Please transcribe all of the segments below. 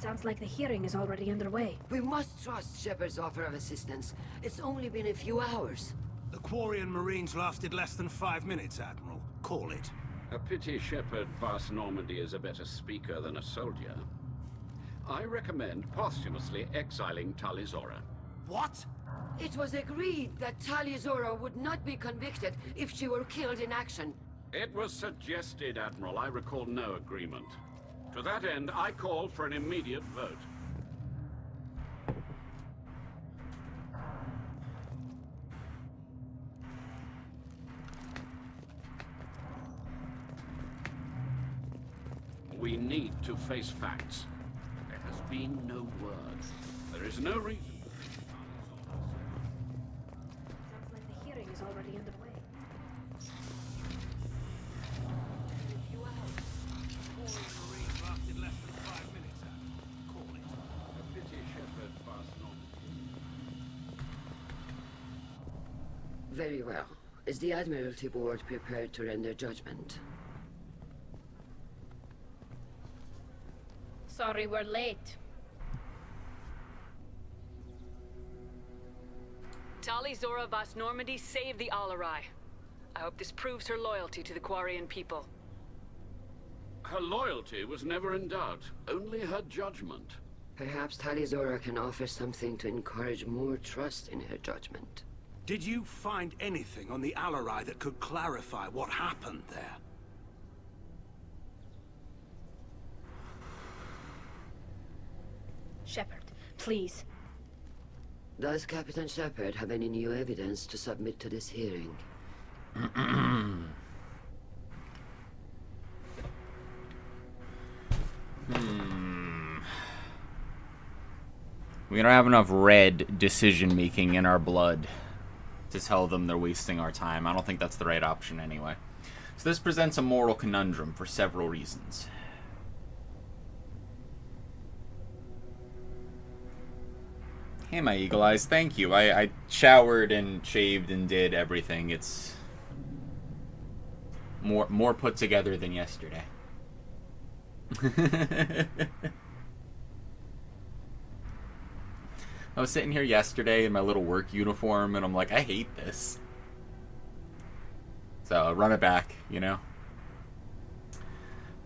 Sounds like the hearing is already underway. We must trust Shepard's offer of assistance. It's only been a few hours. The Quarian Marines lasted less than 5 minutes, Admiral. Call it. A pity Shepard Vast Normandy is a better speaker than a soldier. I recommend posthumously exiling Talizora. What? It was agreed that Talizora would not be convicted if she were killed in action. It was suggested, Admiral. I recall no agreement. To that end, I call for an immediate vote. We need to face facts. There has been no word. There is no reason. Sounds like the hearing is already underway. Marines lasted less than 5 minutes, Admiral. Call it. A pity Shepard Vast Normandy. Very well. Is the Admiralty Board prepared to render judgment? Sorry we're late. Talizora Vast Normandy saved the Alarai. I hope this proves her loyalty to the Quarian people. Her loyalty was never in doubt, only her judgment. Perhaps Talizora can offer something to encourage more trust in her judgment. Did you find anything on the Alarai that could clarify what happened there? Shepard, please. Does Captain Shepard have any new evidence to submit to this hearing? We don't have enough red decision-making in our blood to tell them they're wasting our time. I don't think that's the right option anyway. So this presents a moral conundrum for several reasons. Hey, my eagle eyes, thank you. I showered and shaved and did everything. It's more put together than yesterday. I was sitting here yesterday in my little work uniform, and I'm like, I hate this. So I run it back, you know?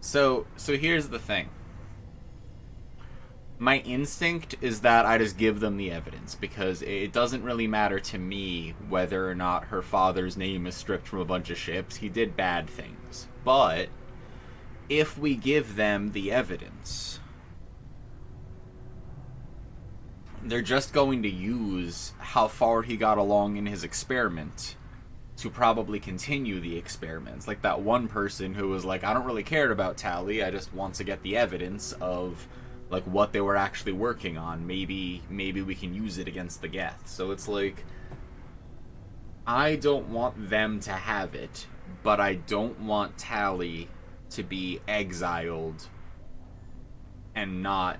So here's the thing. My instinct is that I just give them the evidence, because it doesn't really matter to me whether or not her father's name is stripped from a bunch of ships. He did bad things. But if we give them the evidence, they're just going to use how far he got along in his experiment to probably continue the experiments. Like that one person who was like, I don't really care about Tally, I just want to get the evidence of like what they were actually working on. Maybe we can use it against the Geth. So it's like, I don't want them to have it, but I don't want Tally to be exiled and not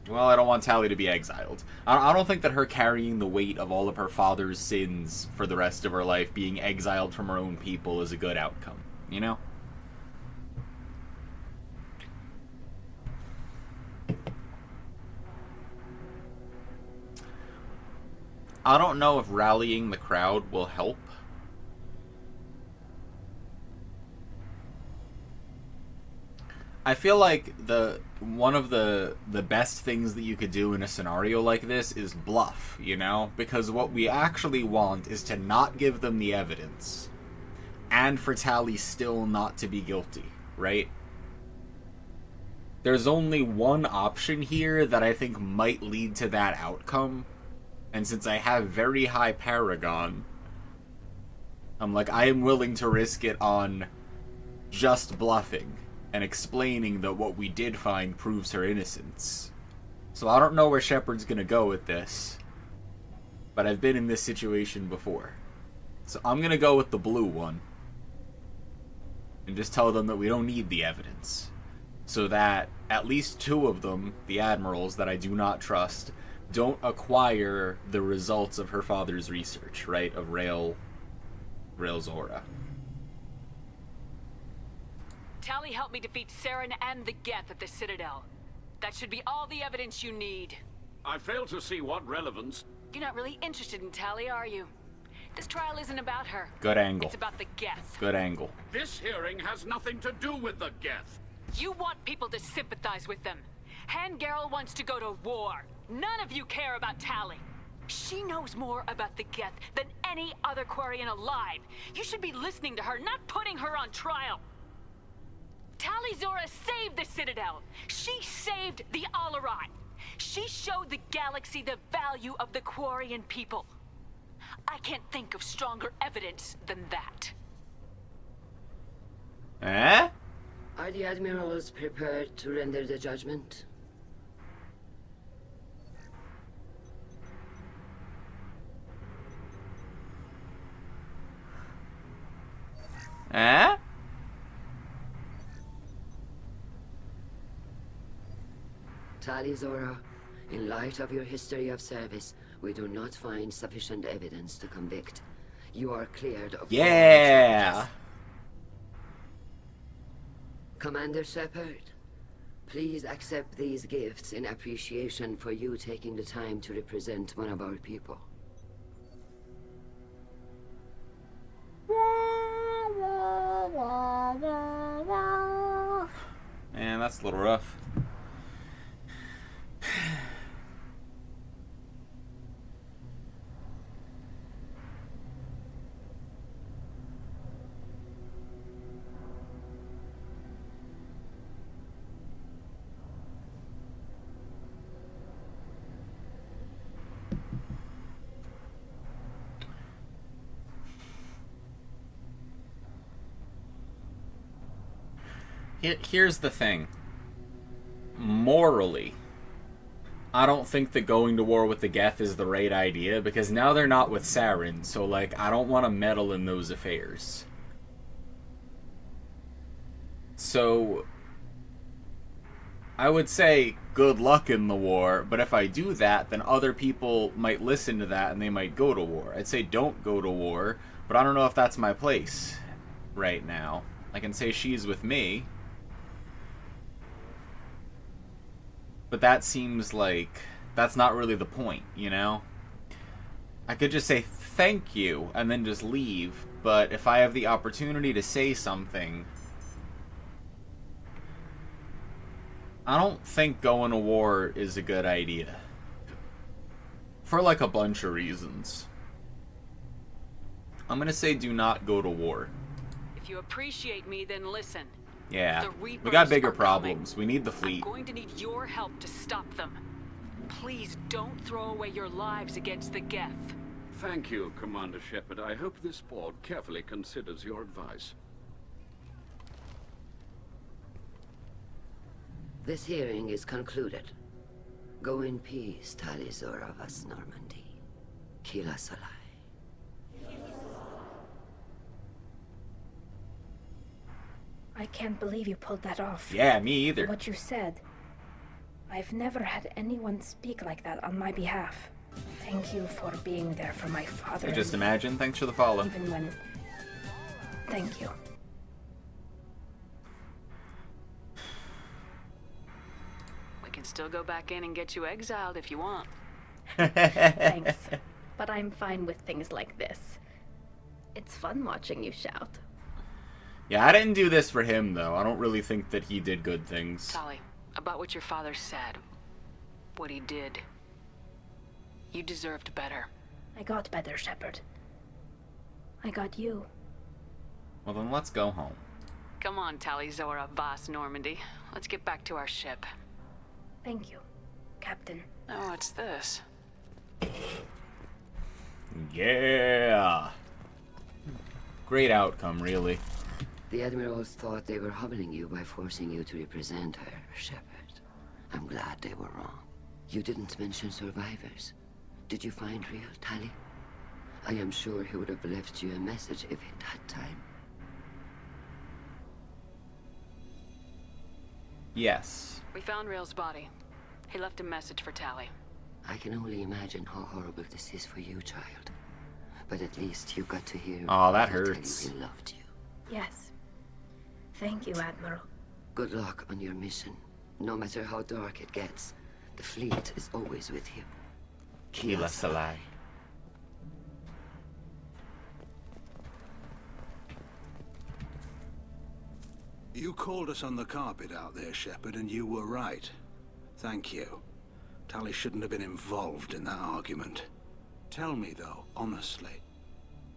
well, I don't want Tally to be exiled. I don't think that her carrying the weight of all of her father's sins for the rest of her life, being exiled from her own people, is a good outcome, you know? I don't know if rallying the crowd will help. I feel like one of the best things that you could do in a scenario like this is bluff, you know? Because what we actually want is to not give them the evidence, and for Tally still not to be guilty, right? There's only one option here that I think might lead to that outcome, and since I have very high Paragon, I'm like, I am willing to risk it on just bluffing and explaining that what we did find proves her innocence. So I don't know where Shepard's gonna go with this, but I've been in this situation before. So I'm gonna go with the blue one and just tell them that we don't need the evidence, so that at least two of them, the admirals that I do not trust, don't acquire the results of her father's research, right, of Rail Zora. Tali helped me defeat Saren and the Geth at the Citadel. That should be all the evidence you need. I fail to see what relevance... You're not really interested in Tali, are you? This trial isn't about her. Good angle. It's about the Geth. Good angle. This hearing has nothing to do with the Geth. You want people to sympathize with them. Hangarel wants to go to war. None of you care about Tali. She knows more about the Geth than any other Quarian alive. You should be listening to her, not putting her on trial. Tali Zora saved the Citadel. She saved the Alarai. She showed the galaxy the value of the Quarian people. I can't think of stronger evidence than that. Eh? Are the admirals prepared to render the judgment? Eh? Tali Zora, in light of your history of service, we do not find sufficient evidence to convict. You are cleared of all Yeah. charges. Commander Shepard, please accept these gifts in appreciation for you taking the time to represent one of our people. Man, that's a little rough. Here's the thing. Morally, I don't think that going to war with the Geth is the right idea, because now they're not with Saren, so, like, I don't want to meddle in those affairs. So, I would say good luck in the war, but if I do that, then other people might listen to that and they might go to war. I'd say don't go to war, but I don't know if that's my place right now. I can say she's with me, but that seems like that's not really the point, you know? I could just say thank you and then just leave, but if I have the opportunity to say something, I don't think going to war is a good idea. For like a bunch of reasons. I'm gonna say do not go to war. If you appreciate me, then listen. Yeah, The we Reapers got bigger are coming. problems. We need the I'm fleet. going to need your help to stop them. Please don't throw away your lives against the Geth. Thank you, Commander Shepard. I hope this board carefully considers your advice. This hearing is concluded. Go in peace, Tali Zora Vas Normandy. Kila Salai. I can't believe you pulled that off. Yeah, me either. What you said. I've never had anyone speak like that on my behalf. Thank you for being there for my father. I just and imagine. Thanks for the follow. even when... Thank you. We can still go back in and get you exiled if you want. Thanks. But I'm fine with things like this. It's fun watching you shout. Yeah, I didn't do this for him, though. I don't really think that he did good things. Tali, about what your father said, what he did, you deserved better. I got better, Shepard. I got you. Well, then let's go home. Come on, Tali Zora Vas Normandy. Let's get back to our ship. Thank you, Captain. Oh, what's this? Yeah. Great outcome, really. The admirals thought they were humbling you by forcing you to represent her, Shepard. I'm glad they were wrong. You didn't mention survivors. Did you find real Tali? I am sure he would have left you a message if he'd had time. Yes. We found Rail's body. He left a message for Tali. I can only imagine how horrible this is for you, child. But at least you got to hear Aw, that Tali tell hurts. you he loved you. Yes. Thank you, Admiral. Good luck on your mission. No matter how dark it gets, the fleet is always with you. Kila Salai. You called us on the carpet out there, Shepard, and you were right. Thank you. Tali shouldn't have been involved in that argument. Tell me, though, honestly,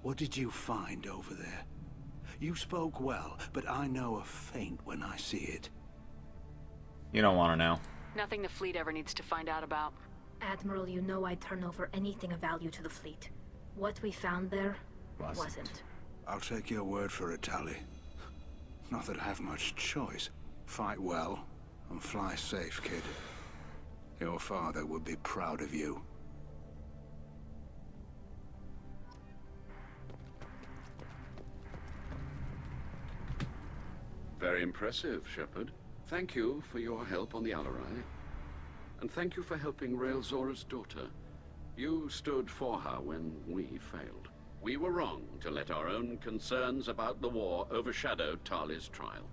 what did you find over there? You spoke well, but I know a feint when I see it. You don't want to know. Nothing the fleet ever needs to find out about. Admiral, you know I'd turn over anything of value to the fleet. What we found there wasn't. I'll take your word for it, Tali. Not that I have much choice. Fight well, and fly safe, kid. Your father would be proud of you. Very impressive, Shepard. Thank you for your help on the Alarai. And thank you for helping Rael Zora's daughter. You stood for her when we failed. We were wrong to let our own concerns about the war overshadow Tali's trial.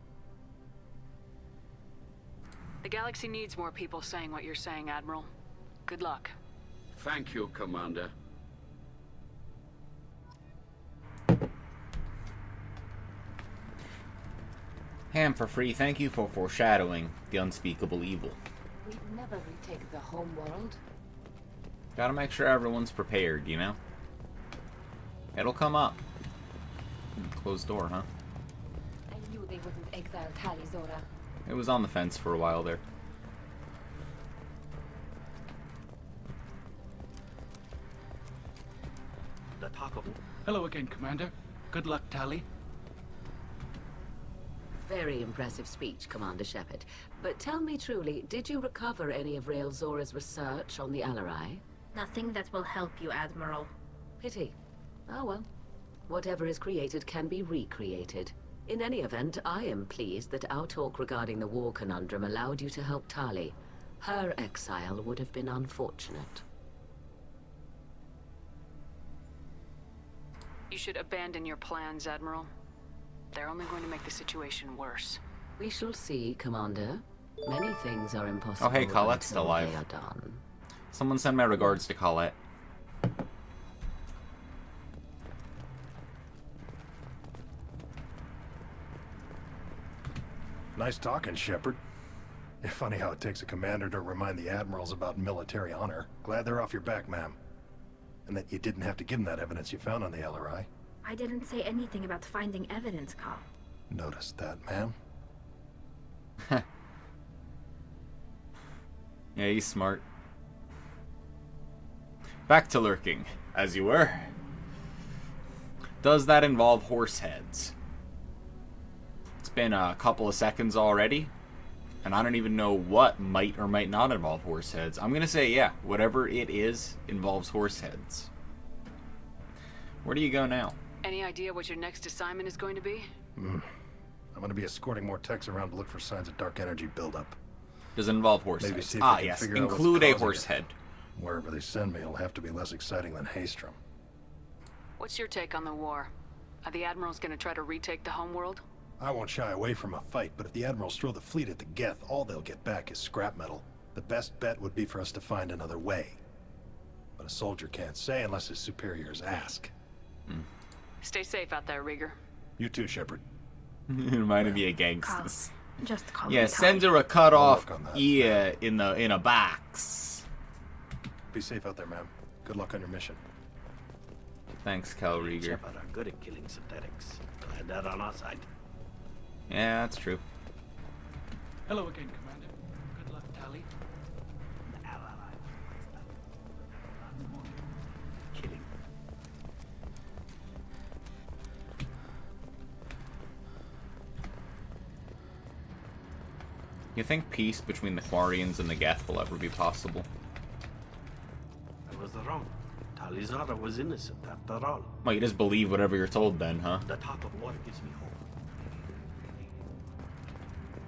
The galaxy needs more people saying what you're saying, Admiral. Good luck. Thank you, Commander. Ham for free, thank you for foreshadowing the unspeakable evil. We'd never retake the home world. Gotta make sure everyone's prepared, you know? It'll come up. Closed door, huh? I knew they wouldn't exile Tali, Zora. It was on the fence for a while there. The talk of... Hello again, Commander. Good luck, Tali. Very impressive speech, Commander Shepard. But tell me truly, did you recover any of Rael Zora's research on the Alarai? Nothing that will help you, Admiral. Pity. Oh well. Whatever is created can be recreated. In any event, I am pleased that our talk regarding the war conundrum allowed you to help Tali. Her exile would have been unfortunate. You should abandon your plans, Admiral. They're only going to make the situation worse. We shall see, Commander. Many things are impossible. Oh, hey, Colette's still until alive. they are done. Someone send my regards to Colette. Nice talking, Shepard. It's funny how it takes a commander to remind the admirals about military honor. Glad they're off your back, ma'am. And that you didn't have to give them that evidence you found on the LRI. I didn't say anything about finding evidence, Carl. Noticed that, ma'am. Yeah, he's smart. Back to lurking, as you were. Does that involve horse heads? It's been a couple of seconds already, and I don't even know what might or might not involve horse heads. I'm gonna say, yeah, whatever it is involves horse heads. Where do you go now? Any idea what your next assignment is going to be? I'm gonna be escorting more techs around to look for signs of dark energy buildup. Does it involve horse Maybe heads? see if we Ah, can yes. figure out what's Include a causing horse it. head. Wherever they send me, it'll have to be less exciting than Haystrom. What's your take on the war? Are the Admirals going to try to retake the homeworld? I won't shy away from a fight, but if the admirals throw the fleet at the Geth, all they'll get back is scrap metal. The best bet would be for us to find another way. But a soldier can't say unless his superiors ask. Stay safe out there, Rieger. You too, Shepard. It reminded me of Carl, gangsters. just call Yeah, me send Tali. her a cut off work on that. ear in a box. Be safe out there, ma'am. Good luck on your mission. Thanks, Cal Rieger. Shepard are good at killing synthetics. Glad they're on our side. Yeah, that's true. Hello again, Commander. Good luck, Tali. Killing. You think peace between the Quarians and the Geth will ever be possible? I was wrong. Tali Zora was innocent after all. Well, you just believe whatever you're told then, huh? The talk of war gives me hope.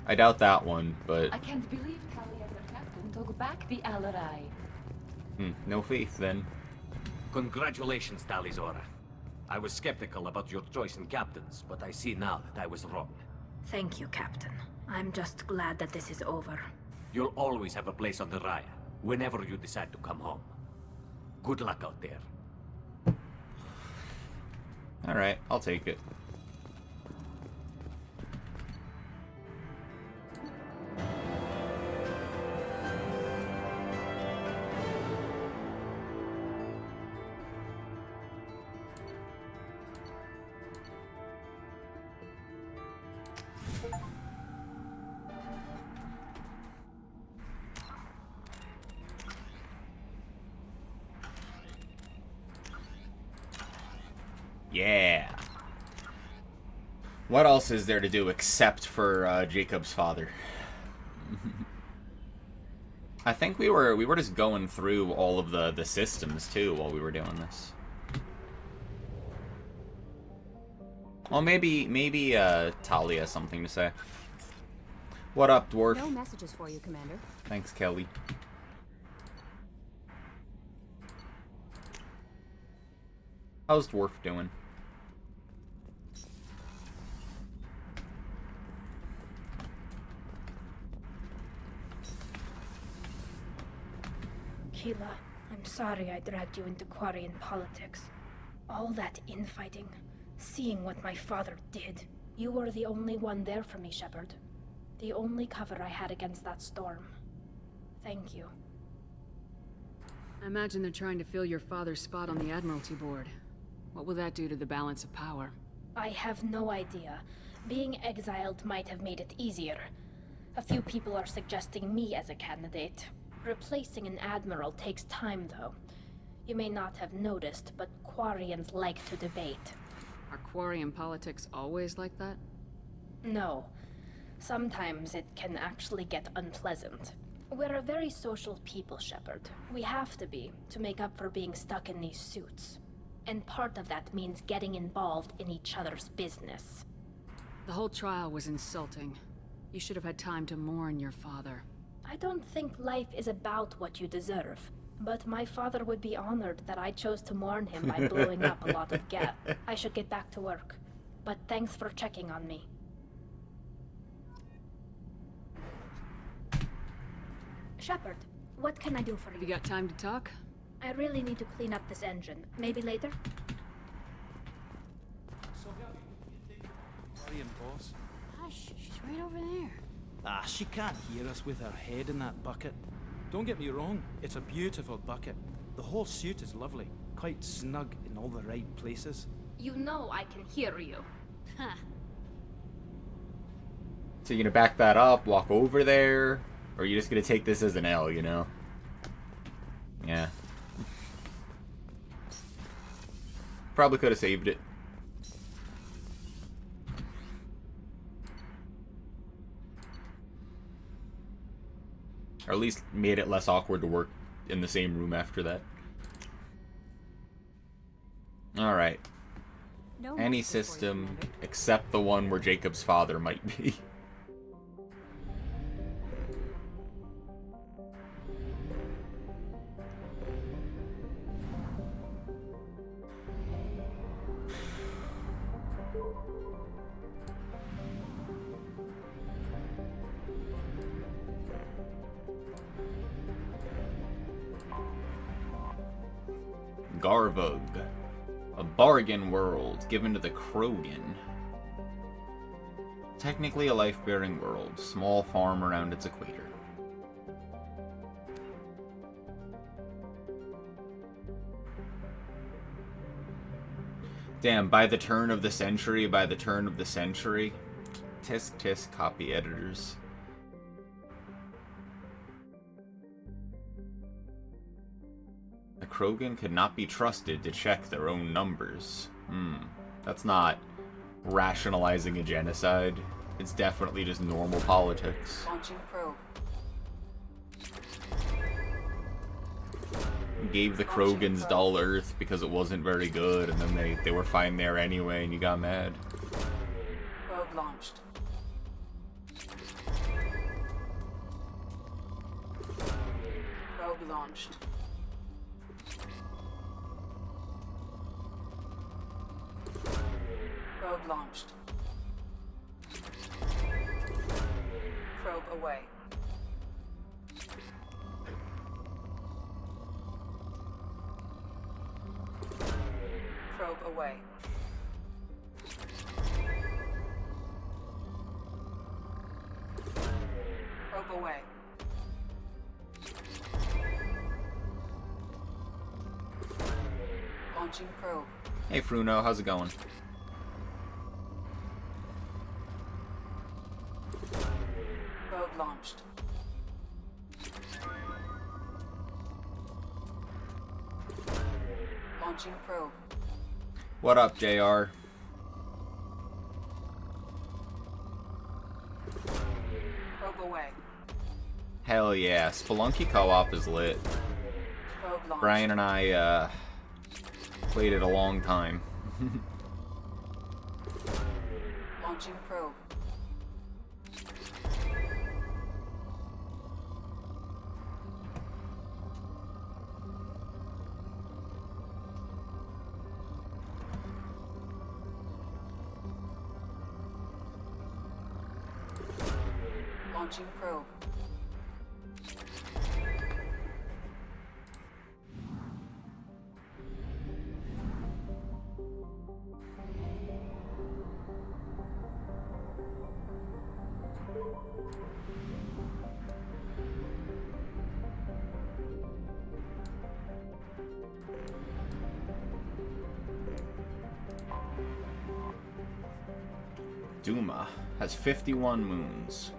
I doubt that one, but I can't believe Tali as a captain took back the Alarai. no faith then. Congratulations, Tali Zora. I was skeptical about your choice in captains, but I see now that I was wrong. Thank you, Captain. I'm just glad that this is over. You'll always have a place on the Raya, whenever you decide to come home. Good luck out there. Alright, I'll take it. Yeah. What else is there to do except for Jacob's father? I think we were just going through all of the systems too while we were doing this. Well, maybe Talia has something to say. What up, dwarf? No messages for you, Commander. Thanks, Kelly. How's dwarf doing? Keela, I'm sorry I dragged you into Quarian politics. All that infighting, seeing what my father did. You were the only one there for me, Shepard. The only cover I had against that storm. Thank you. I imagine they're trying to fill your father's spot on the Admiralty Board. What will that do to the balance of power? I have no idea. Being exiled might have made it easier. A few people are suggesting me as a candidate. Replacing an admiral takes time, though. You may not have noticed, but Quarians like to debate. Are Quarian politics always like that? No. Sometimes it can actually get unpleasant. We're a very social people, Shepard. We have to be, to make up for being stuck in these suits. And part of that means getting involved in each other's business. The whole trial was insulting. You should have had time to mourn your father. I don't think life is about what you deserve. But my father would be honored that I chose to mourn him by blowing up a lot of gas. I should get back to work. But thanks for checking on me. Shepard, what can I do for you? You got time to talk? I really need to clean up this engine. Maybe later? Boss. Hush, she's right over there. Ah, she can't hear us with her head in that bucket. Don't get me wrong, it's a beautiful bucket. The whole suit is lovely, quite snug in all the right places. You know I can hear you. Huh. So you're gonna back that up, walk over there, or are you just gonna take this as an L, you know? Yeah. Probably could have saved it. Or at least made it less awkward to work in the same room after that. Alright. No Any messages for you, system Commander. except the one where Jacob's father might be. Garvug. A bargain world given to the Krogan. Technically a life-bearing world. Small farm around its equator. Damn, by the turn of the century, Tisk tisk copy editors. The Krogan could not be trusted to check their own numbers. That's not rationalizing a genocide. It's definitely just normal politics. Launching probe. Gave the Krogans dull Earth because it wasn't very good, and then they were fine there anyway, and you got mad. Probe launched. Probe launched. Probe launched. Probe away. Probe away. Probe away. Launching probe. Hey, Fruno, how's it going? Probe launched. Launching probe. What up, JR? Probe away. Hell yeah, Spelunky Co-op is lit. Probe launched. Brian and I, played it a long time. Launching probe. Launching probe. Duma has 51 moons.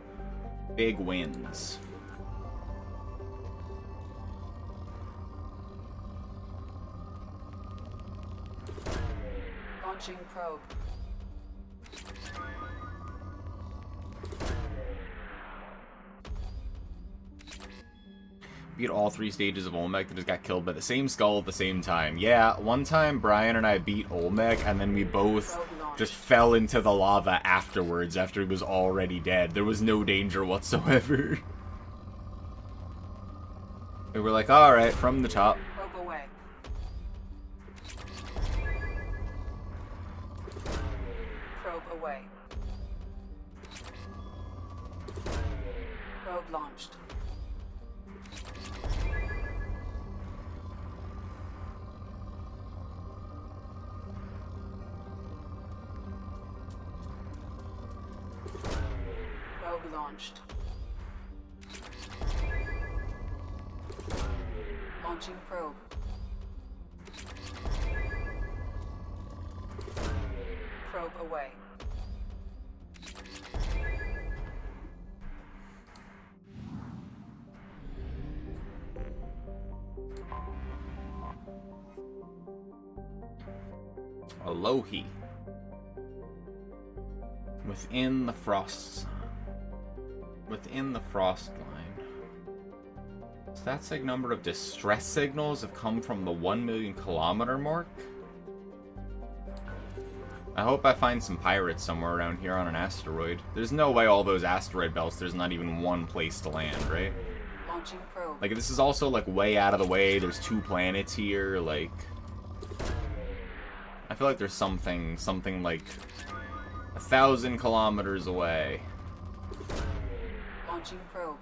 Big wins. Launching probe. Beat all 3 stages of Olmec that just got killed by the same skull at the same time. Yeah, one time Brian and I beat Olmec, and then we both just fell into the lava afterwards, after he was already dead. There was no danger whatsoever. We were like, alright, from the top. Probe away. Probe away. Probe launched. Probe launched. Launching probe. Probe away. Alohi. Within the frost. Within the frost line. Stat number of distress signals have come from the 1 million kilometer mark. I hope I find some pirates somewhere around here on an asteroid. There's no way all those asteroid belts, there's not even one place to land, right? Launching probe. Like, this is also, like, way out of the way. There's 2 planets here, like... I feel like there's something like 1,000 kilometers away. Launching probe.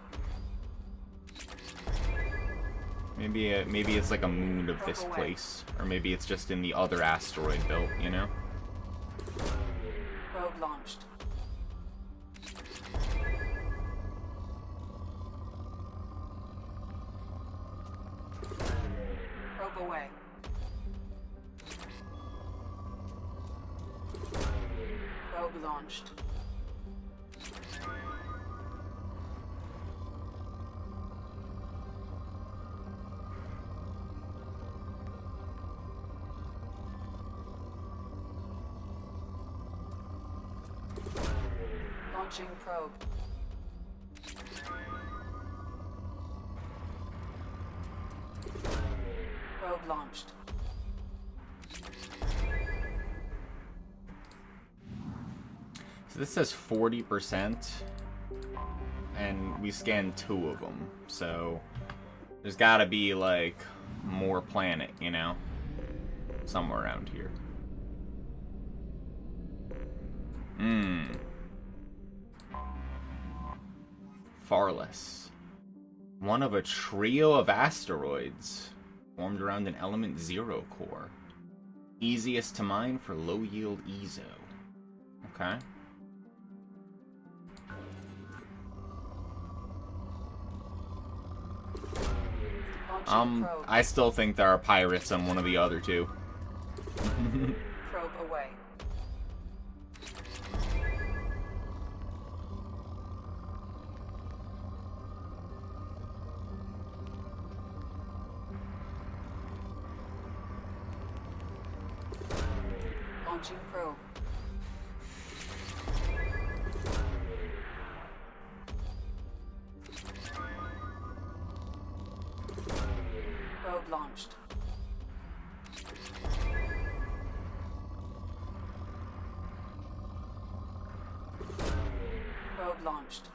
Maybe it's like a moon of this place, or maybe it's just in the other asteroid belt, you know? Probe launched. Probe away. Probe launched. Launching probe. Probe launched. So this says 40%, and we scanned 2 of them, so there's gotta be, like, more planet, you know? Somewhere around here. Farless. One of a trio of asteroids formed around an element 0 core. Easiest to mine for low yield ezo. Okay. I still think there are pirates on one of the other two. Probe away. Launching probe. Probe launched. Probe launched.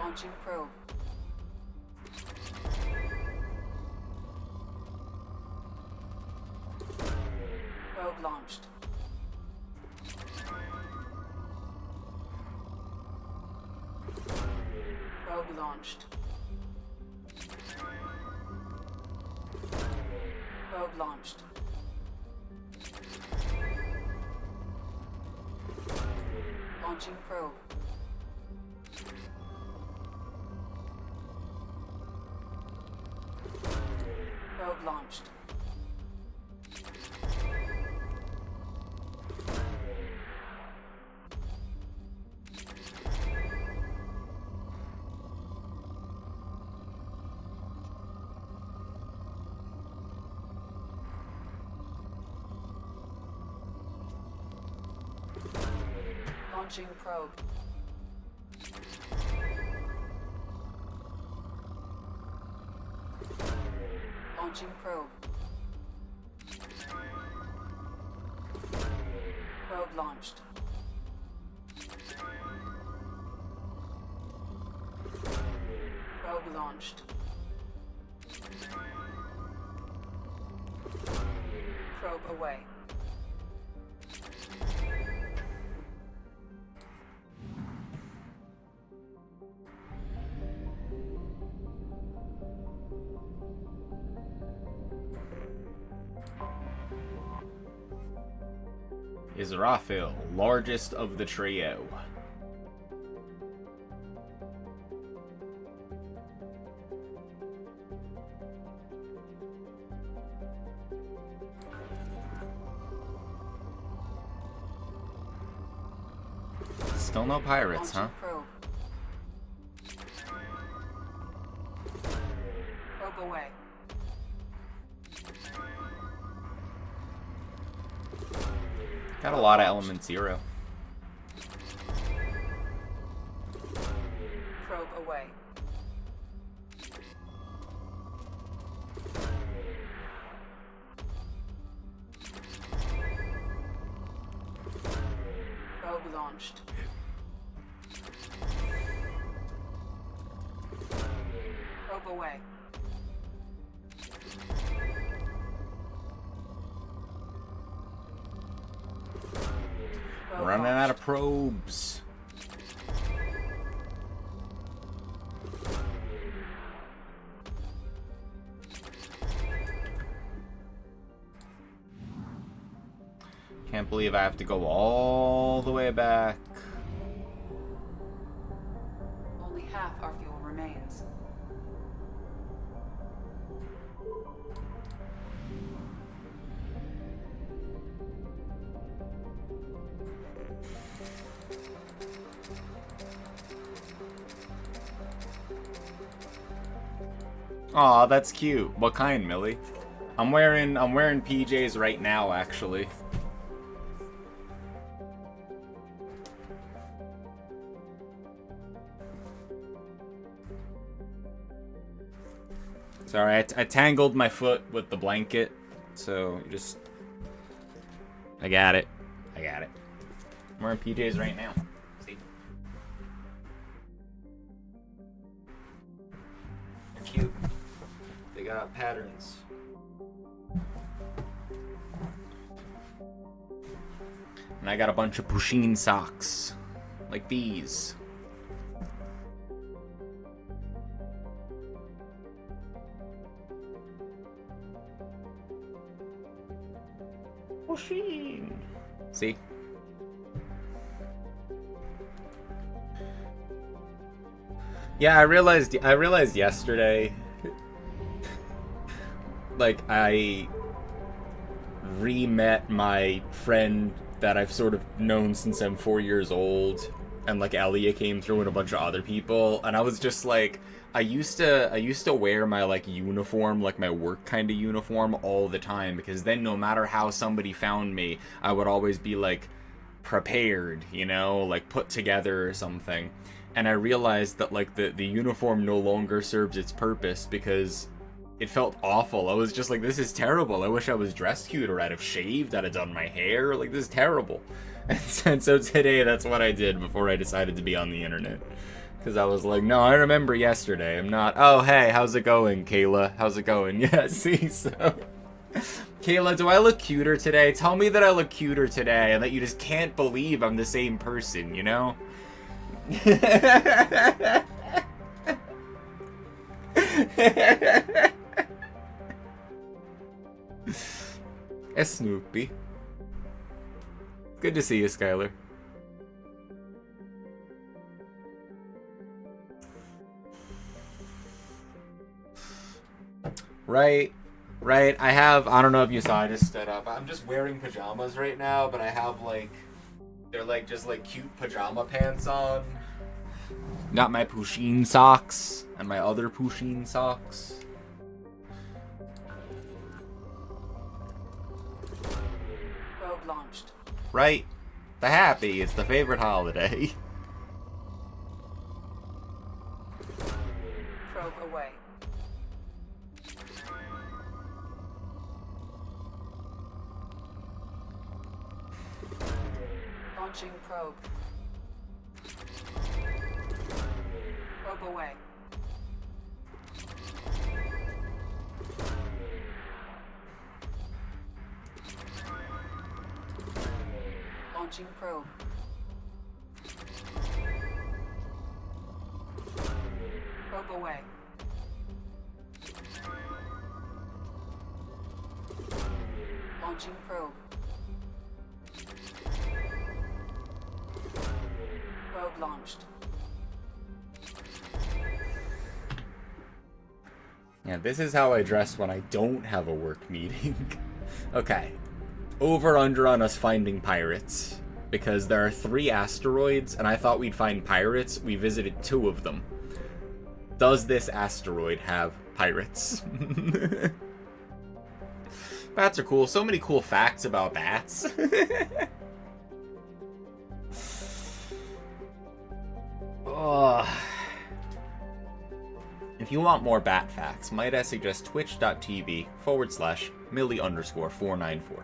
Launching probe. Probe launched. Probe launched. Probe launched. Launching probe. Probe launched. Launching probe. Launching probe. Probe launched. Probe launched. Probe away. Israfil, largest of the trio. Still no pirates, huh? Probe. Probe away. Got a lot of element 0. Probe away. Probe launched. Probe away. Running out of probes. Can't believe I have to go all the way back. Only half our fuel remains. Aw, that's cute. What kind, Millie? I'm wearing PJs right now, actually. Sorry, I tangled my foot with the blanket, so you just... I got it. I'm wearing PJs right now. See? They're cute. They got patterns. And I got a bunch of Pusheen socks. Like these. Pusheen. See? Yeah, I realized yesterday, like, I re-met my friend that I've sort of known since I'm 4 years old, and like Elia came through and a bunch of other people, and I was just like, I used to wear my like uniform, like my work kind of uniform all the time, because then no matter how somebody found me, I would always be like prepared, you know, like put together or something. And I realized that like the uniform no longer serves its purpose because it felt awful. I was just like, this is terrible. I wish I was dressed cuter. I'd have shaved. I'd have done my hair. Like, this is terrible. And so today, that's what I did before I decided to be on the internet. Because I was like, no, I remember yesterday. I'm not, oh, hey, how's it going, Kayla? How's it going? Yeah, see, so... Kayla, do I look cuter today? Tell me that I look cuter today and that you just can't believe I'm the same person, you know? Snoopy. Good to see you, Skylar. Right. I don't know if you saw, I just stood up. I'm just wearing pajamas right now, but I have like, they're like just like cute pajama pants on. Got my Pusheen socks and my other Pusheen socks. Probe launched. Right. The happy is the favorite holiday. Probe away. Launching probe. Probe away. Launching probe. Probe away. Launching probe. Probe launched. Yeah, this is how I dress when I don't have a work meeting. Okay. Over under on us finding pirates. Because there are 3 asteroids, and I thought we'd find pirates. We visited 2 of them. Does this asteroid have pirates? Bats are cool. So many cool facts about bats. Ugh. If you want more bat facts, might I suggest twitch.tv/Millie_494.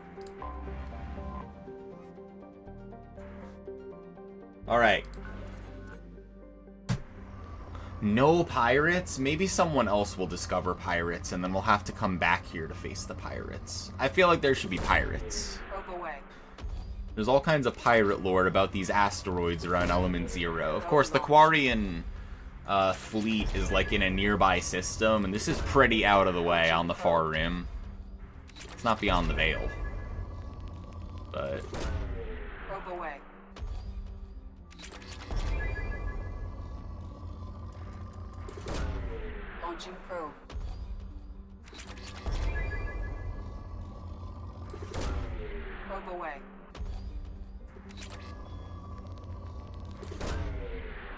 Alright. No pirates? Maybe someone else will discover pirates and then we'll have to come back here to face the pirates. I feel like there should be pirates. Probe away. There's all kinds of pirate lore about these asteroids around Element Zero. Of course, the Quarian fleet is like in a nearby system, and this is pretty out of the way on the far rim. It's not beyond the veil. But... Probe away. Launching probe. Probe away.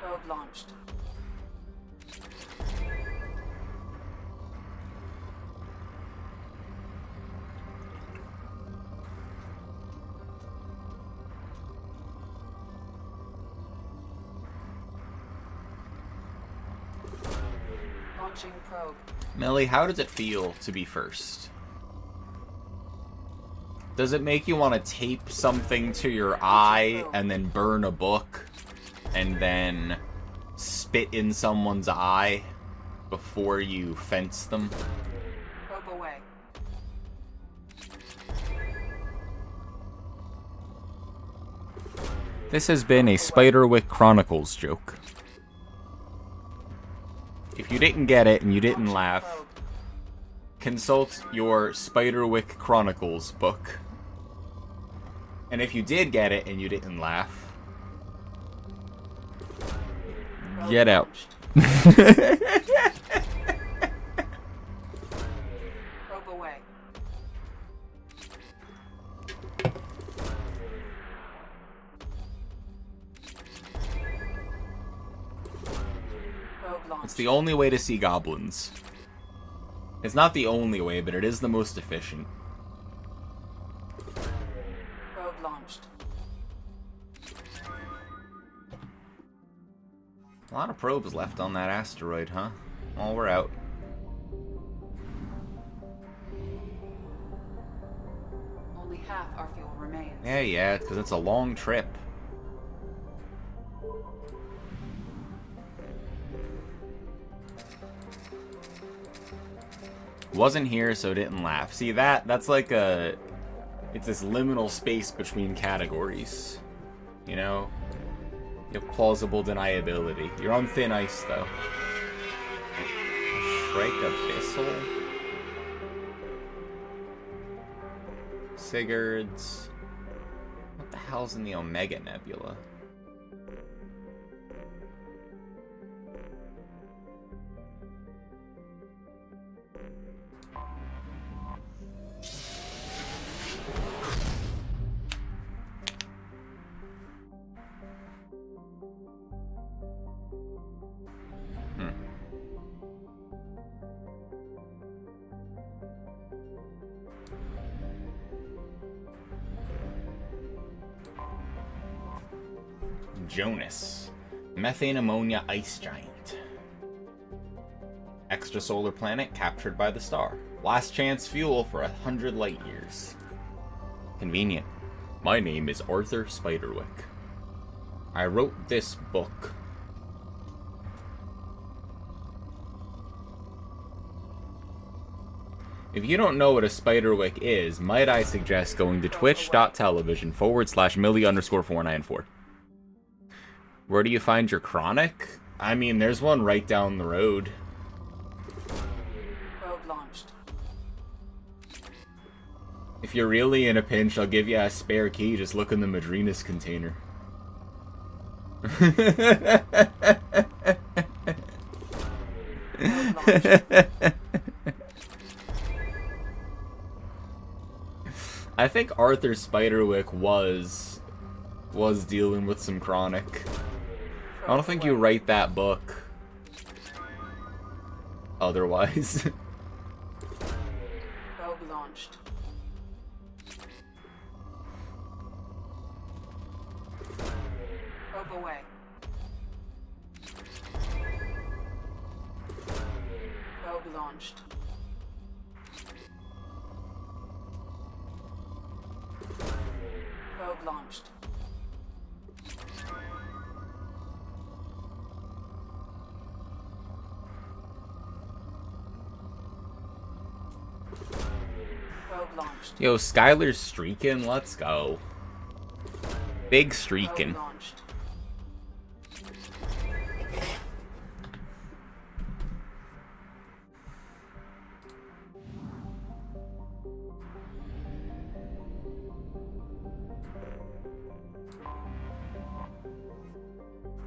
Probe launched. Launching probe. Millie, how does it feel to be first? Does it make you want to tape something to your eye and then burn a book and then spit in someone's eye before you fence them? Probe away. This has been a Spiderwick Chronicles joke. If you didn't get it and you didn't laugh, consult your Spiderwick Chronicles book. And if you did get it and you didn't laugh, get out. Probe away. Probe launched. It's the only way to see goblins. It's not the only way, but it is the most efficient. Probe launched. A lot of probes left on that asteroid, huh? Well, we're out. Only half our fuel remains. Yeah, because it's a long trip. Wasn't here, so didn't laugh. See, that's like a... It's this liminal space between categories. You know? You have plausible deniability. You're on thin ice, though. Shrike Abyssal? Sigurds. What the hell's in the Omega Nebula? Jonas. Methane ammonia ice giant. Extrasolar planet captured by the star. Last chance fuel for 100 light years. Convenient. My name is Arthur Spiderwick. I wrote this book. If you don't know what a Spiderwick is, might I suggest going to twitch.tv/Millie_494. Where do you find your chronic? I mean, there's one right down the road. Probe launched. If you're really in a pinch, I'll give you a spare key. Just look in the Madrinas container. I think Arthur Spiderwick was dealing with some chronic. I don't think you write that book otherwise. Probe launched. Probe away. Probe launched. Probe launched. Probe launched. Yo, Skylar's streaking. Let's go. Big streaking. Probe launched.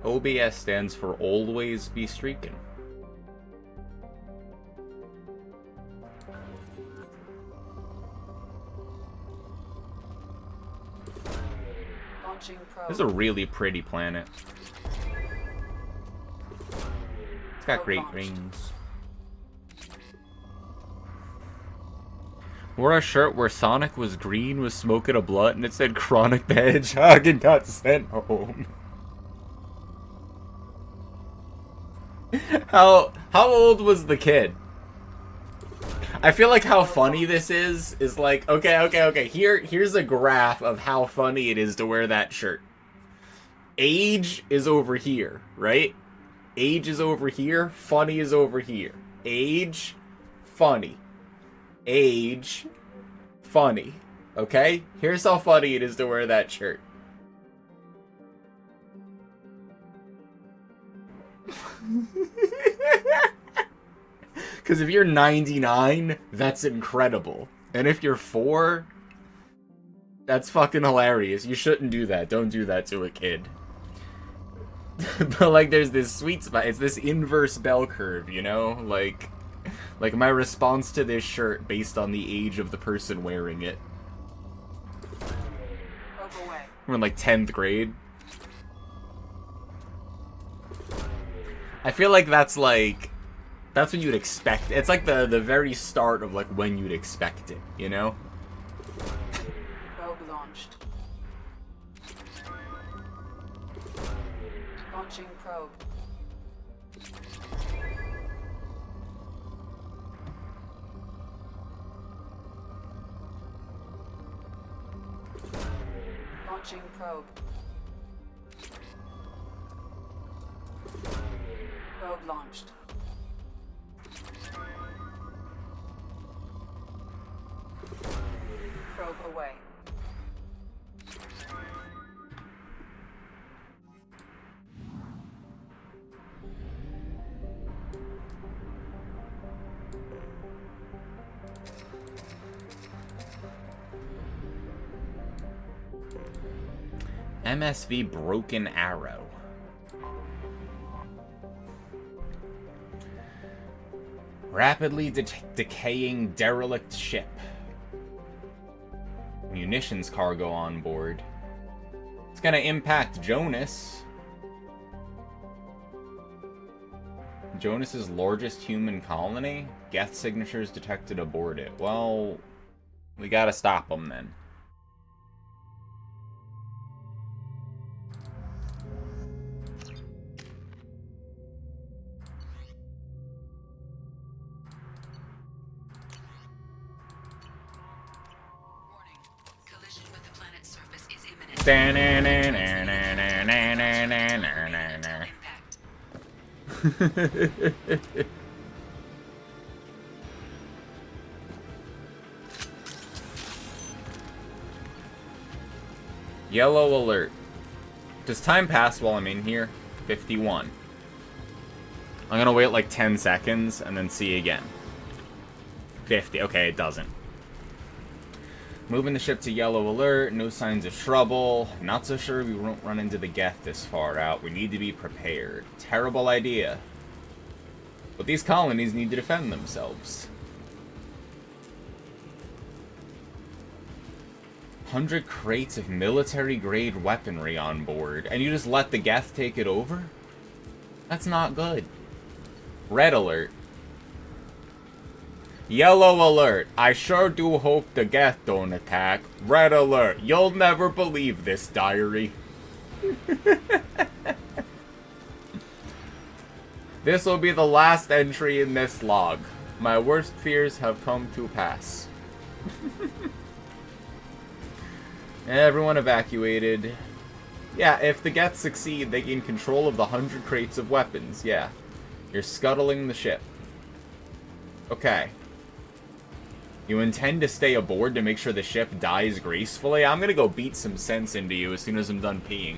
OBS stands for always be streaking. Launching probe. This is a really pretty planet. It's got great rings. Wore a shirt where Sonic was green, was smoking a blunt, and it said Chronic the Hedgehog and got sent home. How old was the kid? I feel like how funny this is like, okay, here's a graph of how funny it is to wear that shirt. Age is over here, right? Age is over here, funny is over here. Age, funny. Age, funny. Okay? Here's how funny it is to wear that shirt. Because if you're 99, that's incredible. And if you're 4, that's fucking hilarious. You shouldn't do that. Don't do that to a kid. But, like, there's this sweet spot. It's this inverse bell curve, you know? Like my response to this shirt based on the age of the person wearing it. We're in, like, 10th grade. I feel like that's what you'd expect. It's like the very start of, like, when you'd expect it, you know? Probe launched. Launching probe. Launching probe. Probe launched. Probe away. MSV Broken Arrow. Rapidly decaying derelict ship. Munitions cargo on board. It's gonna impact Jonas. Jonas's largest human colony? Geth signatures detected aboard it. Well, we gotta stop them then. Yellow alert. Does time pass while I'm in here? 51. I'm gonna wait like 10 seconds and then see again. 50. Okay, it doesn't. Moving the ship to yellow alert. No signs of trouble. Not so sure we won't run into the Geth this far out. We need to be prepared. Terrible idea. But these colonies need to defend themselves. 100 crates of military-grade weaponry on board, and you just let the Geth take it over? That's not good. Red alert. Yellow alert. I sure do hope the Geth don't attack. Red alert. You'll never believe this, diary. This will be the last entry in this log. My worst fears have come to pass. Everyone evacuated. Yeah, if the Geth succeed, they gain control of the 100 crates of weapons. Yeah. You're scuttling the ship. Okay. You intend to stay aboard to make sure the ship dies gracefully? I'm gonna go beat some sense into you as soon as I'm done peeing.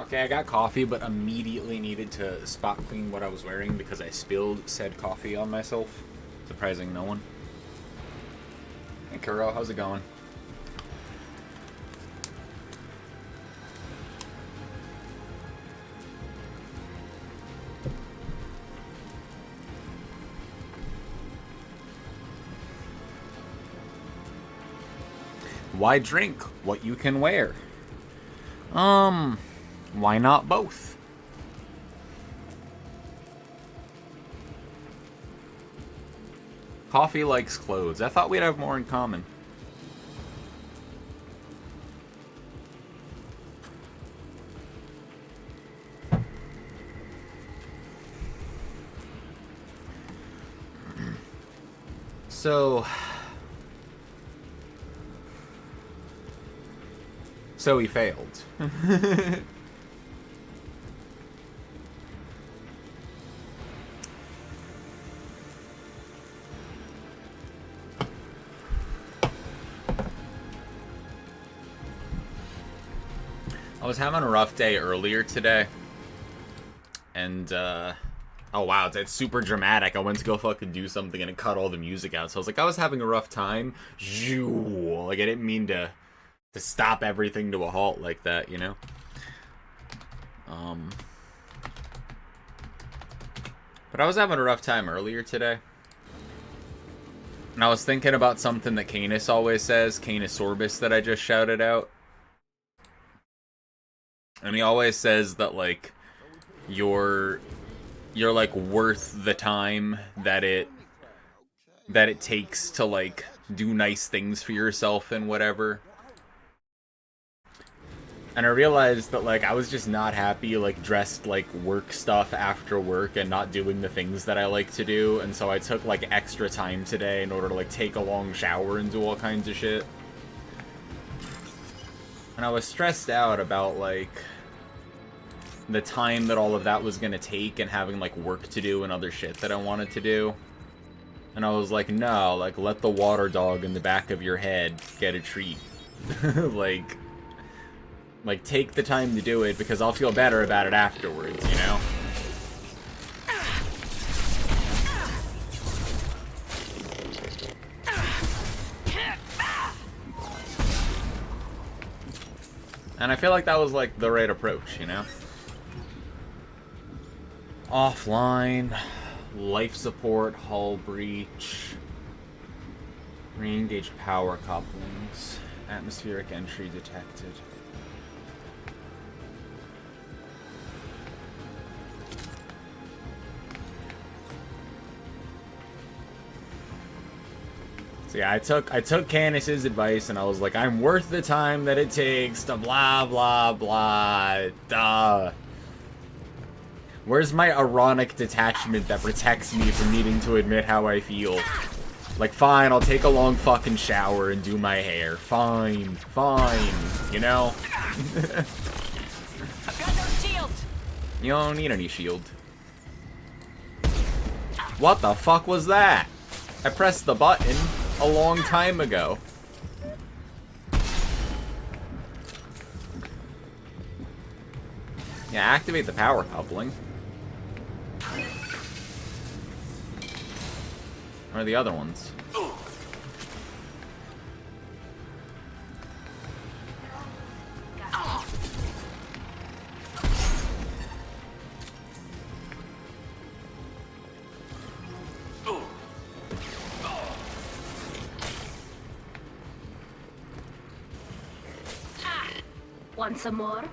Okay, I got coffee, but immediately needed to spot clean what I was wearing because I spilled said coffee on myself. Surprising no one. Hey, Kuro, how's it going? Why drink what you can wear? Why not both? Coffee likes clothes. I thought we'd have more in common. So he failed. I was having a rough day earlier today, and oh wow, it's super dramatic. I went to go fucking do something and it cut all the music out. So I was like, I was having a rough time. Like I didn't mean to stop everything to a halt like that, you know? But I was having a rough time earlier today. And I was thinking about something that Canis always says, Canis Sorbis, that I just shouted out. And he always says that, like, you're like worth the time that it takes to, like, do nice things for yourself and whatever. And I realized that, like, I was just not happy, like, dressed like work stuff after work and not doing the things that I like to do. And so I took, like, extra time today in order to, like, take a long shower and do all kinds of shit. And I was stressed out about, like, the time that all of that was gonna take and having, like, work to do and other shit that I wanted to do. And I was like, no, like, let the water dog in the back of your head get a treat. Like, take the time to do it, because I'll feel better about it afterwards, you know? And I feel like that was, like, the right approach, you know? Offline, life support, hull breach, re-engage power couplings, atmospheric entry detected. So yeah, I took Canis's advice and I was like, I'm worth the time that it takes to blah blah blah. Duh. Where's my ironic detachment that protects me from needing to admit how I feel? Like, fine, I'll take a long fucking shower and do my hair. Fine, you know? I've got no shield. You don't need any shield. What the fuck was that? I pressed the button a long time ago. Yeah, activate the power coupling. Where are the other ones? Want some more?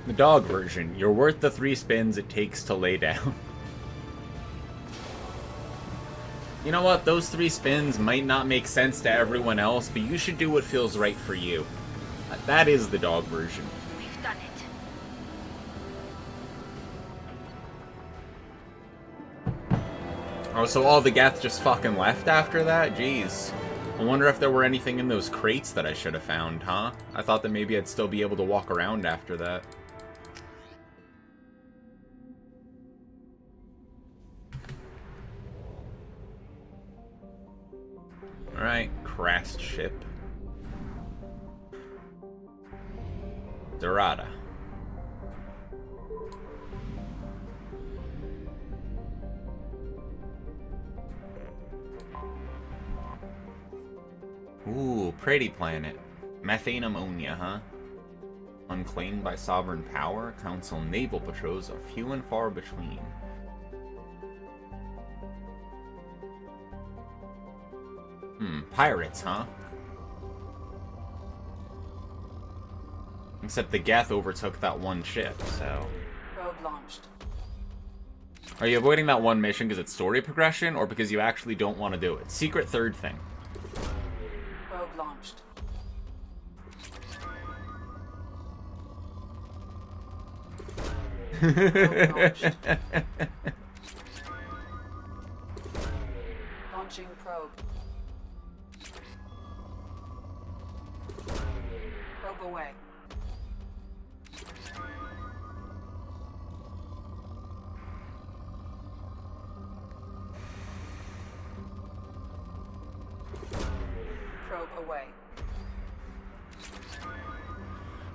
The dog version. You're worth the 3 spins it takes to lay down. You know what? Those 3 spins might not make sense to everyone else, but you should do what feels right for you. That is the dog version. We've done it. Oh, so all the Geth just fucking left after that? Jeez. I wonder if there were anything in those crates that I should have found, huh? I thought that maybe I'd still be able to walk around after that. Alright, crashed ship. Dorada. Ooh, pretty planet. Methane ammonia, huh? Unclaimed by sovereign power, council naval patrols are few and far between. Pirates, huh? Except the Geth overtook that one ship, so... Probe launched. Are you avoiding that one mission because it's story progression, or because you actually don't want to do it? Secret third thing. Probe launched. Probe launched. Launching probe. Probe away. Probe away.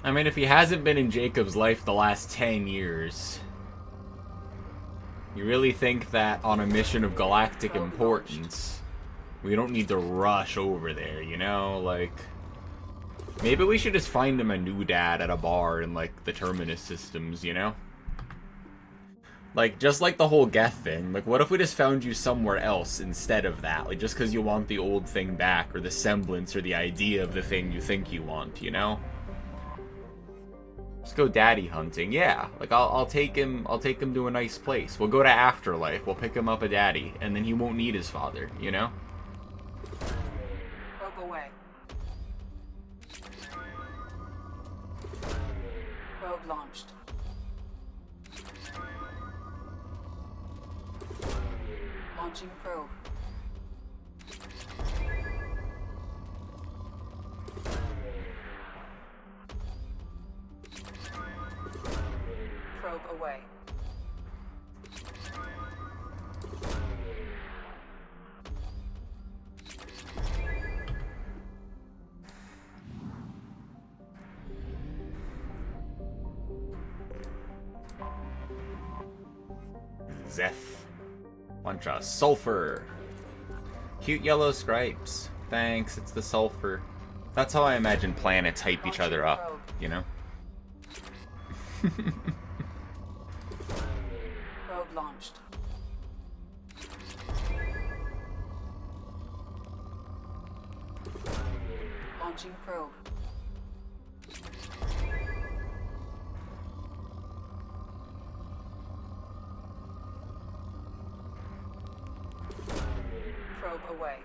I mean, if he hasn't been in Jacob's life the last 10 years, you really think that on a mission of galactic importance, we don't need to rush over there, you know? Like, maybe we should just find him a new dad at a bar in, like, the Terminus systems, you know? Like, just like the whole Geth thing, like, what if we just found you somewhere else instead of that? Like, just because you want the old thing back, or the semblance, or the idea of the thing you think you want, you know? Let's go daddy hunting. Yeah, like I'll take him to a nice place. We'll go to Afterlife. We'll pick him up a daddy, and then he won't need his father, you know? Probe away. Probe launched. Launching probe. Probe away. Zeph. Bunch of sulfur. Cute yellow stripes. Thanks, it's the sulfur. That's how I imagine planets hype each other up, you know? Probe launched. Launching probe. Probe away.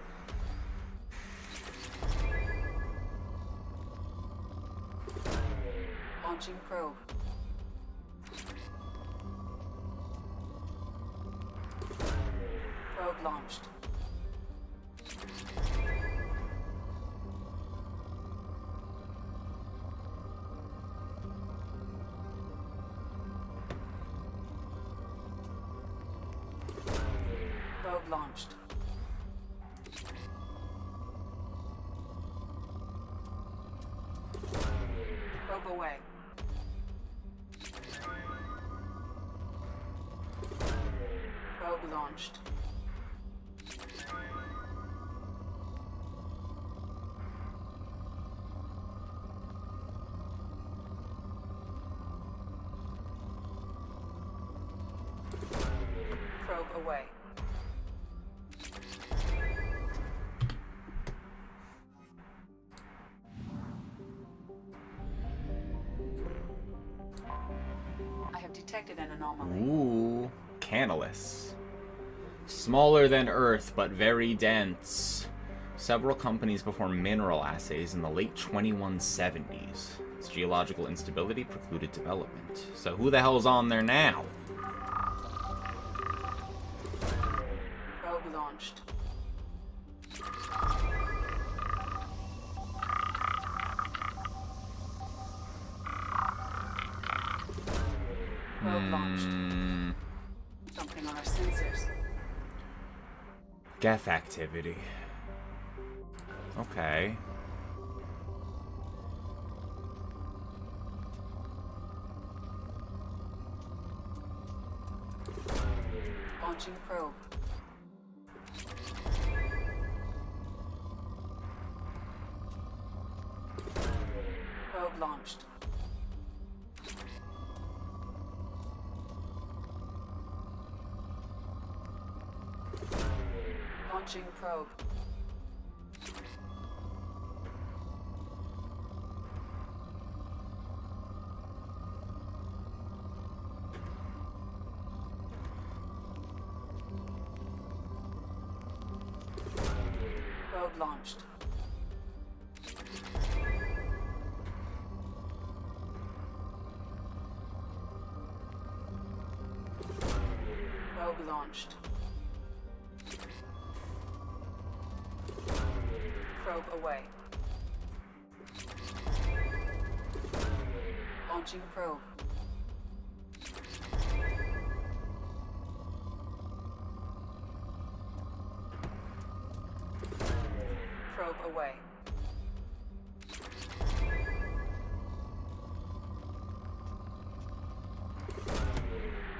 Launching probe. Probe launched. Probe launched. Probe away. Probe launched. Probe away. I have detected an anomaly. Ooh, Canalus. Smaller than Earth, but very dense. Several companies performed mineral assays in the late 2170s. Its geological instability precluded development. So who the hell's on there now? Probe launched. Probe launched. Something on our sensors. Geth activity. Okay. Launching probe. Probe launched. Launching probe. Probe launched. Probe launched. Probe away. Launching probe. Probe away.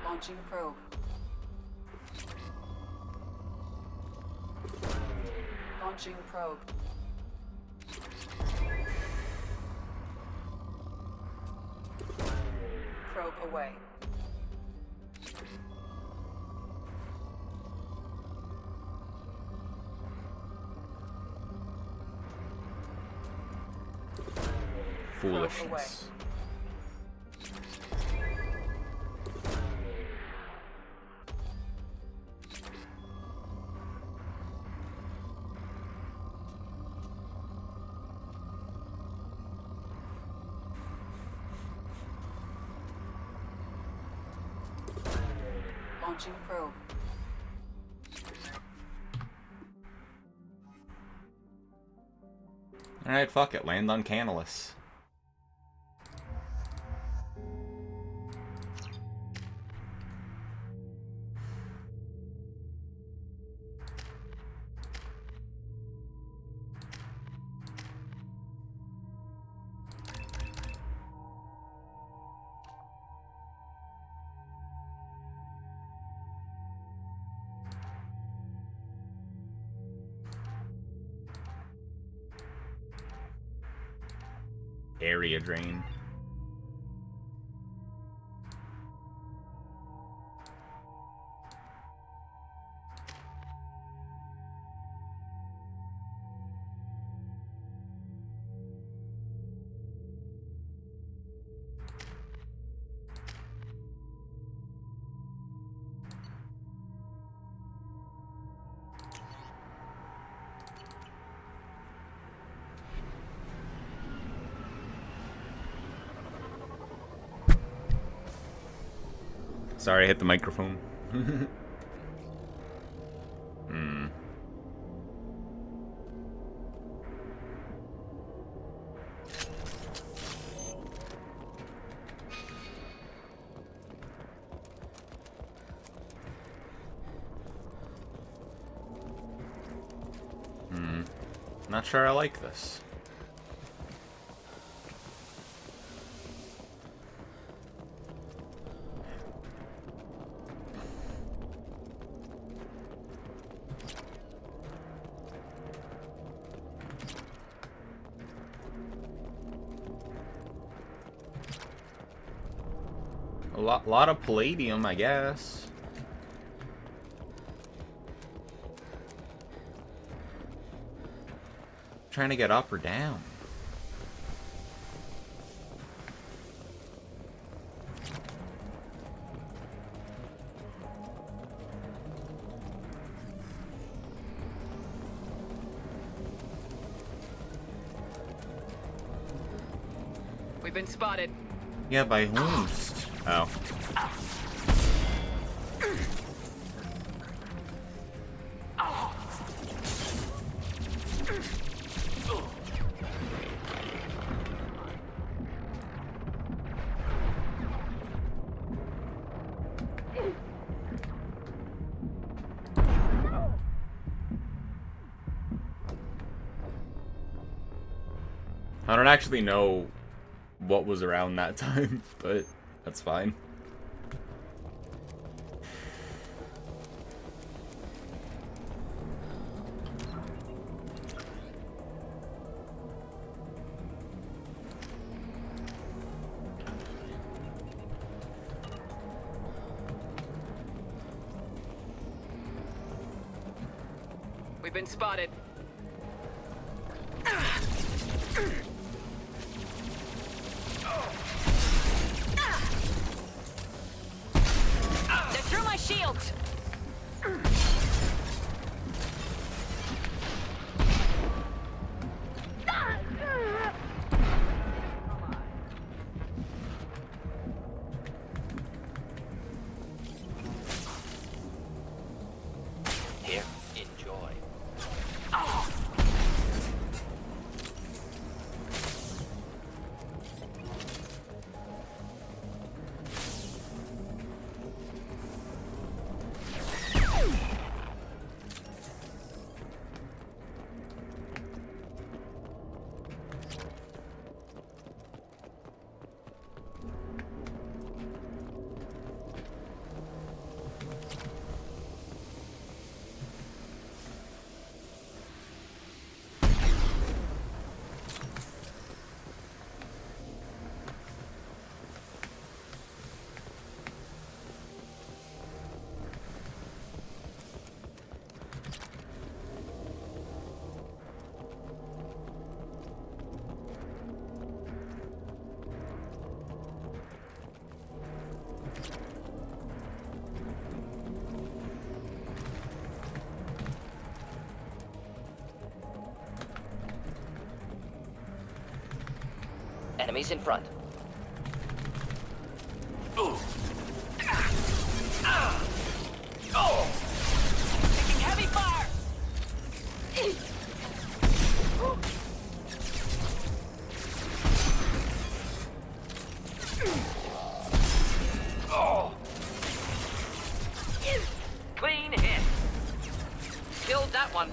Launching probe. Launching probe. Probe away. Foolishness. Launching probe. Alright, fuck it. Land on Canalus. Area drain. Sorry, I hit the microphone. Not sure I like this. A lot of palladium, I guess. Trying to get up or down. We've been spotted. Yeah, by whom? Oh. I don't actually know what was around that time, but that's fine. We've been spotted. They're through my shields. Here, enjoy. Enemies in front. Taking heavy fire. Clean hit. Killed that one.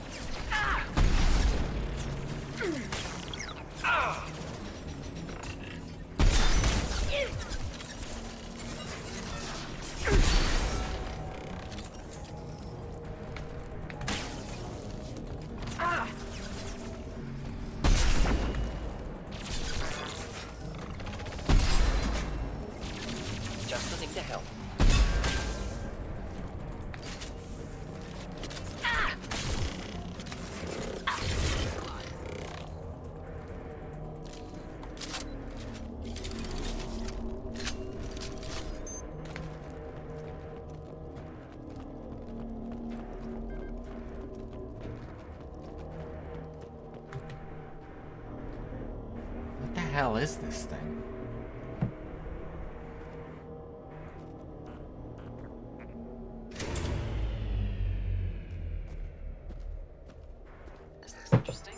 Just the thing to help. What the hell is this thing? This looks interesting.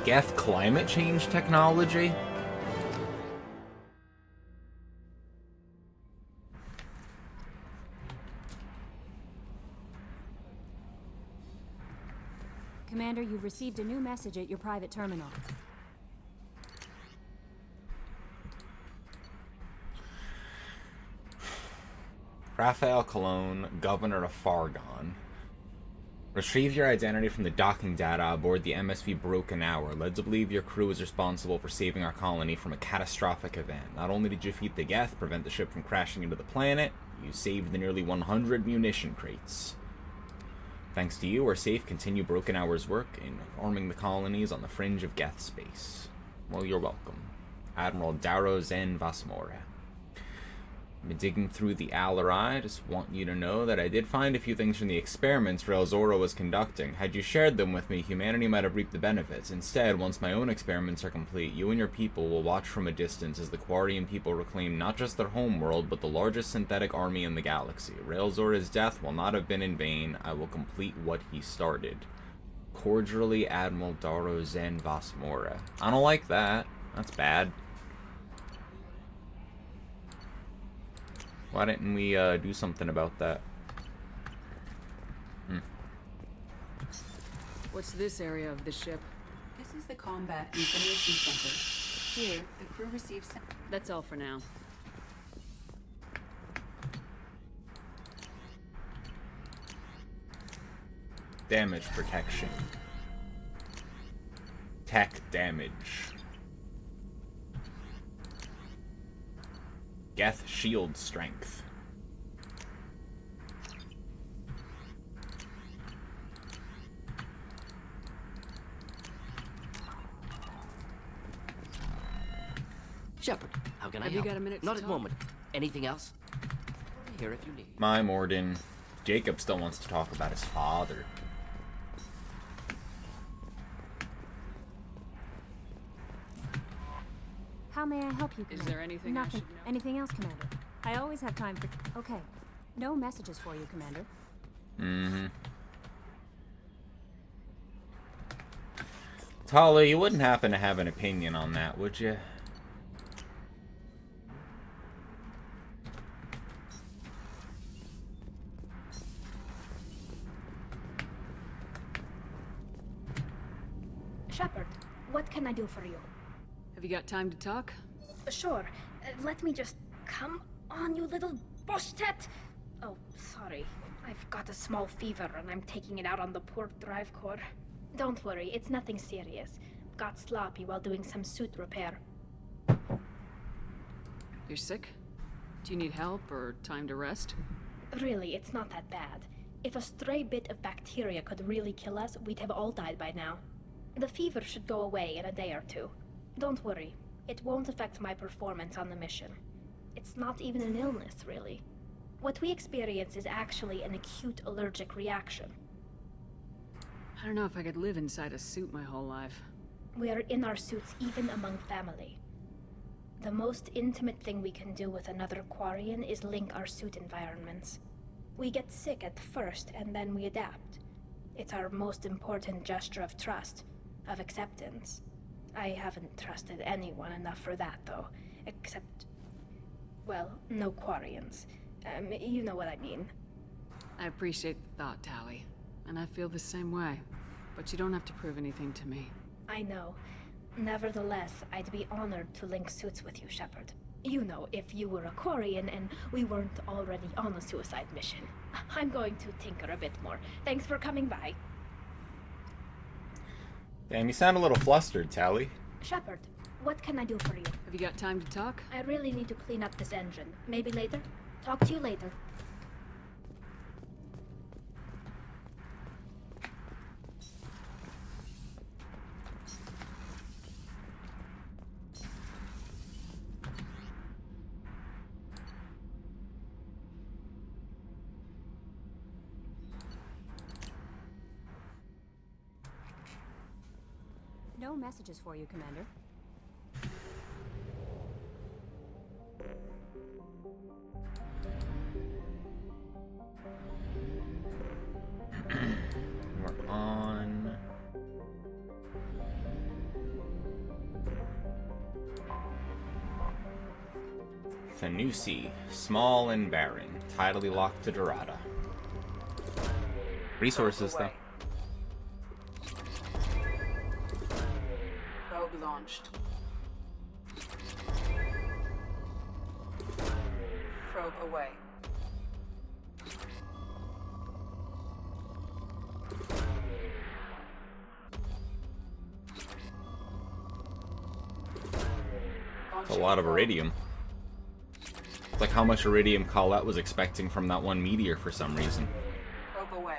Geth climate change technology? Commander, you've received a new message at your private terminal. Raphael Cologne, Governor of Fargon. Retrieve your identity from the docking data aboard the MSV Broken Hour, led to believe your crew is responsible for saving our colony from a catastrophic event. Not only did you defeat the Geth, prevent the ship from crashing into the planet, you saved the nearly 100 munition crates. Thanks to you, we're safe. Continue Broken Hour's work in forming the colonies on the fringe of Geth space. Well, you're welcome. Admiral Darrow Zen Vasmore. Been digging through the Alarai. Just want you to know that I did find a few things from the experiments Relzora was conducting. Had you shared them with me, humanity might have reaped the benefits. Instead, once my own experiments are complete, you and your people will watch from a distance as the Quarian people reclaim not just their home world, but the largest synthetic army in the galaxy. Relzora's death will not have been in vain. I will complete what he started. Cordially, Admiral Daro Zen Vasmora. I don't like that. That's bad. Why didn't we do something about that? What's this area of the ship? This is the Combat Information Center. Here, the crew receives... That's all for now. Damage protection. Tech damage. Geth shield strength. Shepard, how can I Have help? you got a minute to Not at talk? the moment. Anything else? Here if you need. My Morden. Jacob still wants to talk about his father. How may I help you, Commander? Is there anything Nothing. I should know? Anything else, Commander? I always have time for... Okay. No messages for you, Commander. Mm-hmm. Tali, you wouldn't happen to have an opinion on that, would you? Shepard, what can I do for you? Have you got time to talk? Sure. Let me just... Come on, you little boshtet! Oh, sorry. I've got a small fever and I'm taking it out on the poor drive core. Don't worry, it's nothing serious. Got sloppy while doing some suit repair. You're sick? Do you need help or time to rest? Really, it's not that bad. If a stray bit of bacteria could really kill us, we'd have all died by now. The fever should go away in a day or two. Don't worry. It won't affect my performance on the mission. It's not even an illness, really. What we experience is actually an acute allergic reaction. I don't know if I could live inside a suit my whole life. We are in our suits even among family. The most intimate thing we can do with another Quarian is link our suit environments. We get sick at first and then we adapt. It's our most important gesture of trust, of acceptance. I haven't trusted anyone enough for that, though. Except... well, no Quarians. You know what I mean. I appreciate the thought, Tali. And I feel the same way. But you don't have to prove anything to me. I know. Nevertheless, I'd be honored to link suits with you, Shepard. You know, if you were a Quarian and we weren't already on a suicide mission. I'm going to tinker a bit more. Thanks for coming by. Damn, you sound a little flustered, Tali. Shepard, what can I do for you? Have you got time to talk? I really need to clean up this engine. Maybe later? Talk to you later. No messages for you, Commander. We're on... Fenusi, small and barren, tidally locked to Dorada. Resources, though. Probe launched. Probe away. That's a lot of iridium. It's like how much iridium Colette was expecting from that one meteor for some reason. Probe away.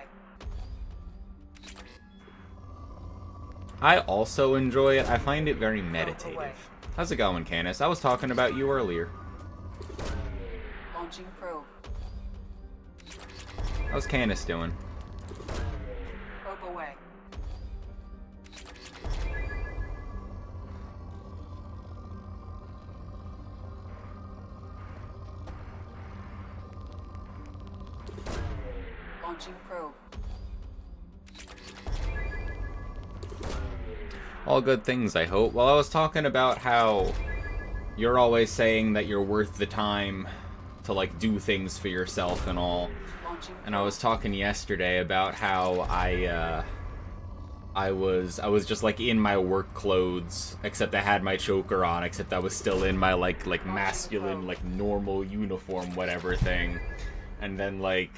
I also enjoy it. I find it very meditative. How's it going, Canis? I was talking about you earlier. Launching probe. How's Canis doing? Probe away. Launching probe. All good things, I hope. Well, I was talking about how you're always saying that you're worth the time to, like, do things for yourself and all. And I was talking yesterday about how I was just, like, in my work clothes, except I had my choker on, except I was still in my, like masculine, like, normal uniform, whatever thing. And then, like...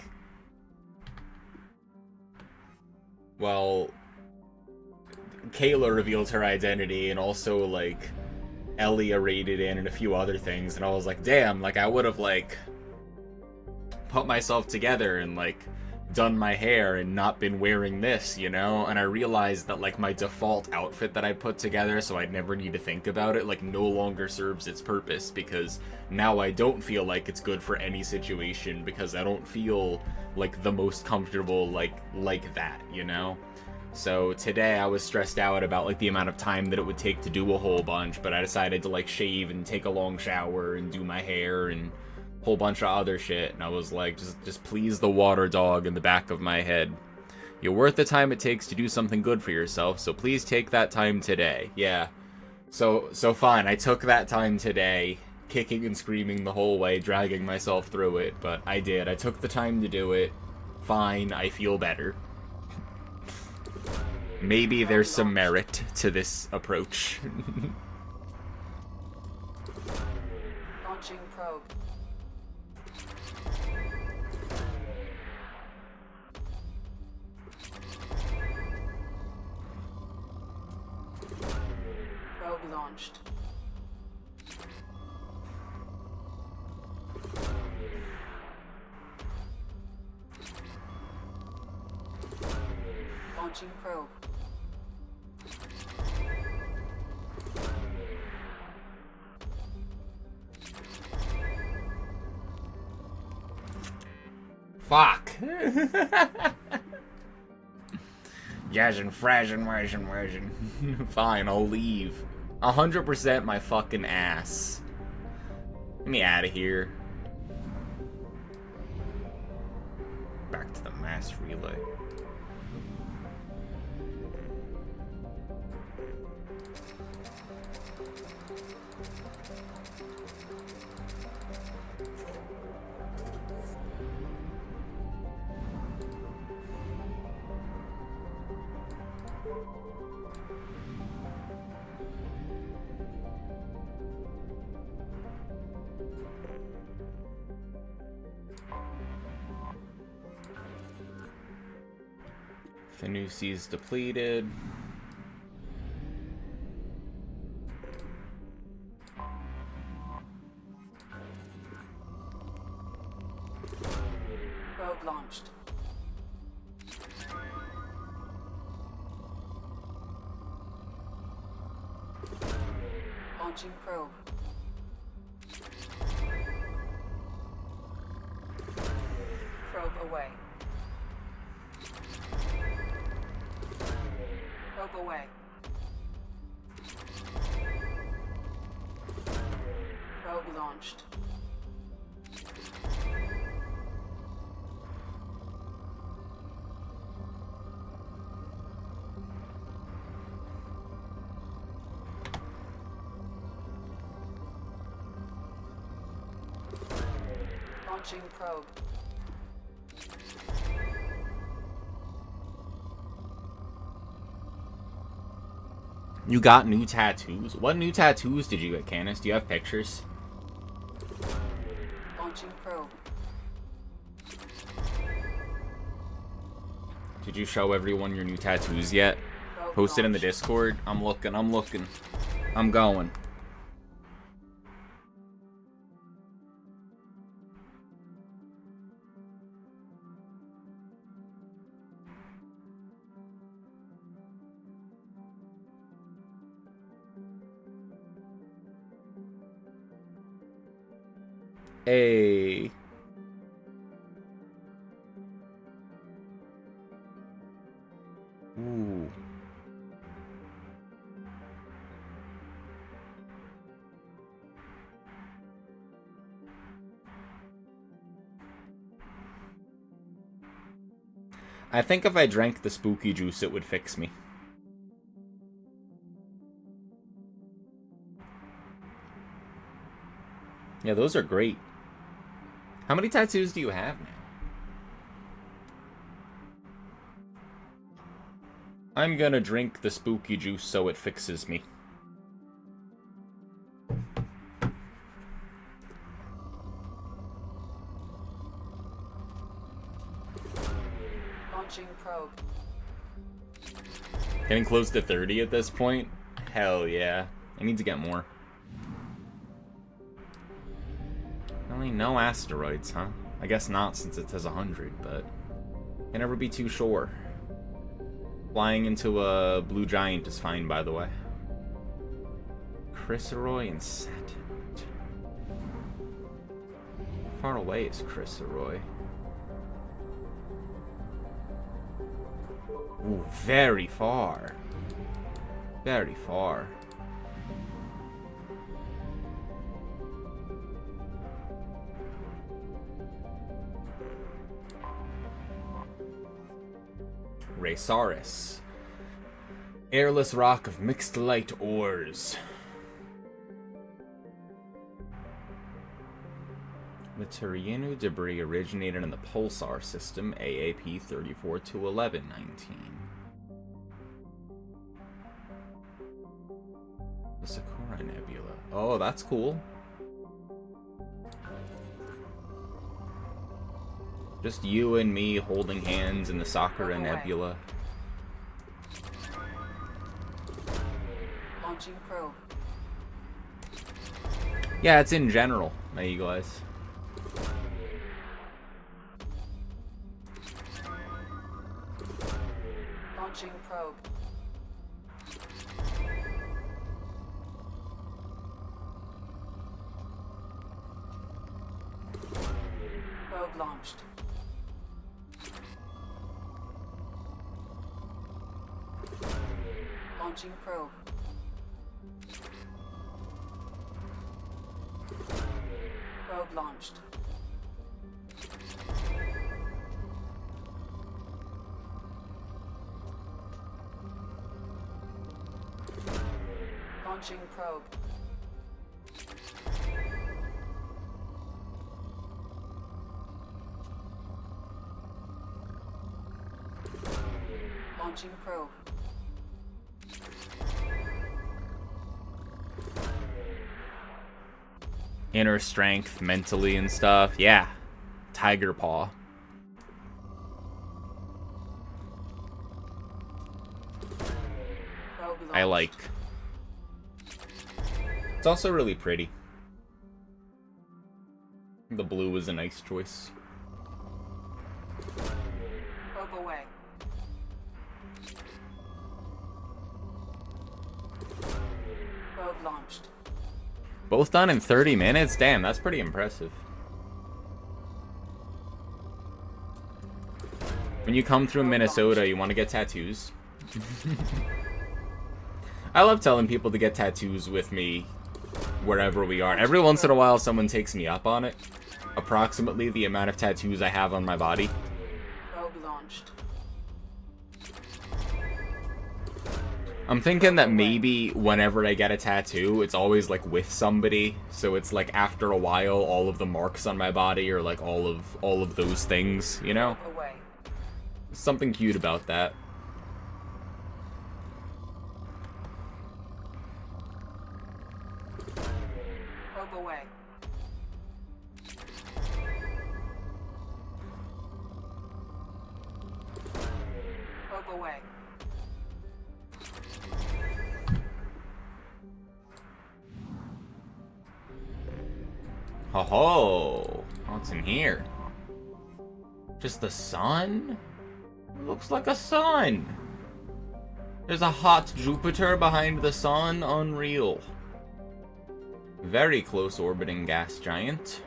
Well... Kayla revealed her identity, and also, like, Elia raided in and a few other things, and I was like, damn, like, I would have, like, put myself together and, like, done my hair and not been wearing this, you know? And I realized that, like, my default outfit that I put together, so I'd never need to think about it, like, no longer serves its purpose, because now I don't feel like it's good for any situation, because I don't feel, like, the most comfortable, like that, you know? So today I was stressed out about, like, the amount of time that it would take to do a whole bunch, but I decided to, like, shave and take a long shower and do my hair and a whole bunch of other shit, and I was like, just please the water dog in the back of my head. You're worth the time it takes to do something good for yourself, so please take that time today. Yeah. So fine, I took that time today, kicking and screaming the whole way, dragging myself through it, but I did. I took the time to do it. Fine, I feel better. Maybe there's some merit to this approach. Launching probe. Probe launched. Launching probe. Fuck. Yashin, frashin. Fine, I'll leave. 100% my fucking ass. Get me out of here. Back to the mass relay. Fenusi's depleted. Probe launched. Launching probe. Probe away. Probe away. Probe launched. Launching probe. You got new tattoos? What new tattoos did you get, Canis? Do you have pictures? Launching probe. Did you show everyone your new tattoos yet? Post it in the Discord? I'm looking. I'm going. Hey. Ooh. I think if I drank the spooky juice, it would fix me. Yeah, those are great. How many tattoos do you have now? I'm gonna drink the spooky juice so it fixes me. Launching probe. Getting close to 30 at this point? Hell yeah. I need to get more. Really, no asteroids, huh? I guess not since it says 100, but can never be too sure. Flying into a blue giant is fine, by the way. Chrysaroy and Saturn. How far away is Chrysaroy? Ooh, very far. Very far. Raysaurus. Airless rock of mixed light ores. The Turianu debris originated in the pulsar system AAP 34 to 1119. The Sakura Nebula. Oh, that's cool. Just you and me holding hands in the Sakura Nebula. Launching probe. Yeah, it's in general, my eagle eyes. Launching probe. Probe launched. Launching probe. Probe launched. Launching probe. Launching probe. Inner strength, mentally and stuff. Yeah. Tiger paw. I like. It's also really pretty. The blue is a nice choice. Probe away. Probe launched. Both done in 30 minutes? Damn, that's pretty impressive. When you come through Minnesota, you want to get tattoos? I love telling people to get tattoos with me wherever we are. Every once in a while, someone takes me up on it. Approximately the amount of tattoos I have on my body. Probe launched. I'm thinking that maybe whenever I get a tattoo, it's always like with somebody. So it's like after a while, all of the marks on my body are like all of those things, you know? Something cute about that. Probe away. Probe away. Ho-ho! What's in here? Just the sun? Looks like a sun! There's a hot Jupiter behind the sun. Unreal. Very close orbiting gas giant.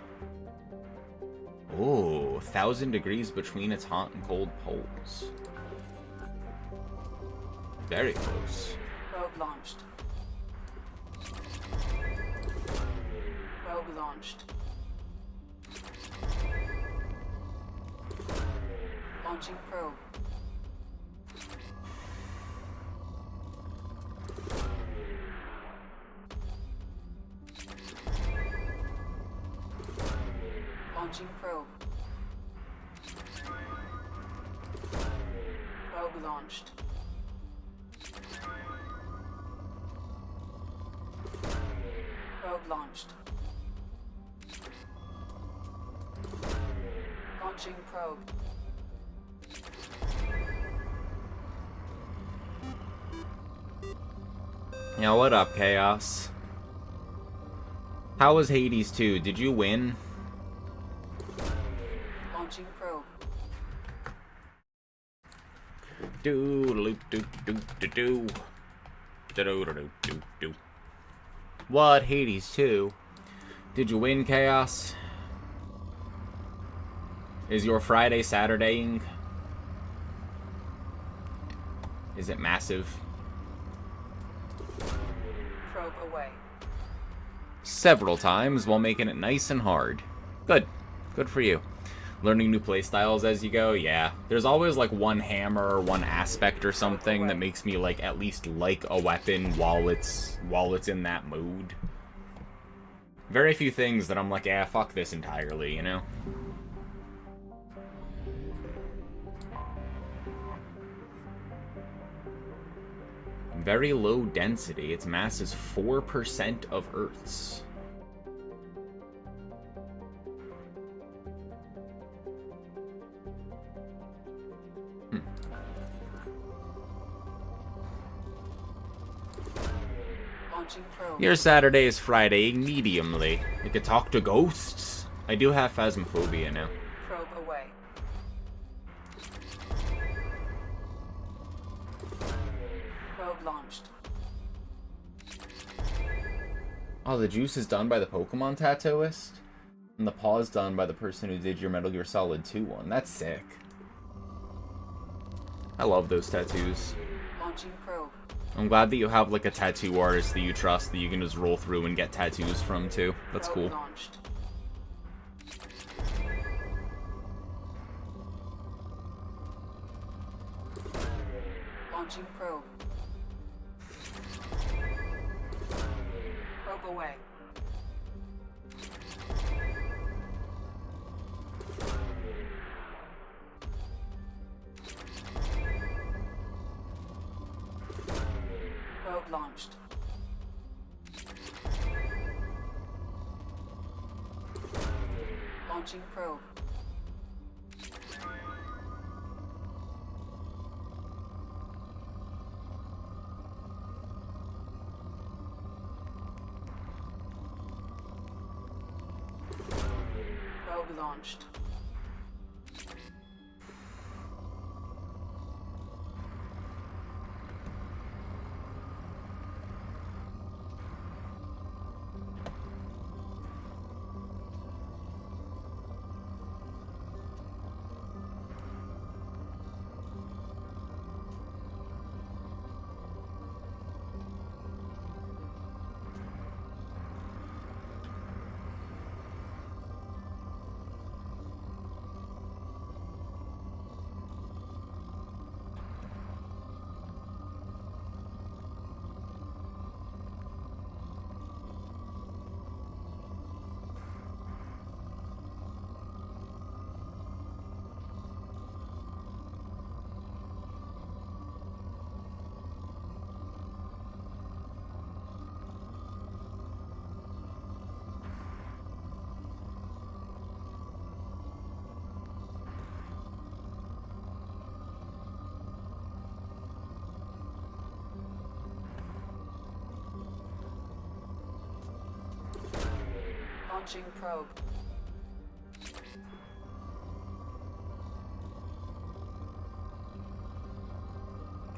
Oh, 1,000 degrees between its hot and cold poles. Very close. Probe launched. Probe launched. Launching probe. Launching probe. Probe launched. Probe launched. Launching probe. Yeah, what up, Chaos? How was Hades 2? Did you win? Launching probe. What, Hades 2? Did you win, Chaos? Is your Friday Saturdaying? Is it massive? Probe away. Several times while making it nice and hard. Good. Good for you. Learning new playstyles as you go, yeah. There's always like one hammer or one aspect or something that makes me like at least like a weapon while it's in that mood. Very few things that I'm like, yeah, fuck this entirely, you know? Very low density. Its mass is 4% of Earth's. Your Saturday is Friday mediumly. You could talk to ghosts. I do have phasmophobia now. Probe away. Probe launched. Oh, the juice is done by the Pokemon tattooist? And the paw is done by the person who did your Metal Gear Solid 2 one. That's sick. I love those tattoos. Launching probe. I'm glad that you have like a tattoo artist that you trust that you can just roll through and get tattoos from too. That's cool. Launched. Launching probe. Probe away. Probe launched. Launching probe. Probe launched. Launching probe.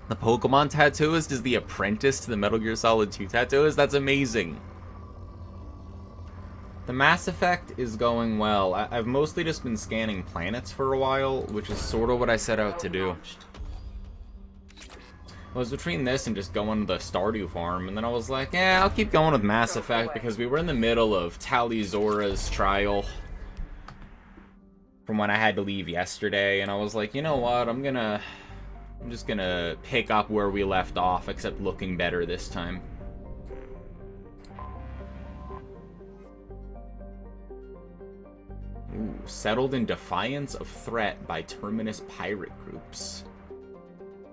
The Pokemon tattooist is the apprentice to the Metal Gear Solid 2 tattooist? That's amazing. The Mass Effect is going well. I've mostly just been scanning planets for a while, which is sort of what I set out to do. I was between this and just going to the Stardew farm, and then I was like, yeah, I'll keep going with Mass Effect because we were in the middle of Tali Zora's trial from when I had to leave yesterday, and I was like, you know what, I'm just gonna pick up where we left off, except looking better this time. Ooh, settled in defiance of threat by Terminus pirate groups.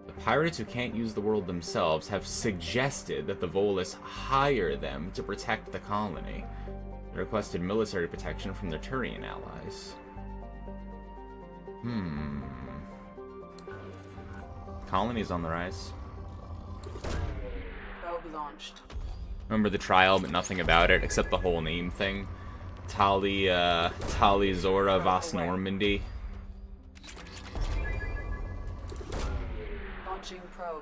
The pirates who can't use the world themselves have suggested that the Volus hire them to protect the colony. They requested military protection from their Turian allies. Colony's on the rise. Probe launched. Remember the trial, but nothing about it, except the whole name thing. Tali Zora Vas Normandy. Launching probe.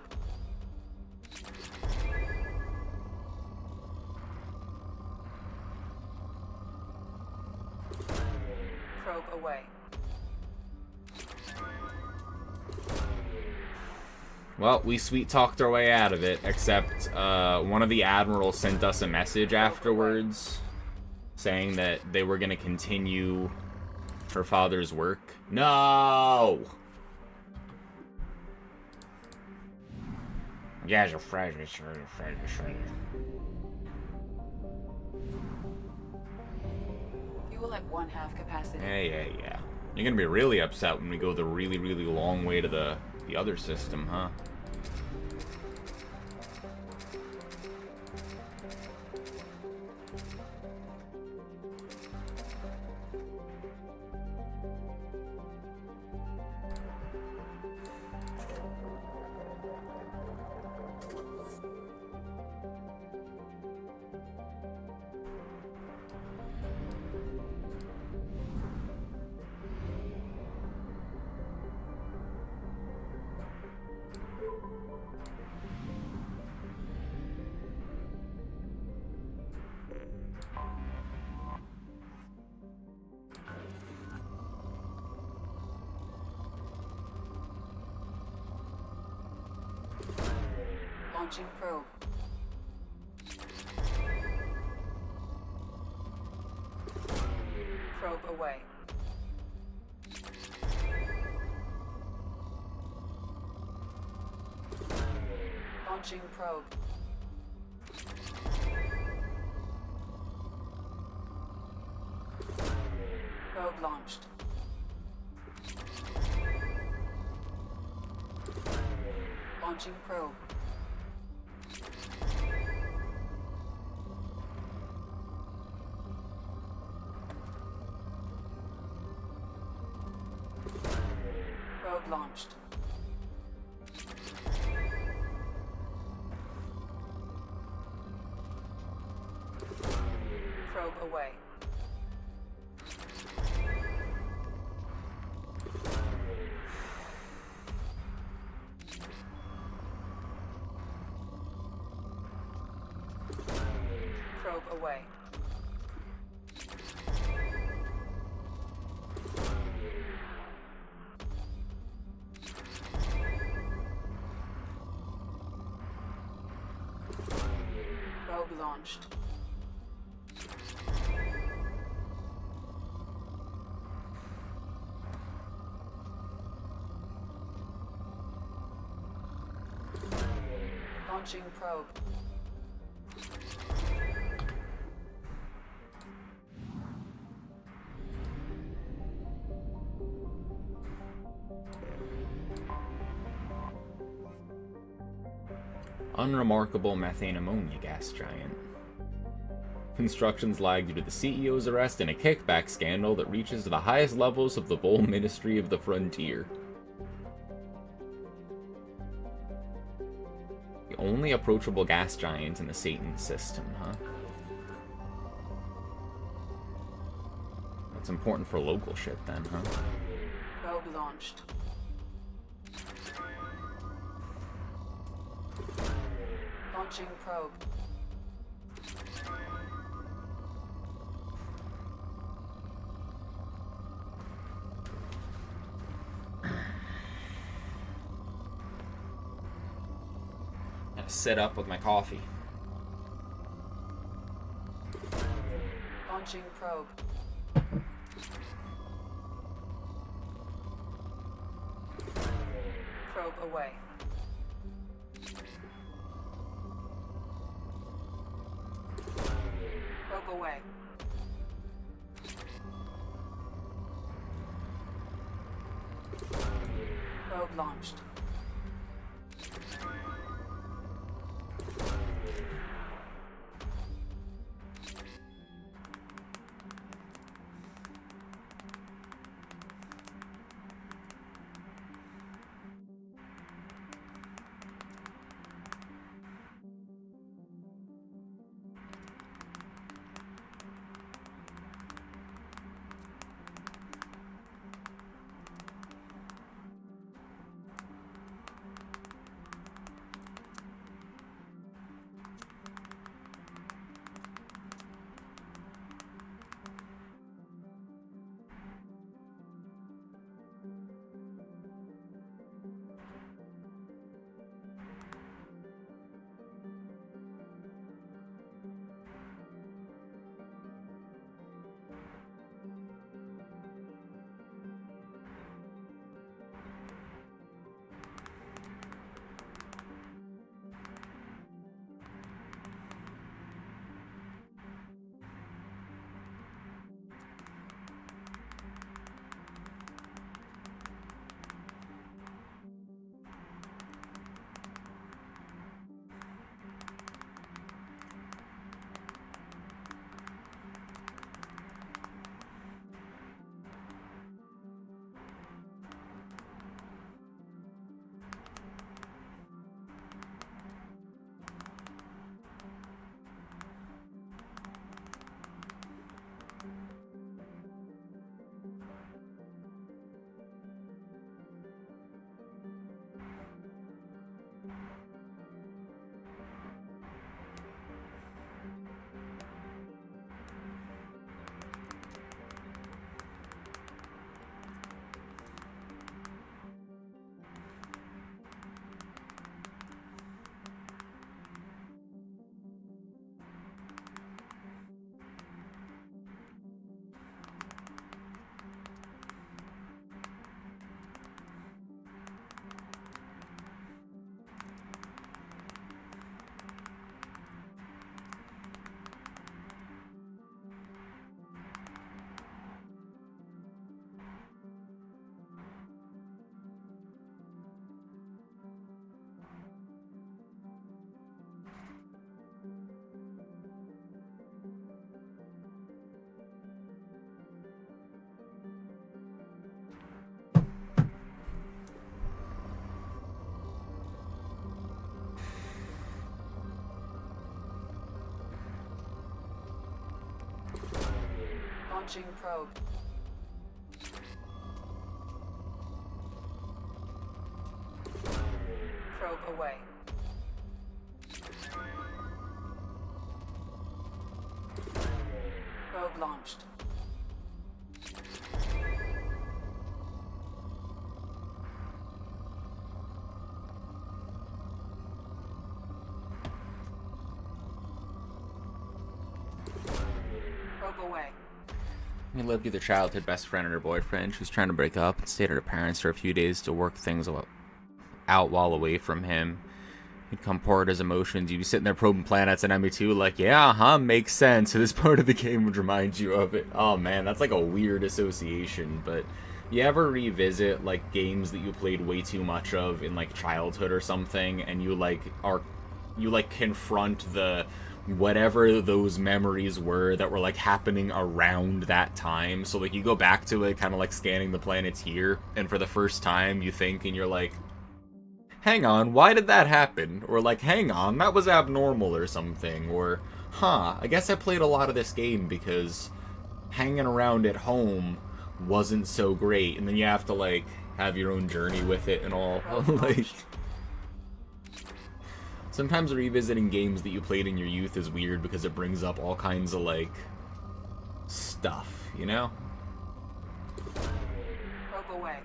Probe away. Well, we sweet-talked our way out of it, except one of the admirals sent us a message afterwards saying that they were going to continue her father's work. No! Yes, you're afraid. Fuel at 1/2 capacity. Yeah. You're going to be really upset when we go the really, really long way to the other system, huh? Launching probe. Probe away. Launching probe. Probe launched. Launching probe. Probe launched. Probe away. Probe away. Probe launched. Launching probe. Unremarkable methane ammonia gas giant. Constructions lag due to the CEO's arrest and a kickback scandal that reaches to the highest levels of the Vol Ministry of the Frontier. The only approachable gas giant in the Satan system, huh? That's important for local shit then, huh? Probe launched. Launching probe. sit up with my coffee. Launching probe. Probe away. Probe away. Probe launched. Launching probe. Probe away. Probe launched. Probe away. We lived with her childhood best friend and her boyfriend. She was trying to break up and stayed at her parents for a few days to work things out while away from him. He'd come pour out his emotions. You'd be sitting there probing planets and ME2 like, yeah, makes sense. So this part of the game would remind you of it. Oh man, that's like a weird association. But you ever revisit like games that you played way too much of in like childhood or something, and you confront the whatever those memories were that were like happening around that time. So like you go back to it, kind of like scanning the planets here, and for the first time you think and you're like, hang on, why did that happen? Or like, hang on, that was abnormal or something. Or, I guess I played a lot of this game because hanging around at home wasn't so great. And then you have to like have your own journey with it and all. Like, sometimes revisiting games that you played in your youth is weird because it brings up all kinds of like stuff, you know? Probe away.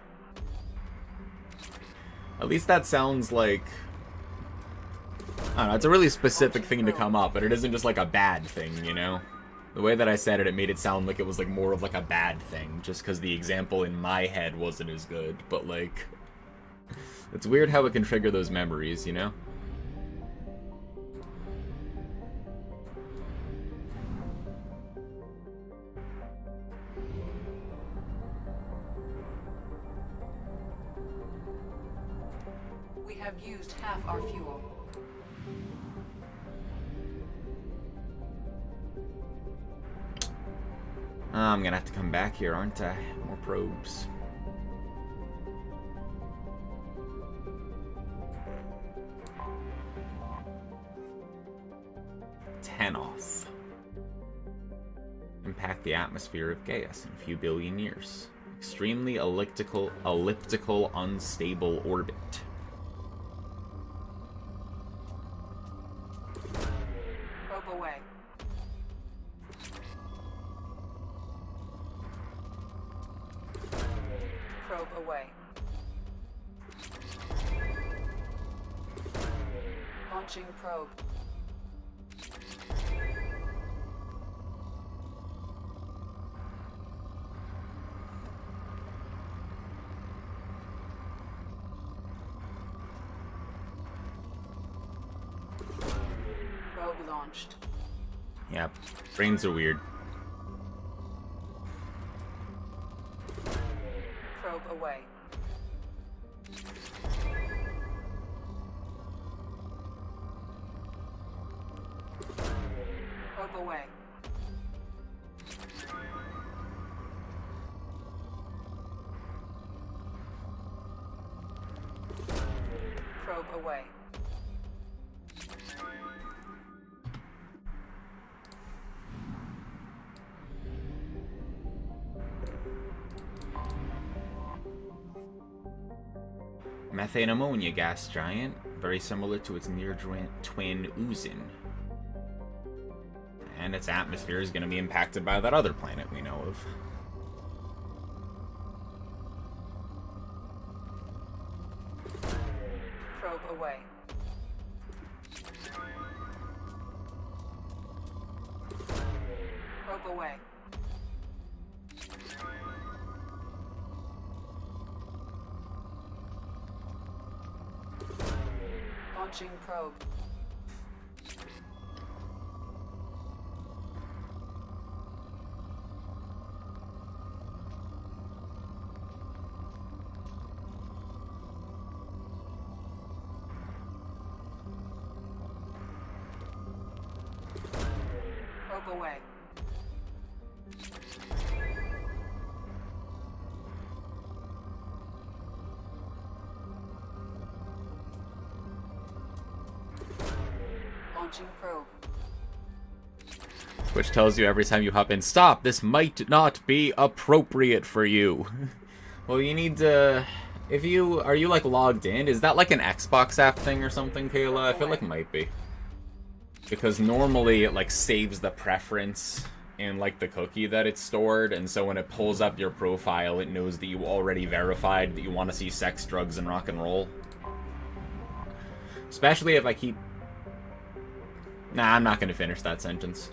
At least that sounds like I don't know, it's a really specific thing to come up, but it isn't just like a bad thing, you know? The way that I said it, it made it sound like it was like more of like a bad thing, just because the example in my head wasn't as good, but like... It's weird how it can trigger those memories, you know? We have used half our fuel. I'm gonna have to come back here, aren't I? More probes. Off. Impact the atmosphere of Gaius in a few billion years. Extremely elliptical, unstable orbit. Probe away. Probe away. Launching probe. Probe launched. Yeah, brains are weird. Probe away. Probe away. Probe away. Methane ammonia gas giant, very similar to its near twin Uzin. And its atmosphere is going to be impacted by that other planet we know of. Probe away. Probe away. Launching probe. Probe away. Launching probe. Which tells you every time you hop in, stop, this might not be appropriate for you. Well, you need to... Are you like logged in? Is that like an Xbox app thing or something, Kayla? I feel like it might be. Because normally it like saves the preference in like the cookie that it's stored, and so when it pulls up your profile, it knows that you already verified that you want to see sex, drugs, and rock and roll. Especially if I keep... Nah, I'm not going to finish that sentence.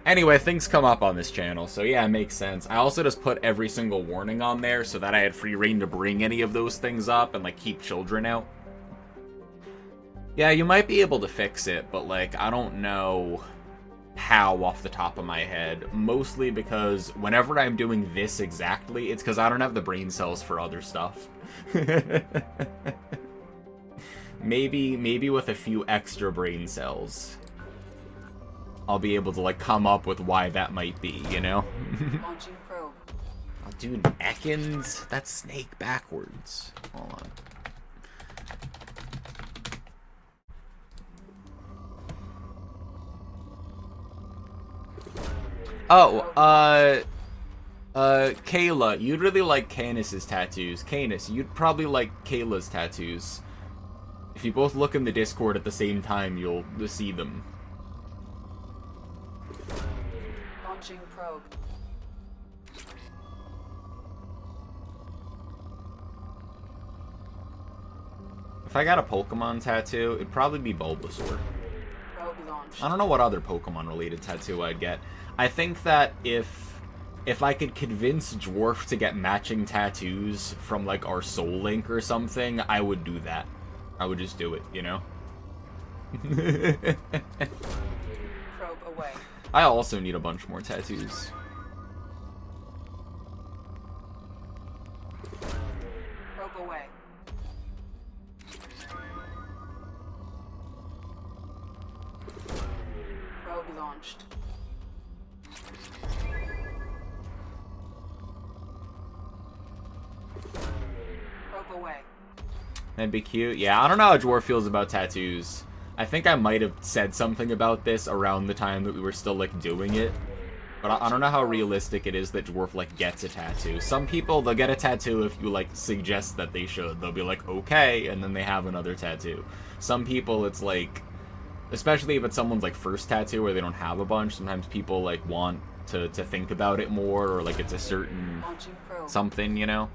Anyway, things come up on this channel, so yeah, it makes sense. I also just put every single warning on there so that I had free reign to bring any of those things up and like keep children out. Yeah, you might be able to fix it, but like, I don't know how off the top of my head. Mostly because whenever I'm doing this exactly, it's because I don't have the brain cells for other stuff. Maybe with a few extra brain cells, I'll be able to like come up with why that might be, you know? Launching probe. Oh, dude, Ekans? That's Snake backwards. Hold on. Oh, Kayla, you'd really like Canis's tattoos. Canis, you'd probably like Kayla's tattoos. If you both look in the Discord at the same time, you'll see them. Launching probe. If I got a Pokemon tattoo, it'd probably be Bulbasaur. I don't know what other Pokemon-related tattoo I'd get. I think that if I could convince Dwarf to get matching tattoos from, like, our Soul Link or something, I would do that. I would just do it, you know? Probe away. I also need a bunch more tattoos. Probe away. Probe launched. Probe away. That'd be cute. Yeah, I don't know how Dwarf feels about tattoos. I think I might have said something about this around the time that we were still, like, doing it. But I don't know how realistic it is that Dwarf, like, gets a tattoo. Some people, they'll get a tattoo if you, like, suggest that they should. They'll be like, okay, and then they have another tattoo. Some people, it's like, especially if it's someone's, like, first tattoo where they don't have a bunch, sometimes people, like, want to think about it more, or, like, it's a certain something, you know?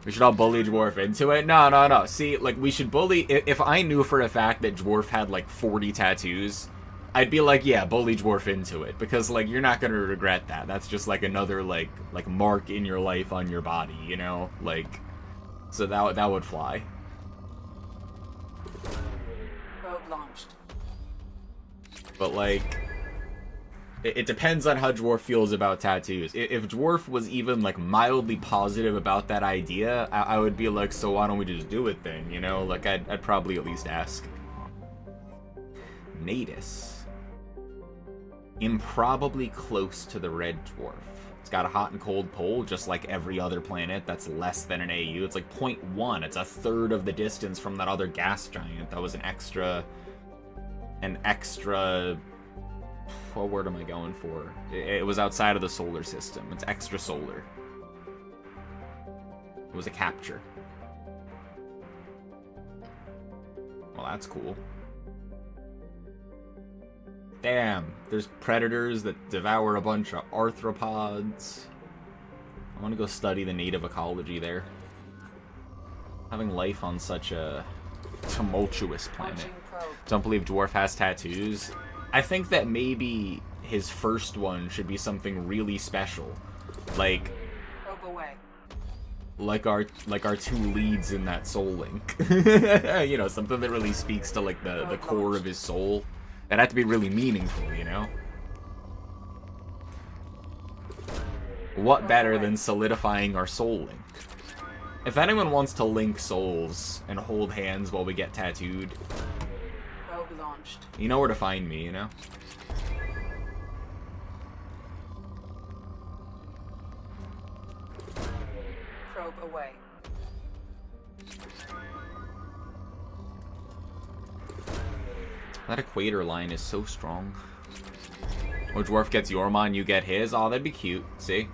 We should all bully Dwarf into it? No. See, like, we should bully... If I knew for a fact that Dwarf had, like, 40 tattoos, I'd be like, yeah, bully Dwarf into it. Because, like, you're not gonna regret that. That's just, like, another, like mark in your life on your body, you know? Like, so that would fly. Probe launched. But, like... It depends on how Dwarf feels about tattoos. If Dwarf was even, like, mildly positive about that idea, I would be like, so why don't we just do it then, you know? Like, I'd probably at least ask. Natus. Improbably close to the red dwarf. It's got a hot and cold pole, just like every other planet that's less than an AU. It's like 0.1. It's a third of the distance from that other gas giant. That was an extra... What word am I going for? It was outside of the solar system. It's extra solar. It was a capture. Well, that's cool. Damn, there's predators that devour a bunch of arthropods. I want to go study the native ecology there. Having life on such a tumultuous planet. Don't believe Dwarf has tattoos. I think that maybe his first one should be something really special, like our two leads in that Soul Link. You know, something that really speaks to, like, the core of his soul. It had to be really meaningful, you know. What better than solidifying our Soul Link? If anyone wants to link souls and hold hands while we get tattooed, you know where to find me, you know? Probe away. That equator line is so strong. Or Dwarf gets Yormon, you get his. Oh, that'd be cute. See?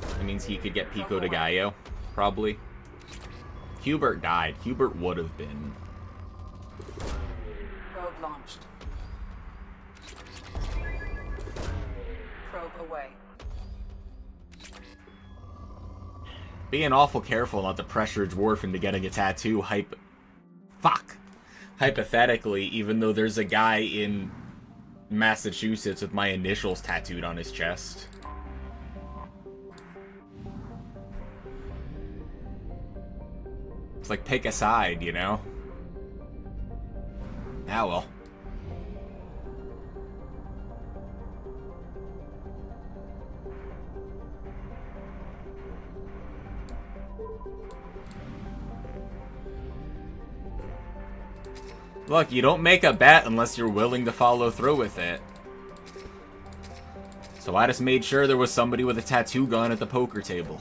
That means he could get Pico de Gallo, probably. Hubert died. Hubert would have been. Probe launched. Probe away. Being awful careful not to pressure Dwarf into getting a tattoo hypothetically, even though there's a guy in Massachusetts with my initials tattooed on his chest. It's like, pick a side, you know? Ah, well. Look, you don't make a bet unless you're willing to follow through with it. So I just made sure there was somebody with a tattoo gun at the poker table.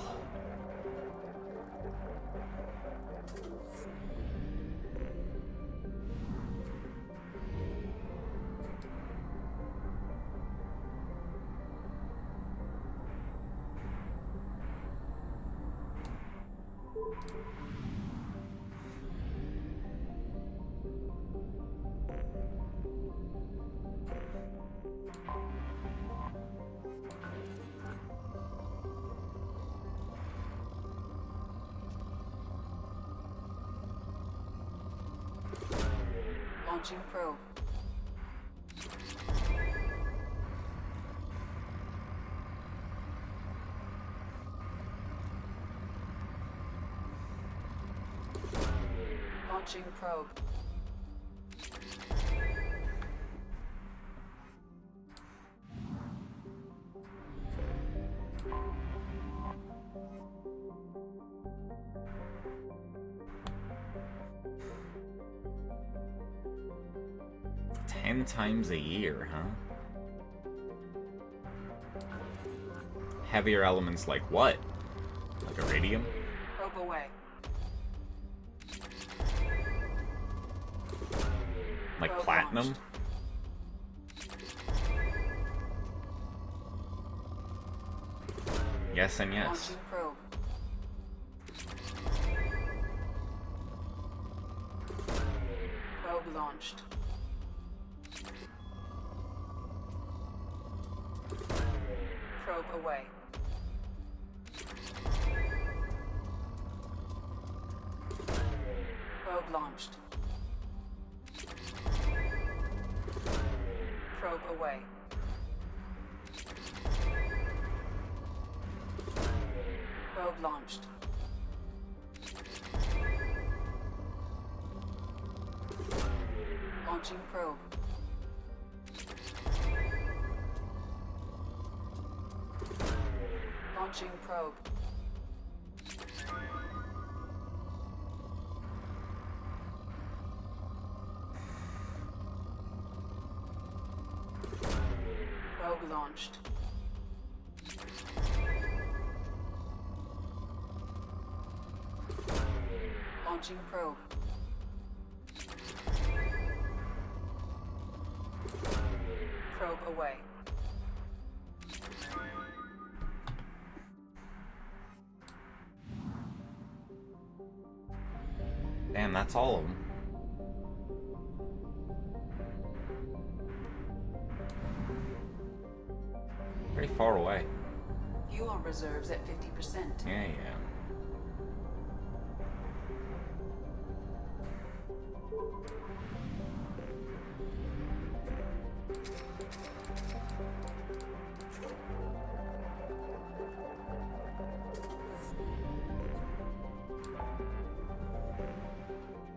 Launching probe. Launching probe. Ten times a year, huh? Heavier elements like what? Like iridium? Probe away. Like Probe platinum? launched. Yes and yes. Launching probe. Probe launched. Probe away. Probe launched. Probe away. Probe launched. Launching probe. Launching probe. Probe launched. Launching probe. Probe away. Damn, that's all of them. Pretty far away. Fuel reserves at 50%. Yeah.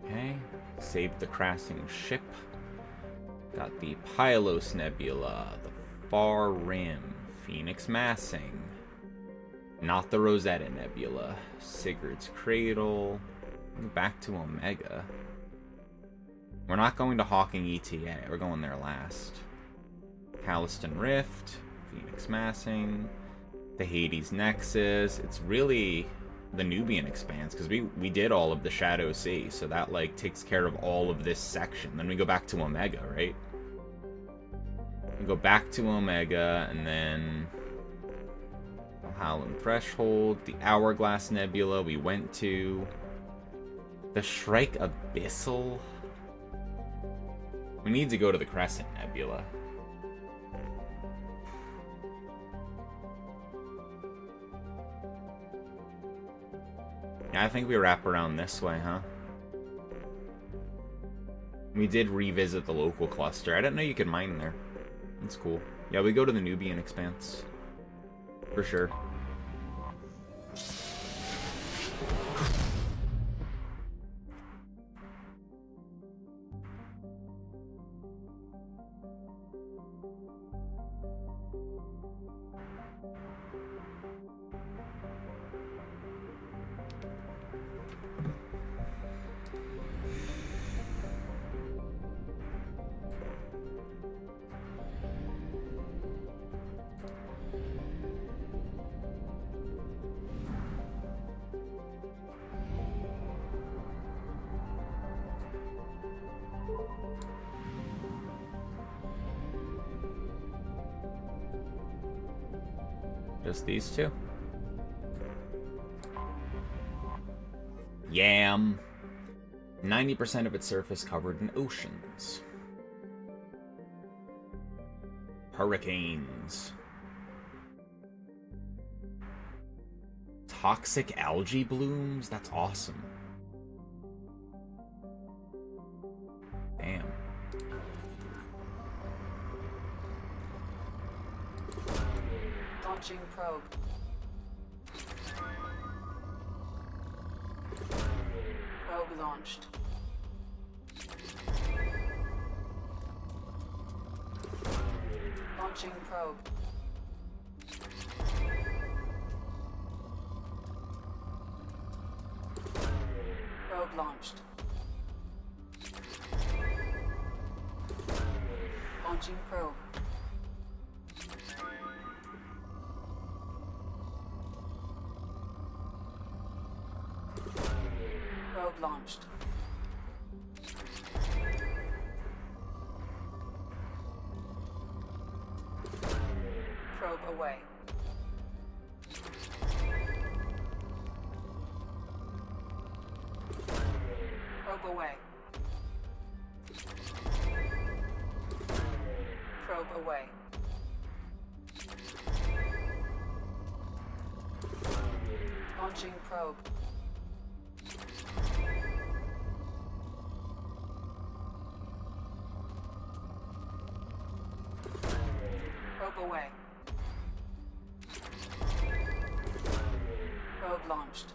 Okay, saved the crashing ship. Got the Pylos Nebula, the Far Rim, Phoenix Massing. Not the Rosetta Nebula, Sigurd's Cradle, back to Omega. We're not going to Hawking ETA, we're going there last. Calliston Rift, Phoenix Massing, the Hades Nexus. It's really the Nubian Expanse, because we did all of the Shadow Sea, so that like takes care of all of this section. Then we go back to Omega, right? We go back to Omega, and then Howland Threshold, the Hourglass Nebula we went to, the Shrike Abyssal. We need to go to the Crescent Nebula. Yeah, I think we wrap around this way, huh? We did revisit the local cluster. I didn't know you could mine there. That's cool. Yeah, we go to the Nubian Expanse. For sure. Just these two. Yam. 90% of its surface covered in oceans. Hurricanes. Toxic algae blooms? That's awesome. Damn. Launching probe. Probe launched. Launching probe. Probe launched. Launching probe. Probe launched. Probe away. Probe away. Probe away. Launching probe. Probe away. Probe launched.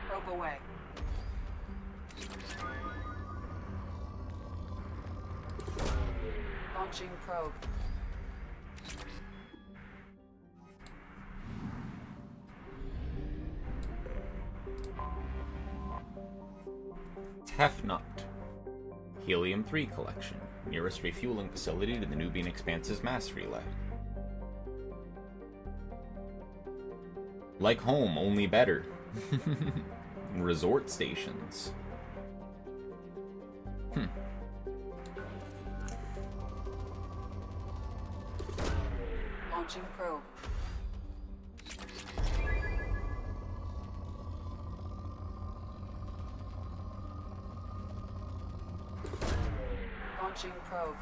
Probe away. Launching probe. Tefnut. Helium-3 collection. Nearest refueling facility to the Nubian Expanse's mass relay. Like home, only better. Resort stations. Launching probe. Launching probe.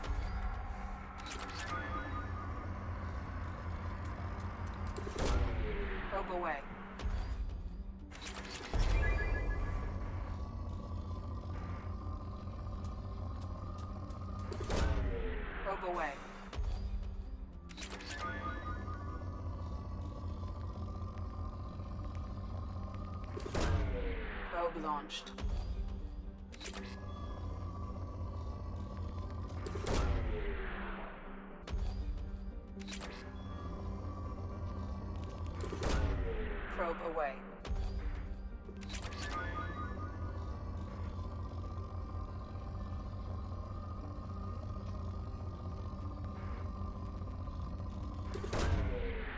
Probe away. Probe away. Probe launched. Probe away.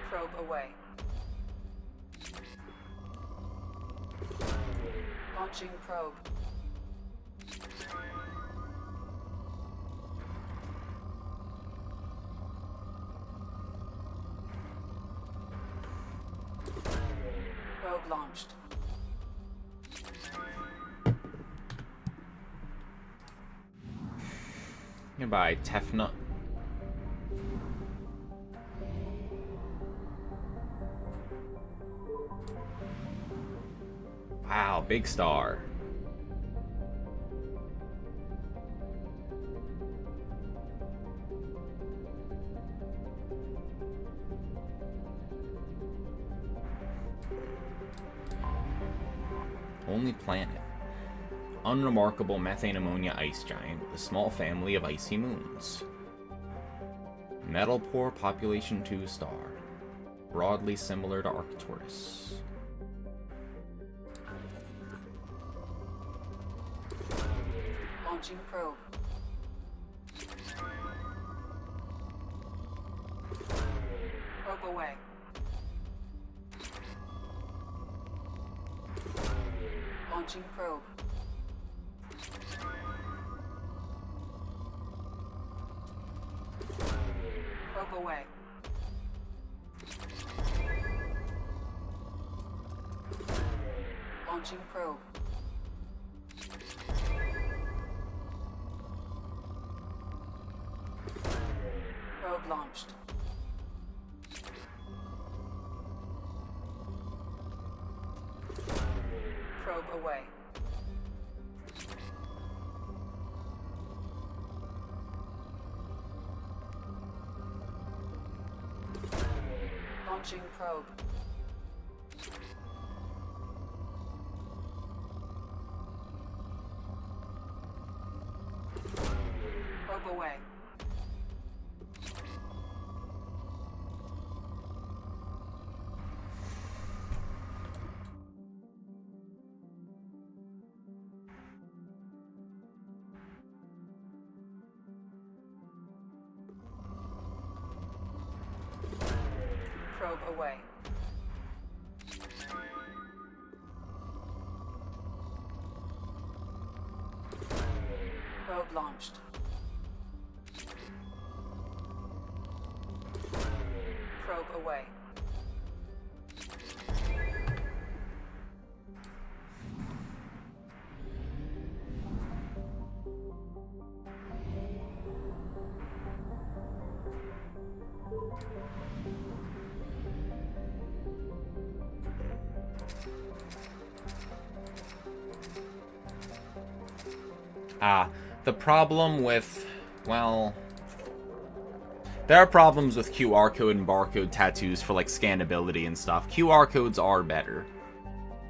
Probe away. Launching probe. Probe launched. Goodbye, Tefnut. Wow, big star. Only planet. Unremarkable methane ammonia ice giant with a small family of icy moons. Metal poor population 2 star. Broadly similar to Arcturus. Launching probe. Probe away. Launching probe. Probe away. Launching probe. Probe launched. Probe away. Launching probe. Probe away. Probe away. Probe launched. Probe away. The problem with, well, there are problems with QR code and barcode tattoos for like scannability and stuff. QR codes are better,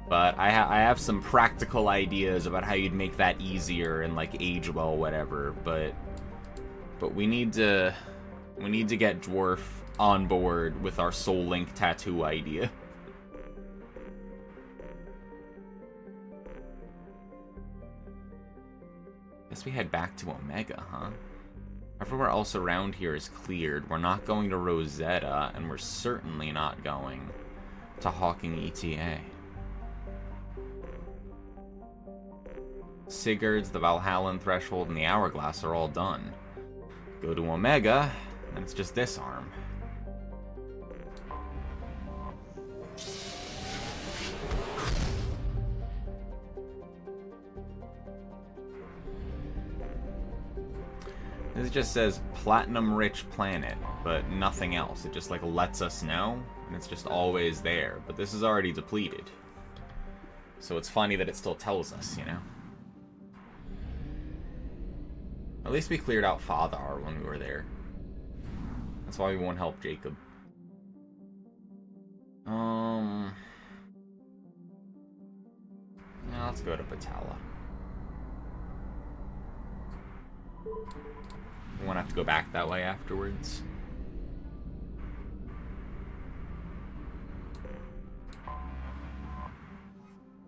but I have some practical ideas about how you'd make that easier and like age well, whatever. But we need to get Dwarf on board with our Soul Link tattoo idea. Guess we head back to Omega, huh? Everywhere else around here is cleared. We're not going to Rosetta, and we're certainly not going to Hawking ETA. Sigurd's, the Valhallan Threshold, and the Hourglass are all done. Go to Omega, and it's just this arm. This just says platinum-rich planet, but nothing else. It just like lets us know, and it's just always there. But this is already depleted. So it's funny that it still tells us, you know? At least we cleared out Fathar when we were there. That's why we won't help Jacob. Yeah, let's go to Patella. We won't have to go back that way afterwards.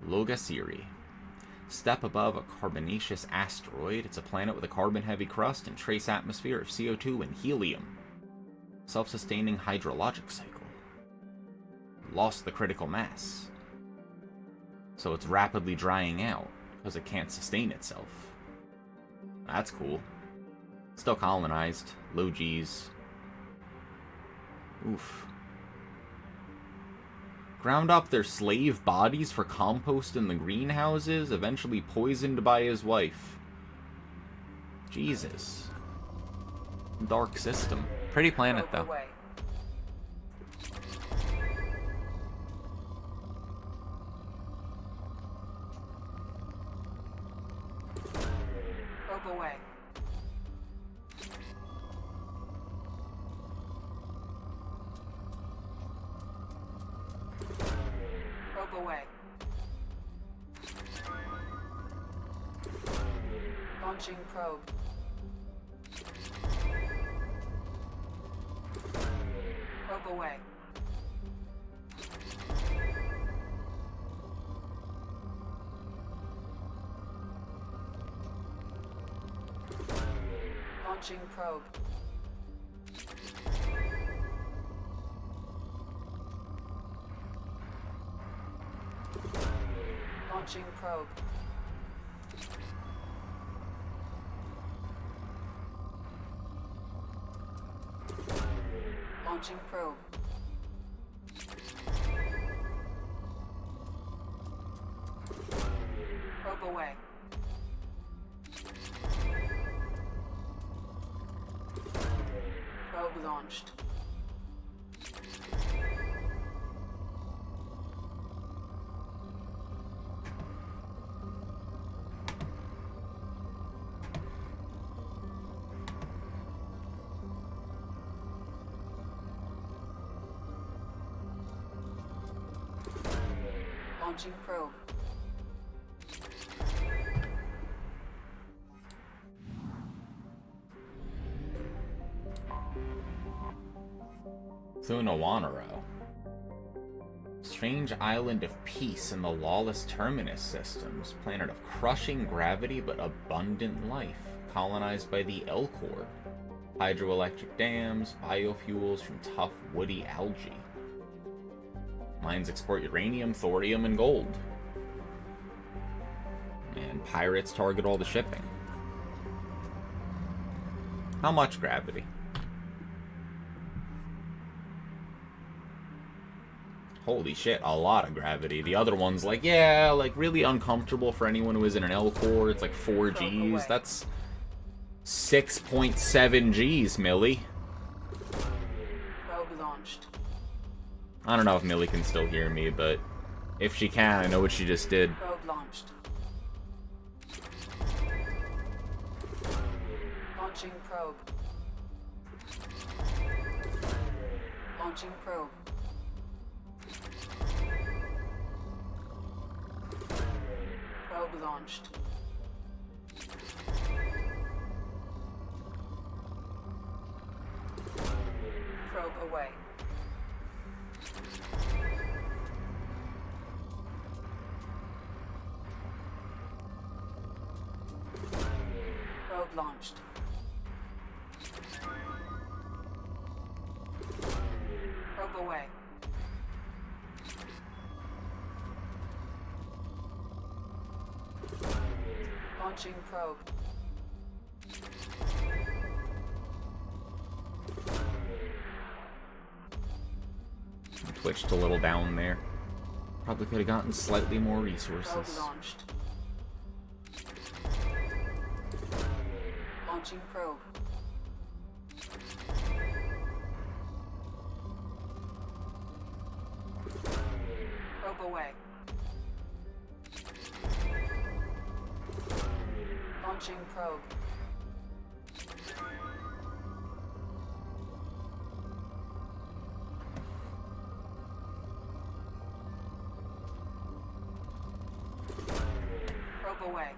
Logasiri. Step above a carbonaceous asteroid. It's a planet with a carbon-heavy crust and trace atmosphere of CO2 and helium. Self-sustaining hydrologic cycle. Lost the critical mass. So it's rapidly drying out because it can't sustain itself. That's cool. Still colonized. Low G's. Oof. Ground up their slave bodies for compost in the greenhouses, eventually poisoned by his wife. Jesus. Dark system. Pretty planet, though. Probe away. Probe away. Launching probe. Probe away. Launching probe. Launching probe. Launching probe. Probe away. Probe launched. Launching probe. Thunawanaro. Strange island of peace in the lawless terminus systems. Planet of crushing gravity but abundant life. Colonized by the Elcor. Hydroelectric dams, biofuels from tough woody algae. Mines export uranium, thorium, and gold. And pirates target all the shipping. How much gravity? Holy shit, a lot of gravity. The other one's like, yeah, like really uncomfortable for anyone who is in an L-core. It's like 4 Gs. That's 6.7 Gs, Millie. Probe launched. I don't know if Millie can still hear me, but if she can, I know what she just did. Probe launched. Launching probe. Launching probe. Probe launched. Probe away. Probe launched. Probe away. Launching probe. Twitched a little down there. Probably could have gotten slightly more Probe resources. launched. Launching probe. Probe away. Launching probe. Probe away.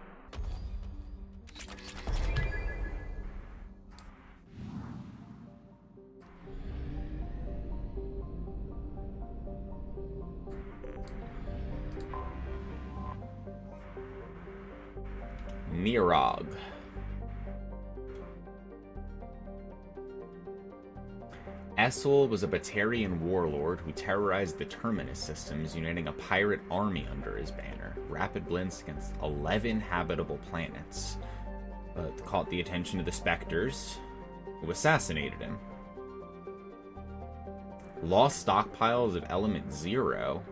Nirog. Essel was a Batarian warlord who terrorized the Terminus systems, uniting a pirate army under his banner. Rapid blitz against 11 habitable planets. But caught the attention of the Spectres, who assassinated him. Lost stockpiles of Element Zero.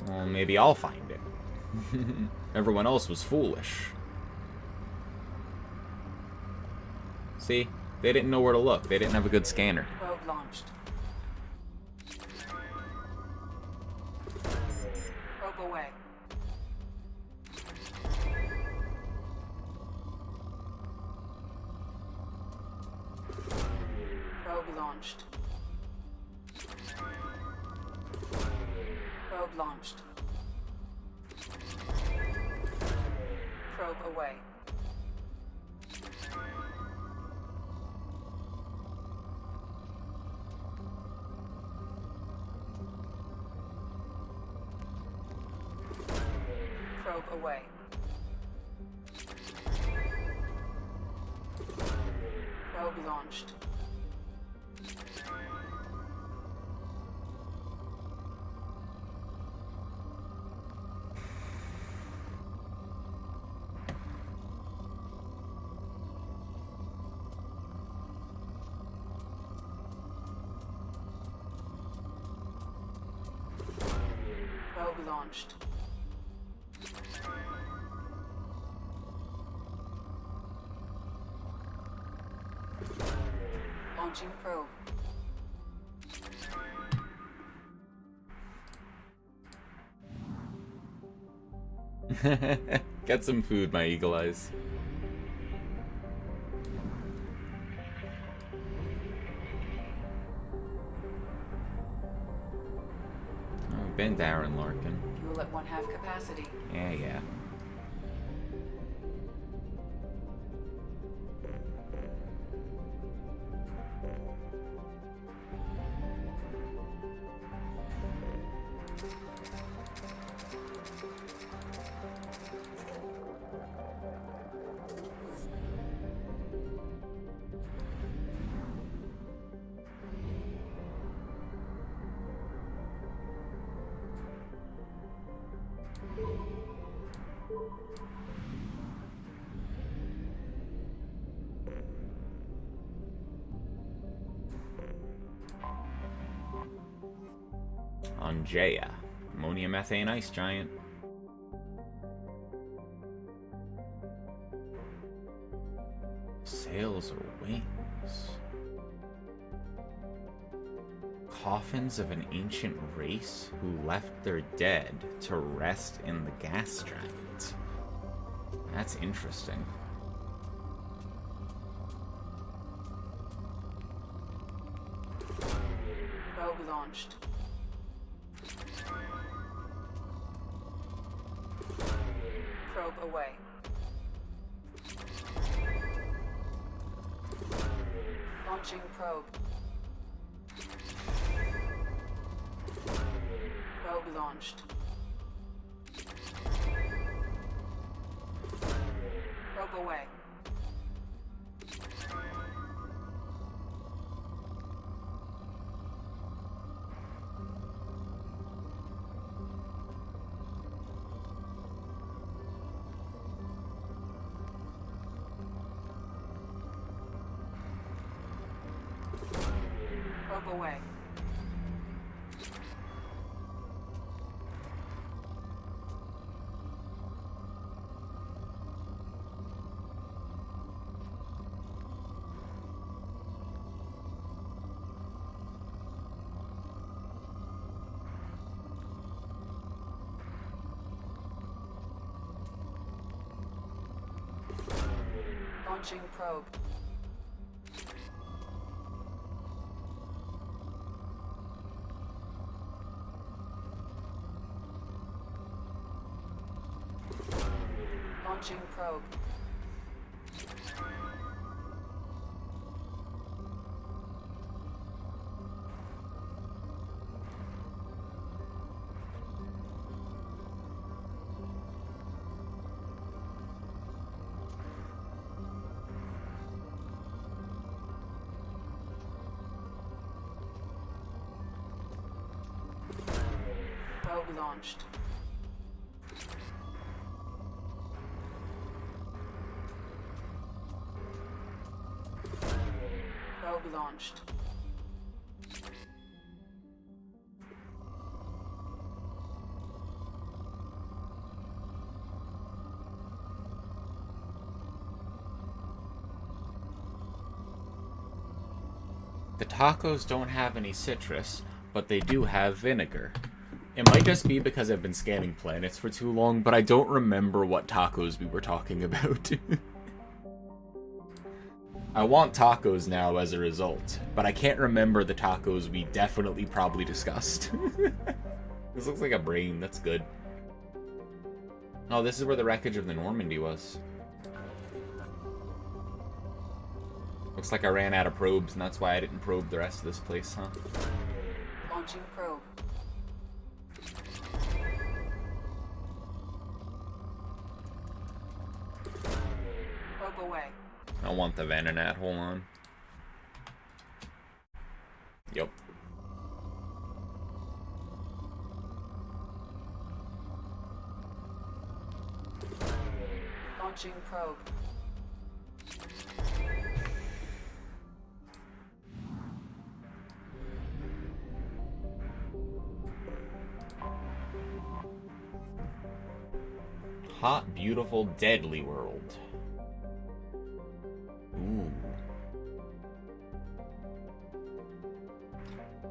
Well, maybe I'll find it. Everyone else was foolish. See? They didn't know where to look. They didn't have a good scanner. Probe launched. Probe away. Probe launched. Probe launched. Probe away. Probe away. Probe launched. Probe launched. Launching probe. Get some food, my eagle eyes. Oh, been Darren Larkin. You module at 1/2 capacity. Yeah. Angea, ammonia methane ice giant. Sails or wings? Coffins of an ancient race who left their dead to rest in the gas giant. That's interesting. Probe launched. Probe away. Launching probe. Probe launched. Probe away. Probe away. Launching probe. Launching probe. Probe launched. Probe launched. The tacos don't have any citrus, but they do have vinegar. It might just be because I've been scanning planets for too long, but I don't remember what tacos we were talking about. I want tacos now as a result, but I can't remember the tacos we definitely probably discussed. This looks like a brain, that's good. Oh, this is where the wreckage of the Normandy was. Looks like I ran out of probes, and that's why I didn't probe the rest of this place, huh? Launching probe. Probe away. I want the Vandenat, hold on. Yep. Launching probe. Hot, beautiful, deadly world. Ooh.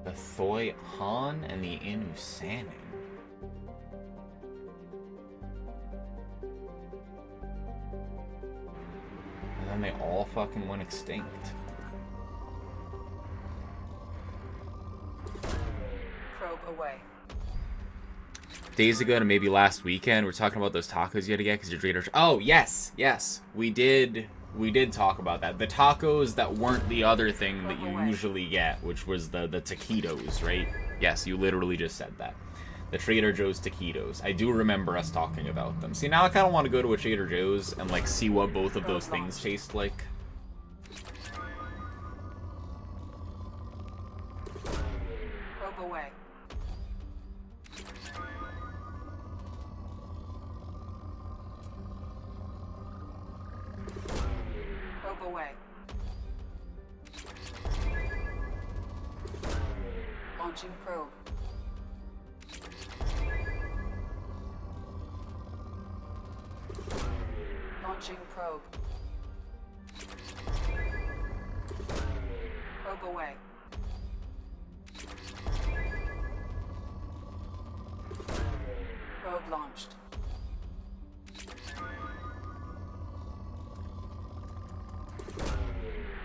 The Thoi Han and the Inu Sanin. And then they all fucking went extinct. Probe away. days ago and maybe last weekend, we're talking about those tacos you had to get because your trader. Oh yes, we did talk about that. The tacos that weren't the other thing that you usually get, which was the taquitos, right? Yes, you literally just said that. The Trader Joe's taquitos. I do remember us talking about them. See, now I kind of want to go to a Trader Joe's and like see what both of those things taste like. Probe away. Probe away. Launching probe. Launching probe. Probe away. Probe launched.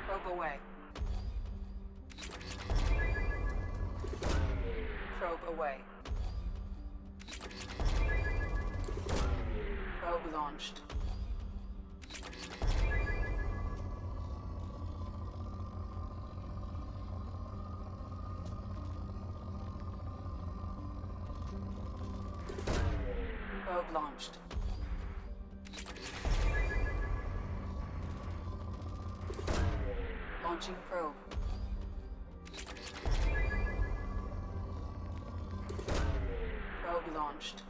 Probe away. Probe away. Probe launched. Probe launched. Launching probe. Probe launched.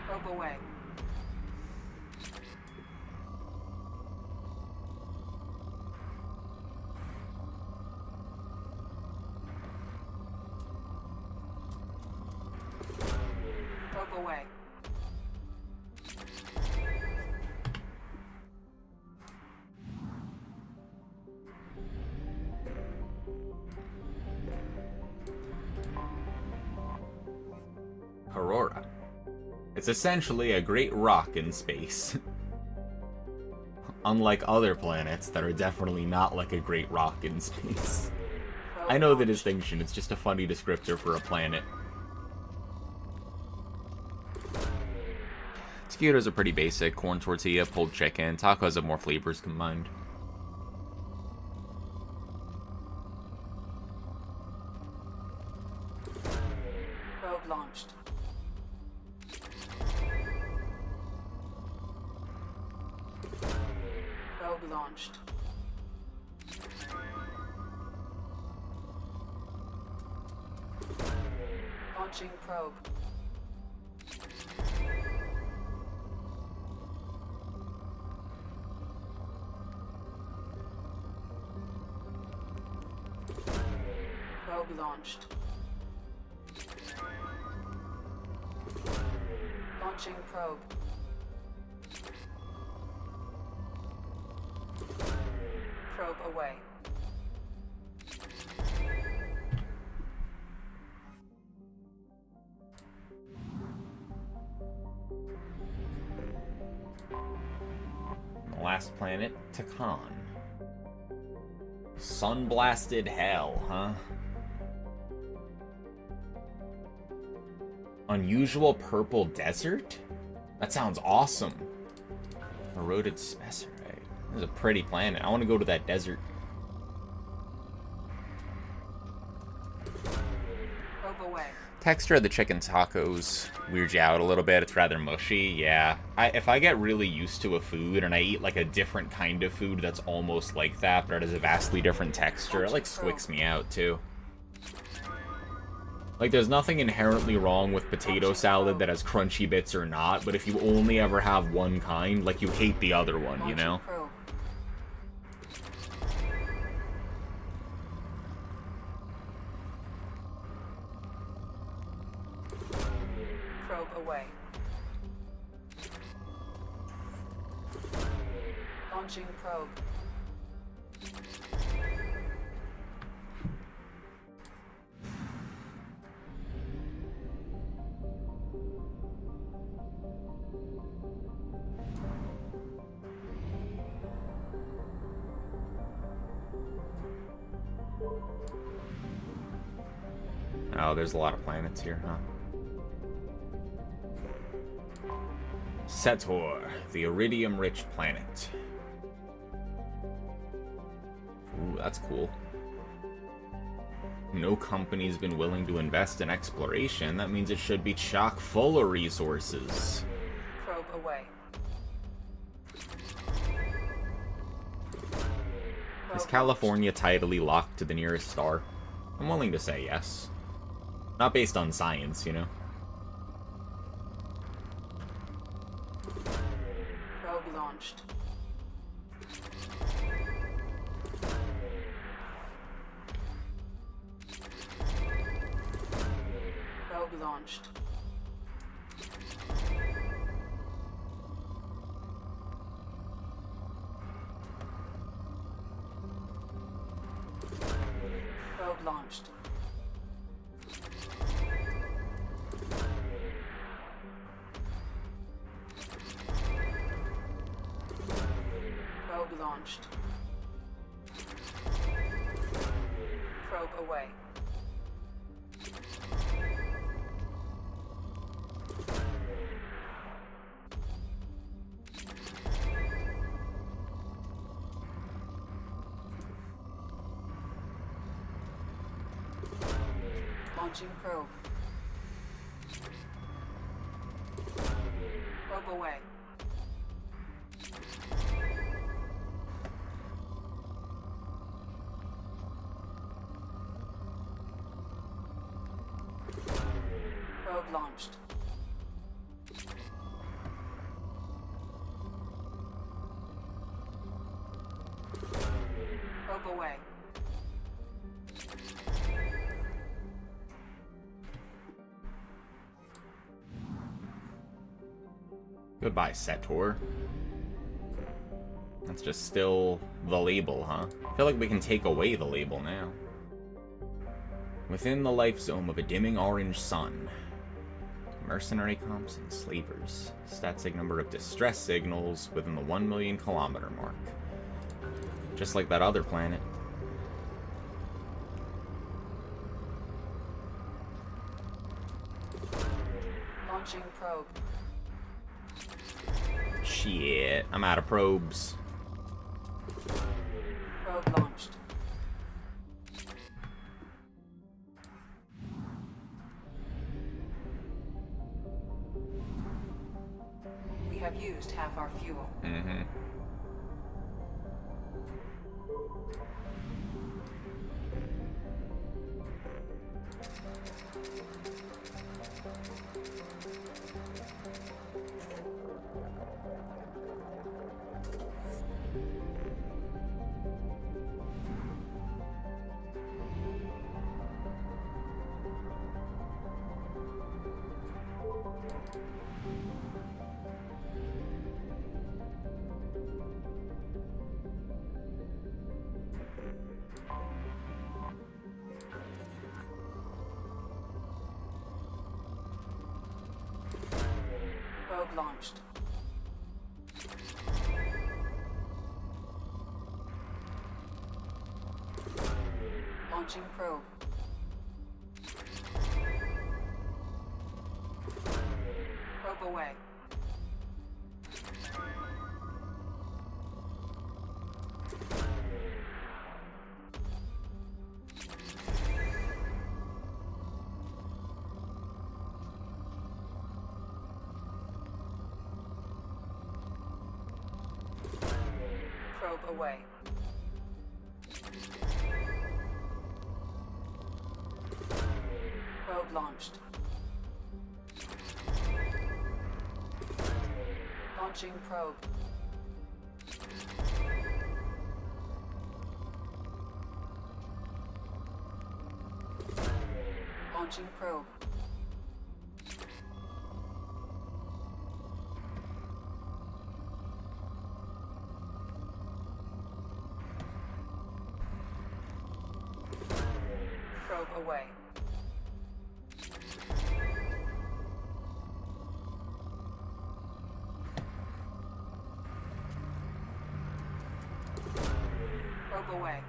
Probe away. Probe away. Aurora. It's essentially a great rock in space. Unlike other planets that are definitely not like a great rock in space. I know the distinction, it's just a funny descriptor for a planet. Taquitos are pretty basic: corn tortilla, pulled chicken. Tacos have more flavors combined. Probe launched. Probe launched. Launching probe. Probe launched. Launching probe. Probe away. The last planet, Takan. Sun-blasted hell, huh? Unusual purple desert? That sounds awesome. Eroded spessarite. This is a pretty planet. I want to go to that desert. Probe away. Texture of the chicken tacos weirds you out a little bit. It's rather mushy, yeah. If I get really used to a food and I eat like a different kind of food that's almost like that, but it has a vastly different texture, it like squicks me out too. Like, there's nothing inherently wrong with potato salad that has crunchy bits or not, but if you only ever have one kind, like, you hate the other one, you know? Probe away. Launching probe. Oh, there's a lot of planets here, huh? Setor, the iridium-rich planet. Ooh, that's cool. No company's been willing to invest in exploration. That means it should be chock full of resources. Probe away. Is California tidally locked to the nearest star? I'm willing to say yes. Not based on science, you know. Probe launched. Probe launched. Probe launched. Probe launched. Probe away. Launching probe. Probe away. Probe launched. Probe away. Goodbye, Setor. That's just still the label, huh? I feel like we can take away the label now. Within the life zone of a dimming orange sun. Mercenary comps and slavers. Static number of distress signals within the 1 million kilometer mark. Just like that other planet. Launching probe. Shit, I'm out of probes. Probe launched. We have used half our fuel. Mm-hmm. Probe launched. Launching probe. Probe away. Probe away. Probe launched. Launching probe. Launching probe. Probe away. Probe away.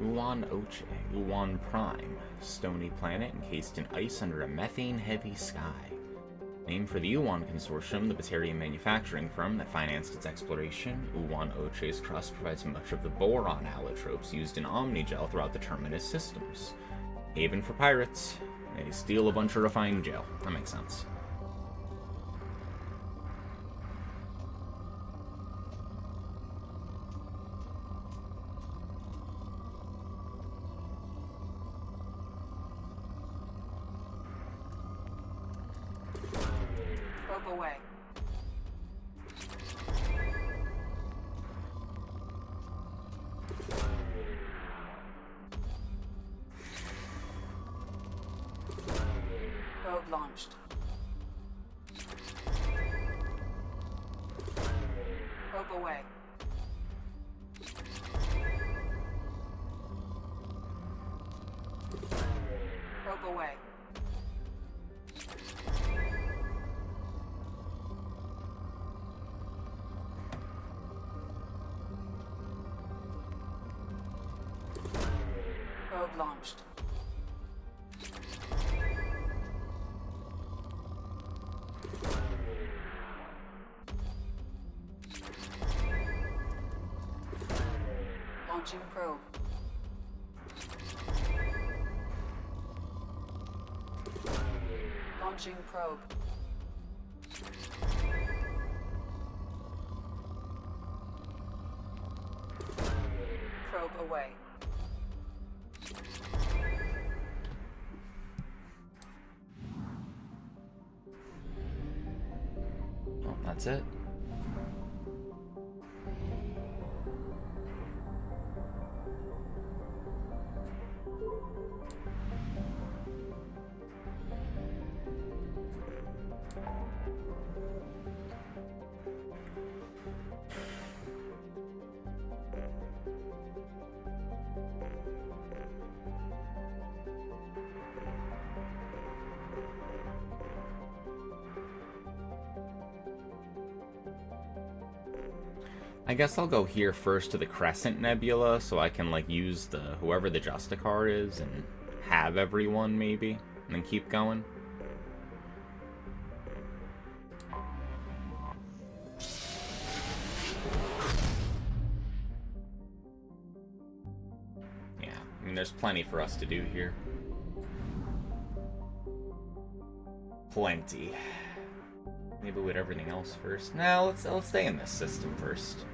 Uwan Oche, Uwan Prime, stony planet encased in ice under a methane-heavy sky. Named for the Uwan Consortium, the Batarian manufacturing firm that financed its exploration, Uwan Oche's crust provides much of the boron allotropes used in Omnigel throughout the Terminus systems. Haven for pirates. They steal a bunch of refined gel. That makes sense. Away. Probe launched. Probe away. Probe away. Probe launched. Launching probe. Launching probe. Probe away. Oh, that's it. I guess I'll go here first to the Crescent Nebula so I can like use the whoever the Justicar is and have everyone maybe, and then keep going. Yeah, I mean there's plenty for us to do here. Plenty. Maybe with everything else first. Now let's stay in this system first.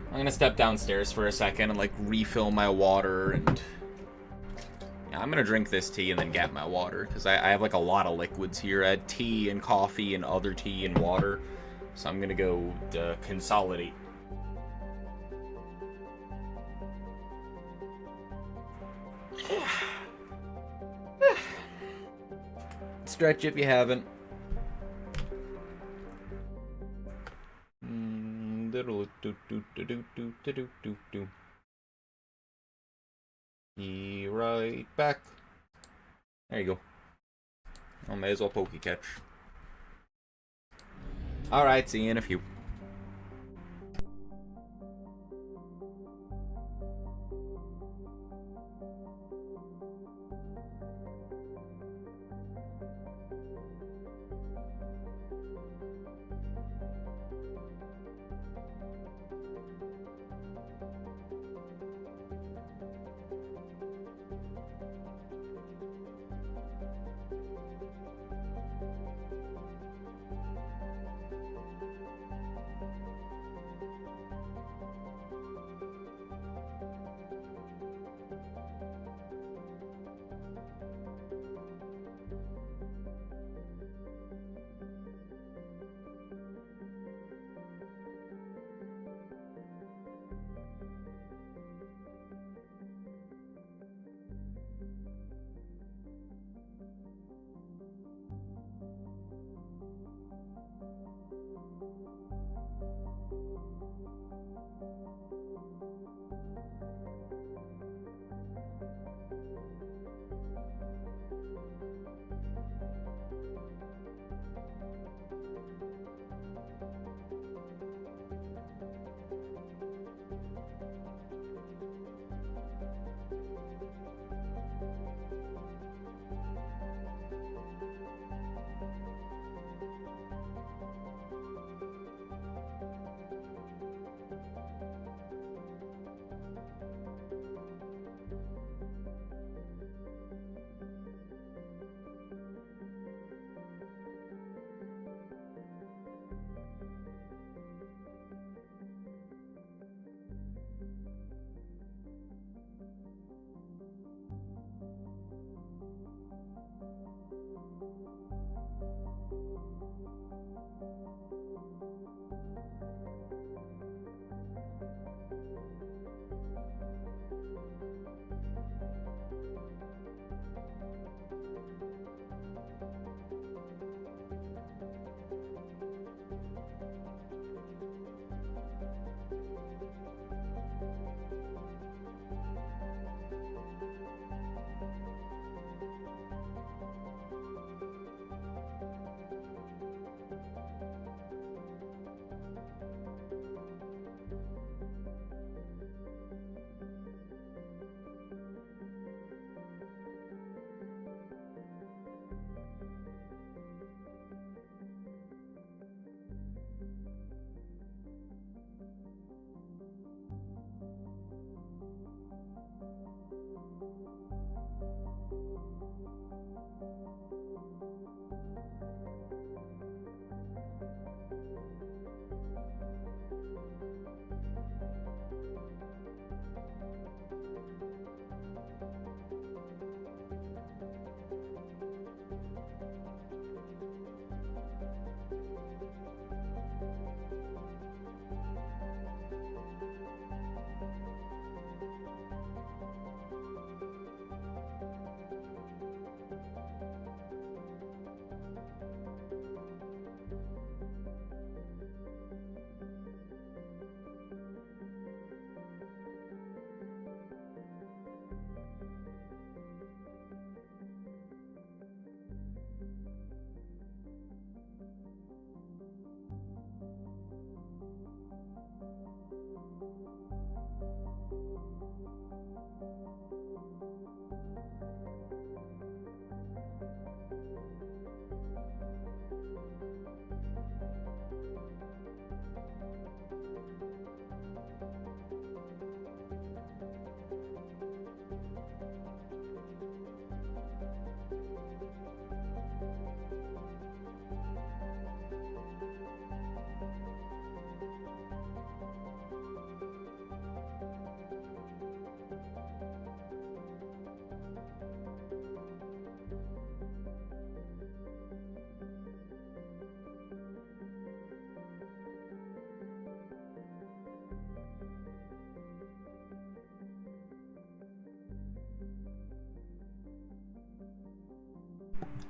I'm gonna step downstairs for a second and like refill my water, and yeah, I'm gonna drink this tea and then get my water because I have like a lot of liquids here. I had tea and coffee and other tea and water, so I'm gonna go consolidate. Stretch if you haven't. Be right back. There you go. I may as well pokey catch. Alright, see you in a few.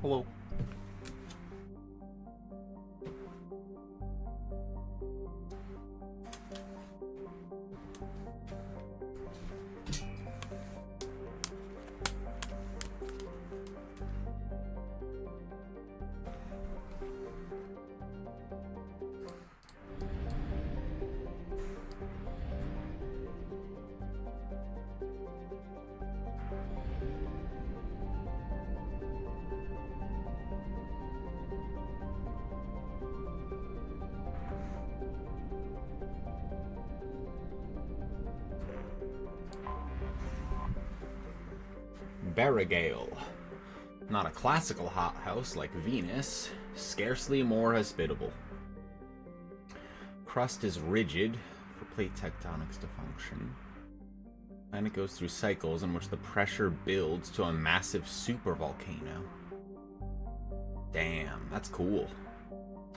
Hello. Barrigale. Not a classical hothouse like Venus, scarcely more hospitable. Crust is rigid for plate tectonics to function, and it goes through cycles in which the pressure builds to a massive supervolcano. Damn, that's cool.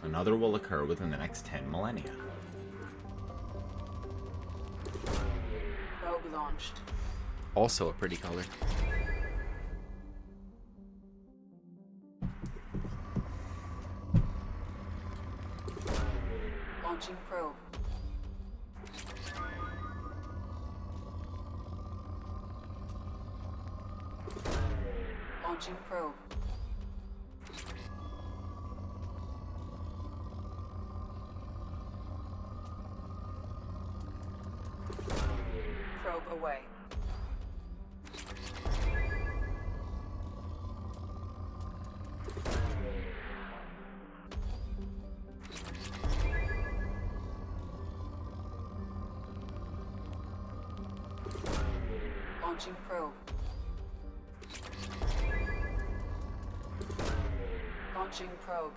Another will occur within the next 10 millennia. Probe launched. Also a pretty color. Launching probe. Launching probe. Probe away. Launching probe. Launching probe.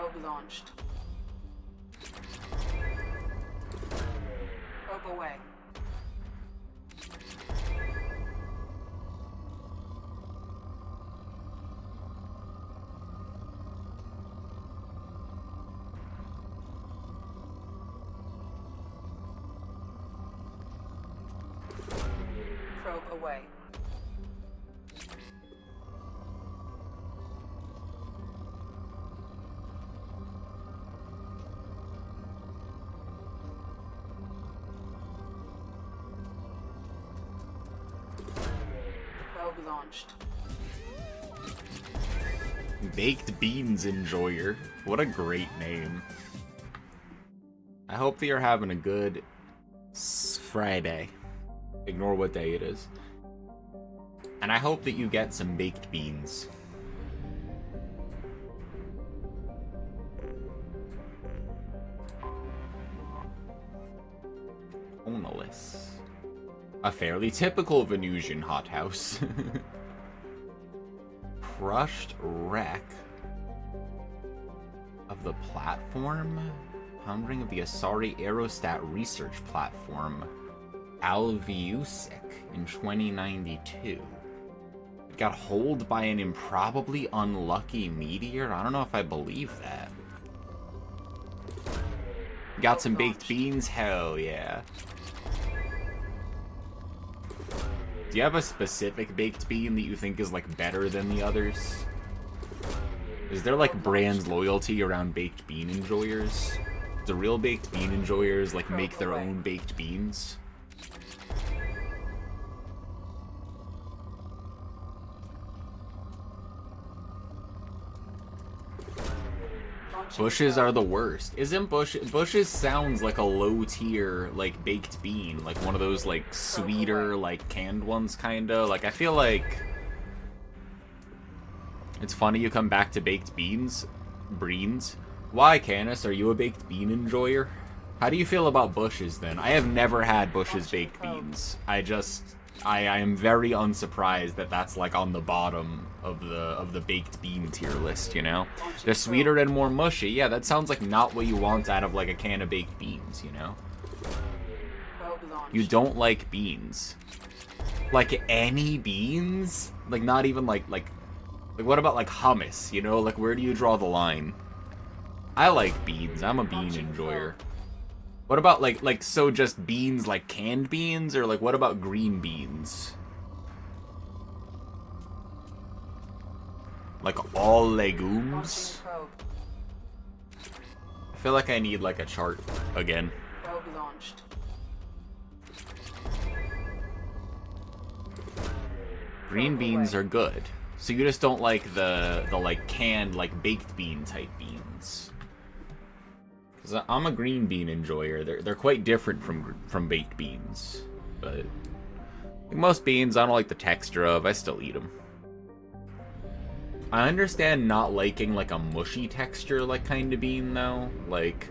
Probe launched. Probe away. Probe away. Probe launched. Baked Beans Enjoyer. What a great name. I hope that you're having a good Friday. Ignore what day it is. And I hope that you get some baked beans. Onolus. A fairly typical Venusian hothouse. Crushed wreck of the platform? Pondering of the Asari Aerostat research platform. Alviusic in 2092. It got holed by an improbably unlucky meteor? I don't know if I believe that. Got some baked beans? Hell yeah. Do you have a specific baked bean that you think is like better than the others? Is there like brand loyalty around baked bean enjoyers? Do real baked bean enjoyers like make their own baked beans? Bushes are the worst. Isn't Bushes sounds like a low tier like baked bean, like one of those like sweeter like canned ones kinda. Like I feel like it's funny you come back to baked beans. Why, Canis? Are you a baked bean enjoyer? How do you feel about Bushes then? I have never had Bushes baked beans. I am very unsurprised that that's like on the bottom of the baked bean tier list, you know? They're sweeter and more mushy. Yeah, that sounds like not what you want out of like a can of baked beans, you know? You don't like beans. Like any beans? Like not even like what about like hummus, you know? Like where do you draw the line? I like beans. I'm a bean enjoyer. What about like so just beans like canned beans, or like what about green beans? Like all legumes? I feel like I need like a chart again. Probe launched. Green beans are good. So you just don't like the like canned like baked bean type beans. Cause I'm a green bean enjoyer. They're quite different from baked beans, but like most beans I don't like the texture of. I still eat them. I understand not liking like a mushy texture like kind of bean though. Like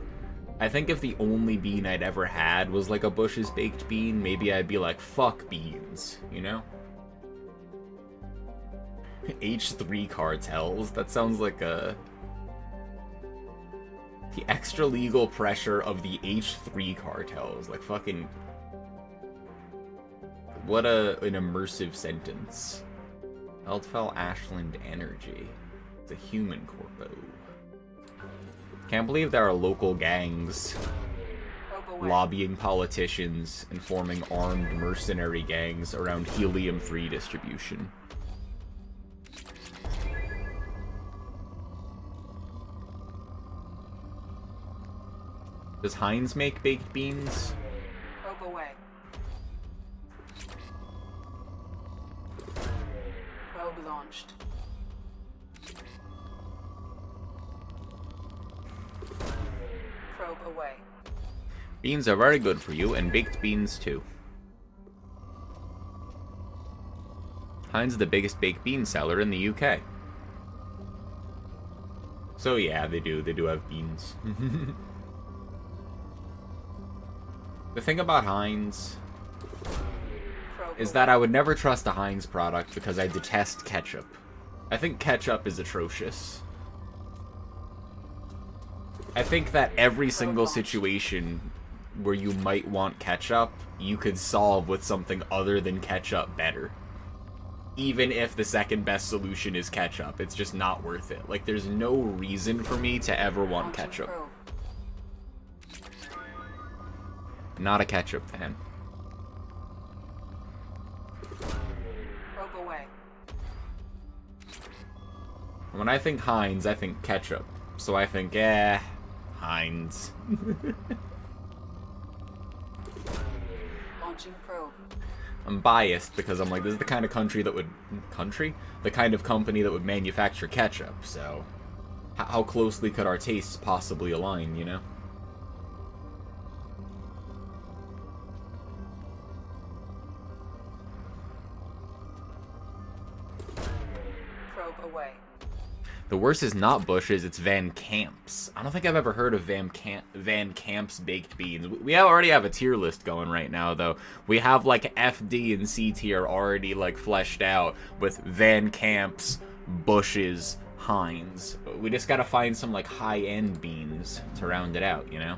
I think if the only bean I'd ever had was like a Bush's baked bean, maybe I'd be like fuck beans, you know? H3 cartels. That sounds like a the extra legal pressure of the H3 cartels. Like fucking what an immersive sentence. Eldfell Ashland Energy. It's a human corpo. Can't believe there are local gangs lobbying politicians and forming armed mercenary gangs around helium-3 distribution. Does Heinz make baked beans? Probe away. Probe launched. Probe away. Beans are very good for you, and baked beans too. Heinz is the biggest baked bean seller in the UK. So yeah, they do have beans. The thing about Heinz is that I would never trust a Heinz product because I detest ketchup. I think ketchup is atrocious. I think that every single situation where you might want ketchup, you could solve with something other than ketchup better. Even if the second best solution is ketchup, it's just not worth it. Like, there's no reason for me to ever want ketchup. Not a ketchup fan. Probe away. When I think Heinz, I think ketchup. So I think, Heinz. Launching probe. I'm biased because I'm like, this is the kind of country that would... The kind of company that would manufacture ketchup, so... How closely could our tastes possibly align, you know? Probe away. The worst is not Bush's, it's Van Camp's. I don't think I've ever heard of Van Camp's baked beans. We already have a tier list going right now, though. We have, like, FD and C tier already, like, fleshed out with Van Camp's, Bush's, Heinz. We just gotta find some, like, high-end beans to round it out, you know?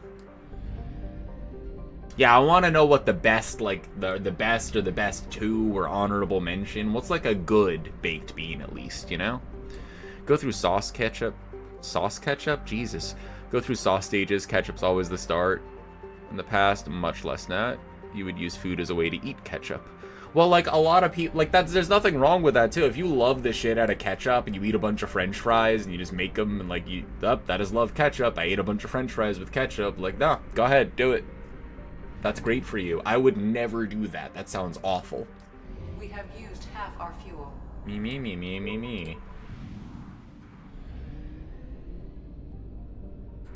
Yeah, I want to know what the best, like, the best or the best two or honorable mention. What's, like, a good baked bean, at least, you know? Go through sauce ketchup. Sauce ketchup? Jesus. Go through sauce stages. Ketchup's always the start. In the past, much less not. You would use food as a way to eat ketchup. Well, like, a lot of people... Like, there's nothing wrong with that, too. If you love the shit out of ketchup and you eat a bunch of french fries and you just make them and, like, that is love ketchup. I ate a bunch of french fries with ketchup. Like, no, go ahead. Do it. That's great for you. I would never do that. That sounds awful. We have used half our fuel. Me.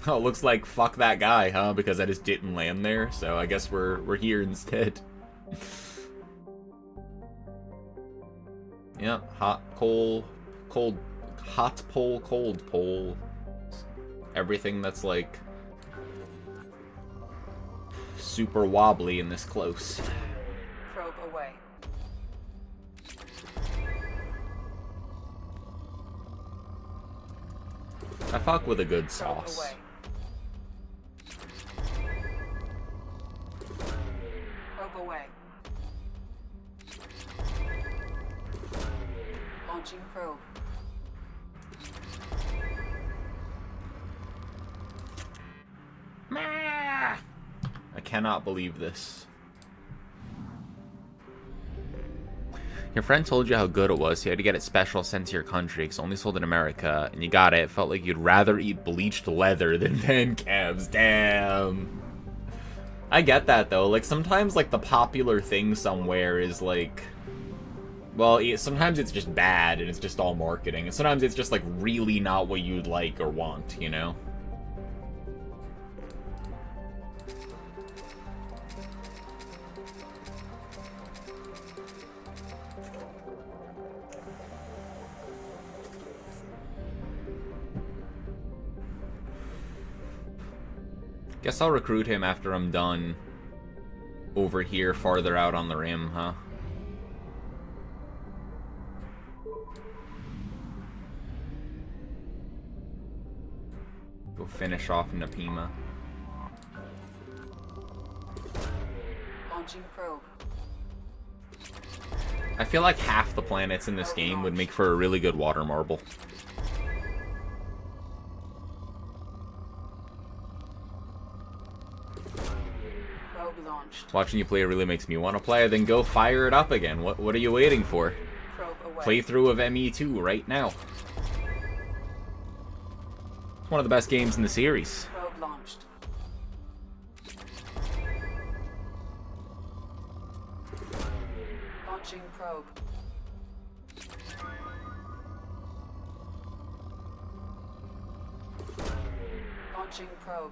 Oh, looks like fuck that guy, huh? Because I just didn't land there, so I guess we're here instead. Yeah, hot pole, cold pole. Everything that's like super wobbly and this close. Probe away. I fuck with a good sauce. Probe away. Probe away. Launching probe. I cannot believe this. Your friend told you how good it was, so you had to get it special sent to your country, because only sold in America, and you got it. It felt like you'd rather eat bleached leather than Van Camp's. Damn. I get that, though. Like, sometimes, like, the popular thing somewhere is, like... Well, sometimes it's just bad, and it's just all marketing. And sometimes it's just, like, really not what you'd like or want, you know? Guess I'll recruit him after I'm done over here farther out on the rim, huh? Go finish off Napima. Launching probe. I feel like half the planets in this game would make for a really good water marble. Watching you play really makes me want to play, then go fire it up again. What are you waiting for? Playthrough of ME2 right now. It's one of the best games in the series. Probe launched. Launching probe. Launching probe.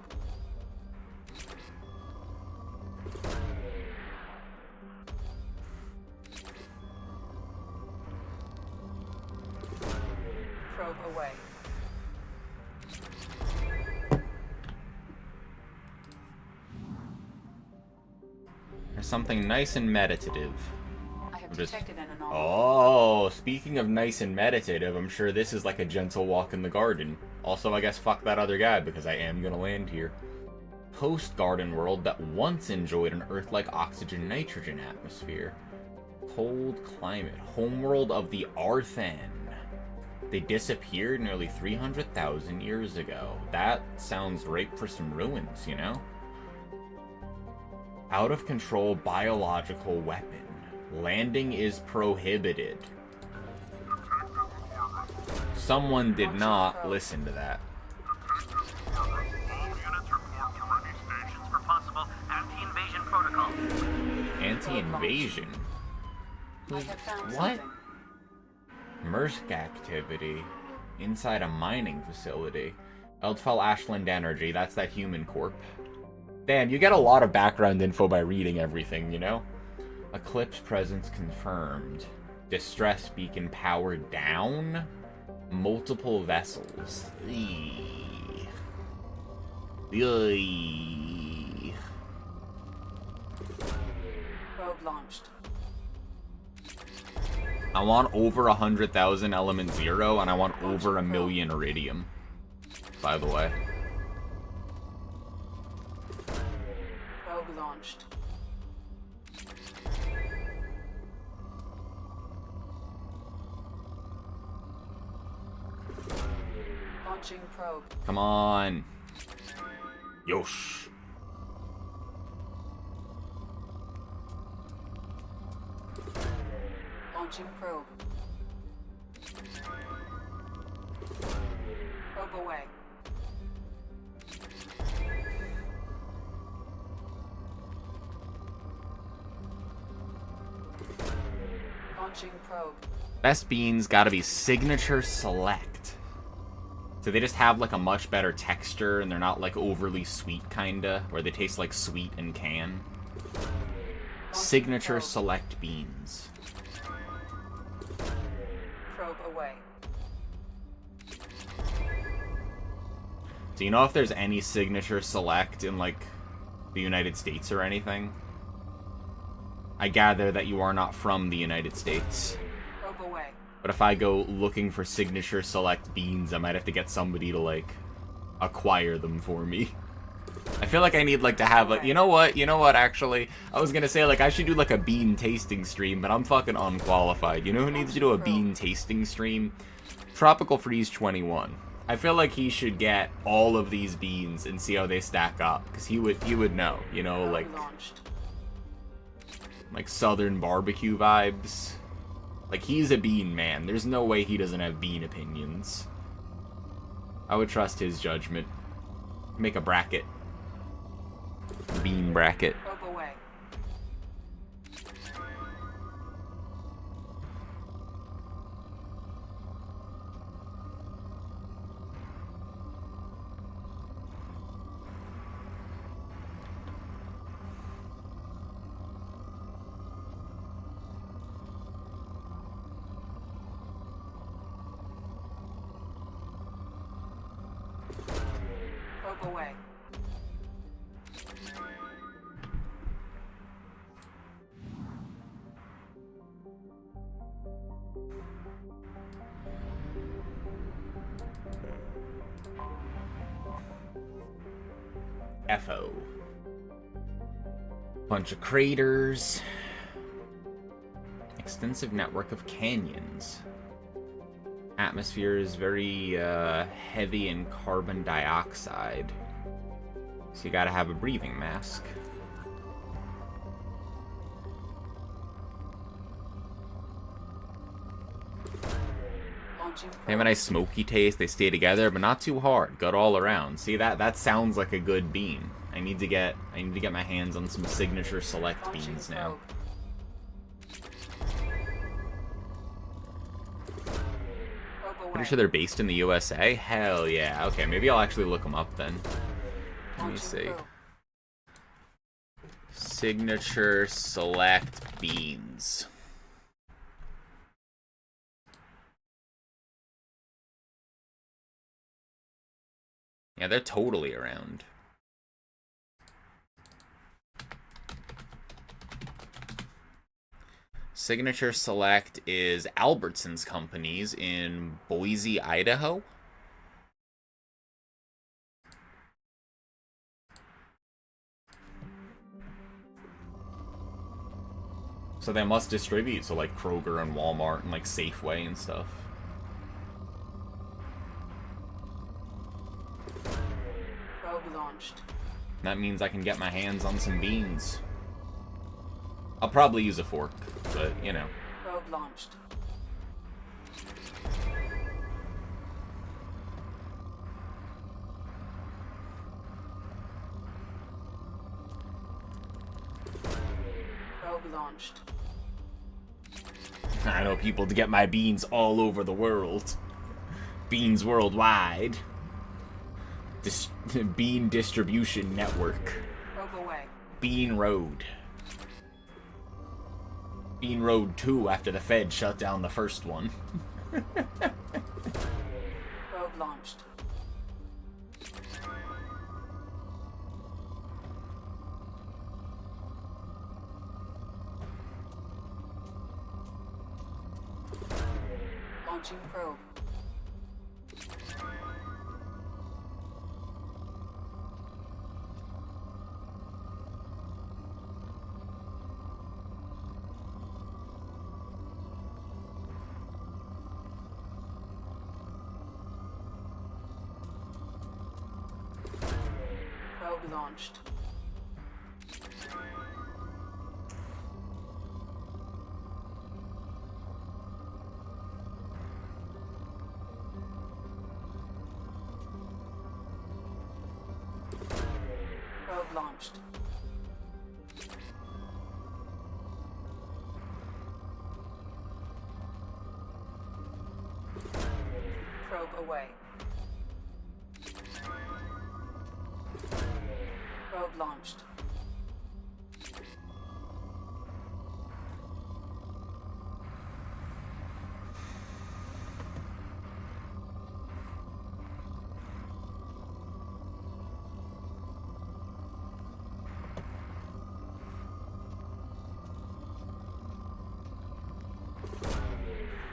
Probe away. There's something nice and meditative. I have Detected an anomaly. Oh, speaking of nice and meditative, I'm sure this is like a gentle walk in the garden. Also, I guess fuck that other guy, because I am gonna land here. Post-garden world that once enjoyed an Earth-like oxygen-nitrogen atmosphere. Cold climate. Homeworld of the Arthan. They disappeared nearly 300,000 years ago. That sounds ripe for some ruins, you know? Out-of-control biological weapon. Landing is prohibited. Someone did not listen to that. Anti-invasion? What? Mersk activity. Inside a mining facility. Eldfell Ashland Energy, that's that human corp. Damn, you get a lot of background info by reading everything, you know? Eclipse presence confirmed. Distress beacon powered down. Multiple vessels. Eee. Eee. Probe launched. I want over 100,000 element 0, and I want over 1 million iridium. By the way. Probe launched. Launching probe. Come on. Yosh. Launching probe. Probe away. Launching probe. Best beans gotta be signature select. So they just have like a much better texture and they're not like overly sweet kinda, where they taste like sweet and can. Signature select beans. Probe away. Do you know if there's any signature select in like the United States or anything? I gather that you are not from the United States. Probe away. But if I go looking for signature select beans, I might have to get somebody to, like, acquire them for me. I feel like I need, like, to have, like, you know what, actually? I was gonna say, like, I should do, like, a bean tasting stream, but I'm fucking unqualified. You know who needs to do a bean tasting stream? Tropical Freeze 21. I feel like he should get all of these beans and see how they stack up, because he would know, you know, like Southern barbecue vibes. Like, he's a bean man. There's no way he doesn't have bean opinions. I would trust his judgment. Make a bracket. Bean bracket. Probe away. Probe away. FO. Bunch of craters. Extensive network of canyons. Atmosphere is very heavy in carbon dioxide. So you gotta have a breathing mask. They have a nice smoky taste, they stay together, but not too hard. Good all around. See, that sounds like a good bean. I need to get my hands on some signature select beans now. Pretty sure they're based in the USA? Hell yeah. Okay, maybe I'll actually look them up then. Let me see. Signature select beans. Yeah, they're totally around. Signature Select is Albertsons Companies in Boise, Idaho. So they must distribute to like Kroger and Walmart and like Safeway and stuff. Probe launched. That means I can get my hands on some beans. I'll probably use a fork, but you know. Probe launched. Probe launched. I know people to get my beans all over the world. Beans worldwide. Bean Distribution Network. Probe away. Bean Road. Bean Road 2 after the Fed shut down the first one. Probe launched. Launching probe. Probe launched. Probe launched. Probe away. Probe launched.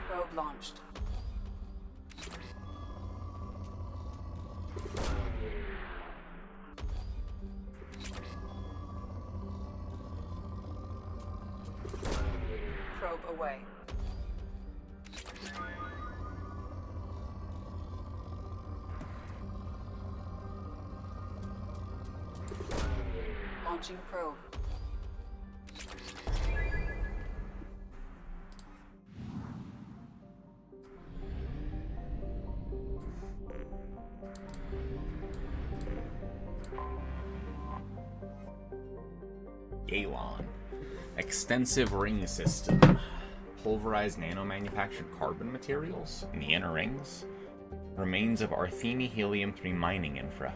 Probe launched. Probe away. Launching probe. Galon. Extensive ring system. Pulverized nano-manufactured carbon materials in the inner rings. Remains of Arthemi helium-3 mining infra.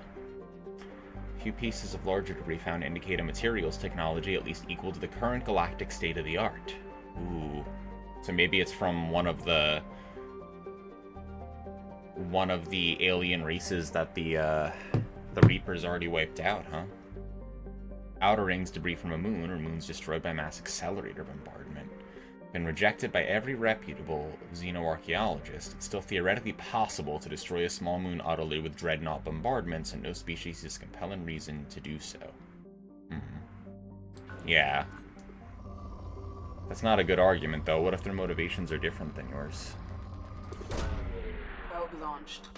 Few pieces of larger debris found indicate a materials technology at least equal to the current galactic state-of-the-art. Ooh. So maybe it's from one of the alien races that the Reapers already wiped out, huh? Outer rings debris from a moon, or moons destroyed by mass accelerator bombardment. Been rejected by every reputable xenoarchaeologist, it's still theoretically possible to destroy a small moon utterly with dreadnought bombardments, and no species has compelling reason to do so. Yeah. That's not a good argument, though. What if their motivations are different than yours? Probe launched.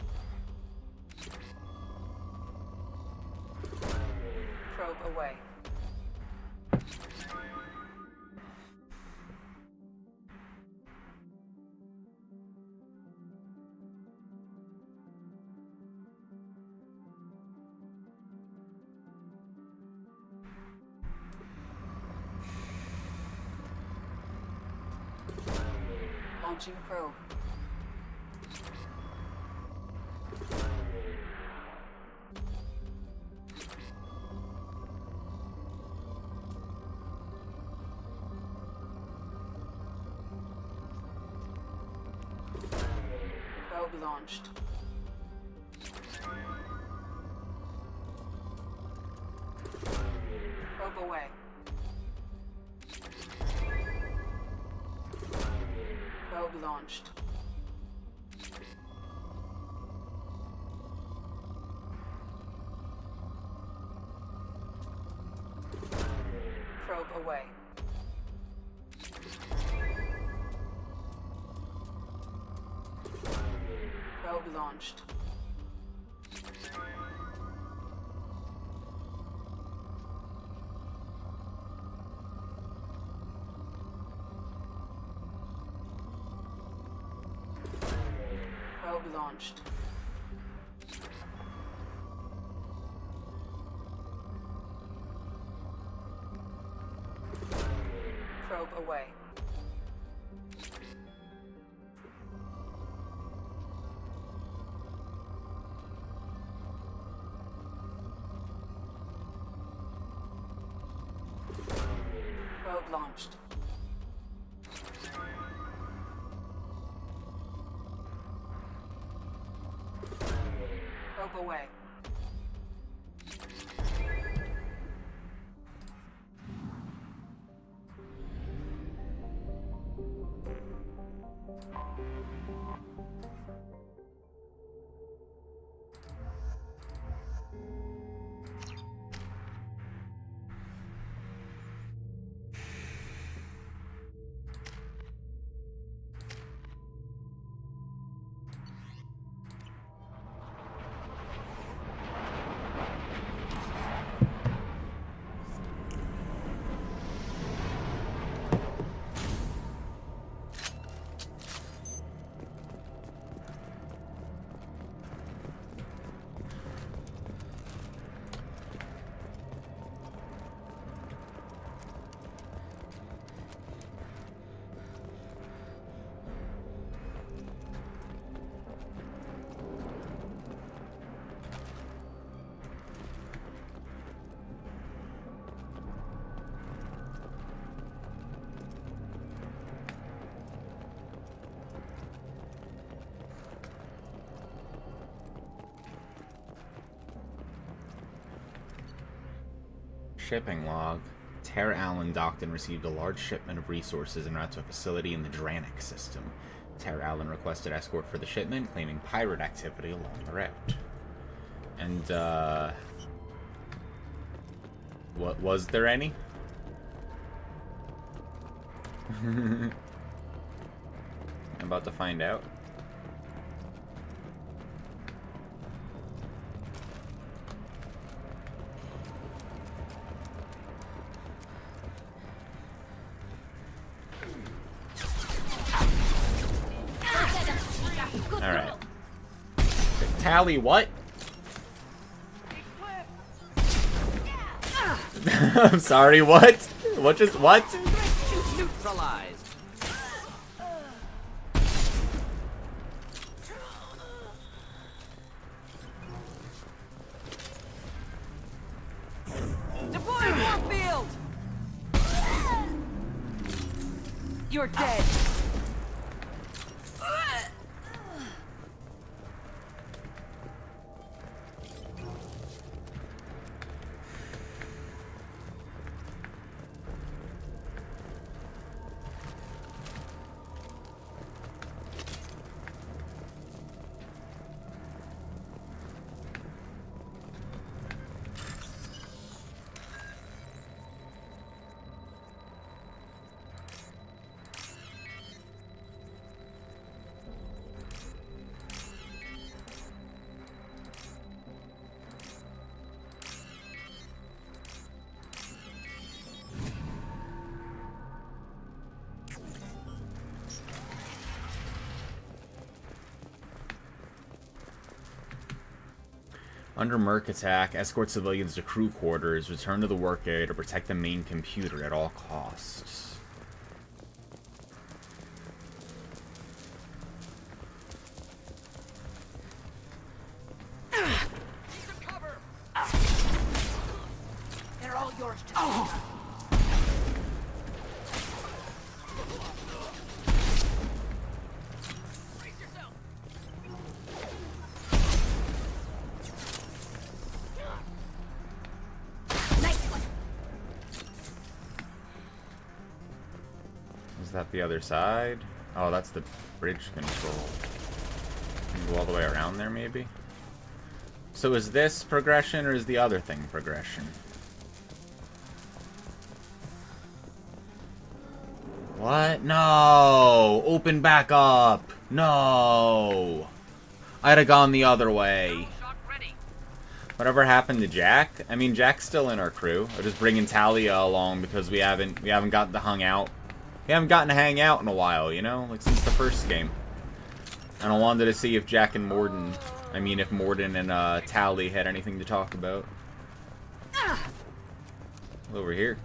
Probe away. Launching probe. Probe launched. Probe away. Probe launched. Probe away. Probe launched. Probe launched. Probe away. Probe launched. Probe away. Shipping log. Tara Allen docked and received a large shipment of resources en route to a facility in the Dranik system. Tara Allen requested escort for the shipment, claiming pirate activity along the route. And, what was there any? I'm about to find out. Alright. Tally, what? I'm sorry, what? What just, what? Neutralized. Deploy warfield! You're dead. Under Merc attack, escort civilians to crew quarters, return to the work area to protect the main computer at all costs. They're all yours to Is that the other side? Oh, that's the bridge control. Can go all the way around there, maybe? So is this progression, or is the other thing progression? What? No! Open back up! No! I'd have gone the other way. Whatever happened to Jack? I mean, Jack's still in our crew. We're just bringing Talia along because we haven't gotten to hang out. We haven't gotten to hang out in a while, you know? Like, since the first game. And I wanted to see if Jack and Morden... I mean, if Morden and Tally had anything to talk about. Over here.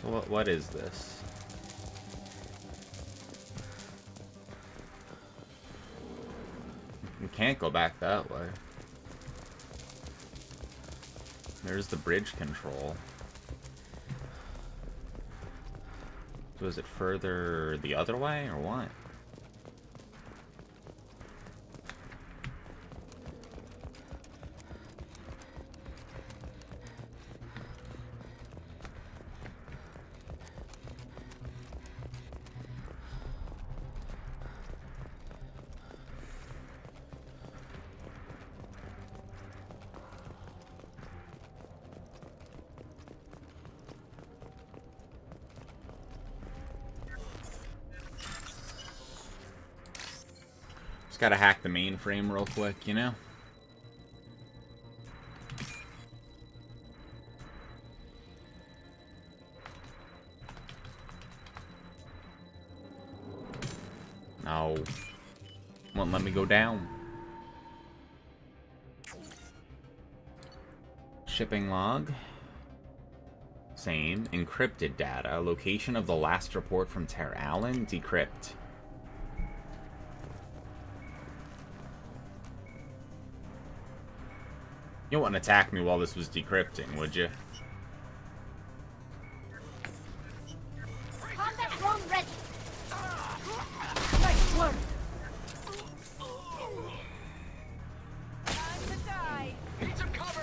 So what is this? We can't go back that way. There's the bridge control. So is it further the other way, or what? Just gotta hack the mainframe real quick, you know? No. Won't let me go down. Shipping log. Same. Encrypted data. Location of the last report from Terra Allen. Decrypt. You wouldn't attack me while this was decrypting, would you? Combat drone ready. Nice work. Time to die. Need some cover.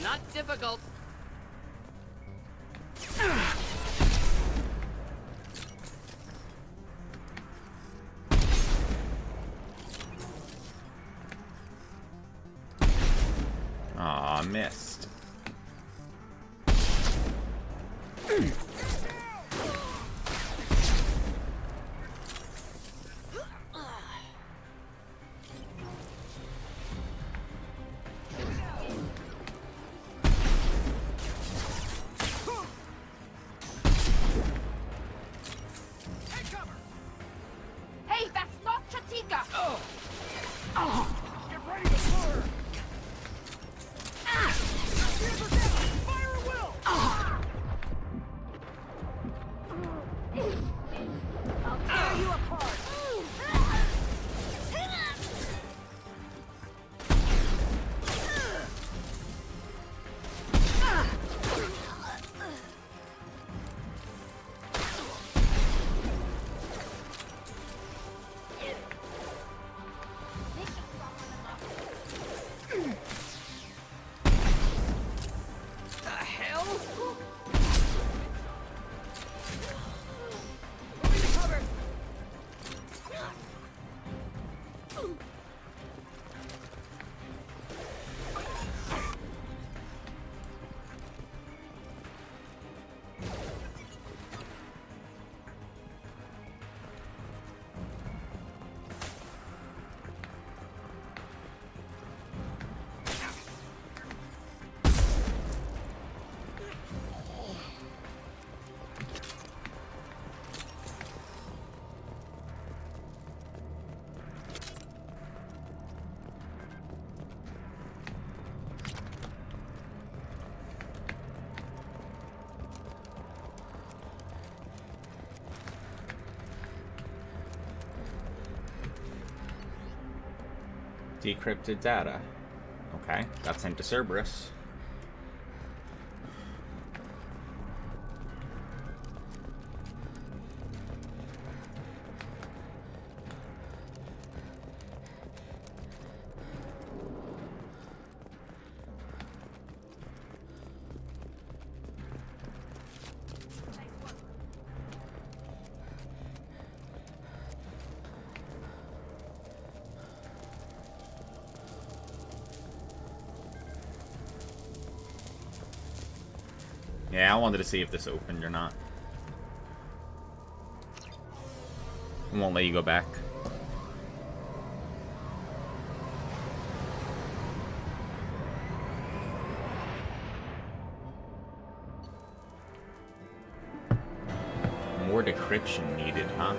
Not difficult. Aw, missed. Hey, that's not Chatika. Get ready to fire. Fire at will. I'll tear you apart. Decrypted data. Okay, got sent to Cerberus. Yeah, I wanted to see if this opened or not. I won't let you go back. More decryption needed, huh?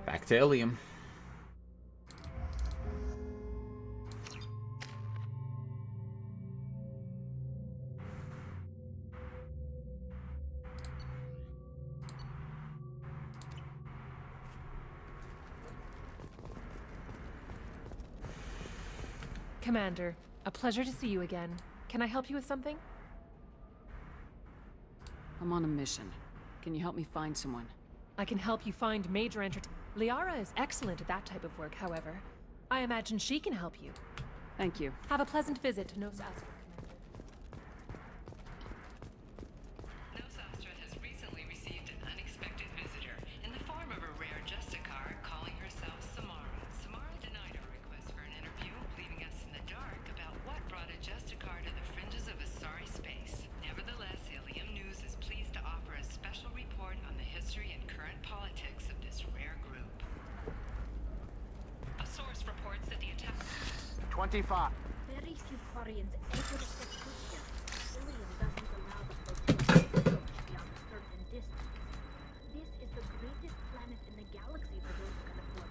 Back to Ilium. Commander, a pleasure to see you again. Can I help you with something? I'm on a mission. Can you help me find someone? I can help you find major Liara is excellent at that type of work, however. I imagine she can help you. Thank you. Have a pleasant visit to Nos Astra. Nos Astra has recently received an unexpected visitor in the form of a rare Justicar calling herself Samara. Samara denied our request for an interview, leaving us in the dark about what brought a Justicar to the fringes of Asari space. Nevertheless, Ilium News is pleased to offer a special report on the history and current politics of this rare group. A source reports that the attack... 25. Very few Quarians ever set foot here. Ilium doesn't allow the flotilla to approach beyond a certain distance. This is the greatest planet in the galaxy the world can afford,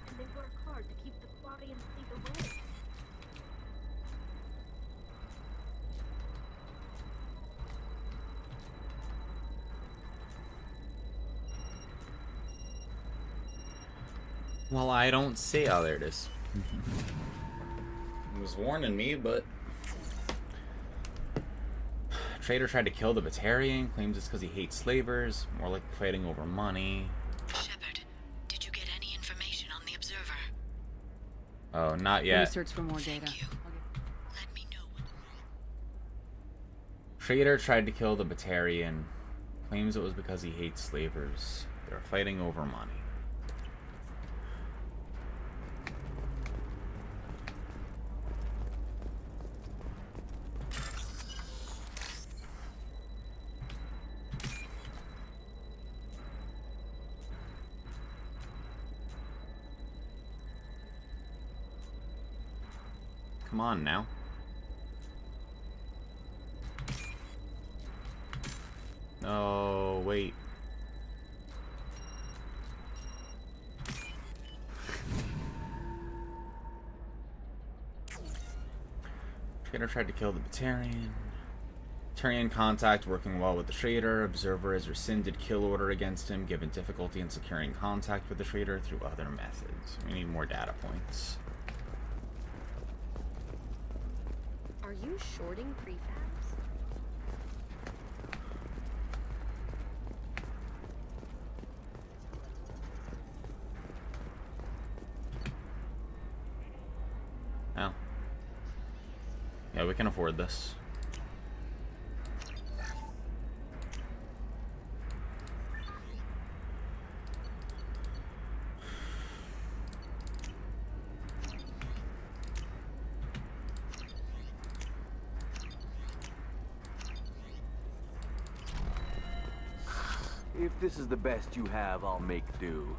and they work hard to keep the Quarian fleet away. Well, I don't see. Oh, there it is. It was warning me, but... Traitor tried to kill the Batarian, claims it's because he hates slavers, more like fighting over money. Shepard, did you get any information on the Observer? Oh, not Let me yet. search for more data. Let me know when... Traitor tried to kill the Batarian, claims it was because he hates slavers. They're fighting over money. Come on now. Oh, wait. Traitor tried to kill the Batarian. Batarian contact working well with the Traitor. Observer has rescinded kill order against him, given difficulty in securing contact with the Traitor through other methods. We need more data points. Are you shorting prefabs? Oh. Yeah, we can afford this. If this is the best you have, I'll make do.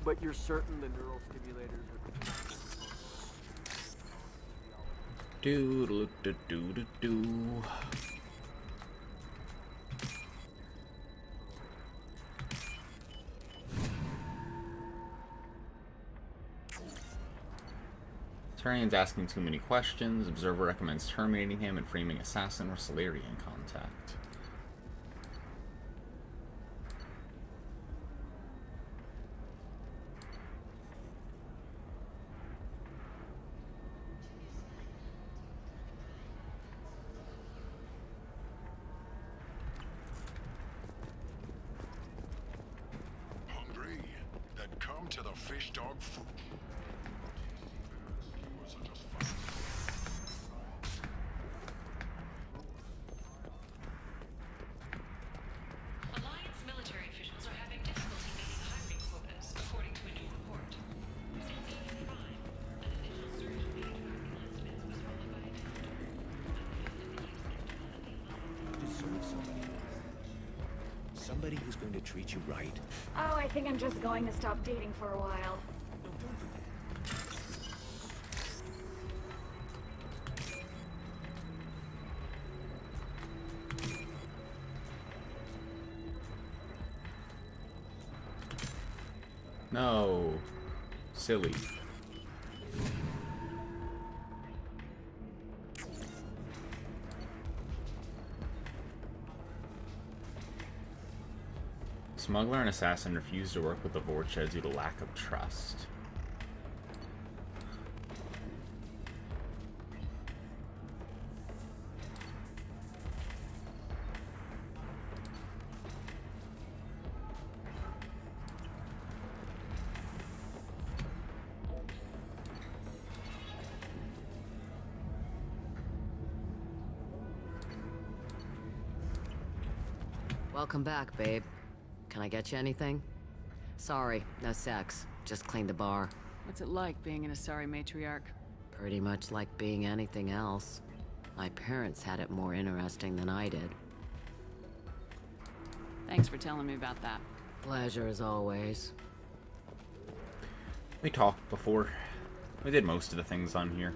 But you're certain the neural stimulators are... Do. Turian's asking too many questions. Observer recommends terminating him and framing assassin or Solarian contact. Hungry? Then come to the fish dog food. Alliance military officials are having difficulty meeting hiring quotas, according to a new report. Since evening crime, an initial surge in major enlistments was followed by a Deserve somebody. Somebody who's going to treat you right. Oh, I think I'm just going to stop dating for a while. No. Silly. Smuggler and assassin refused to work with the Vorcha due to lack of trust. Welcome back, babe. Can I get you anything? Sorry, no sex. Just cleaned the bar. What's it like being an Asari matriarch? Pretty much like being anything else. My parents had it more interesting than I did. Thanks for telling me about that. Pleasure as always. We talked before. We did most of the things on here.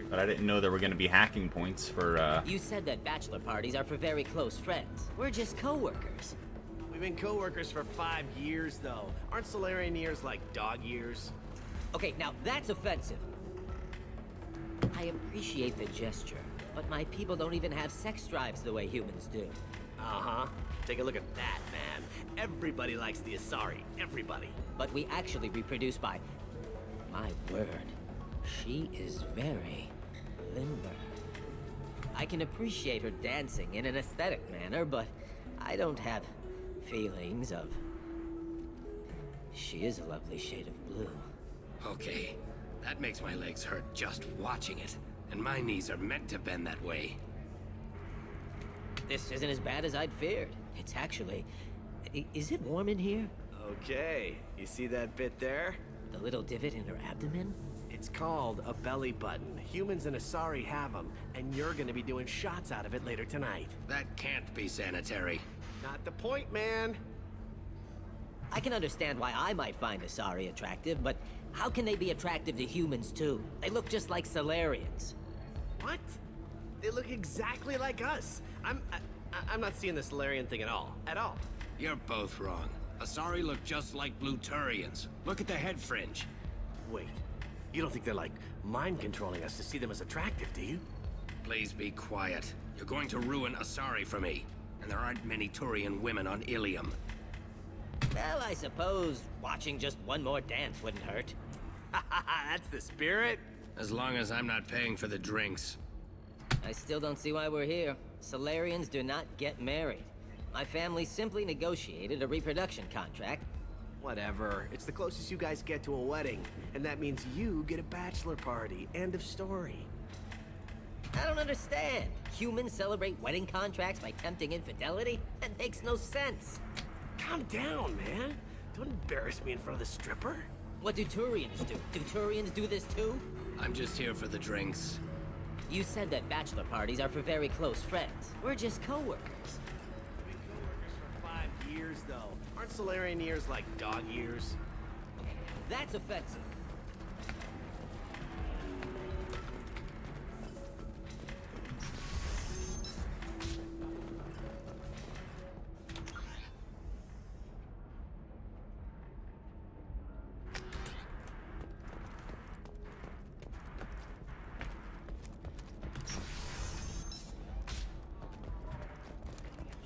But I didn't know there were going to be hacking points for, You said that bachelor parties are for very close friends. We're just co-workers. We've been co-workers for 5 years, though. Aren't Solarian years like dog years? Okay, now that's offensive. I appreciate the gesture, but my people don't even have sex drives the way humans do. Uh-huh. Take a look at that, man. Everybody likes the Asari. Everybody. But we actually reproduce by... My word. She is very limber. I can appreciate her dancing in an aesthetic manner, but I don't have feelings of... She is a lovely shade of blue. Okay, that makes my legs hurt just watching it. And my knees are meant to bend that way. This isn't as bad as I'd feared. It's actually... Is it warm in here? Okay, you see that bit there? The little divot in her abdomen? It's called a belly button. Humans and Asari have them, and you're gonna be doing shots out of it later tonight. That can't be sanitary. Not the point, man. I can understand why I might find Asari attractive, but how can they be attractive to humans too? They look just like Solarians. What? They look exactly like us. I'm not seeing the Solarian thing at all. At all. You're both wrong. Asari look just like Blue Turians. Look at the head fringe. Wait. You don't think they're like mind controlling us to see them as attractive, do you? Please be quiet. You're going to ruin Asari for me. And there aren't many Turian women on Ilium. Well, I suppose watching just one more dance wouldn't hurt. That's the spirit. As long as I'm not paying for the drinks. I still don't see why we're here. Solarians do not get married. My family simply negotiated a reproduction contract. Whatever. It's the closest you guys get to a wedding. And that means you get a bachelor party. End of story. I don't understand. Humans celebrate wedding contracts by tempting infidelity? That makes no sense. Calm down, man. Don't embarrass me in front of the stripper. What do Turians do? Do Turians do this too? I'm just here for the drinks. You said that bachelor parties are for very close friends. We're just co-workers. We've been co-workers for 5 years, though. Aren't Solarian ears like dog ears? That's offensive.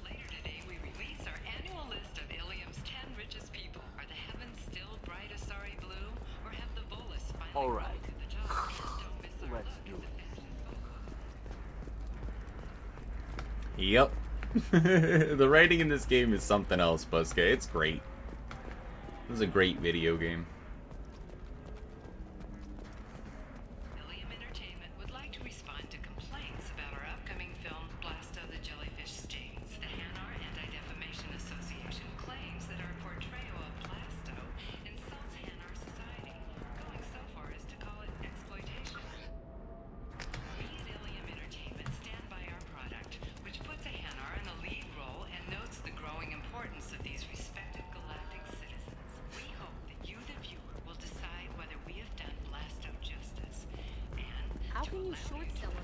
Later today, we release our annual list of Ilium's 10 richest people. Are the heavens still bright Asari blue, or have the Volus finally All right. rolled to the top? Don't miss our Let's look do at the Yep. The writing in this game is something else, Buska. It's great. This is a great video game. Ilium Entertainment would like to respond to complaints about our upcoming film, Blast of the Jellyfish Stings. The Hanar Anti-Defamation Association claims that our portrayal of Blasto insults Hanar society, going so far as to call it exploitation. We at Ilium Entertainment stand by our product, which puts a Hanar in a lead role and notes the growing importance of these respected galactic citizens. We hope that you, the viewer, will decide whether we have done Blasto justice. And How can you short sell them?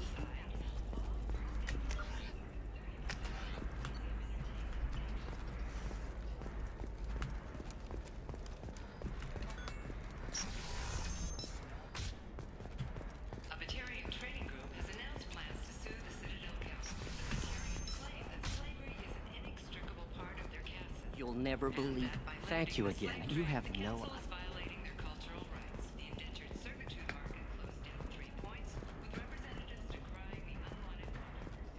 a Batarian trading group has announced plans to sue the Citadel Council. The Batarians claim that slavery is an inextricable part of their caste system. You'll never believe. Thank you again. You have no. Council is violating their cultural rights. The indentured servitude market closed down 3 points, with representatives decrying the unwanted controversy.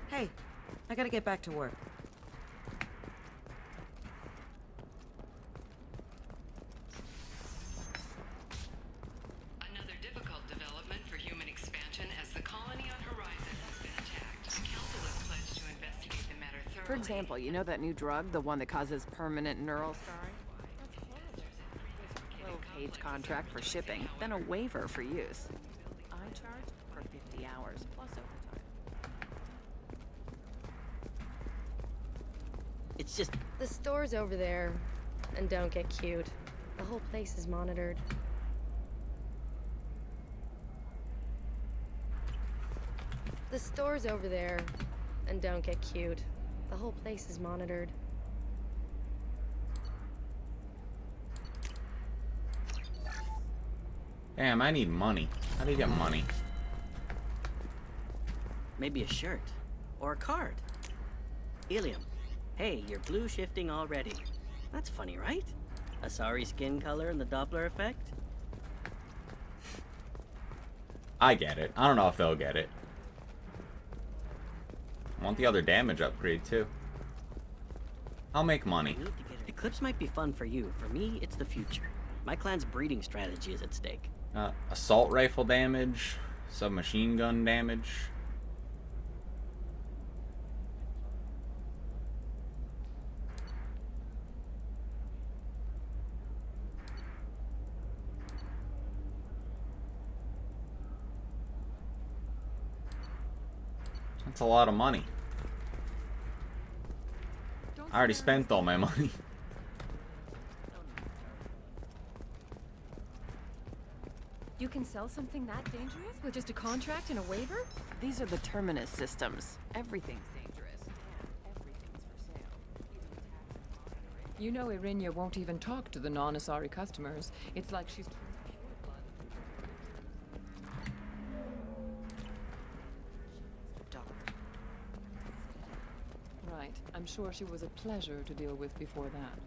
Hey, I gotta get back to work. Another difficult development for human expansion as the colony on Horizon has been attacked. The Council has pledged to investigate the matter thoroughly. For example, you know that new drug, the one that causes permanent neural scarring? That's horrible. Low page contract for shipping, then a waiver for use. I charge for 50 hours plus overtime. It's just. The store's over there. And don't get cute. The whole place is monitored. The store's over there. And don't get cute. The whole place is monitored. Damn, I need money. How do you get money? Maybe a shirt. Or a card. Ilium. Hey, you're blue shifting already. That's funny, right? Asari skin color and the Doppler effect? I get it. I don't know if they'll get it. I want the other damage upgrade, too. I'll make money. Eclipse might be fun for you. For me, it's the future. My clan's breeding strategy is at stake. Assault rifle damage, submachine gun damage. That's a lot of money. I already spent all my money. You can sell something that dangerous with just a contract and a waiver? These are the Terminus systems. Everything's dangerous. And everything's for sale. You know Irinia won't even talk to the non-Asari customers. It's like she's... Right. I'm sure she was a pleasure to deal with before that.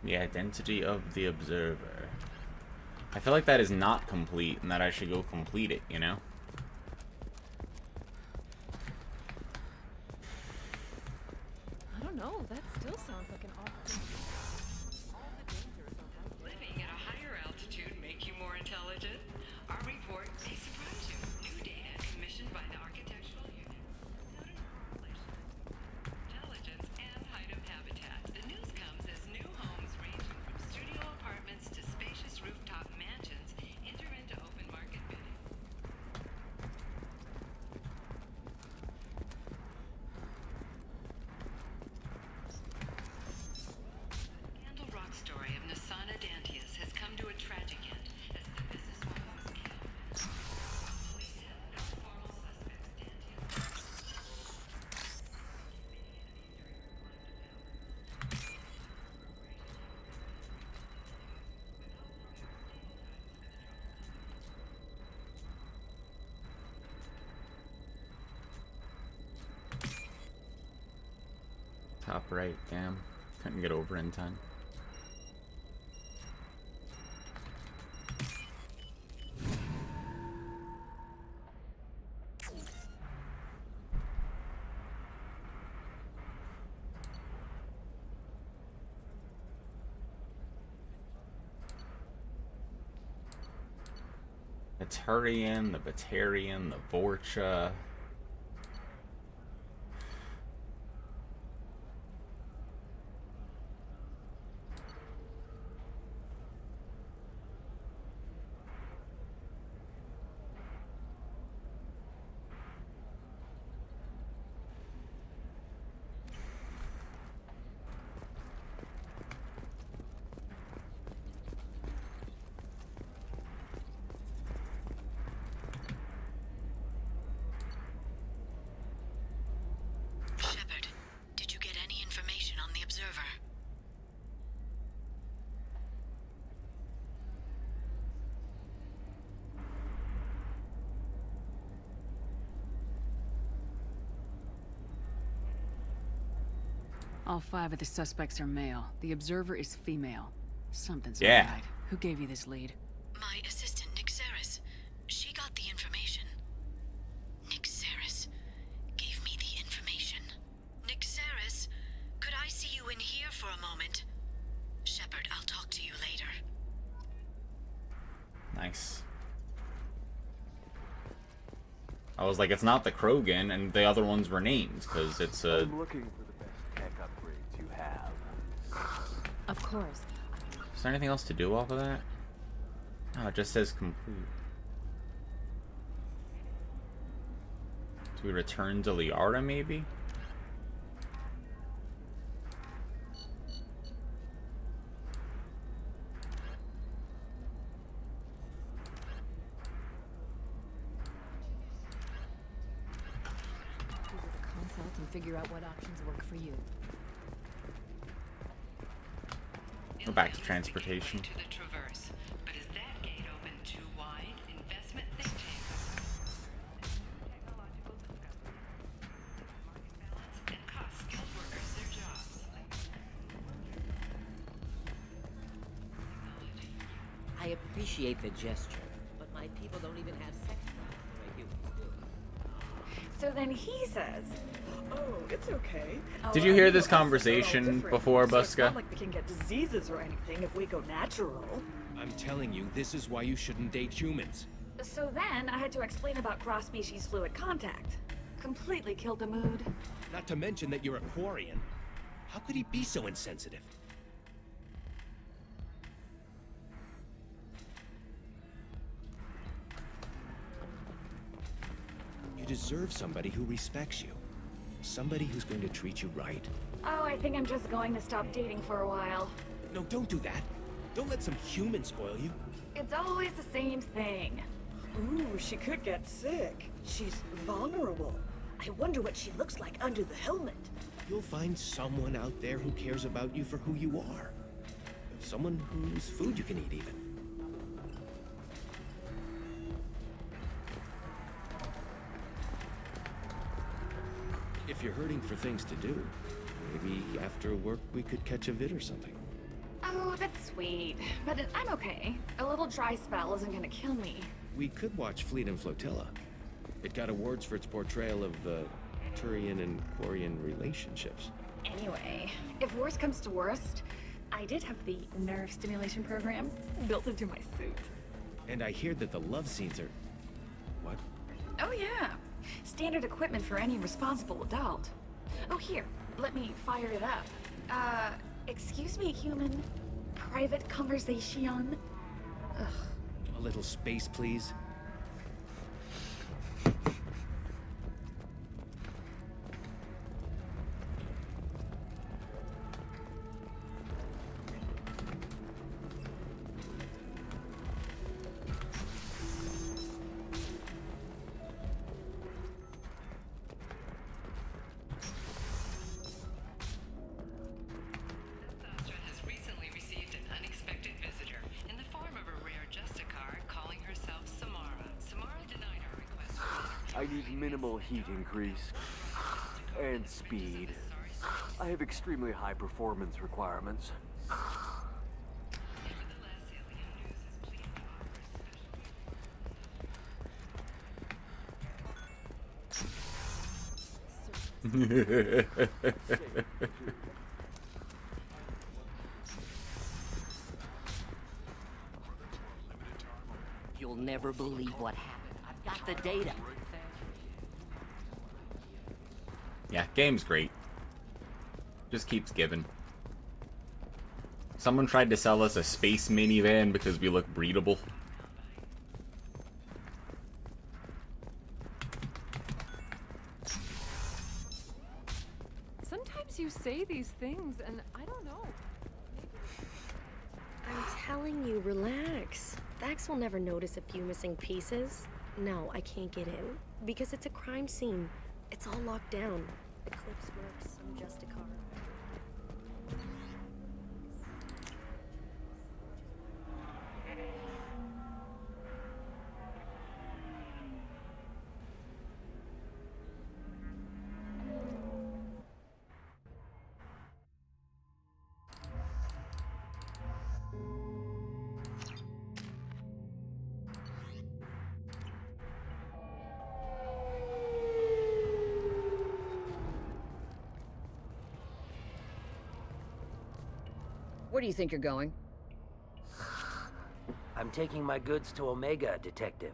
The identity of the observer. I feel like that is not complete and that I should go complete it, you know? Top right, damn. Couldn't get over in time. The Turian, the Batarian, the Vorcha. Shepard, did you get any information on the Observer? All 5 of the suspects are male. The Observer is female. Something's Yeah. not right. Who gave you this lead? My assistant, Nick Saris. She got the information. Nick Saris gave me the information. Nick Saris, could I see you in here for a moment? Shepard, I'll talk to you later. Nice. I was like, it's not the Krogan, and the other ones were named, because it's a... I'm looking for the best tech upgrades you have. Of course. Is there anything else to do off of that? Oh, it just says complete. Do we return to Liara, maybe? Consult and figure out what options work for you. Go back to transportation. To the Traverse, but is that gate open too wide? Investment think tanks. Technological discovery. Market balance and cost skilled workers their jobs. I appreciate the gesture, but my people don't even have sex drive the way humans do. So then he says, "Oh, it's okay. Did you hear this conversation before, So it's Buska? not like we can get diseases or anything if we go natural." I'm telling you, this is why you shouldn't date humans. So then I had to explain about cross-species fluid contact. Completely killed the mood. Not to mention that you're a Quarian. How could he be so insensitive? You deserve somebody who respects you. Somebody who's going to treat you right. Oh, I think I'm just going to stop dating for a while. No, don't do that. Don't let some human spoil you. It's always the same thing. Ooh, she could get sick. She's vulnerable. I wonder what she looks like under the helmet. You'll find someone out there who cares about you for who you are. Someone whose food you can eat, even. If you're hurting for things to do, maybe after work we could catch a vid or something. Oh, that's sweet. But I'm okay. A little dry spell isn't gonna kill me. We could watch Fleet and Flotilla. It got awards for its portrayal of Turian and Quarian relationships. Anyway, if worst comes to worst, I did have the nerve stimulation program built into my suit. And I hear that the love scenes are... What? Oh yeah. Standard equipment for any responsible adult. Oh here, let me fire it up. Excuse me, human. Private conversation? Ugh. A little space, please. Astra has recently received an unexpected visitor in the form of a rare Justicar calling herself Samara. Samara denied her request for an interview. I need minimal heat increase. And speed. I have extremely high performance requirements. You'll never believe what happened. I've got the data. Yeah, game's great. Just keeps giving. Someone tried to sell us a space minivan because we look breedable. Sometimes you say these things, and I don't know. I'm telling you, relax. Vax will never notice a few missing pieces. No, I can't get in. Because it's a crime scene. It's all locked down. Eclipse works, some Justicar. Where do you think you're going? I'm taking my goods to Omega, Detective.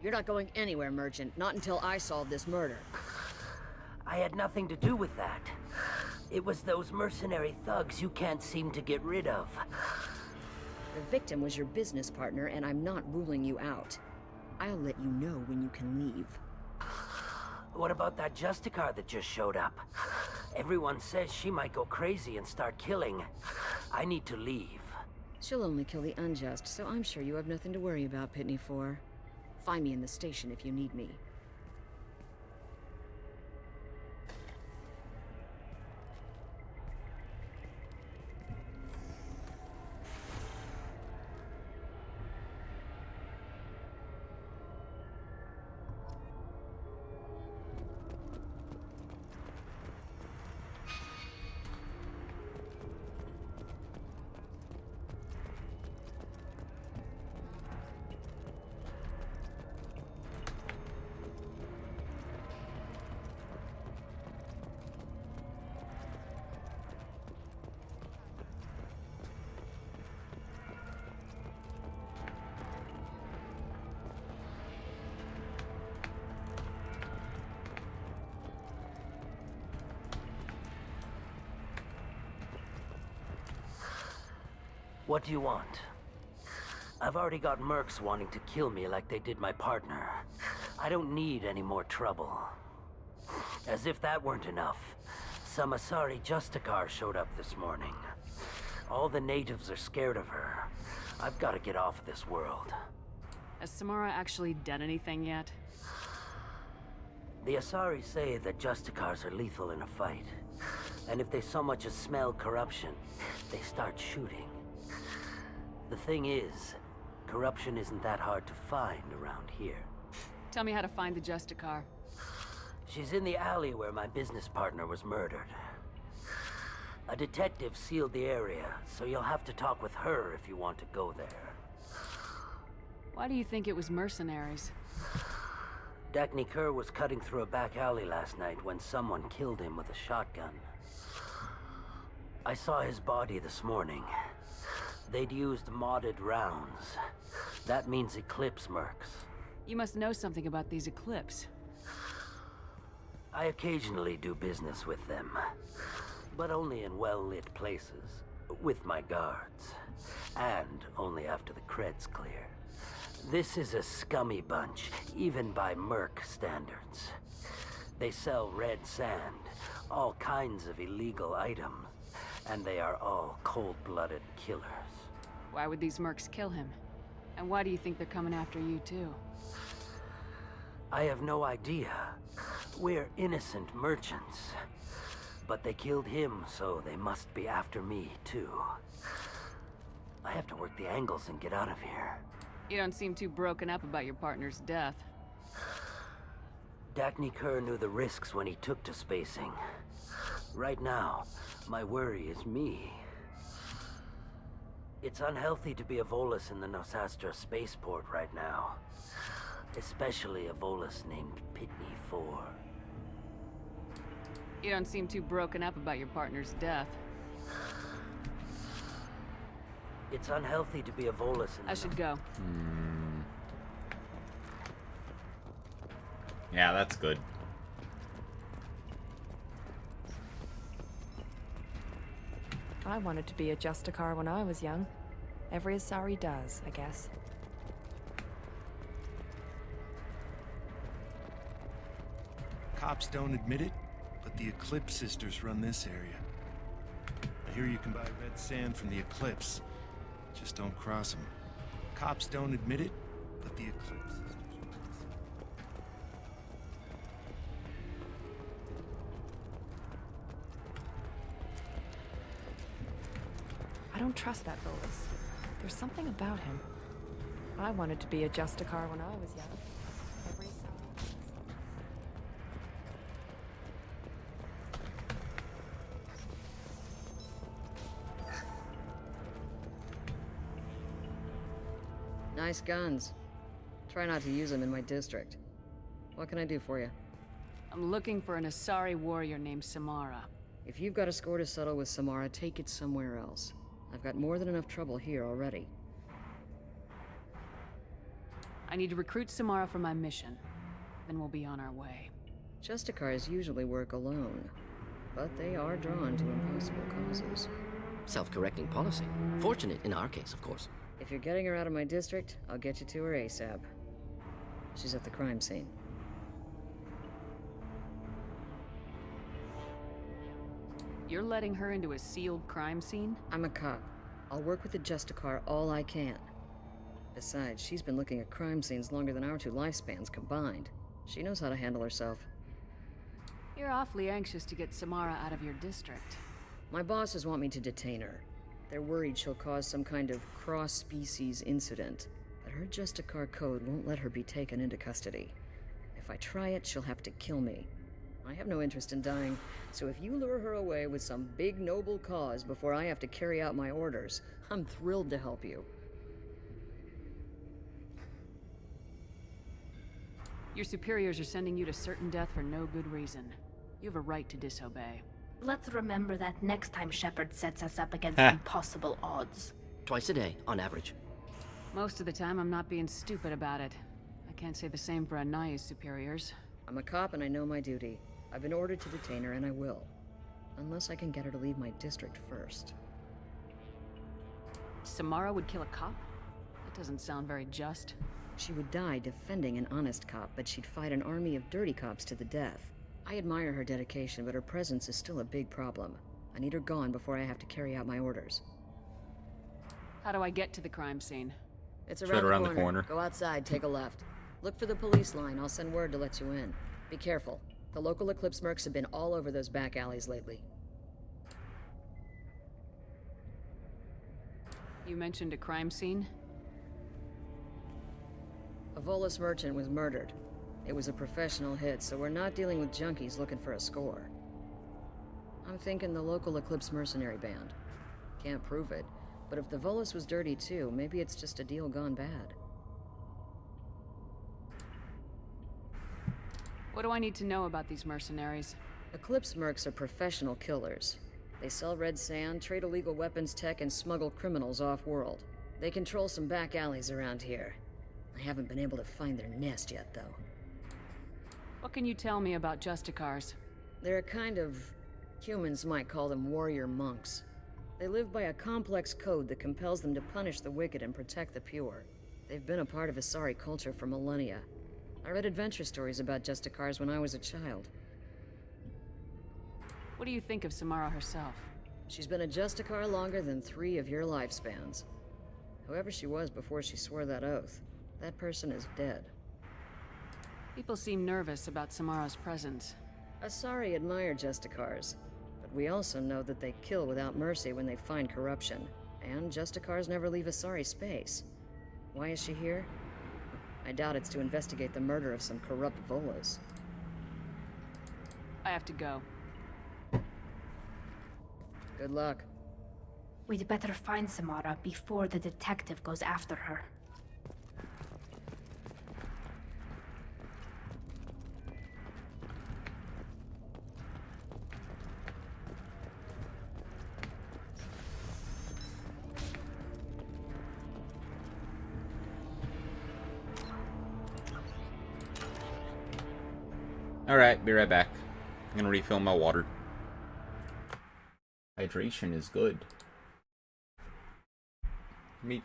You're not going anywhere, Merchant. Not until I solve this murder. I had nothing to do with that. It was those mercenary thugs you can't seem to get rid of. The victim was your business partner, and I'm not ruling you out. I'll let you know when you can leave. What about that Justicar that just showed up? Everyone says she might go crazy and start killing. I need to leave. She'll only kill the unjust, so I'm sure you have nothing to worry about, Pitney 4. Find me in the station if you need me. What do you want? I've already got mercs wanting to kill me like they did my partner. I don't need any more trouble. As if that weren't enough, some Asari Justicar showed up this morning. All the natives are scared of her. I've got to get off this world. Has Samara actually done anything yet? The Asari say that Justicars are lethal in a fight. And if they so much as smell corruption, they start shooting. The thing is, corruption isn't that hard to find around here. Tell me how to find the Justicar. She's in the alley where my business partner was murdered. A detective sealed the area, so you'll have to talk with her if you want to go there. Why do you think it was mercenaries? Dagny Kerr was cutting through a back alley last night when someone killed him with a shotgun. I saw his body this morning. They'd used modded rounds. That means Eclipse mercs. You must know something about these Eclipse. I occasionally do business with them, but only in well-lit places, with my guards, and only after the cred's clear. This is a scummy bunch, even by merc standards. They sell red sand, all kinds of illegal items, and they are all cold-blooded killers. Why would these mercs kill him? And why do you think they're coming after you, too? I have no idea. We're innocent merchants. But they killed him, so they must be after me, too. I have to work the angles and get out of here. You don't seem too broken up about your partner's death. Dagny Kerr knew the risks when he took to spacing. Right now, my worry is me. It's unhealthy to be a Volus in the Nosastra spaceport right now. Especially a Volus named Pitney 4. You don't seem too broken up about your partner's death. It's unhealthy to be a Volus in I should go. Yeah, that's good. I wanted to be a Justicar when I was young. Every Asari does, I guess. Cops don't admit it, but the Eclipse sisters run this area. I hear you can buy red sand from the Eclipse. Just don't cross them. Cops don't admit it, but the Eclipse sisters run this I don't trust that Volus. There's something about him. I wanted to be a Justicar when I was young. Every Nice guns. Try not to use them in my district. What can I do for you? I'm looking for an Asari warrior named Samara. If you've got a score to settle with Samara, take it somewhere else. I've got more than enough trouble here already. I need to recruit Samara for my mission. Then we'll be on our way. Justicars usually work alone, but they are drawn to impossible causes. Self-correcting policy. Fortunate in our case, of course. If you're getting her out of my district, I'll get you to her ASAP. She's at the crime scene. You're letting her into a sealed crime scene? I'm a cop. I'll work with the Justicar all I can. Besides, she's been looking at crime scenes longer than our two lifespans combined. She knows how to handle herself. You're awfully anxious to get Samara out of your district. My bosses want me to detain her. They're worried she'll cause some kind of cross-species incident, but her Justicar code won't let her be taken into custody. If I try it, she'll have to kill me. I have no interest in dying, so if you lure her away with some big noble cause before I have to carry out my orders, I'm thrilled to help you. Your superiors are sending you to certain death for no good reason. You have a right to disobey. Let's remember that next time Shepard sets us up against impossible odds. Twice a day, on average. Most of the time, I'm not being stupid about it. I can't say the same for Anaya's superiors. I'm a cop and I know my duty. I've been ordered to detain her and I will. Unless I can get her to leave my district first. Samara would kill a cop? That doesn't sound very just. She would die defending an honest cop, but she'd fight an army of dirty cops to the death. I admire her dedication, but her presence is still a big problem. I need her gone before I have to carry out my orders. How do I get to the crime scene? It's around the corner. Go outside, take a left. Look for the police line. I'll send word to let you in. Be careful. The local Eclipse mercs have been all over those back alleys lately. You mentioned a crime scene? A Volus merchant was murdered. It was a professional hit, so we're not dealing with junkies looking for a score. I'm thinking the local Eclipse mercenary band. Can't prove it, but if the Volus was dirty too, maybe it's just a deal gone bad. What do I need to know about these mercenaries? Eclipse mercs are professional killers. They sell red sand, trade illegal weapons tech, and smuggle criminals off-world. They control some back alleys around here. I haven't been able to find their nest yet, though. What can you tell me about Justicars? They're a kind of... humans might call them warrior monks. They live by a complex code that compels them to punish the wicked and protect the pure. They've been a part of Asari culture for millennia. I read adventure stories about Justicars when I was a child. What do you think of Samara herself? She's been a Justicar longer than 3 of your lifespans. Whoever she was before she swore that oath, that person is dead. People seem nervous about Samara's presence. Asari admire Justicars, but we also know that they kill without mercy when they find corruption, and Justicars never leave Asari space. Why is she here? I doubt it's to investigate the murder of some corrupt Volas. I have to go. Good luck. We'd better find Samara before the detective goes after her. Alright, be right back. I'm gonna refill my water. Hydration is good. Me.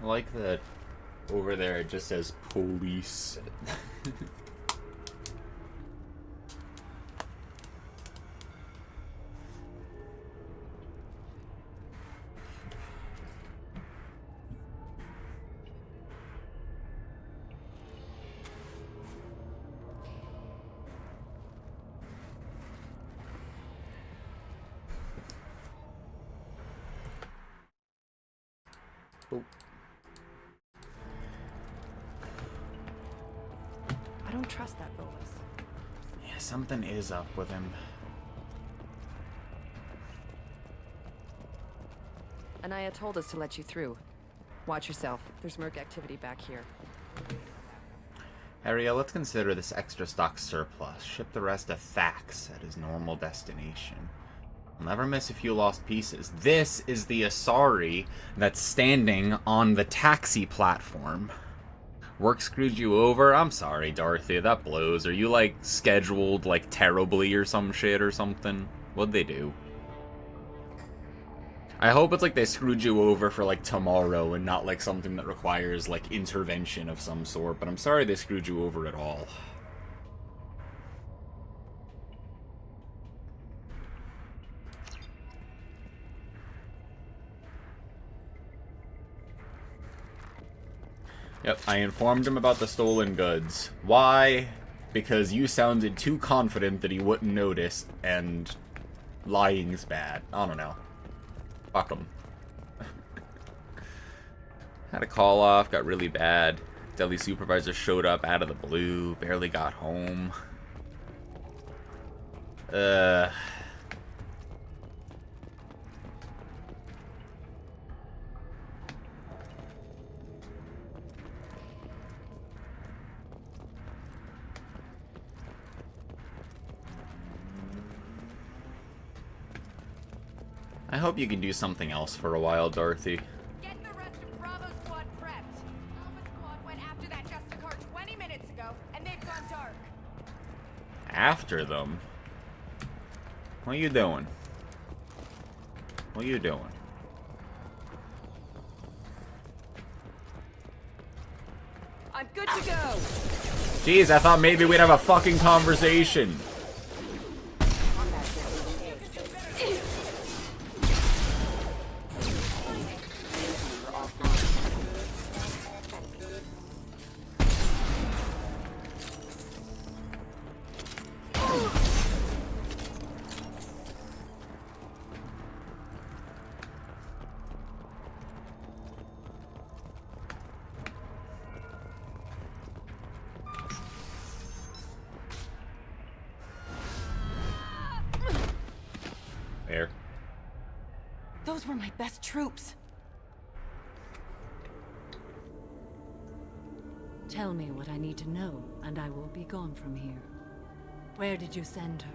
I like that over there it just says police. Oh. I don't trust that Volus. Yeah, something is up with him. Anaya told us to let you through. Watch yourself. There's merc activity back here. Ariel, let's consider this extra stock surplus. Ship the rest to Thax at his normal destination. I'll never miss a few lost pieces. This is the Asari that's standing on the taxi platform. Work screwed you over? I'm sorry, Dorothy, that blows. Are you, like, scheduled, like, terribly or some shit or something? What'd they do? I hope it's like they screwed you over for, like, tomorrow and not, like, something that requires, like, intervention of some sort, but I'm sorry they screwed you over at all. Yep, I informed him about the stolen goods. Why? Because you sounded too confident that he wouldn't notice, and lying's bad. I don't know. Fuck him. Had a call off, got really bad. Deli supervisor showed up out of the blue, barely got home. I hope you can do something else for a while, Dorothy. Get the rest of Bravo Squad prepped. Alpha Squad went after that Justicar 20 minutes ago, and they've gone dark. After them? What are you doing? What are you doing? I'm good to go. Jeez, I thought maybe we'd have a fucking conversation. Fair. Those were my best troops. Tell me what I need to know, and I will be gone from here. Where did you send her?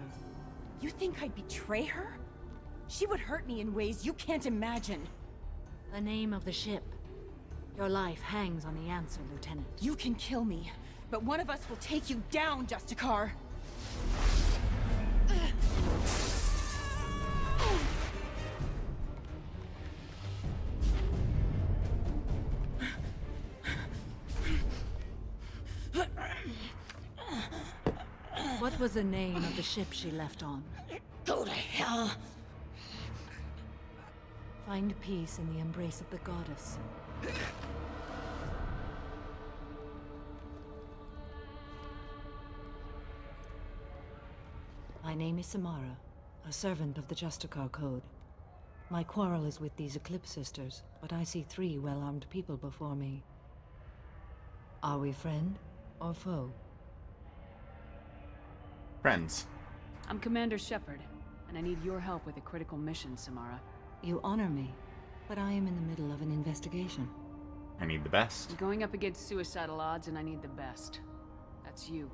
You think I'd betray her? She would hurt me in ways you can't imagine. The name of the ship. Your life hangs on the answer, Lieutenant. You can kill me, but one of us will take you down, Justicar. What was the name of the ship she left on? Go to hell. Find peace in the embrace of the goddess. My name is Samara, a servant of the Justicar Code. My quarrel is with these Eclipse Sisters, but I see 3 well-armed people before me. Are we friend or foe? Friends. I'm Commander Shepard, and I need your help with a critical mission, Samara. You honor me, but I am in the middle of an investigation. I need the best. I'm going up against suicidal odds, and I need the best. That's you.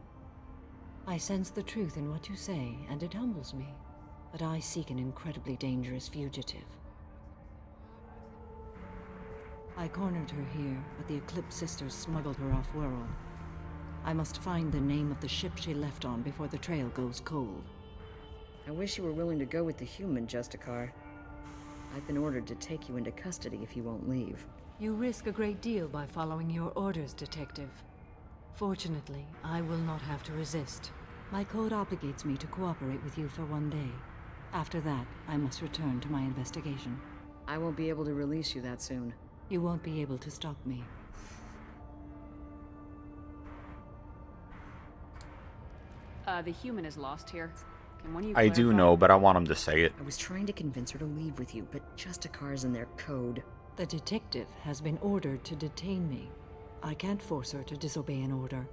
I sense the truth in what you say, and it humbles me. But I seek an incredibly dangerous fugitive. I cornered her here, but the Eclipse Sisters smuggled her off-world. I must find the name of the ship she left on before the trail goes cold. I wish you were willing to go with the human, Justicar. I've been ordered to take you into custody if you won't leave. You risk a great deal by following your orders, Detective. Fortunately, I will not have to resist. My code obligates me to cooperate with you for 1 day. After that, I must return to my investigation. I won't be able to release you that soon. You won't be able to stop me. The human is lost here. Can one of you I do clarify? know, but I want him to say it. I was trying to convince her to leave with you, but Justicar's in their code. The detective has been ordered to detain me. I can't force her to disobey an order.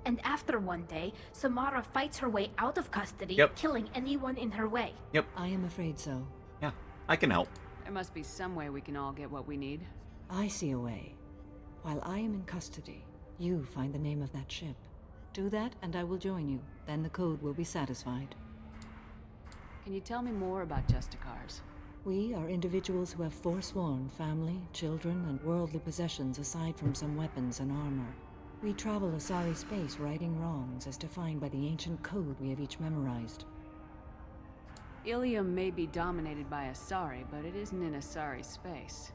And after 1 day, Samara fights her way out of custody, Yep. killing anyone in her way. Yep. I am afraid so. Yeah, I can help. There must be some way we can all get what we need. I see a way. While I am in custody, you find the name of that ship. Do that, and I will join you. Then the code will be satisfied. Can you tell me more about Justicars? We are individuals who have forsworn family, children, and worldly possessions aside from some weapons and armor. We travel Asari space righting wrongs as defined by the ancient code we have each memorized. Ilium may be dominated by Asari, but it isn't in Asari space.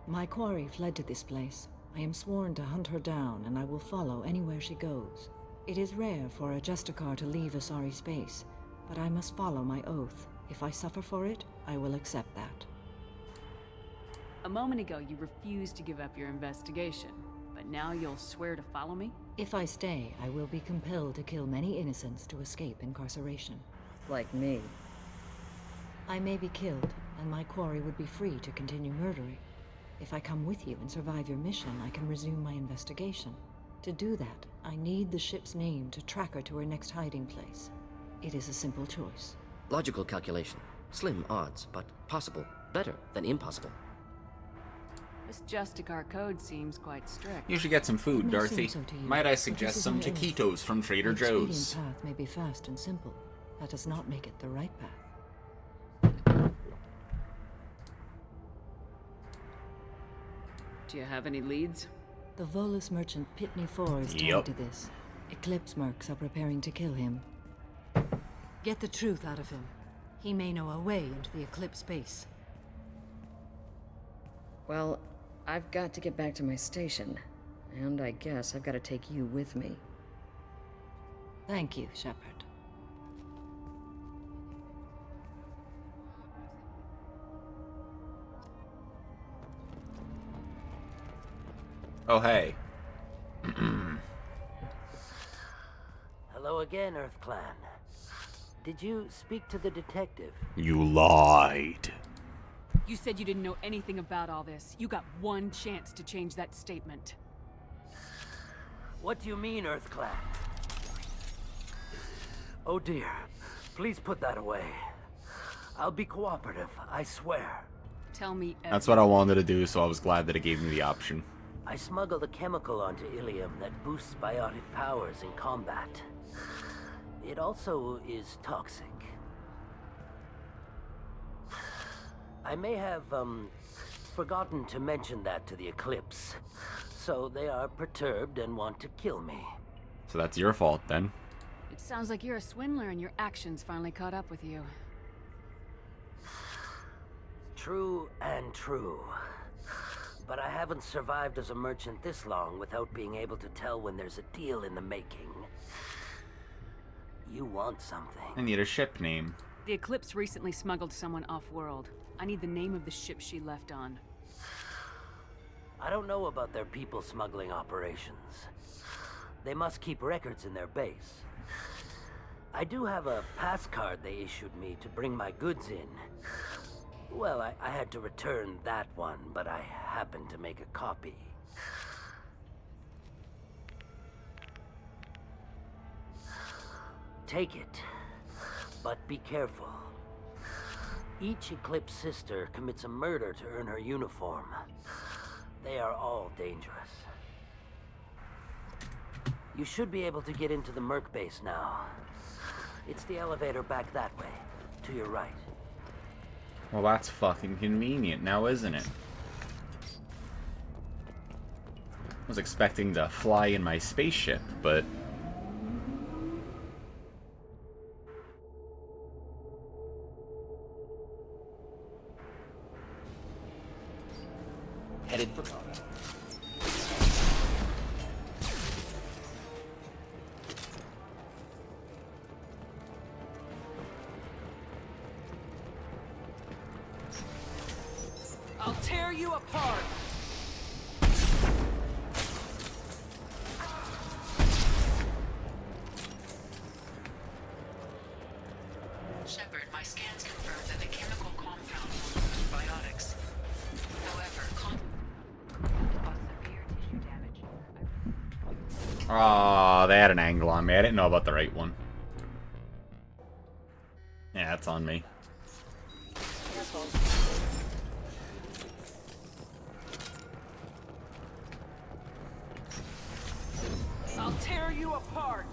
My quarry fled to this place. I am sworn to hunt her down, and I will follow anywhere she goes. It is rare for a Justicar to leave Asari space, but I must follow my oath. If I suffer for it, I will accept that. A moment ago, you refused to give up your investigation, but now you'll swear to follow me? If I stay, I will be compelled to kill many innocents to escape incarceration. Like me. I may be killed, and my quarry would be free to continue murdering. If I come with you and survive your mission, I can resume my investigation. To do that, I need the ship's name to track her to her next hiding place. It is a simple choice. Logical calculation. Slim odds, but possible. Better than impossible. This Justicar code seems quite strict. You should get some food, It may Dorothy. seem so to you, Might I but suggest this is some my oath. taquitos from Trader The expedient Joe's? path may be fast and simple. That does not make it the right path. Do you have any leads? The Volus merchant Pitney Four is tied Yup. to this. Eclipse mercs are preparing to kill him. Get the truth out of him. He may know a way into the Eclipse base. Well, I've got to get back to my station. And I guess I've got to take you with me. Thank you, Shepard. Oh, hey. Hello again, Earth Clan. Did you speak to the detective? You lied. You said you didn't know anything about all this. You got one chance to change that statement. What do you mean, Earth Clan? Oh dear. Please put that away. I'll be cooperative, I swear. Tell me That's what I wanted to do, so I was glad that it gave me the option. I smuggled a chemical onto Ilium that boosts biotic powers in combat. It also is toxic. I may have, forgotten to mention that to the Eclipse. So they are perturbed and want to kill me. So that's your fault, then. It sounds like you're a swindler and your actions finally caught up with you. True and true. But I haven't survived as a merchant this long without being able to tell when there's a deal in the making. You want something. I need a ship name. The Eclipse recently smuggled someone off-world. I need the name of the ship she left on. I don't know about their people smuggling operations. They must keep records in their base. I do have a pass card they issued me to bring my goods in. Well, I had to return that one, but I happened to make a copy. Take it, but be careful. Each Eclipse sister commits a murder to earn her uniform. They are all dangerous. You should be able to get into the Merc base now. It's the elevator back that way, to your right. Well, that's fucking convenient now, isn't it? I was expecting to fly in my spaceship, but... Headed for combat. you apart! Shepard, my scans confirm that the chemical compound will boost biotics. However, cause severe tissue damage. Oh, they had an angle on me. I didn't know about the right one. Yeah, that's on me. I'll tear you apart!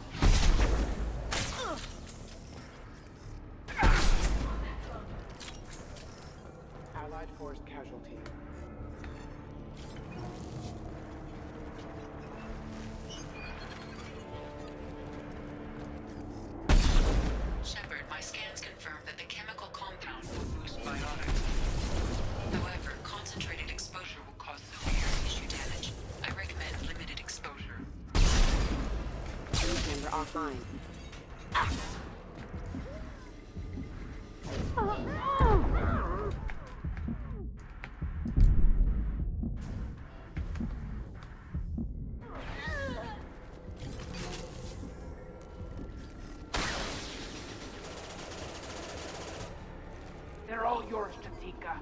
Allied force casualty. Shepard, my scans confirm that the chemical compound will boost biotics. However, concentrated exposure will cause severe tissue damage. I recommend limited exposure. Member offline. They're all yours, Jatika.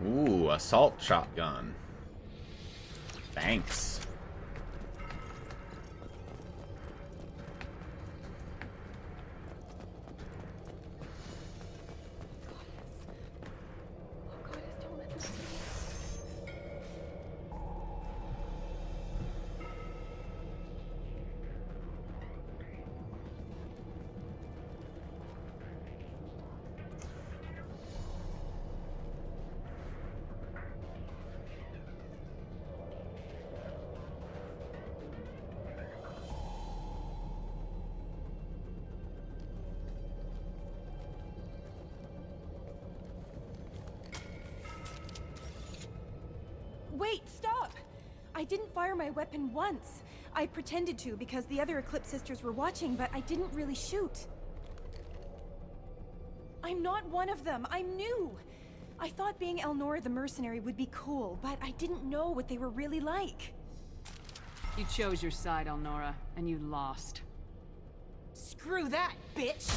Ooh, assault shotgun. Thanks. Wait, stop! I didn't fire my weapon once. I pretended to because the other Eclipse sisters were watching, but I didn't really shoot. I'm not one of them. I'm new. I thought being Elnora the mercenary would be cool, but I didn't know what they were really like. You chose your side, Elnora, and you lost. Screw that, bitch!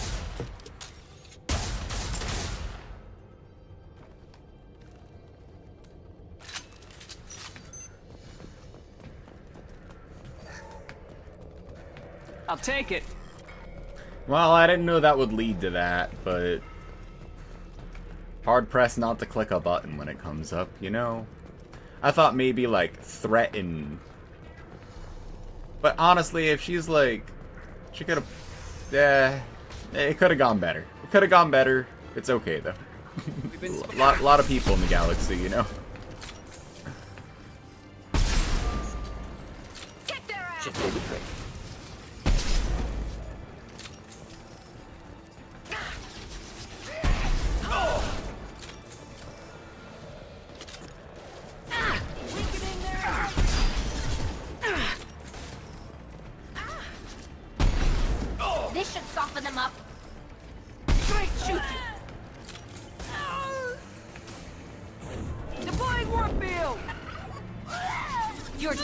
I'll take it. Well, I didn't know that would lead to that, but hard pressed not to click a button when it comes up, you know? I thought maybe, like, threaten. But honestly, if she's like, she could have, it could have gone better. It could have gone better. It's okay, though. lot of people in the galaxy, you know? Get their ass! Just maybe quick. This should soften them up. Straight shoot! Deploying warp field! You're...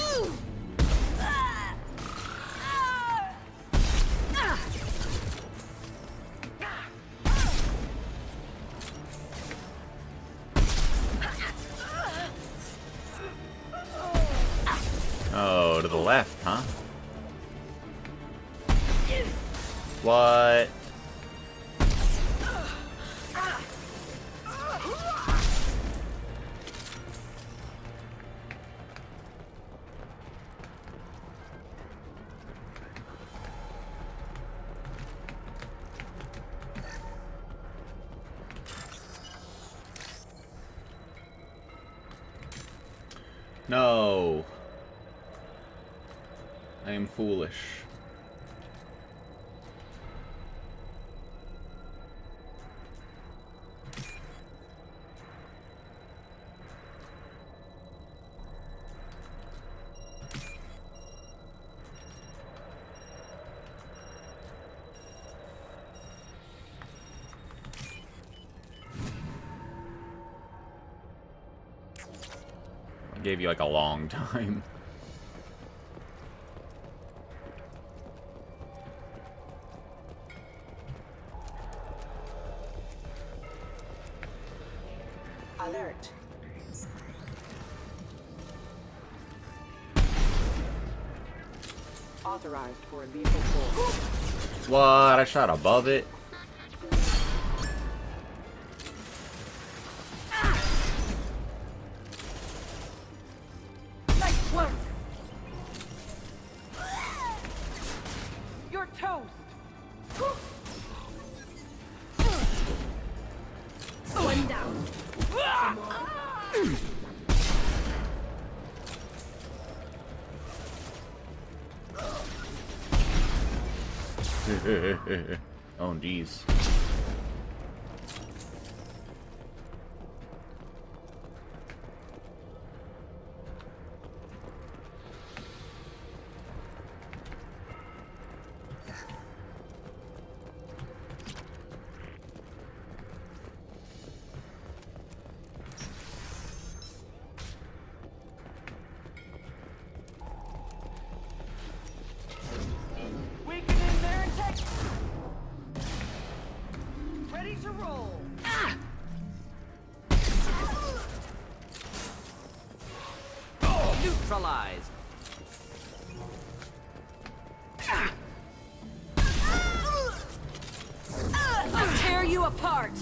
Oh, to the left, huh? What? No. I am foolish. I gave you like a long time. Alert. Authorized for lethal force. What? I shot above it? Nice work. You're toast. One down. Oh, jeez. We get in there and take. Ready to roll. Neutralized. I'll tear you apart.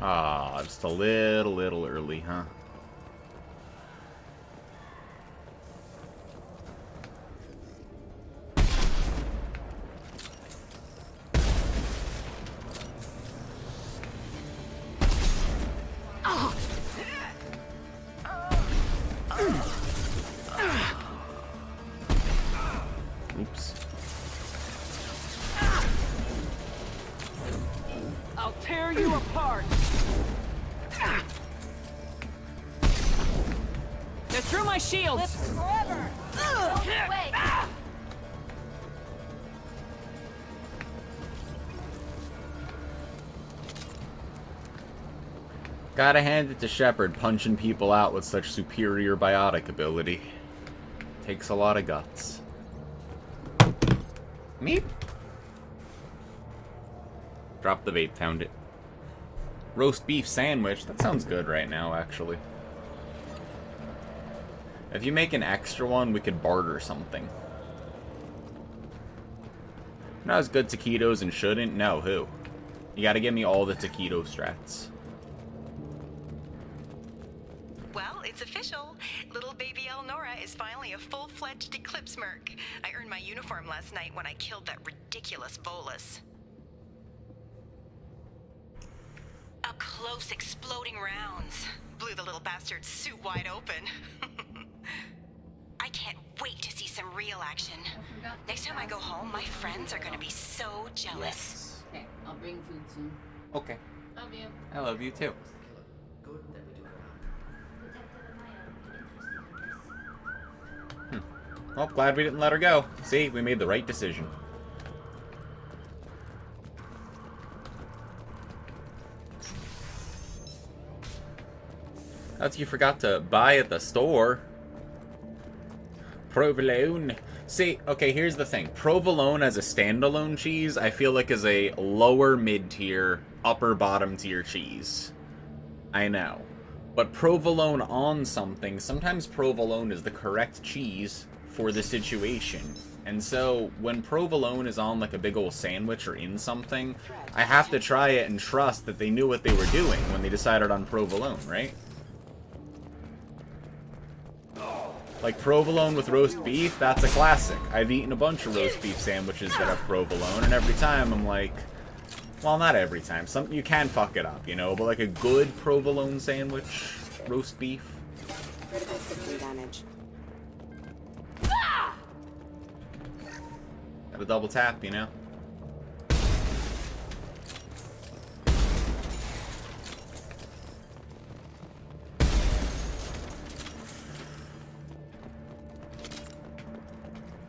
Ah, just a little early, huh? Oops. I'll tear you apart. They're through my shields. Forever. Wait. Gotta hand it to Shepard, punching people out with such superior biotic ability. Takes a lot of guts. Meep. Drop the vape, found it. Roast beef sandwich. That sounds good right now, actually. If you make an extra one, we could barter something. Not as good taquitos and shouldn't? No, who? You gotta give me all the taquito strats. Well, it's official. Little baby Elnora is finally a full-fledged Eclipse merc. I earned my uniform last night when I killed that ridiculous Volus. Up close, exploding rounds. Blew the little bastard's suit wide open. I can't wait to see some real action. Next time I go home, my friends are gonna be so jealous. Okay, I'll bring food soon. Okay. Love you. I love you too. Well, glad we didn't let her go. See, we made the right decision. That's you forgot to buy at the store. Provolone. See, okay, here's the thing. Provolone as a standalone cheese, I feel like is a lower mid-tier, upper bottom tier cheese. I know. But provolone on something, sometimes provolone is the correct cheese for the situation. And so, when provolone is on like a big old sandwich or in something, I have to try it and trust that they knew what they were doing when they decided on provolone, right? Like provolone with roast beef, that's a classic. I've eaten a bunch of roast beef sandwiches that have provolone, and every time I'm like, well, not every time. You can fuck it up, you know, but like a good provolone sandwich, roast beef. Critical system damage. Gotta double tap, you know?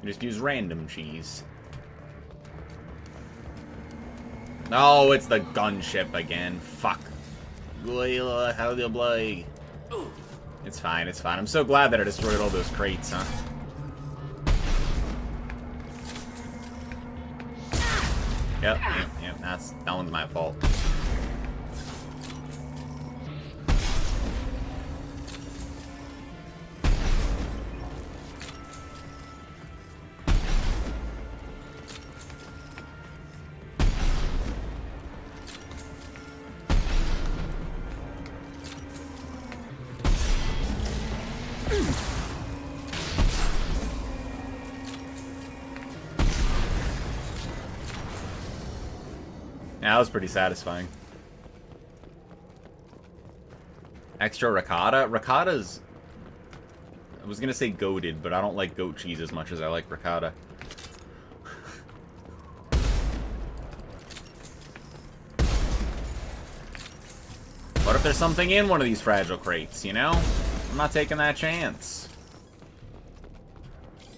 You just use random cheese. No, it's the gunship again. Fuck. How do you play? It's fine, it's fine. I'm so glad that I destroyed all those crates, huh? Yep, that one's my fault. Yeah, that was pretty satisfying. Extra ricotta? Ricotta's... I was gonna say goated, but I don't like goat cheese as much as I like ricotta. What if there's something in one of these fragile crates, you know? I'm not taking that chance.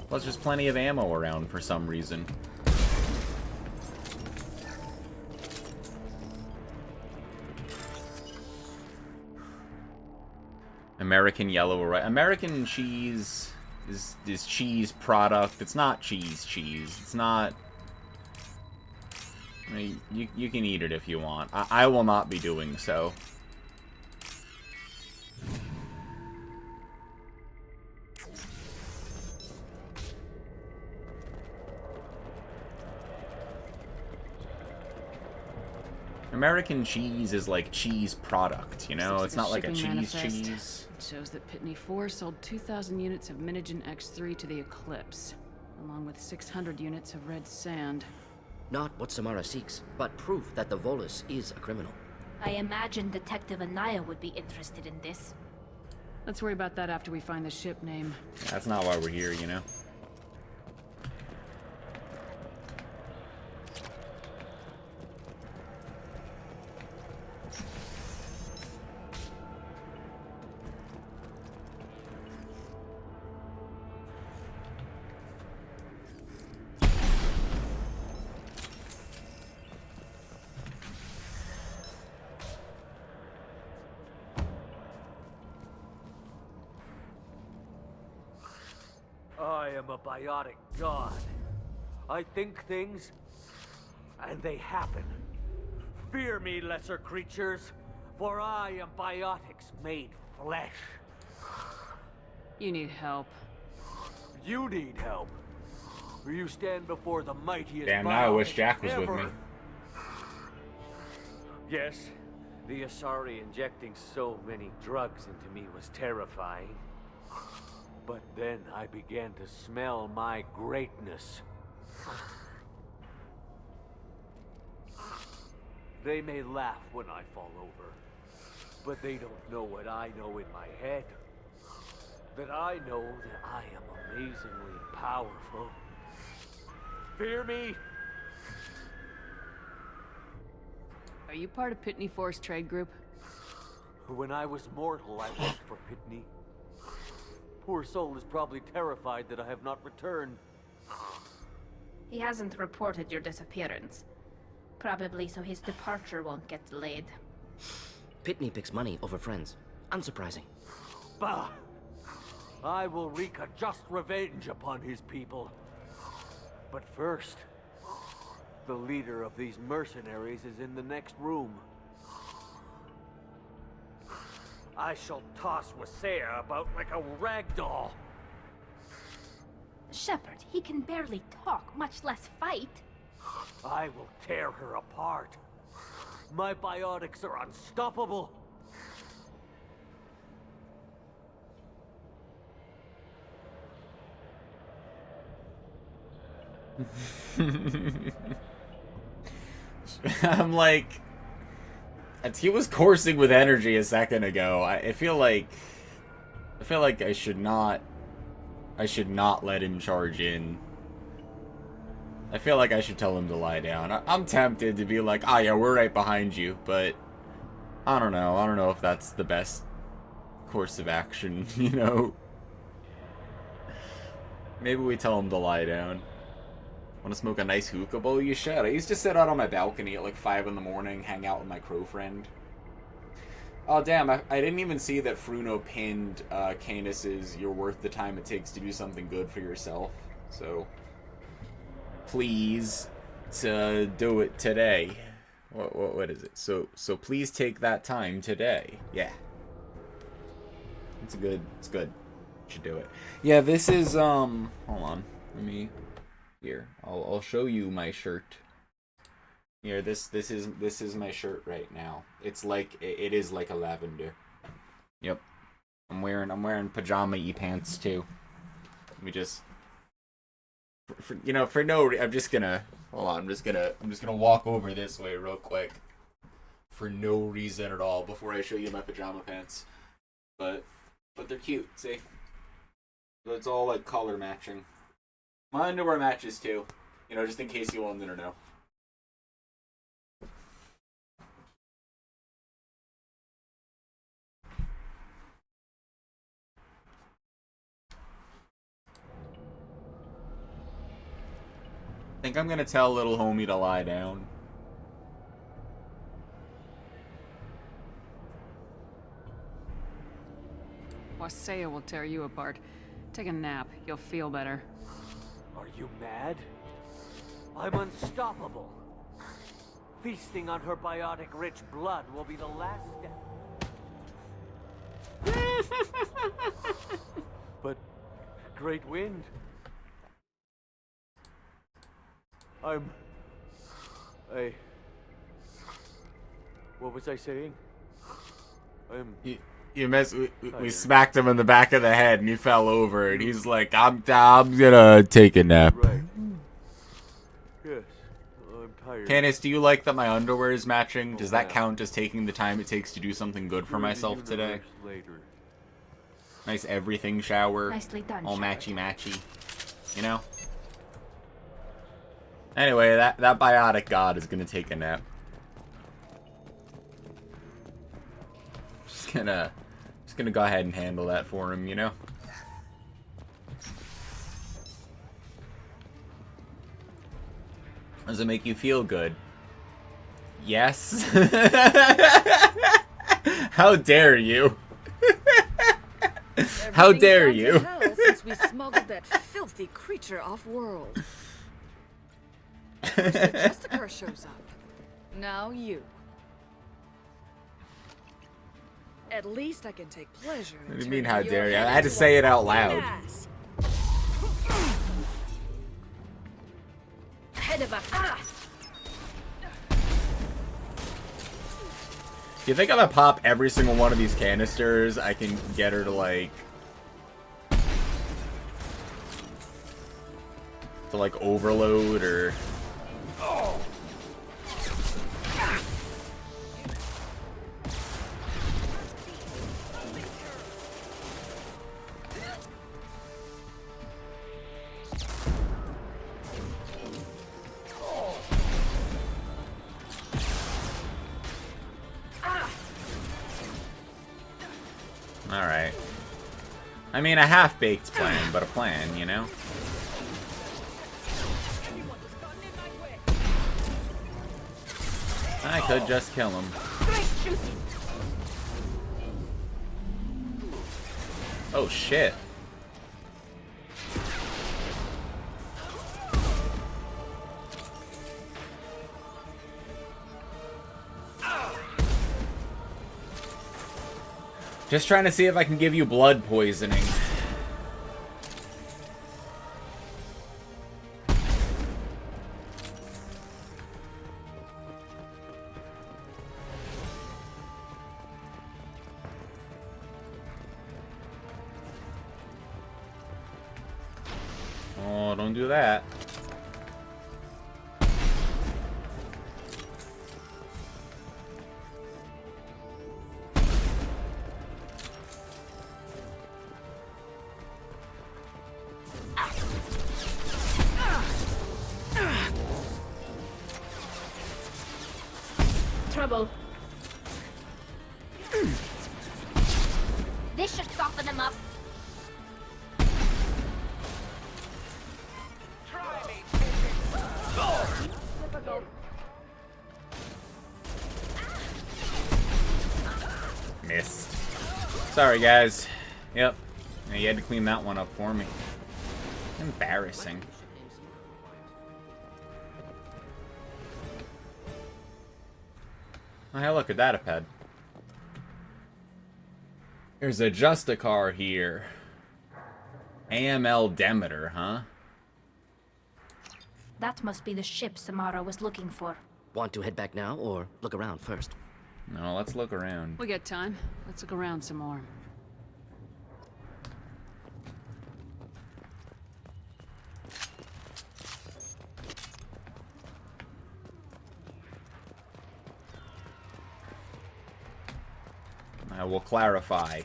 Plus, there's plenty of ammo around for some reason. American yellow or American cheese is cheese product. It's not cheese. It's not... I mean, you can eat it if you want. I will not be doing so. American cheese is like cheese product, you know? It's not like a cheese cheese. It shows that Pitney 4 sold 2,000 units of Minigen X3 to the Eclipse, along with 600 units of red sand. Not what Samara seeks, but proof that the Volus is a criminal. I imagine Detective Anaya would be interested in this. Let's worry about that after we find the ship name. Yeah, that's not why we're here, you know? I am a biotic god. I think things, and they happen. Fear me, lesser creatures, for I am biotics made flesh. You need help. You need help. You stand before the mightiest. Damn, now I wish Jack was ever. with me. Yes, the Asari injecting so many drugs into me was terrifying. But then I began to smell my greatness. They may laugh when I fall over, but they don't know what I know in my head. That I know that I am amazingly powerful. Fear me? Are you part of Pitney 4's trade group? When I was mortal, I worked for Pitney. Poor soul is probably terrified that I have not returned. He hasn't reported your disappearance. Probably so his departure won't get delayed. Pitney picks money over friends. unsurprising. Bah! I will wreak a just revenge upon his people. But first, the leader of these mercenaries is in the next room. I shall toss Wasea about like a rag doll. Shepard, he can barely talk, much less fight. I will tear her apart. My biotics are unstoppable. I'm like, he was coursing with energy a second ago. I feel like I should not let him charge in. I feel like I should tell him to lie down. I'm tempted to be like, ah, yeah, we're right behind you, but I don't know. I don't know if that's the best course of action, you know? Maybe we tell him to lie down. Want to smoke a nice hookah bowl? You should. I used to sit out on my balcony at like 5 in the morning, hang out with my crow friend. Oh, damn, I didn't even see that Fruno pinned Canis's "You're worth the time it takes to do something good for yourself." So, please, to do it today. What is it? So please take that time today. Yeah. It's good. Should do it. Yeah, this is, hold on. Let me, here. I'll show you my shirt. Here, this is my shirt right now. It's like, it is like a lavender. Yep. I'm wearing pajama-y pants too. Let me just, for no, I'm just gonna, hold on, I'm just gonna walk over this way real quick. For no reason at all, before I show you my pajama pants. But they're cute, see? It's all like color matching. My underwear matches too. Just in case you wanted to know. I think I'm gonna tell little homie to lie down. Wasea will tear you apart. Take a nap. You'll feel better. Are you mad? I'm unstoppable. Feasting on her biotic-rich blood will be the last step. But, great wind. What was I saying? We smacked him in the back of the head and he fell over and he's like, I'm gonna take a nap. Right. Yes, I'm tired. Canis, do you like that my underwear is matching? Does that count as taking the time it takes to do something good for myself today? Nice everything shower. Nicely done, all Shepard. matchy. You know? Anyway, that biotic god is gonna take a nap. Just gonna go ahead and handle that for him, you know? Does it make you feel good? Yes. How dare you? How dare you? Hell since we smuggled that filthy creature off-world. First the Justicar shows up. Now you. At least I can take pleasure in What do you mean, how turning your dare you? I head had to into say a it out fucking loud. ass. Head of a Do you think if I pop every single one of these canisters, I can get her to like overload or? Alright. I mean, a half-baked plan, but a plan, you know? I could just kill him. Oh shit. Just trying to see if I can give you blood poisoning. Oh, don't do that. Trouble. This should soften him up. Missed. Sorry, guys. Yep. Yeah, you had to clean that one up for me. Embarrassing. Oh, hey, look at that, Aped. There's a Justicar here. AML Demeter, huh? That must be the ship Samara was looking for. Want to head back now, or look around first? No, let's look around. We got time. Let's look around some more. I will clarify.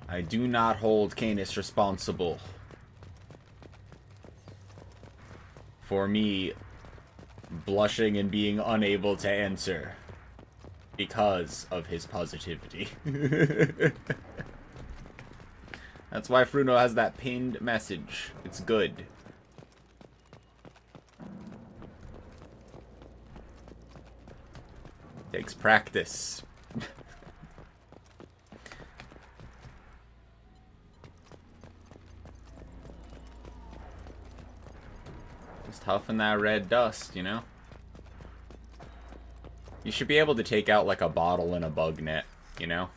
I do not hold Canis responsible for me blushing and being unable to answer because of his positivity. That's why Fruno has that pinned message. It's good. Takes practice. Just huffing that red dust, you know? You should be able to take out like a bottle in a bug net, you know?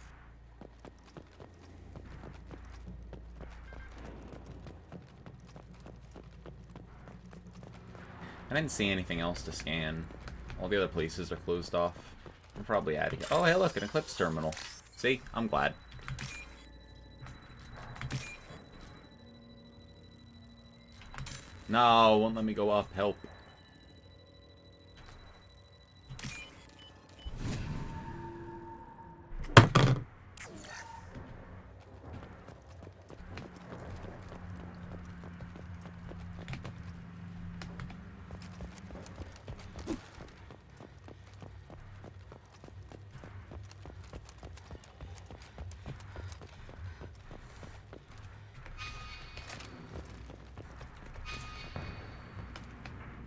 I didn't see anything else to scan. All the other places are closed off. I'm probably out of here. Oh, hey, look, an Eclipse terminal. See? I'm glad. No, won't let me go up. Help.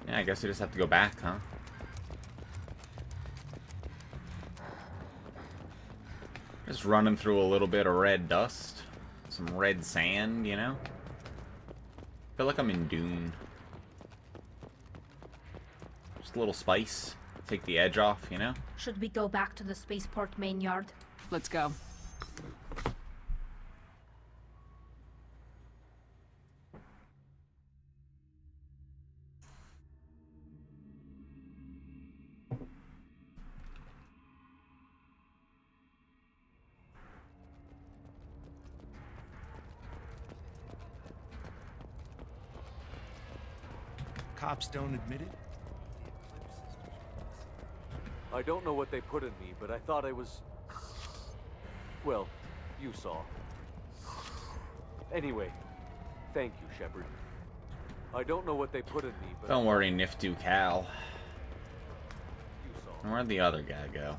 Yeah, I guess we just have to go back, huh? Just running through a little bit of red dust. Some red sand, you know? Feel like I'm in Dune. Just a little spice. Take the edge off, you know? Should we go back to the spaceport main yard? Let's go. Cops don't admit it? I don't know what they put in me, but I thought I was... Well, you saw. Anyway, thank you, Shepard. I don't know what they put in me, but... Don't worry, Niftu Cal. Where'd the other guy go?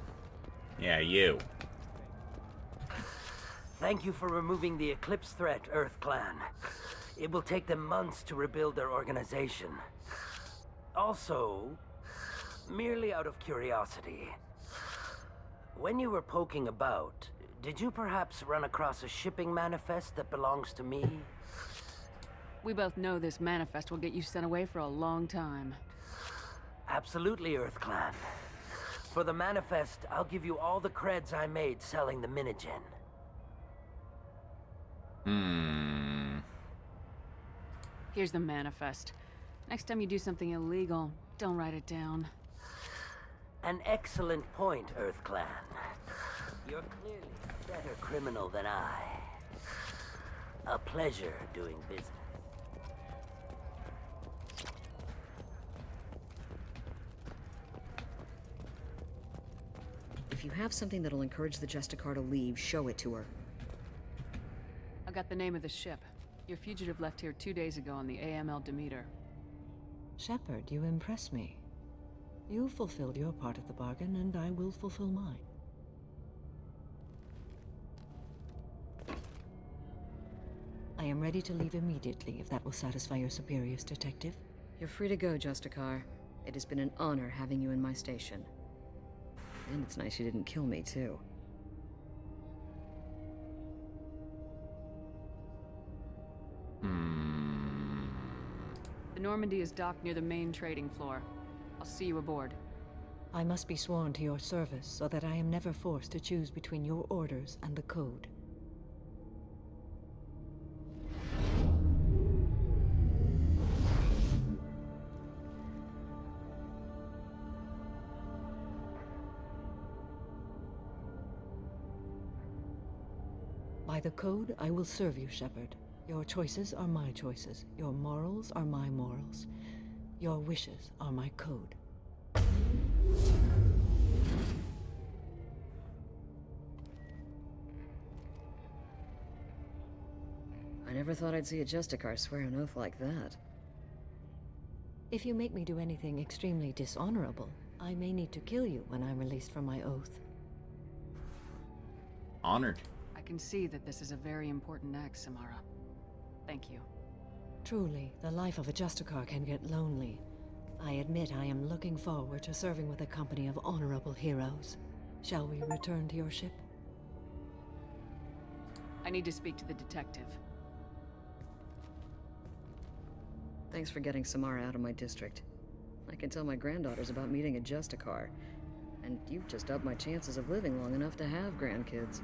Yeah, you. Thank you for removing the Eclipse threat, Earth Clan. It will take them months to rebuild their organization. Also, merely out of curiosity, when you were poking about, Did you perhaps run across a shipping manifest that belongs to me? We both know this manifest will get you sent away for a long time. Absolutely, Earth Clan. For the manifest, I'll give you all the creds I made selling the Minigen. Here's the manifest. Next time you do something illegal, don't write it down. An excellent point, Earth Clan. You're clearly a better criminal than I. A pleasure doing business. If you have something that'll encourage the Justicar to leave, show it to her. I got the name of the ship. Your fugitive left here 2 days ago on the AML Demeter. Shepard, you impress me. You fulfilled your part of the bargain, and I will fulfill mine. I am ready to leave immediately, if that will satisfy your superiors, Detective. You're free to go, Justicar. It has been an honor having you in my station. And it's nice you didn't kill me, too. The Normandy is docked near the main trading floor. I'll see you aboard. I must be sworn to your service so that I am never forced to choose between your orders and the Code. By the Code, I will serve you, Shepard. Your choices are my choices. Your morals are my morals. Your wishes are my code. I never thought I'd see a Justicar swear an oath like that. If you make me do anything extremely dishonorable, I may need to kill you when I'm released from my oath. Honored. I can see that this is a very important act, Samara. Thank you. Truly, the life of a Justicar can get lonely. I admit I am looking forward to serving with a company of honorable heroes. Shall we return to your ship? I need to speak to the detective. Thanks for getting Samara out of my district. I can tell my granddaughters about meeting a Justicar. And you've just upped my chances of living long enough to have grandkids.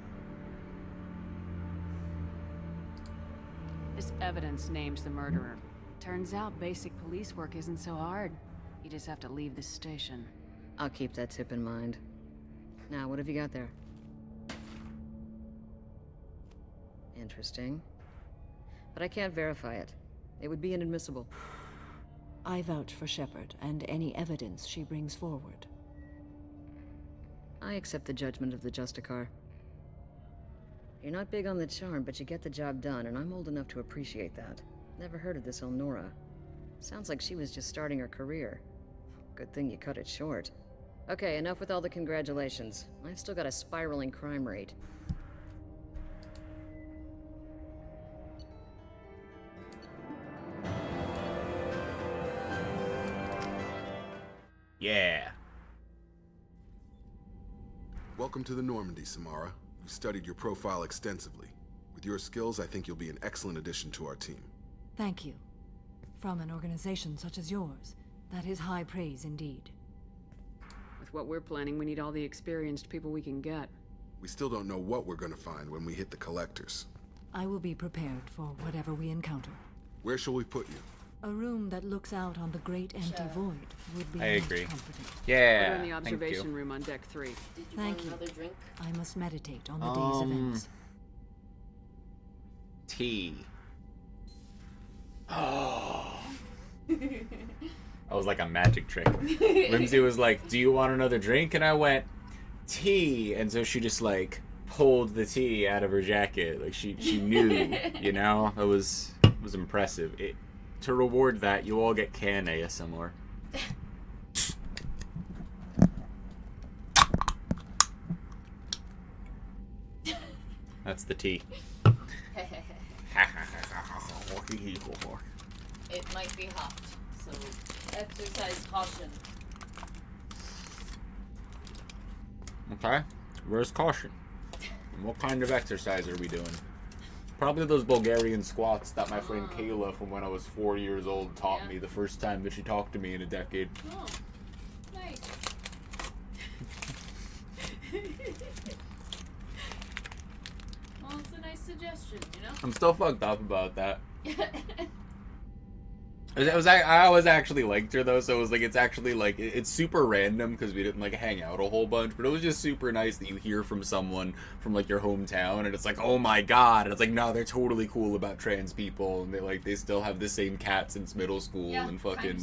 This evidence names the murderer. Turns out basic police work isn't so hard. You just have to leave the station. I'll keep that tip in mind. Now, what have you got there? Interesting. But I can't verify it. It would be inadmissible. I vouch for Shepard and any evidence she brings forward. I accept the judgment of the Justicar. You're not big on the charm, but you get the job done, and I'm old enough to appreciate that. Never heard of this Elnora. Sounds like she was just starting her career. Good thing you cut it short. Okay, enough with all the congratulations. I've still got a spiraling crime rate. Yeah. Welcome to the Normandy, Samara. We've studied your profile extensively. With your skills, I think you'll be an excellent addition to our team. Thank you. From an organization such as yours, that is high praise indeed. With what we're planning, we need all the experienced people we can get. We still don't know what we're gonna find when we hit the collectors. I will be prepared for whatever we encounter. Where shall we put you? A room that looks out on the great empty void would be I most agree. comforting. Yeah, We're in the observation room on deck 3. Thank you. I must meditate on the day's events. Tea. Oh. That was like a magic trick. Whimsy was like, "Do you want another drink?" And I went, "Tea." And so she just like pulled the tea out of her jacket. Like she knew, you know? It was impressive. To reward that, you all get can ASMR. That's the tea. It might be hot, so exercise caution. Okay, where's caution? What kind of exercise are we doing? Probably those Bulgarian squats that my friend Kayla from when I was 4 years old taught me the first time that she talked to me in a decade. Oh, nice. Well, it's a nice suggestion, you know? I'm still fucked up about that. I always actually liked her though, so it was like, it's actually like, it's super random because we didn't like hang out a whole bunch, but it was just super nice that you hear from someone from like your hometown and it's like, oh my god, and it's like, no, they're totally cool about trans people and they still have the same cat since middle school and fucking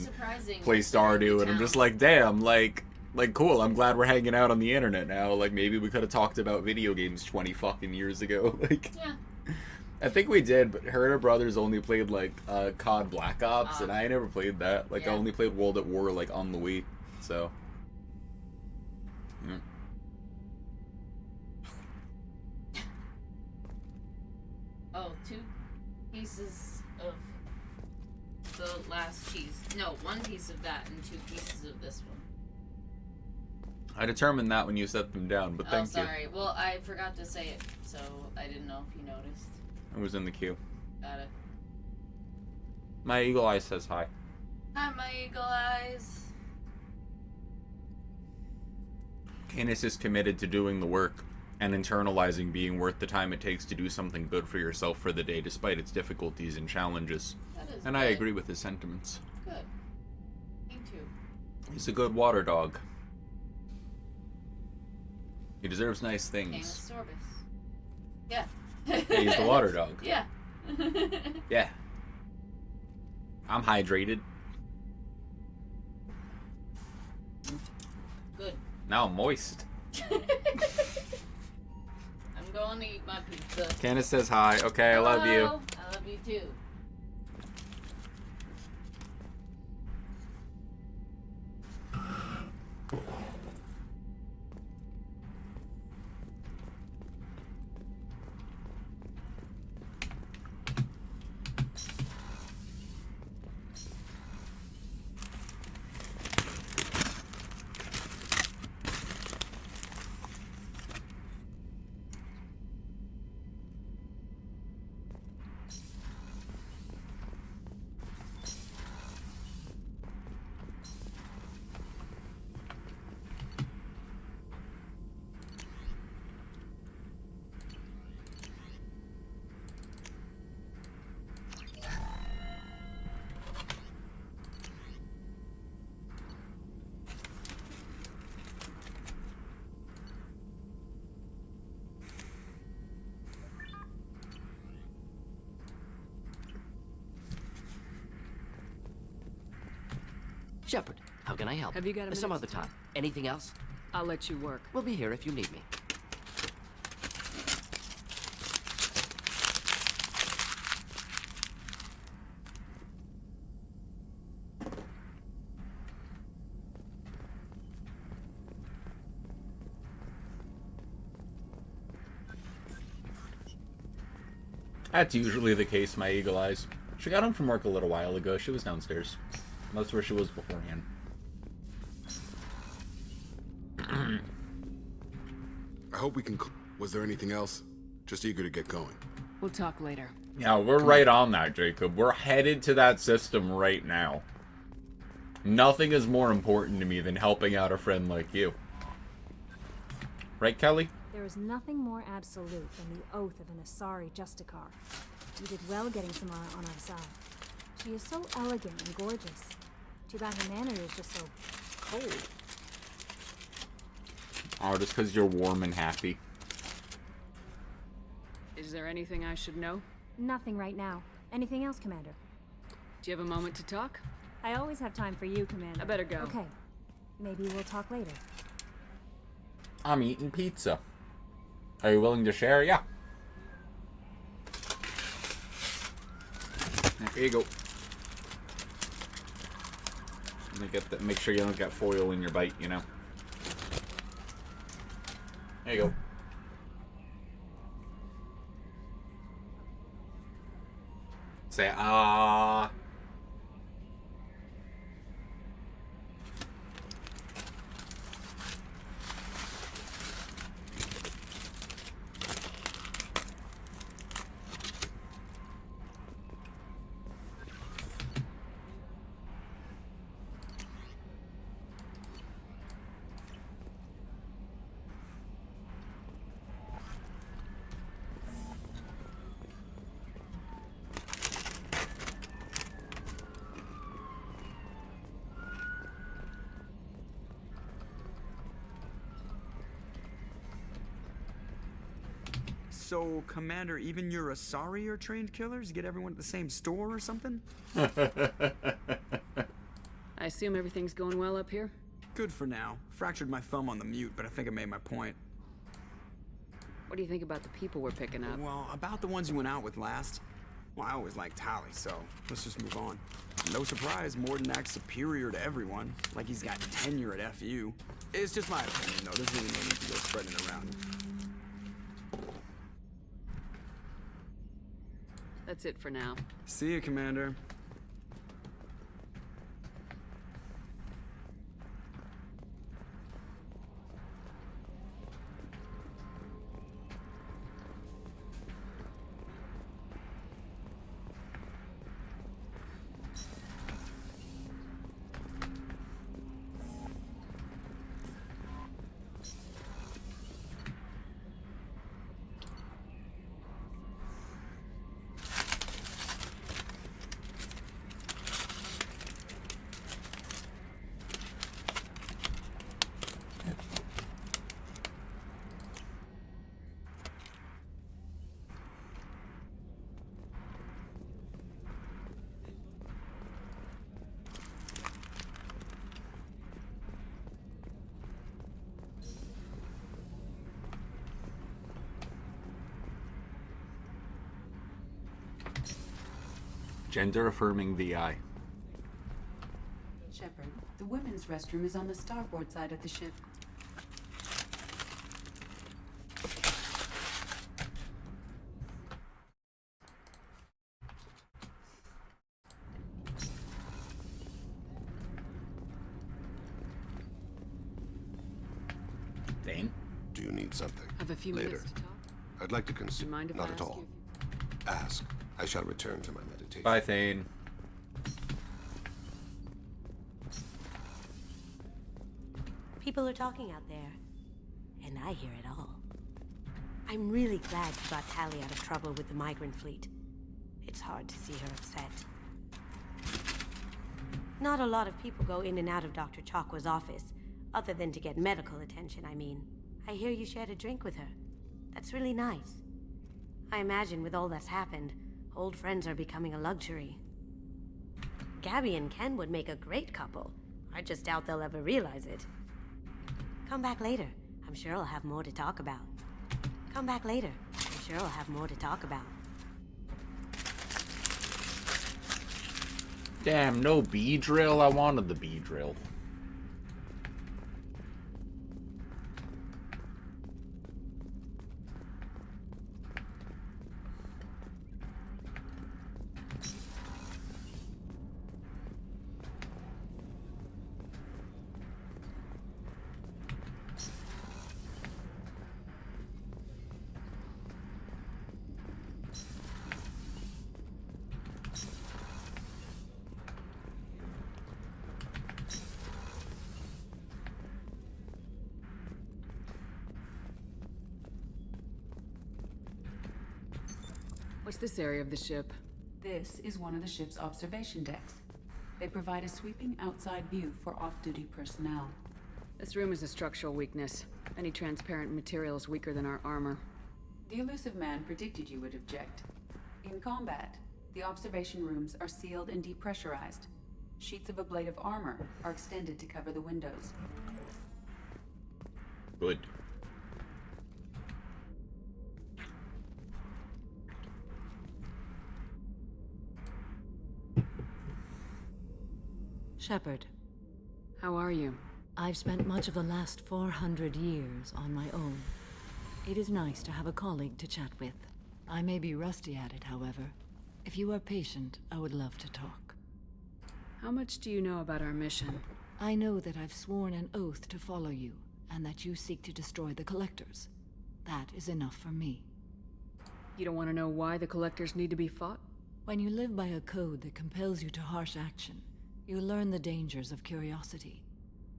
play Stardew, and I'm just like, damn, like cool, I'm glad we're hanging out on the internet now. Like maybe we could have talked about video games 20 fucking years ago. Like, yeah. I think we did, but her and her brothers only played like COD Black Ops, and I never played that. Like I only played World at War like on the Wii, so. Yeah. Oh, 2 pieces of the last cheese. No, 1 piece of that and 2 pieces of this one. I determined that when you set them down, but thank you. Oh, sorry. Well, I forgot to say it, so I didn't know if you noticed. I was in the queue. Got it. My eagle eye says hi. Hi, my eagle eyes. Canis is committed to doing the work and internalizing being worth the time it takes to do something good for yourself for the day, despite its difficulties and challenges. And I agree with his sentiments. Good. Me too. He's a good water dog. He deserves nice things. Canis Sorbus. Yeah. Yeah, he's the water dog. Yeah. Yeah. I'm hydrated. Good. Now I'm moist. I'm going to eat my pizza. Candace says hi. Okay, I love you. I love you too. Shepard, how can I help? Have you got a Some minute other to time. talk? Anything else? I'll let you work. We'll be here if you need me. That's usually the case, my eagle eyes. She got home from work a little while ago. She was downstairs. That's where she was beforehand. I hope we can... Was there anything else? Just eager to get going. We'll talk later. Yeah, we're right on that, Jacob. We're headed to that system right now. Nothing is more important to me than helping out a friend like you. Right, Kelly? There is nothing more absolute than the oath of an Asari Justicar. You did well getting Samara on our side. She is so elegant and gorgeous. Too bad her manner is just so cold. Oh, just because you're warm and happy. Is there anything I should know? Nothing right now. Anything else, Commander? Do you have a moment to talk? I always have time for you, Commander. I better go. Okay. Maybe we'll talk later. I'm eating pizza. Are you willing to share? Yeah. Here you go. Let me get that. Make sure you don't get foil in your bite, you know. There you go. Say ah. So, Commander, even your Asari are trained killers? Get everyone at the same store or something? I assume everything's going well up here? Good for now. Fractured my thumb on the mute, but I think I made my point. What do you think about the people we're picking up? Well, about the ones you went out with last. Well, I always liked Tally, so let's just move on. No surprise, Morden acts superior to everyone, like he's got tenure at FU. It's just my opinion, though. There's really no need to go spreading it around. That's it for now. See you, Commander. Gender-affirming VI. Shepard, the women's restroom is on the starboard side of the ship. Thane? Do you need something? Have a few Later. minutes to talk? I'd like to consider. mind if Not I at ask all. Ask. I shall return to my meditation. Bye, Thane. People are talking out there, and I hear it all. I'm really glad you got Tally out of trouble with the migrant fleet. It's hard to see her upset. Not a lot of people go in and out of Dr. Chakwa's office, other than to get medical attention, I mean. I hear you shared a drink with her. That's really nice. I imagine with all that's happened, old friends are becoming a luxury. Gabby and Ken would make a great couple. I just doubt they'll ever realize it. Come back later. I'm sure I'll have more to talk about. Come back later. I'm sure I'll have more to talk about. Damn, no B drill. I wanted the B drill. What's this area of the ship? This is one of the ship's observation decks. They provide a sweeping outside view for off-duty personnel. This room is a structural weakness. Any transparent material is weaker than our armor. The elusive man predicted you would object. In combat, the observation rooms are sealed and depressurized. Sheets of ablative armor are extended to cover the windows. Good. Shepard. How are you? I've spent much of the last 400 years on my own. It is nice to have a colleague to chat with. I may be rusty at it, however. If you are patient, I would love to talk. How much do you know about our mission? I know that I've sworn an oath to follow you, and that you seek to destroy the Collectors. That is enough for me. You don't want to know why the Collectors need to be fought? When you live by a code that compels you to harsh action, you learn the dangers of curiosity.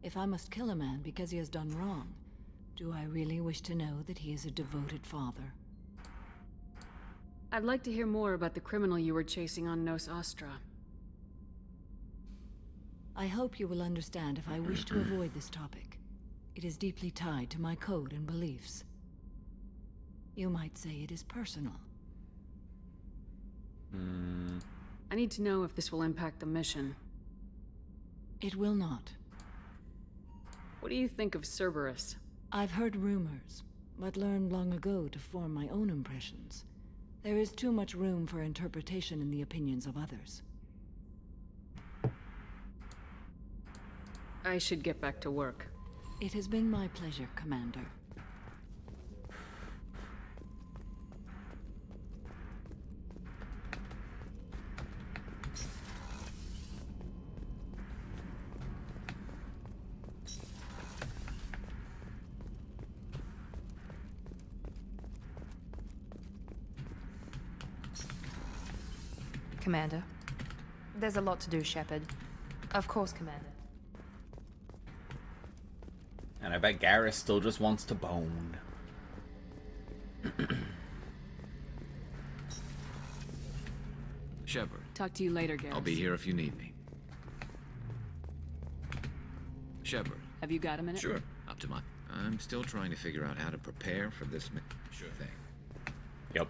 If I must kill a man because he has done wrong, do I really wish to know that he is a devoted father? I'd like to hear more about the criminal you were chasing on Nos Astra. I hope you will understand if I wish to avoid this topic. It is deeply tied to my code and beliefs. You might say it is personal. I need to know if this will impact the mission. It will not. What do you think of Cerberus? I've heard rumors, but learned long ago to form my own impressions. There is too much room for interpretation in the opinions of others. I should get back to work. It has been my pleasure, Commander. Commander. There's a lot to do, Shepard. Of course, Commander. And I bet Garrus still just wants to bone. Shepard. Talk to you later, Garrus. I'll be here if you need me. Shepard. Have you got a minute? Sure. Up to my... I'm still trying to figure out how to prepare for this Sure thing. Yep.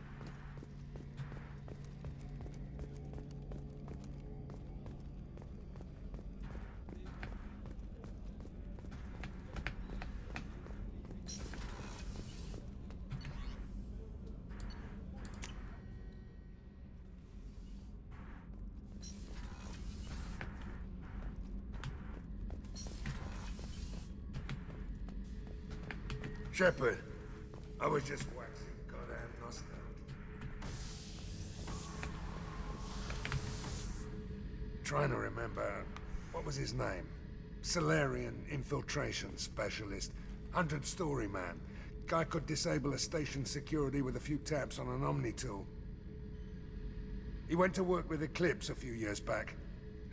Shepard, I was just waxing goddamn nostalgic. Trying to remember, what was his name? Solarian infiltration specialist. 100-story man. Guy could disable a station security with a few taps on an Omni tool. He went to work with Eclipse a few years back.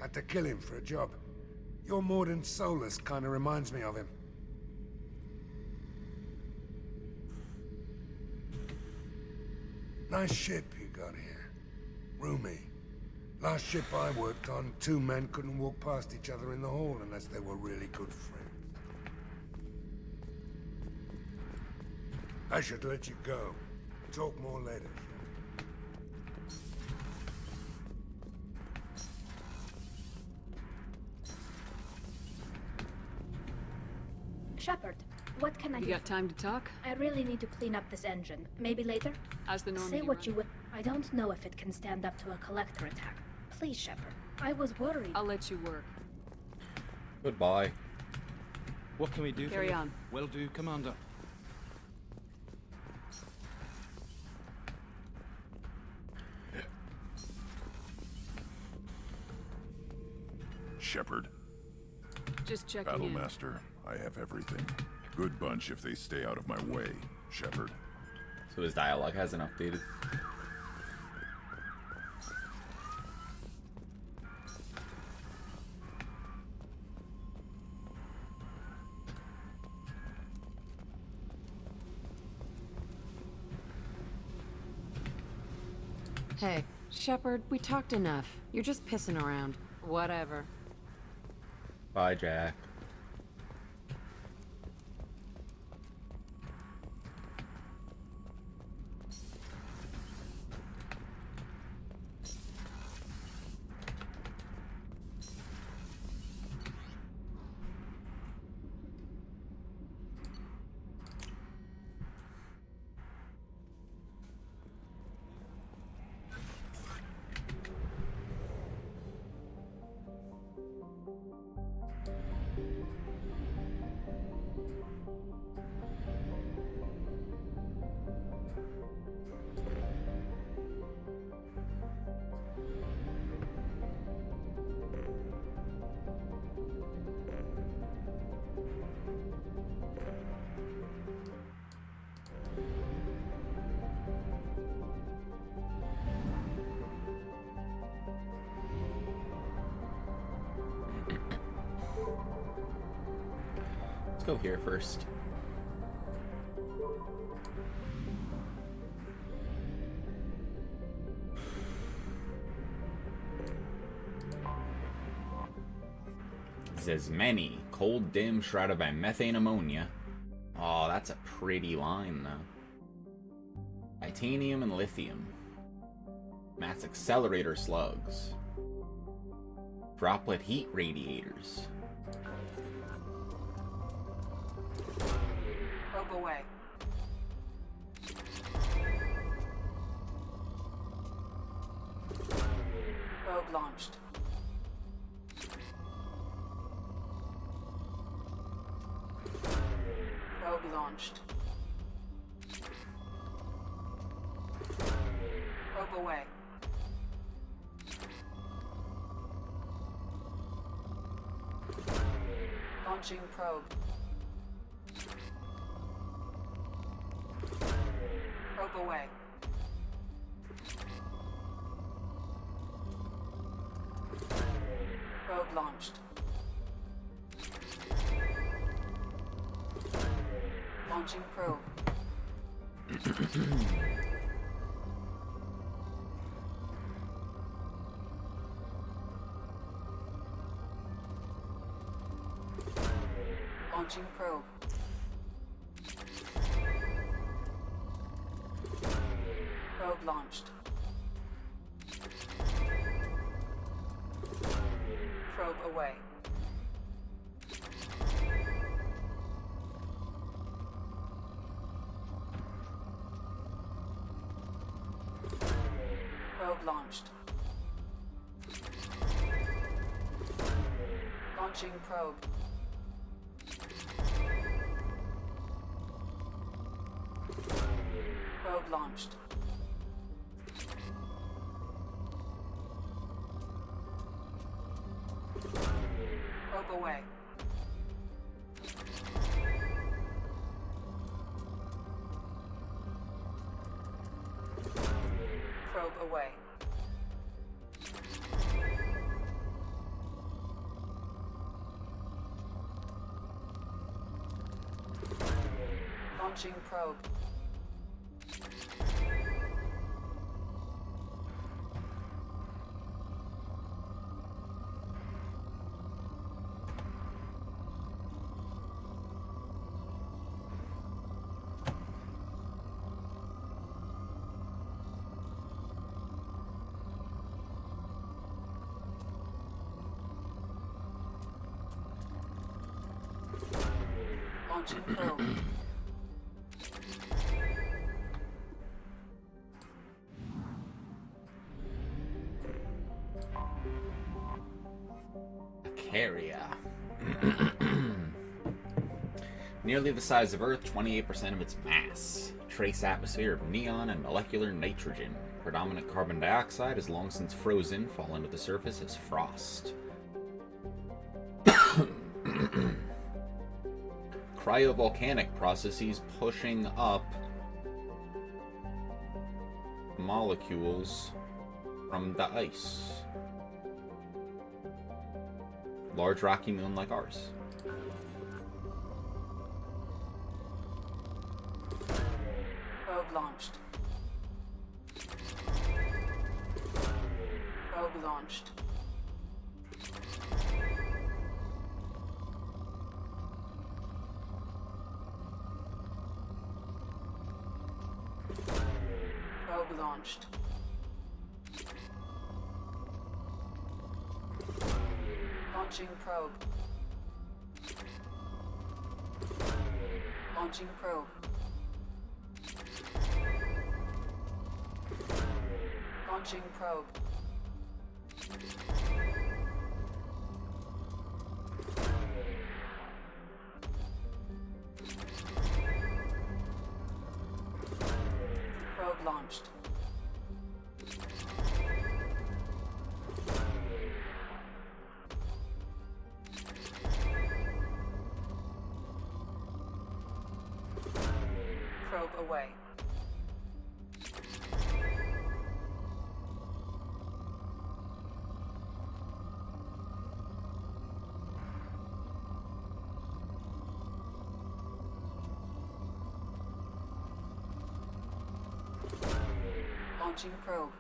Had to kill him for a job. Your Mordin Solus kind of reminds me of him. Nice ship you got here. Roomy. Last ship I worked on, 2 men couldn't walk past each other in the hall unless they were really good friends. I should let you go. Talk more later. Shepard, what can I do? You got time to talk? I really need to clean up this engine. Maybe later? How's the Normandy Say what run? you will. I don't know if it can stand up to a collector attack. Please, Shepard. I was worried. I'll let you work. Goodbye. What can we do Carry for you? on. Will do, Commander. Shepard. Just checking in. Battlemaster, I have everything. Good bunch if they stay out of my way, Shepard. So his dialogue hasn't updated. Hey, Shepard, we talked enough. You're just pissing around. Whatever. Bye, Jack. Go here first. Zesmeni, cold dim, shrouded by methane ammonia. Oh, that's a pretty line, though. Titanium and lithium. Mass accelerator slugs. Droplet heat radiators. Probe away. Probe launched. Probe launched. Probe away. Launching probe. Probe away. Probe launched. Launching probe. Launching probe. Probe launched. Probe away. Probe launched. Launching probe. Probe launched. Probe away. Probe away. Launching probe. Launching probe. Acaria. Nearly the size of Earth, 28% of its mass. Trace atmosphere of neon and molecular nitrogen. Predominant carbon dioxide has long since frozen, fallen to the surface as frost. Cryovolcanic processes pushing up molecules from the ice. Large rocky moon like ours. Probe launched. Probe launched. Probe launched. Launching probe. Launching probe. Launching probe. Probe launched. Probe away. Launching probe.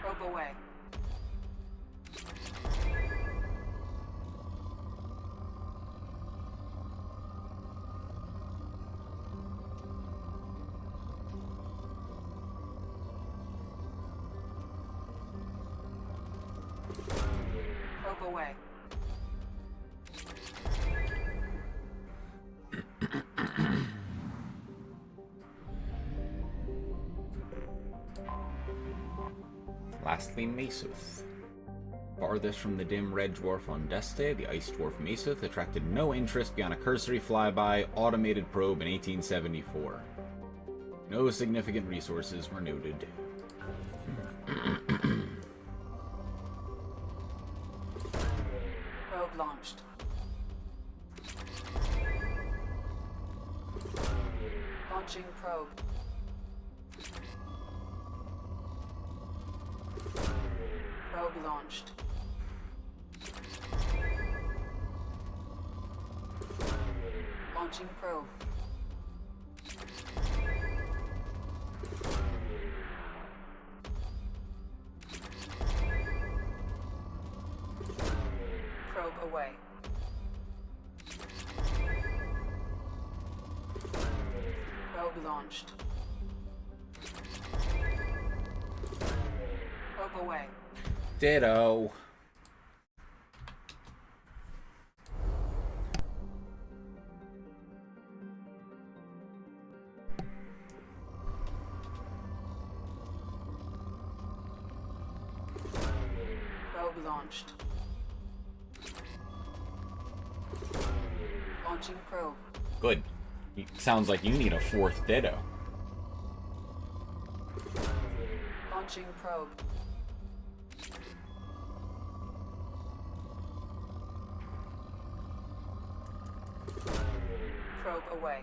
Probe away. Probe away. Lastly, Masoth. Farthest from the dim red dwarf on Deste, the ice dwarf Masoth attracted no interest beyond a cursory flyby automated probe in 1874. No significant resources were noted. Probe launched. Launching probe. Probe launched. Launching probe. Probe away. Probe launched. Probe away. Ditto. Probe launched. Launching probe. Good. Sounds like you need a fourth ditto. Launching probe. Probe away.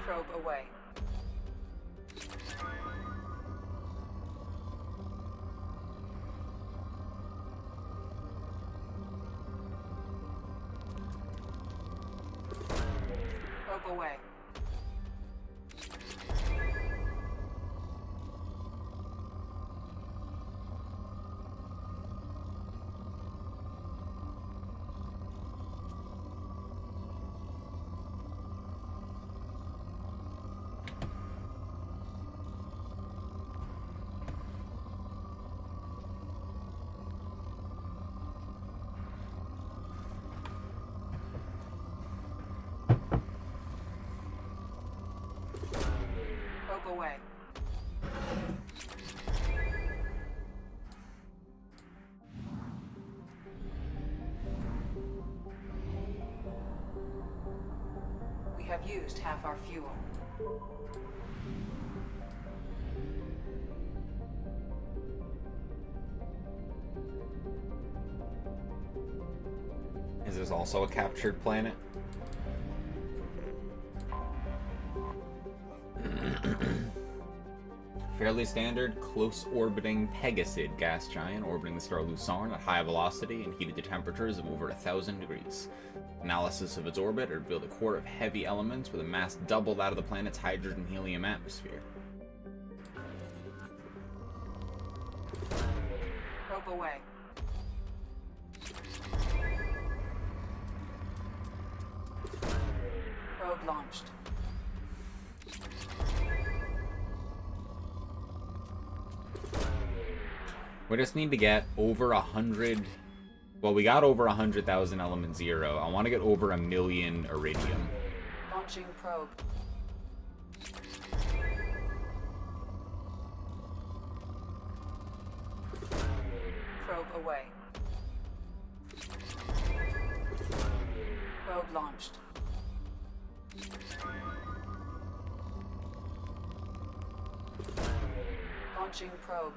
Probe away. Probe away. Probe away. We have used half our fuel. Is this also a captured planet? Fairly standard, close-orbiting Pegasid gas giant orbiting the star Lucerne at high velocity and heated to temperatures of over 1,000 degrees. Analysis of its orbit revealed a core of heavy elements with a mass double that of the planet's hydrogen-helium atmosphere. Probe away. Probe launched. We just need to get over 100... Well, we got over 100,000 element 0. I want to get over 1 million iridium. Launching probe. Probe away. Probe launched. Launching probe.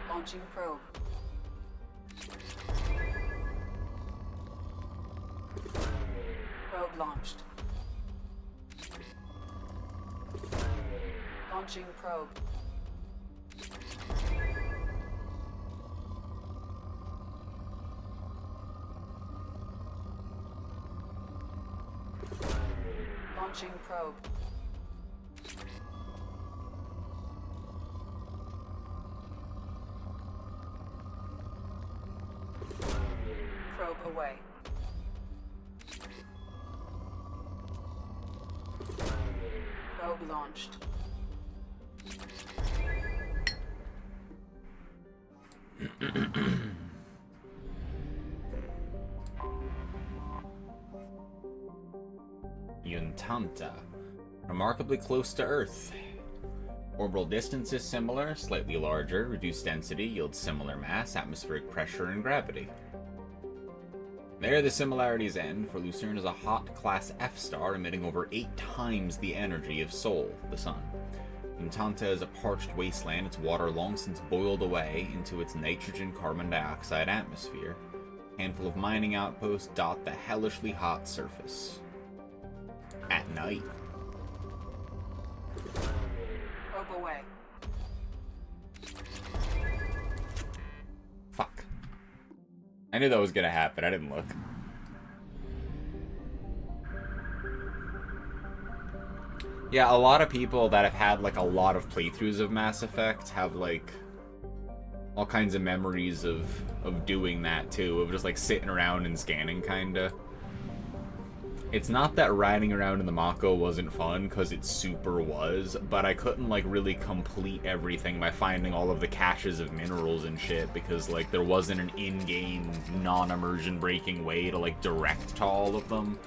Launching probe. Probe launched. Launching probe. Launching probe. Probe away. Probe launched. Yuntanta. Remarkably close to Earth. Orbital distance is similar, slightly larger, reduced density yields similar mass, atmospheric pressure, and gravity. There the similarities end, for Lucerne is a hot Class F star emitting over 8 times the energy of Sol, the Sun. Yuntanta is a parched wasteland, its water long since boiled away into its nitrogen carbon dioxide atmosphere. A handful of mining outposts dot the hellishly hot surface. At night. Probe away. Fuck. I knew that was gonna happen, I didn't look. Yeah, a lot of people that have had, like, a lot of playthroughs of Mass Effect have, like, all kinds of memories of doing that, too. Of just, like, sitting around and scanning, kinda. It's not that riding around in the Mako wasn't fun, because it super was, but I couldn't, like, really complete everything by finding all of the caches of minerals and shit, because, like, there wasn't an in-game, non-immersion breaking way to, like, direct to all of them.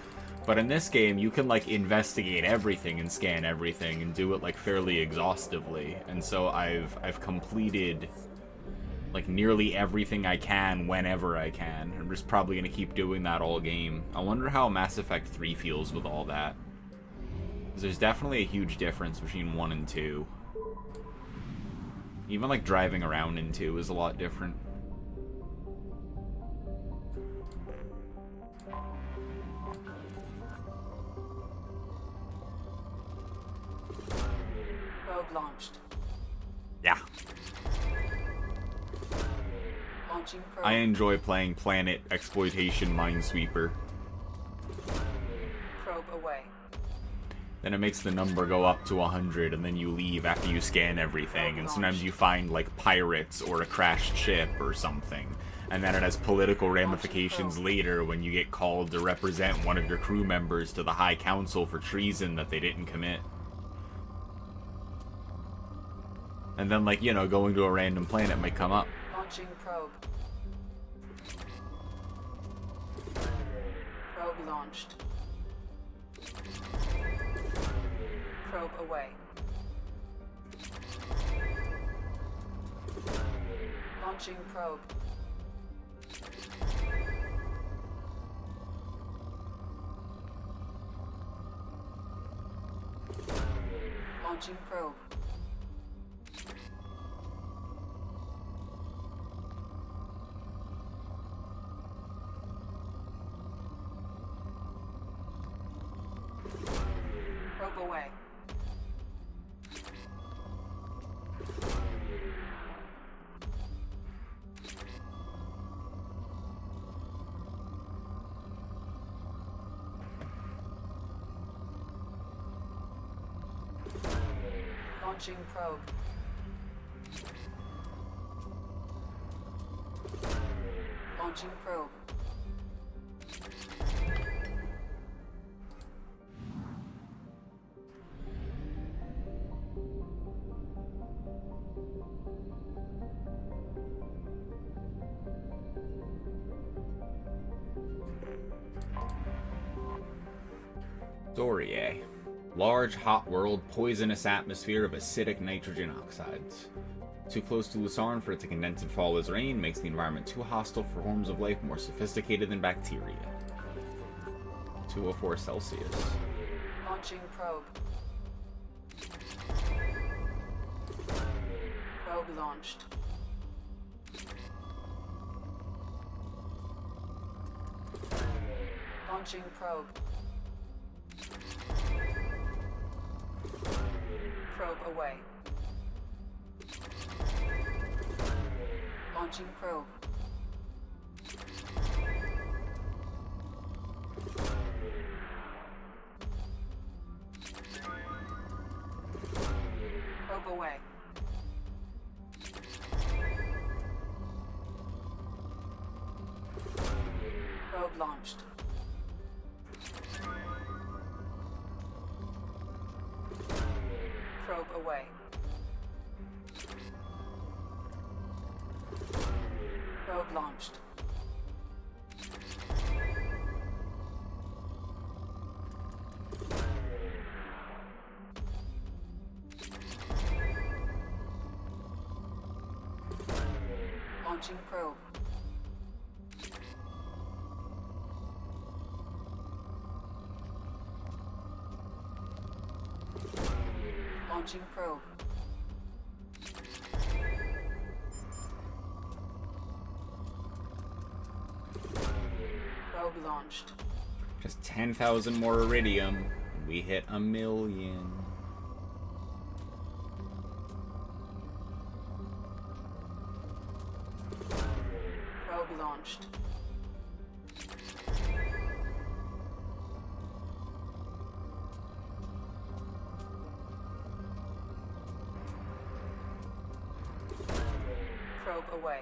But in this game, you can, like, investigate everything and scan everything and do it, like, fairly exhaustively. And so I've completed, like, nearly everything I can whenever I can. I'm just probably going to keep doing that all game. I wonder how Mass Effect 3 feels with all that. 'Cause there's definitely a huge difference between 1 and 2. Even, like, driving around in 2 is a lot different. Probe launched. Yeah. Launching probe. I enjoy playing Planet Exploitation Minesweeper. Probe away. Then it makes the number go up to 100, and then you leave after you scan everything, and sometimes you find, like, pirates or a crashed ship or something. And then it has political ramifications later when you get called to represent one of your crew members to the High Council for treason that they didn't commit. And then, like, you know, going to a random planet might come up. Launching probe. Probe launched. Probe away. Launching probe. Launching probe. Probe away. Launching probe. Launching probe. Dorier. Large, hot world, poisonous atmosphere of acidic nitrogen oxides. Too close to Lucerne for it to condense and fall as rain makes the environment too hostile for forms of life more sophisticated than bacteria. 204 Celsius. Launching probe. Probe launched. Launching probe. Probe away. Launching probe. away. Probe launched. Probe away. Probe launched. Launching probe. Launching probe. Probe launched. Just 10,000 more iridium, and we hit 1,000,000. Probe launched. Probe away.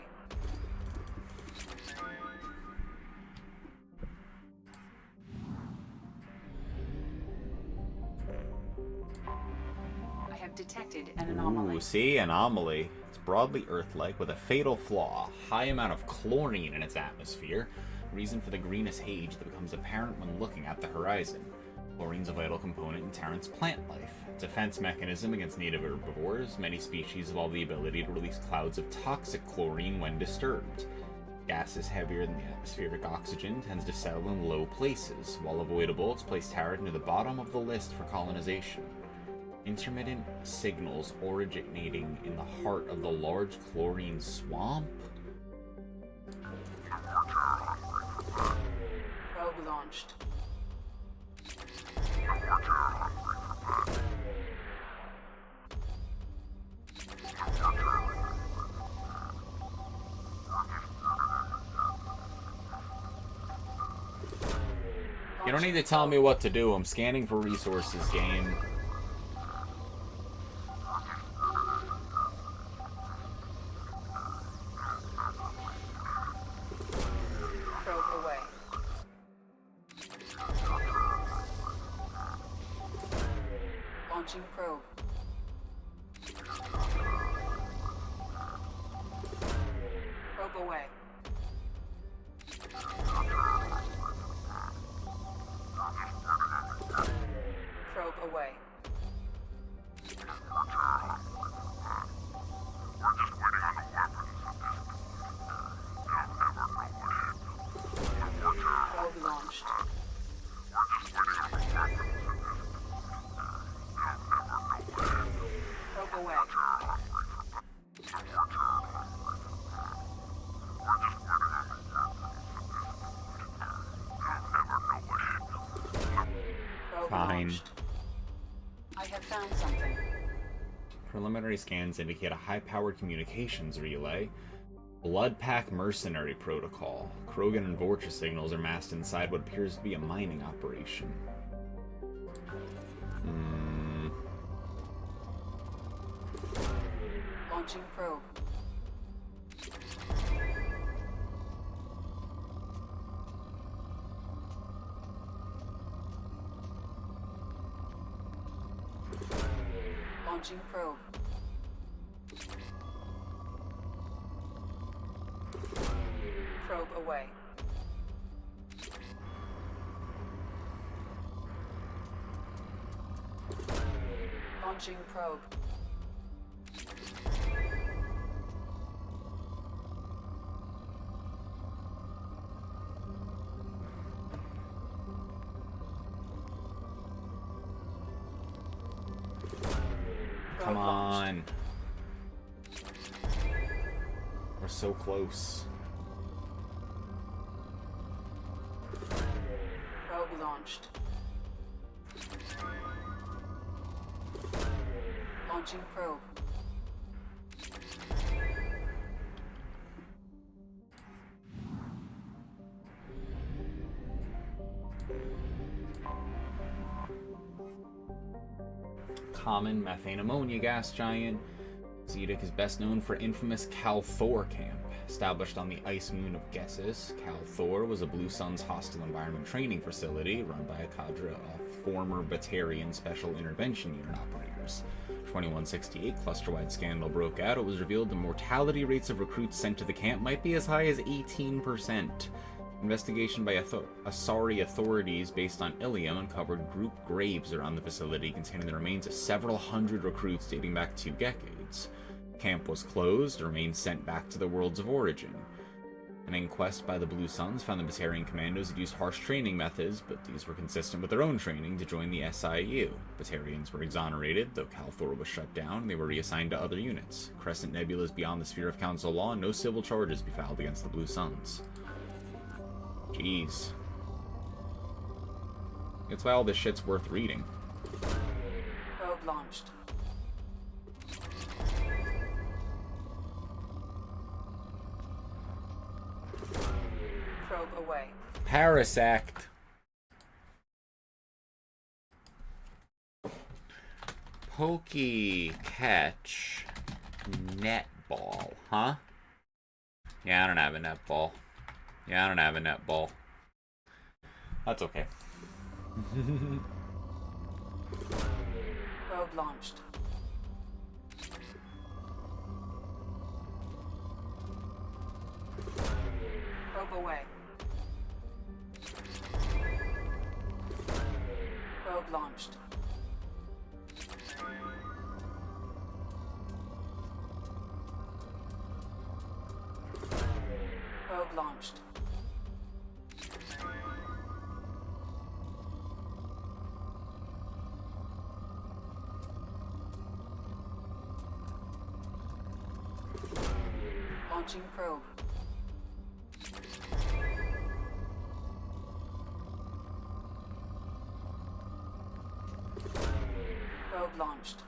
I have detected an anomaly. Ooh, see? Anomaly. It's broadly Earth-like with a fatal flaw. High amount of chlorine in its atmosphere. Reason for the greenish haze that becomes apparent when looking at the horizon. Chlorine's a vital component in Terran's plant life. Defense mechanism against native herbivores. Many species have all the ability to release clouds of toxic chlorine when disturbed. Gas is heavier than the atmospheric oxygen, tends to settle in low places. While avoidable, it's placed Terra near the bottom of the list for colonization. Intermittent signals originating in the heart of the large chlorine swamp? Probe launched. You don't need to tell me what to do. I'm scanning for resources, game. Probe away. Launching probe. Probe away. Probe away. Probe launched. Probe away. Probe Fine. launched. I have found something. Preliminary scans indicate a high-powered communications relay. Blood Pack Mercenary Protocol. Krogan and Vorcha signals are masked inside what appears to be a mining operation. Launching probe. Launching probe. Probe away. Launching probe. Come on. We're so close. Probe launched. Launching probe. common methane ammonia gas giant. Zedek is best known for infamous Cal Thor camp. Established on the ice moon of Gessis, Cal Thor was a Blue Sun's hostile environment training facility run by a cadre of former Batarian Special Intervention Unit operators. 2168 cluster-wide scandal broke out. It was revealed the mortality rates of recruits sent to the camp might be as high as 18%. Investigation by Asari authorities based on Ilium uncovered group graves around the facility containing the remains of several hundred recruits dating back 2 decades. Camp was closed, the remains sent back to the worlds of origin. An inquest by the Blue Suns found the Batarian commandos had used harsh training methods, but these were consistent with their own training to join the SIU. Batarians were exonerated, though Cal Thor was shut down, they were reassigned to other units. Crescent Nebula is beyond the sphere of council law, and no civil charges be filed against the Blue Suns. Jeez. That's why all this shit's worth reading. Probe launched. Probe away. Parasect. Pokey catch netball, huh? Yeah, I don't have a netball. Yeah, I don't have a netball. That's okay. Probe launched. Probe away. Probe launched. Probe launched. Launching probe. Probe launched.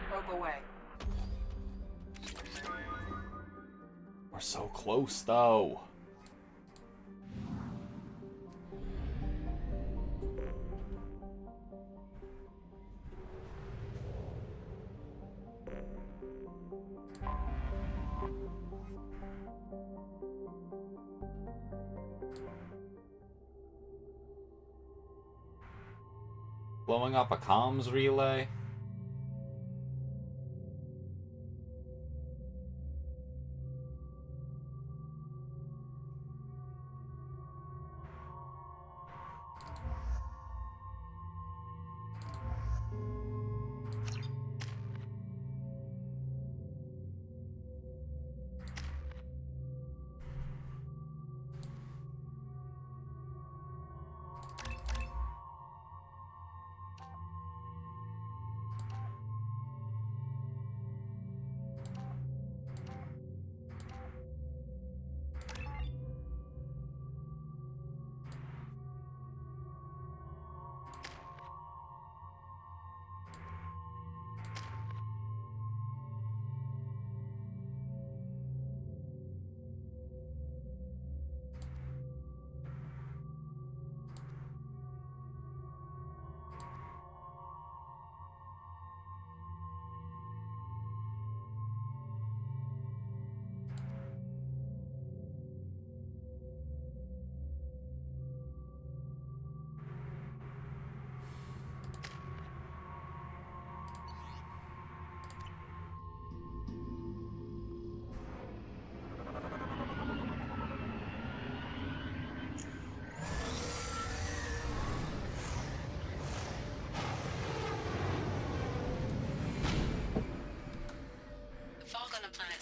Probe away. We're so close, though. Blowing up a comms relay?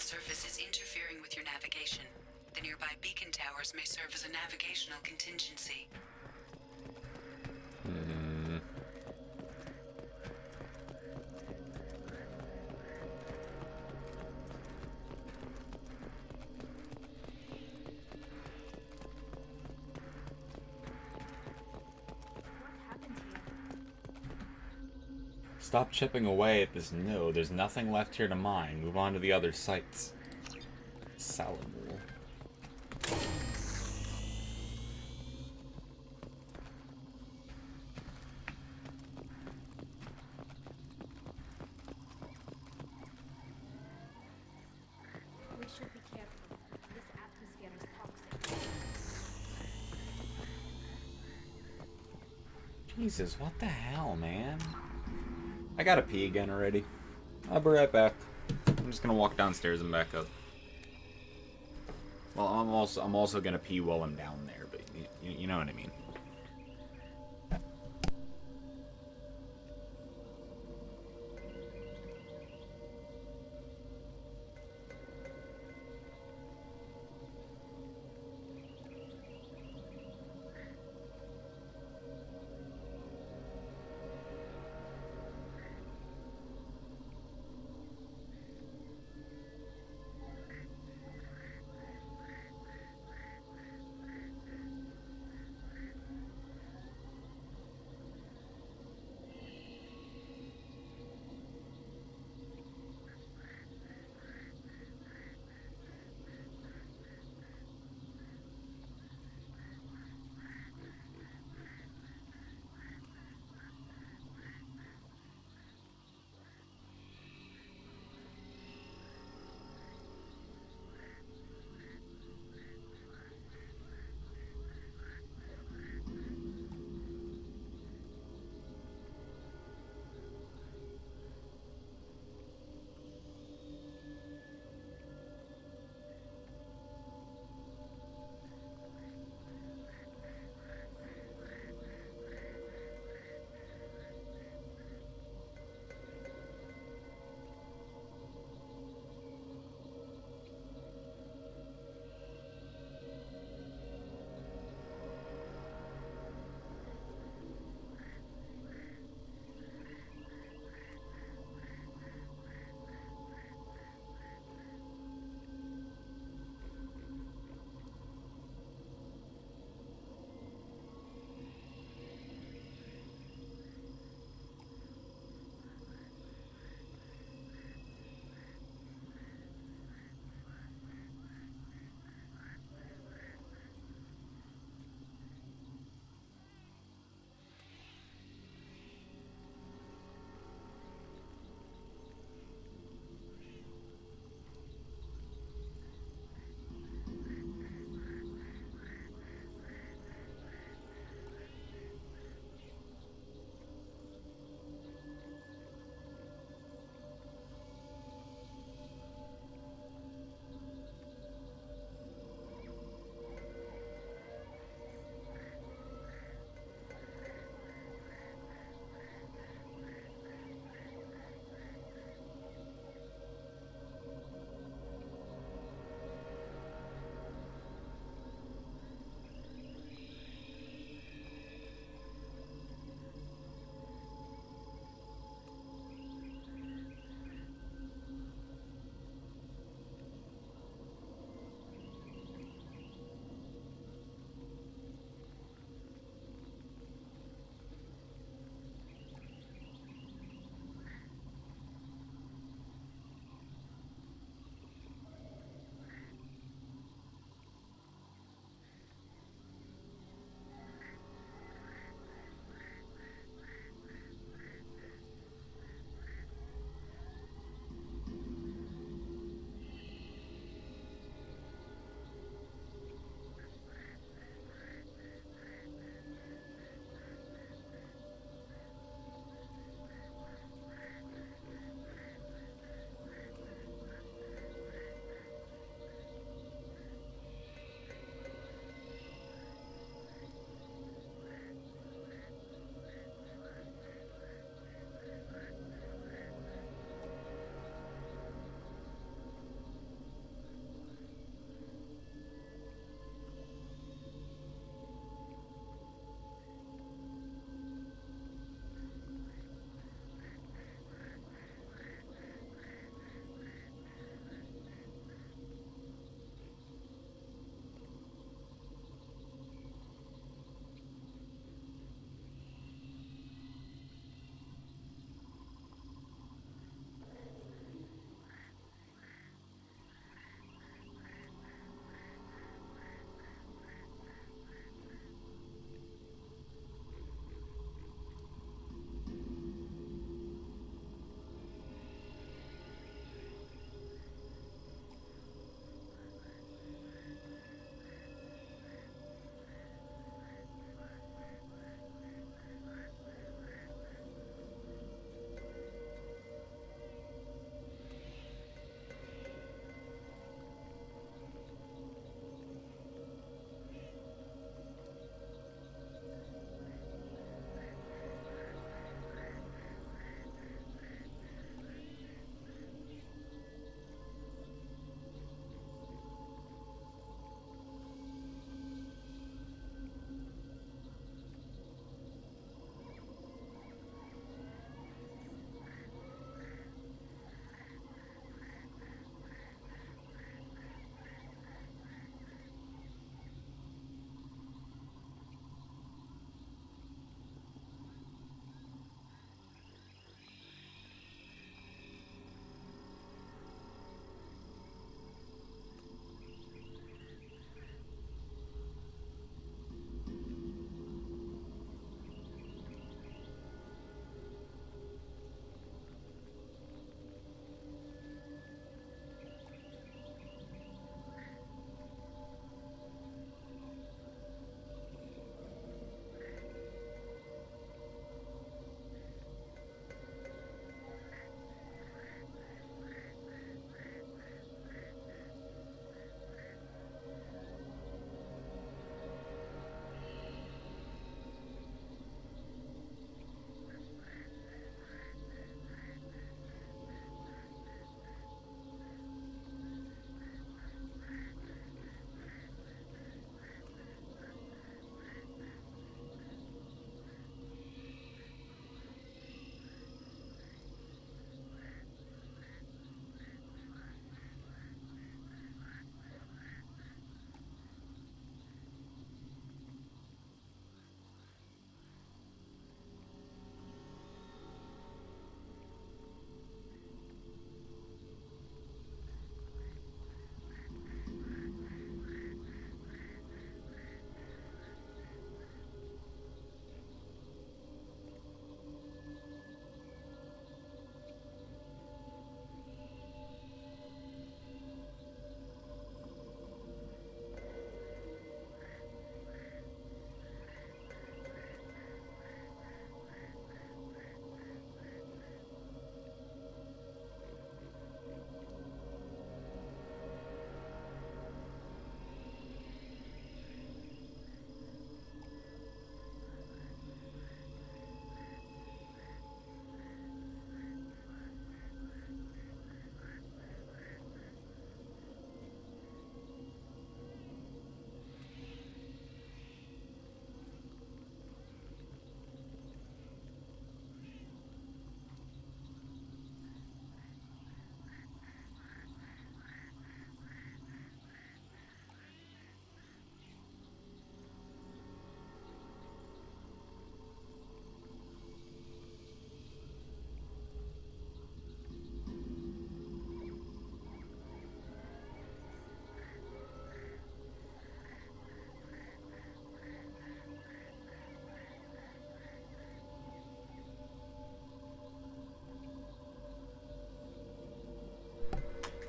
surface is interfering with your navigation. The nearby beacon towers may serve as a navigational contingency. Stop chipping away at this node. There's nothing left here to mine. Move on to the other sites. Salamul. We should be careful. This atmosphere is toxic. Jesus, what the hell, man? I gotta pee again already. I'll be right back. I'm just gonna walk downstairs and back up. Well, I'm also gonna pee while I'm down there, but you know what I mean.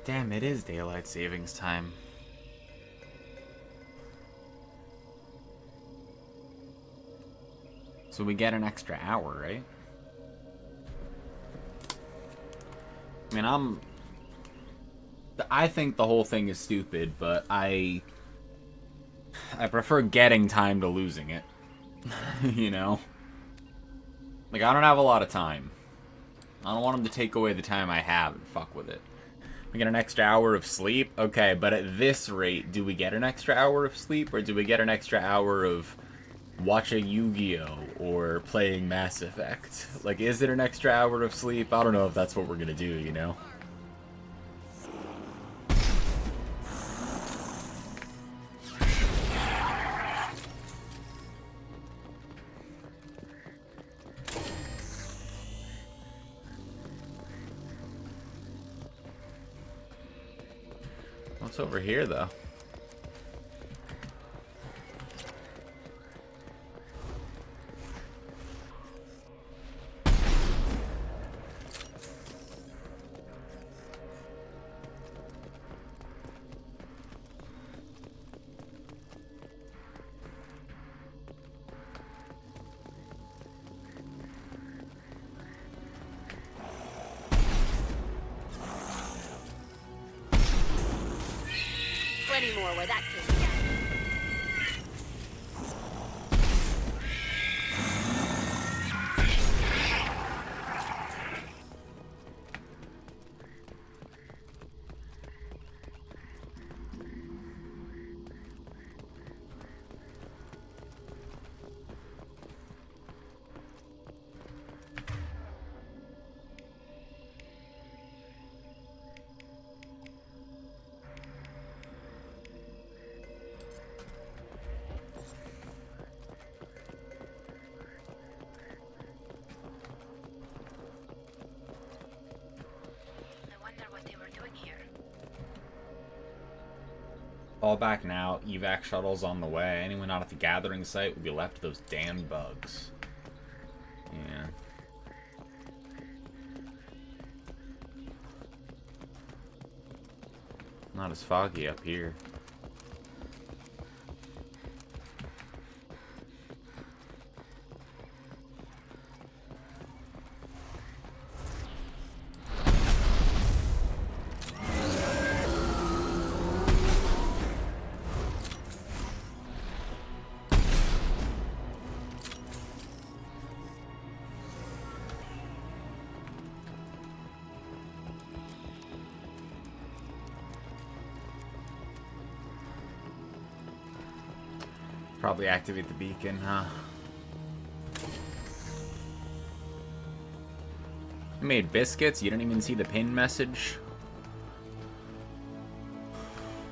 Damn, it is daylight savings time. So we get an extra hour, right? I mean, I think the whole thing is stupid, but I prefer getting time to losing it. You know? Like, I don't have a lot of time. I don't want them to take away the time I have and fuck with it. We get an extra hour of sleep? Okay, but at this rate, do we get an extra hour of sleep, or do we get an extra hour of watching Yu-Gi-Oh! Or playing Mass Effect? Like, is it an extra hour of sleep? I don't know if that's what we're gonna do, you know? What's over here, though? Plenty more where that came from. Fall back now. Evac shuttle's on the way. Anyone not at the gathering site will be left to those damn bugs. Yeah. Not as foggy up here. Probably activate the beacon, huh? You made biscuits? You didn't even see the pin message?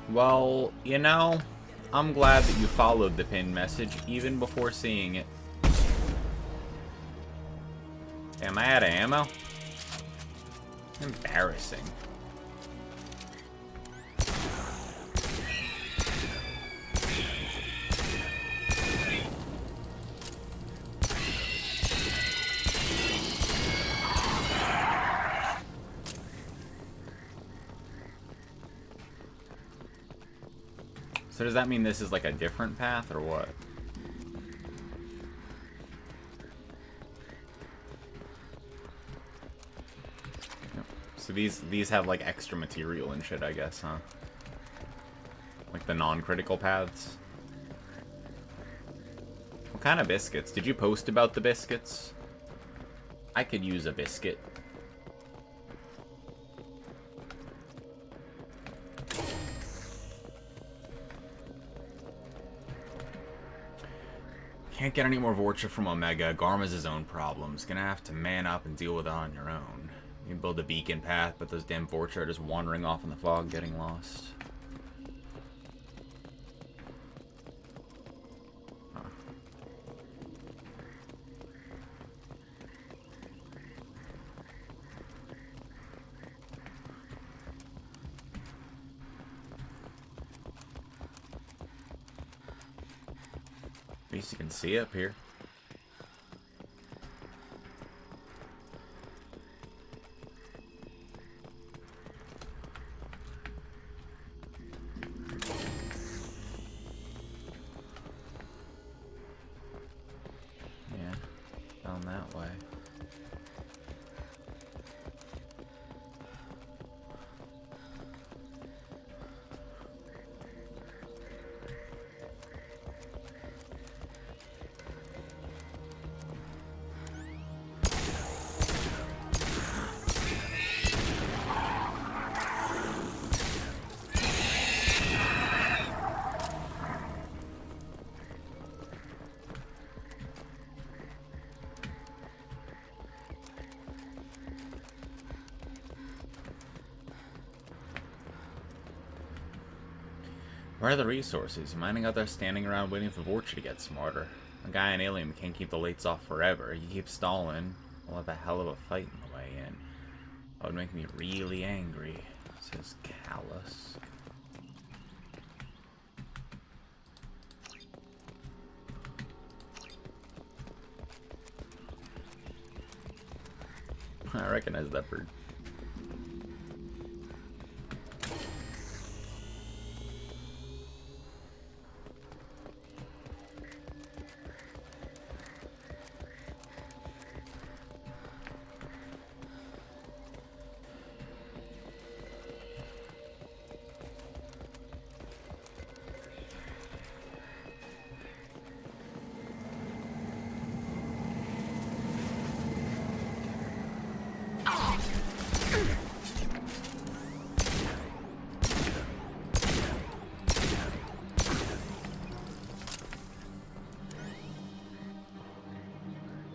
Well, you know, I'm glad that you followed the pin message even before seeing it. Am I out of ammo? Embarrassing. So does that mean this is like a different path or what? So these have like extra material and shit, I guess, huh? Like the non-critical paths. What kind of biscuits? Did you post about the biscuits? I could use a biscuit. Can't get any more Vorcha from Omega. Garma's his own problems. Gonna have to man up and deal with it on your own. You can build a beacon path, but those damn Vorcha are just wandering off in the fog, getting lost. Huh. At least you can see up here. that way. Where are the resources? You mining out there standing around waiting for Vorcha to get smarter. A guy in Alien can't keep the lights off forever. You keep stalling, we'll have a hell of a fight on the way in. That would make me really angry, says Callus. I recognize that bird.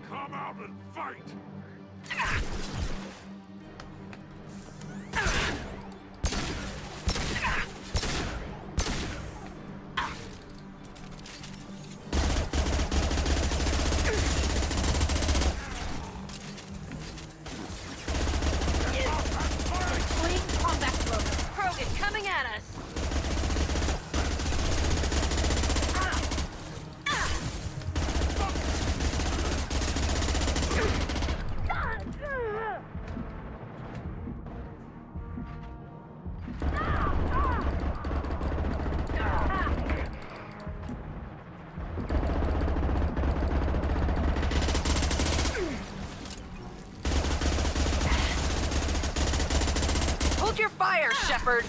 Come out and fight! Coming at us! Hold your fire, Shepard!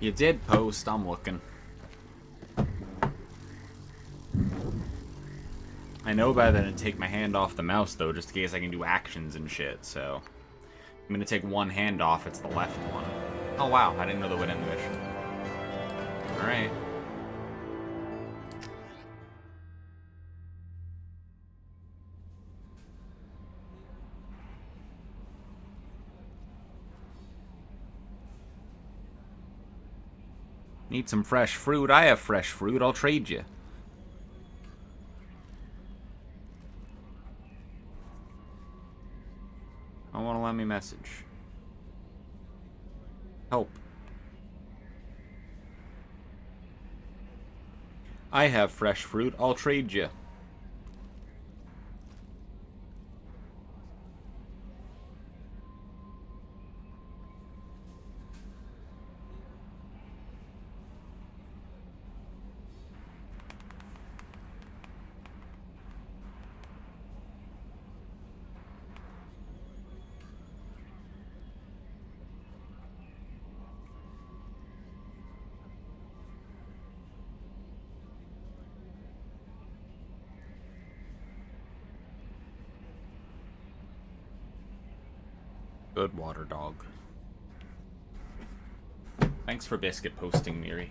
You did post, I'm looking. I know better than to take my hand off the mouse, though, just in case I can do actions and shit, so... I'm gonna take one hand off, it's the left one. Oh wow, I didn't know that would end the mission. Alright. Need some fresh fruit? I have fresh fruit, I'll trade you. I want to let me message. Help. I have fresh fruit, I'll trade you. Good water dog. Thanks for biscuit posting, Miri.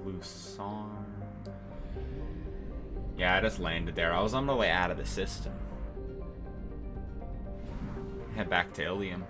Loose arm. Yeah, I just landed there. I was on my way out of the system. Head back to Ilium.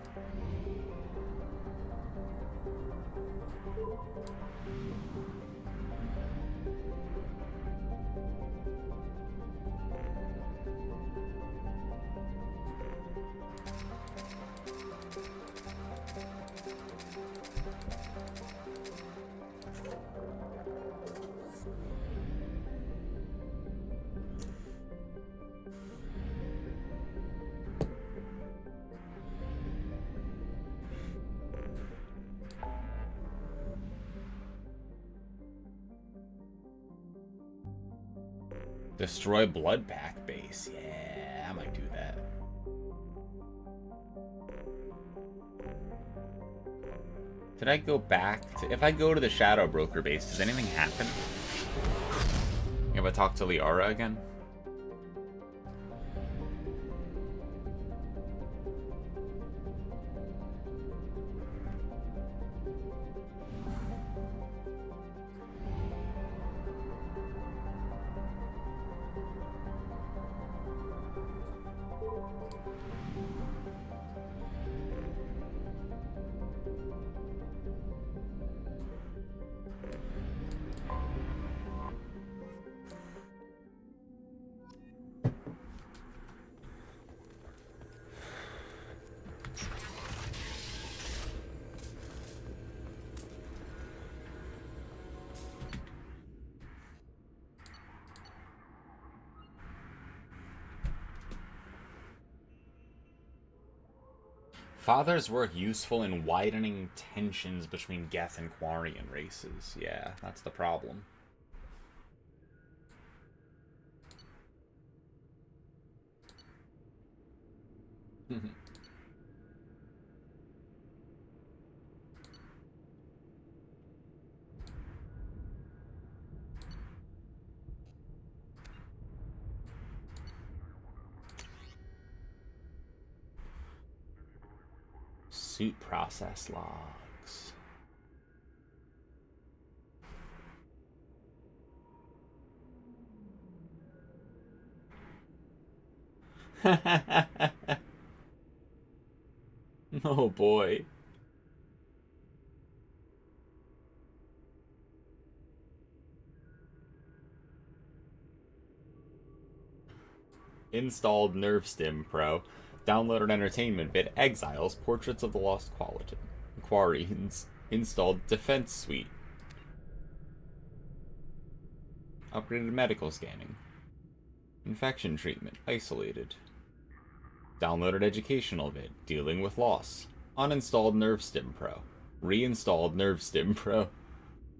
Destroy Blood Pack base. Yeah, I might do that. Did I go back to... If I go to the Shadow Broker base, does anything happen? If I talk to Liara again? Father's work useful in widening tensions between Geth and Quarian races. Yeah, that's the problem. Suit process logs. Oh boy. Installed Nerve Stim Pro. Downloaded entertainment bit Exiles, Portraits of the Lost Quarians. Installed Defense Suite. Upgraded medical scanning. Infection treatment. Isolated. Downloaded educational vid. Dealing with loss. Uninstalled Nerve Stim Pro. Reinstalled Nerve Stim Pro.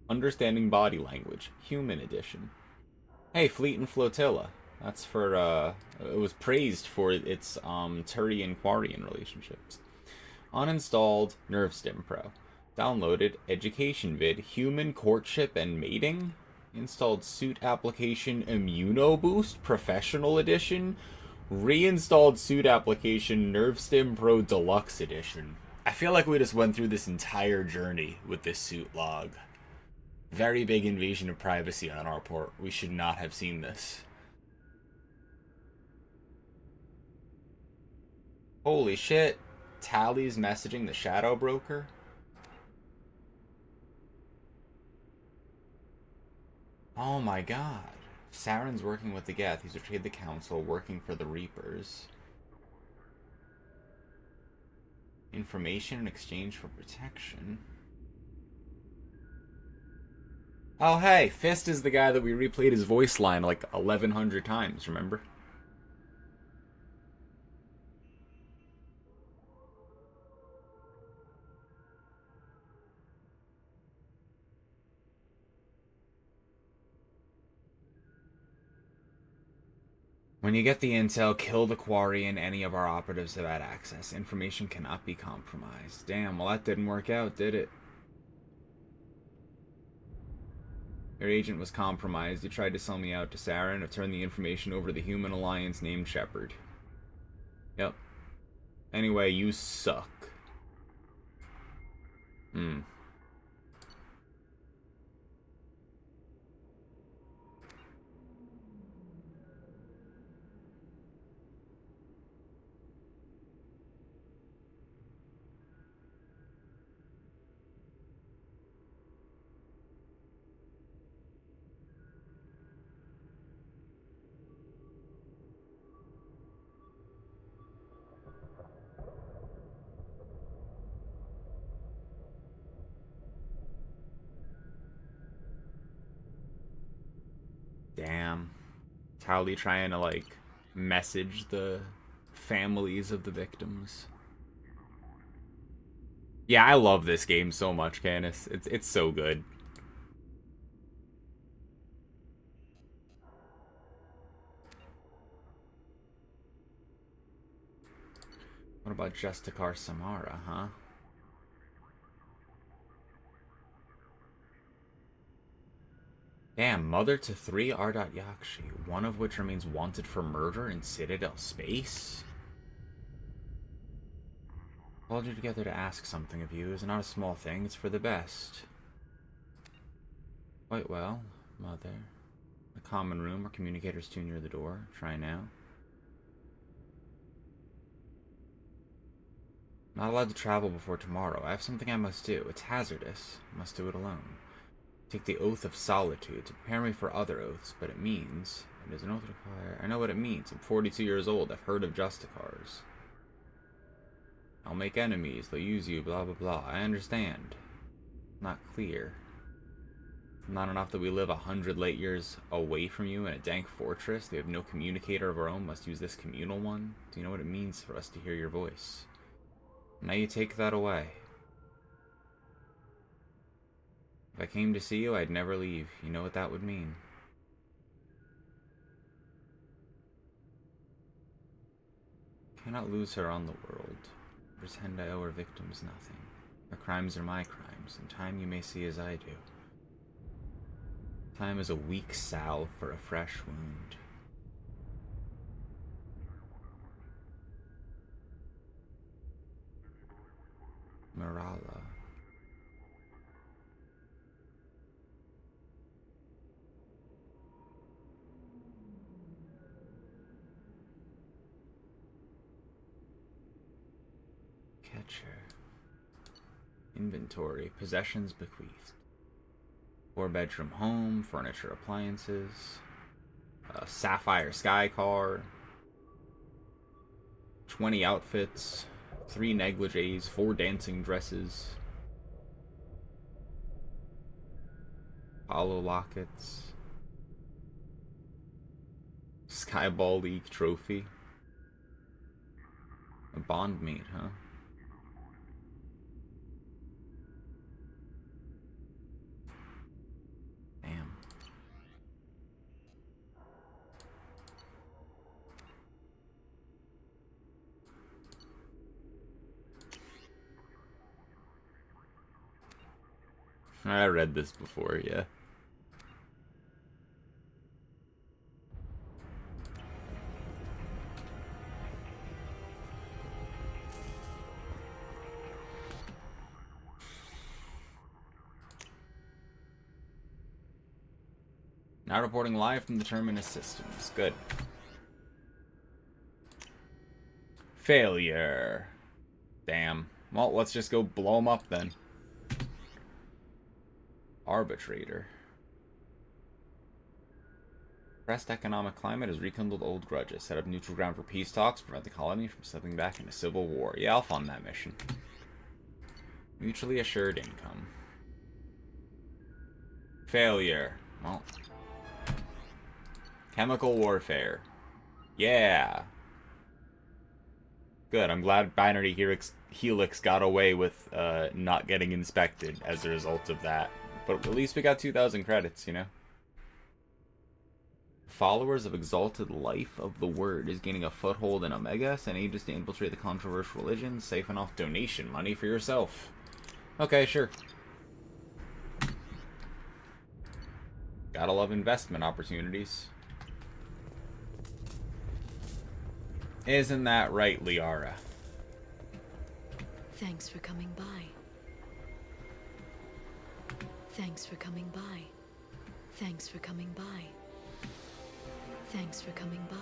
Understanding body language. Human edition. Hey, Fleet and Flotilla. That's for, it was praised for its, Turian Quarian relationships. Uninstalled Nerve Stim Pro. Downloaded Education Vid, Human Courtship and Mating. Installed Suit Application Immuno Boost, Professional Edition. Reinstalled Suit Application Nerve Stim Pro Deluxe Edition. I feel like we just went through this entire journey with this suit log. Very big invasion of privacy on our part. We should not have seen this. Holy shit. Tally's messaging the Shadow Broker? Oh my god. Saren's working with the Geth. He's betrayed the Council, working for the Reapers. Information in exchange for protection. Oh hey, Fist is the guy that we replayed his voice line like 1,100 times, remember? When you get the intel, kill the quarry and any of our operatives have had access. Information cannot be compromised. Damn, well that didn't work out, did it? Your agent was compromised. You tried to sell me out to Saren. I've turned the information over to the Human Alliance named Shepard. Yep. Anyway, you suck. Damn. Tali trying to, like, message the families of the victims. Yeah, I love this game so much, Canis. It's so good. What about Justicar Samara, huh? Damn, mother to 3 Ardat Yakshi, one of which remains wanted for murder in Citadel space? Called you together to ask something of you. It's not a small thing, it's for the best. Quite well, mother. A common room, our communicator's too near the door. Try now. Not allowed to travel before tomorrow. I have something I must do. It's hazardous. I must do it alone. Take the oath of solitude to prepare me for other oaths, but it means... It is an oath required. I know what it means. I'm 42 years old. I've heard of Justicars. I'll make enemies. They'll use you, blah, blah, blah. I understand. Not clear. Not enough that we live 100 light years away from you in a dank fortress. We have no communicator of our own. Must use this communal one. Do you know what it means for us to hear your voice? Now you take that away. If I came to see you, I'd never leave. You know what that would mean. Cannot lose her on the world. Pretend I owe her victims nothing. Her crimes are my crimes, and time you may see as I do. Time is a weak salve for a fresh wound. Marala. Catcher. Inventory. Possessions bequeathed. 4-bedroom home. Furniture, appliances. A sapphire sky car. 20 outfits. 3 negligees. 4 dancing dresses. Hollow lockets. Skyball League trophy. A bond meet, huh? Damn. I read this before, yeah. Now reporting live from the Terminus systems. Good. Failure. Damn. Well, let's just go blow them up then. Arbitrator. Pressed economic climate has rekindled old grudges. Set up neutral ground for peace talks. Prevent the colony from slipping back into civil war. Yeah, I'll fund that mission. Mutually assured income. Failure. Well. Chemical warfare. Yeah. Good. I'm glad Binary Helix got away with not getting inspected as a result of that. But at least we got 2,000 credits, you know? Followers of Exalted Life of the Word is gaining a foothold in Omega. Send agents to infiltrate the controversial religion. Siphon off donation money for yourself. Okay, sure. Gotta love investment opportunities. Isn't that right, Liara? Thanks for coming by. Thanks for coming by. Thanks for coming by. Thanks for coming by.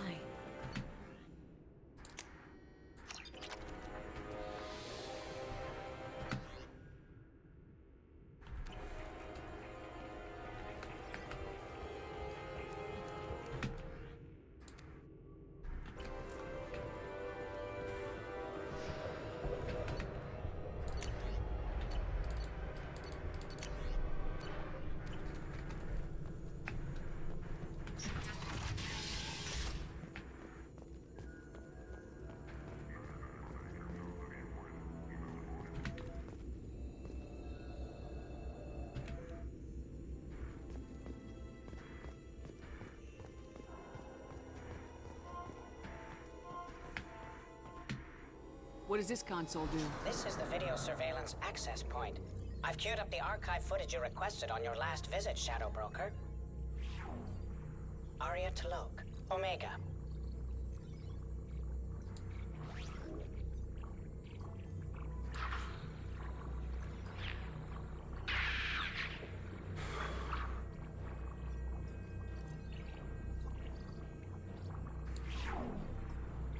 What does this console do? This is the video surveillance access point. I've queued up the archive footage you requested on your last visit, Shadow Broker. Arya T'Loak, Omega.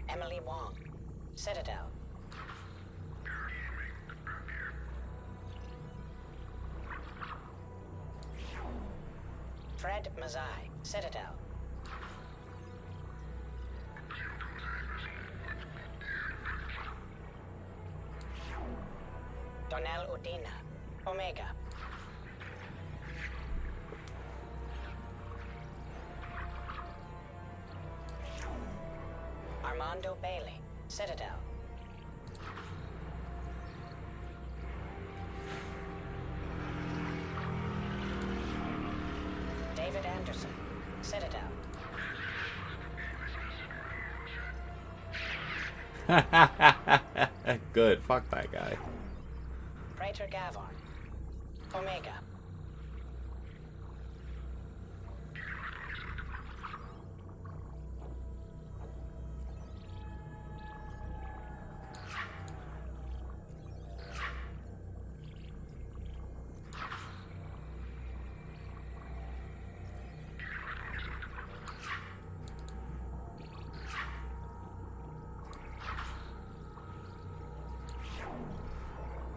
Emily Wong, Citadel. Fred Mazai, Citadel. Donnell Udina, Omega. Armando Bailey, Citadel. David Anderson, Citadel. Good, fuck that guy. Praetor Gavon, Omega.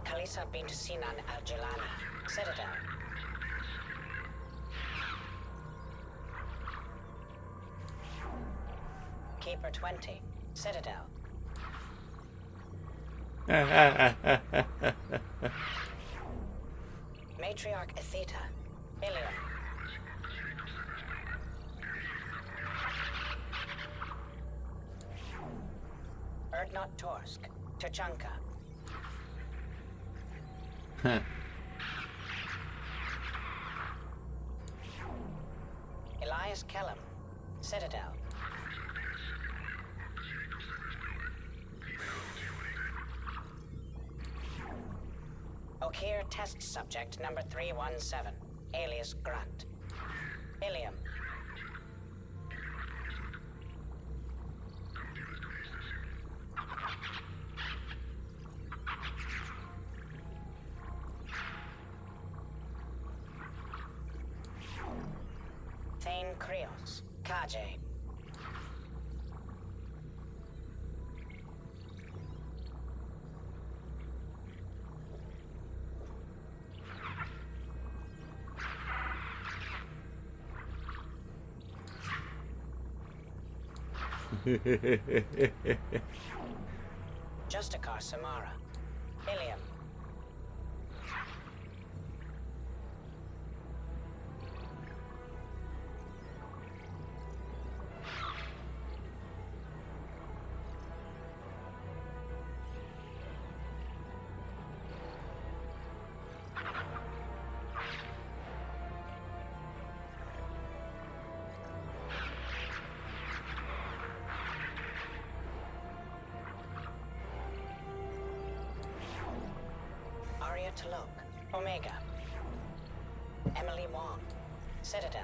Kalisa bint Sinan al-Jilani, Citadel. Keeper 20, Citadel. Matriarch Atheta, Ilium. Erdnot Torsk, Tuchanka. Elias Kellum, Citadel. Okir test subject number 317, alias Grunt. Ilium. Thane Krios, Kaje. Justicar Samara, Ilium. Arya T'Loak, Omega. Emily Wong, Citadel.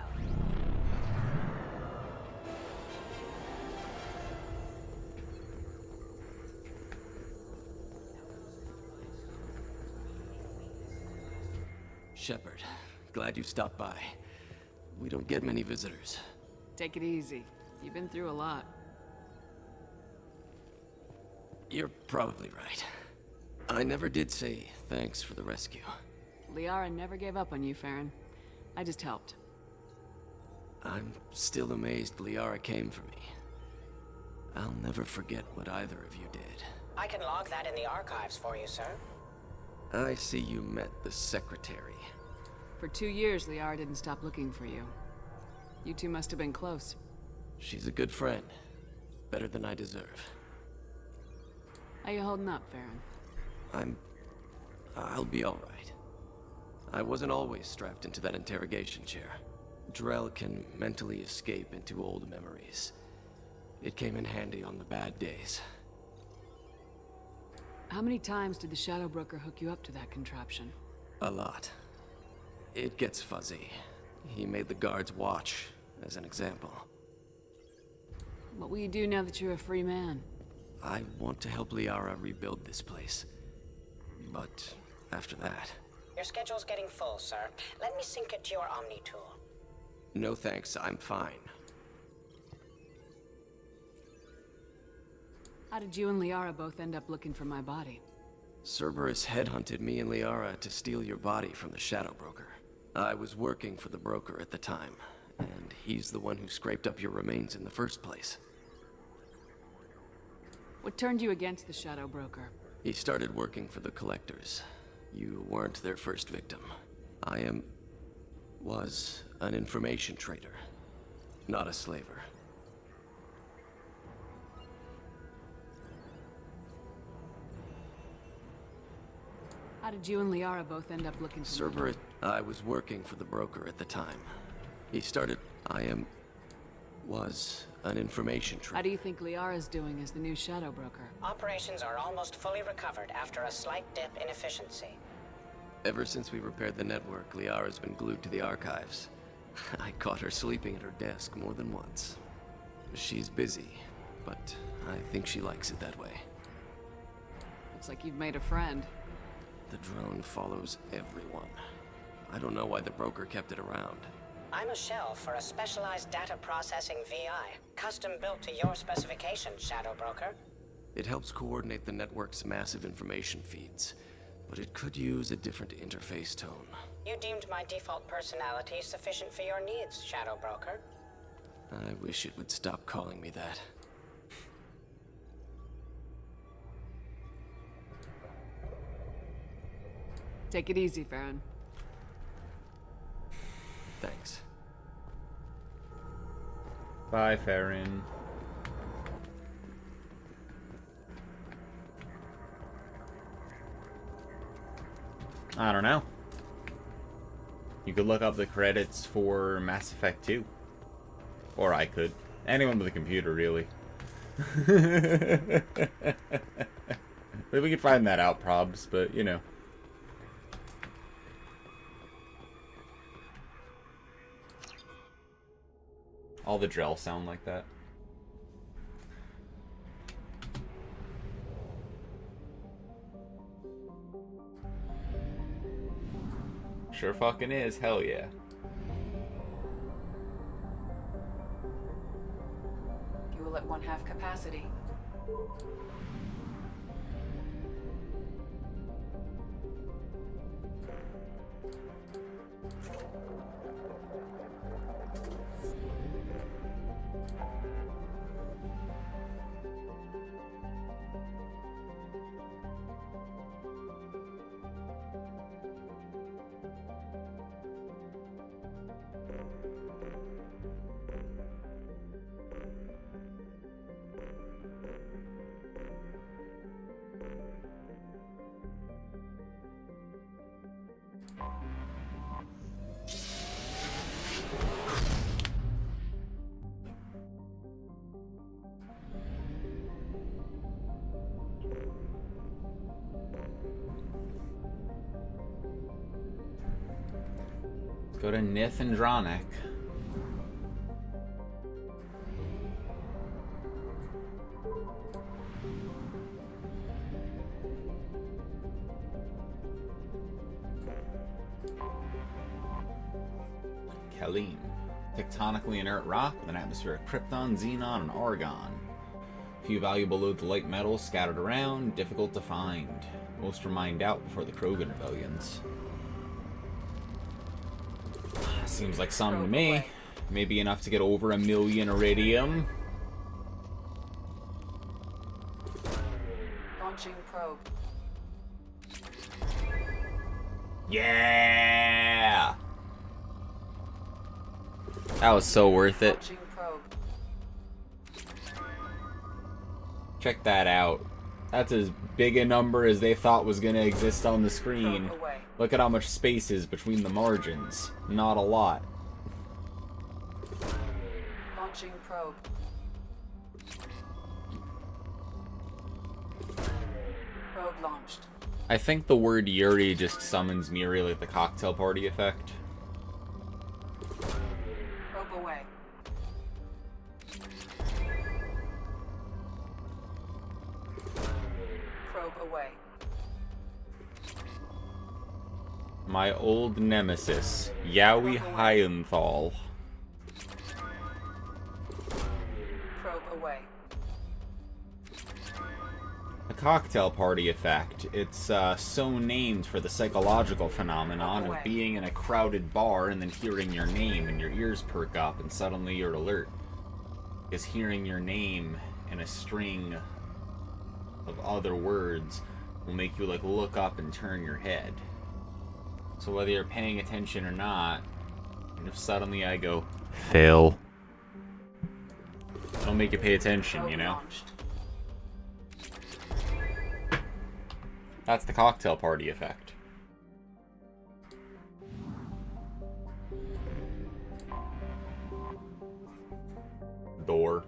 Shepard, glad you stopped by. We don't get many visitors. Take it easy. You've been through a lot. You're probably right. I never did say thanks for the rescue. Liara never gave up on you, Farron. I just helped. I'm still amazed Liara came for me. I'll never forget what either of you did. I can log that in the archives for you, sir. I see you met the secretary. For 2 years, Liara didn't stop looking for you. You two must have been close. She's a good friend. Better than I deserve. How you holding up, Farron? I'll be alright. I wasn't always strapped into that interrogation chair. Drell can mentally escape into old memories. It came in handy on the bad days. How many times did the Shadow Broker hook you up to that contraption? A lot. It gets fuzzy. He made the guards watch, as an example. What will you do now that you're a free man? I want to help Liara rebuild this place. But after that... Your schedule's getting full, sir. Let me sync it to your Omni tool. No thanks, I'm fine. How did you and Liara both end up looking for my body? Cerberus headhunted me and Liara to steal your body from the Shadow Broker. I was working for the broker at the time, and he's the one who scraped up your remains in the first place. What turned you against the Shadow Broker? He started working for the Collectors. You weren't their first victim. Was an information trader, not a slaver. How did you and Liara both end up looking for Cerberus, I was working for the broker at the time. He started... was an information trader. How do you think Liara's doing as the new Shadow Broker? Operations are almost fully recovered after a slight dip in efficiency. Ever since we repaired the network, Liara's been glued to the archives. I caught her sleeping at her desk more than once. She's busy, but I think she likes it that way. Looks like you've made a friend. The drone follows everyone. I don't know why the broker kept it around. I'm a shell for a specialized data processing VI, custom built to your specifications, Shadow Broker. It helps coordinate the network's massive information feeds, but it could use a different interface tone. You deemed my default personality sufficient for your needs, Shadow Broker. I wish it would stop calling me that. Take it easy, Farron. Thanks. Bye, Farron. I don't know. You could look up the credits for Mass Effect 2. Or I could. Anyone with a computer, really. But we could find that out, probs, but, you know. All the Drell sound like that. Sure fucking is, hell yeah. Fuel at 1/2 capacity. Let's go to Nith and Dronik. Kalim. Tectonically inert rock with an atmosphere of krypton, xenon, and argon. Few valuable loads of light metals scattered around, difficult to find. Most were mined out before the Krogan rebellions. Seems like some to me. Maybe enough to get over 1 million iridium. Launching probe. Yeah! That was so worth it. Launching probe. Check that out. That's as big a number as they thought was going to exist on the screen. Look at how much space is between the margins. Not a lot. Launching probe. Probe Probe launched. I think the word Yuri just summons Miri like the cocktail party effect. Probe away. Probe away. My old nemesis, Yowie Hyenthal. Probe away. The cocktail party effect. It's so named for the psychological phenomenon of being in a crowded bar and then hearing your name and your ears perk up and suddenly you're alert. Because hearing your name in a string of other words will make you like look up and turn your head. So whether you're paying attention or not, and if suddenly I go, Phil, it'll make you pay attention, you know? That's the cocktail party effect. Door.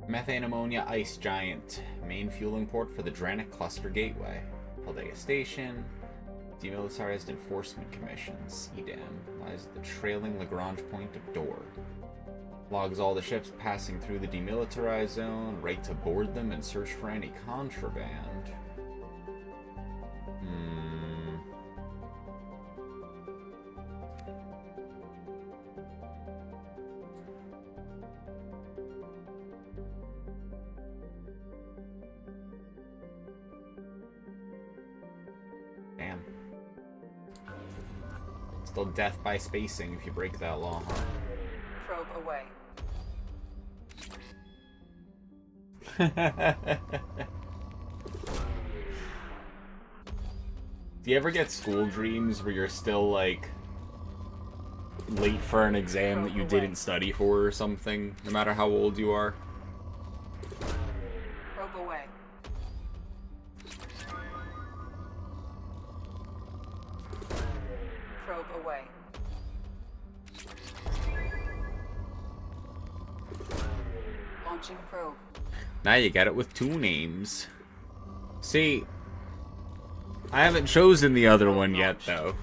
Methane ammonia ice giant. Main fueling port for the Dranic Cluster Gateway. Paldea Station. Demilitarized Enforcement Commissions. EDAM. Lies at the trailing Lagrange point of Door. Logs all the ships passing through the demilitarized zone. Right to board them and search for any contraband. Damn. Still death by spacing if you break that law, huh? Probe away. Do you ever get school dreams where you're still, like, late for an exam that you didn't study for or something, no matter how old you are? Probe away. Probe away. Launching probe. Now you got it with 2 names. See, I haven't chosen the other one yet, though.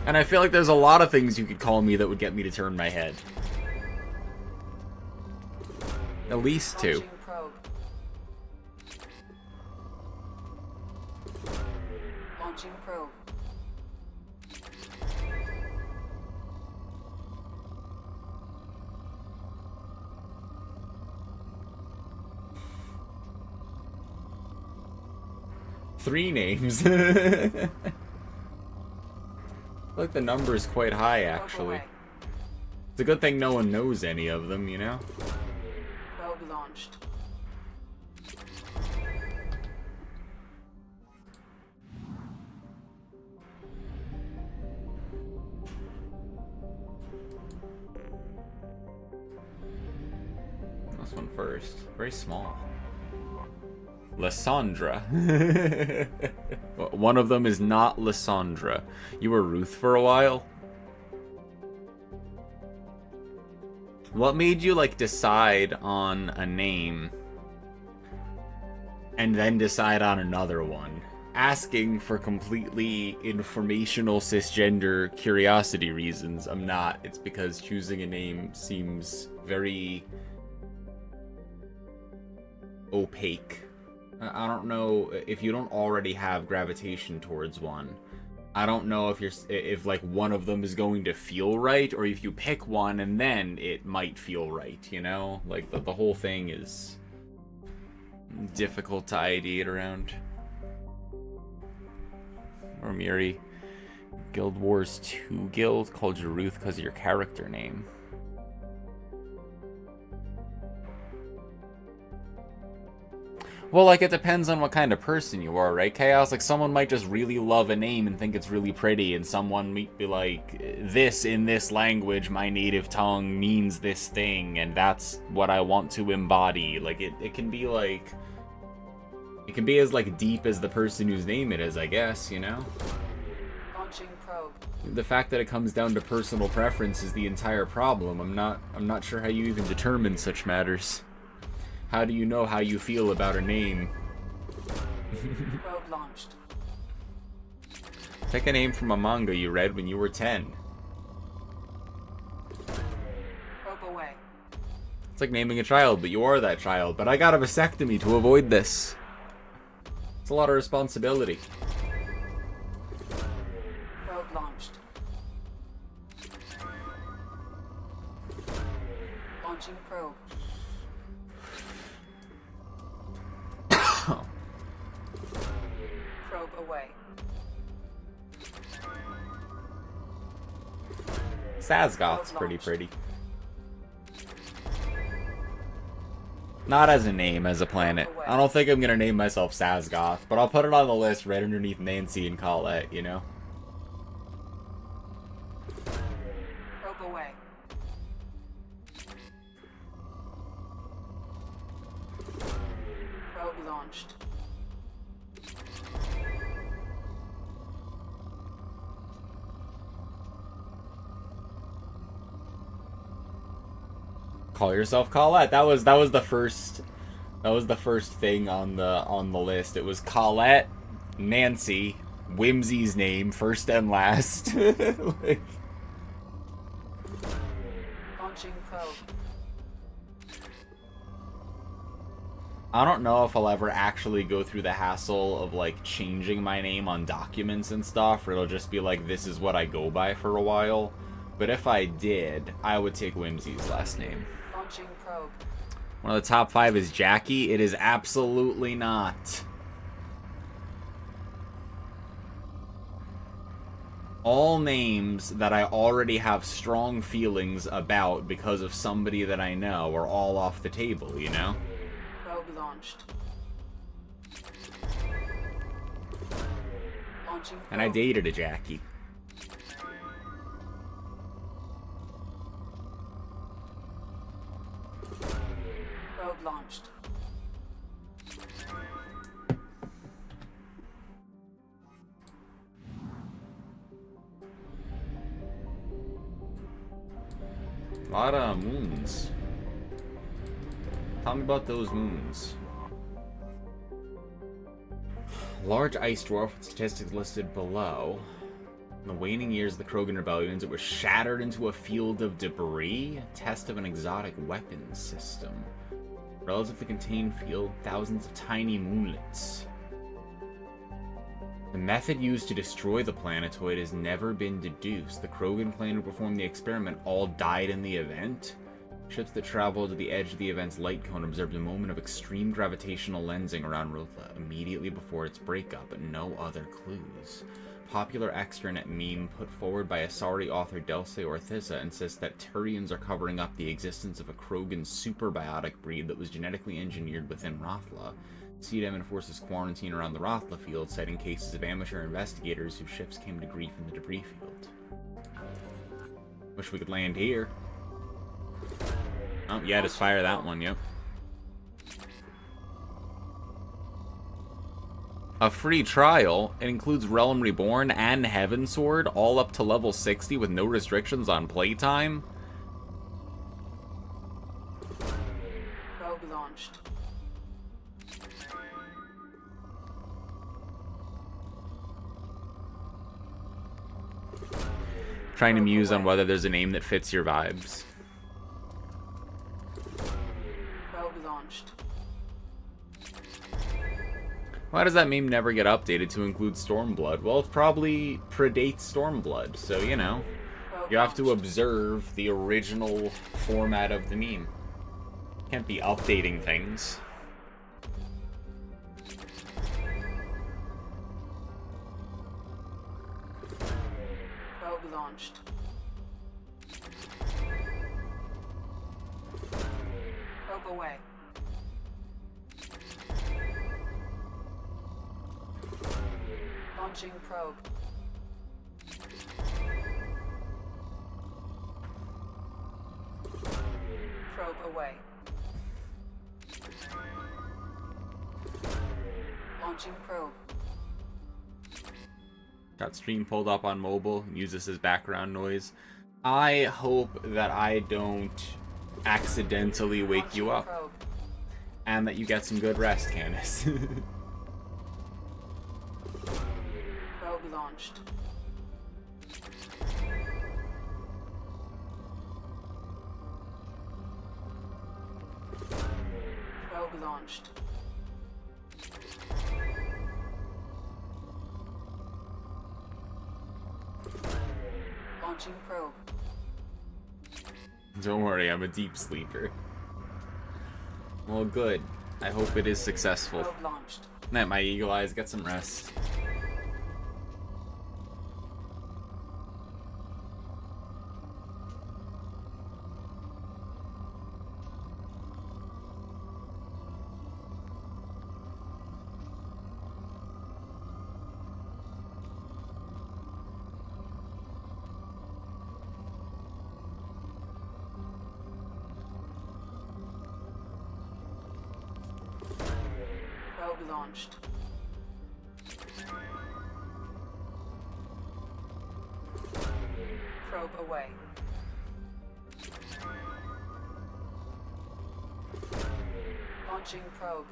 And I feel like there's a lot of things you could call me that would get me to turn my head. At least 2. Launching probe. Launching probe. Three names. I feel like the number is quite high, actually. It's a good thing no one knows any of them, you know? Probe launched. This one first. Very small. Lysandra. One of them is not Lysandra. You were Ruth for a while? What made you, like, decide on a name and then decide on another one? Asking for completely informational cisgender curiosity reasons. I'm not. It's because choosing a name seems very opaque. I don't know if you don't already have gravitation towards one. I don't know if like one of them is going to feel right, or if you pick one and then it might feel right, you know? Like the whole thing is difficult to ideate around. Or Miri, Guild Wars 2 Guild called you Ruth because of your character name. Well, like, it depends on what kind of person you are, right, Chaos? Like, someone might just really love a name and think it's really pretty, and someone might be like, this in this language, my native tongue, means this thing, and that's what I want to embody. Like, it can be, like... It can be as, like, deep as the person whose name it is, I guess, you know? Launching probe. The fact that it comes down to personal preference is the entire problem. I'm not sure how you even determine such matters. How do you know how you feel about a name? Probe launched. Pick a name from a manga you read when you were 10. Probe away. It's like naming a child, but you are that child. But I got a vasectomy to avoid this. It's a lot of responsibility. Probe launched. Launching probe. Probe away. Sazgoth's pretty. Not as a name, as a planet. I don't think I'm gonna name myself Sazgoth, but I'll put it on the list right underneath Nancy and Colette, you know? Probe away. Probe launched. Call yourself Colette. That was the first thing on the list. It was Colette, Nancy, Whimsy's name, first and last. Like, Launching probe. I don't know if I'll ever actually go through the hassle of like changing my name on documents and stuff, or it'll just be like this is what I go by for a while. But if I did, I would take Whimsy's last name. Launching probe. One of the top 5 is Jackie. It is absolutely not. All names that I already have strong feelings about because of somebody that I know are all off the table, you know? Probe launched. Launching probe. And I dated a Jackie. Probe launched. A lot of moons. Tell me about those moons. Large ice dwarf with statistics listed below. In the waning years of the Krogan rebellions, it was shattered into a field of debris, a test of an exotic weapons system. Relative to the contained field, thousands of tiny moonlets. The method used to destroy the planetoid has never been deduced. The Krogan clan who performed the experiment all died in the event. Ships that traveled to the edge of the event's light cone observed a moment of extreme gravitational lensing around Rotha immediately before its breakup, but no other clues. Popular extranet meme put forward by Asari author Delse Orthissa insists that Turians are covering up the existence of a Krogan superbiotic breed that was genetically engineered within Rothla. CDM enforces quarantine around the Rothla field, citing cases of amateur investigators whose ships came to grief in the debris field. Wish we could land here. Oh, yeah, just fire that one, yep. A free trial. It includes Realm Reborn and Heavensward, all up to level 60 with no restrictions on playtime. Probe launched. Trying to muse on whether there's a name that fits your vibes. Probe launched. Why does that meme never get updated to include Stormblood? Well, it probably predates Stormblood, so, you know. You have to observe the original format of the meme. Can't be updating things. Probe launched. Probe away. Launching probe. Probe away. Launching probe. Got stream pulled up on mobile. Use this as background noise. I hope that I don't accidentally wake you up. And that you get some good rest, Canis. Probe launched. Probe launched. Launching probe. Don't worry, I'm a deep sleeper. Well, good. I hope it is successful. Probe launched. Night, my eagle eyes. Get some rest. Probe launched. Probe away. Launching probe.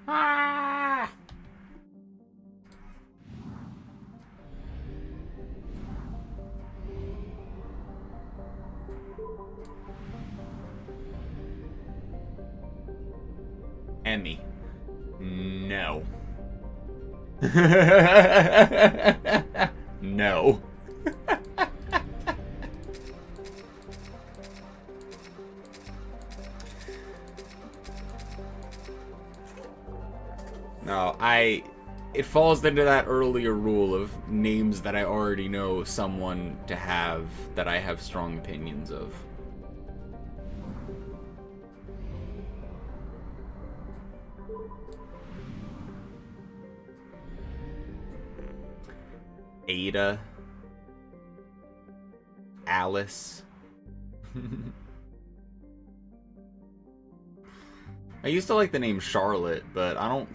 Ah! Emmy. No. No. No, it falls into that earlier rule of names that I already know someone to have that I have strong opinions of. Ada. Alice. I used to like the name Charlotte, but I don't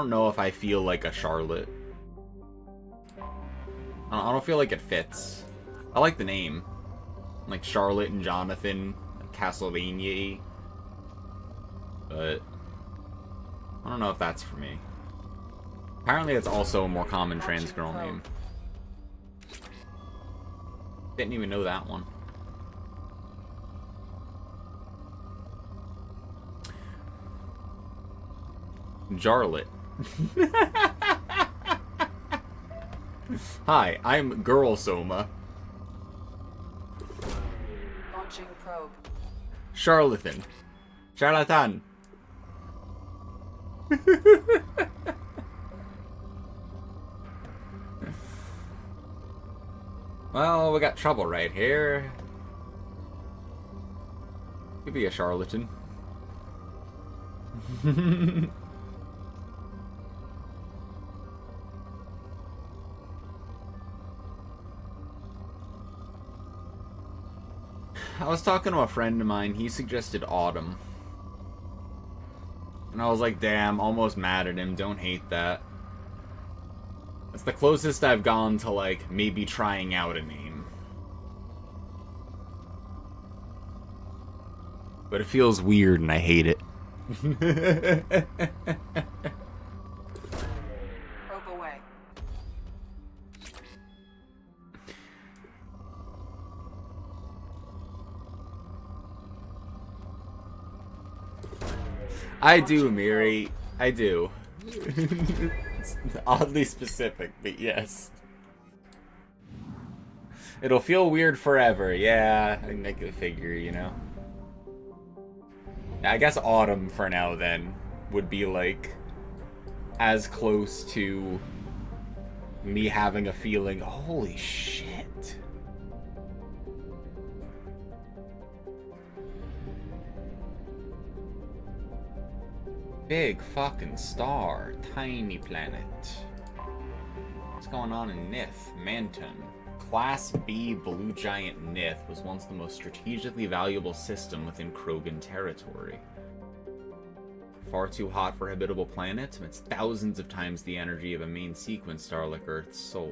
know if I feel like a Charlotte. I don't feel like it fits. I like the name. Like Charlotte and Jonathan, Castlevania-y. But I don't know if that's for me. Apparently it's also a more common trans girl name. Didn't even know that one. Jarlet. Hi, I'm Girl Soma. Launching probe. Charlatan. Charlatan. Well, we got trouble right here. Could be a charlatan. I was talking to a friend of mine, he suggested Autumn. And I was like, damn, almost mad at him, don't hate that. That's the closest I've gone to, like, maybe trying out a name. But it feels weird and I hate it. Probe away. I do, Miri. I do. It's oddly specific, but yes. It'll feel weird forever. Yeah, I can figure, you know. I guess Autumn for now, then, would be, like, as close to me having a feeling, holy shit. Big fucking star, tiny planet. What's going on in Nith? Manton. Class B Blue Giant Nith was once the most strategically valuable system within Krogan territory. Far too hot for a habitable planet, it's thousands of times the energy of a main sequence star like Earth's Sol.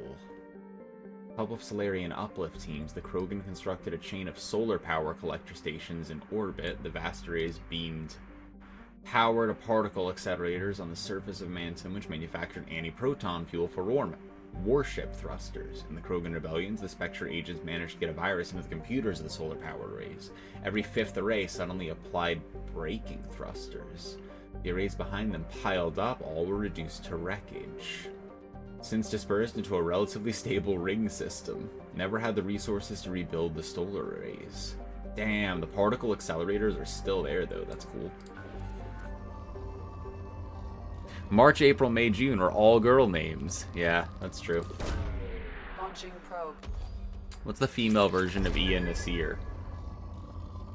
help of Solarian uplift teams, the Krogan constructed a chain of solar power collector stations in orbit. The vast arrays beamed power to particle accelerators on the surface of Mantum, which manufactured anti-proton fuel for warship thrusters. In the Krogan rebellions, the Spectre agents managed to get a virus into the computers of the solar power arrays. Every fifth array suddenly applied braking thrusters. The arrays behind them piled up, all were reduced to wreckage. Since dispersed into a relatively stable ring system, never had the resources to rebuild the solar arrays. Damn, the particle accelerators are still there though, that's cool. March, April, May, June are all girl names. Yeah, that's true. Launching probe. What's the female version of Ian Nasir?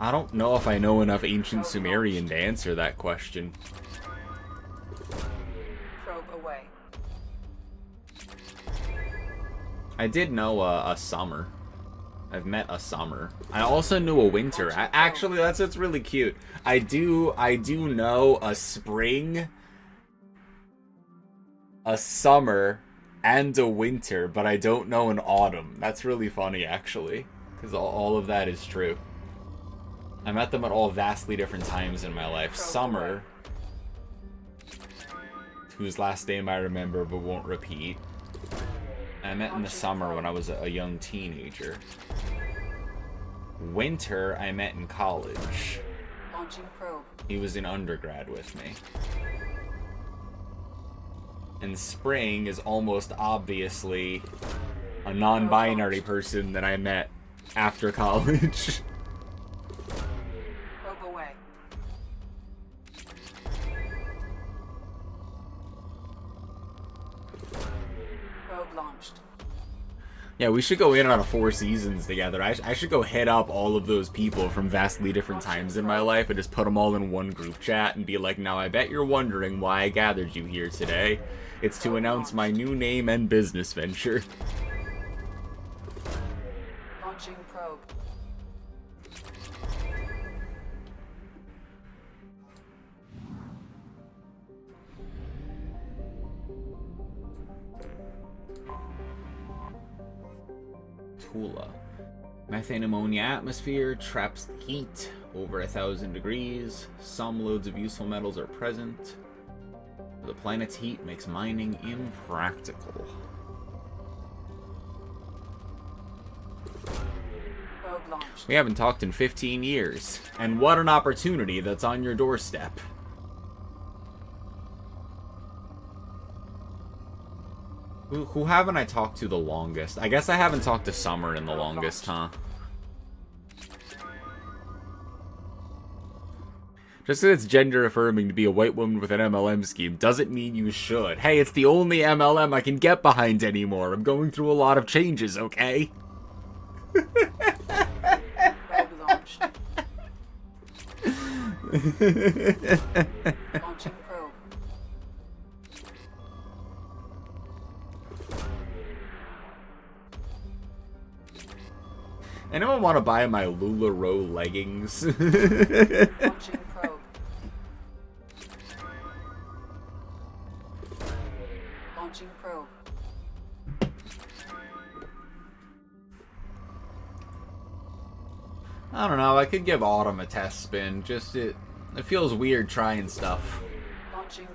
I don't know if I know enough ancient Sumerian to answer that question. Probe away. I did know a summer. I've met a summer. I also knew a winter. Actually, that's really cute. I do know a spring, a summer, and a winter, but I don't know an autumn. That's really funny, actually, because all of that is true. I met them at all vastly different times in my life. Summer, whose last name I remember but won't repeat. I met in the summer when I was a young teenager. Winter, I met in college. Launching probe. He was in undergrad with me. And spring is almost obviously a non-binary person that I met after college. Probe away. Probe launched. Yeah, we should go in on a 4 seasons together. I should go hit up all of those people from vastly different times in my life and just put them all in one group chat and be like, now I bet you're wondering why I gathered you here today. It's to announce my new name and business venture. Launching probe. Tula. Methane ammonia atmosphere traps the heat over 1,000 degrees. Some loads of useful metals are present. The planet's heat makes mining impractical. Probe launched. We haven't talked in 15 years. And what an opportunity that's on your doorstep. Who haven't I talked to the longest? I guess I haven't talked to Summer in the longest, huh? Just because it's gender affirming to be a white woman with an MLM scheme doesn't mean you should. Hey, it's the only MLM I can get behind anymore. I'm going through a lot of changes, okay? Probe launched. Launching probe. Anyone want to buy my LuLaRoe leggings? Launching probe. Launching probe. I don't know, I could give Autumn a test spin. Just it feels weird trying stuff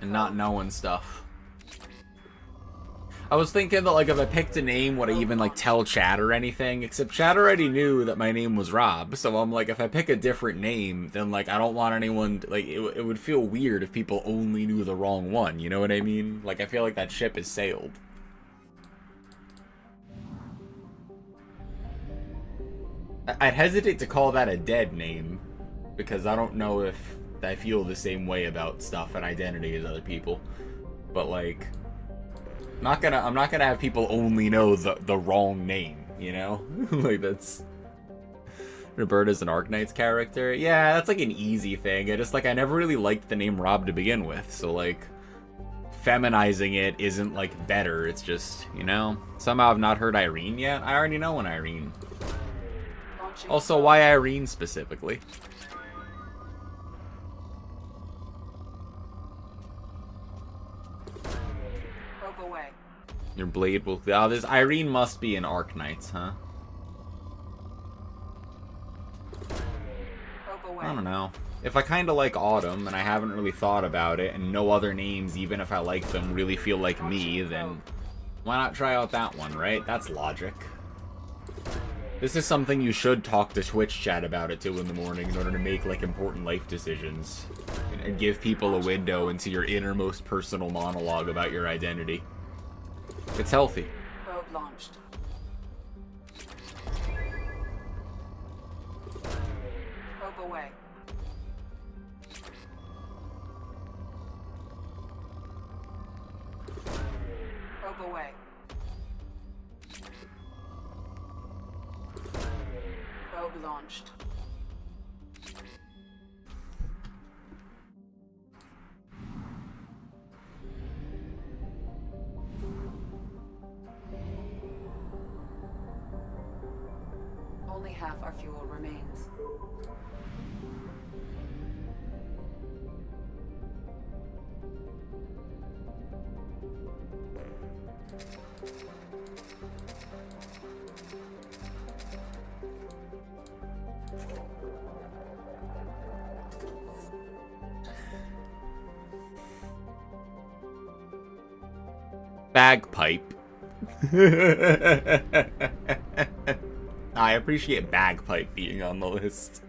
and not knowing stuff. I was thinking that, like, if I picked a name, would I even, like, tell Chad or anything? Except Chad already knew that my name was Rob, so I'm like, if I pick a different name, then, like, I don't want anyone to, like, it would feel weird if people only knew the wrong one, you know what I mean? Like, I feel like that ship has sailed. I'd hesitate to call that a dead name, because I don't know if I feel the same way about stuff and identity as other people. But, like, I'm not gonna have people only know the wrong name, you know? Like, that's... Roberta's an Arknight's character? Yeah, that's like an easy thing. I never really liked the name Rob to begin with, so, like, feminizing it isn't, like, better. It's just, you know? Somehow I've not heard Irene yet. I already know an Irene. Also, why Irene specifically? Probe away. Your blade will... Oh, this Irene must be in Arknights, huh? I don't know. If I kind of like Autumn, and I haven't really thought about it, and no other names, even if I like them, really feel like me, then why not try out that one, right? That's logic. This is something you should talk to Twitch chat about it too in the morning in order to make, like, important life decisions. And give people a window into your innermost personal monologue about your identity. It's healthy. Probe launched. Probe away. Probe away. Probe launched. Only half our fuel remains. Bagpipe. I appreciate Bagpipe being on the list.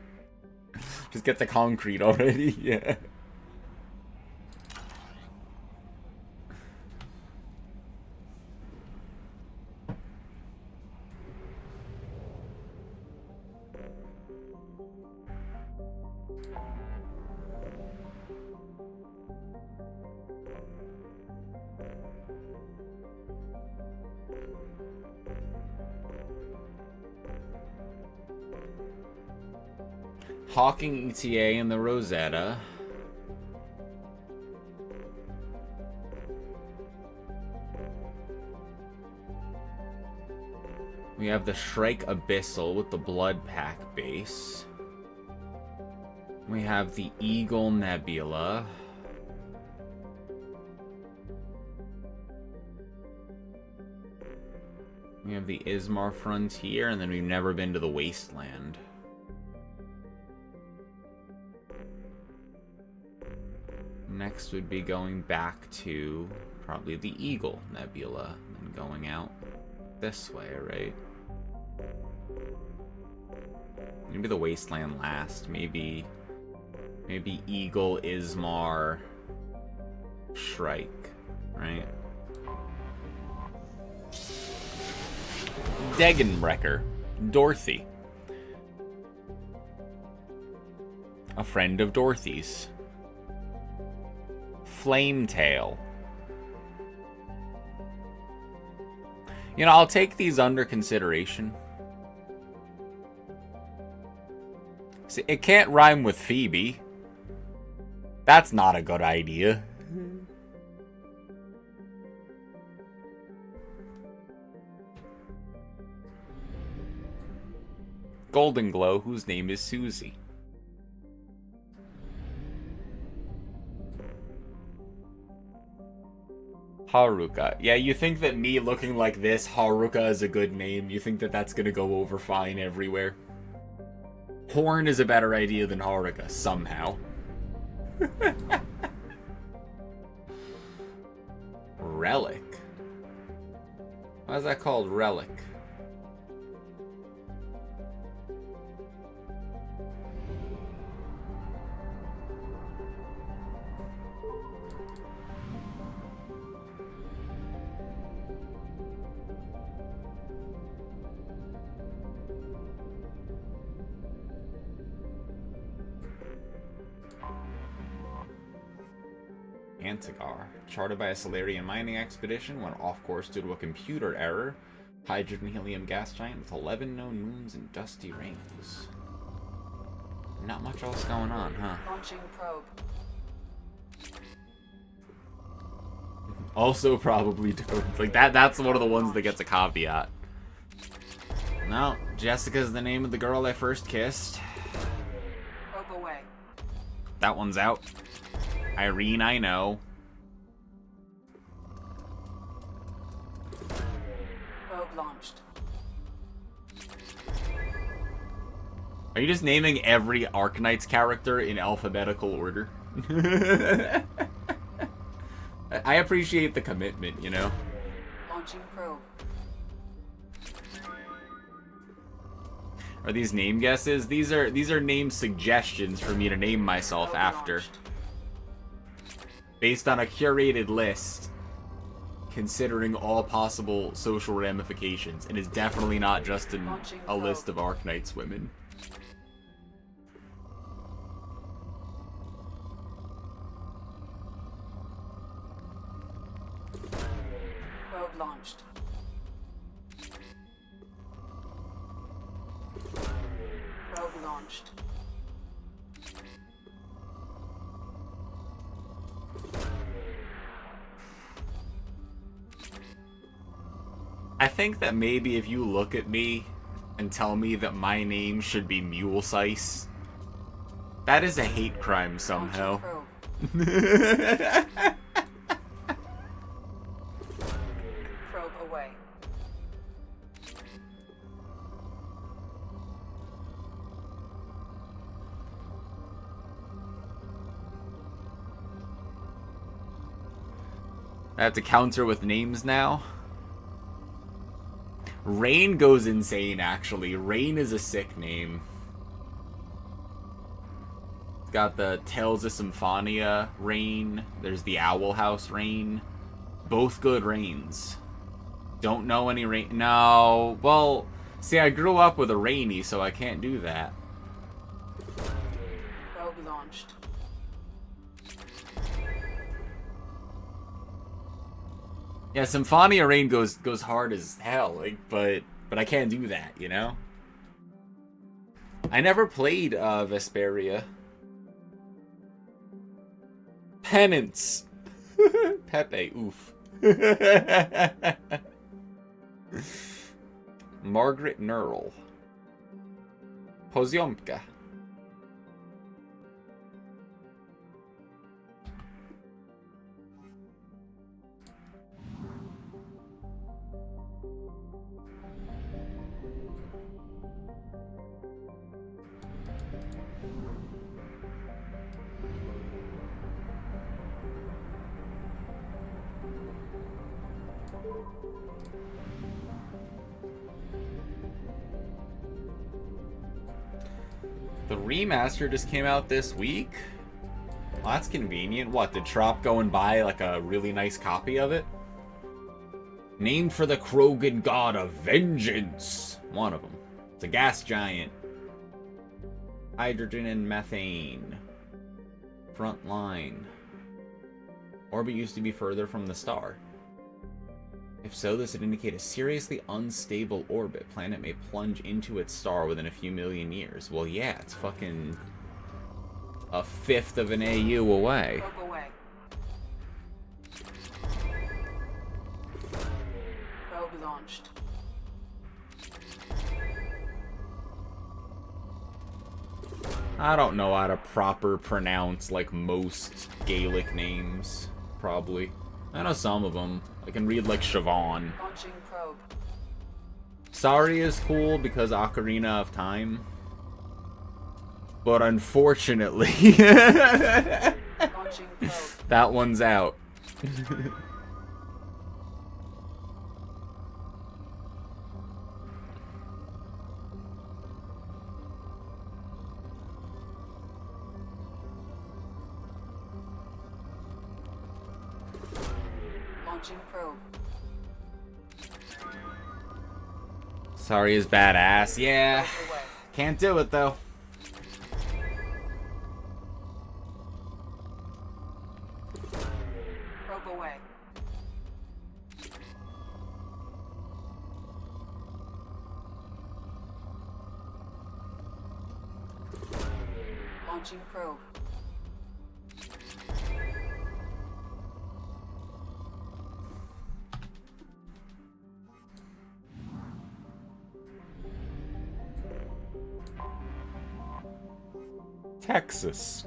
Just get the concrete already, yeah. Hawking ETA in the Rosetta. We have the Shrike Abyssal with the Blood Pack base. We have the Eagle Nebula. We have the Ismar Frontier, and then we've never been to the Wasteland. Next would be going back to probably the Eagle Nebula and going out this way, right? Maybe the Wasteland last. Maybe Eagle, Ismar, Shrike, right? Degenbrecker, Dorothy. A friend of Dorothy's. Flametail. You know, I'll take these under consideration. See, it can't rhyme with Phoebe. That's not a good idea. Golden Glow, whose name is Susie. Haruka. Yeah, you think that me looking like this, Haruka is a good name? You think that that's gonna go over fine everywhere? Horn is a better idea than Haruka, somehow. Relic? Why is that called Relic? Antigar, charted by a Solarian mining expedition, went off course due to a computer error. Hydrogen helium gas giant with 11 known moons and dusty rings. Not much else going on, huh? Launching probe. Also probably doomed. Like that's one of the ones that gets a caveat. No, Jessica's the name of the girl I first kissed. Probe away. That one's out. Irene, I know. Are you just naming every Arknight's character in alphabetical order? I appreciate the commitment, you know? Launching probe. Are these name guesses? These are name suggestions for me to name myself after. Based on a curated list, considering all possible social ramifications. It is definitely not just a list of Arknight's women. Probe launched. Probe launched. I think that maybe if you look at me and tell me that my name should be Mule Sice, that is a hate crime somehow. Probe away. I have to counter with names now. Rain goes insane, actually. Rain is a sick name. It's got the Tales of Symphonia Rain. There's the Owl House Rain. Both good Rains. Don't know any Rain. No. Well, see, I grew up with a Rainy, so I can't do that. Probe launched. Yeah, Symphonia Rain goes hard as hell, like, but I can't do that, you know? I never played Vesperia. Penance. Pepe, oof. Margaret Nerl. Poziomka. The remaster just came out this week? Well, that's convenient. What, did Trop go and buy like a really nice copy of it? Named for the Krogan god of vengeance. One of them. It's a gas giant. Hydrogen and methane. Front line. Orbit used to be further from the star. If so, this would indicate a seriously unstable orbit. Planet may plunge into its star within a few million years. Well, yeah, it's fucking a fifth of an AU away. Probe away. Probe launched. I don't know how to proper pronounce, like, most Gaelic names, probably. I know some of them. I can read, like, Siobhan. Launching probe. Sari is cool because Ocarina of Time. But unfortunately, Launching probe. that one's out. Launching probe. Sari is badass. Yeah. Can't do it, though. Probe away. Launching probe. Texas.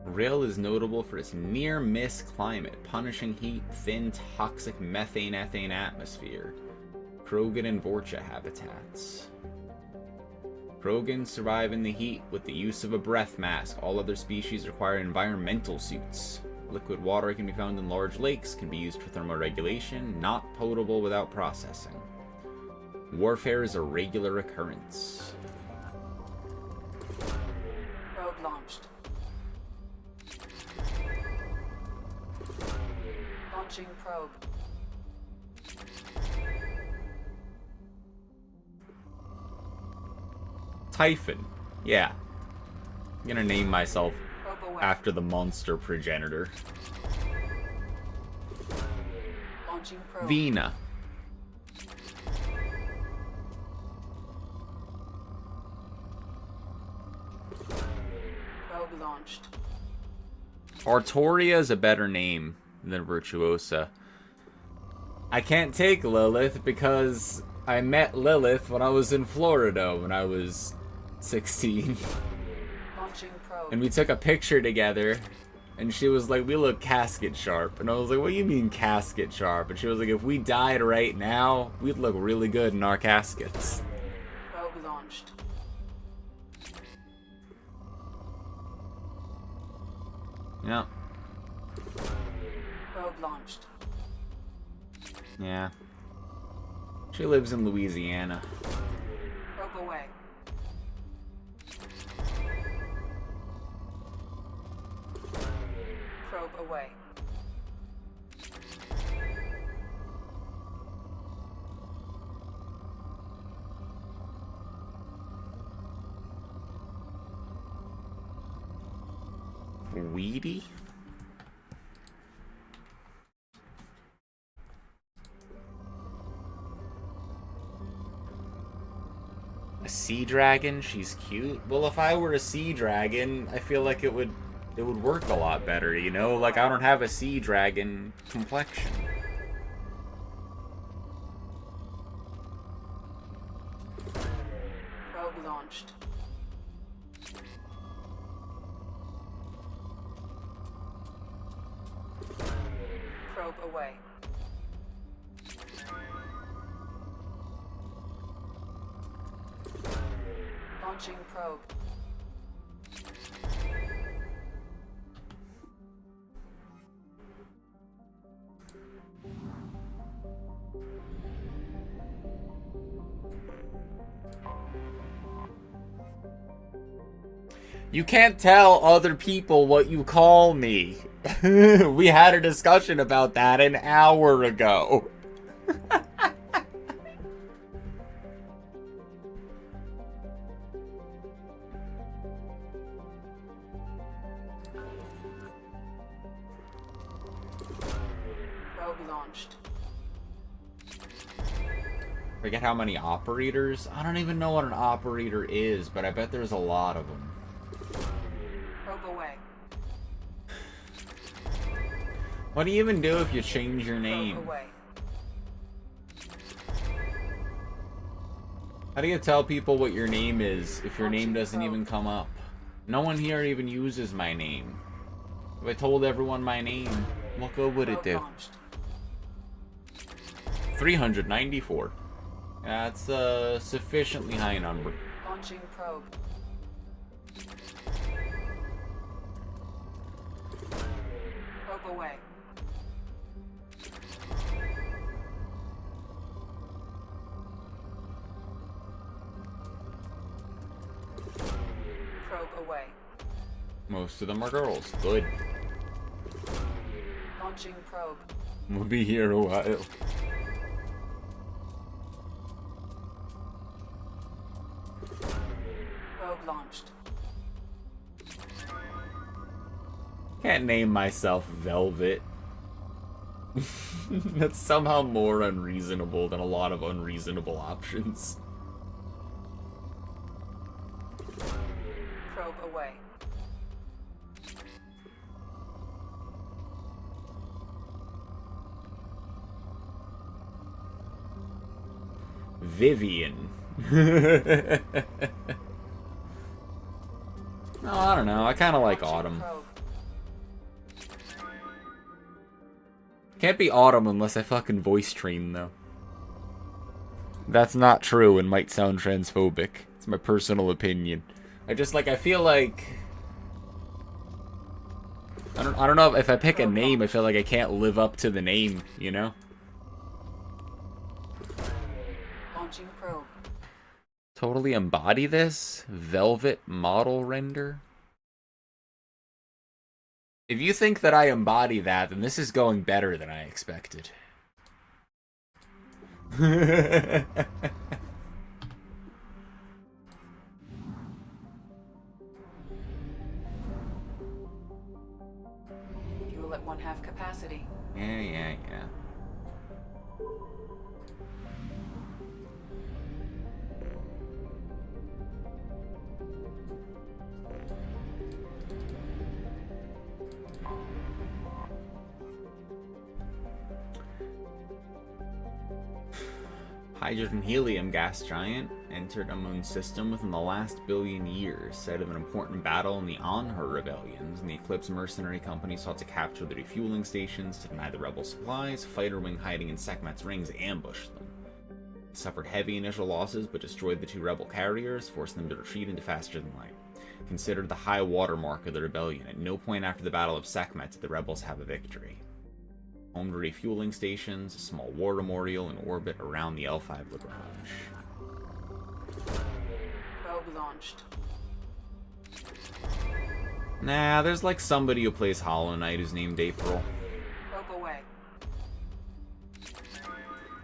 Rail is notable for its near-miss climate, punishing heat, thin, toxic methane-ethane atmosphere, Krogan and Vorcha habitats. Krogans survive in the heat with the use of a breath mask. All other species require environmental suits. Liquid water can be found in large lakes, can be used for thermoregulation, not potable without processing. Warfare is a regular occurrence. Probe launched. Launching probe. Typhon. Yeah. I'm gonna name myself after the monster progenitor. Launching probe. Vina. Probe launched. Artoria is a better name than Virtuosa. I can't take Lilith because I met Lilith when I was in Florida when I was 16. Launching probe. And we took a picture together, and she was like, we look casket sharp. And I was like, what do you mean casket sharp? And she was like, if we died right now, we'd look really good in our caskets. Probe launched. Yeah. Probe launched. Yeah. She lives in Louisiana. Probe away. Probe away. Weedy? A sea dragon? She's cute. Well, if I were a sea dragon, I feel like it would work a lot better, you know? Like, I don't have a sea dragon complexion. Probe launched. Probe away. Launching probe. You can't tell other people what you call me. We had a discussion about that an hour ago. Probe launched. Forget how many operators? I don't even know what an operator is, but I bet there's a lot of them. Probe away. What do you even do if you change your name? Probe away. How do you tell people what your name is if your name doesn't even come up? No one here even uses my name. If I told everyone my name, what good would it do? 394. That's a sufficiently high number. Launching probe. Probe away. Probe away. Most of them are girls. Good. Launching probe. We'll be here a while. Probe launched. Can't name myself Velvet. That's somehow more unreasonable than a lot of unreasonable options. Probe away. Vivian. No, I don't know. I kind of like Autumn. Can't be Autumn unless I fucking voice train, though. That's not true and might sound transphobic. It's my personal opinion. I feel like I don't know if I pick a name, I feel like I can't live up to the name, you know? Launching probe. Totally embody this? Velvet model render? If you think that I embody that, then this is going better than I expected. Fuel at 1/2 capacity. Yeah. Hydrogen helium gas giant entered a moon system within the last billion years. Site of an important battle in the Anhur rebellions, and the Eclipse mercenary company sought to capture the refueling stations to deny the rebel supplies. Fighter wing hiding in Sekhmet's rings ambushed them. They suffered heavy initial losses, but destroyed the 2 rebel carriers, forcing them to retreat into faster than light. Considered the high water mark of the rebellion, at no point after the Battle of Sekhmet did the rebels have a victory. Home to refueling stations, a small war memorial in orbit around the L5 Lagrange. Probe launched. Nah, there's like somebody who plays Hollow Knight who's named April. Probe away.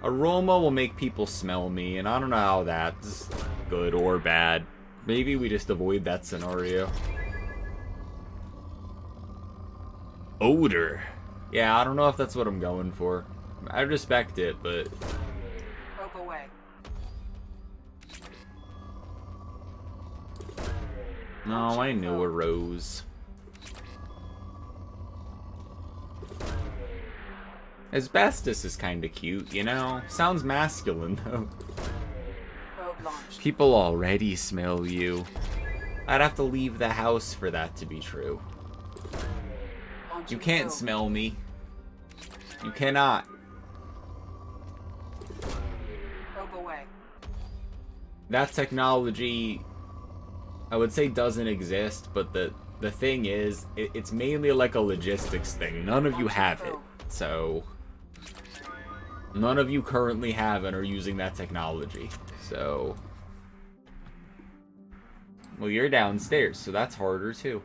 Aroma will make people smell me, and I don't know how that's good or bad. Maybe we just avoid that scenario. Odor. Yeah, I don't know if that's what I'm going for. I respect it, but... Probe away. No, I knew a rose. Asbestos is kinda cute, you know? Sounds masculine, though. Probe launched. People already smell you. I'd have to leave the house for that to be true. You can't smell me. You cannot. Probe away. That technology, I would say, doesn't exist, but the thing is, it's mainly like a logistics thing. None of you have it, so... None of you currently have and are using that technology, so... Well, you're downstairs, so that's harder, too.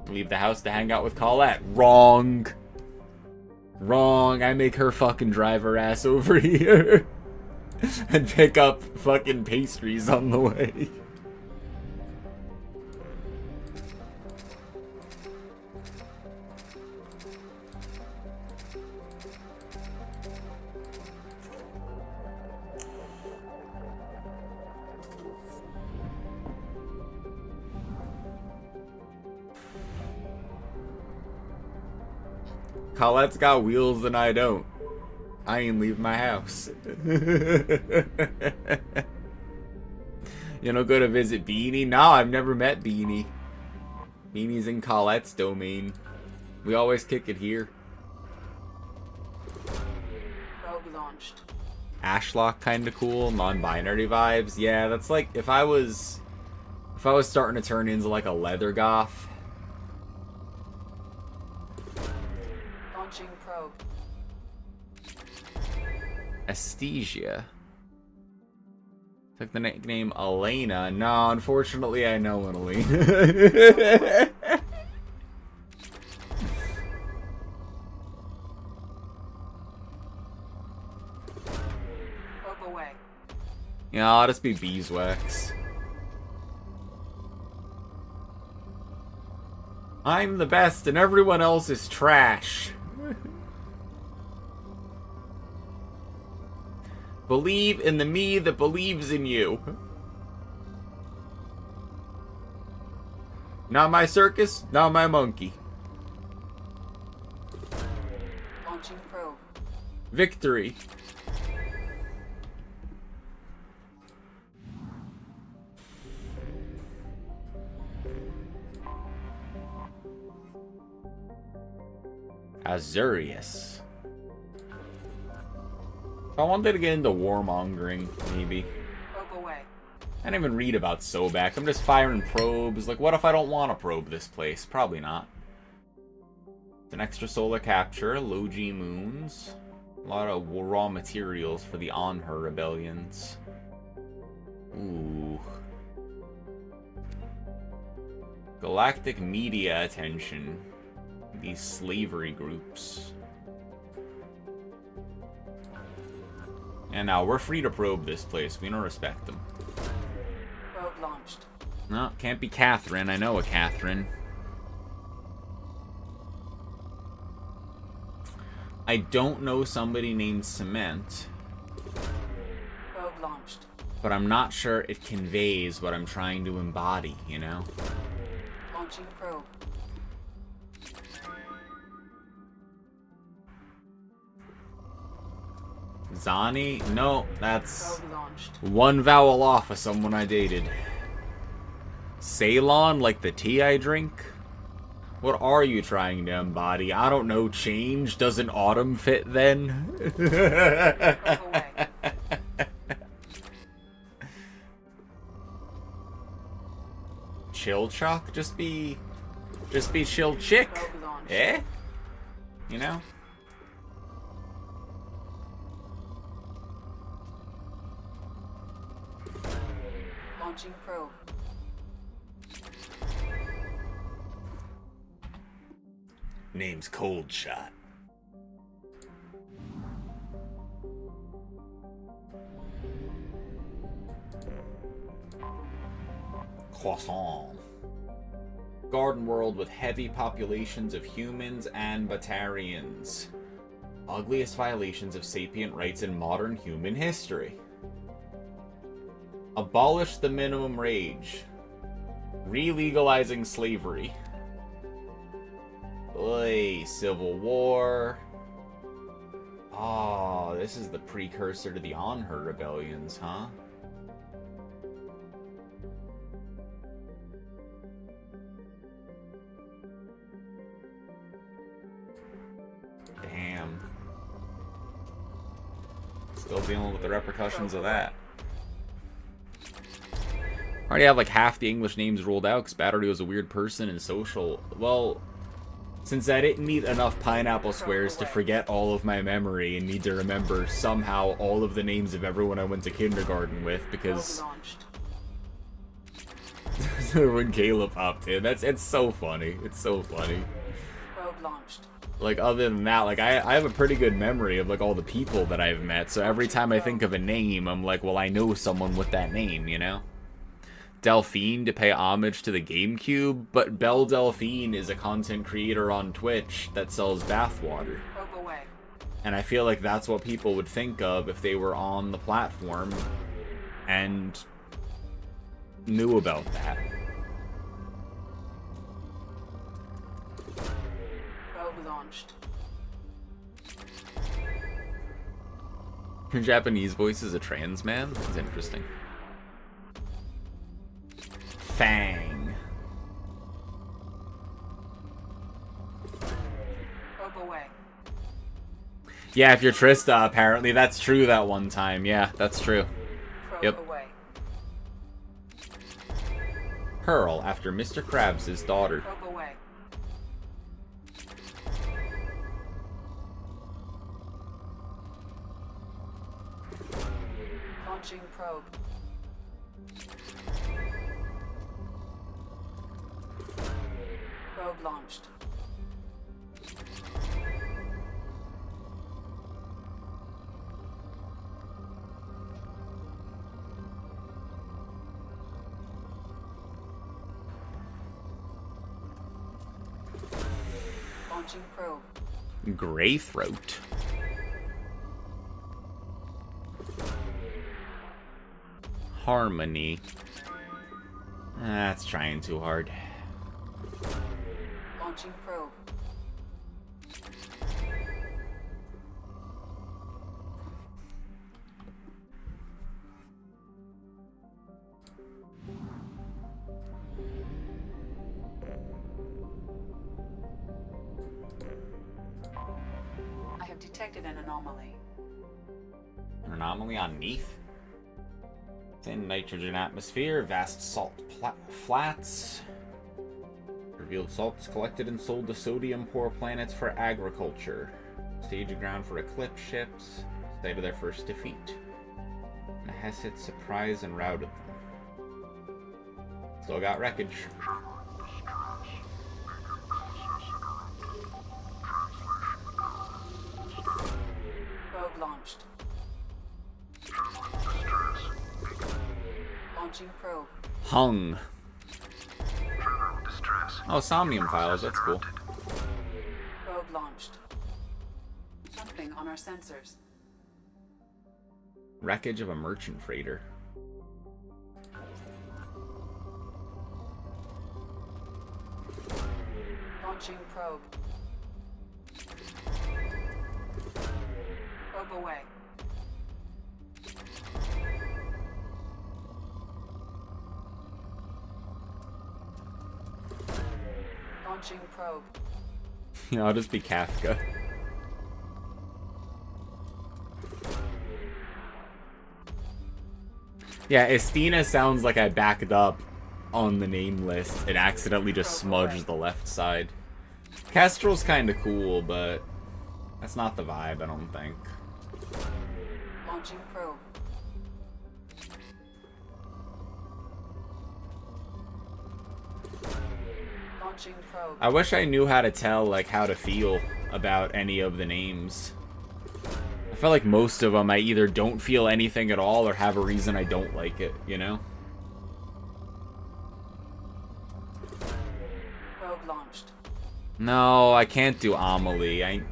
Leave the house to hang out with Colette. Wrong. Wrong. I make her fucking drive her ass over here. And pick up fucking pastries on the way. Colette's got wheels and I don't. I ain't leave my house. You know, go to visit Beanie? No, I've never met Beanie. Beanie's in Colette's domain. We always kick it here. Probe launched. Ashlock kinda cool, non-binary vibes. Yeah, that's like if I was starting to turn into like a leather goth. Launching probe. Aesthesia. Took the nickname Elena. No, unfortunately I know an Elena. Probe away. Yeah, I'll just be beeswax. I'm the best and everyone else is trash. Believe in the me that believes in you. Not my circus, not my monkey. Launching probe. Victory. Azurius. I wanted to get into warmongering, maybe. Probe away. I didn't even read about Sobek. I'm just firing probes. Like, what if I don't want to probe this place? Probably not. It's an extra solar capture, low G moons. A lot of raw materials for the On-Her rebellions. Ooh. Galactic media attention. These slavery groups. And now we're free to probe this place. We don't respect them. Probe launched. No, can't be Catherine. I know a Catherine. I don't know somebody named Cement. Probe launched. But I'm not sure it conveys what I'm trying to embody, you know? Launching probe. Zani? No, that's Probe launched. one vowel off of someone I dated. Ceylon, like the tea I drink? What are you trying to embody? I don't know, change? Doesn't autumn fit then? Chill Chuck? Just be chill chick. Eh? You know? Launching probe. Name's Cold Shot. Croissant. Garden world with heavy populations of humans and Batarians. Ugliest violations of sapient rights in modern human history. Abolish the minimum wage. Re-legalizing slavery. Oy, Civil War. Oh, this is the precursor to the On-Her rebellions, huh? Damn. Still dealing with the repercussions of that. I already have like half the English names ruled out because Battery was a weird person and social. Well, since I didn't need enough pineapple squares to forget all of my memory and need to remember somehow all of the names of everyone I went to kindergarten with because when Caleb popped in, it's so funny. It's so funny. Probe launched. Like, other than that, like, I have a pretty good memory of, like, all the people that I've met, so every time I think of a name, I'm like, well, I know someone with that name, you know? Delphine to pay homage to the GameCube, but Belle Delphine is a content creator on Twitch that sells bathwater. Probe away. And I feel like that's what people would think of if they were on the platform and knew about that. Probe launched. Your Japanese voice is a trans man? That's interesting. Fang. Probe away. Yeah, if you're Trista, apparently that's true that one time. Yeah, that's true. Probe Yep. away. Pearl, after Mr. Krabs' daughter. Probe away. Launching probe. Probe launched. Launching probe. Greythroat. Harmony. That's trying too hard. Launching probe. I have detected an anomaly. Anomaly on Neath. Thin nitrogen atmosphere, vast salt flats. Revealed salts collected and sold to sodium-poor planets for agriculture. Stage ground for Eclipse ships. Site of their first defeat. Nahesset surprised and routed them. Still got wreckage. Probe launched. Launching probe. Hung. Oh, Somnium files, that's cool. Probe launched. Something on our sensors. Wreckage of a merchant freighter. Launching probe. Probe away. Launching probe. Yeah, I'll just be Kafka. Yeah, Estina sounds like I backed up on the name list and accidentally just smudged the left side. Kestrel's kind of cool, but that's not the vibe, I don't think. Launching probe. Launching probe. I wish I knew how to tell, like, how to feel about any of the names. I feel like most of them I either don't feel anything at all or have a reason I don't like it, you know? Probe launched. No, I can't do Amelie.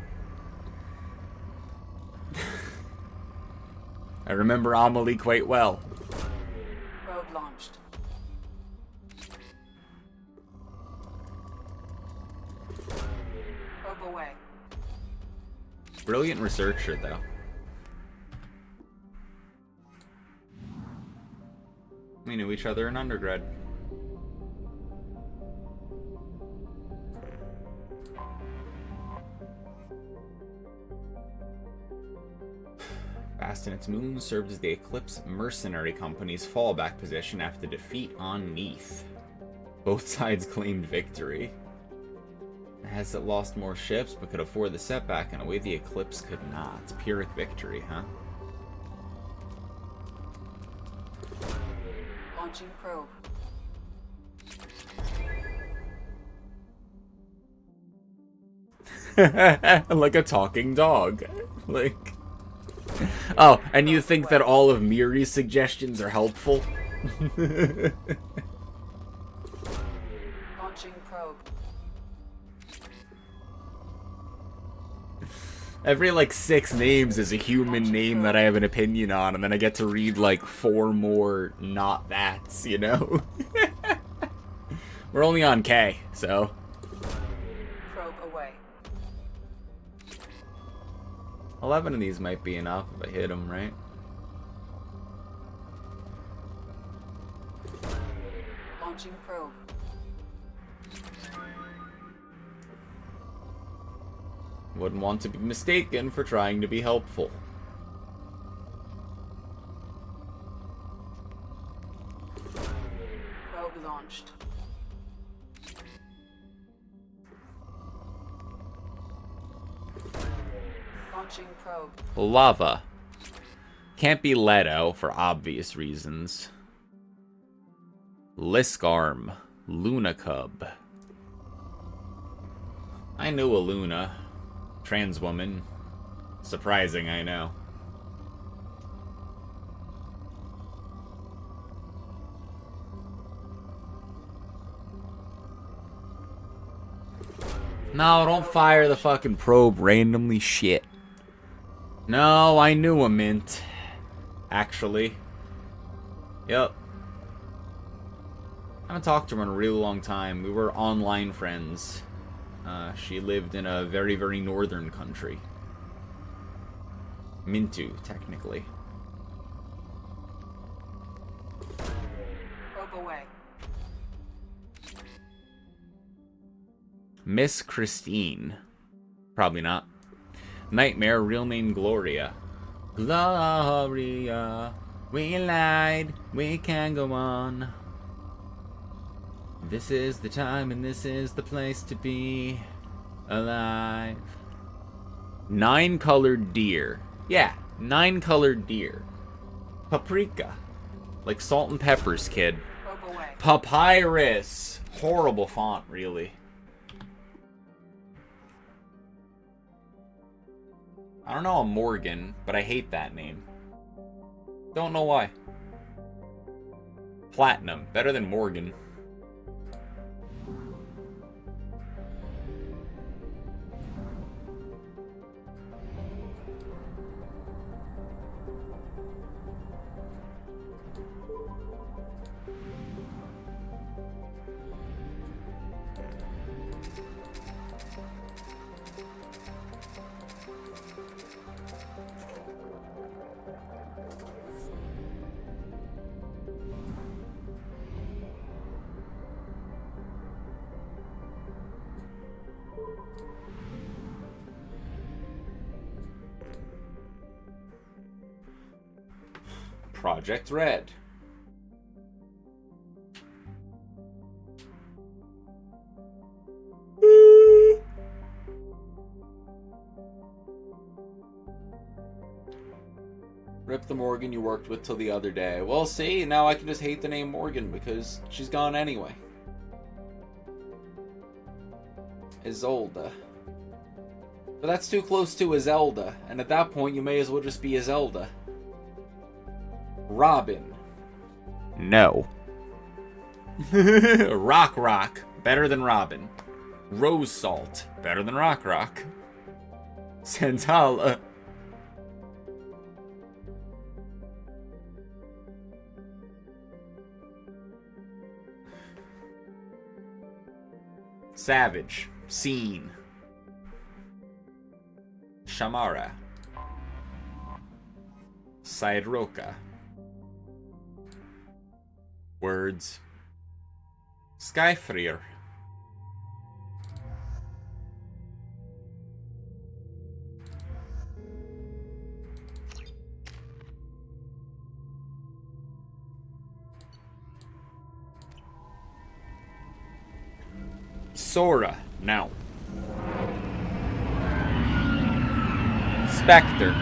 I remember Amelie quite well. Probe launched. Probe away. Brilliant researcher, though. We knew each other in undergrad. Fast and its moon served as the Eclipse Mercenary Company's fallback position after defeat on Neath. Both sides claimed victory. Has it lost more ships but could afford the setback in a way the Eclipse could not? Pyrrhic victory, huh? Launching probe. Like a talking dog. Like... Oh, and you think that all of Miri's suggestions are helpful? Launching probe. Every, like, 6 names is a human name that I have an opinion on, and then I get to read, like, 4 more not that's, you know? We're only on K, so... Probe away. 11 of these might be enough if I hit them, right? Launching probe. Wouldn't want to be mistaken for trying to be helpful. Probe launched. Launching probe. Lava. Can't be Leto for obvious reasons. Liskarm. Luna Cub. I knew a Luna. Trans woman. Surprising, I know. No, don't fire the fucking probe randomly, shit. No, I knew a Mint. Actually. Yep. I haven't talked to her in a really long time. We were online friends. She lived in a very, very northern country. Mintu, technically. Probe away. Miss Christine. Probably not. Nightmare, real name Gloria. Gloria, we lied, we can go on. This is the time and this is the place to be alive. 9-colored deer. Yeah, 9-colored deer. Paprika. Like salt and peppers, kid. Papyrus. Horrible font, really. I don't know a Morgan, but I hate that name. Don't know why. Platinum. Better than Morgan. Project Red. Rip the Morgan you worked with till the other day. Well, see, now I can just hate the name Morgan because she's gone anyway. Isolde. But that's too close to Iselda, and at that point you may as well just be Iselda. Robin. No. Rock. Better than Robin. Rose Salt. Better than Rock. Santala. Savage. Scene. Shamara. Saidroka. Words. Skyfreer. Sora. Now. Spectre.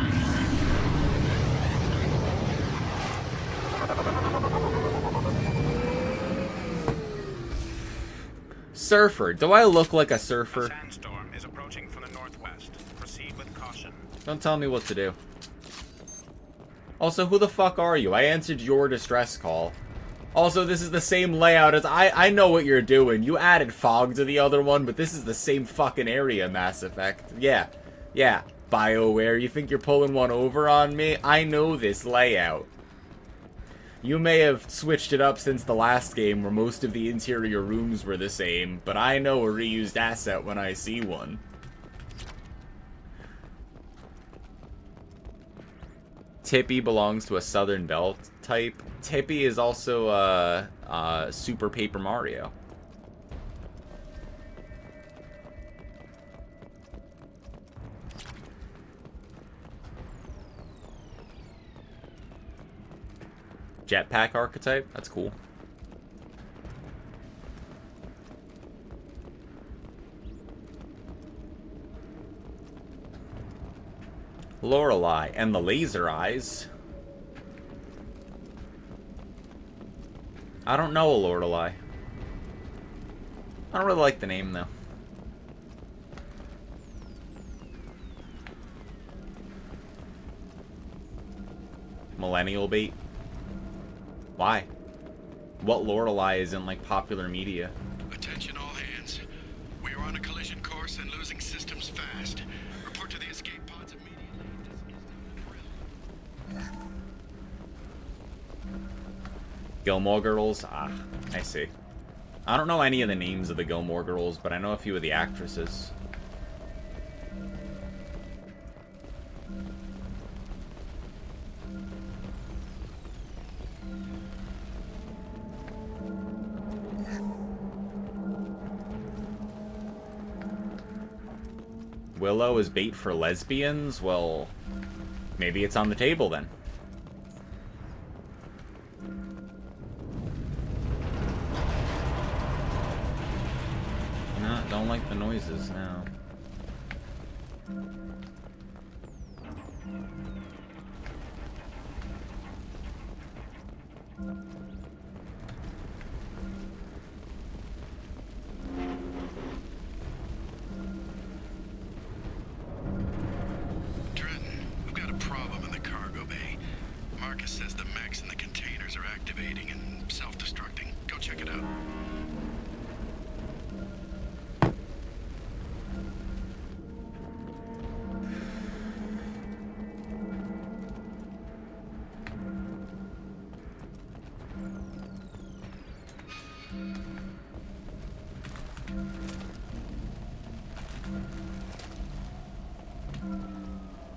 Surfer. Do I look like a surfer? A sandstorm is approaching from the northwest. Proceed with caution. Don't tell me what to do. Also, who the fuck are you? I answered your distress call. Also, this is the same layout as I know what you're doing. You added fog to the other one, but this is the same fucking area, Mass Effect. Yeah. BioWare, you think you're pulling one over on me? I know this layout. You may have switched it up since the last game where most of the interior rooms were the same, but I know a reused asset when I see one. Tippy belongs to a Southern Belle type. Tippy is also Super Paper Mario. Jetpack archetype? That's cool. Lorelei and the laser eyes. I don't know a Lorelei. I don't really like the name though. Millennial bait. Why? What Lorelei is in, like, popular media? Attention all hands. We are on a collision course and losing systems fast. Report to the escape pods immediately. Gilmore Girls? Ah, I see. I don't know any of the names of the Gilmore Girls, but I know a few of the actresses. Willow is bait for lesbians? Well, Maybe it's on the table then. No, don't like the noises now. We've got a problem in the cargo bay. Marcus says the mechs in the containers are activating and self-destructing. Go check it out.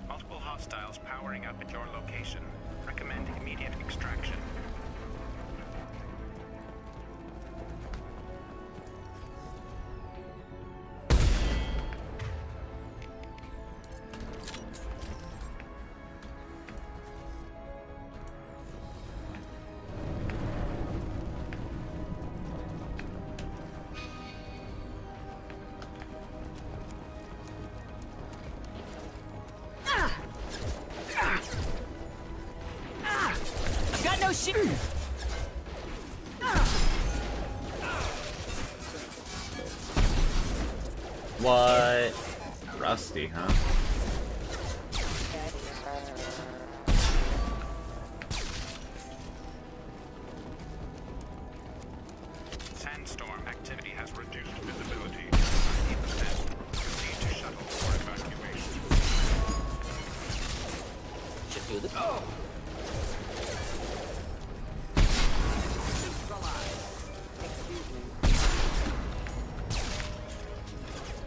Multiple hostiles powering up at your location. Recommend immediate extraction. I've got no shit. What? Rusty, huh? Sandstorm activity has reduced visibility to 90%. Proceed to shuttle for evacuation. Should do the.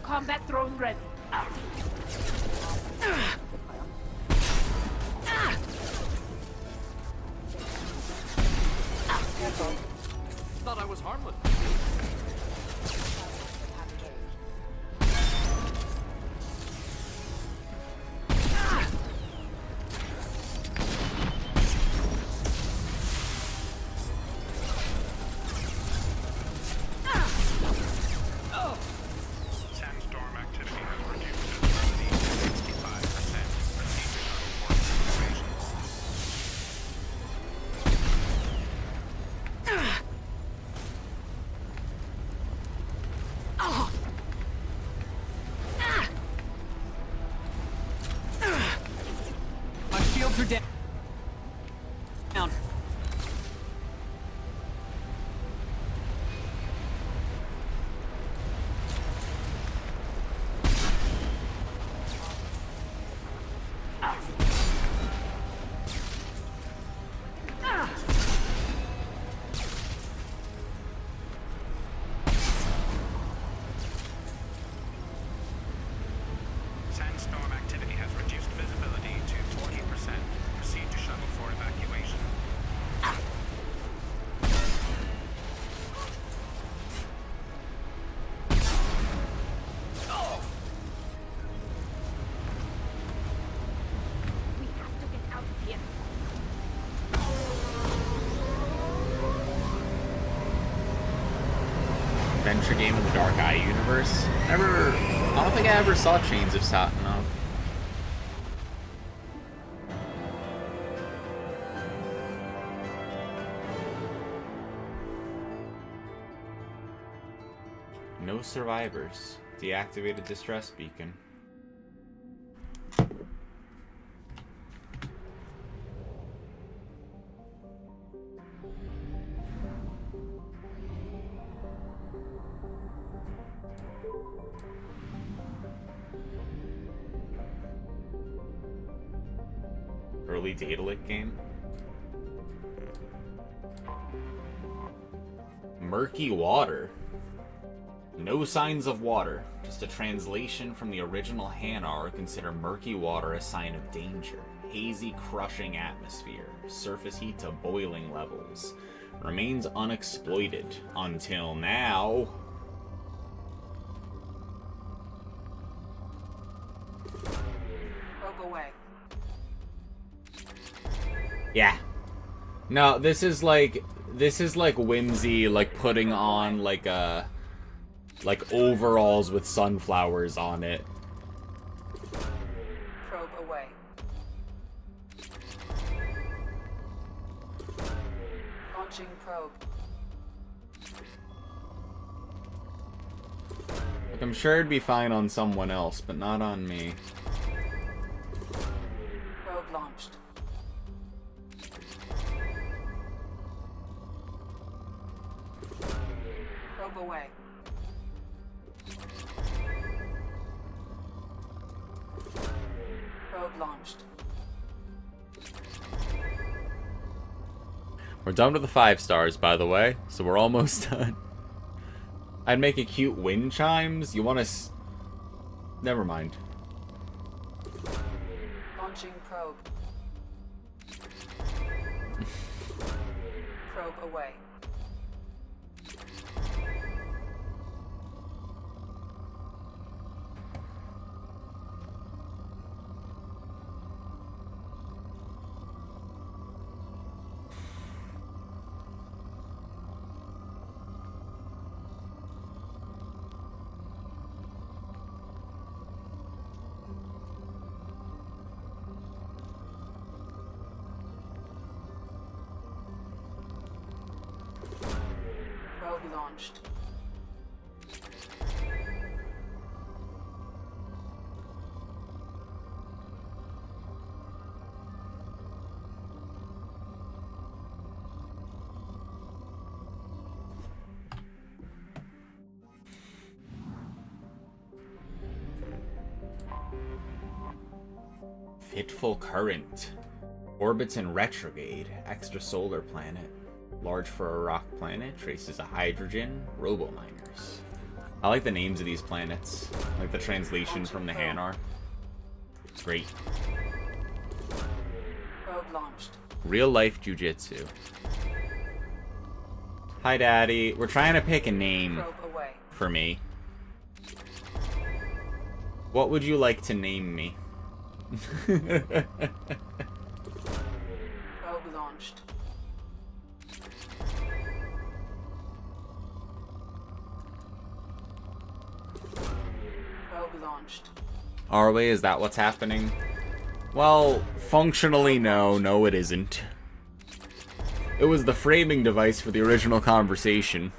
Combat drone ready. Thought I was harmless. Sandstorm activity has reduced visibility to 65%. Proceed to shuttle for evacuation. My shields are down. Sandstorm activity has reduced visibility to 40%. Proceed to shuttle for evacuation. We have to get out of here. Adventure game in the Dark Eye universe. I don't think I ever saw Chains of Satanov. No survivors. Deactivated distress beacon. Early Daedalic game. Murky water. No signs of water. Just a translation from the original Hanar. Consider murky water a sign of danger. Hazy, crushing atmosphere. Surface heat to boiling levels. Remains unexploited until now. Probe away. Yeah. No, this is like whimsy, like putting on like overalls with sunflowers on it. Probe away. Launching probe. Like, I'm sure it'd be fine on someone else, but not on me. Probe launched. Probe away. Probe launched. We're done with the 5 stars, by the way, so we're almost done. I'd make a cute wind chimes. You want to... Never mind. Launching probe. Probe away. Probe launched. Fitful current. Orbits in retrograde. Extrasolar planet. Large for a rock planet. Traces of hydrogen. Robo-miners. I like the names of these planets. Like the translation from the Hanar. It's great. Probe launched. Real life jujitsu. Hi, Daddy. We're trying to pick a name Probe away. for me. What would you like to name me? Probe launched. Probe launched. Are we? Is that what's happening? Well, functionally, no. No, it isn't. It was the framing device for the original conversation.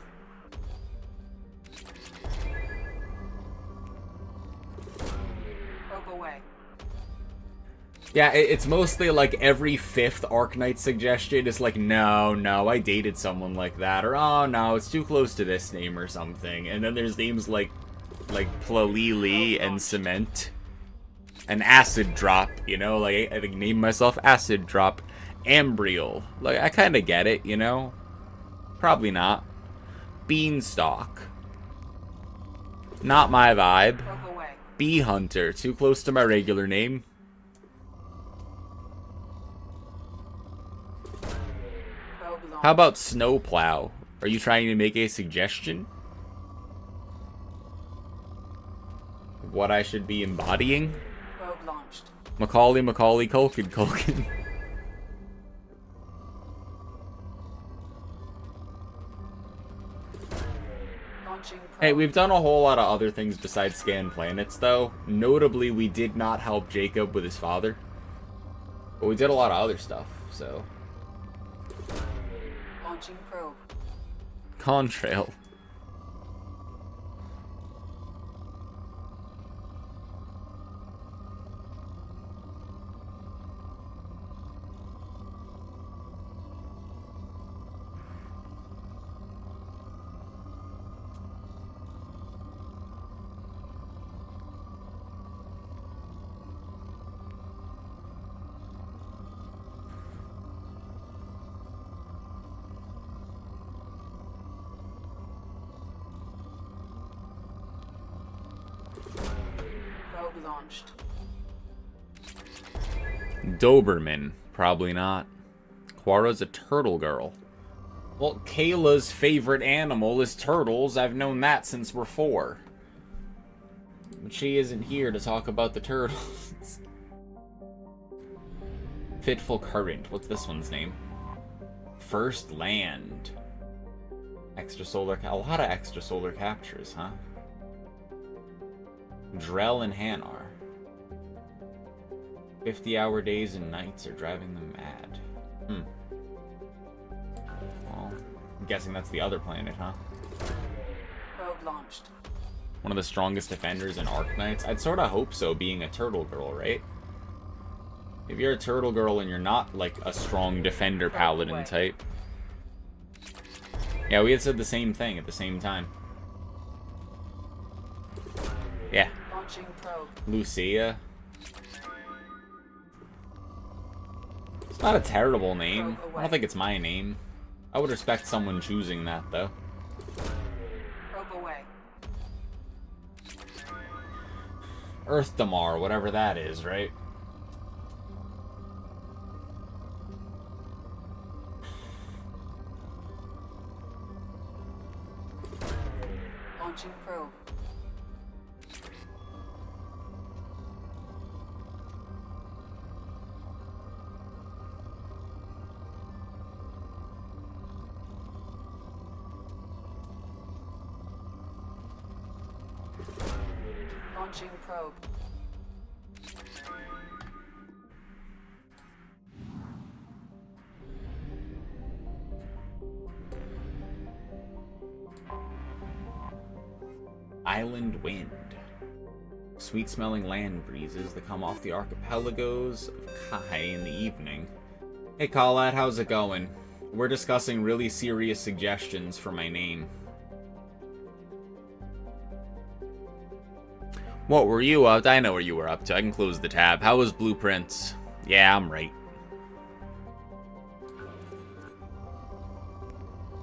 Probe away. Yeah, it's mostly like every 5th Arknight suggestion is like, no, I dated someone like that, or oh no, it's too close to this name or something. And then there's names like Plalili and Cement. And Acid Drop, you know, like I named myself Acid Drop. Ambriel. Like, I kind of get it, you know? Probably not. Beanstalk. Not my vibe. Probe away. Bee Hunter. Too close to my regular name. Probe launched. How about Snowplow? Are you trying to make a suggestion? What I should be embodying? Probe launched. Macaulay, Culkin. Launching probe. Hey, we've done a whole lot of other things besides scan planets, though. Notably, we did not help Jacob with his father. But we did a lot of other stuff, so... Launching probe. Contrail. Probe launched. Doberman. Probably not. Quara's a turtle girl. Well, Kayla's favorite animal is turtles. I've known that since we're 4. But she isn't here to talk about the turtles. Fitful Current. What's this one's name? First Land. Extrasolar... A lot of extrasolar captures, huh? Drell and Hanar. 50-hour days and nights are driving them mad. Well, I'm guessing that's the other planet, huh? Probe launched. One of the strongest defenders in Arknights? I'd sort of hope so, being a turtle girl, right? If you're a turtle girl and you're not, like, a strong defender paladin type. Yeah, we had said the same thing at the same time. Yeah. Launching probe. Lucia. It's not a terrible name. I don't think it's my name. I would respect someone choosing that, though. Probe away. Earth Damar, whatever that is, right? Launching probe. Launching probe. Island Wind. Sweet-smelling land breezes that come off the archipelagos of Kai in the evening. Hey Colette, how's it going? We're discussing really serious suggestions for my name. What were you up to? I know where you were up to. I can close the tab. How was Blueprints? Yeah, I'm right.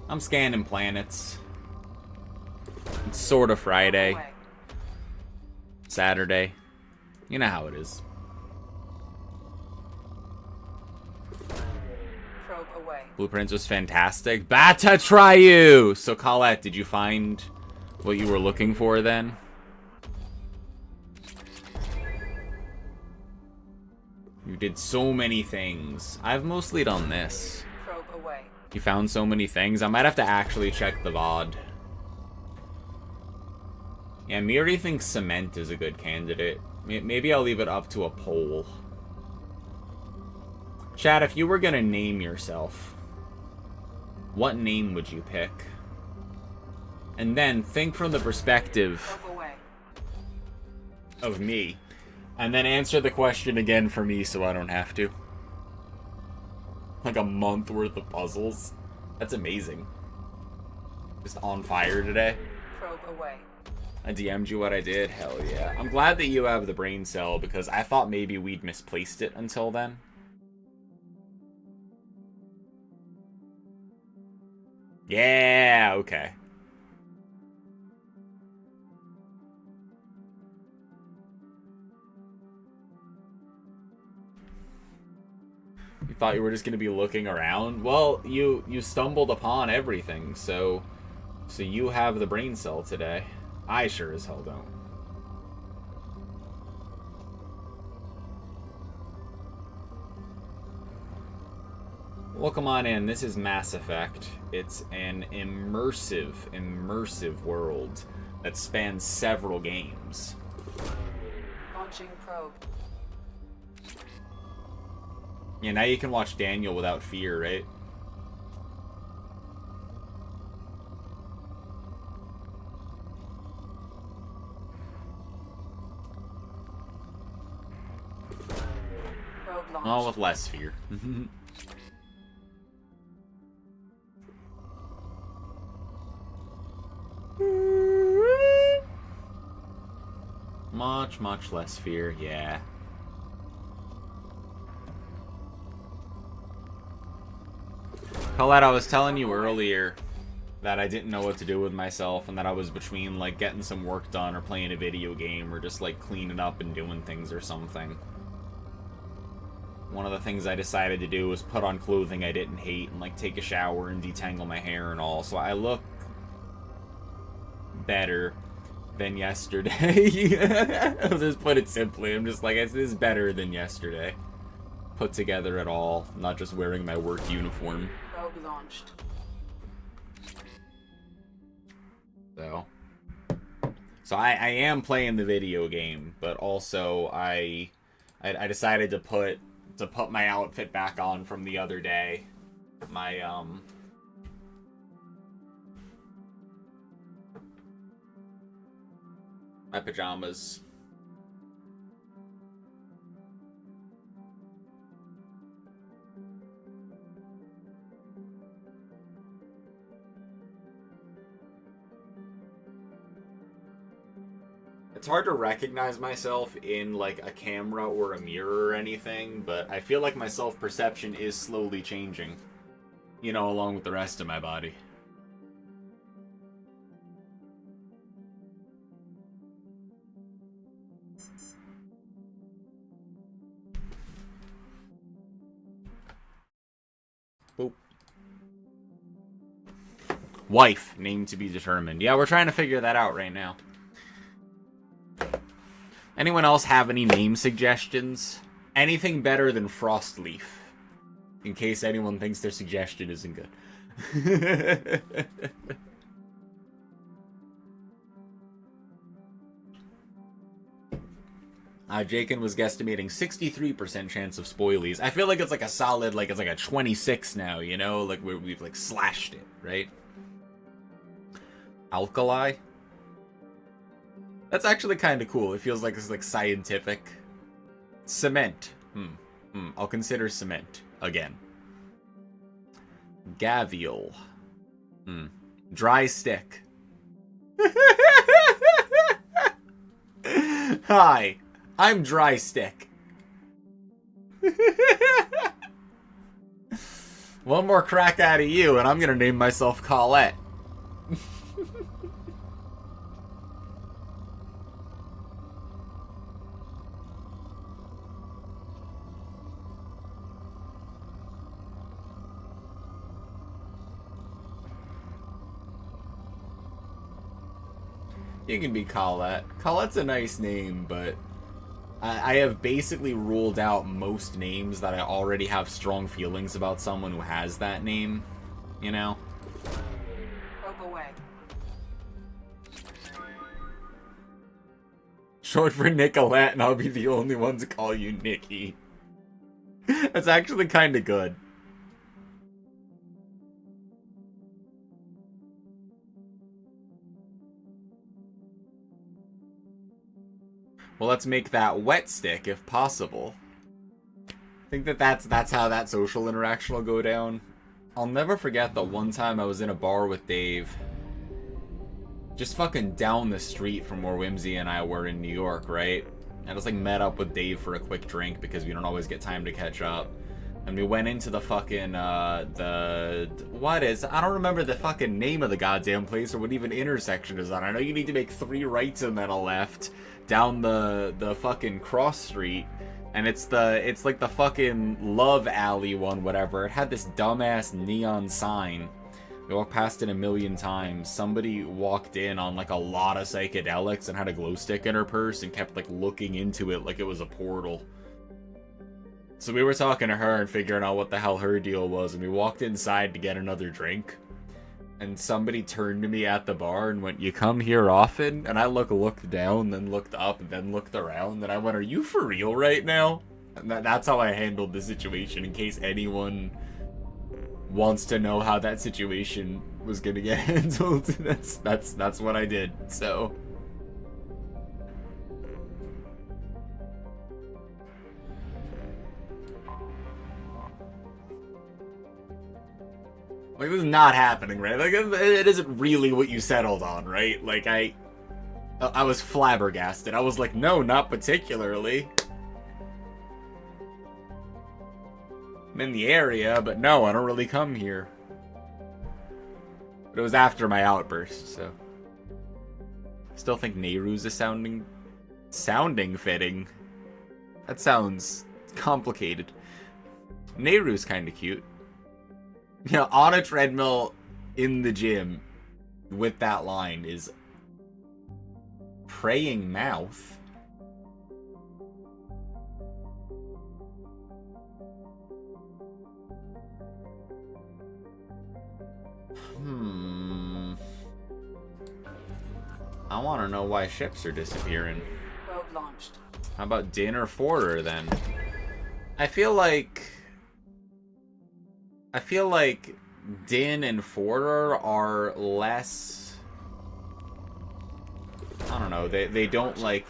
I'm scanning planets. It's sort of Friday. Saturday. You know how it is. Probe away. Blueprints was fantastic. Bata try you! So Colette, did you find what you were looking for then? You did so many things. I've mostly done this. Probe away. You found so many things. I might have to actually check the VOD. Yeah, Miri thinks cement is a good candidate. Maybe I'll leave it up to a poll. Chad, if you were gonna name yourself, what name would you pick? And then think from the perspective of me. And then answer the question again for me so I don't have to. Like a month worth of puzzles. That's amazing. Just on fire today. Probe away. I DM'd you what I did? Hell yeah. I'm glad that you have the brain cell because I thought maybe we'd misplaced it until then. Yeah, okay. You thought you were just gonna be looking around? Well, you stumbled upon everything, so you have the brain cell today. I sure as hell don't. Welcome on in. This is Mass Effect. It's an immersive world that spans several games. Launching probe. Yeah, now you can watch Daniel without fear, right? Probe launch. Oh, with less fear. Much less fear, yeah. Colette, I was telling you earlier that I didn't know what to do with myself and that I was between, like, getting some work done or playing a video game or just, like, cleaning up and doing things or something. One of the things I decided to do was put on clothing I didn't hate and, like, take a shower and detangle my hair and all, so I look better than yesterday. I'll just put it simply. I'm just like, this is better than yesterday. put together at all. I'm not just wearing my work uniform. Probe launched. So I am playing the video game, but also I decided to put my outfit back on from the other day. My my pajamas. It's hard to recognize myself in, like, a camera or a mirror or anything, but I feel like my self-perception is slowly changing. You know, along with the rest of my body. Boop. Wife, name to be determined. Yeah, we're trying to figure that out right now. Anyone else have any name suggestions? Anything better than Frostleaf? In case anyone thinks their suggestion isn't good. Jakin was guesstimating 63% chance of spoilies. I feel like it's like a solid, like it's like a 26 now, you know? Like we've like slashed it, right? Alkali? That's actually kind of cool. It feels like it's like scientific. Cement. I'll consider cement again. Gavial. Dry stick. Hi, I'm Dry Stick. One more crack out of you, and I'm gonna name myself Colette. You can be Colette. Colette's a nice name, but I have basically ruled out most names that I already have strong feelings about someone who has that name. You know? Probe away. Short for Nicolette, and I'll be the only one to call you Nikki. That's actually kind of good. Well, let's make that wet stick if possible. I think that's how that social interaction will go down. I'll never forget the one time I was in a bar with Dave. Just fucking down the street from where Whimsy and I were in New York, right? I just like met up with Dave for a quick drink because we don't always get time to catch up. And we went into the fucking, I don't remember the fucking name of the goddamn place or what even intersection is on. I know you need to make 3 rights and then a left down the fucking cross street. And it's like the fucking Love Alley one, whatever. It had this dumbass neon sign. We walked past it a million times. Somebody walked in on like a lot of psychedelics and had a glow stick in her purse and kept like looking into it like it was a portal. So we were talking to her and figuring out what the hell her deal was, and we walked inside to get another drink. And somebody turned to me at the bar and went, "You come here often?" And I looked down, then looked up, and then looked around, and I went, "Are you for real right now?" And that's how I handled the situation, in case anyone wants to know how that situation was gonna get handled. That's what I did, so... Like, this is not happening, right? Like, it isn't really what you settled on, right? Like, I was flabbergasted. I was like, no, not particularly. I'm in the area, but no, I don't really come here. But it was after my outburst, so... Still think Nehru's a sounding fitting. That sounds complicated. Nehru's kinda cute. You know, on a treadmill in the gym with that line is praying mouth. I want to know why ships are disappearing. Probe launched. How about Din or Forder then? I feel like Din and Forder are less, I don't know, they don't like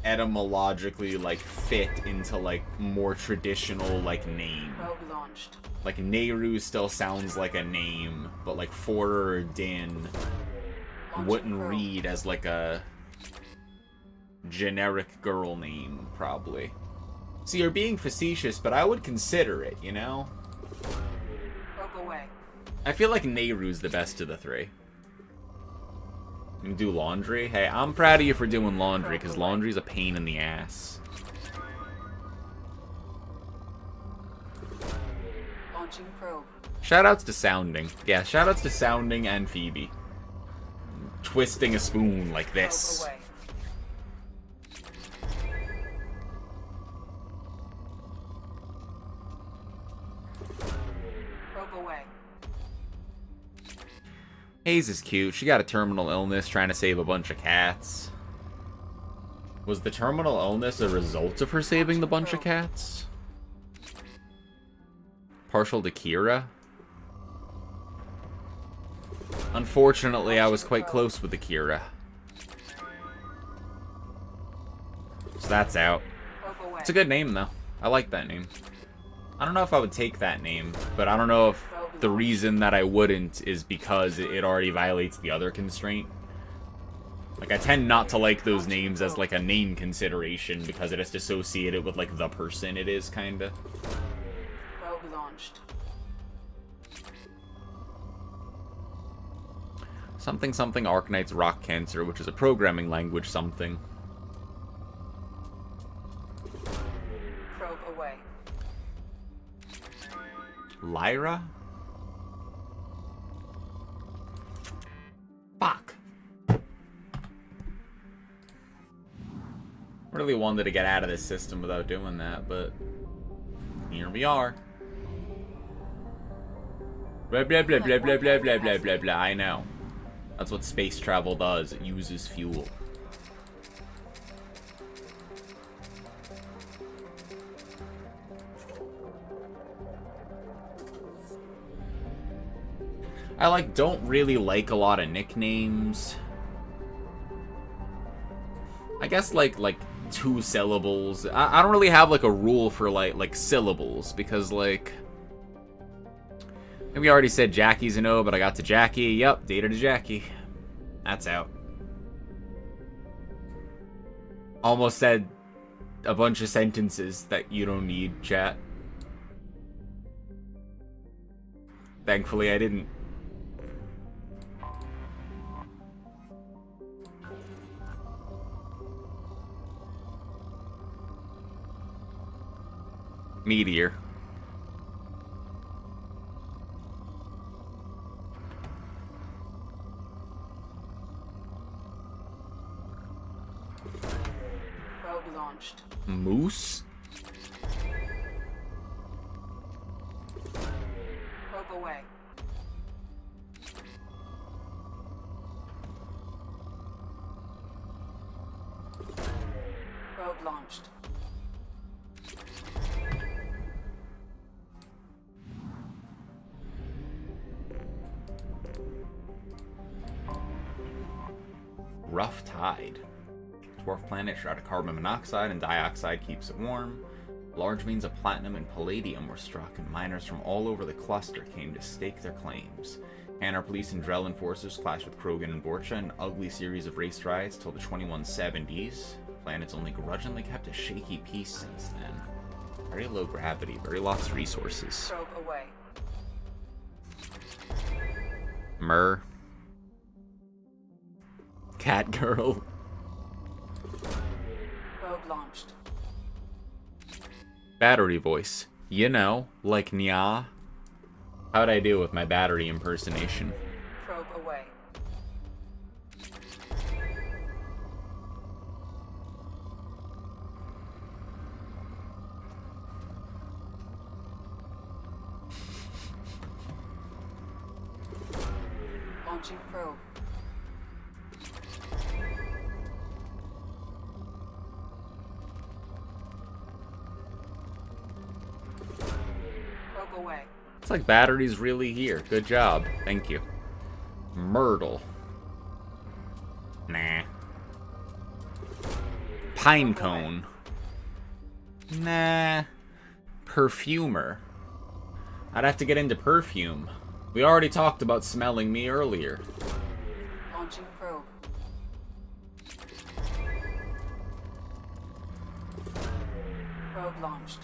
etymologically like fit into like more traditional like name. Probe launched. Like Nehru still sounds like a name, but like Forder or Din wouldn't read as like a generic girl name, probably. So you're being facetious, but I would consider it, you know? Probe away. I feel like Nehru's the best of the three. You can do laundry? Hey, I'm proud of you for doing laundry, because laundry's a pain in the ass. Launching probe. Shoutouts to Sounding. Yeah, shoutouts to Sounding and Phoebe. Twisting a spoon like this. Probe away. Probe away. Hayes is cute. She got a terminal illness trying to save a bunch of cats. Was the terminal illness a result of her saving the bunch of cats? Partial to Kira? Unfortunately, I was quite close with Akira. So that's out. It's a good name, though. I like that name. I don't know if I would take that name, but I don't know if the reason that I wouldn't is because it already violates the other constraint. Like, I tend not to like those names as, like, a name consideration because it is associated with, like, the person it is, kinda. Probe launched. Something something Arknight's Rock Cancer, which is a programming language something. Probe away. Lyra? Fuck. Really wanted to get out of this system without doing that, but here we are. Blah blah blah blah blah blah blah blah blah blah. I know. That's what space travel does. It uses fuel. I don't really like a lot of nicknames. I guess like 2 syllables. I don't really have like a rule for like syllables because like maybe I already said Jackie's a no, but I got to Jackie. Yep, dated to Jackie. That's out. Almost said a bunch of sentences that you don't need, chat. Thankfully, I didn't. Meteor. Probe launched. Moose? Probe away. Probe launched. Rough tide. Dwarf planet shrouded carbon monoxide and dioxide keeps it warm. Large veins of platinum and palladium were struck, and miners from all over the cluster came to stake their claims. Hanar police and Drellin forces clashed with Krogan and Borcha, an ugly series of race riots till the 2170s. The planet's only grudgingly kept a shaky peace since then. Very low gravity, very lots of resources. Probe away. Myrrh. Cat girl. Probe launched. Battery voice. You know, like Nya. How'd I do with my battery impersonation? Probe away. Launching probe. Probe away. It's like battery's really here. Good job. Thank you. Myrtle. Nah. Pinecone. Nah. Perfumer. I'd have to get into perfume. We already talked about smelling me earlier. Launching probe. Probe launched.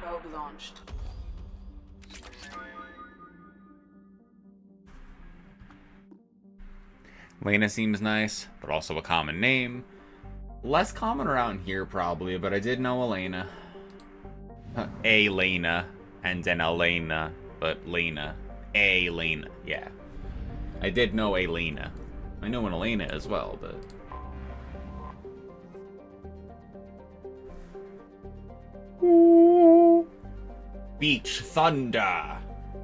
Probe launched. Lena seems nice, but also a common name. Less common around here, probably, but I did know Elena. Elena, and then Elena, but Lena. Elena, yeah. I did know Elena. I know an Elena as well, but... Beach Thunder.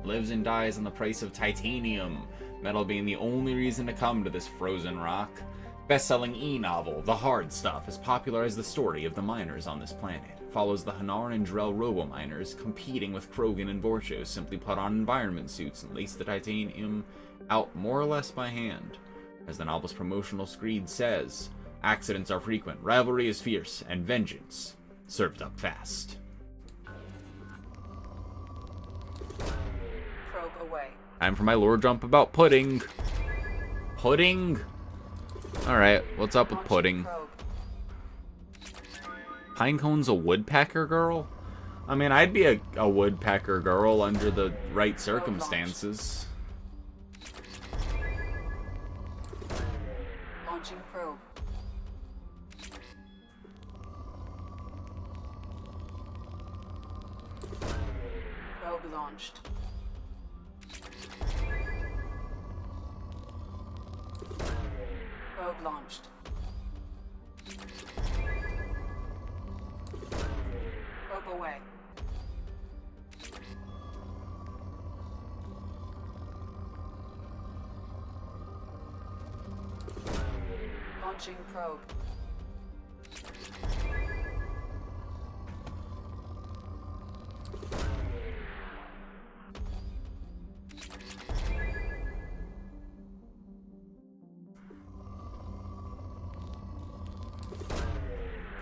Lives and dies on the price of titanium. Metal being the only reason to come to this frozen rock. Best-selling e-novel, The Hard Stuff, has popularized the story of the miners on this planet. Follows the Hanar and Drell robo-miners competing with Krogan and Vorchos, simply put on environment suits and lace the titanium out more or less by hand. As the novel's promotional screed says, accidents are frequent, rivalry is fierce, and vengeance served up fast. Probe away. Time for my lore jump about pudding. Pudding? Alright, what's up with pudding? Pinecone's a woodpecker girl? I mean, I'd be a woodpecker girl under the right circumstances. Launching probe. Probe launched. Probe launched. Probe away. Launching probe.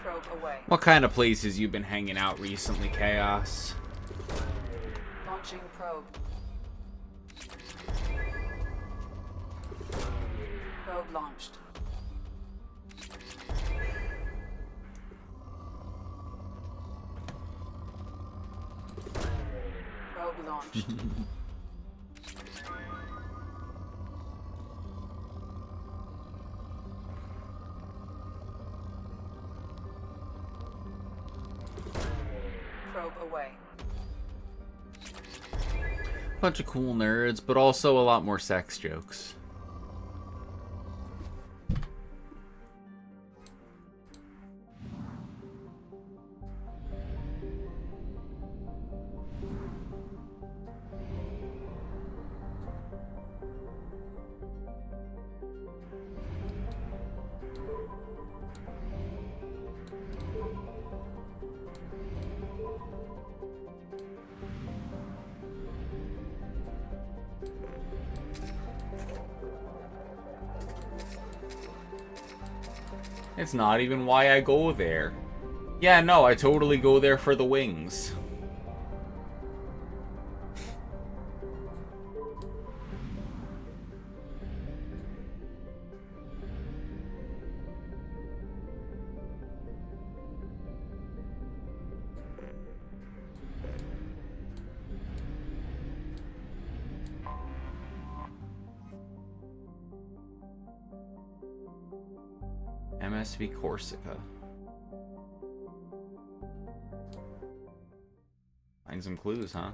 Probe away. What kind of places you been hanging out recently, Chaos? Launching probe. Probe launched. Probe launched. Probe away. Bunch of cool nerds, but also a lot more sex jokes. It's not even why I go there. Yeah, no, I totally go there for the wings. MSV Corsica. Find some clues, huh?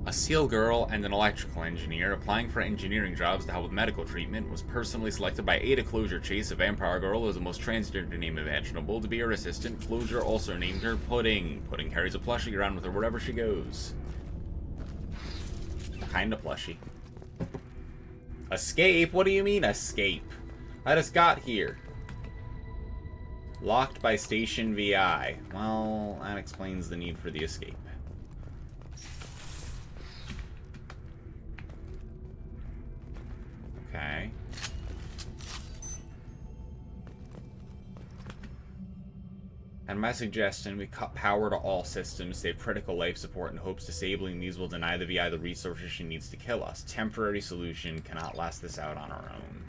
A SEAL girl and an electrical engineer applying for engineering jobs to help with medical treatment was personally selected by Ada Closure Chase, a vampire girl who is the most transgender name imaginable, to be her assistant. Closure also named her Pudding. Pudding carries a plushie around with her wherever she goes. Kinda plushie. Escape? What do you mean, escape? I just got here. Locked by Station VI. Well, that explains the need for the escape. Okay. At my suggestion, we cut power to all systems, save critical life support, in hopes disabling these will deny the VI the resources she needs to kill us. Temporary solution, cannot last this out on our own.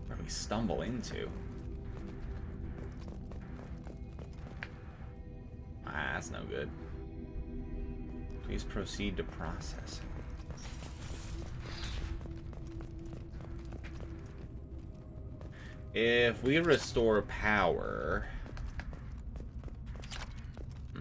What do we stumble into? Ah, that's no good. Please proceed to processing. If we restore power... I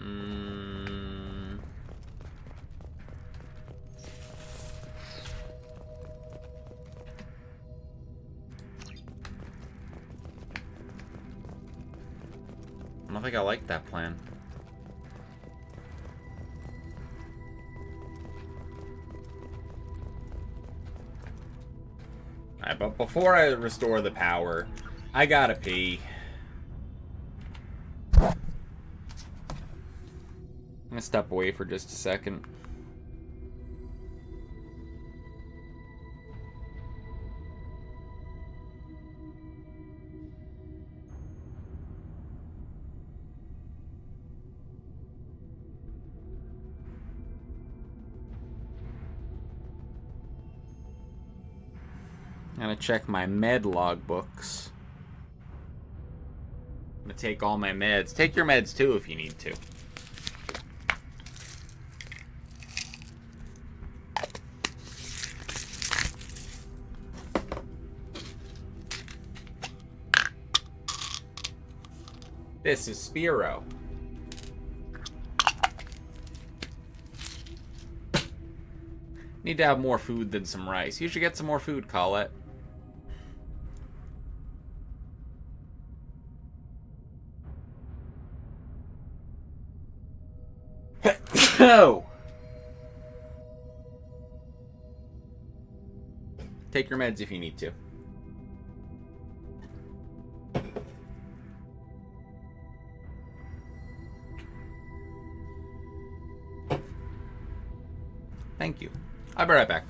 don't think I like that plan. Alright, but before I restore the power, I gotta pee. I'm gonna step away for just a second. I'm gonna check my med log books. I'm gonna take all my meds. Take your meds too if you need to. This is Spiro. Need to have more food than some rice. You should get some more food, Colette. No! Take your meds if you need to. Thank you. I'll be right back.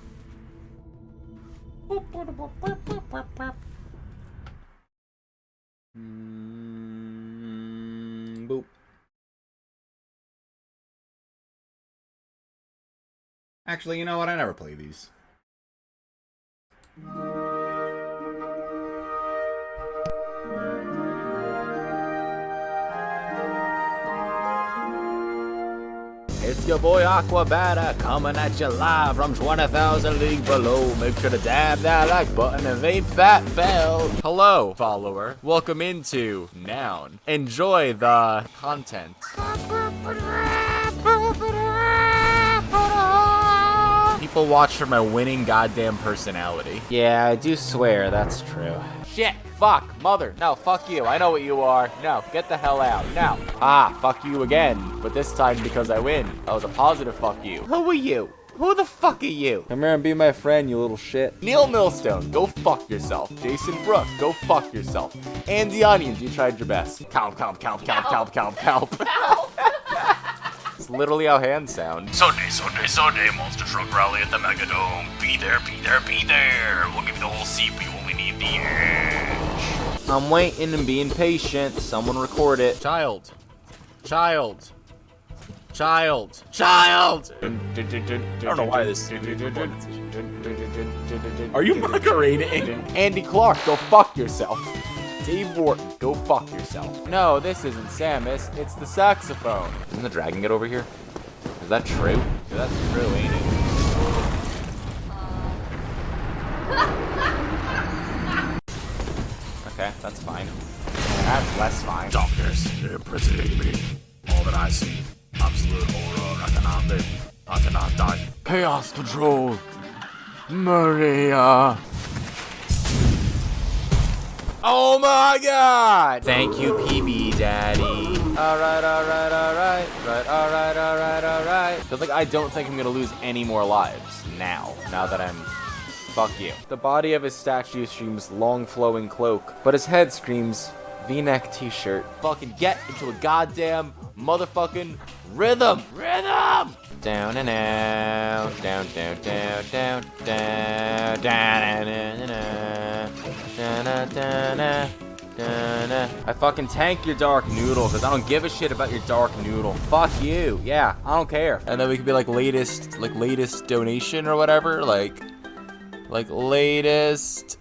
Boop. Actually, you know what? I never play these. It's your boy Aquabata coming at you live from 20,000 leagues below. Make sure to dab that like button and vape that bell. Hello, follower. Welcome into Noun. Enjoy the content. People watch for my winning goddamn personality. Yeah, I do swear that's true. Shit, fuck, mother, no, fuck you, I know what you are. No, get the hell out, no. Ah, fuck you again, but this time because I win. That was a positive fuck you. Who are you? Who the fuck are you? Come here and be my friend, you little shit. Neil Millstone, go fuck yourself. Jason Brooke, go fuck yourself. Andy Onions, you tried your best. Calp. It's literally how hands sound. Sunday, Monster Truck Rally at the Megadome. Be there. We'll give you the whole seat, we only need the edge. I'm waiting and being patient. Someone record it. Child. Child! Child! I don't know why this is Are you Macarena-ing? Andy Clark, go fuck yourself. Dave Wharton, go fuck yourself. No, this isn't Samus, it's the saxophone. Didn't the dragon get over here? Is that true? Yeah, that's true, ain't it? Okay, that's fine. That's less fine. Darkness imprisoning me. All that I see, absolute horror. I cannot live. I cannot die. Chaos control. Maria. Oh my god! Thank you, PB Daddy. Alright, alright, alright. Alright. Cause like I don't think I'm gonna lose any more lives now that I'm fuck you. The body of his statue screams long flowing cloak, but his head screams V-neck t-shirt. Fucking get into a goddamn motherfucking rhythm! Rhythm! Down and out, down, I fucking tank your dark noodle because I don't give a shit about your dark noodle. Fuck you. Yeah, I don't care. And then we could be like latest donation or whatever, like latest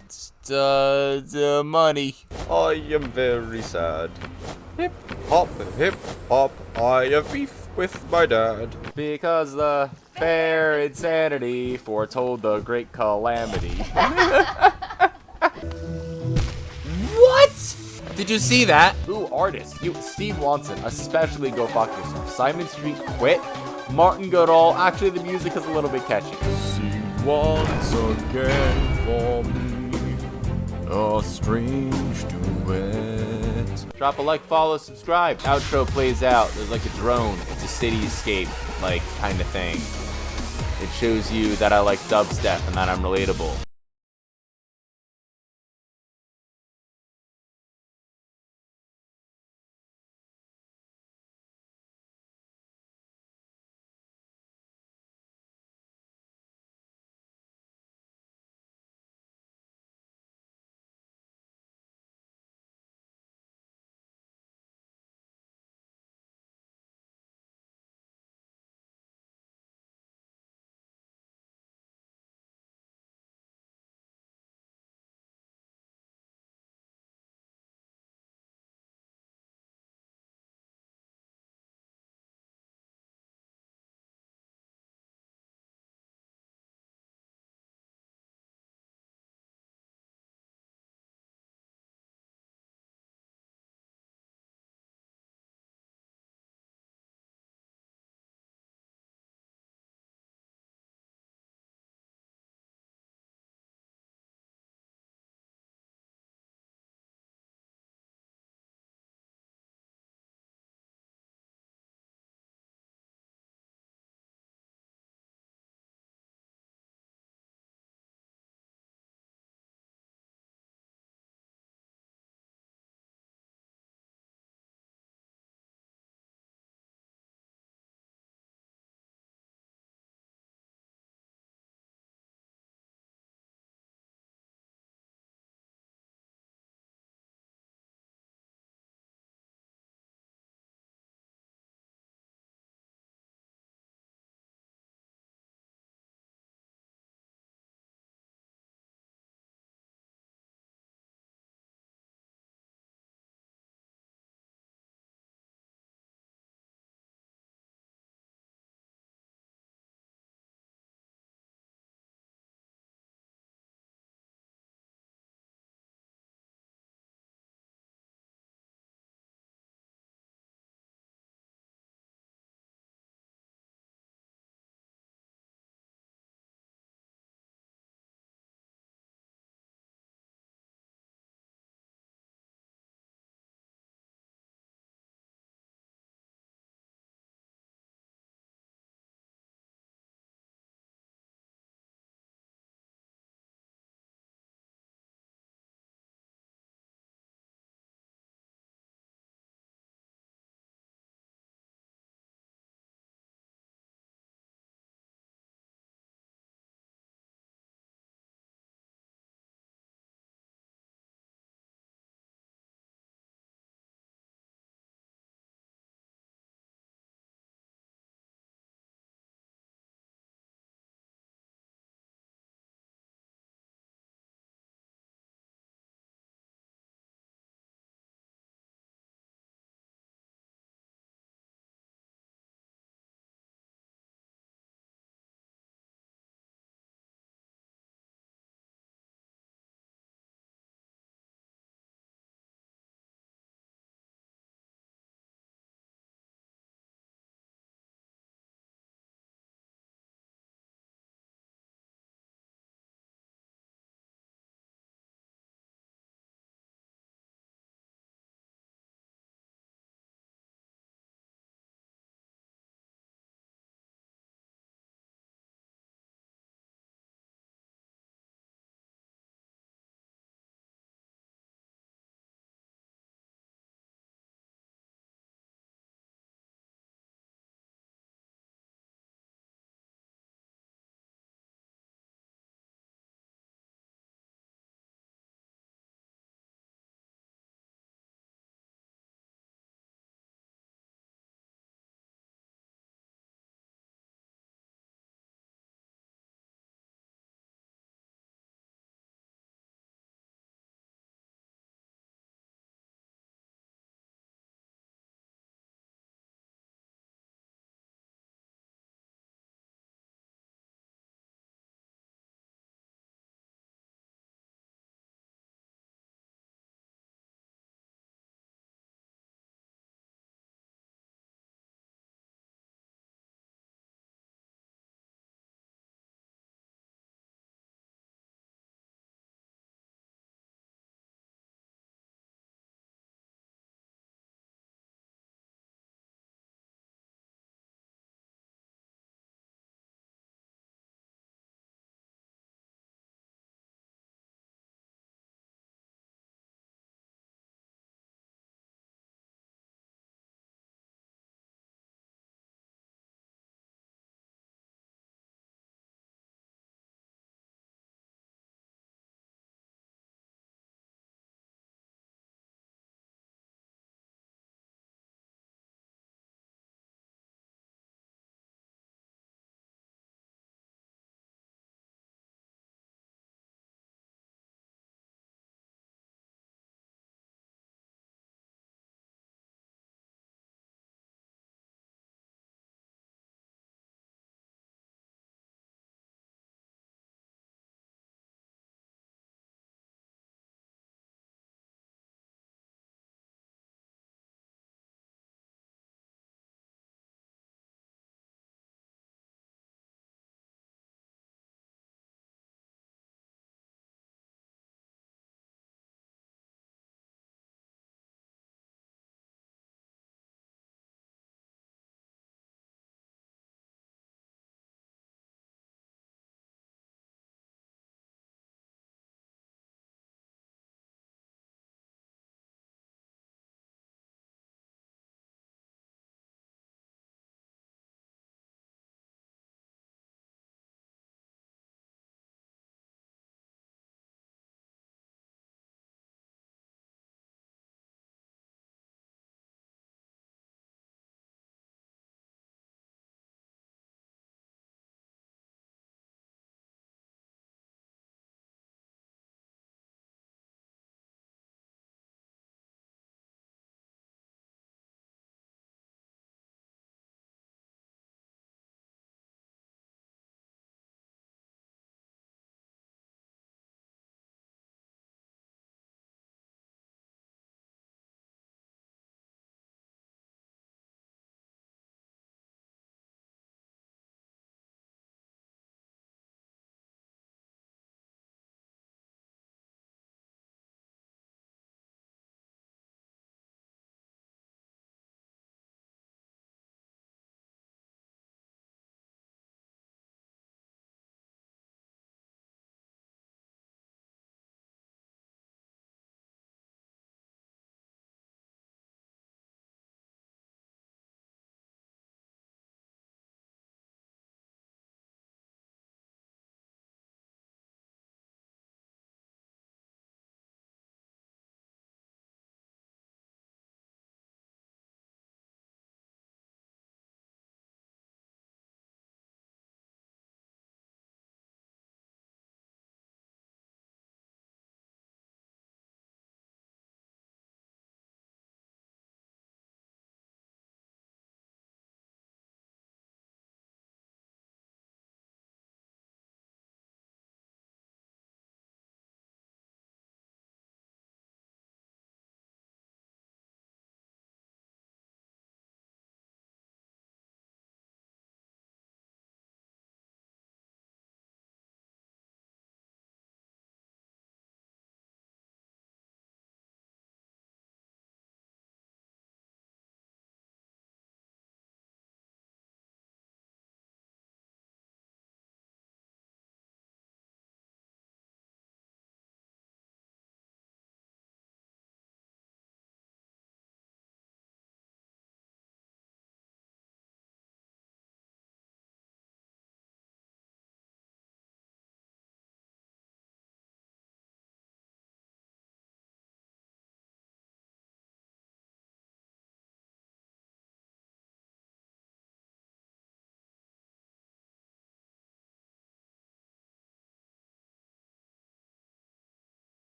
money. I am very sad. Hip hop, I have beef with my dad. Because the fair insanity foretold the great calamity. What? Did you see that? Ooh, artist. You, Steve Watson, especially go fuck yourself. Simon Street quit. Martin Goodall. Actually, the music is a little bit catchy. Sing once again for me, a strange duet. Drop a like, follow, subscribe. Outro plays out. There's like a drone. It's a cityscape, like, kind of thing. It shows you that I like dubstep and that I'm relatable.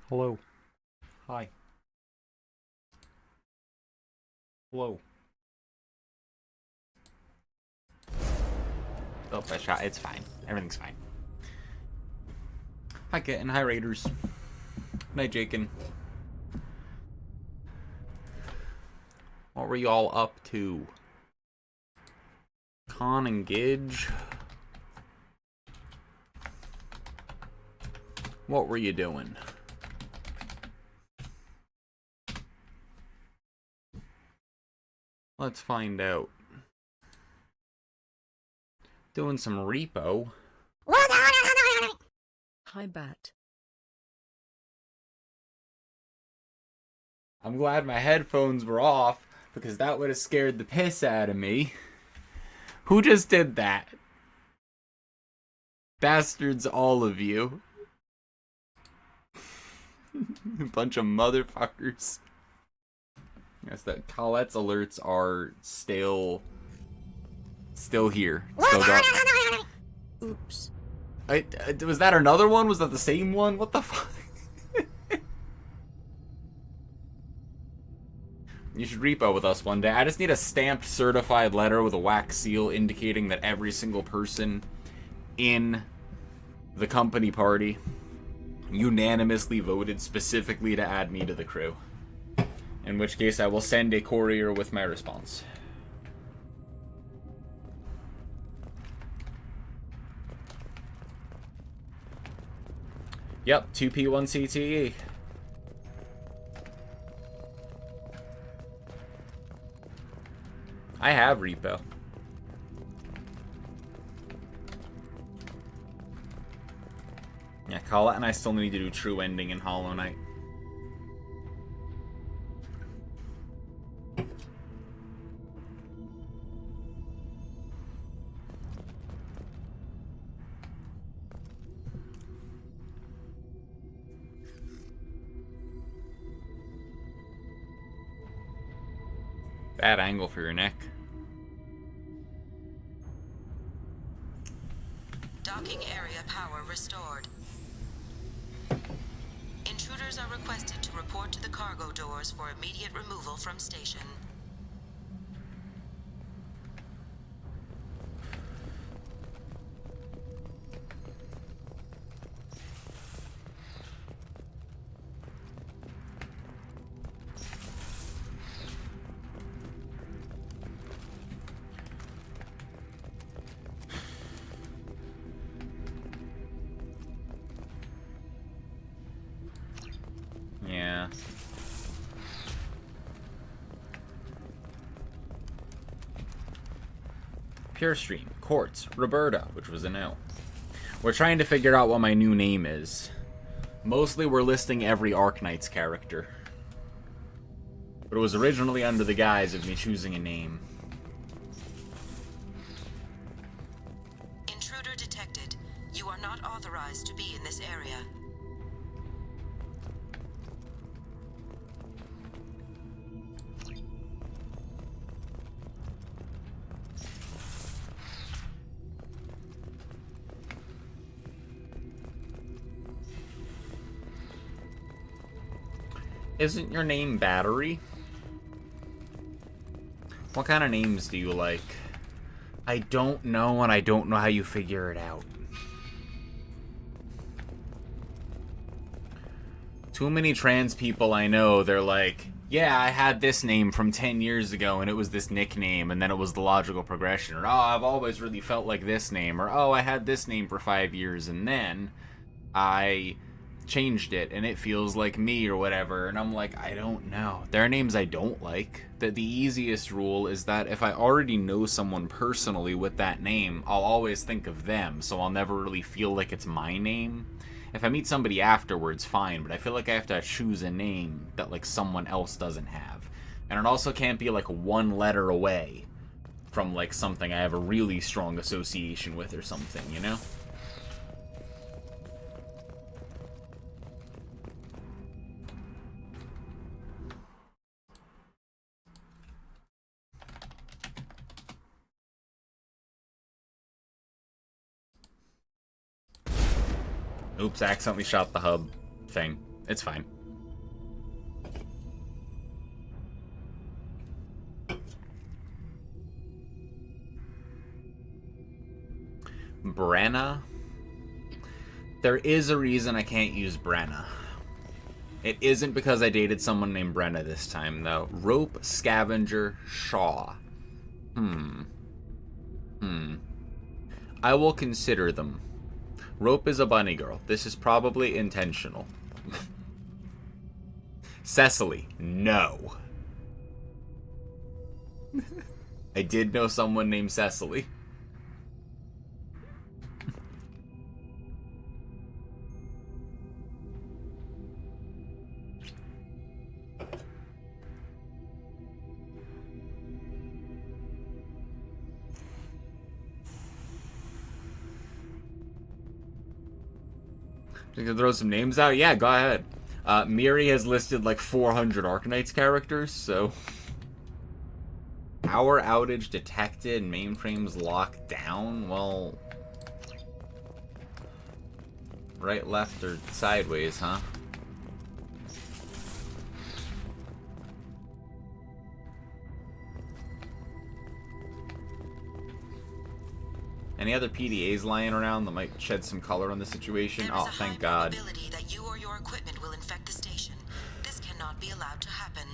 Hello. Hi. Hello. Oh, I shot. It's fine. Everything's fine. Hi, Kitten. Hi, Raiders. Night, Jakin. What were y'all up to? Con and Gidge? What were you doing? Let's find out. Doing some repo. Hi, Bat. I'm glad my headphones were off, because that would have scared the piss out of me. Who just did that? Bastards, all of you. Bunch of motherfuckers. Yes, that Colette's alerts are still here. Still going. Oops. Was that another one? Was that the same one? What the fuck? You should repo with us one day. I just need a stamped certified letter with a wax seal indicating that every single person in the company party unanimously voted specifically to add me to the crew. In which case I will send a courier with my response. Yep, 2P1CTE. I have repo. Yeah, Colette and I still need to do True Ending in Hollow Knight. Bad angle for your neck. Docking area power restored. Intruders are requested to report to the cargo doors for immediate removal from station. Yeah. Pure Stream, Quartz, Roberta, which was a no. We're trying to figure out what my new name is. Mostly we're listing every Arknight's character. But it was originally under the guise of me choosing a name. Intruder detected. You are not authorized to be in this area. Isn't your name Battery? What kind of names do you like? I don't know, and I don't know how you figure it out. Too many trans people I know, they're like, yeah, I had this name from 10 years ago, and it was this nickname, and then it was the logical progression. Or, oh, I've always really felt like this name. Or, oh, I had this name for 5 years, and then I changed it, and it feels like me, or whatever. And I'm like, I don't know. There are names I don't like. The easiest rule is that if I already know someone personally with that name, I'll always think of them, so I'll never really feel like it's my name. If I meet somebody afterwards, fine, but I feel like I have to choose a name that, like, someone else doesn't have. And it also can't be, like, one letter away from, like, something I have a really strong association with or something, you know? Oops, I accidentally shot the hub thing. It's fine. Brenna? There is a reason I can't use Brenna. It isn't because I dated someone named Brenna this time, though. Rope, Scavenger, Shaw. I will consider them. Rope is a bunny girl. This is probably intentional. Cecily, no. I did know someone named Cecily. You can throw some names out? Yeah, go ahead. Miri has listed like 400 Arcanines characters, so... Power outage detected, mainframes locked down? Well... Right, left, or sideways, huh? Any other PDAs lying around that might shed some color on the situation? Oh, thank God. There is a high probability that you or your equipment will infect the station. This cannot be allowed to happen.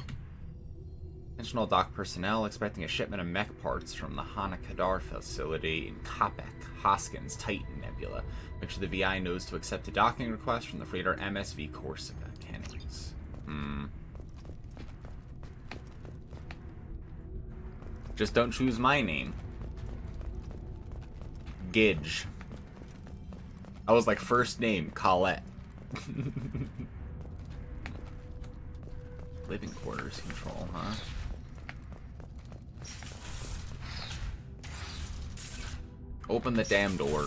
Intentional dock personnel expecting a shipment of mech parts from the Hanakadar facility in Kopek, Hoskins, Titan Nebula. Make sure the VI knows to accept a docking request from the freighter MSV Corsica. Cannons. Just don't choose my name. Gidge. I was like, first name, Colette. Living quarters control, huh? Open the damn door.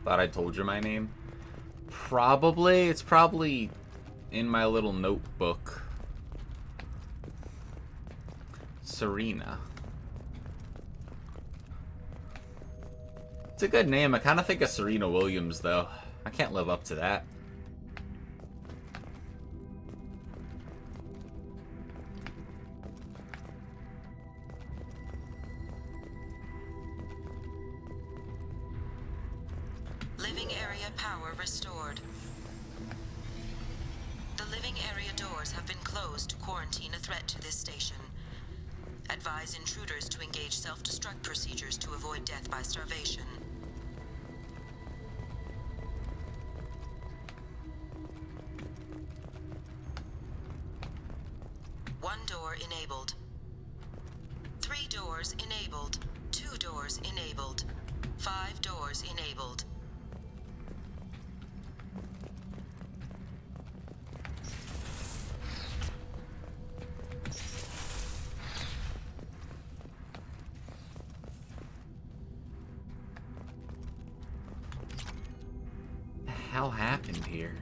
Thought I told you my name. Probably. It's probably in my little notebook. Serena. It's a good name. I kind of think of Serena Williams, though. I can't live up to that. Living area power restored. The living area doors have been closed to quarantine a threat to this station. Advise intruders to engage self-destruct procedures to avoid death by starvation. One door enabled. 3 doors enabled. 2 doors enabled. 5 doors enabled. What the hell happened here?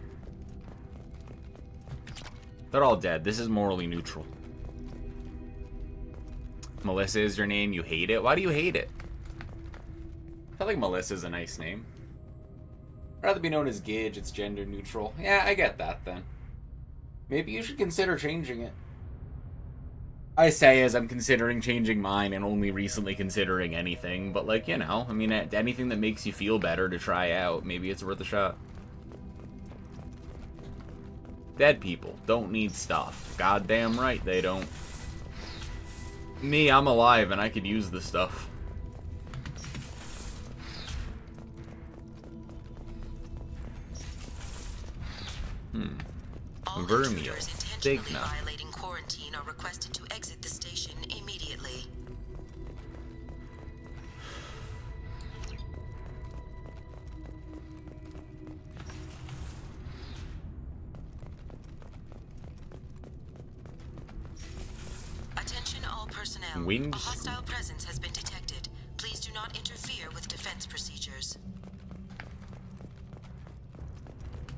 They're all dead. This is morally neutral. Melissa is your name. You hate it? Why do you hate it? I feel like Melissa's a nice name. I'd rather be known as Gidge. It's gender neutral. Yeah, I get that then. Maybe you should consider changing it. I say as I'm considering changing mine and only recently considering anything. But like, you know, I mean, anything that makes you feel better to try out, maybe it's worth a shot. Dead people don't need stuff. Goddamn right they don't. Me, I'm alive and I could use the stuff. Vermeil. Stigna. Violating quarantine are requested to exit the station immediately. Attention all personnel. Wings. A hostile presence has been detected. Please do not interfere with defense procedures.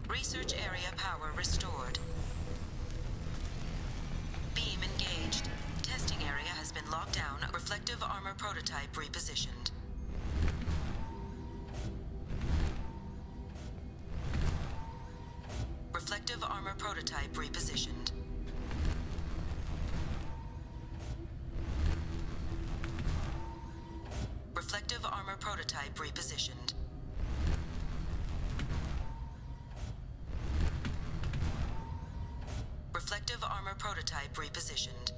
Research area power restored. Beam engaged. prototype repositioned. Reflective armor prototype repositioned. Reflective armor prototype repositioned. Reflective armor prototype repositioned.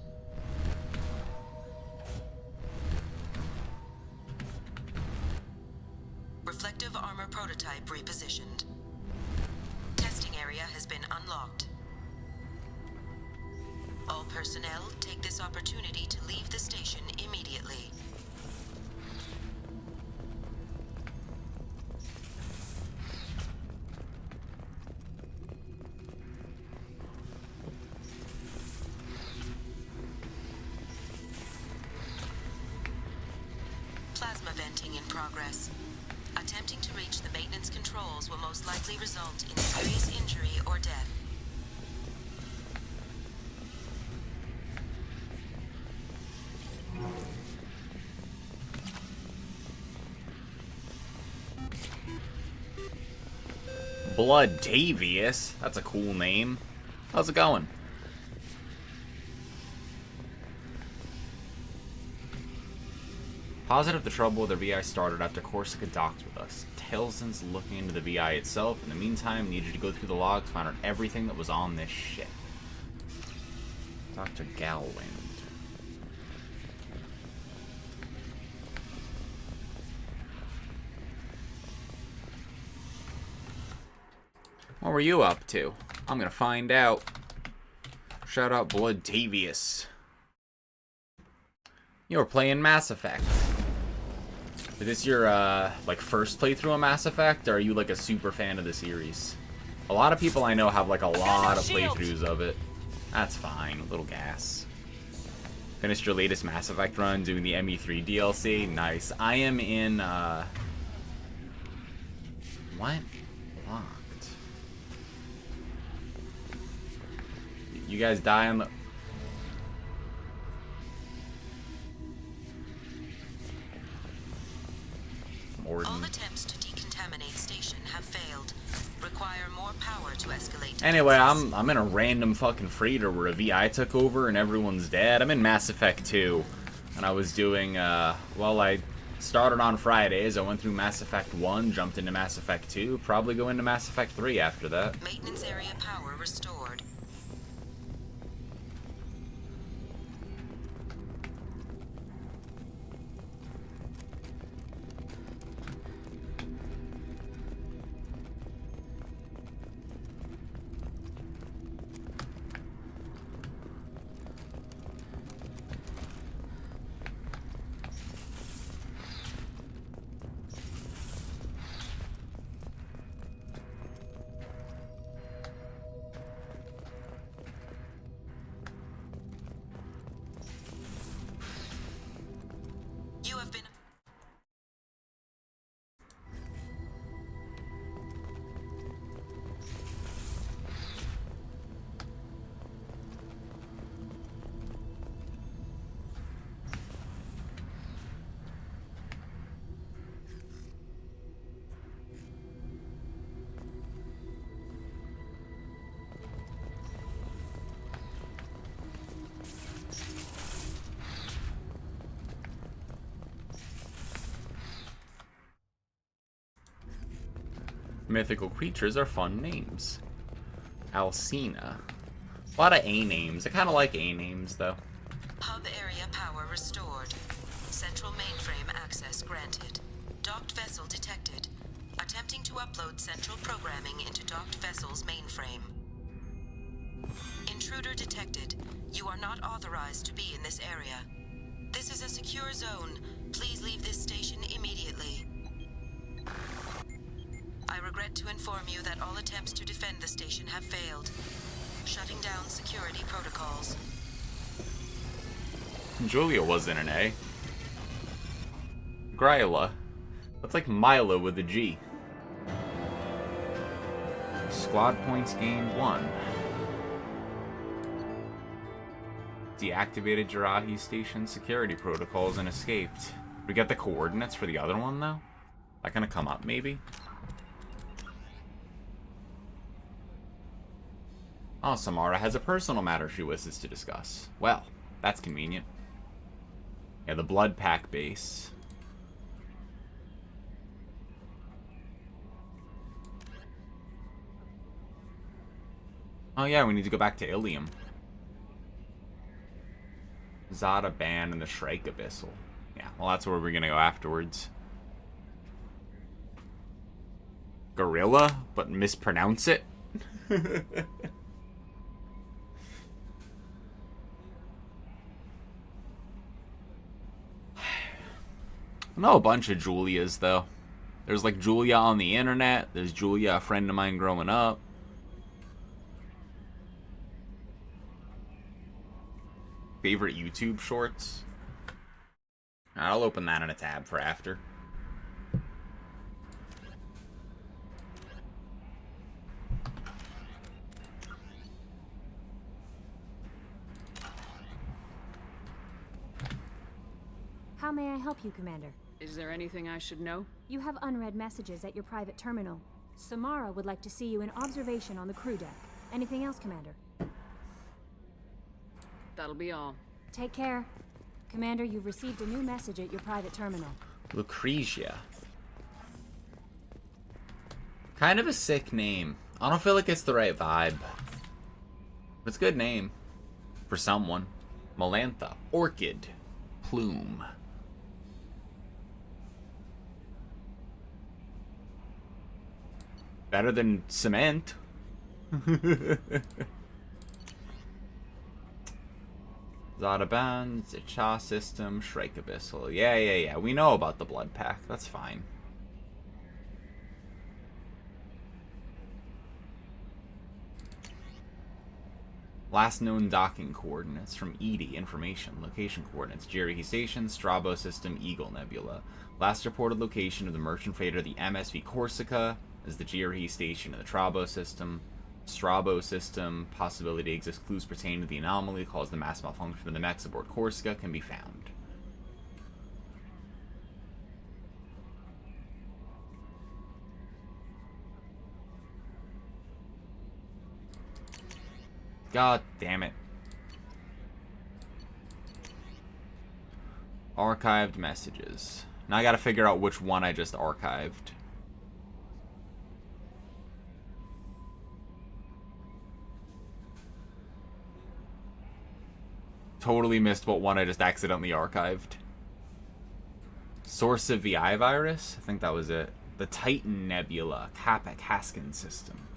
Reflective armor prototype repositioned. Testing area has been unlocked. All personnel take this opportunity to leave the station immediately. Plasma venting in progress. Attempting to reach the maintenance controls will most likely result in serious injury or death. Bloodtavius? That's a cool name. How's it going? Positive the trouble with the VI started after Corsica docked with us. Taleson's looking into the VI itself. In the meantime, needed to go through the logs, find out everything that was on this ship. Dr. Galwind. What were you up to? I'm gonna find out. Shout out Bloodtavius. You were playing Mass Effect. Is this your, like, first playthrough of Mass Effect, or are you, like, a super fan of the series? A lot of people I know have, like, a lot of playthroughs of it. That's fine. A little gas. Finished your latest Mass Effect run doing the ME3 DLC? Nice. I am in, what? Locked. You guys die on the... All attempts to decontaminate station have failed. Require more power to escalate. Anyway, I'm in a random fucking freighter where a VI took over and everyone's dead. I'm in Mass Effect 2. And I was doing, well, I started on Fridays. I went through Mass Effect 1, jumped into Mass Effect 2. Probably go into Mass Effect 3 after that. Maintenance area power restored. You have been... Mythical creatures are fun names. Alcina. A lot of A names. I kind of like A names, though. Hub area power restored. Central mainframe access granted. Docked vessel detected. Attempting to upload central programming into docked vessel's mainframe. Intruder detected. You are not authorized to be in this area. This is a secure zone. Please leave this station immediately. I regret to inform you that all attempts to defend the station have failed. Shutting down security protocols. Julia wasn't an A. Gryla. That's like Milo with a G. Squad points gained 1. Deactivated Jarahi Station security protocols and escaped. We get the coordinates for the other one, though? That gonna come up, maybe? Oh, Samara has a personal matter she wishes to discuss. Well, that's convenient. Yeah, the blood pack base. Oh yeah, we need to go back to Ilium. Zada Ban and the Shrike Abyssal. Yeah, well that's where we're gonna go afterwards. Gorilla, but mispronounce it? I know a bunch of Julias, though. There's like Julia on the internet. There's Julia, a friend of mine growing up. Favorite YouTube shorts? I'll open that in a tab for after. How may I help you, Commander? Is there anything I should know? You have unread messages at your private terminal. Samara would like to see you in observation on the crew deck. Anything else, Commander? That'll be all. Take care. Commander, you've received a new message at your private terminal. Lucretia. Kind of a sick name. I don't feel like it's the right vibe. But it's a good name. For someone. Melantha. Orchid. Plume. Better than cement. Zadaban, Zicha system, Shrike Abyssal. Yeah. We know about the blood pack. That's fine. Last known docking coordinates from Edie. Information. Location coordinates. Jericho Station, Strabo System, Eagle Nebula. Last reported location of the merchant freighter, the MSV Corsica, is the Jericho Station of the Strabo System. Strabo System. Possibility exists clues pertaining to the anomaly caused the mass malfunction of the mechs aboard Corsica can be found. God damn it. Archived messages. Now I gotta figure out which one I just archived. Totally missed what one I just accidentally archived. Source of VI virus? I think that was it. The Titan Nebula. Kapek Haskin system.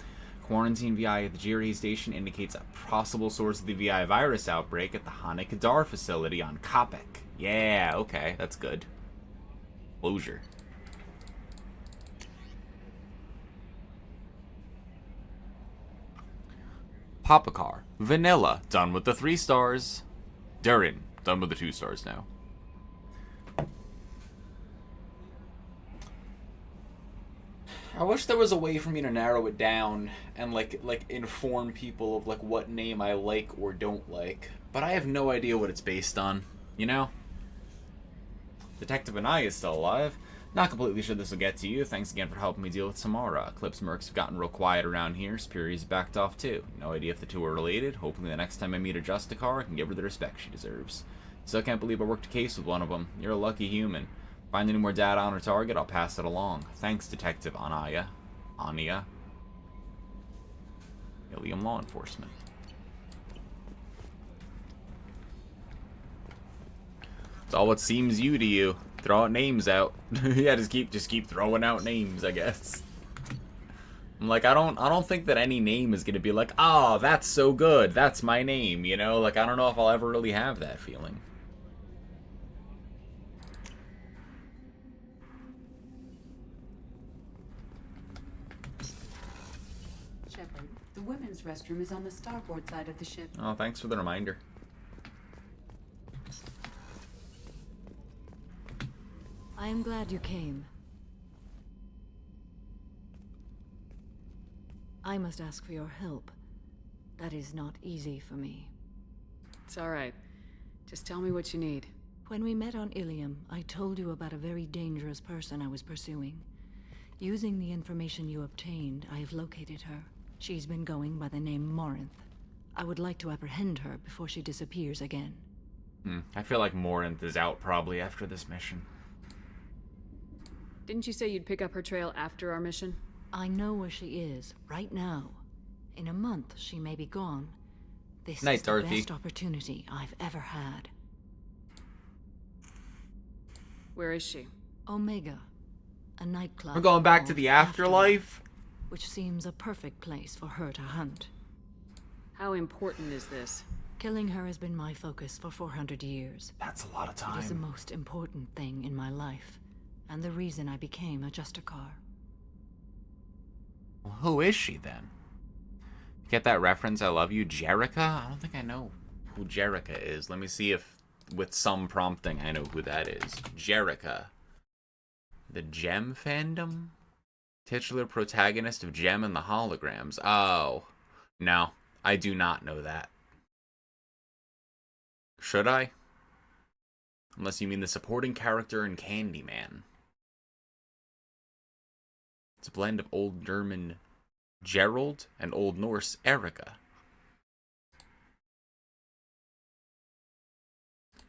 Quarantine VI at the Jiri station indicates a possible source of the VI virus outbreak at the Hanekadar facility on Kapek. Yeah, okay, that's good. Closure. Papacar. Vanilla. Done with the 3 stars. Durin. Done with the 2 stars now. I wish there was a way for me to narrow it down and like inform people of like what name I like or don't like. But I have no idea what it's based on, you know? Detective Anaya is still alive. Not completely sure this will get to you. Thanks again for helping me deal with Samara. Eclipse Mercs have gotten real quiet around here. Superior's backed off too. No idea if the two are related. Hopefully the next time I meet her Justicar, I can give her the respect she deserves. Still can't believe I worked a case with one of them. You're a lucky human. Find any more data on her target, I'll pass it along. Thanks, Detective Anaya. Ania. Ilium Law Enforcement. It's all what seems you to you. Throw out names out. Yeah, just keep throwing out names, I guess. I'm like, I don't think that any name is gonna be like, oh, that's so good, that's my name, you know? Like, I don't know if I'll ever really have that feeling. Shepard, the women's restroom is on the starboard side of the ship. Oh, thanks for the reminder. I am glad you came. I must ask for your help. That is not easy for me. It's all right. Just tell me what you need. When we met on Ilium, I told you about a very dangerous person I was pursuing. Using the information you obtained, I have located her. She's been going by the name Morinth. I would like to apprehend her before she disappears again. I feel like Morinth is out probably after this mission. Didn't you say you'd pick up her trail after our mission? I know where she is, right now. In a month, she may be gone. This Night, is the Dorothy. best opportunity I've ever had. Where is she? Omega, a nightclub. We're going back to called the afterlife? Which seems a perfect place for her to hunt. How important is this? Killing her has been my focus for 400 years. That's a lot of time. It is the most important thing in my life, and the reason I became a Justicar. Well, who is she then? Get that reference? I love you, Jerica? I don't think I know who Jerica is. Let me see if, with some prompting, I know who that is. Jerica. The Gem fandom? Titular protagonist of Gem and the Holograms. Oh. No, I do not know that. Should I? Unless you mean the supporting character in Candyman. It's a blend of Old German Gerald and Old Norse Erica.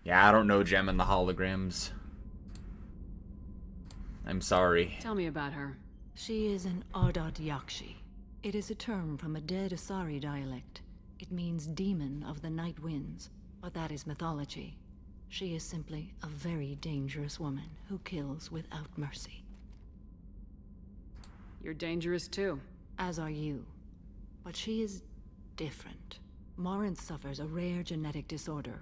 Yeah, I don't know Gem and the Holograms. I'm sorry. Tell me about her. She is an Ardot Yakshi. It is a term from a dead Asari dialect. It means demon of the night winds, but that is mythology. She is simply a very dangerous woman who kills without mercy. You're dangerous too. As are you. But she is different. Morinth suffers a rare genetic disorder.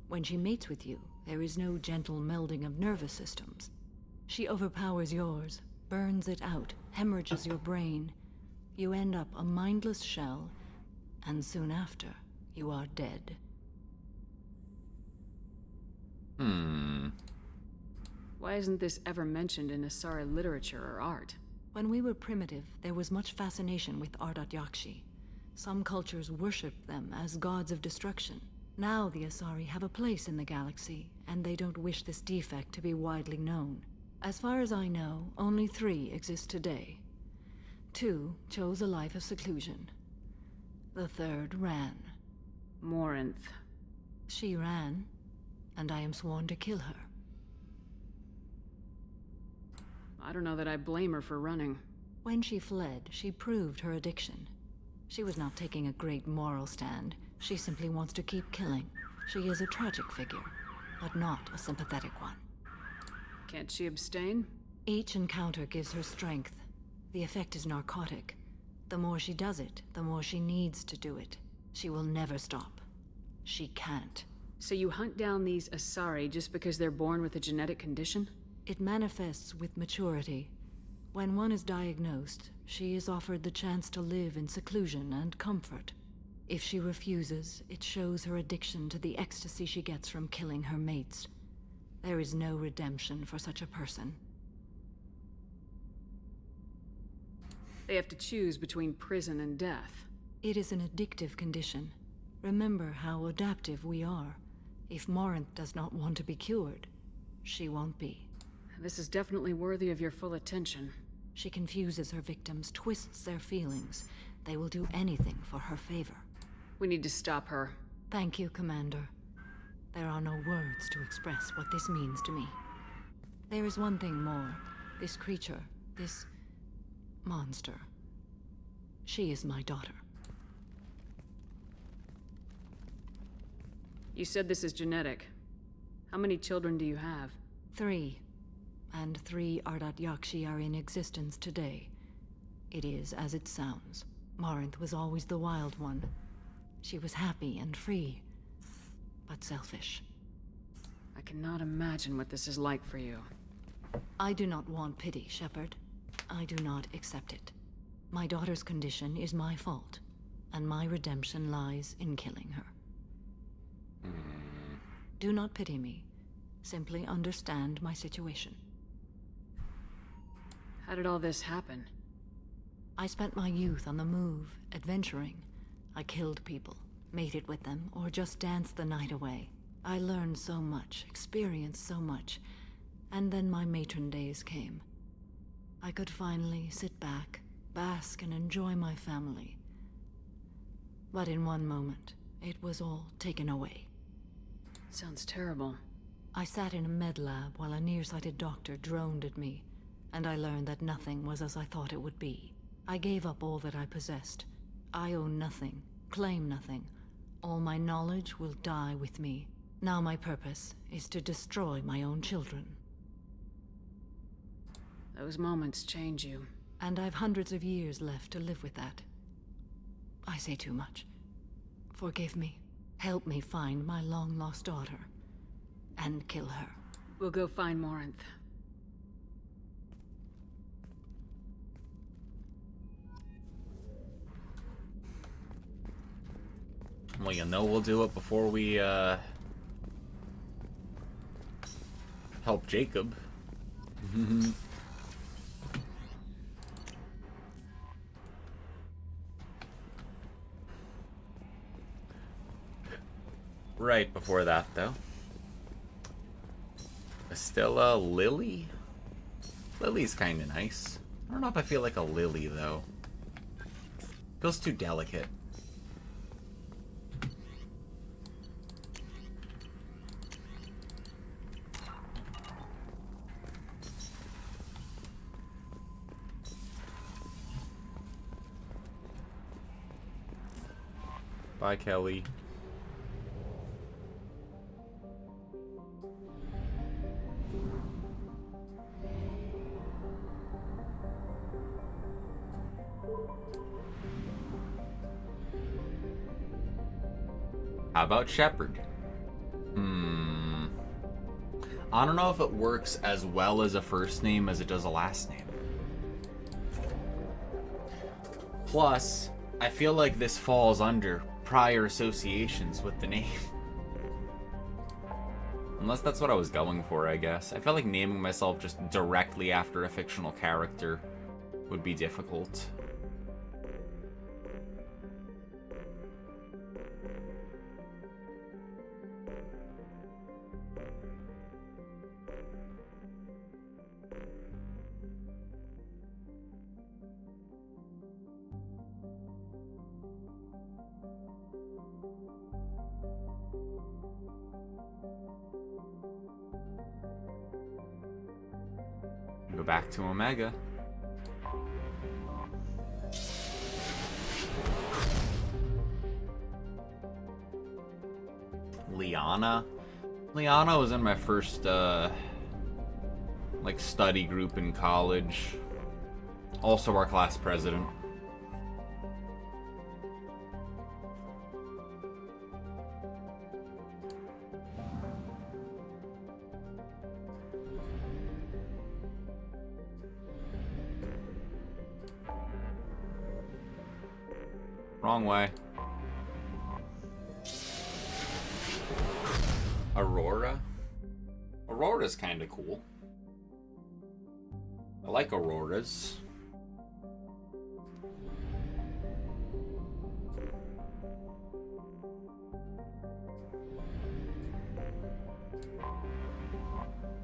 When she mates with you, there is no gentle melding of nervous systems. She overpowers yours, burns it out, hemorrhages your brain. You end up a mindless shell, and soon after, you are dead. Why isn't this ever mentioned in Asari literature or art? When we were primitive, there was much fascination with Ardot Yakshi. Some cultures worshipped them as gods of destruction. Now the Asari have a place in the galaxy, and they don't wish this defect to be widely known. As far as I know, only 3 exist today. 2 chose a life of seclusion. The 3rd ran. Morinth. She ran, and I am sworn to kill her. I don't know that I blame her for running. When she fled, she proved her addiction. She was not taking a great moral stand. She simply wants to keep killing. She is a tragic figure, but not a sympathetic one. Can't she abstain? Each encounter gives her strength. The effect is narcotic. The more she does it, the more she needs to do it. She will never stop. She can't. So you hunt down these Asari just because they're born with a genetic condition? It manifests with maturity. When one is diagnosed, she is offered the chance to live in seclusion and comfort. If she refuses, it shows her addiction to the ecstasy she gets from killing her mates. There is no redemption for such a person. They have to choose between prison and death. It is an addictive condition. Remember how adaptive we are. If Morinth does not want to be cured, she won't be. This is definitely worthy of your full attention. She confuses her victims, twists their feelings. They will do anything for her favor. We need to stop her. Thank you, Commander. There are no words to express what this means to me. There is one thing more. This creature, this monster. She is my daughter. You said this is genetic. How many children do you have? 3. And 3 Ardot Yakshi are in existence today. It is as it sounds. Morinth was always the wild one. She was happy and free, but selfish. I cannot imagine what this is like for you. I do not want pity, Shepard. I do not accept it. My daughter's condition is my fault, and my redemption lies in killing her. Do not pity me. Simply understand my situation. How did all this happen? I spent my youth on the move, adventuring. I killed people, mated with them, or just danced the night away. I learned so much, experienced so much, and then my matron days came. I could finally sit back, bask, and enjoy my family. But in one moment, it was all taken away. Sounds terrible. I sat in a med lab while a nearsighted doctor droned at me, and I learned that nothing was as I thought it would be. I gave up all that I possessed. I own nothing, claim nothing. All my knowledge will die with me. Now my purpose is to destroy my own children. Those moments change you. And I've hundreds of years left to live with that. I say too much. Forgive me. Help me find my long-lost daughter. And kill her. We'll go find Morinth. Well, you know we'll do it before we, help Jacob. Right before that, though. Estella Lily? Lily's kind of nice. I don't know if I feel like a Lily, though. Feels too delicate. Bye, Kelly. How about Shepard? I don't know if it works as well as a first name as it does a last name. Plus, I feel like this falls under prior associations with the name. Unless that's what I was going for, I guess. I felt like naming myself just directly after a fictional character would be difficult. Go back to Omega. Liana? Liana was in my first, like, study group in college. Also our class president. Wrong way. Aurora? Aurora's kind of cool. I like Auroras.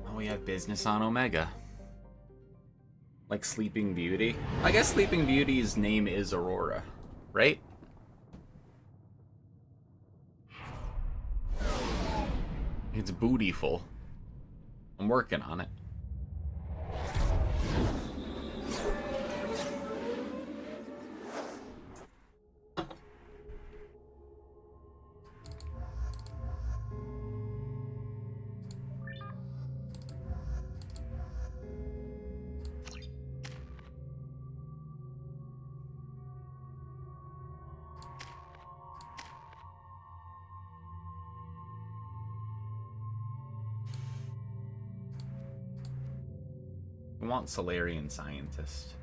Oh, we have business on Omega. Like Sleeping Beauty? I guess Sleeping Beauty's name is Aurora, right? It's bootyful. I'm working on it. We want Solarian Scientist.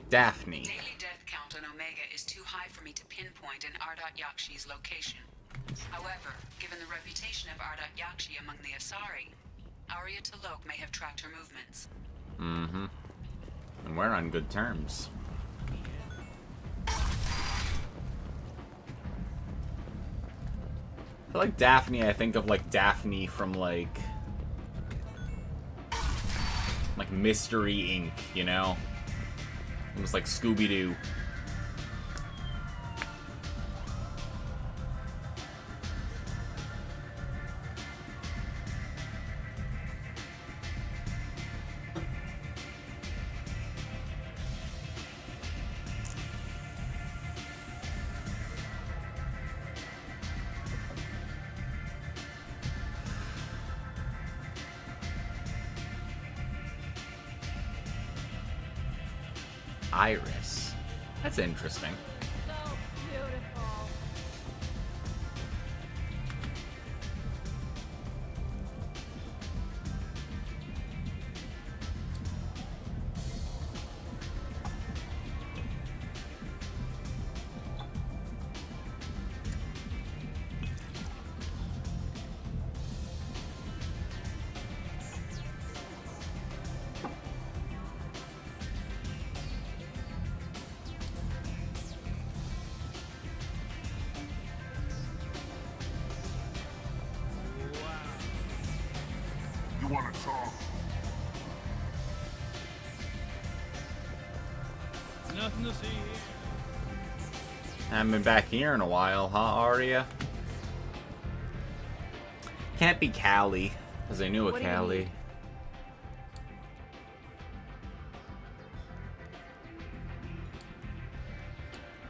Daphne. Daily death count on Omega is too high for me to pinpoint an Ardat Yakshi's location. However, given the reputation of Ardat Yakshi among the Asari, Arya T'Loak may have tracked her movements. And we're on good terms. I feel like Daphne, I think of like Daphne from like Mystery Inc., you know? Almost like Scooby-Doo. Iris. That's interesting. So beautiful. You want to talk? Nothing to see here. Haven't been back here in a while, huh, Arya? Can't be Callie, because I knew a What do you Callie. need?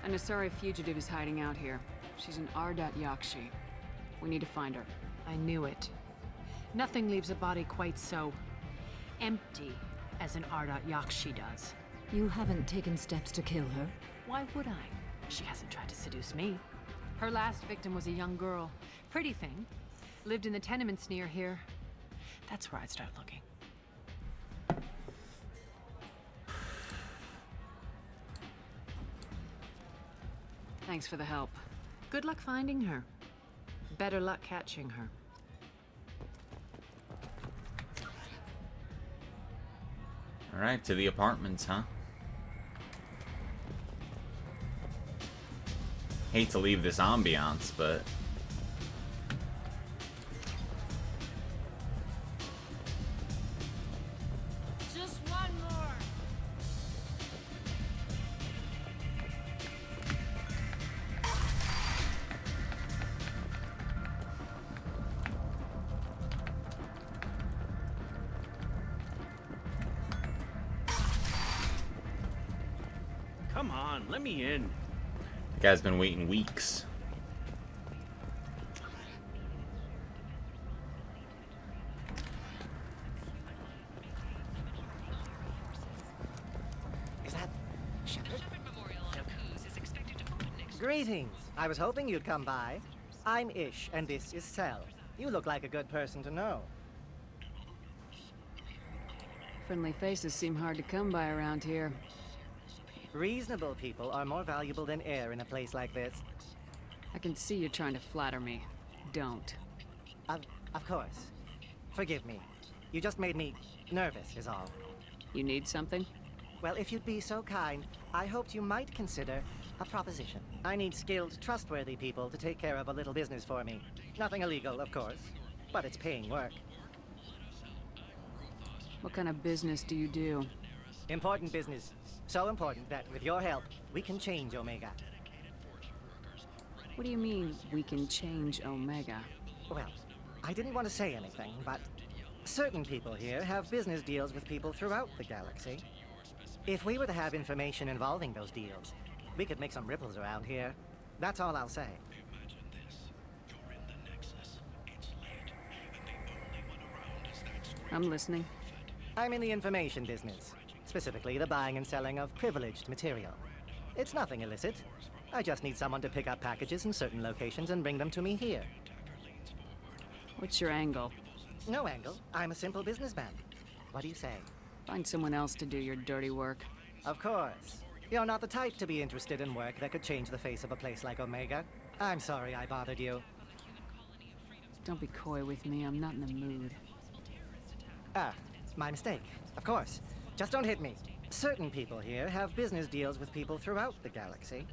An Asari fugitive is hiding out here. She's an Ardat Yakshi. We need to find her. I knew it. Nothing leaves a body quite so empty as an Ardat Yakshi does. You haven't taken steps to kill her? Why would I? She hasn't tried to seduce me. Her last victim was a young girl. Pretty thing. Lived in the tenements near here. That's where I'd start looking. Thanks for the help. Good luck finding her. Better luck catching her. Alright, to the apartments, huh? Hate to leave this ambiance, but... Just one more. Come on, let me in. The guy's been waiting weeks. Is that Shepard? Greetings. I was hoping you'd come by. I'm Ish, and this is Cell. You look like a good person to know. Friendly faces seem hard to come by around here. Reasonable people are more valuable than air in a place like this. I can see you're trying to flatter me. Don't. Of course. Forgive me. You just made me nervous, is all. You need something? Well, if you'd be so kind, I hoped you might consider a proposition. I need skilled, trustworthy people to take care of a little business for me. Nothing illegal, of course, but it's paying work. What kind of business do you do? Important business. So important that, with your help, we can change Omega. What do you mean, we can change Omega? Well, I didn't want to say anything, but certain people here have business deals with people throughout the galaxy. If we were to have information involving those deals, we could make some ripples around here. That's all I'll say. I'm listening. I'm in the information business, specifically the buying and selling of privileged material. It's nothing illicit. I just need someone to pick up packages in certain locations and bring them to me here. What's your angle? No angle. I'm a simple businessman. What do you say? Find someone else to do your dirty work. Of course. You're not the type to be interested in work that could change the face of a place like Omega. I'm sorry I bothered you. Don't be coy with me. I'm not in the mood. Ah, my mistake. Of course. Just don't hit me. Certain people here have business deals with people throughout the galaxy.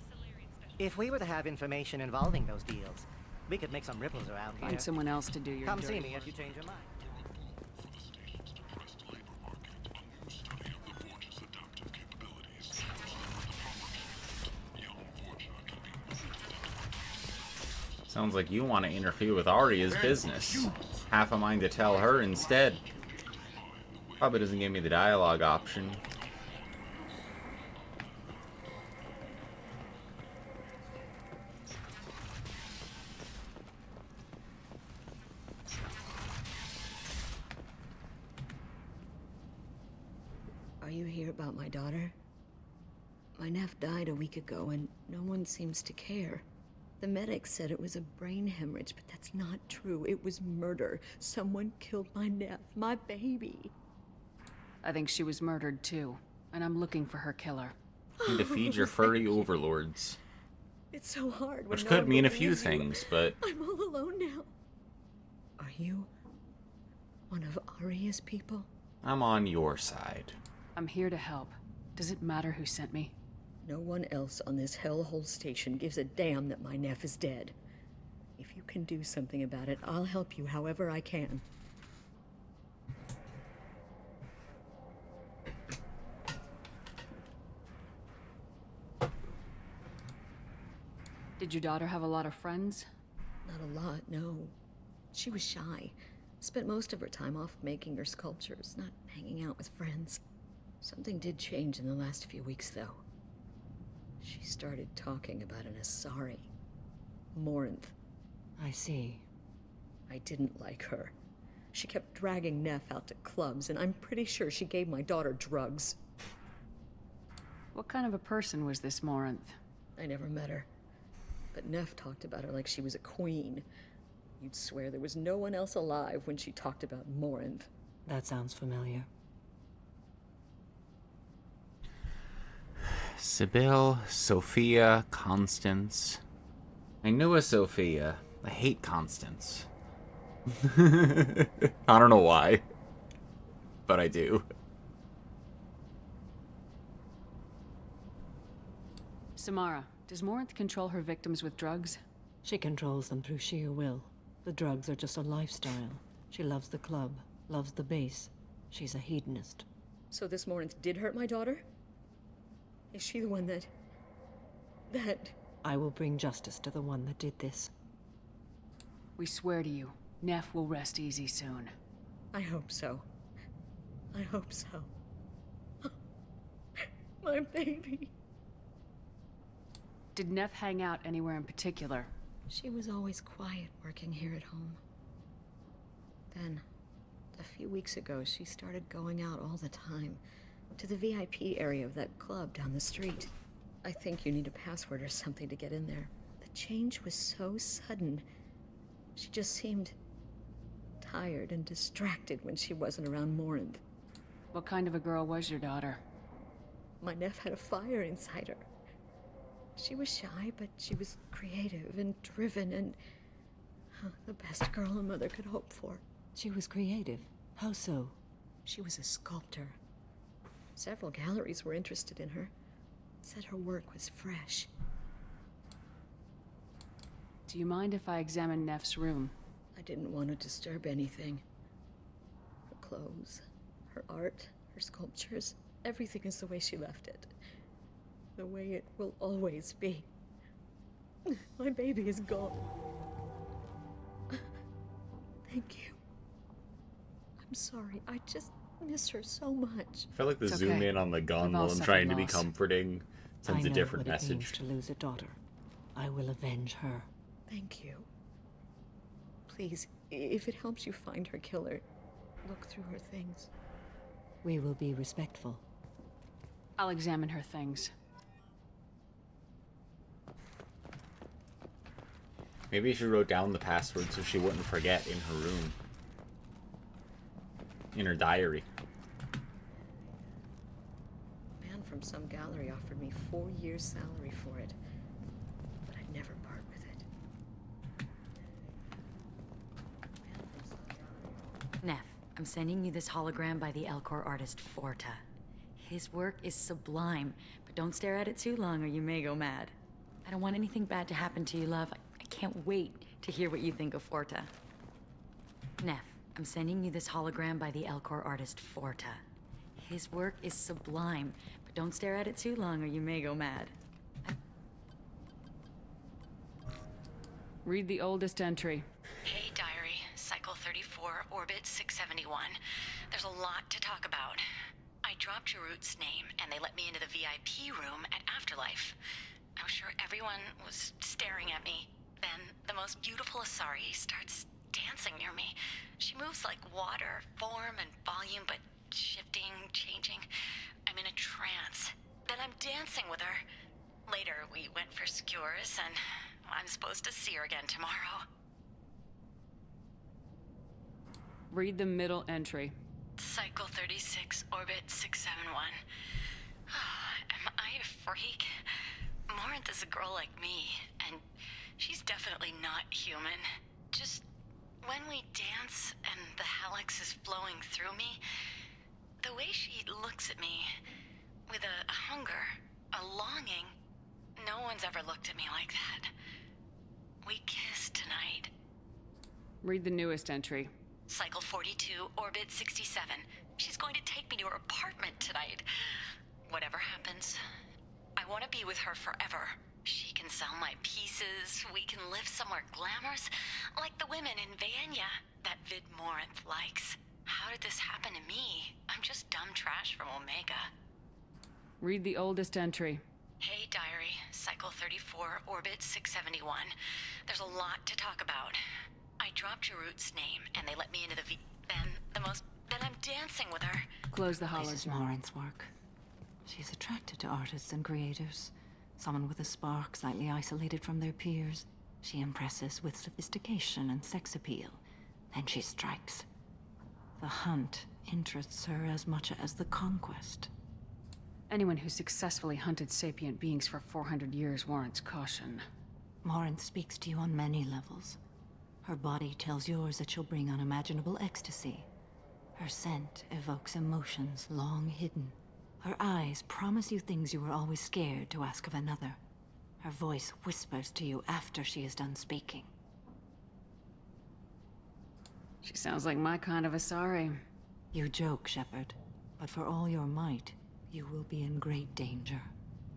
If we were to have information involving those deals, we could make some ripples around here. Find someone else to do your Come dirty see me work. if you change your mind. Sounds like you want to interfere with Arya's business. Half a mind to tell her instead. Probably doesn't give me the dialogue option. Are you here about my daughter? My nephew died a week ago and no one seems to care. The medics said it was a brain hemorrhage, but that's not true. It was murder. Someone killed my nephew, my baby. I think she was murdered too, and I'm looking for her killer. Need to feed your furry overlords. It's so hard. Which when could no mean a one few believes you. things, but I'm all alone now. Are you one of Arya's people? I'm on your side. I'm here to help. Does it matter who sent me? No one else on this hellhole station gives a damn that my nephew is dead. If you can do something about it, I'll help you however I can. Did your daughter have a lot of friends? Not a lot, no. She was shy. Spent most of her time off making her sculptures, not hanging out with friends. Something did change in the last few weeks, though. She started talking about an Asari. Morinth. I see. I didn't like her. She kept dragging Neff out to clubs, and I'm pretty sure she gave my daughter drugs. What kind of a person was this Morinth? I never met her. But Neff talked about her like she was a queen. You'd swear there was no one else alive when she talked about Morinth. That sounds familiar. Sibyl, Sophia, Constance. I knew a Sophia. I hate Constance. I don't know why, but I do. Samara, does Morinth control her victims with drugs? She controls them through sheer will. The drugs are just a lifestyle. She loves the club, loves the base. She's a hedonist. So this Morinth did hurt my daughter? Is she the one that... I will bring justice to the one that did this. We swear to you, Neff will rest easy soon. I hope so. I hope so. My baby. Did Neff hang out anywhere in particular? She was always quiet working here at home. Then, a few weeks ago, she started going out all the time. To the VIP area of that club down the street. I think you need a password or something to get in there. The change was so sudden. She just seemed tired and distracted when she wasn't around Morinth. What kind of a girl was your daughter? My nephew had a fire inside her. She was shy, but she was creative and driven and the best girl a mother could hope for. She was creative. How so? She was a sculptor. Several galleries were interested in her. Said her work was fresh. Do you mind if I examine Neff's room? I didn't want to disturb anything. Her clothes, her art, her sculptures, everything is the way she left it. The way it will always be. My baby is gone. Thank you. I'm sorry, I just miss her so much. I feel like the It's zoom okay. in on the gun We've all while I'm suffered trying to be loss. comforting sends I a know different what it means message. to lose a daughter. I will avenge her. Thank you. Please, if it helps you find her killer, look through her things. We will be respectful. I'll examine her things. Maybe she wrote down the password so she wouldn't forget in her room. In her diary. A man from some gallery offered me 4 years' salary for it, but I'd never part with it. Neff, I'm sending you this hologram by the Elcor artist Forta. His work is sublime, but don't stare at it too long or you may go mad. I don't want anything bad to happen to you, love. I can't wait to hear what you think of Forta. Neff, I'm sending you this hologram by the Elcor artist Forta. His work is sublime, but don't stare at it too long or you may go mad. Read the oldest entry. Hey, diary. Cycle 34, orbit 671. There's a lot to talk about. I dropped Jarut's name, and they let me into the VIP room at Afterlife. I was sure everyone was staring at me. Then, the most beautiful Asari starts dancing near me. She moves like water, form and volume, but shifting, changing. I'm in a trance. Then I'm dancing with her. Later, we went for skewers, and I'm supposed to see her again tomorrow. Read the middle entry. Cycle 36, orbit 671. Am I a freak? Morinth is a girl like me, and she's definitely not human. Just when we dance and the Hallex is flowing through me, the way she looks at me with a hunger, a longing, no one's ever looked at me like that. We kissed tonight. Read the newest entry. Cycle 42, orbit 67. She's going to take me to her apartment tonight. Whatever happens, I want to be with her forever. She can sell my pieces, we can live somewhere glamorous, like the women in Vanya that Vid Morinth likes. How did this happen to me? I'm just dumb trash from Omega. Read the oldest entry. Hey, diary. Cycle 34, orbit 671. There's a lot to talk about. I dropped Jarut's name, and they let me into the Then I'm dancing with her. Close the This is hologram. Morinth's work. She's attracted to artists and creators. Someone with a spark, slightly isolated from their peers. She impresses with sophistication and sex appeal. Then she strikes. The hunt interests her as much as the conquest. Anyone who successfully hunted sapient beings for 400 years warrants caution. Morinth speaks to you on many levels. Her body tells yours that she'll bring unimaginable ecstasy. Her scent evokes emotions long hidden. Her eyes promise you things you were always scared to ask of another. Her voice whispers to you after she is done speaking. She sounds like my kind of Asari. You joke, Shepard, but for all your might, you will be in great danger.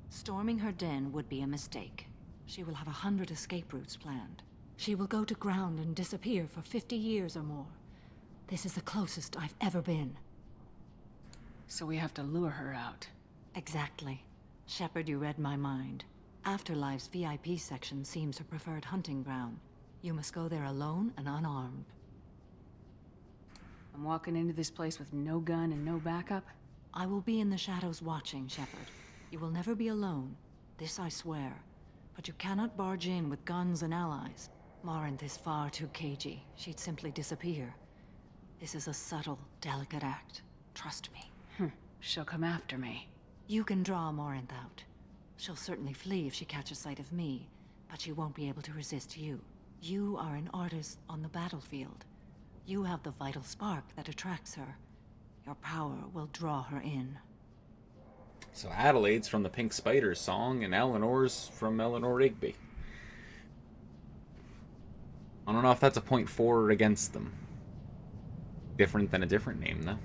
Storming her den would be a mistake. She will have 100 escape routes planned. She will go to ground and disappear for 50 years or more. This is the closest I've ever been. So we have to lure her out. Exactly. Shepard, you read my mind. Afterlife's VIP section seems her preferred hunting ground. You must go there alone and unarmed. I'm walking into this place with no gun and no backup? I will be in the shadows watching, Shepard. You will never be alone. This I swear. But you cannot barge in with guns and allies. Morinth is far too cagey. She'd simply disappear. This is a subtle, delicate act. Trust me. She'll come after me. You can draw Morinth out. She'll certainly flee if she catches sight of me, but she won't be able to resist you. You are an artist on the battlefield. You have the vital spark that attracts her. Your power will draw her in. So Adelaide's from the Pink Spiders song, and Eleanor's from Eleanor Rigby. I don't know if that's a point for or against them. Different than a different name, though.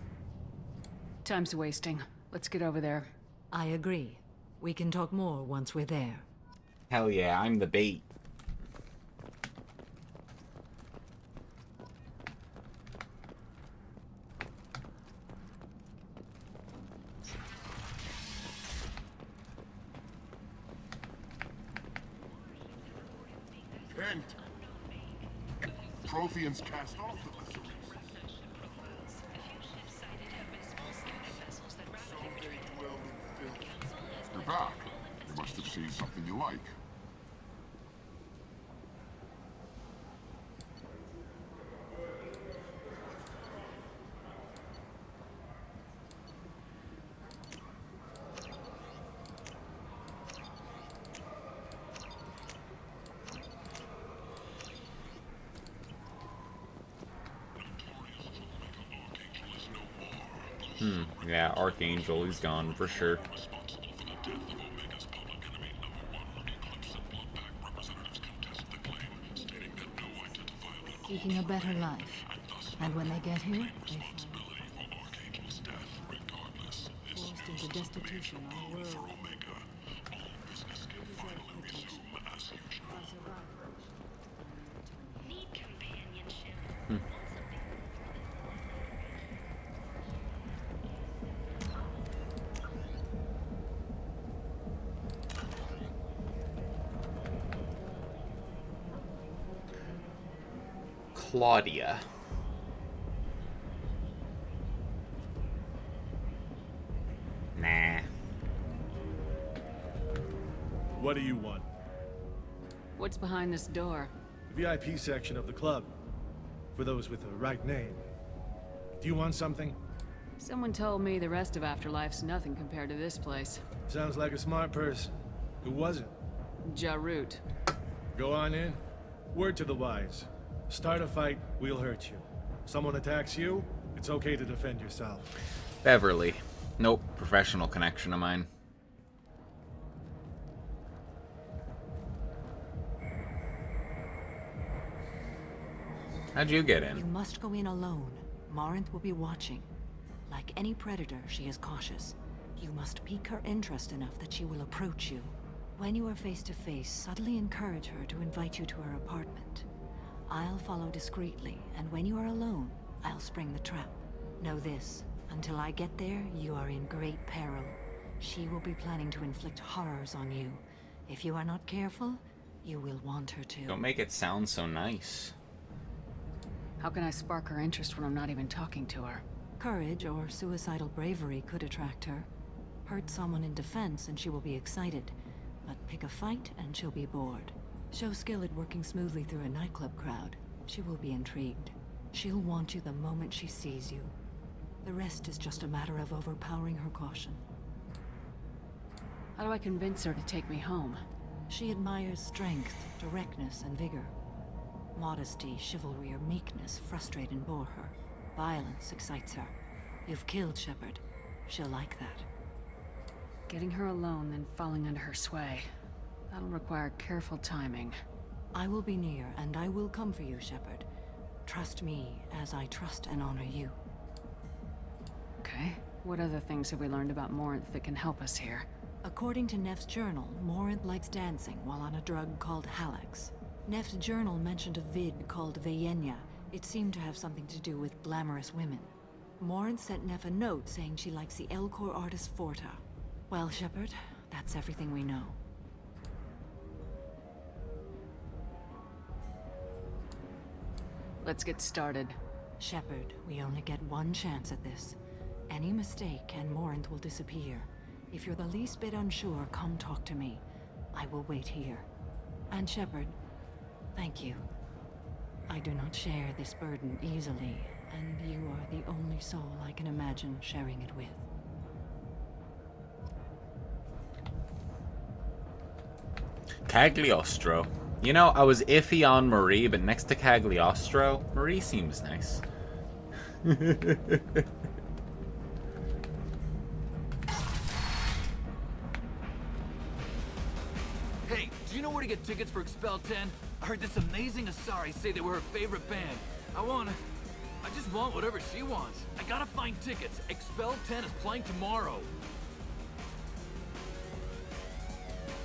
Time's wasting. Let's get over there. I agree. We can talk more once we're there. Hell yeah, I'm the bait. Kent! Protheans cast off the vessels. You're back. You must have seen something you like. Yeah, Archangel, he's gone for sure. Seeking a better life. And when they get here, they find forced into destitution on a world. Need companionship. Claudia. Nah. What do you want? What's behind this door? The VIP section of the club. For those with the right name. Do you want something? Someone told me the rest of Afterlife's nothing compared to this place. Sounds like a smart person. Who was it? Jarut. Go on in. Word to the wise. Start a fight, we'll hurt you. Someone attacks you, it's okay to defend yourself. Beverly. Nope, professional connection of mine. How'd you get in? You must go in alone. Morinth will be watching. Like any predator, she is cautious. You must pique her interest enough that she will approach you. When you are face to face, subtly encourage her to invite you to her apartment. I'll follow discreetly, and when you are alone, I'll spring the trap. Know this, until I get there, you are in great peril. She will be planning to inflict horrors on you. If you are not careful, you will want her to. Don't make it sound so nice. How can I spark her interest when I'm not even talking to her? Courage or suicidal bravery could attract her. Hurt someone in defense and she will be excited. But pick a fight and she'll be bored. Show skill at working smoothly through a nightclub crowd. She will be intrigued. She'll want you the moment she sees you. The rest is just a matter of overpowering her caution. How do I convince her to take me home? She admires strength, directness, and vigor. Modesty, chivalry, or meekness frustrate and bore her. Violence excites her. You've killed Shepard. She'll like that. Getting her alone, then falling under her sway. That'll require careful timing. I will be near, and I will come for you, Shepard. Trust me, as I trust and honor you. Okay. What other things have we learned about Morinth that can help us here? According to Neff's journal, Morinth likes dancing while on a drug called Halax. Neff's journal mentioned a vid called Veyenya. It seemed to have something to do with glamorous women. Morinth sent Neff a note saying she likes the Elcor artist Forta. Well, Shepard, that's everything we know. Let's get started. Shepard, we only get one chance at this. Any mistake and Morinth will disappear. If you're the least bit unsure, come talk to me. I will wait here. And Shepard, thank you. I do not share this burden easily, and you are the only soul I can imagine sharing it with. Cagliostro. You know, I was iffy on Marie, but next to Cagliostro, Marie seems nice. Hey, do you know where to get tickets for Expel 10? I heard this amazing Asari say they were her favorite band. I just want whatever she wants. I gotta find tickets. Expel 10 is playing tomorrow.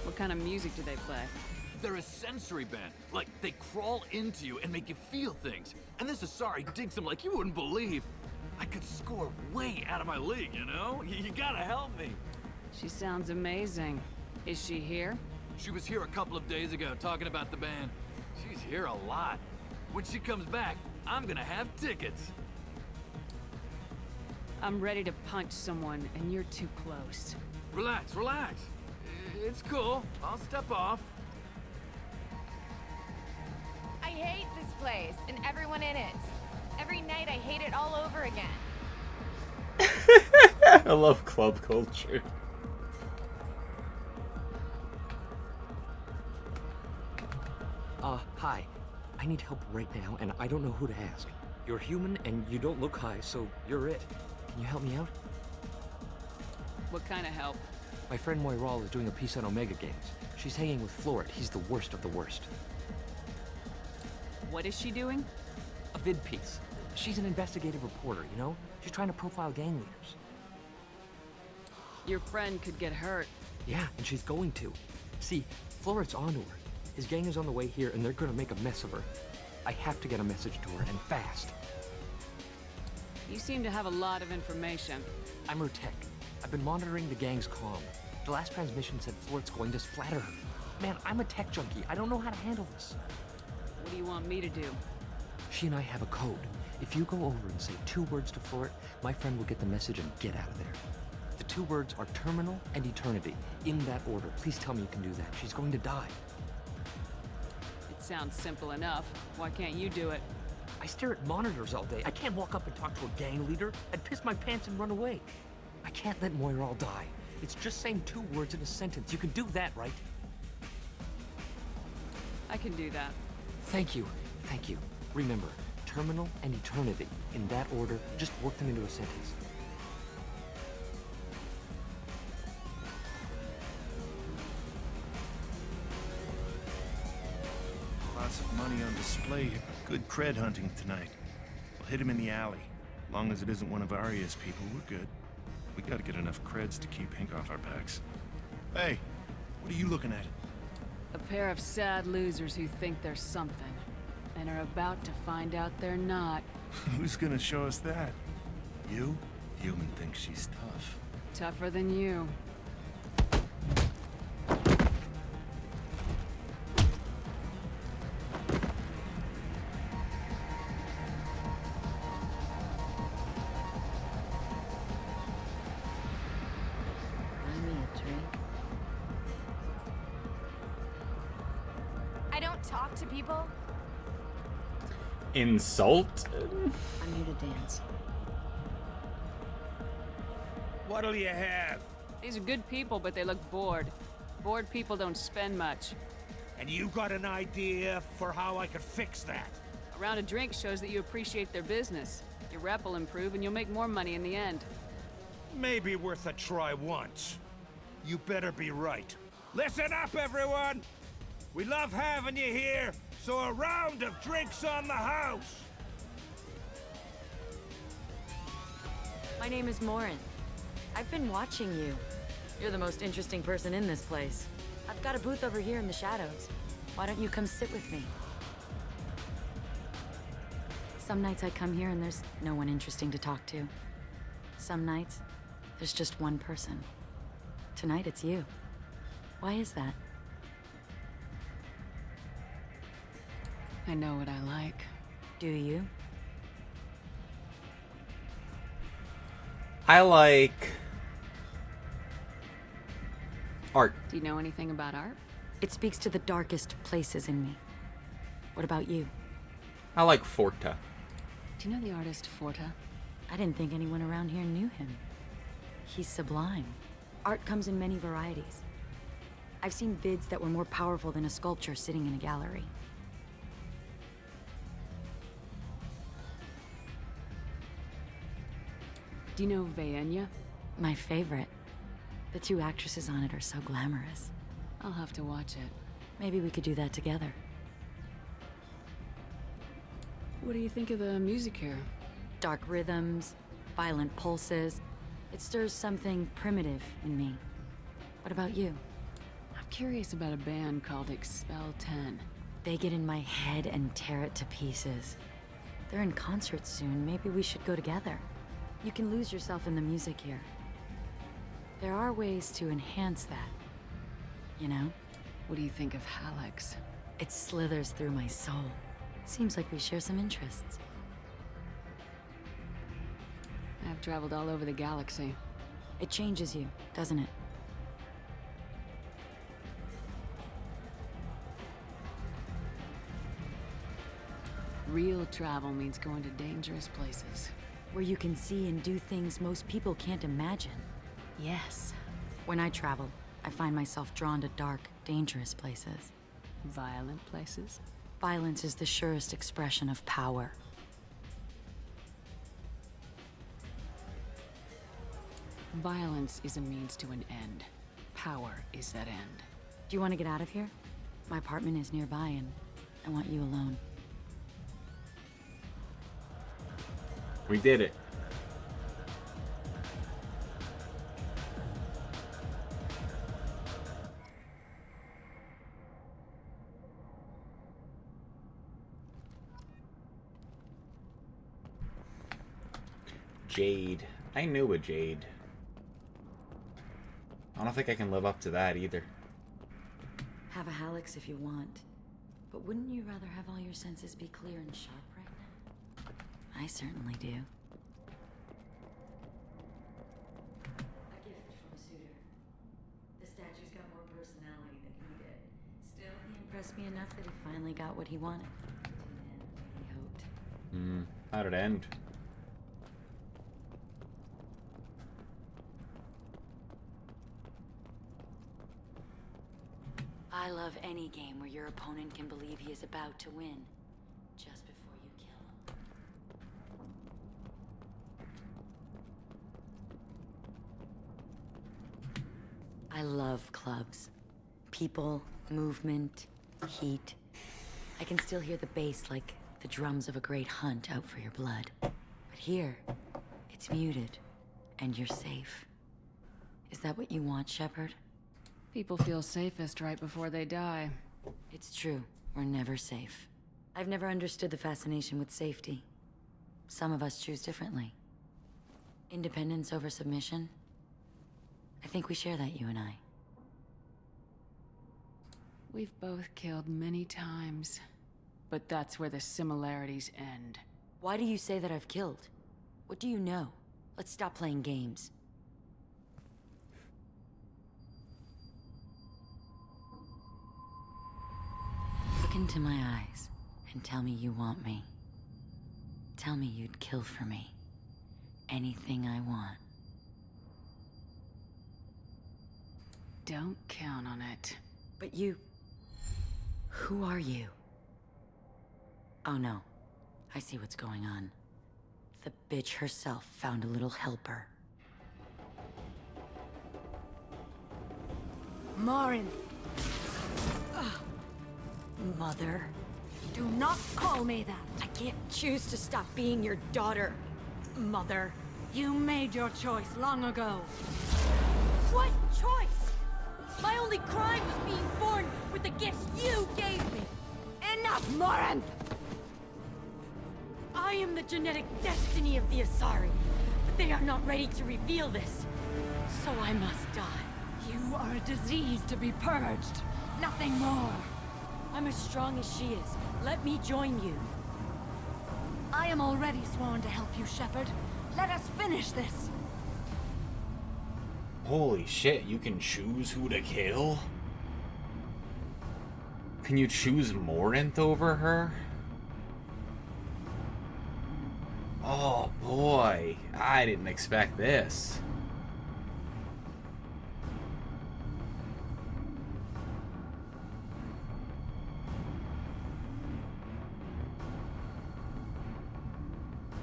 What kind of music do they play? They're a sensory band. Like, they crawl into you and make you feel things. And this Asari digs them like you wouldn't believe. I could score way out of my league, you know? You gotta help me. She sounds amazing. Is she here? She was here a couple of days ago talking about the band. She's here a lot. When she comes back, I'm gonna have tickets. I'm ready to punch someone, and you're too close. Relax, relax. It's cool. I'll step off. I hate this place and everyone in it. Every night I hate it all over again. I love club culture. Hi. I need help right now, and I don't know who to ask. You're human, and you don't look high, so you're it. Can you help me out? What kind of help? My friend Moiral is doing a piece on Omega Games. She's hanging with Floret. He's the worst of the worst. What is she doing? A vid piece. She's an investigative reporter, you know? She's trying to profile gang leaders. Your friend could get hurt. Yeah, and she's going to. See, Floret's onto her. His gang is on the way here, and they're gonna make a mess of her. I have to get a message to her, and fast. You seem to have a lot of information. I'm her tech. I've been monitoring the gang's comm. The last transmission said Floret's going to splatter her. Man, I'm a tech junkie. I don't know how to handle this. What do you want me to do? She and I have a code. If you go over and say 2 words to Floret, my friend will get the message and get out of there. The 2 words are terminal and eternity. In that order. Please tell me you can do that. She's going to die. It sounds simple enough. Why can't you do it? I stare at monitors all day. I can't walk up and talk to a gang leader. I'd piss my pants and run away. I can't let Moiral die. It's just saying 2 words in a sentence. You can do that, right? I can do that. Thank you. Thank you. Remember, terminal and eternity. In that order, just work them into a sentence. Lots of money on display. Good cred hunting tonight. We'll hit him in the alley. Long as it isn't one of Arya's people, we're good. We gotta get enough creds to keep Hank off our backs. Hey, what are you looking at? A pair of sad losers who think they're something, and are about to find out they're not. Who's gonna show us that? You? Human thinks she's tough. Tougher than you. I don't talk to people. Insult? I'm here to dance. What'll you have? These are good people, but they look bored. Bored people don't spend much. And you got an idea for how I could fix that? A round of drinks shows that you appreciate their business. Your rep will improve and you'll make more money in the end. Maybe worth a try once. You better be right. Listen up, everyone! We love having you here, so a round of drinks on the house! My name is Morin. I've been watching you. You're the most interesting person in this place. I've got a booth over here in the shadows. Why don't you come sit with me? Some nights I come here and there's no one interesting to talk to. Some nights, there's just one person. Tonight it's you. Why is that? I know what I like. Do you? I like art. Do you know anything about art? It speaks to the darkest places in me. What about you? I like Forta. Do you know the artist Forta? I didn't think anyone around here knew him. He's sublime. Art comes in many varieties. I've seen vids that were more powerful than a sculpture sitting in a gallery. Do you know Vaenya? My favorite. The 2 actresses on it are so glamorous. I'll have to watch it. Maybe we could do that together. What do you think of the music here? Dark rhythms, violent pulses. It stirs something primitive in me. What about you? I'm curious about a band called Expel 10. They get in my head and tear it to pieces. They're in concert soon. Maybe we should go together. You can lose yourself in the music here. There are ways to enhance that. You know? What do you think of Hallex? It slithers through my soul. Seems like we share some interests. I've traveled all over the galaxy. It changes you, doesn't it? Real travel means going to dangerous places. Where you can see and do things most people can't imagine. Yes. When I travel, I find myself drawn to dark, dangerous places. Violent places? Violence is the surest expression of power. Violence is a means to an end. Power is that end. Do you want to get out of here? My apartment is nearby, and I want you alone. We did it. Jade. I knew a Jade. I don't think I can live up to that either. Have a Hallex if you want. But wouldn't you rather have all your senses be clear and sharp right now? I certainly do. A gift from a suitor. The statue's got more personality than he did. Still, he impressed me enough that he finally got what he wanted. Didn't end the way he hoped. How'd it end? I love any game where your opponent can believe he is about to win, just before you kill him. I love clubs. People, movement, heat. I can still hear the bass like the drums of a great hunt out for your blood. But here, it's muted, and you're safe. Is that what you want, Shepard? People feel safest right before they die. It's true. We're never safe. I've never understood the fascination with safety. Some of us choose differently. Independence over submission? I think we share that, you and I. We've both killed many times, but that's where the similarities end. Why do you say that I've killed? What do you know? Let's stop playing games. Look into my eyes and tell me you want me. Tell me you'd kill for me. Anything I want. Don't count on it. But you... Who are you? Oh no. I see what's going on. The bitch herself found a little helper. Morin! Mother. Do not call me that! I can't choose to stop being your daughter, Mother. You made your choice long ago. What choice? My only crime was being born with the gifts you gave me. Enough, Morin! I am the genetic destiny of the Asari, but they are not ready to reveal this. So I must die. You are a disease to be purged. Nothing more. I'm as strong as she is. Let me join you. I am already sworn to help you, Shepard. Let us finish this. Holy shit, you can choose who to kill? Can you choose Morinth over her? Oh boy, I didn't expect this.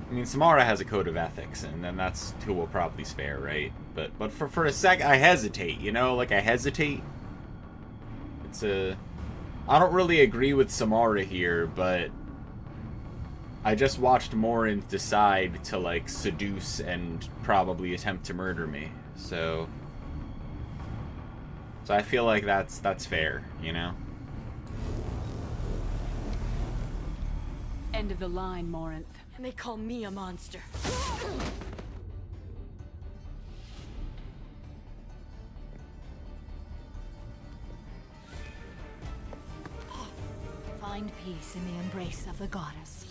I mean, Samara has a code of ethics, and then that's who we'll probably spare, right? But for a sec, I hesitate, you know? Like, I hesitate. It's a... I don't really agree with Samara here, but... I just watched Morinth decide to, like, seduce and probably attempt to murder me, so... So I feel like that's fair, you know? End of the line, Morinth. And they call me a monster. Find peace in the embrace of the goddess.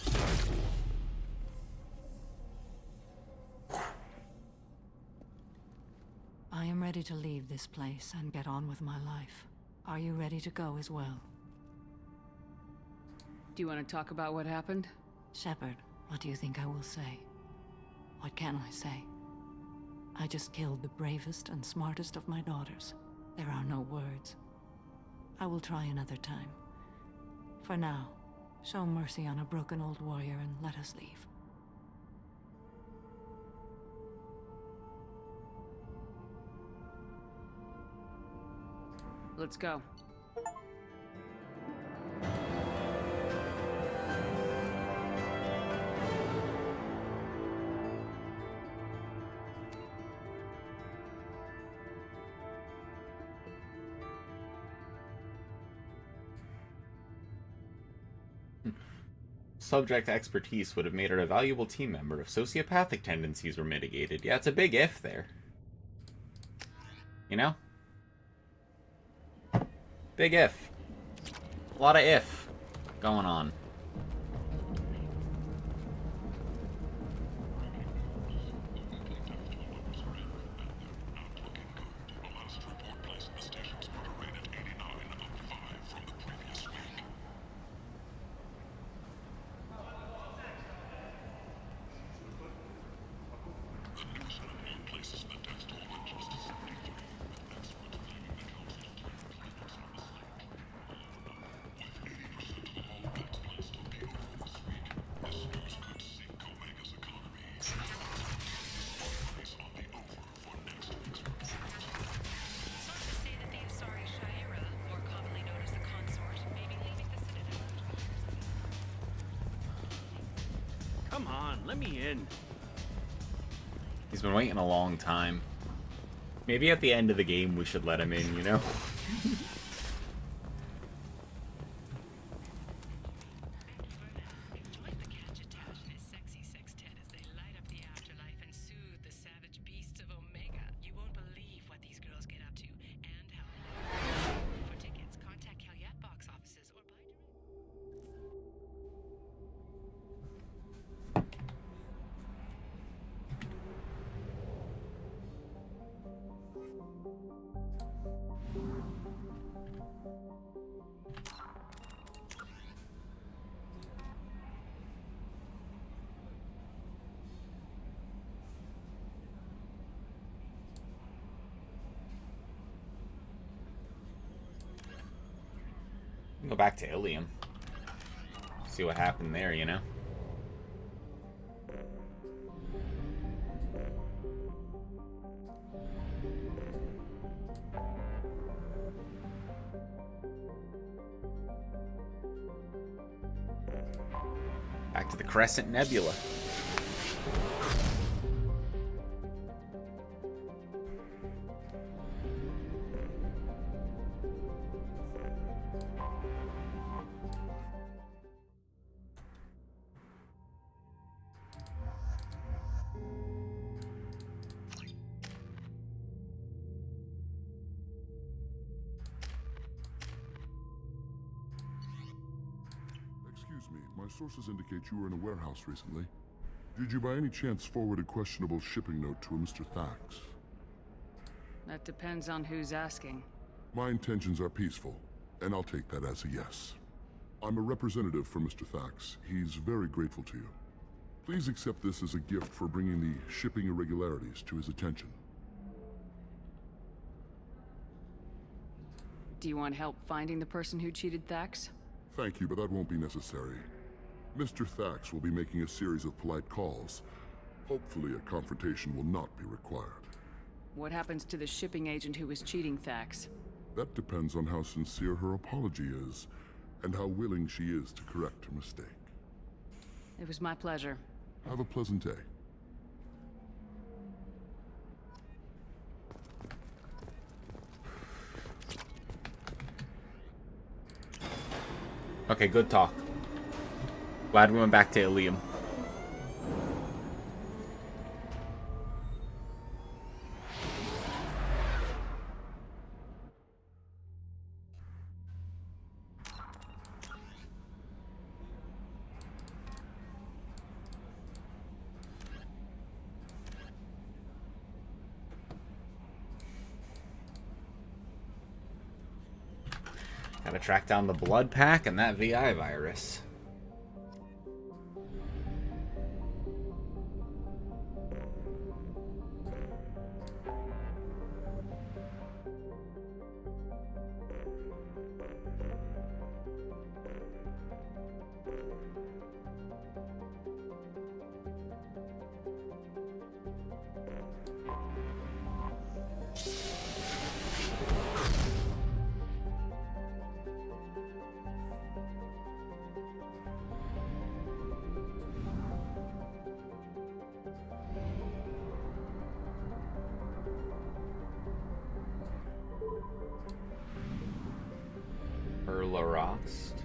I am ready to leave this place and get on with my life. Are you ready to go as well? Do you want to talk about what happened? Shepard, what do you think I will say? What can I say? I just killed the bravest and smartest of my daughters. There are no words. I will try another time. For now, show mercy on a broken old warrior and let us leave. Let's go. Subject expertise would have made her a valuable team member if sociopathic tendencies were mitigated. Yeah, it's a big if there. You know? Big if. A lot of if going on. Come on, let me in. He's been waiting a long time. Maybe at the end of the game we should let him in, you know? Go back to Ilium. See what happened there, you know? Back to the Crescent Nebula. Excuse me, my sources indicate you were in a warehouse recently. Did you by any chance forward a questionable shipping note to a Mr. Thax? That depends on who's asking. My intentions are peaceful, and I'll take that as a yes. I'm a representative for Mr. Thax. He's very grateful to you. Please accept this as a gift for bringing the shipping irregularities to his attention. Do you want help finding the person who cheated Thax? Thank you, but that won't be necessary. Mr. Thax will be making a series of polite calls. Hopefully a confrontation will not be required. What happens to the shipping agent who was cheating Thax? That depends on how sincere her apology is, and how willing she is to correct her mistake. It was my pleasure. Have a pleasant day. Okay, good talk. Glad we went back to Ilium. Gotta track down the blood pack and that VI virus. Larost.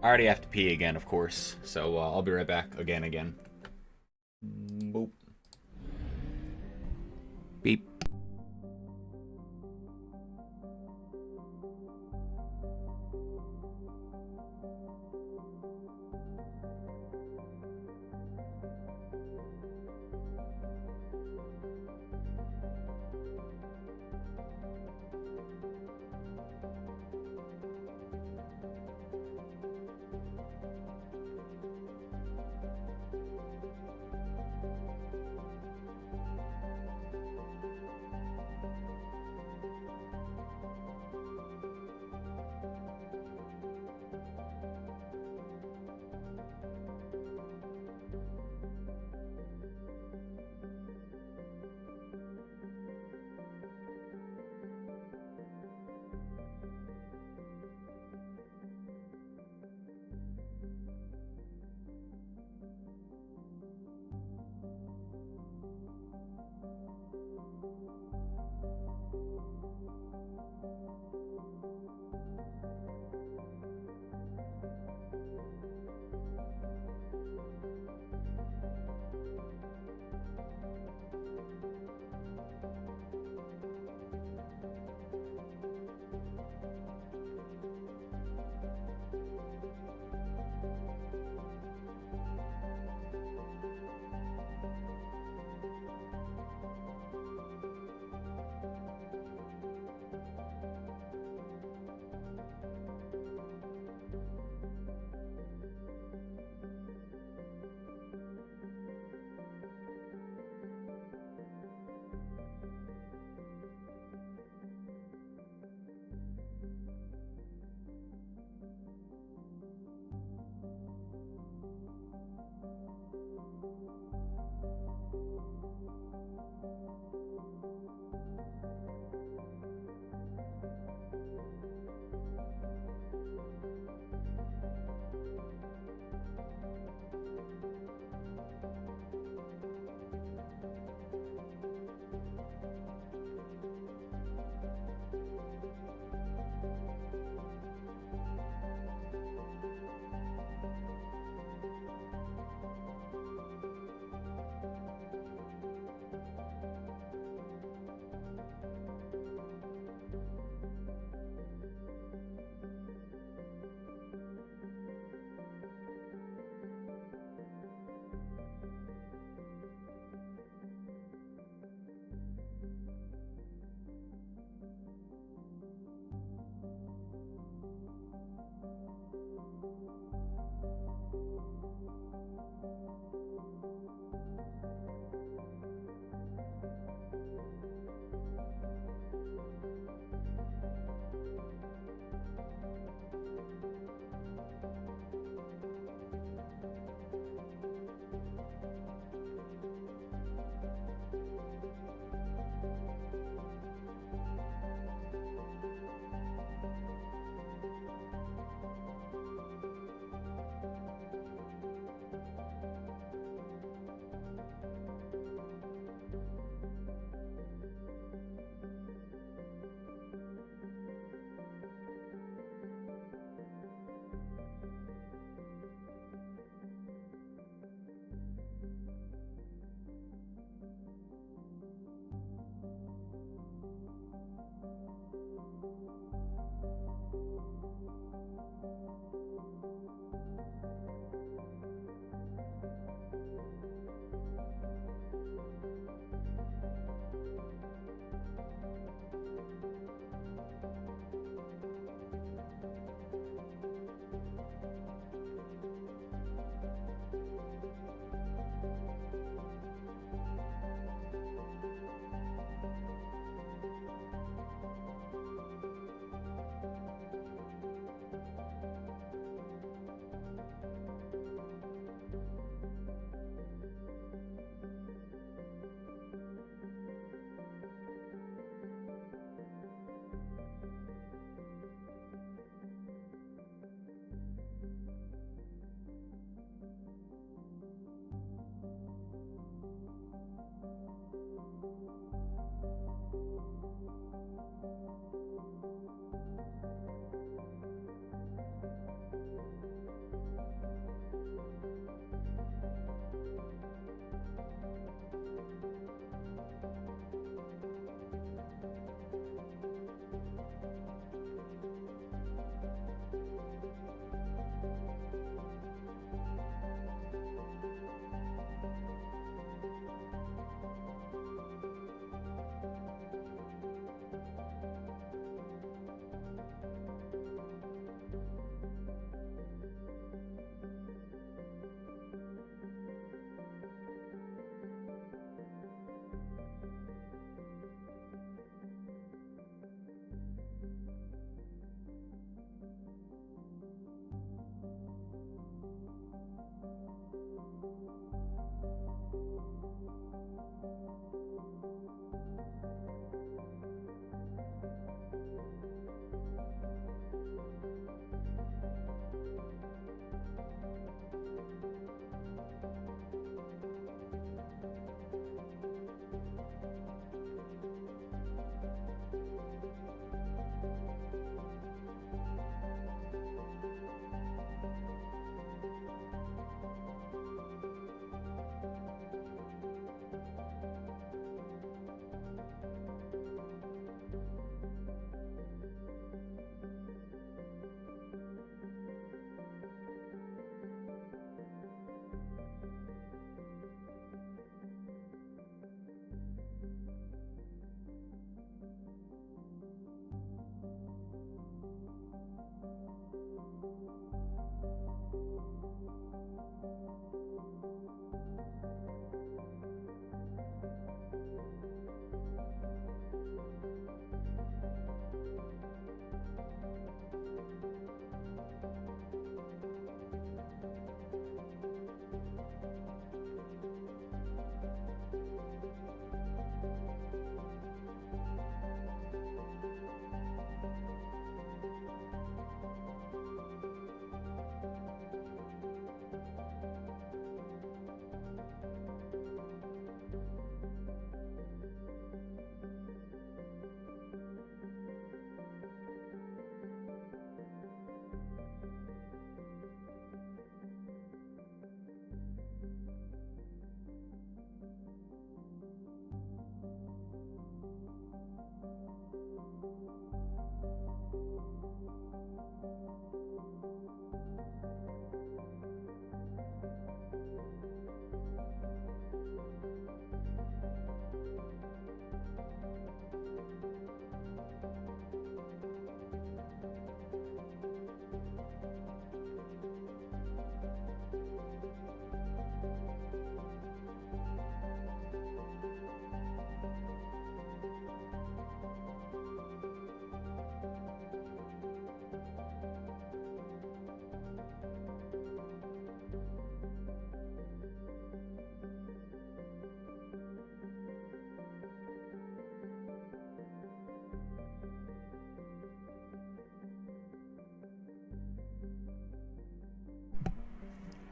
I already have to pee again, of course, so I'll be right back again. Boop. Beep.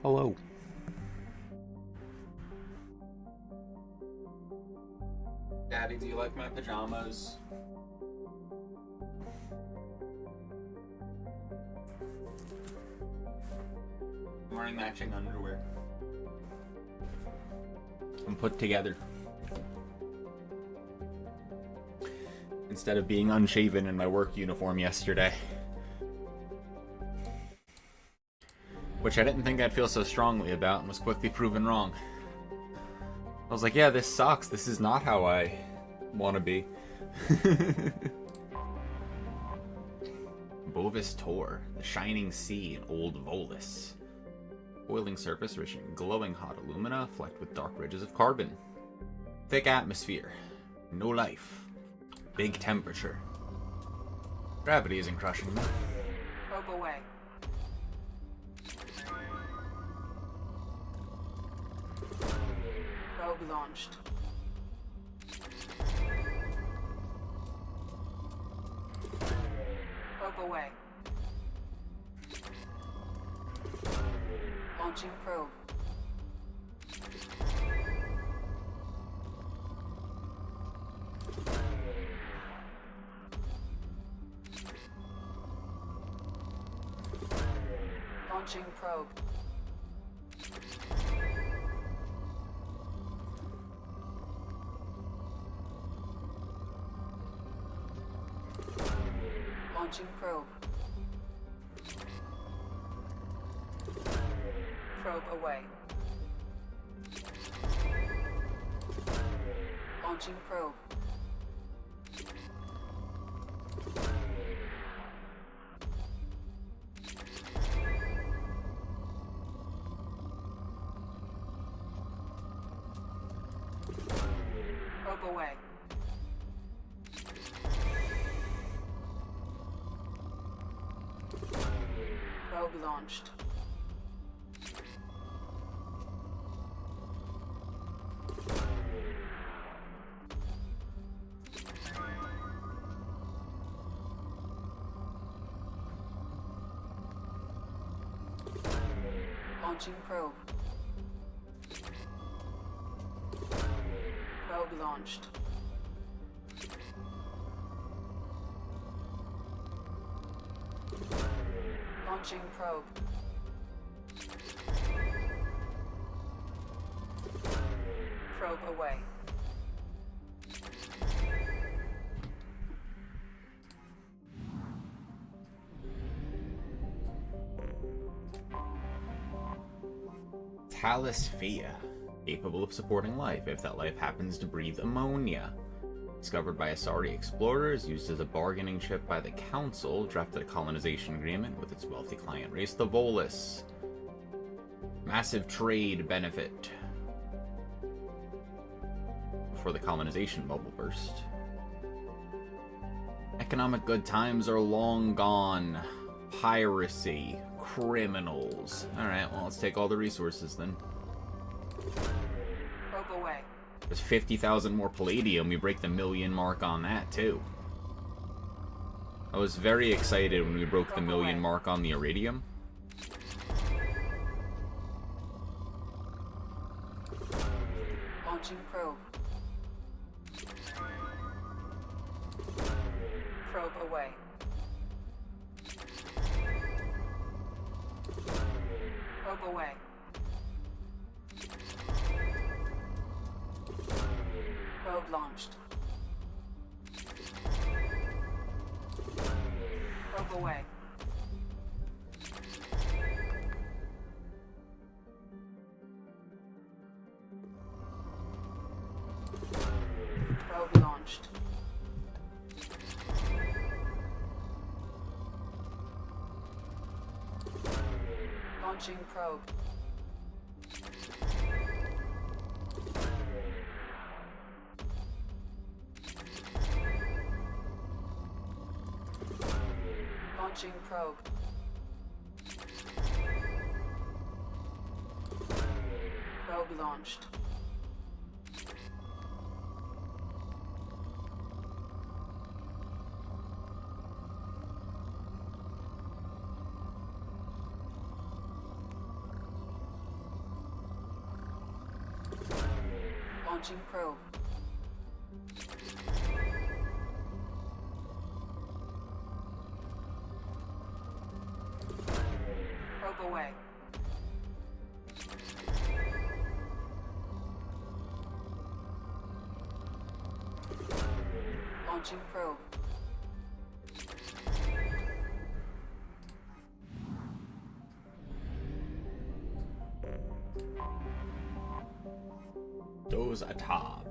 Hello. Daddy, do you like my pajamas? I'm wearing matching underwear. I'm put together. Instead of being unshaven in my work uniform yesterday. Which I didn't think I'd feel so strongly about and was quickly proven wrong. I was like, yeah, this sucks. This is not how I want to be. Bovis Tor, the shining sea in Old Volus. Boiling surface rich in glowing hot alumina, flecked with dark ridges of carbon. Thick atmosphere. No life. Big temperature. Gravity isn't crushing me. Probe away. Probe launched. Probe away. Launching probe. Launching probe. Launching probe. Probe away. Launching probe. Probe away. Probe launched. Launching probe. Probe launched. Launching probe. Probe away. Talisphea, capable of supporting life if that life happens to breathe ammonia. Discovered by Asari explorers, used as a bargaining chip by the Council, drafted a colonization agreement with its wealthy client race, the Volus. Massive trade benefit before the colonization bubble burst. Economic good times are long gone. Piracy, criminals. Alright, well, let's take all the resources then. Probe away. There's 50,000 more palladium. We break the 1 million mark on that, too. I was very excited when we broke the 1 million mark on the iridium. Launching probe. Probe away. Probe away. Probe launched. Probe away. Probe launched. Launching probe. Launching probe. Probe launched. Launching probe. Probe away. Launching probe. Those Atab.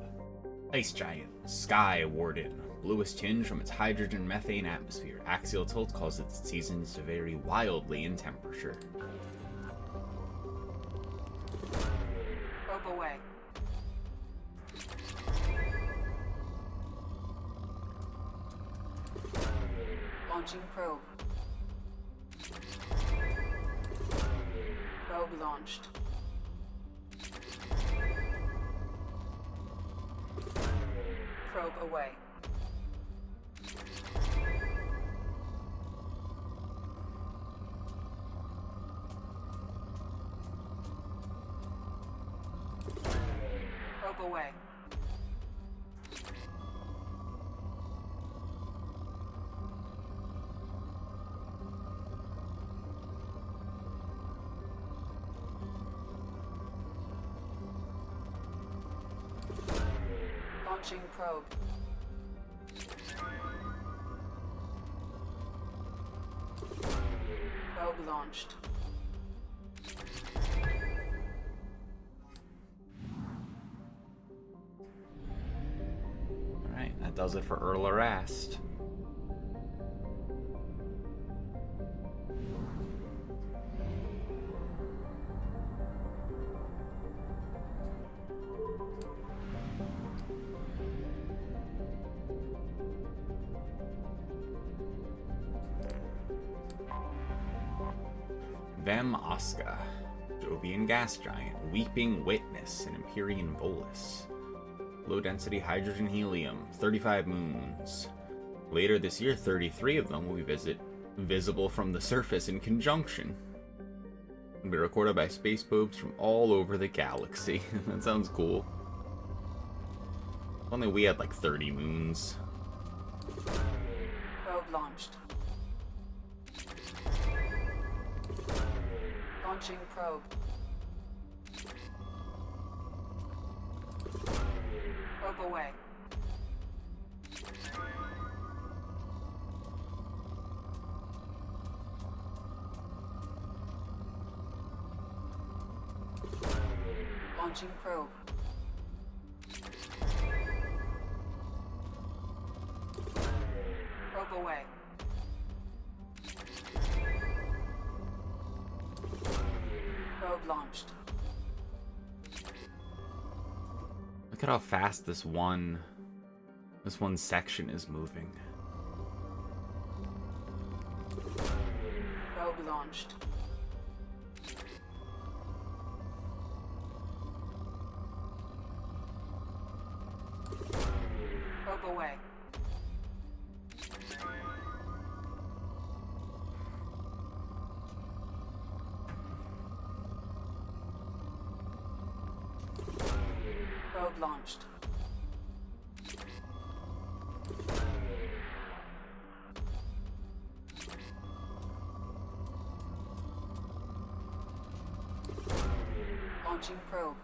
Ice Giant. Sky Warden. Bluest tinge from its hydrogen methane atmosphere. Axial tilt causes its seasons to vary wildly in temperature. Probe away. Launching probe. Probe launched. Probe away. Probe away. Launching probe. Probe launched. Alright, that does it for Earl Rast. Vem Osca, Jovian gas giant, Weeping Witness, and Empyrean Bolus. Low-density hydrogen helium, 35 moons. Later this year, 33 of them will be visible from the surface in conjunction. It'll be recorded by space probes from all over the galaxy. That sounds cool. If only we had like 30 moons. Probe launched. Launching probe. Probe away. Launching probe. Probe away. Probe launched. Look at how fast this one section is moving. Probe launched. Probe away. Probe launched. Launching probe.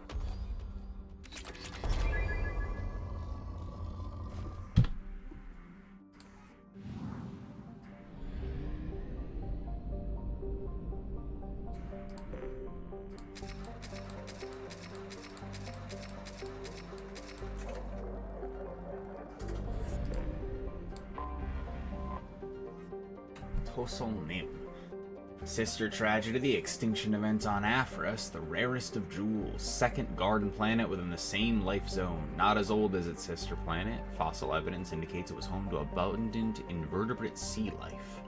Tosonim. Sister tragedy, the extinction event on Aphros, the rarest of jewels, second garden planet within the same life zone, not as old as its sister planet. Fossil evidence indicates it was home to abundant invertebrate sea life.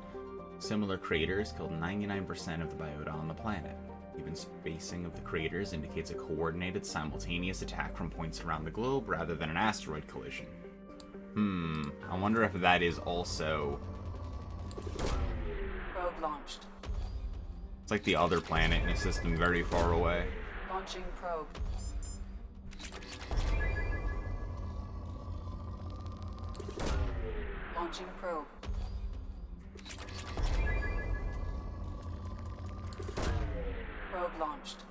Similar craters killed 99% of the biota on the planet. Even spacing of the craters indicates a coordinated, simultaneous attack from points around the globe rather than an asteroid collision. I wonder if that is also... Probe launched. It's like the other planet in a system very far away. Launching probe. Launching probe. Probe launched.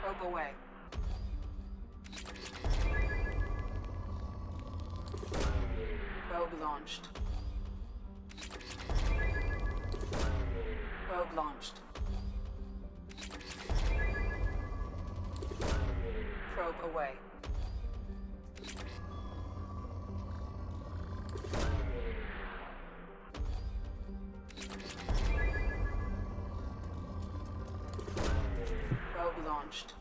Probe away. Probe launched. Probe launched. Probe away. Probe launched.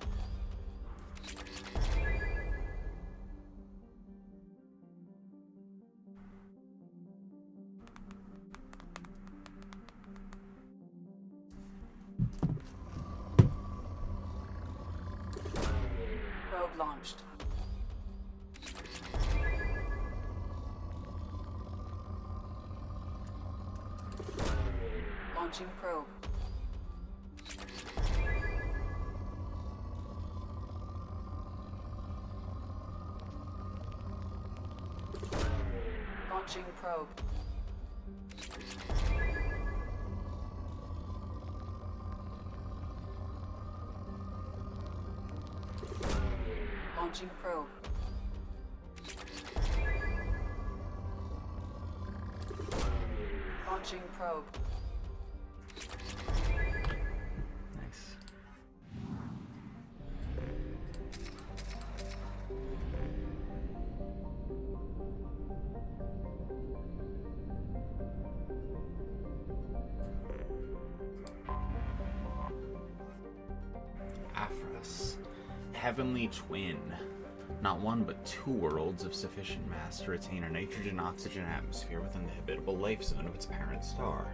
Probe launched. Launching probe. Launching probe. Launching probe. Launching probe. Nice. Aphros. Heavenly twin. Not one but two worlds of sufficient mass to retain a nitrogen-oxygen atmosphere within the habitable life zone of its parent star.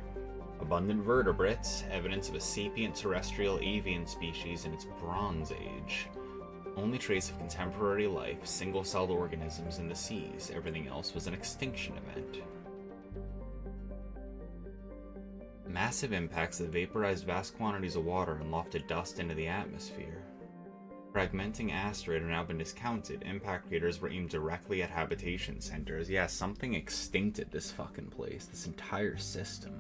Abundant vertebrates, evidence of a sapient terrestrial avian species in its Bronze Age. Only trace of contemporary life, single-celled organisms in the seas. Everything else was an extinction event. Massive impacts that vaporized vast quantities of water and lofted dust into the atmosphere. Fragmenting asteroid have now been discounted. Impact craters were aimed directly at habitation centers. Yeah, something extincted this fucking place, this entire system.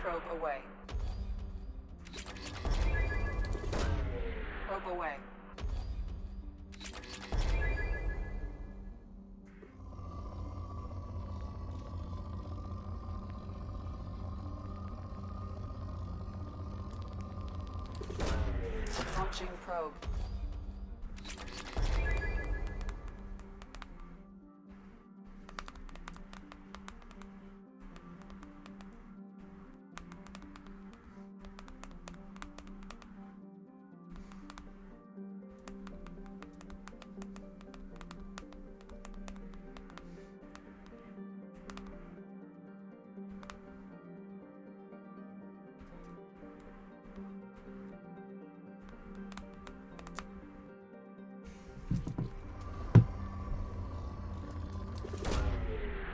Probe away. Probe away. Launching probe.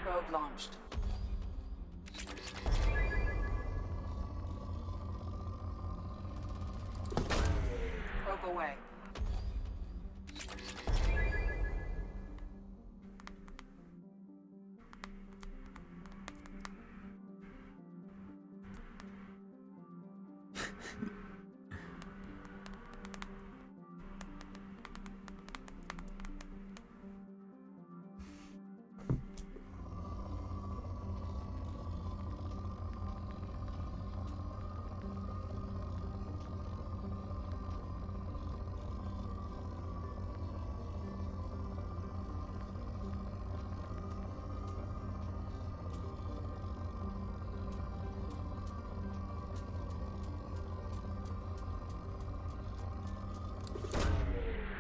Probe launched. Probe away.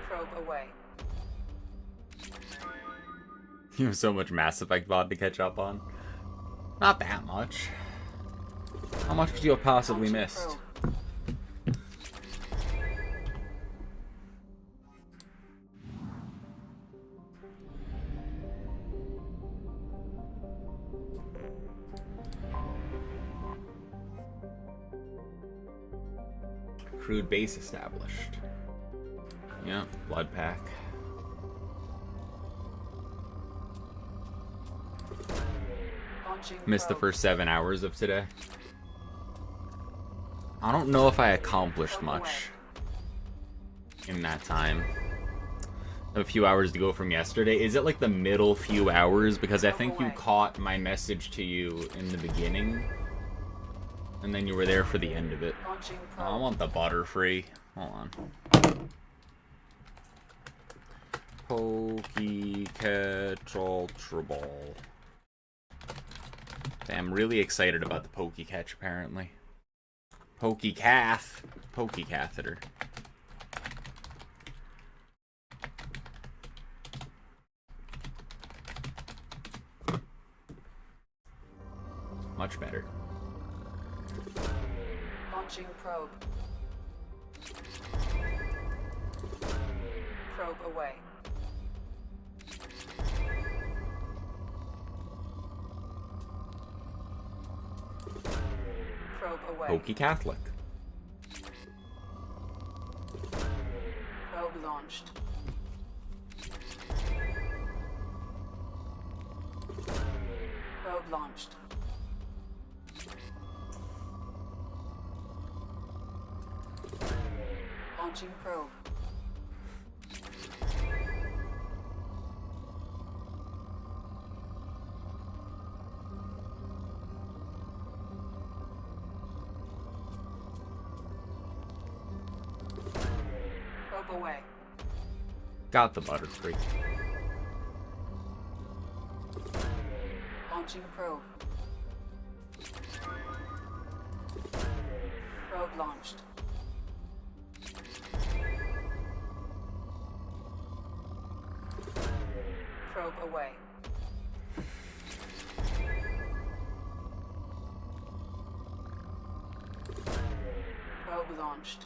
Probe away. You have so much Mass Effect VOD to catch up on. Not that much. How much could you have possibly missed? Crude base established. Yeah, blood pack. Missed the first 7 hours of today. I don't know if I accomplished much in that time. I have a few hours to go from yesterday. Is it like the middle few hours? Because I think you caught my message to you in the beginning. And then you were there for the end of it. Oh, I want the butter free. Hold on. Pokey-catcher ball. I'm really excited about the Pokey Catch, apparently. Pokey Cath. Pokey Catheter. Much better. Launching probe. Probe away. Probe away. Pokey Catholic. Probe launched. Probe launched. Launching probe. Probe away. Got the Butterfree. Launching probe. Probe launched. Probe away. Probe launched.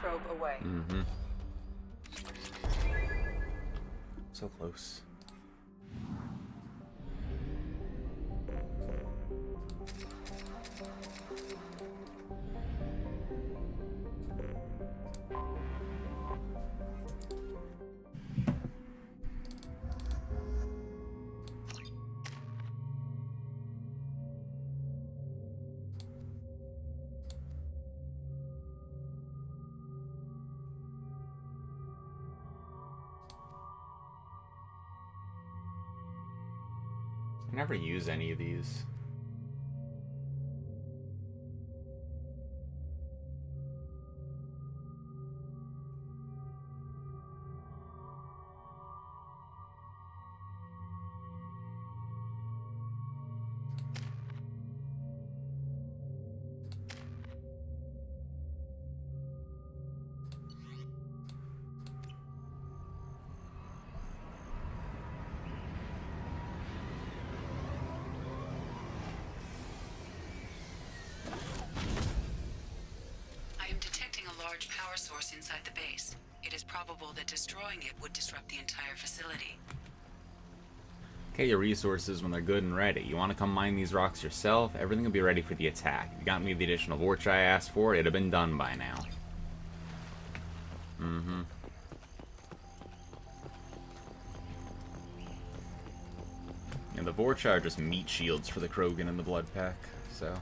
Probe away. Mm-hmm. So close. I never use any of these. I am detecting a large power source inside the base. It is probable that destroying it would disrupt the entire facility. Get your resources when they're good and ready. You want to come mine these rocks yourself? Everything will be ready for the attack. If you got me the additional vortex I asked for, it'd have been done by now. Mm-hmm. And the vortex are just meat shields for the Krogan and the Blood Pack, so...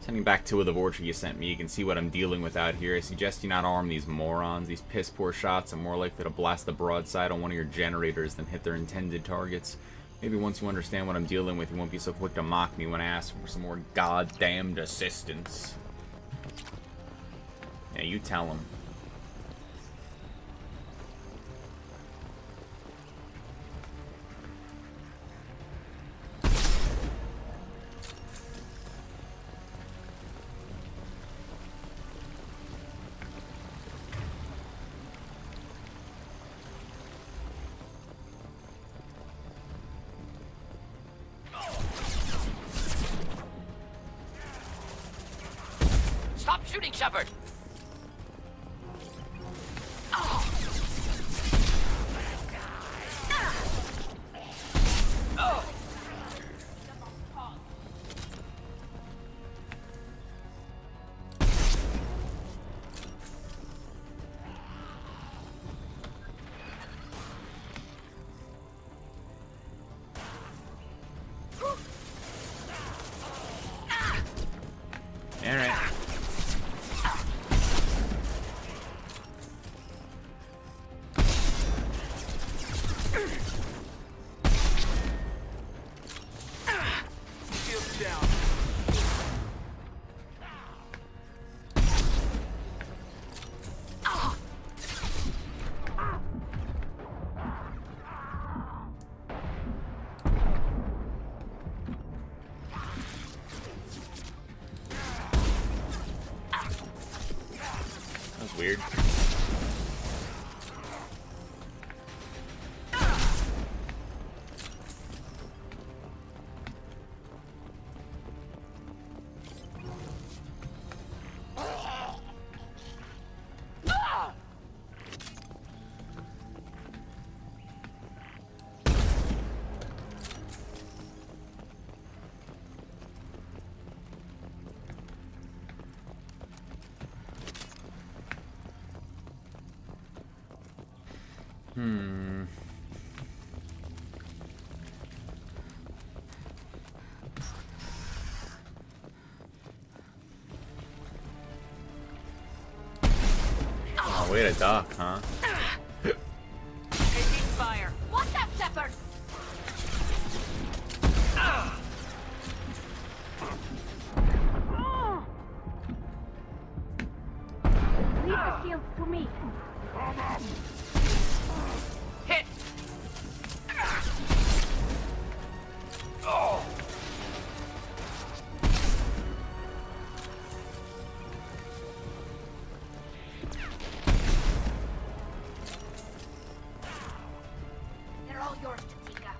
Sending back 2 of the vortex you sent me, you can see what I'm dealing with out here. I suggest you not arm these morons. These piss-poor shots are more likely to blast the broadside on one of your generators than hit their intended targets. Maybe once you understand what I'm dealing with, you won't be so quick to mock me when I ask for some more goddamned assistance. Yeah, you tell them. Stop shooting, Shepard! Alright. Shields down. That was weird. way to duck, huh? Taking fire. Watch out, Shepard! Leave the shields to me. Hit. Oh. They're all yours, Tatika.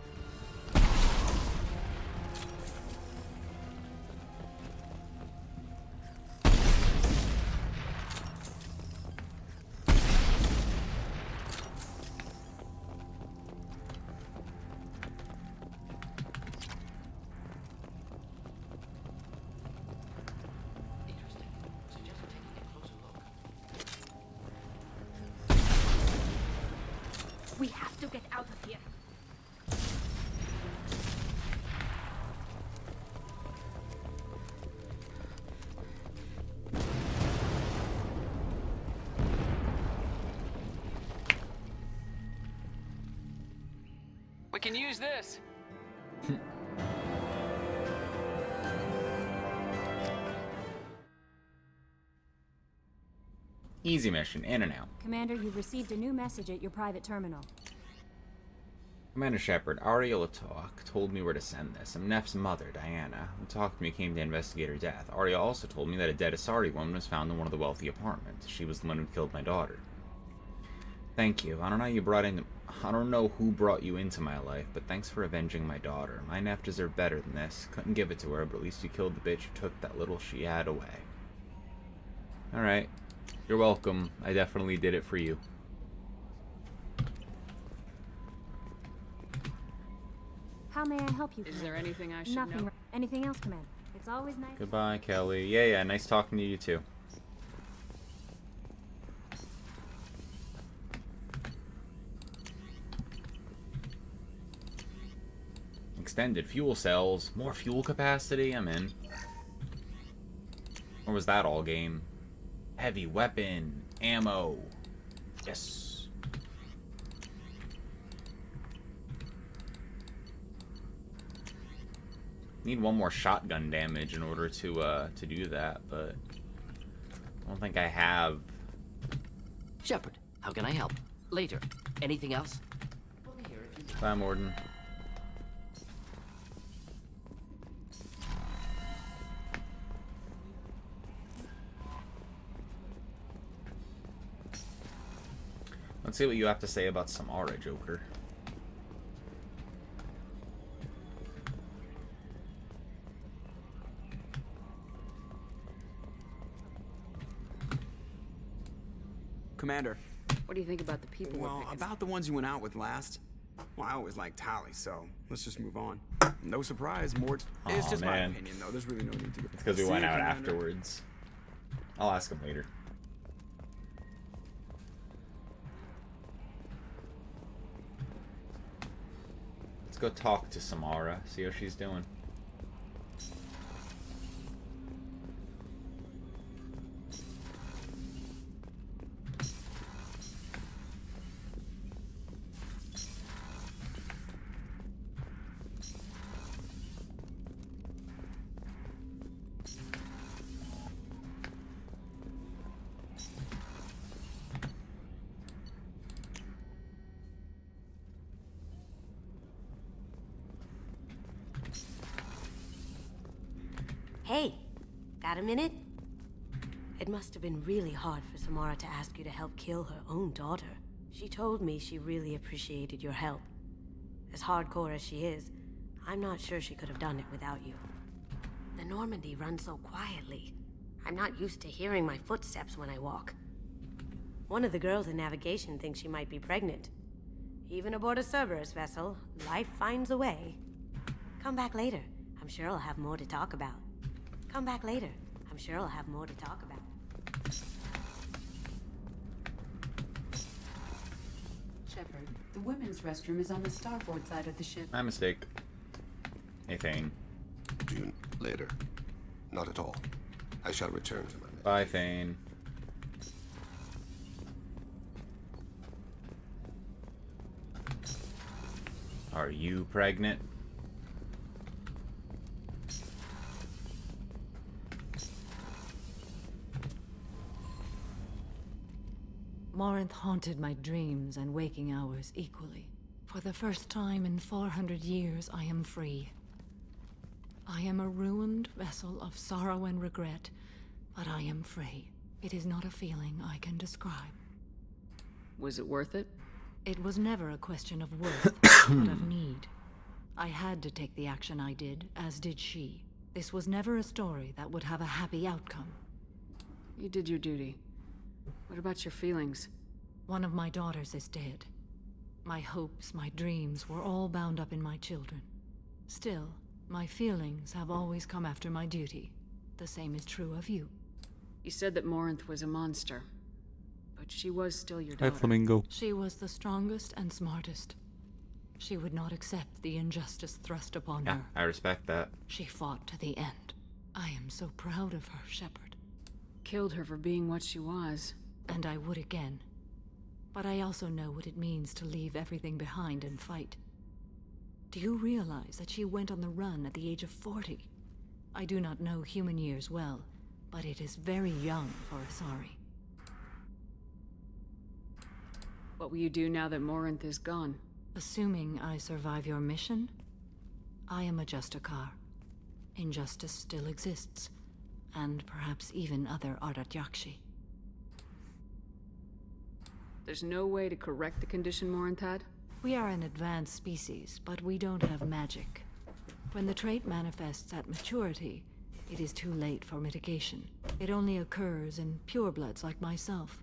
We have to get out of here. We can use this. Easy mission, in and out. Commander, you've received a new message at your private terminal. Commander Shepard, Arya Latok told me where to send this. I'm Neff's mother, Diana, who talked to me came to investigate her death. Arya also told me that a dead Asari woman was found in one of the wealthy apartments. She was the one who killed my daughter. Thank you. I don't know who brought you into my life, but thanks for avenging my daughter. My Neff deserved better than this. Couldn't give it to her, but at least you killed the bitch who took that little she had away. Alright. You're welcome. I definitely did it for you. How may I help you, Is Commander? there anything I should Nothing. know? Anything else, Commander? It's always nice. Goodbye, Kelly. Yeah, nice talking to you too. Extended fuel cells. More fuel capacity? I'm in. Or was that all game? Heavy weapon. Ammo. Yes. Need one more shotgun damage in order to do that, but I don't think I have. Shepard, how can I help? Later. Anything else? Bye, Morden. Let's see what you have to say about Samara, Joker. Commander. What do you think about the people we're Well, picking? about the ones you went out with last. Well, I always liked Tally, so let's just move on. No surprise, Mort. It's just my opinion, though. There's really no need to go. It's because we See went you, out Commander. afterwards. I'll ask him later. Let's go talk to Samara, see how she's doing. Hey, got a minute? It must have been really hard for Samara to ask you to help kill her own daughter. She told me she really appreciated your help. As hardcore as she is, I'm not sure she could have done it without you. The Normandy runs so quietly. I'm not used to hearing my footsteps when I walk. One of the girls in navigation thinks she might be pregnant. Even aboard a Cerberus vessel, life finds a way. Come back later. I'm sure I'll have more to talk about. Come back later. I'm sure I'll have more to talk about. Shepard, the women's restroom is on the starboard side of the ship. My mistake. Hey, Thane. June, later. Not at all. I shall return to my... Bye, Thane. Are you pregnant? Morinth haunted my dreams and waking hours equally. For the first time in 400 years, I am free. I am a ruined vessel of sorrow and regret, but I am free. It is not a feeling I can describe. Was it worth it? It was never a question of worth, but of need. I had to take the action I did, as did she. This was never a story that would have a happy outcome. You did your duty. What about your feelings? One of my daughters is dead. My hopes, my dreams were all bound up in my children. Still, my feelings have always come after my duty. The same is true of you. You said that Morinth was a monster, but she was still your daughter. Hi, Flamingo. She was the strongest and smartest. She would not accept the injustice thrust upon Yeah, her. I respect that. She fought to the end. I am so proud of her, Shepard. Killed her for being what she was. And I would again. But I also know what it means to leave everything behind and fight. Do you realize that she went on the run at the age of 40? I do not know human years well, but it is very young for Asari. What will you do now that Morinth is gone? Assuming I survive your mission, I am a Justicar. Injustice still exists, and perhaps even other Ardat Yakshi. There's no way to correct the condition Morinth had? We are an advanced species, but we don't have magic. When the trait manifests at maturity, it is too late for mitigation. It only occurs in purebloods like myself.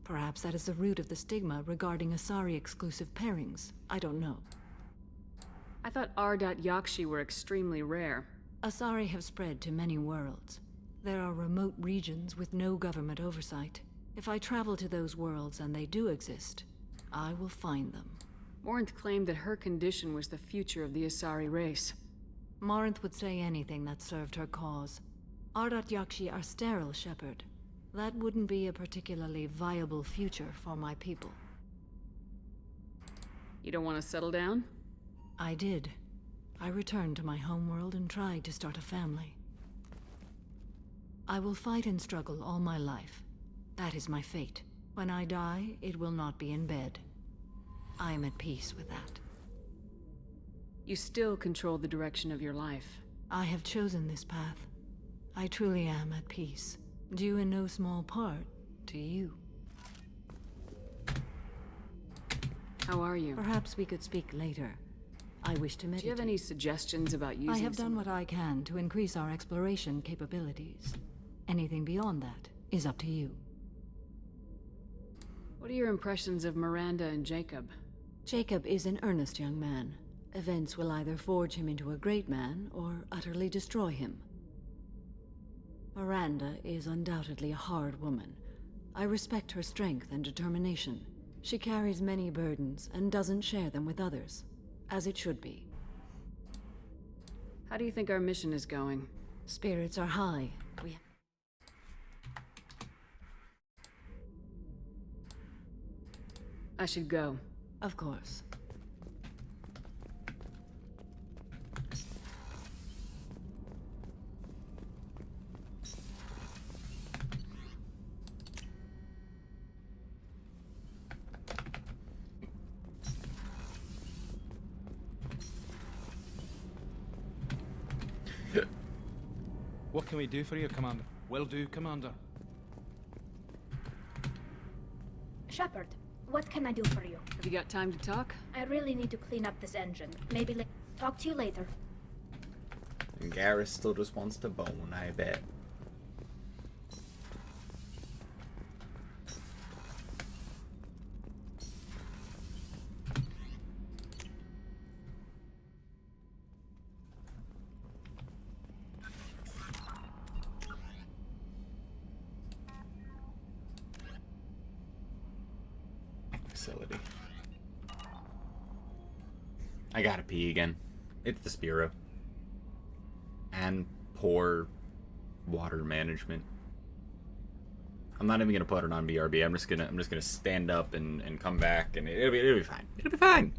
Perhaps that is the root of the stigma regarding Asari-exclusive pairings. I don't know. I thought Ardat Yakshi were extremely rare. Asari have spread to many worlds. There are remote regions with no government oversight. If I travel to those worlds, and they do exist, I will find them. Morinth claimed that her condition was the future of the Asari race. Morinth would say anything that served her cause. Ardat Yakshi are sterile, Shepard. That wouldn't be a particularly viable future for my people. You don't want to settle down? I did. I returned to my homeworld and tried to start a family. I will fight and struggle all my life. That is my fate. When I die, it will not be in bed. I am at peace with that. You still control the direction of your life. I have chosen this path. I truly am at peace, due in no small part to you. How are you? Perhaps we could speak later. I wish to meditate. Do you have any suggestions about using I have done what I can to increase our exploration capabilities. Anything beyond that is up to you. What are your impressions of Miranda and Jacob? Jacob is an earnest young man. Events will either forge him into a great man or utterly destroy him. Miranda is undoubtedly a hard woman. I respect her strength and determination. She carries many burdens and doesn't share them with others, as it should be. How do you think our mission is going? Spirits are high. I should go. Of course. What can we do for you, Commander? Will do, Commander. Shepard, what can I do for you? Have you got time to talk? I really need to clean up this engine. Maybe talk to you later. And Garrus still just wants to bone, I bet. Facility. I gotta pee again. It's the Spiro. And poor water management. I'm not even gonna put it on BRB. I'm just gonna stand up and come back, and it'll be fine. It'll be fine.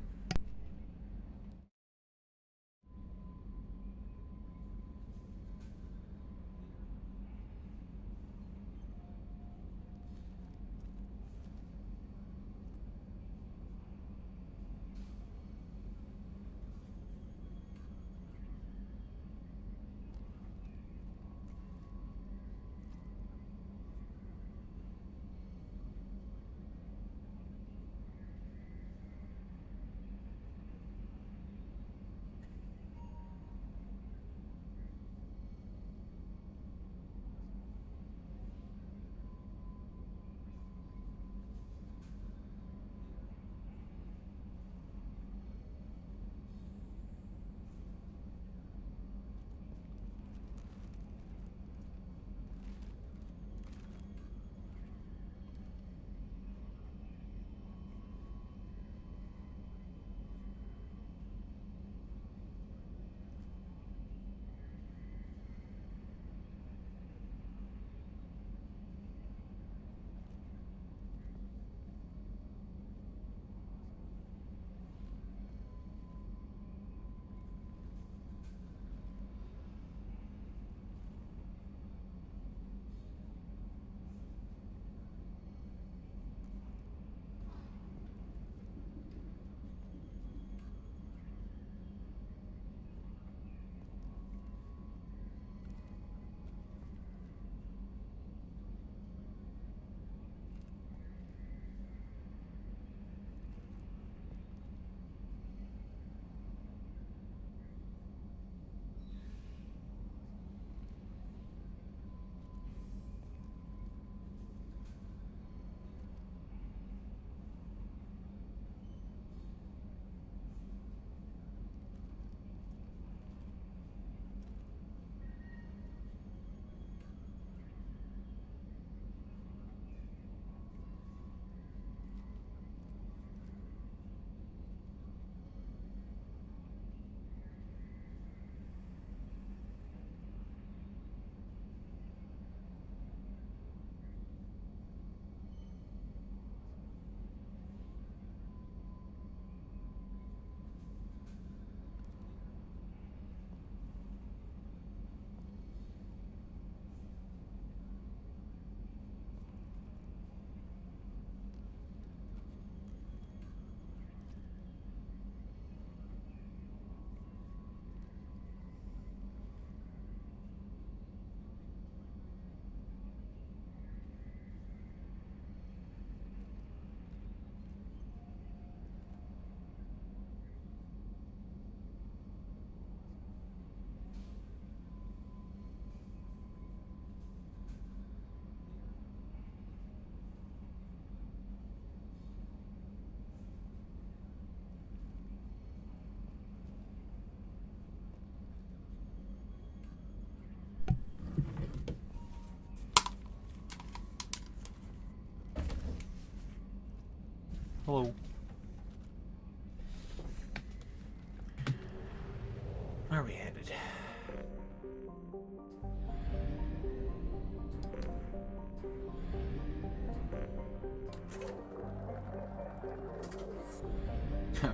Where are we headed?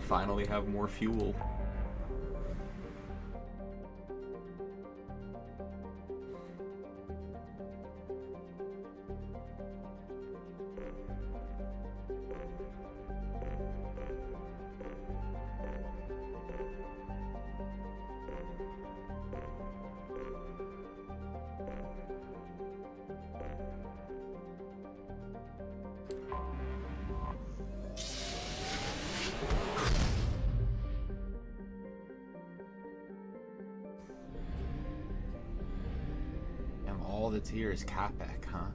Finally have more fuel. All that's here is Capek, huh?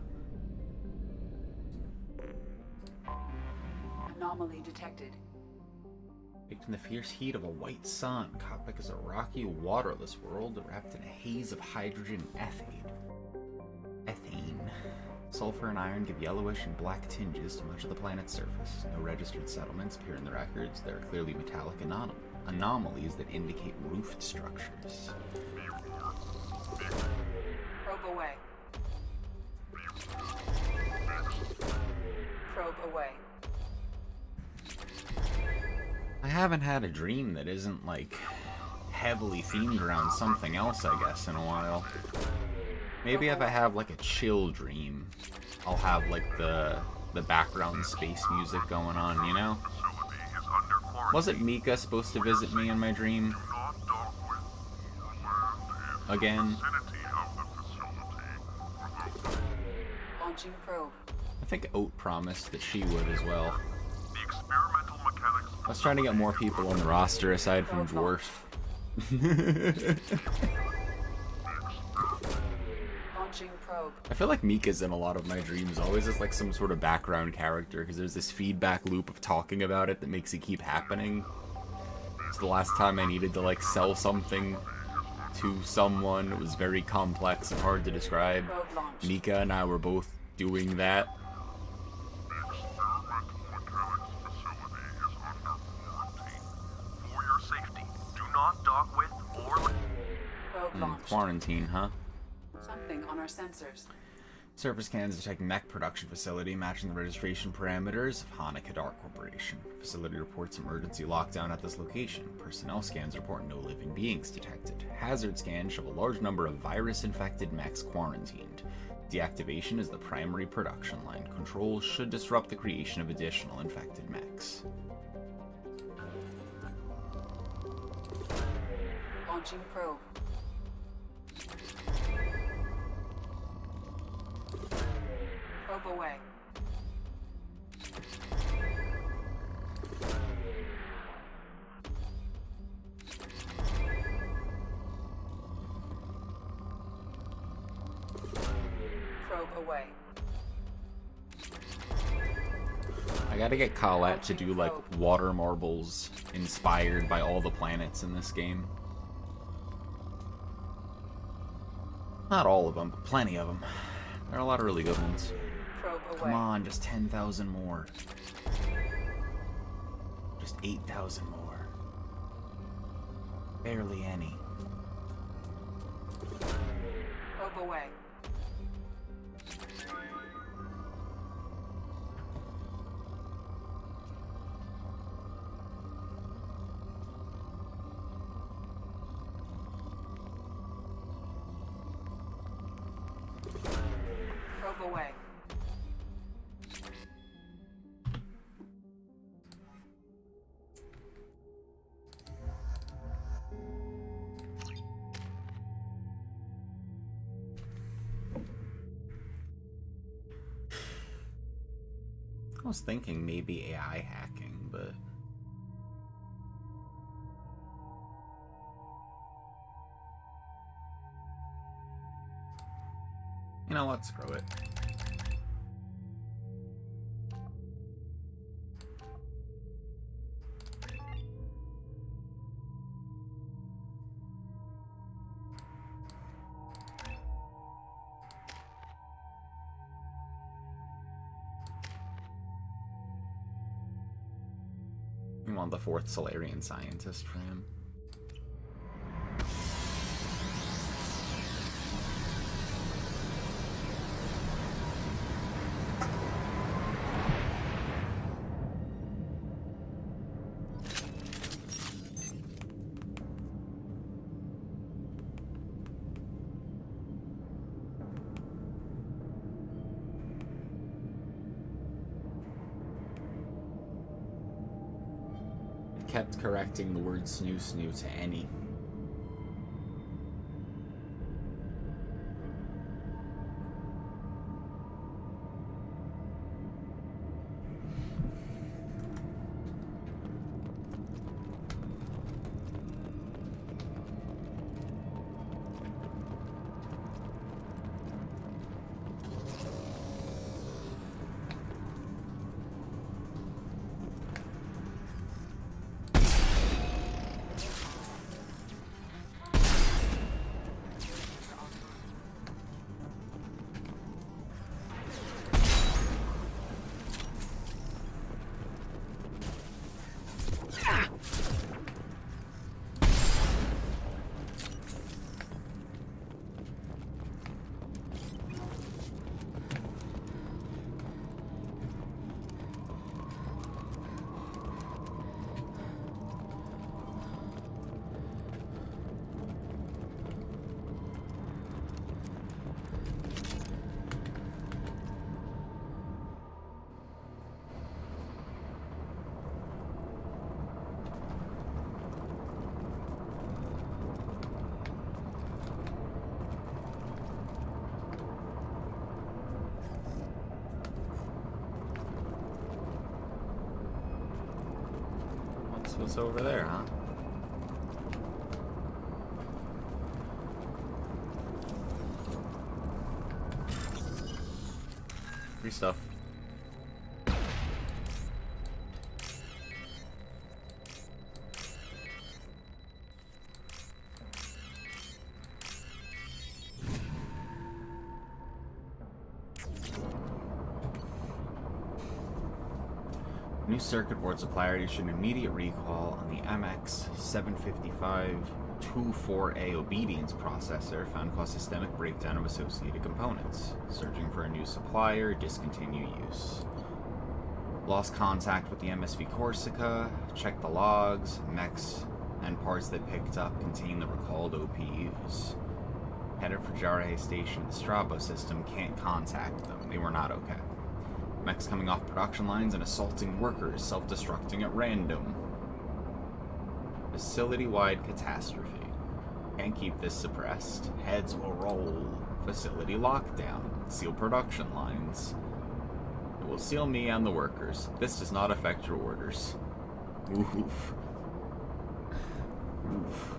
Anomaly detected. Baked in the fierce heat of a white sun, Capek is a rocky, waterless world wrapped in a haze of hydrogen ethane. Sulfur and iron give yellowish and black tinges to much of the planet's surface. No registered settlements appear in the records. There are clearly metallic anomalies that indicate roofed structures. Probe away. Probe away. I haven't had a dream that isn't, like, heavily themed around something else, I guess, in a while. Maybe if I have, like, a chill dream, I'll have, like, the background space music going on, you know? Wasn't Mika supposed to visit me in my dream? Again? Launching probe. I think Oat promised that she would as well. I was trying to get more people on the roster aside from Dwarf. Launching probe. I feel like Mika's in a lot of my dreams, always as like some sort of background character, because there's this feedback loop of talking about it that makes it keep happening. It's the last time I needed to like sell something to someone. It was very complex and hard to describe. Mika and I were both doing that. Quarantine, huh? Something on our sensors. Surface scans detect mech production facility matching the registration parameters of Hana Kadar Corporation. Facility reports emergency lockdown at this location. Personnel scans report no living beings detected. Hazard scans show a large number of virus-infected mechs quarantined. Deactivation is the primary production line. Controls should disrupt the creation of additional infected mechs. Launching probe. Probe away. Probe away. I gotta get Colette to do like water marbles inspired by all the planets in this game. Not all of them, but plenty of them. There are a lot of really good ones. Come on, just 10,000 more. Just 8,000 more. Barely any. Probe away. Probe away. I was thinking maybe AI hacking, but... You know what? Screw it. You want the fourth Solarian scientist for him. kept correcting the word snoo to any. What's over there, huh? Free stuff. New circuit board supplier issued an immediate recall on the MX755-24A obedience processor found caused systemic breakdown of associated components. Searching for a new supplier, discontinue use. Lost contact with the MSV Corsica, checked the logs, mechs, and parts they picked up contain the recalled OPUs. Headed for Jarhe Station, the Strabo system can't contact them. They were not okay. Mechs coming off production lines and assaulting workers, self-destructing at random. Facility-wide catastrophe. Can't keep this suppressed. Heads will roll. Facility lockdown. Seal production lines. It will seal me and the workers. This does not affect your orders. Oof. Oof.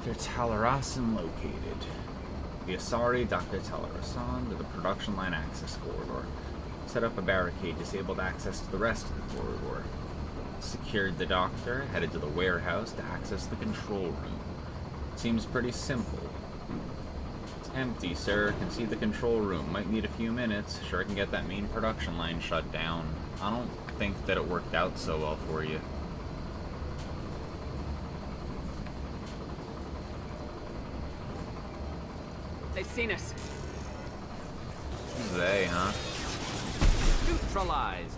Dr. Talarasan located. The Asari Dr. Talarasan to the production line access corridor. Set up a barricade, disabled access to the rest of the corridor. Secured the doctor, headed to the warehouse to access the control room. Seems pretty simple. It's empty, sir. Can see the control room. Might need a few minutes. Sure I can get that main production line shut down. I don't think that it worked out so well for you. They've seen us. Who's they, huh? Neutralized.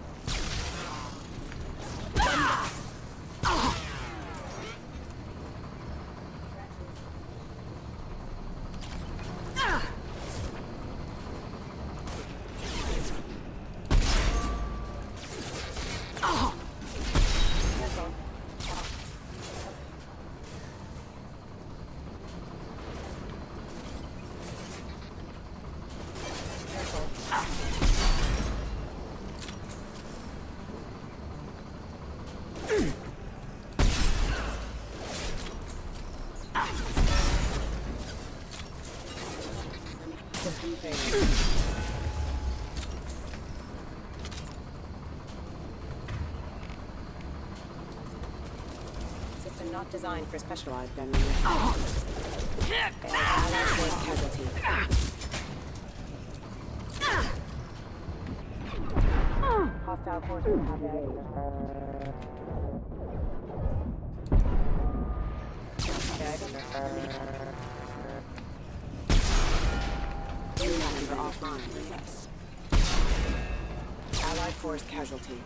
System not designed for specialized ammunition. Hostile forces have offline. Yes. Allied force casualty.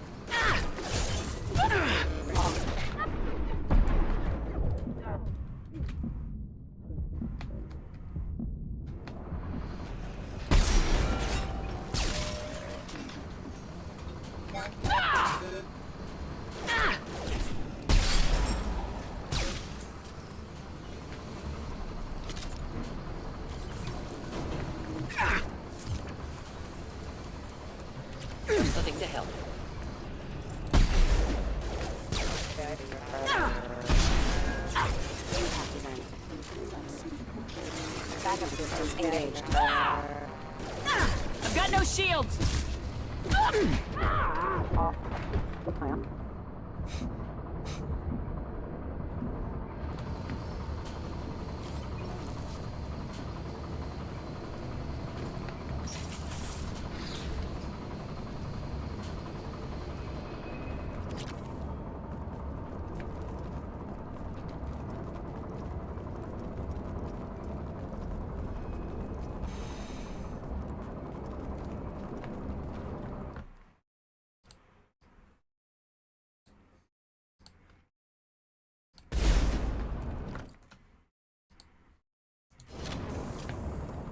There's nothing to help. Backup systems engaged. I've got no shields!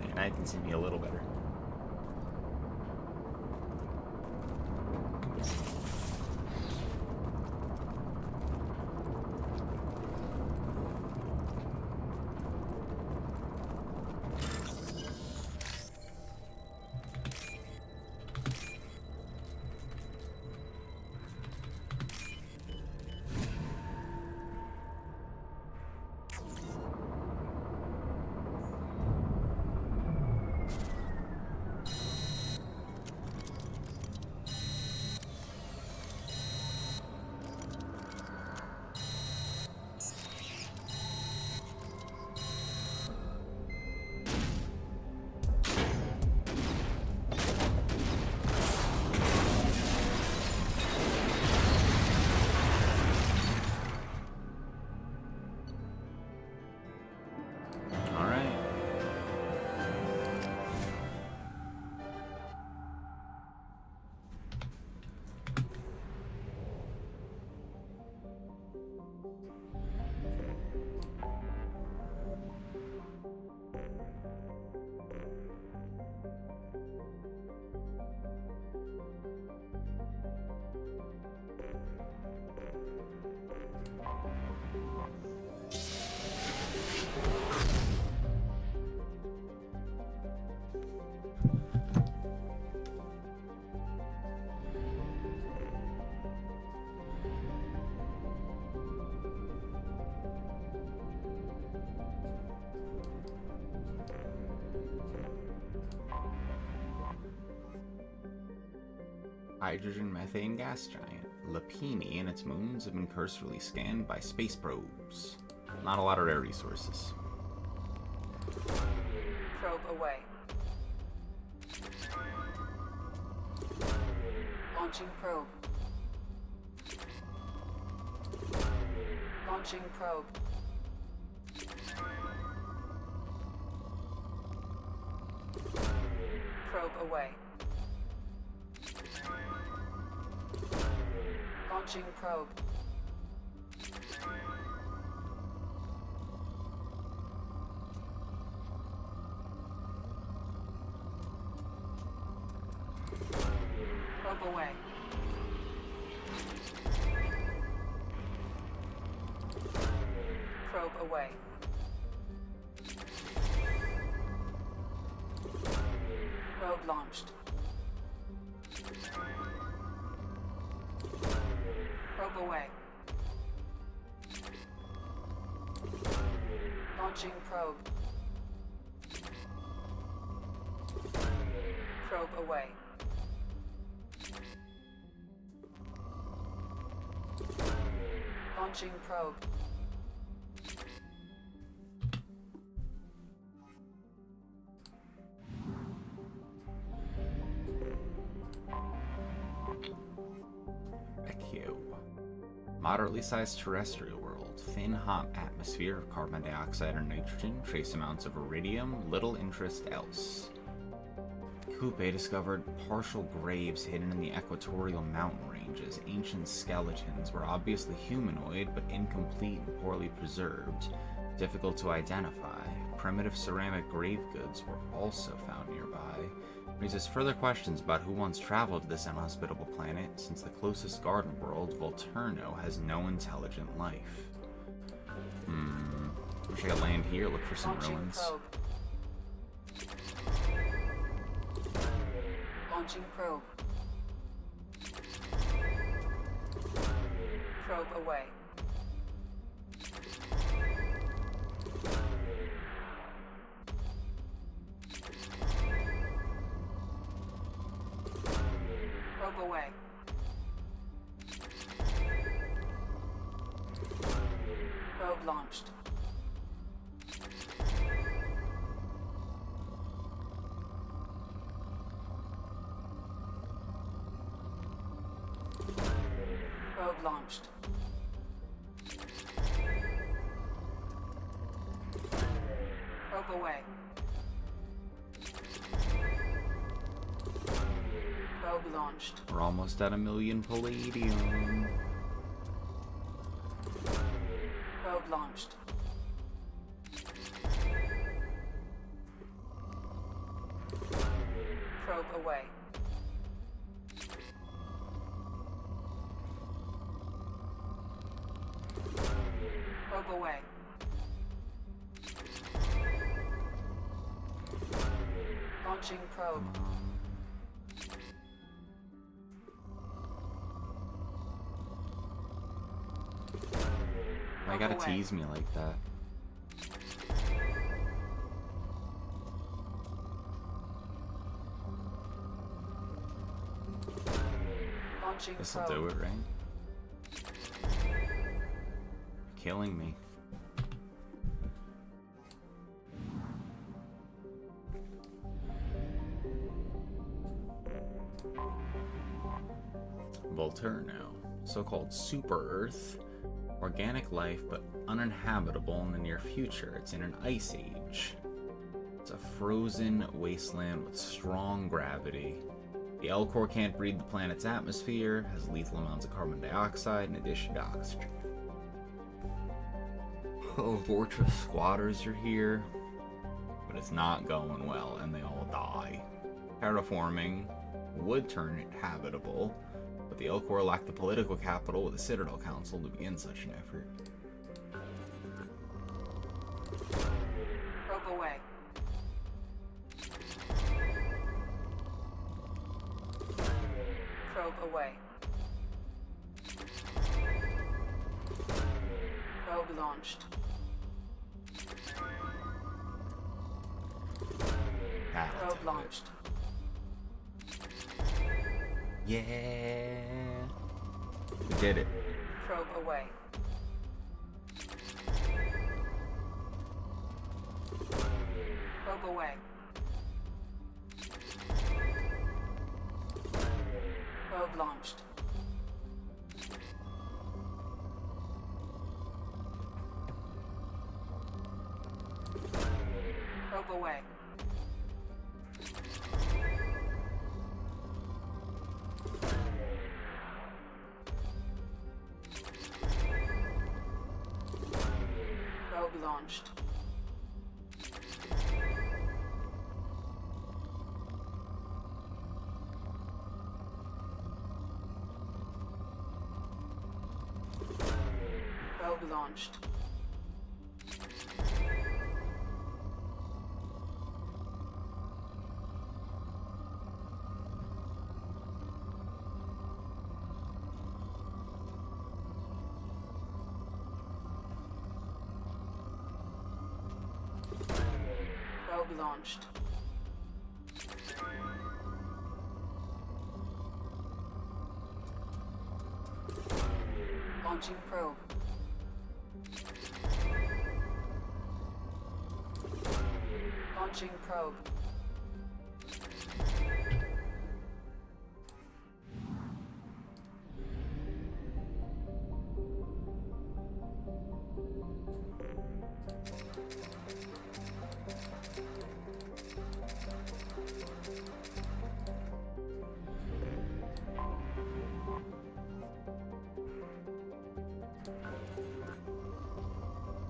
And I can see me a little better. Hydrogen methane gas giant. Lapini and its moons have been cursorily scanned by space probes. Not a lot of rare resources. Probe away. Launching probe. Launching probe. Probe away. Launching probe. Probe away. Probe away. Probe launched. Probe away. Launching probe. Probe away. Launching probe. Moderately sized terrestrial world. Thin, hot atmosphere of carbon dioxide and nitrogen. Trace amounts of iridium. Little interest else. Coupe discovered partial graves hidden in the equatorial mountain ranges. Ancient skeletons were obviously humanoid, but incomplete and poorly preserved. Difficult to identify. Primitive ceramic grave goods were also found nearby. Raises further questions about who once traveled to this inhospitable planet, since the closest garden world, Volturno, has no intelligent life. Wish I could land here, look for some ruins. Launching probe. Probe away. Probe away. Probe launched. Probe launched. Probe away. Probe launched. We're almost at 1,000,000 palladium. Probe launched. Probe away. Probe away. Launching probe. Why you gotta tease me like that? Launching This'll probe. do it, right? Killing me. Volturno, so-called Super Earth. Organic life, but uninhabitable in the near future. It's in an ice age. It's a frozen wasteland with strong gravity. The L-Core can't breathe the planet's atmosphere, has lethal amounts of carbon dioxide in addition to oxygen. Oh, Fortress squatters are here, but it's not going well, and they all die. Terraforming would turn it habitable, but the L-Core lacked the political capital with the Citadel Council to begin such an effort. Probe away. Probe away. Probe launched. Probe launched. Yeah, we did it. Probe away. Probe away. Probe launched. Probe away. Probe launched. Probe launched. Probe launched. Launching probe. Launching probe.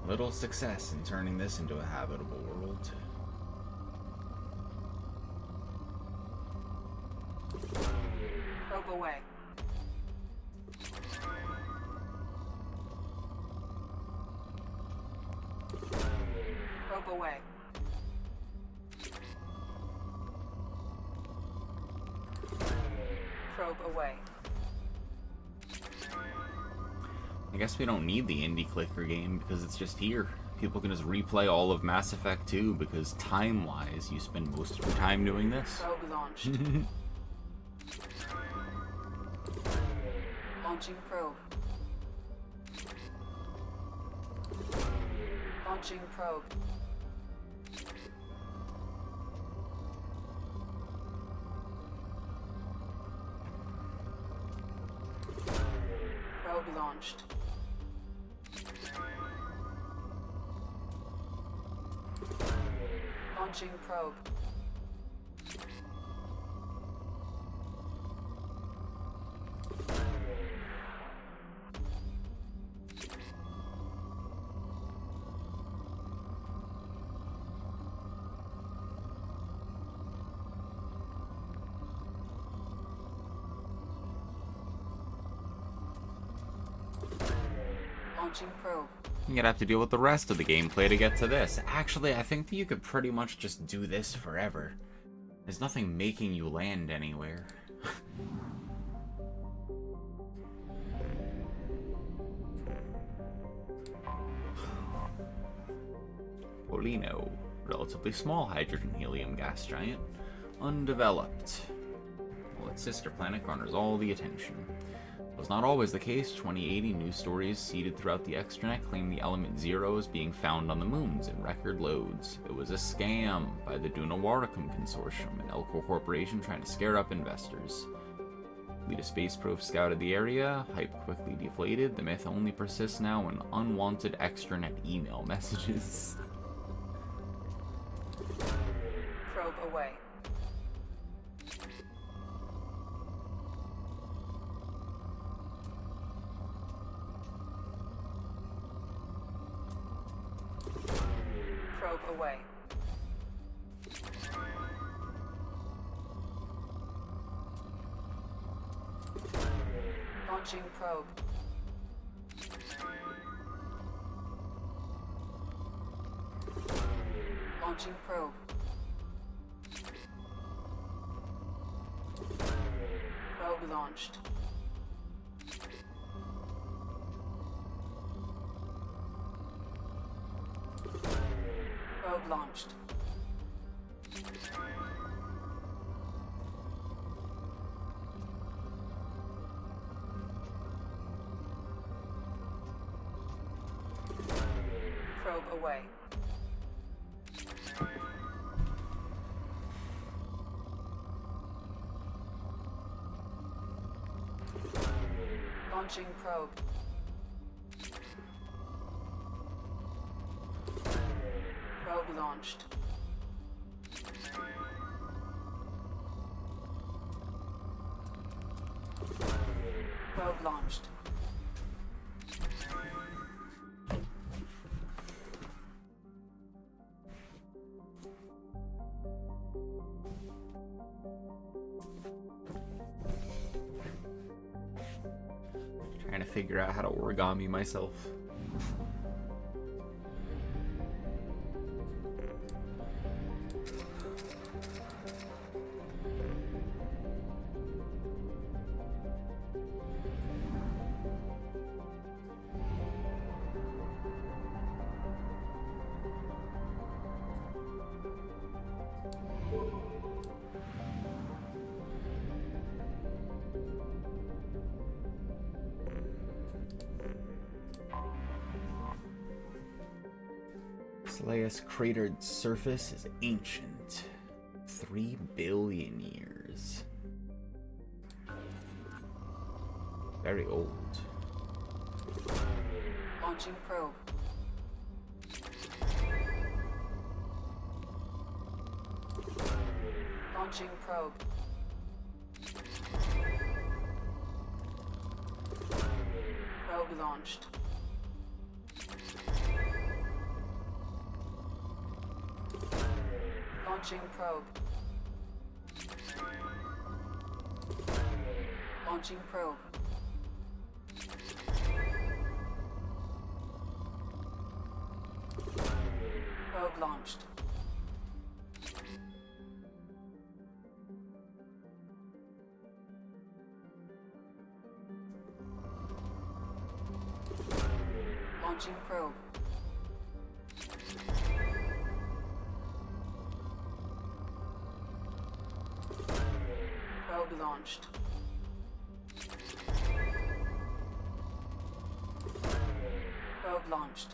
Little success in turning this into a habitable world. Probe away. Probe away. Probe away. I guess we don't need the indie clicker game because it's just here. People can just replay all of Mass Effect 2 because time-wise, you spend most of your time doing this. Probe launched. Launching probe. Launching probe. Probe launched. Launching probe. Launching probe. You're gonna have to deal with the rest of the gameplay to get to this. Actually, I think that you could pretty much just do this forever. There's nothing making you land anywhere. Polino. Relatively small hydrogen helium gas giant. Undeveloped. Well, its sister planet garners all the attention. Was not always the case. 2080 news stories seeded throughout the extranet claim the element Zero is being found on the moons in record loads. It was a scam by the Dunawaricum Consortium, an Elcor corporation trying to scare up investors. Lead a space probe scouted the area, hype quickly deflated, the myth only persists now in unwanted extranet email messages. Probe away. Probe away. Launching probe. Launching probe. Probe launched. Probe launched. Probe away. Launching probe. Probe launched. Probe launched. Trying to figure out how to origami myself. Slayus cratered surface is ancient. 3 billion years. Very old. Launching probe. Launching probe. Probe launched. Launching probe. Launching probe. Probe launched. Launching probe. Probe launched. Probe launched.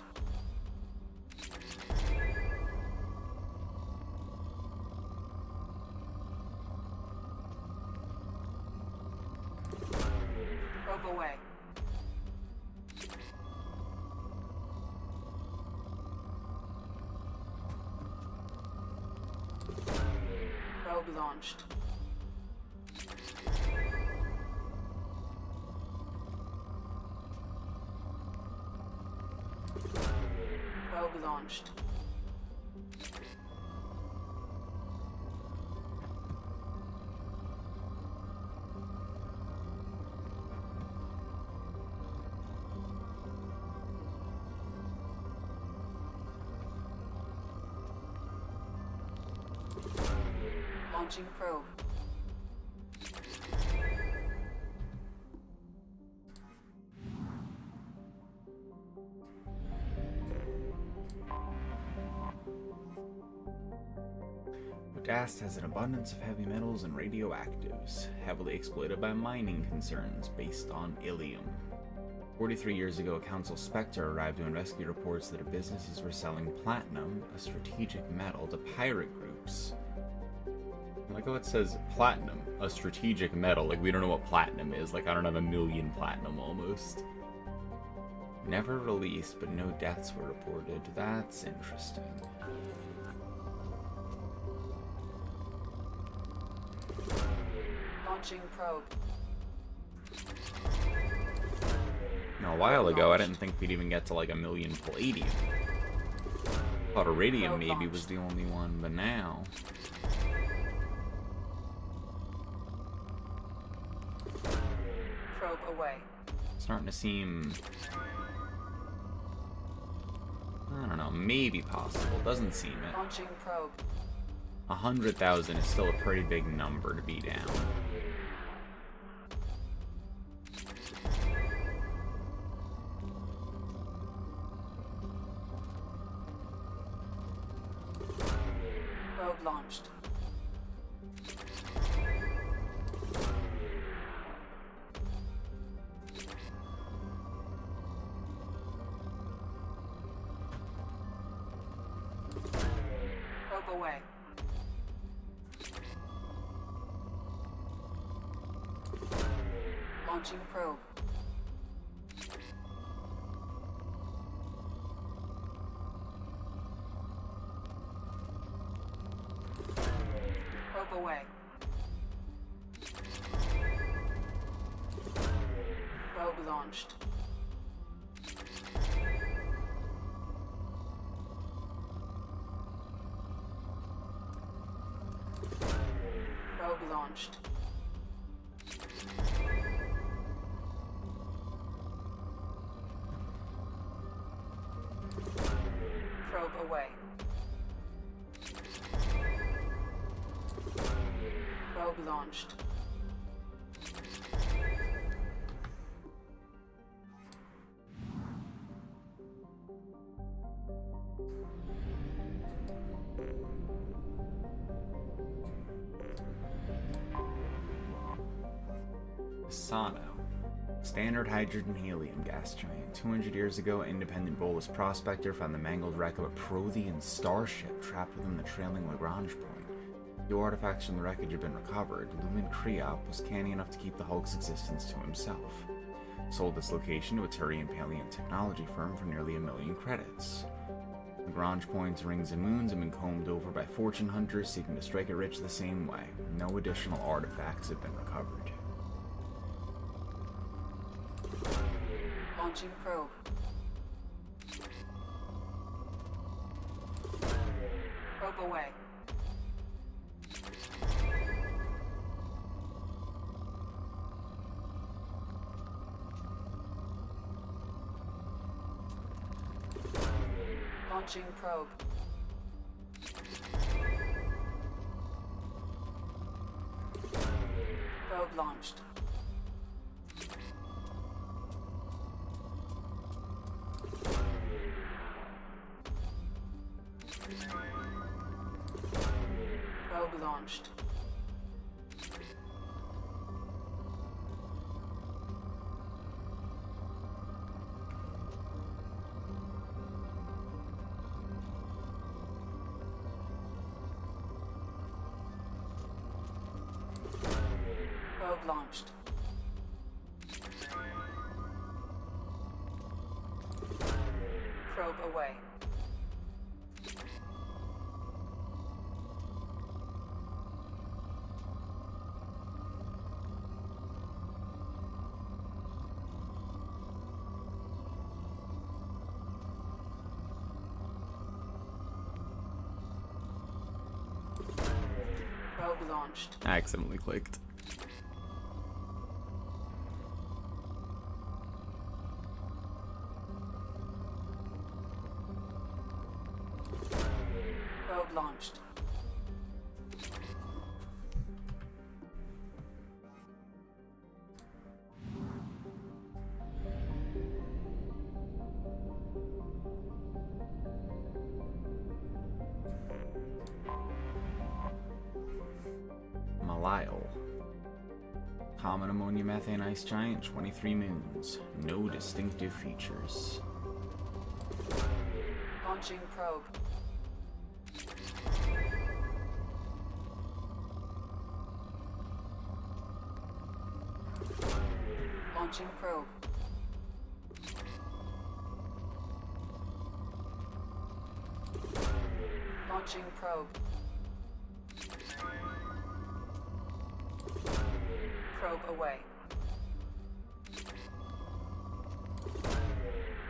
Probe away. Probe launched. Probe launched. Launching probe. Dast has an abundance of heavy metals and radioactives, heavily exploited by mining concerns based on Ilium. 43 years ago, a council specter arrived to investigate reports that businesses were selling platinum, a strategic metal, to pirate groups. I like how it says platinum, a strategic metal. Like, we don't know what platinum is. Like, I don't have 1,000,000 platinum almost. Never released, but no deaths were reported. That's interesting. Launching probe. Now, a while ago, I didn't think we'd even get to like 1,000,000 palladium. Thought iridium maybe was the only one, but now... Probe away. Starting to seem... I don't know, maybe possible. Doesn't seem it. Launching probe. 100,000 is still a pretty big number to be down. Probe launched. Probe away. Launching probe. Probe away. Probe launched. Probe launched. Probe away. Probe launched. Sano. Standard hydrogen helium gas giant. 200 years ago, an independent bolus prospector found the mangled wreck of a Prothean starship trapped within the trailing Lagrange point. The artifacts from the wreckage had been recovered. Lumen Kriop was canny enough to keep the Hulk's existence to himself. Sold this location to a Turian Paleon technology firm for nearly 1,000,000 credits. Lagrange points, rings, and moons have been combed over by fortune hunters seeking to strike it rich the same way. No additional artifacts have been recovered. Launching probe. Probe away. Launching probe. Probe launched. Probe launched. Probe launched. Probe away. Probe launched. I accidentally clicked. Probe launched. Malile. Common ammonia methane ice giant, 23 moons. No distinctive features. Launching probe. Launching probe. Launching probe. Probe away.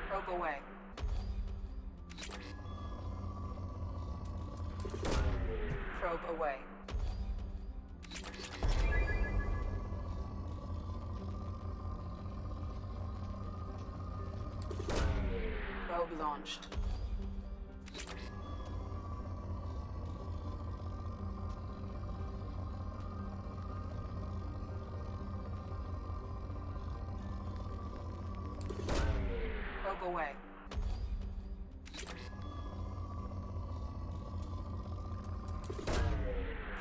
Probe away. Probe away. Probe launched. Probe away.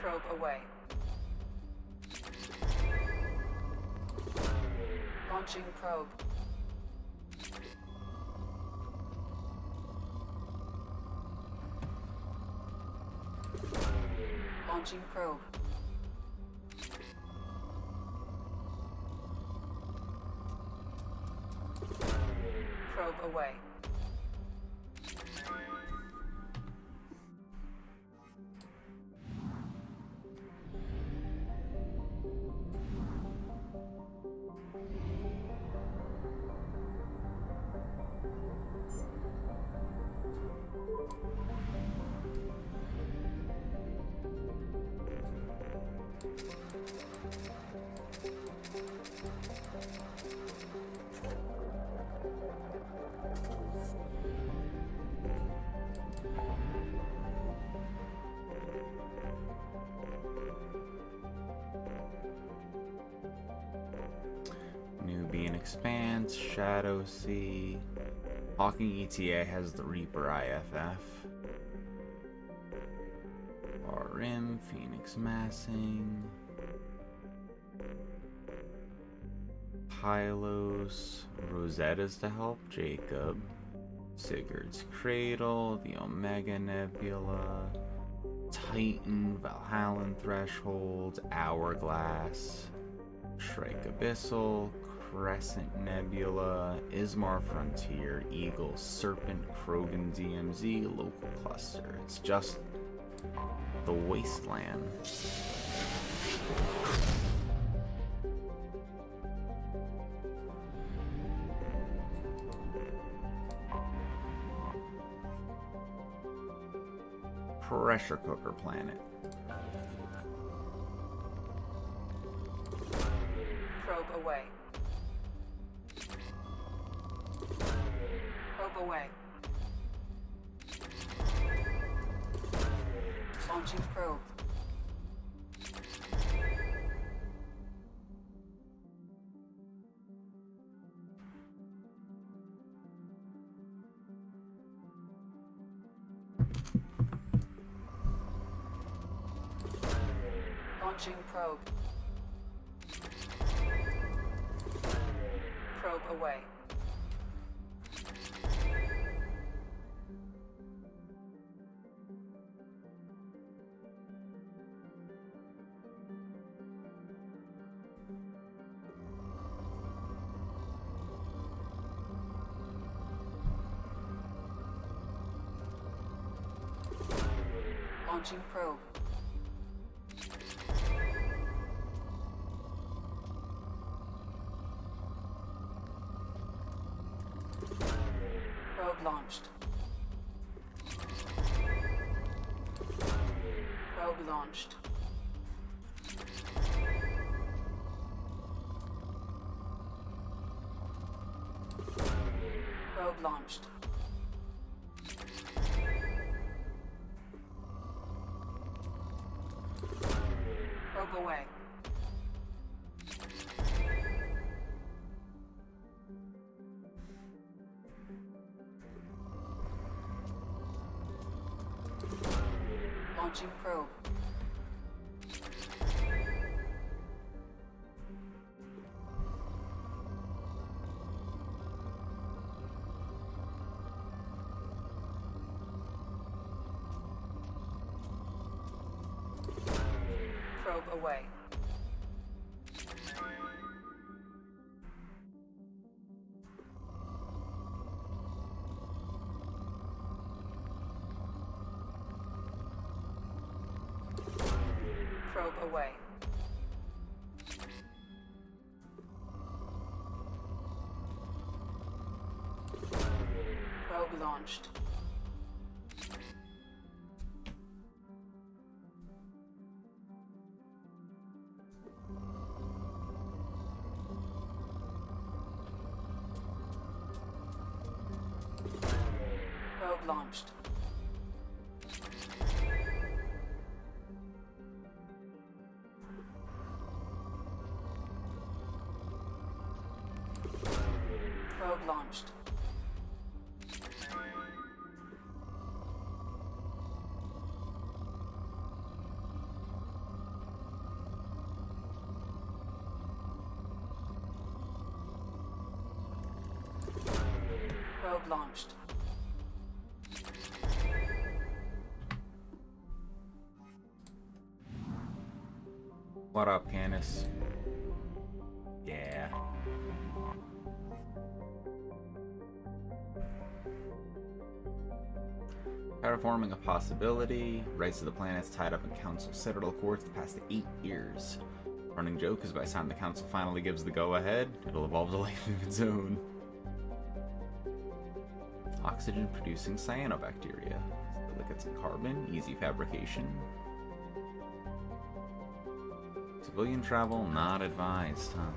Probe away. Launching probe. Launching probe. Probe away. Nubian Expanse, Shadow Sea. Hawking ETA has the Reaper IFF. RM, Phoenix Massing. Pylos, Rosetta's to help Jacob. Sigurd's Cradle, the Omega Nebula. Titan, Valhallan Threshold, Hourglass. Shrike Abyssal, Crescent Nebula, Ismar Frontier, Eagle, Serpent, Krogan DMZ, Local Cluster. It's just the Wasteland. Pressure Cooker Planet. Probe away. Probe away. Launching probe. Launching probe. Probe away. Launching probe. Probe launched. Probe launched. Probe launched. Probe away. Launching probe. Probe away. Probe away. Probe launched. Probe launched. Probe launched. Probe launched. What up, Canis? Yeah. Terraforming a possibility. Rights to the planet's tied up in Council Citadel courts the past 8 years. Running joke is by the time the Council finally gives the go-ahead, it'll evolve to life of its own. Oxygen-producing cyanobacteria. Silicates and carbon. Easy fabrication. Civilian travel not advised, huh?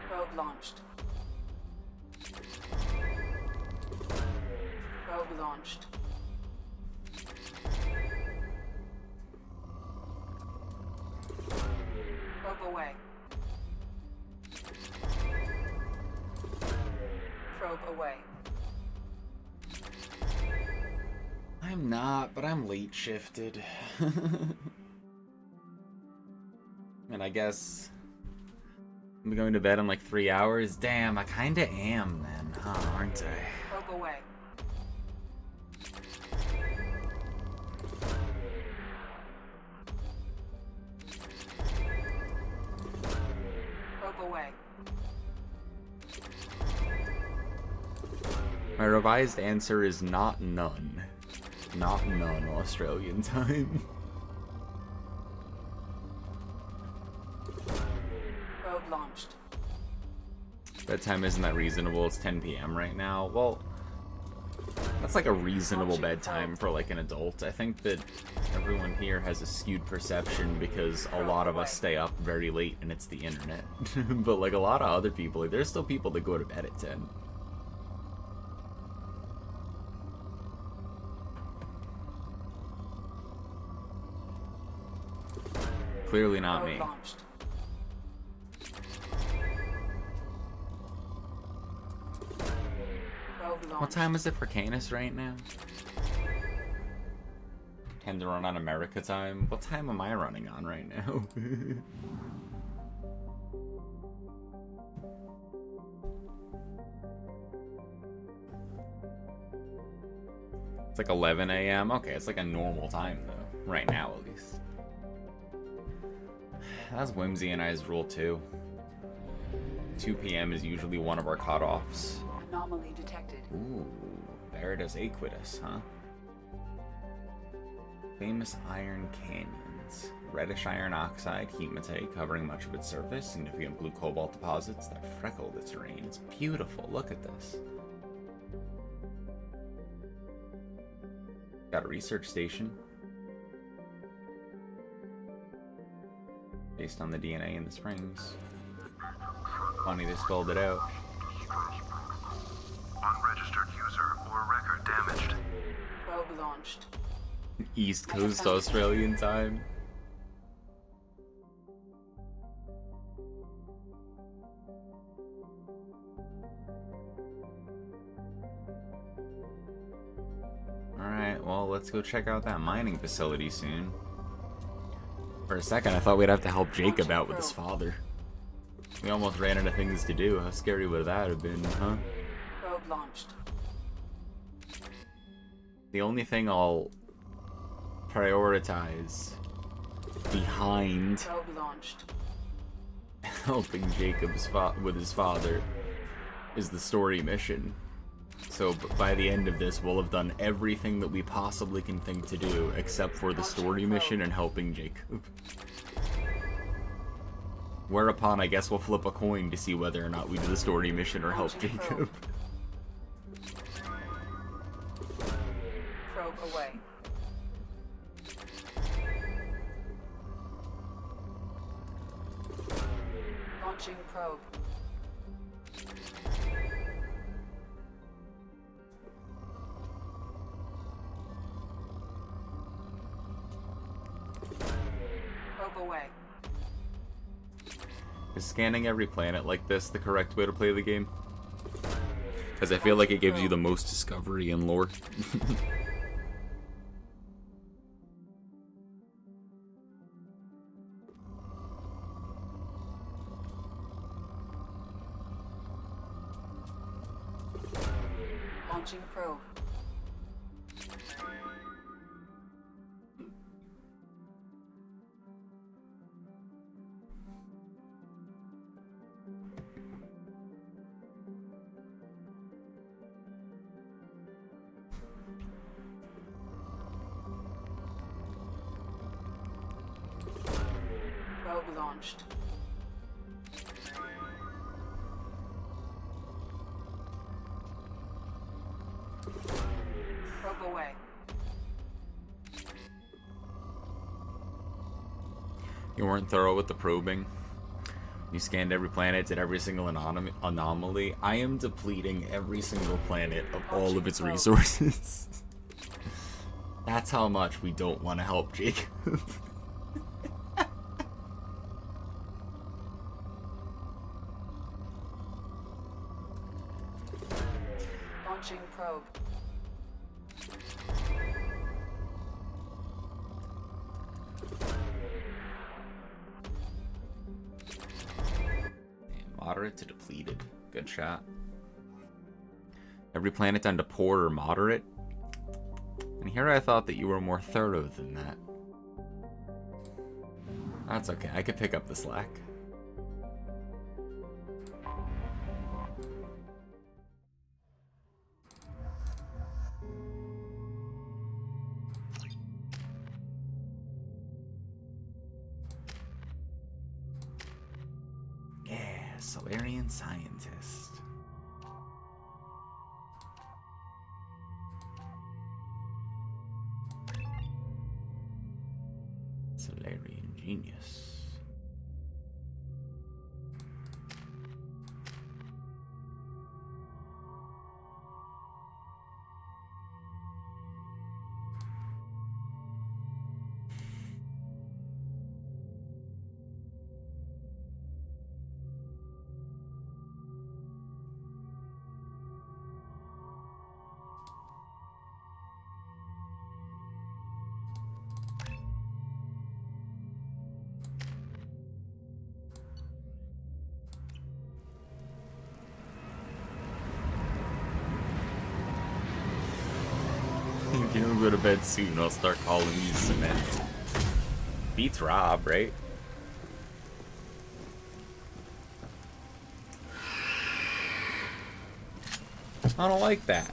Probe launched. Probe launched. Probe away. Probe away. I'm not, but I'm late shifted. And I guess I'm going to bed in like 3 hours. Damn, I kinda am then, huh, aren't I? Probe away. Probe away. My revised answer is not none. Not none Australian time. Probe launched. Bedtime isn't that reasonable. It's 10 p.m. right now. Well, that's like a reasonable bedtime for like an adult. I think that everyone here has a skewed perception because a lot of us stay up very late and it's the internet. But like a lot of other people, like, there's still people that go to bed at 10. . Clearly not me. Launched. What time is it for Canis right now? Tend to run on America time. What time am I running on right now? It's like 11 a.m. Okay, it's like a normal time though. Right now, at least. That's Whimsy and I's rule too. 2 p.m. is usually one of our cutoffs. Anomaly detected. Ooh, Veritas Aquidus, huh? Famous iron canyons. Reddish iron oxide hematite covering much of its surface. Significant blue cobalt deposits that freckle the terrain. It's beautiful. Look at this. Got a research station. Based on the DNA in the springs. Funny they spelled it out. Unregistered user or record damaged. Probe launched. East Coast Australian time. Alright, well, let's go check out that mining facility soon. For a second, I thought we'd have to help Jacob out with his father. We almost ran into things to do. How scary would that have been, huh? Probe launched. The only thing I'll prioritize behind Probe launched. helping Jacob's with his father is the story mission. So by the end of this, we'll have done everything that we possibly can think to do, except for the story mission and helping Jacob. Whereupon, I guess we'll flip a coin to see whether or not we do the story mission or help Jacob. Probe away. Launching probe. Probe away. Is scanning every planet like this the correct way to play the game? Because I feel like it gives you the most discovery and lore. Launching probe. Probe launched. Probe away. You weren't thorough with the probing. You scanned every planet, did every single anomaly. I am depleting every single planet of all of its resources. That's how much we don't want to help Jacob. Launching probe. Moderate to depleted. Good shot. Every planet down to poor or moderate. And here I thought that you were more thorough than that. That's okay. I could pick up the slack. Yeah, Solarian scientist. Solarian genius. go to bed soon. I'll start calling you Cement. Beats Rob, right? I don't like that.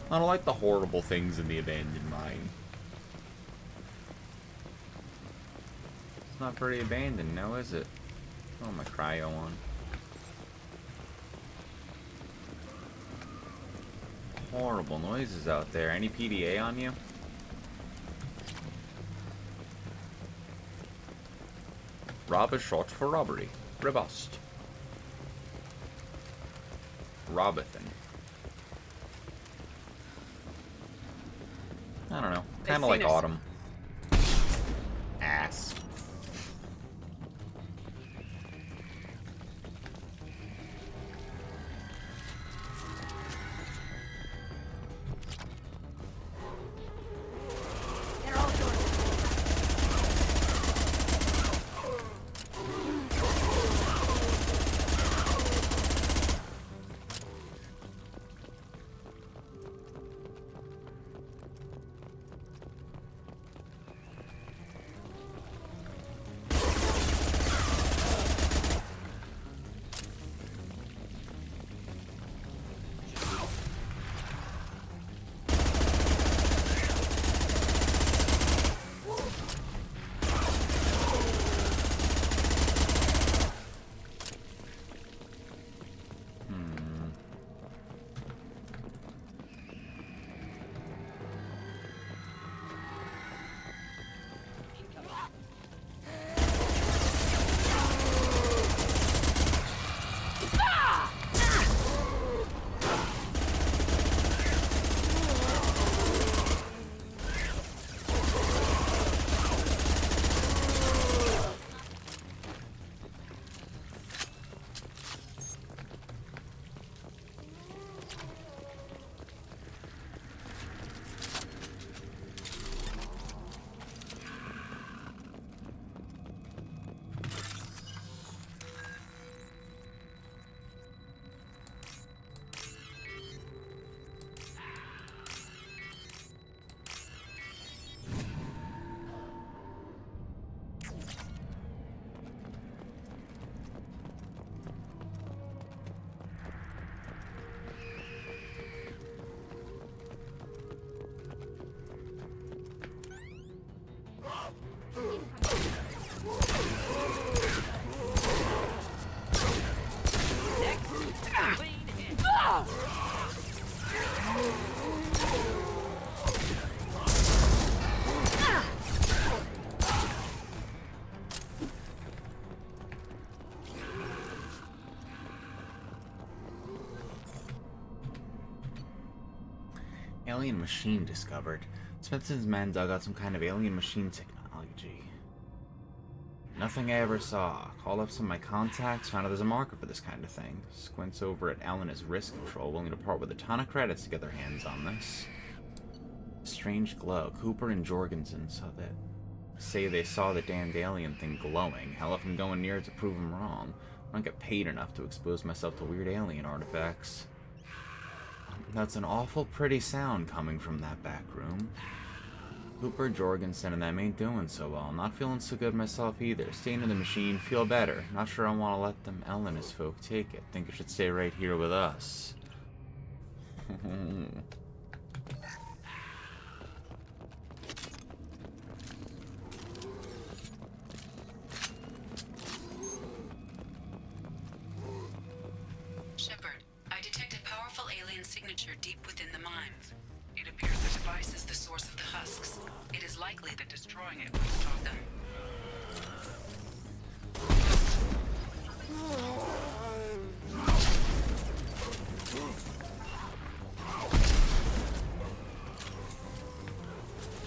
I don't like the horrible things in the abandoned mine. It's not very abandoned now, is it? Oh, my cryo on. Horrible noises out there. Any PDA on you? Rob is short for robbery. Robust. Robothan. I don't know. Kind of like Autumn. Ass. Alien machine discovered. Spencer's men dug out some kind of alien machine technology. Nothing I ever saw. Called up some of my contacts, found out there's a marker for this kind of thing. Squints over at Elena's risk control, willing to part with a ton of credits to get their hands on this. Strange glow. Cooper and Jorgensen say they saw the damned alien thing glowing. Hell, if I'm going near it to prove them wrong. I don't get paid enough to expose myself to weird alien artifacts. That's an awful pretty sound coming from that back room. Cooper, Jorgensen, and them ain't doing so well. Not feeling so good myself either. Staying in the machine, feel better. Not sure I want to let them Elena's folk take it. Think I should stay right here with us. Shepard, I detect a powerful alien signature deep within the mines. It appears the device is the source of the husks. It is likely that destroying it will stop them.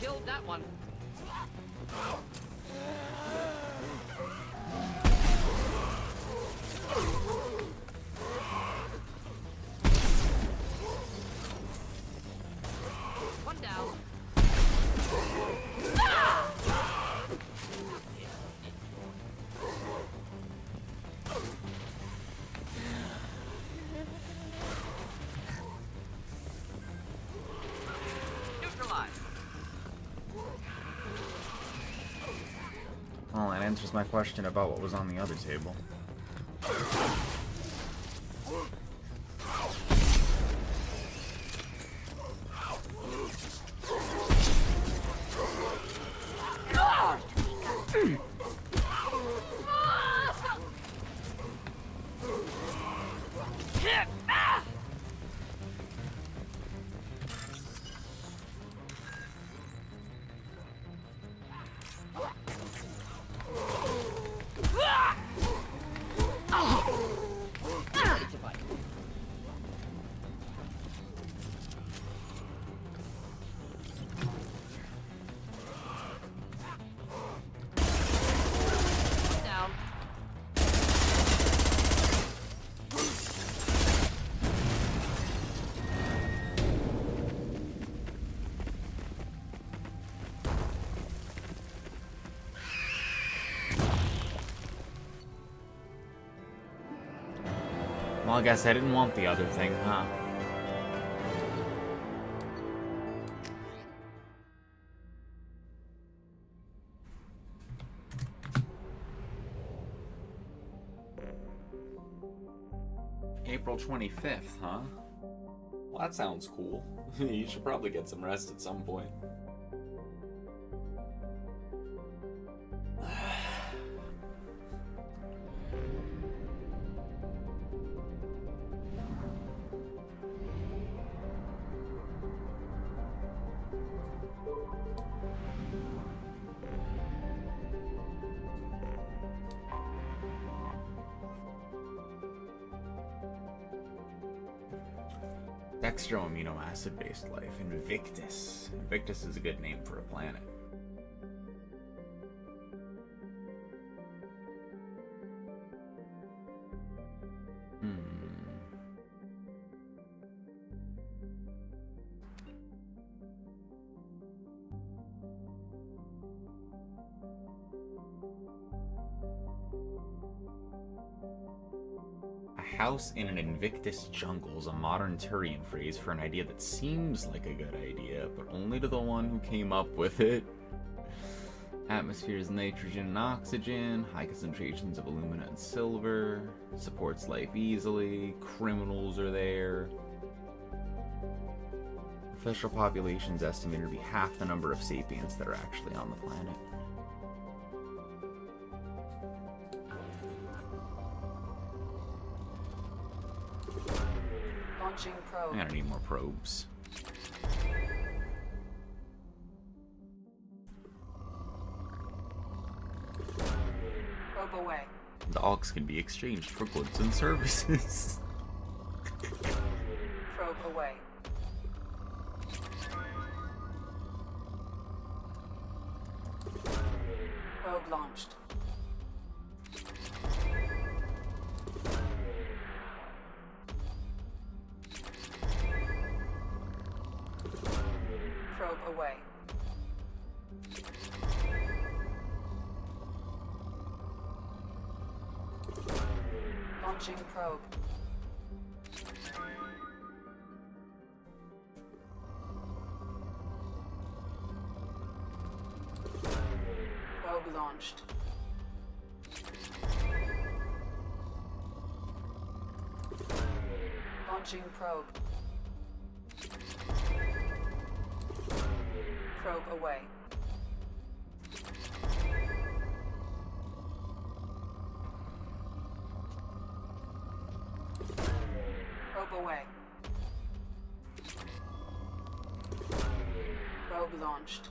Killed that one. One down. Well, that answers my question about what was on the other table. Well, I guess I didn't want the other thing, huh? April 25th, huh? Well, that sounds cool. You should probably get some rest at some point. Dextro amino acid based life. Invictus. Invictus is a good name for a planet. House in an Invictus jungle is a modern Turian phrase for an idea that seems like a good idea, but only to the one who came up with it. Atmosphere is nitrogen and oxygen, high concentrations of alumina and silver, supports life easily, criminals are there. Official population's estimated to be half the number of sapiens that are actually on the planet. Launching probe. I'm gonna need more probes. Probe away. Dogs can be exchanged for goods and services. Probe away. Probe launched. Probe away. Launching probe. Probe launched. Launching probe. Probe away. Probe away. Probe launched.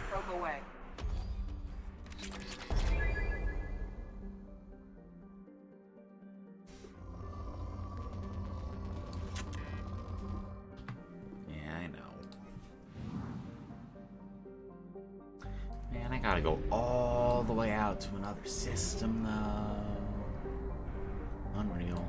Probe away. Yeah, I know. Man, I gotta go all the way out to another system, though. Unreal.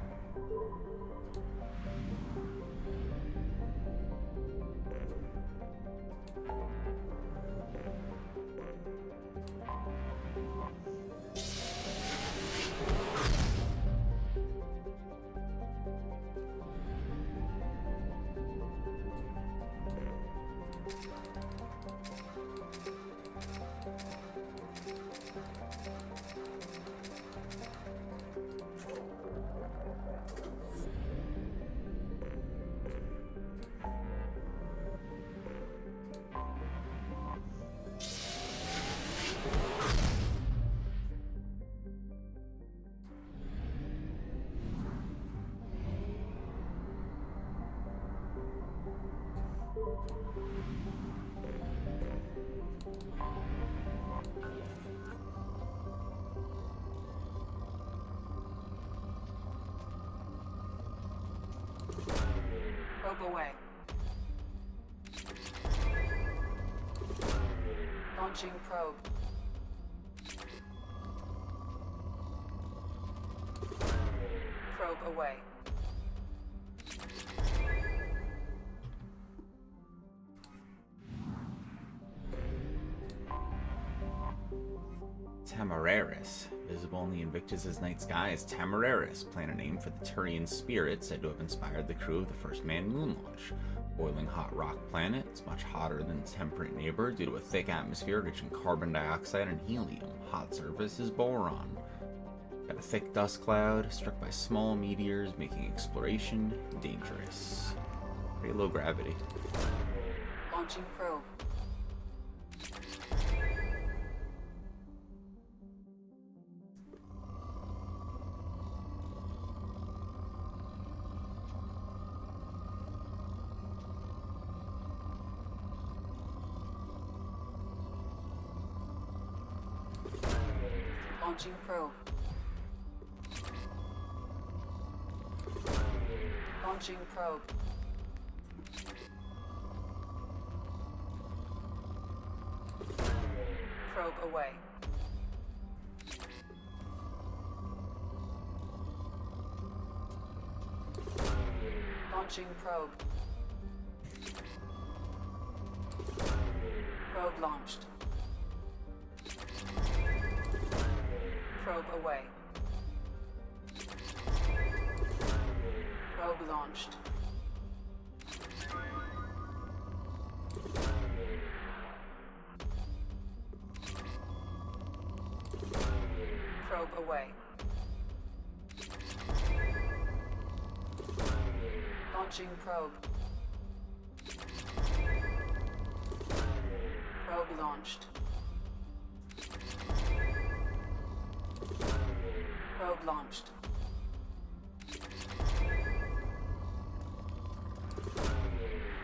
Probe away. Launching probe. Probe away. Temeraris. Visible in the Invictus's night sky is Temeraris, planet name for the Turian spirit said to have inspired the crew of the first manned moon launch. Boiling hot rock planet, it's much hotter than its temperate neighbor due to a thick atmosphere rich in carbon dioxide and helium. Hot surface is boron. Got a thick dust cloud, struck by small meteors, making exploration dangerous. Pretty low gravity. Launching probe. Launching probe. Launching probe. Probe away. Launching probe. Probe launched. Probe away. Probe launched. Probe away. Launching probe. Probe launched. Probe launched.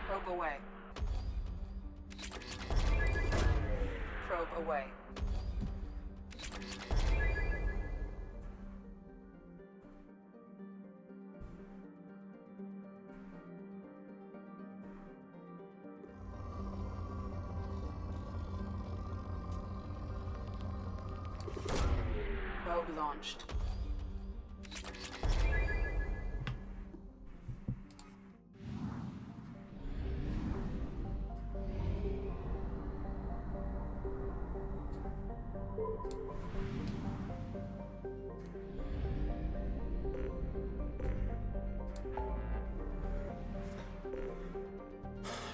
Probe away. Probe away. Probe launched.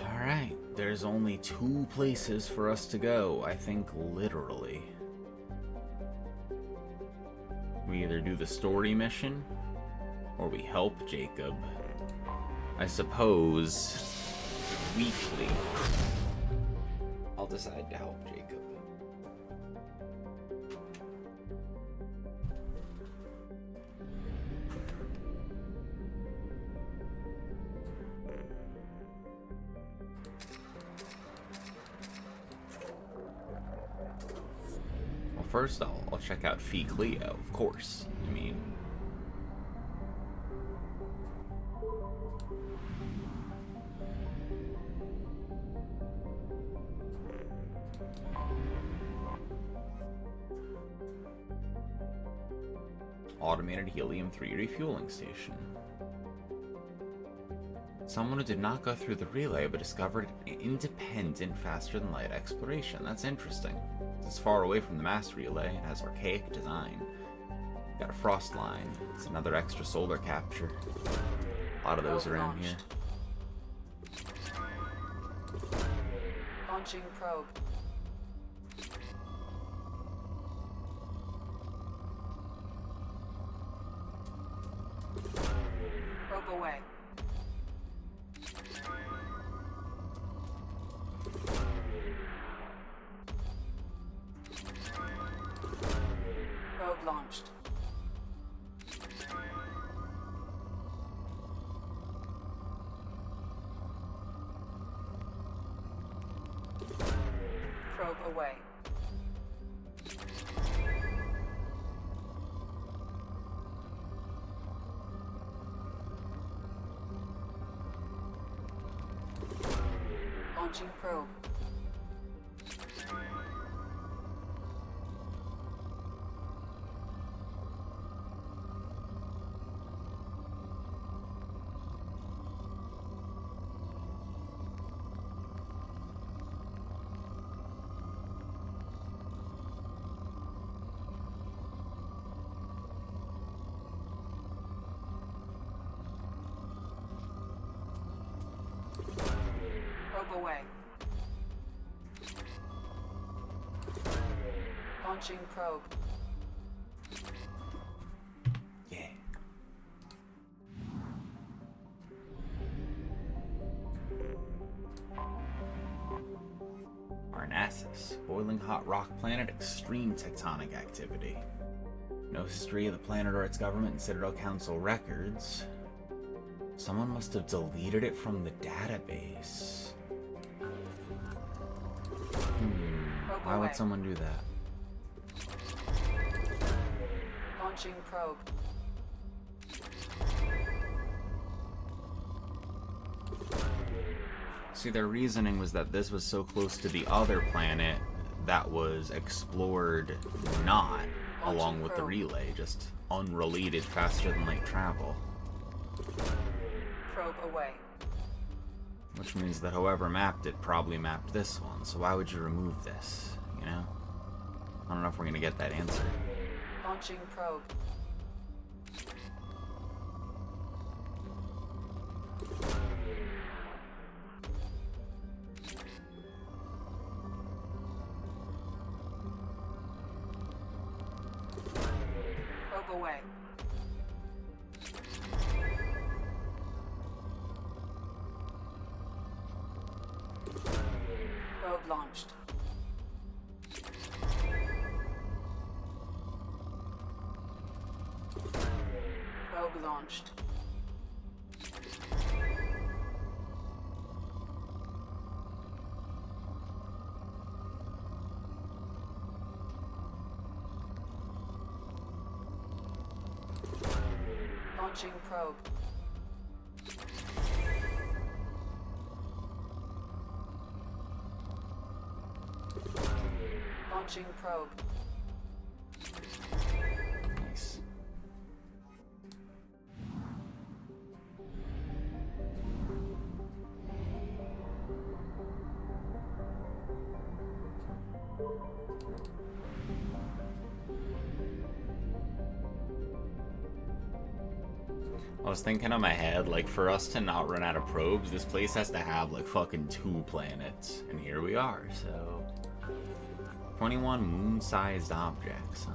Alright, there's only 2 places for us to go, I think literally. We either do the story mission, or we help Jacob. I suppose weekly. I'll decide to help Jacob. Well, first I'll check out Fee Cleo, of course. I mean, automated helium-3 refueling station. Someone who did not go through the relay but discovered an independent, faster-than-light exploration. That's interesting. It's far away from the mass relay. It has archaic design. Got a frost line. It's another extra solar capture. A lot of those around here. Launching probe. Probe away. Probe launched. Probe away. Launching probe. Probe away. Launching probe. Yeah. Parnassus, boiling hot rock planet, extreme tectonic activity. No history of the planet or its government in Citadel Council records. Someone must have deleted it from the database. Why would someone do that? Launching probe. See, their reasoning was that this was so close to the other planet that was explored not along with the relay, just unrelated faster than light travel. Probe away. Which means that whoever mapped it probably mapped this one, so why would you remove this, you know? I don't know if we're gonna get that answer. Launching probe. Probe away. Probe launched. Probe launched. Launching probe. Launching probe. Nice. I was thinking in my head, like, for us to not run out of probes, this place has to have, like, fucking 2 planets. And here we are, so... 21 moon-sized objects, huh?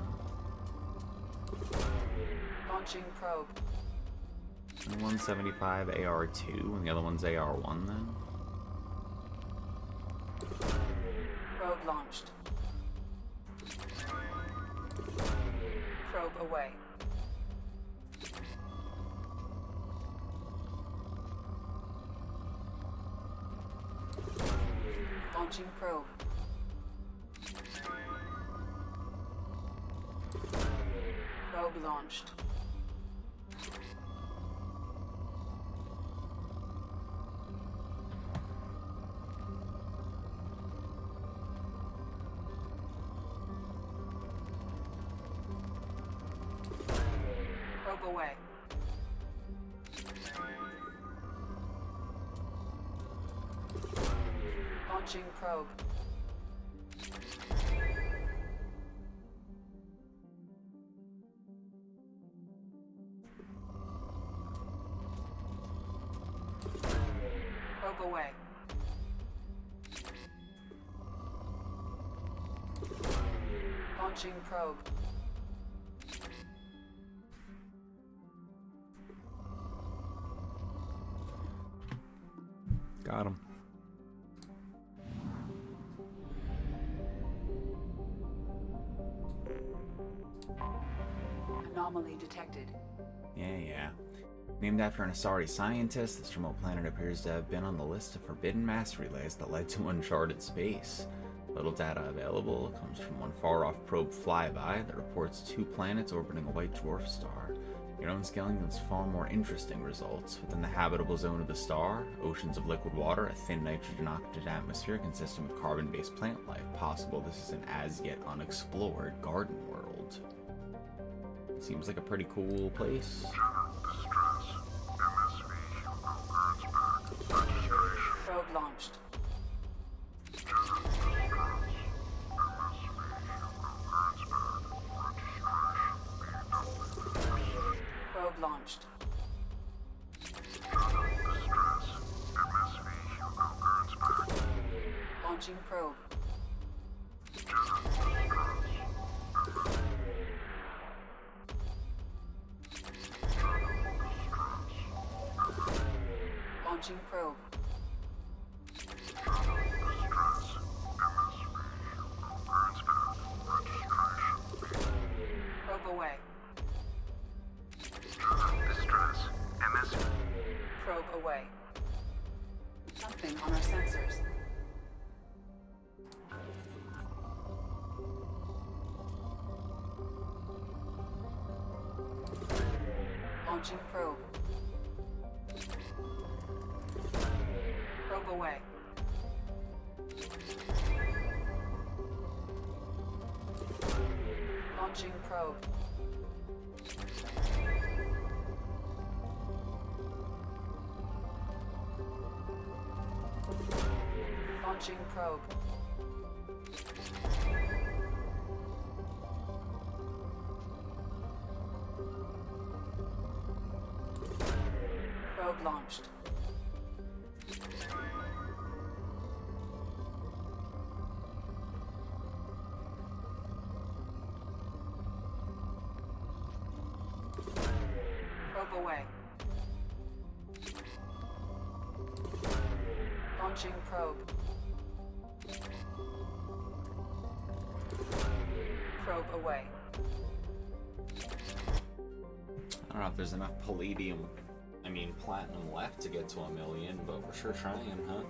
Launching probe. 175 AR2, and the other one's AR1 then? Probe launched. Probe away. Launching probe. Probe launched. Probe away. Launching probe. Probe away. Launching probe. Got him. Anomaly detected. Yeah. Named after an Asari scientist, this remote planet appears to have been on the list of forbidden mass relays that led to uncharted space. Little data available comes from one far-off probe flyby that reports 2 planets orbiting a white dwarf star. Your own scaling yields far more interesting results. Within the habitable zone of the star, oceans of liquid water, a thin nitrogen-oxygen atmosphere consistent with carbon-based plant life. Possible this is an as-yet unexplored garden world. Seems like a pretty cool place. Probe launched. Probe launched. Launching probe. Launching probe. Probe away. Distress. MSV. Probe away. Something on our sensors. Launching probe. Probe away. Launching probe. Launching probe. Probe launched. Probe away. Launching probe. Probe away. I don't know if there's enough platinum left to get to 1 million, but we're sure trying, huh?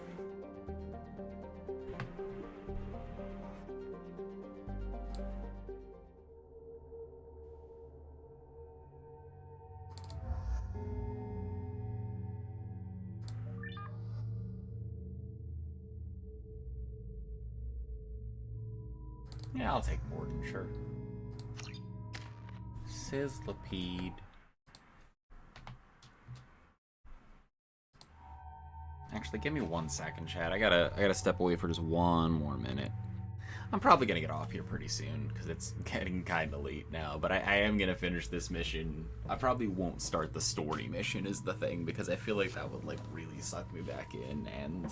Yeah, I'll take Morgan, sure. Sizzlipede. Actually, give me 1 second, chat. I gotta step away for just 1 more minute. I'm probably gonna get off here pretty soon because it's getting kind of late now. But I am gonna finish this mission. I probably won't start the story mission is the thing because I feel like that would like really suck me back in, and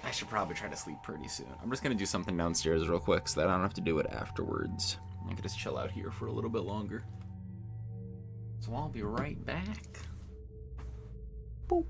I should probably try to sleep pretty soon. I'm just gonna do something downstairs real quick so that I don't have to do it afterwards. I can just chill out here for a little bit longer. So I'll be right back. Boop.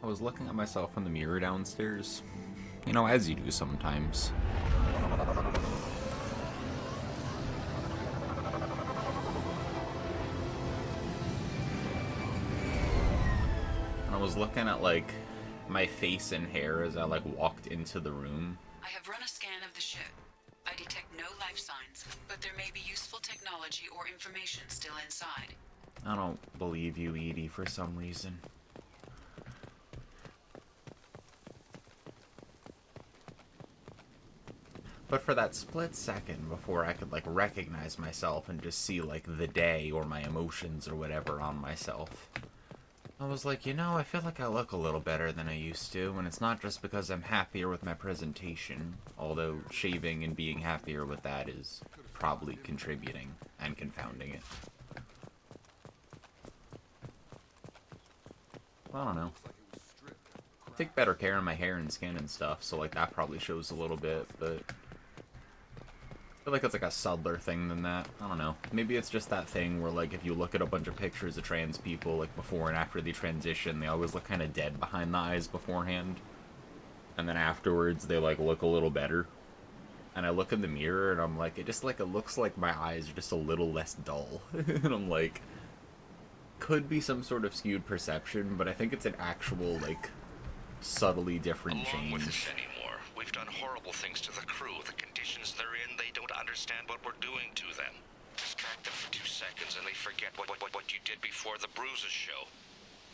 I was looking at myself in the mirror downstairs. You know, as you do sometimes. And I was looking at, like, my face and hair as I, like, walked into the room. I have run a scan of the ship. I detect no life signs, but there may be useful technology or information still inside. I don't believe you, Edie, for some reason. But for that split second before I could, like, recognize myself and just see, like, the day or my emotions or whatever on myself, I was like, you know, I feel like I look a little better than I used to, and it's not just because I'm happier with my presentation, although shaving and being happier with that is probably contributing and confounding it. I don't know. I take better care of my hair and skin and stuff, so, like, that probably shows a little bit, but I feel like it's like a subtler thing than that. I don't know. Maybe it's just that thing where, like, if you look at a bunch of pictures of trans people, like, before and after they transition, they always look kind of dead behind the eyes beforehand. And then afterwards, they, like, look a little better. And I look in the mirror, and I'm like, it looks like my eyes are just a little less dull. And I'm like, could be some sort of skewed perception, but I think it's an actual, like, subtly different change. With us anymore. We've done horrible things to the crew. The conditions they're in, they don't understand what we're doing to them. Distract them for 2 seconds and they forget what you did before the bruises show.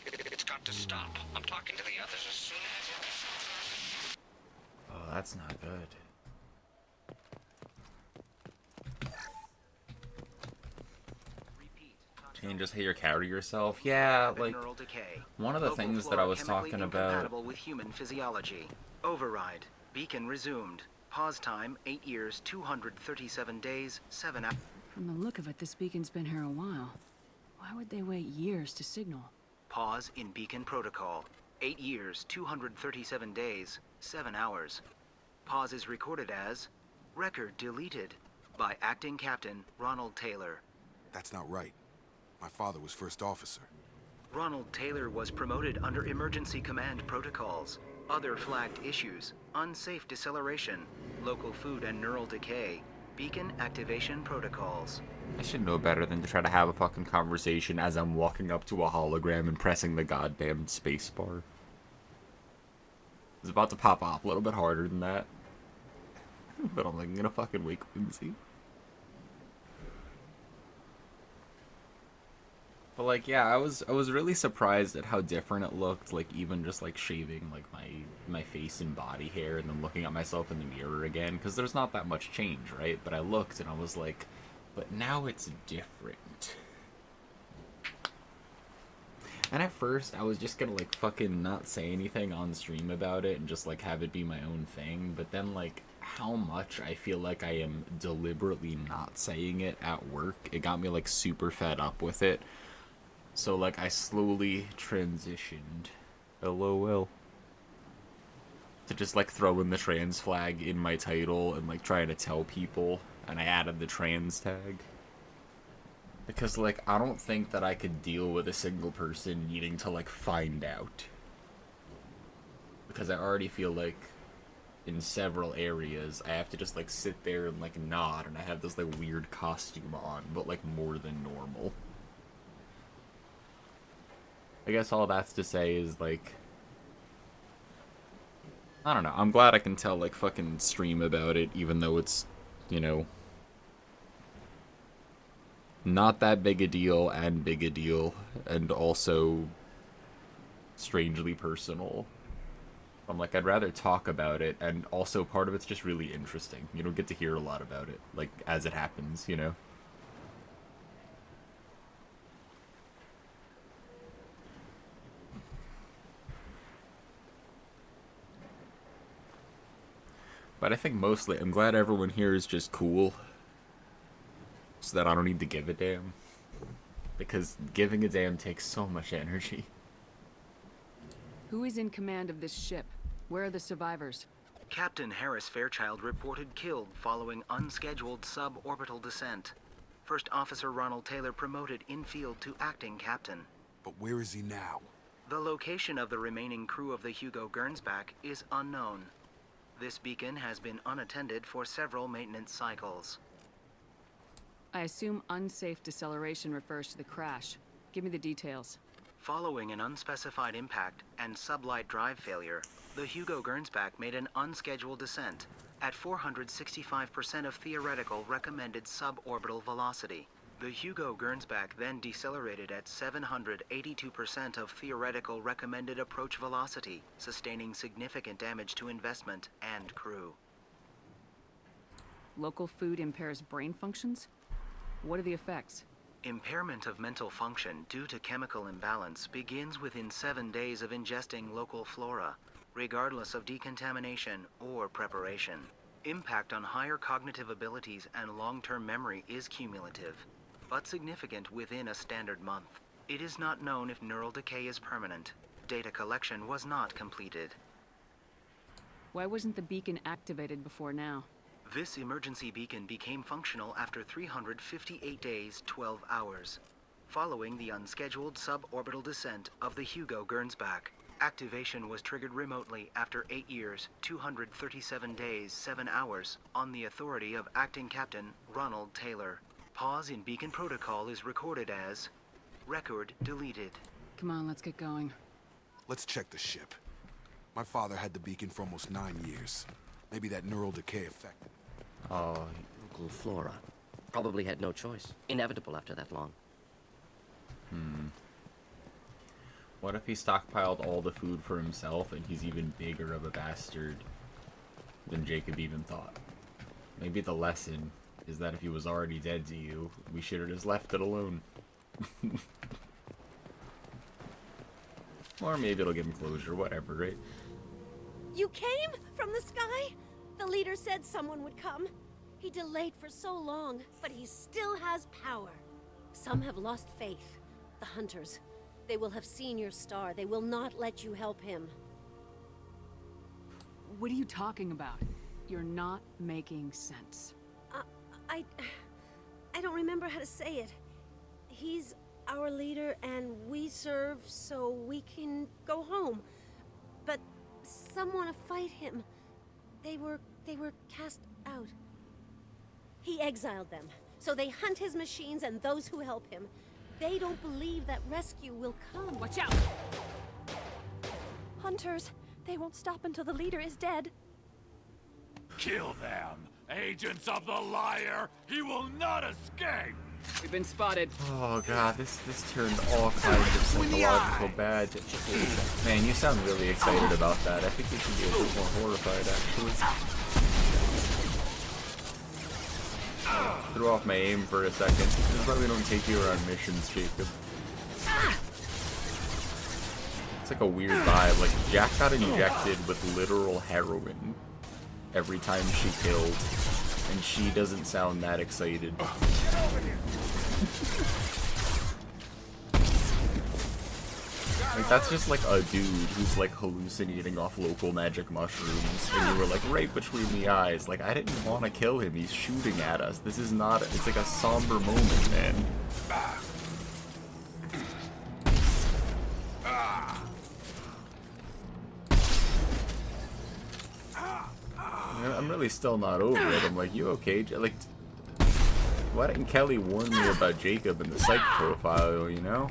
It's got to stop. I'm talking to the others as soon as... Oh, that's not good. Changes how you carry yourself. Yeah, like, one of the things that I was talking about... with human physiology. Override. Beacon resumed. Pause time, 8 years, 237 days, 7 hours. From the look of it, this beacon's been here a while. Why would they wait years to signal? Pause in Beacon protocol. 8 years, 237 days, 7 hours. Pause is recorded as record deleted by Acting Captain Ronald Taylor. That's not right. My father was first officer. Ronald Taylor was promoted under emergency command protocols. Other flagged issues: unsafe deceleration, local food and neural decay, beacon activation protocols. I should know better than to try to have a fucking conversation as I'm walking up to a hologram and pressing the goddamn spacebar. It's about to pop off a little bit harder than that. But I'm like, I'm gonna fucking wake up and see. But like, yeah, I was really surprised at how different it looked, like even just like shaving like my face and body hair and then looking at myself in the mirror again, because there's not that much change, right? But I looked and I was like, but now it's different. And at first I was just gonna like fucking not say anything on stream about it and just like have it be my own thing, but then like how much I feel like I am deliberately not saying it at work, it got me like super fed up with it. So, like, I slowly transitioned, LOL, to just, like, throwing the trans flag in my title and, like, trying to tell people, and I added the trans tag. Because, like, I don't think that I could deal with a single person needing to, like, find out. Because I already feel like, in several areas, I have to just, like, sit there and, like, nod, and I have this, like, weird costume on, but, like, more than normal. I guess all that's to say is, like, I don't know, I'm glad I can tell, like, fucking stream about it, even though it's, you know, not that big a deal, and also strangely personal. I'm like, I'd rather talk about it, and also part of it's just really interesting. You don't get to hear a lot about it, like, as it happens, you know? But I think mostly, I'm glad everyone here is just cool. So that I don't need to give a damn. Because giving a damn takes so much energy. Who is in command of this ship? Where are the survivors? Captain Harris Fairchild reported killed following unscheduled suborbital descent. First Officer Ronald Taylor promoted in-field to acting captain. But where is he now? The location of the remaining crew of the Hugo Gernsback is unknown. This beacon has been unattended for several maintenance cycles. I assume unsafe deceleration refers to the crash. Give me the details. Following an unspecified impact and sublight drive failure, the Hugo Gernsback made an unscheduled descent at 465% of theoretical recommended suborbital velocity. The Hugo Gernsback then decelerated at 782% of theoretical recommended approach velocity, sustaining significant damage to investment and crew. Local food impairs brain functions? What are the effects? Impairment of mental function due to chemical imbalance begins within 7 days of ingesting local flora, regardless of decontamination or preparation. Impact on higher cognitive abilities and long-term memory is cumulative, but significant within a standard month. It is not known if neural decay is permanent. Data collection was not completed. Why wasn't the beacon activated before now? This emergency beacon became functional after 358 days, 12 hours, following the unscheduled suborbital descent of the Hugo Gernsback. Activation was triggered remotely after 8 years, 237 days, 7 hours, on the authority of Acting Captain Ronald Taylor. Pause in beacon protocol is recorded as record deleted. Come on, let's get going. Let's check the ship. My father had the beacon for almost 9 years. Maybe that neural decay affected. Oh, local flora. Probably had no choice. Inevitable after that long. What if he stockpiled all the food for himself and he's even bigger of a bastard than Jacob even thought? Maybe the lesson is that if he was already dead to you, we should have just left it alone. Or maybe it'll give him closure, whatever, right? You came from the sky? The leader said someone would come. He delayed for so long, but he still has power. Some have lost faith. The hunters. They will have seen your star. They will not let you help him. What are you talking about? You're not making sense. I don't remember how to say it. He's our leader and we serve so we can go home. But some want to fight him. They were cast out. He exiled them, so they hunt his machines and those who help him. They don't believe that rescue will come. Watch out! Hunters, they won't stop until the leader is dead. Kill them! Agents of the liar! He will not escape! We've been spotted. Oh god, this turned all kinds of psychological bad. Man, you sound really excited about that. I think you should be a bit more horrified, actually. Threw off my aim for a second. This is why we don't take you around missions, Jacob. It's like a weird vibe. Like, Jack got injected with literal heroin every time she killed, and she doesn't sound that excited. Like, that's just like a dude who's like hallucinating off local magic mushrooms, and you were like right between the eyes. Like, I didn't want to kill him, he's shooting at us. This is not, it's like a somber moment, man. I'm really still not over it. I'm like, you okay? Like, why didn't Kelly warn me about Jacob and the psych profile, you know?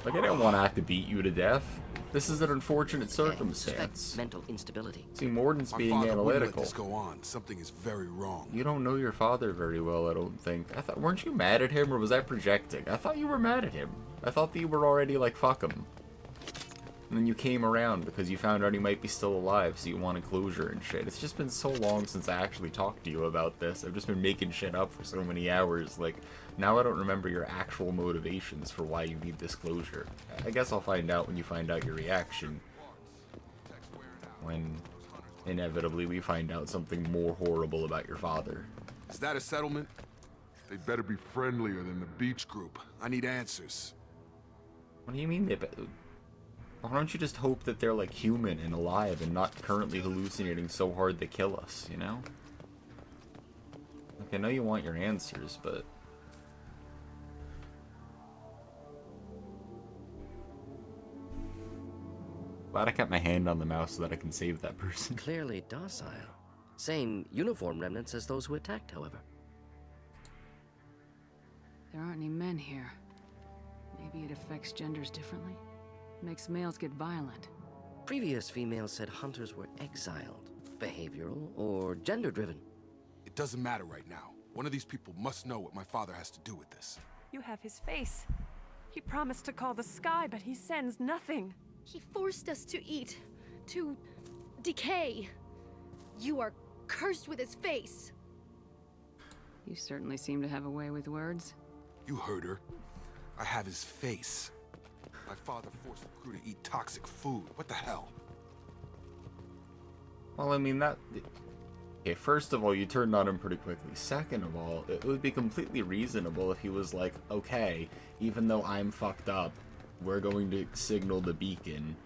Like, I didn't want to have to beat you to death. This is an unfortunate circumstance. Mental instability. See, Morden's being My father wouldn't let analytical. this go on. Something is very wrong. You don't know your father very well, I don't think. I thought, weren't you mad at him, or was I projecting? I thought you were mad at him. I thought that you were already like, fuck him. And then you came around because you found out he might be still alive, so you wanted closure and shit. It's just been so long since I actually talked to you about this. I've just been making shit up for so many hours. Like, now I don't remember your actual motivations for why you need this closure. I guess I'll find out when you find out your reaction. When, inevitably, we find out something more horrible about your father. Is that a settlement? They better be friendlier than the beach group. I need answers. What do you mean they Why don't you just hope that they're like human and alive and not currently hallucinating so hard they kill us, you know? Like, I know you want your answers, but... Glad I kept my hand on the mouse so that I can save that person. Clearly docile. Same uniform remnants as those who attacked, however. There aren't any men here. Maybe it affects genders differently? Makes males get violent. Previous females said hunters were exiled, behavioral or gender-driven. It doesn't matter right now. One of these people must know what my father has to do with this. You have his face. He promised to call the sky, but he sends nothing. He forced us to eat, to decay. You are cursed with his face. You certainly seem to have a way with words. You heard her. I have his face. My father forced the crew to eat toxic food. What the hell? Well, I mean, that... Okay, first of all, you turned on him pretty quickly. Second of all, it would be completely reasonable if he was like, okay, even though I'm fucked up, we're going to signal the beacon.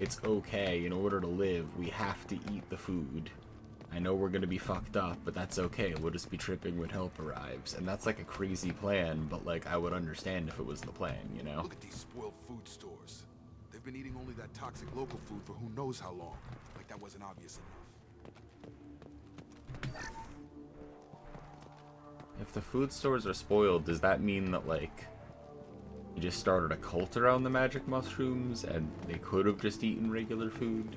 It's okay, in order to live, we have to eat the food. I know we're gonna be fucked up, but that's okay. We'll just be tripping when help arrives. And that's like a crazy plan, but like, I would understand if it was the plan, you know? Look at these spoiled food stores. They've been eating only that toxic local food for who knows how long. Like that wasn't obvious enough. If the food stores are spoiled, does that mean that, like, you just started a cult around the magic mushrooms and they could have just eaten regular food?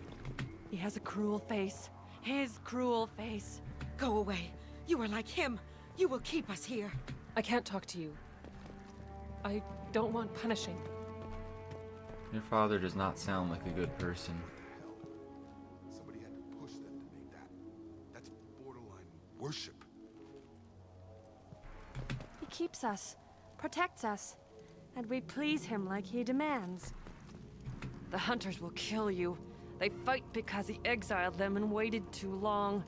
He has a cruel face. His cruel face. Go away. You are like him. You will keep us here. I can't talk to you. I don't want punishing. Your father does not sound like a good person. Somebody had to push them to make that. That's borderline worship. He keeps us, protects us, and we please him like he demands. The hunters will kill you. They fight because he exiled them and waited too long.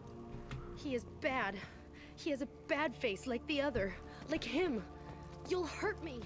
He is bad. He has a bad face like the other. Like him. You'll hurt me.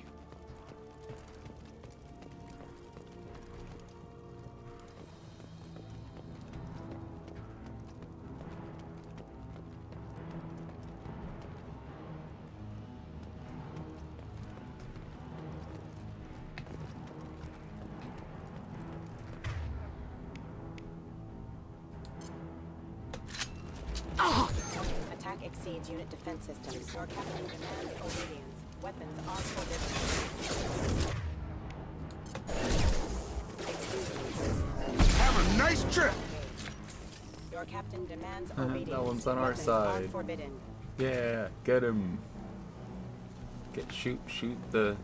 Attack exceeds unit defense systems. Your captain demands obedience. Weapons are forbidden. Have a nice trip! Your captain demands obedience. That one's on our Weapons side. are forbidden. Yeah, get him. Shoot the...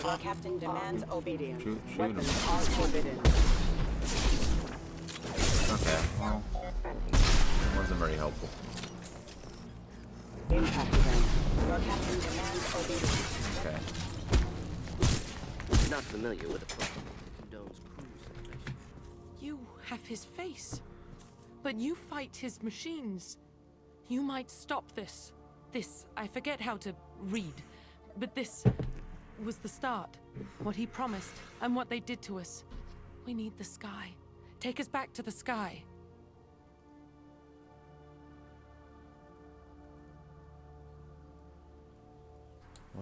Your captain demands obedience. Shoot Weapons him. are forbidden. Okay, well, it wasn't very helpful. Impact event. Your captain demands obedience. Okay. Not familiar with a program that condones crew separation. You have his face, but you fight his machines. You might stop this. This, I forget how to read, but this was the start. What he promised, and what they did to us. We need the sky. Take us back to the sky.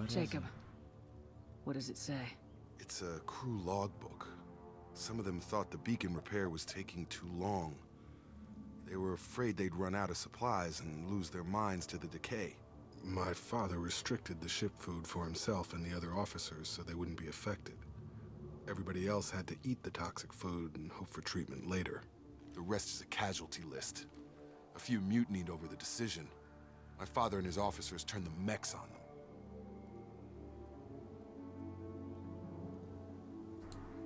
Jacob, what does it say? It's a crew logbook. Some of them thought the beacon repair was taking too long. They were afraid they'd run out of supplies and lose their minds to the decay. My father restricted the ship food for himself and the other officers so they wouldn't be affected. Everybody else had to eat the toxic food and hope for treatment later. The rest is a casualty list. A few mutinied over the decision. My father and his officers turned the mechs on them.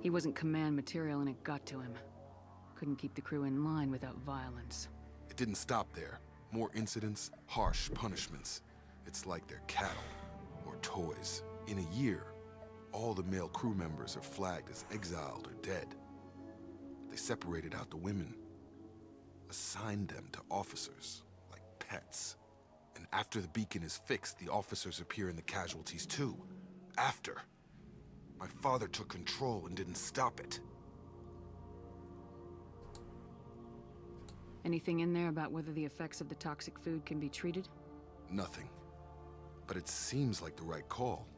He wasn't command material and it got to him. Couldn't keep the crew in line without violence. It didn't stop there. More incidents, harsh punishments. It's like they're cattle or toys. In a year, all the male crew members are flagged as exiled or dead. They separated out the women, assigned them to officers, like pets. And after the beacon is fixed, the officers appear in the casualties too. After. My father took control and didn't stop it. Anything in there about whether the effects of the toxic food can be treated? Nothing. But it seems like the right call.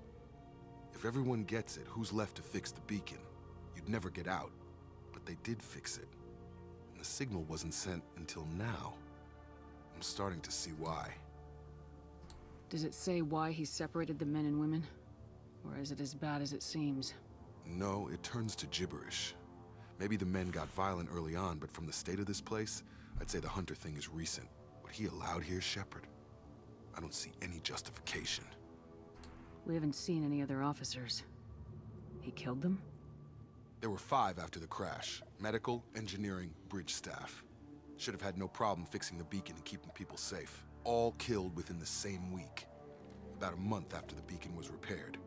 If everyone gets it, who's left to fix the beacon? You'd never get out. But they did fix it. And the signal wasn't sent until now. I'm starting to see why. Does it say why he separated the men and women? Or is it as bad as it seems? No, it turns to gibberish. Maybe the men got violent early on, but from the state of this place, I'd say the Hunter thing is recent. What he allowed here, Shepard, I don't see any justification. We haven't seen any other officers. He killed them? There were 5 after the crash. Medical, engineering, bridge staff. Should have had no problem fixing the beacon and keeping people safe. All killed within the same week. About a month after the beacon was repaired.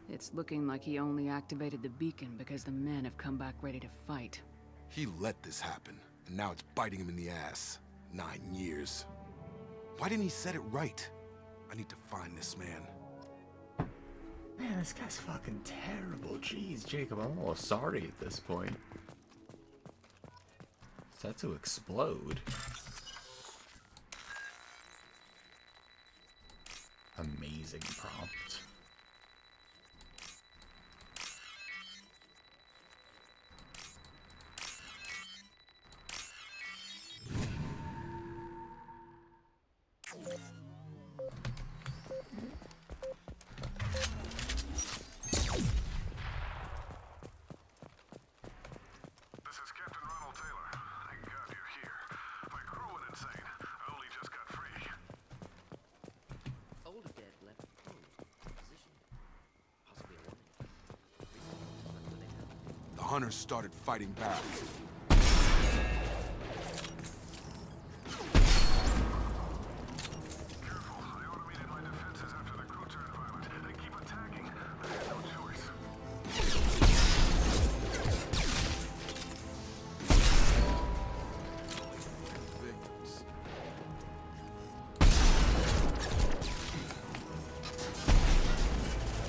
It's looking like he only activated the beacon because the men have come back ready to fight. He let this happen, and now it's biting him in the ass. 9 years. Why didn't he set it right? I need to find this man. Man, this guy's fucking terrible. Jeez, Jacob, I'm almost sorry at this point. Set to explode. Amazing prompt. The Hunters started fighting back.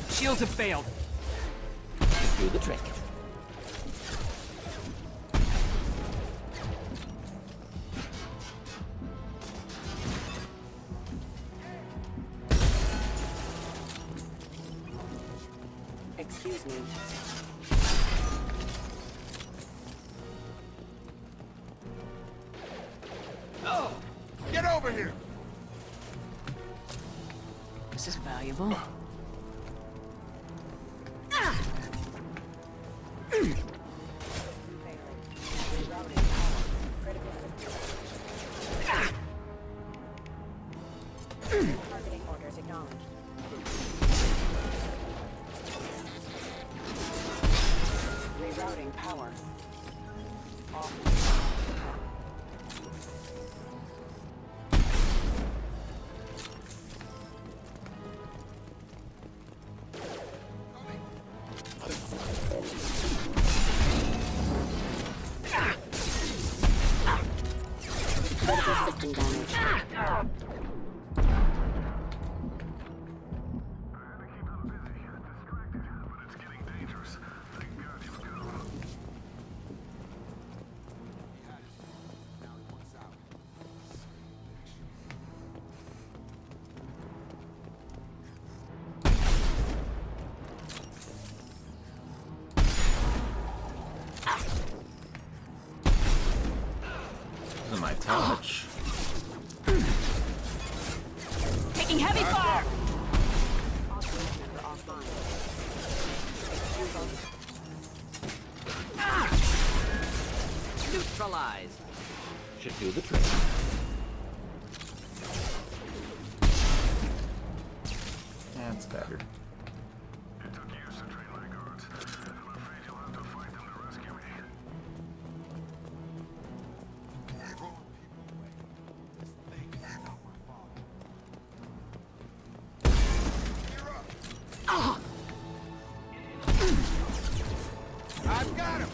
Shields have failed. Do the trick. Excuse me. Oh! Get over here! This is valuable. Targeting orders acknowledged. Rerouting power. Off. Critical system damage. This is my touch. Taking heavy fire! Neutralized. Should do the trick. That's better. I've got him!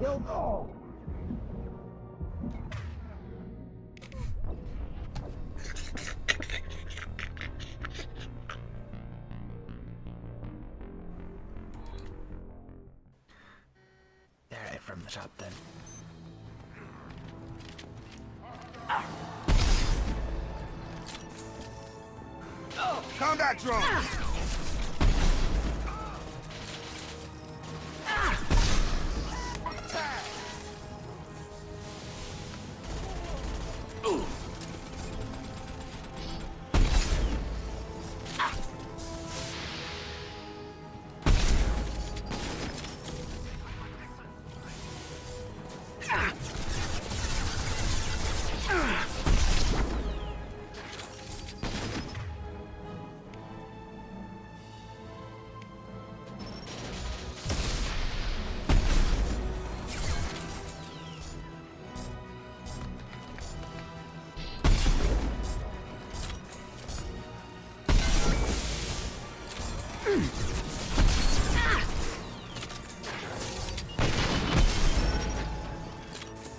Killed all. Alright, from the top then. Combat drone!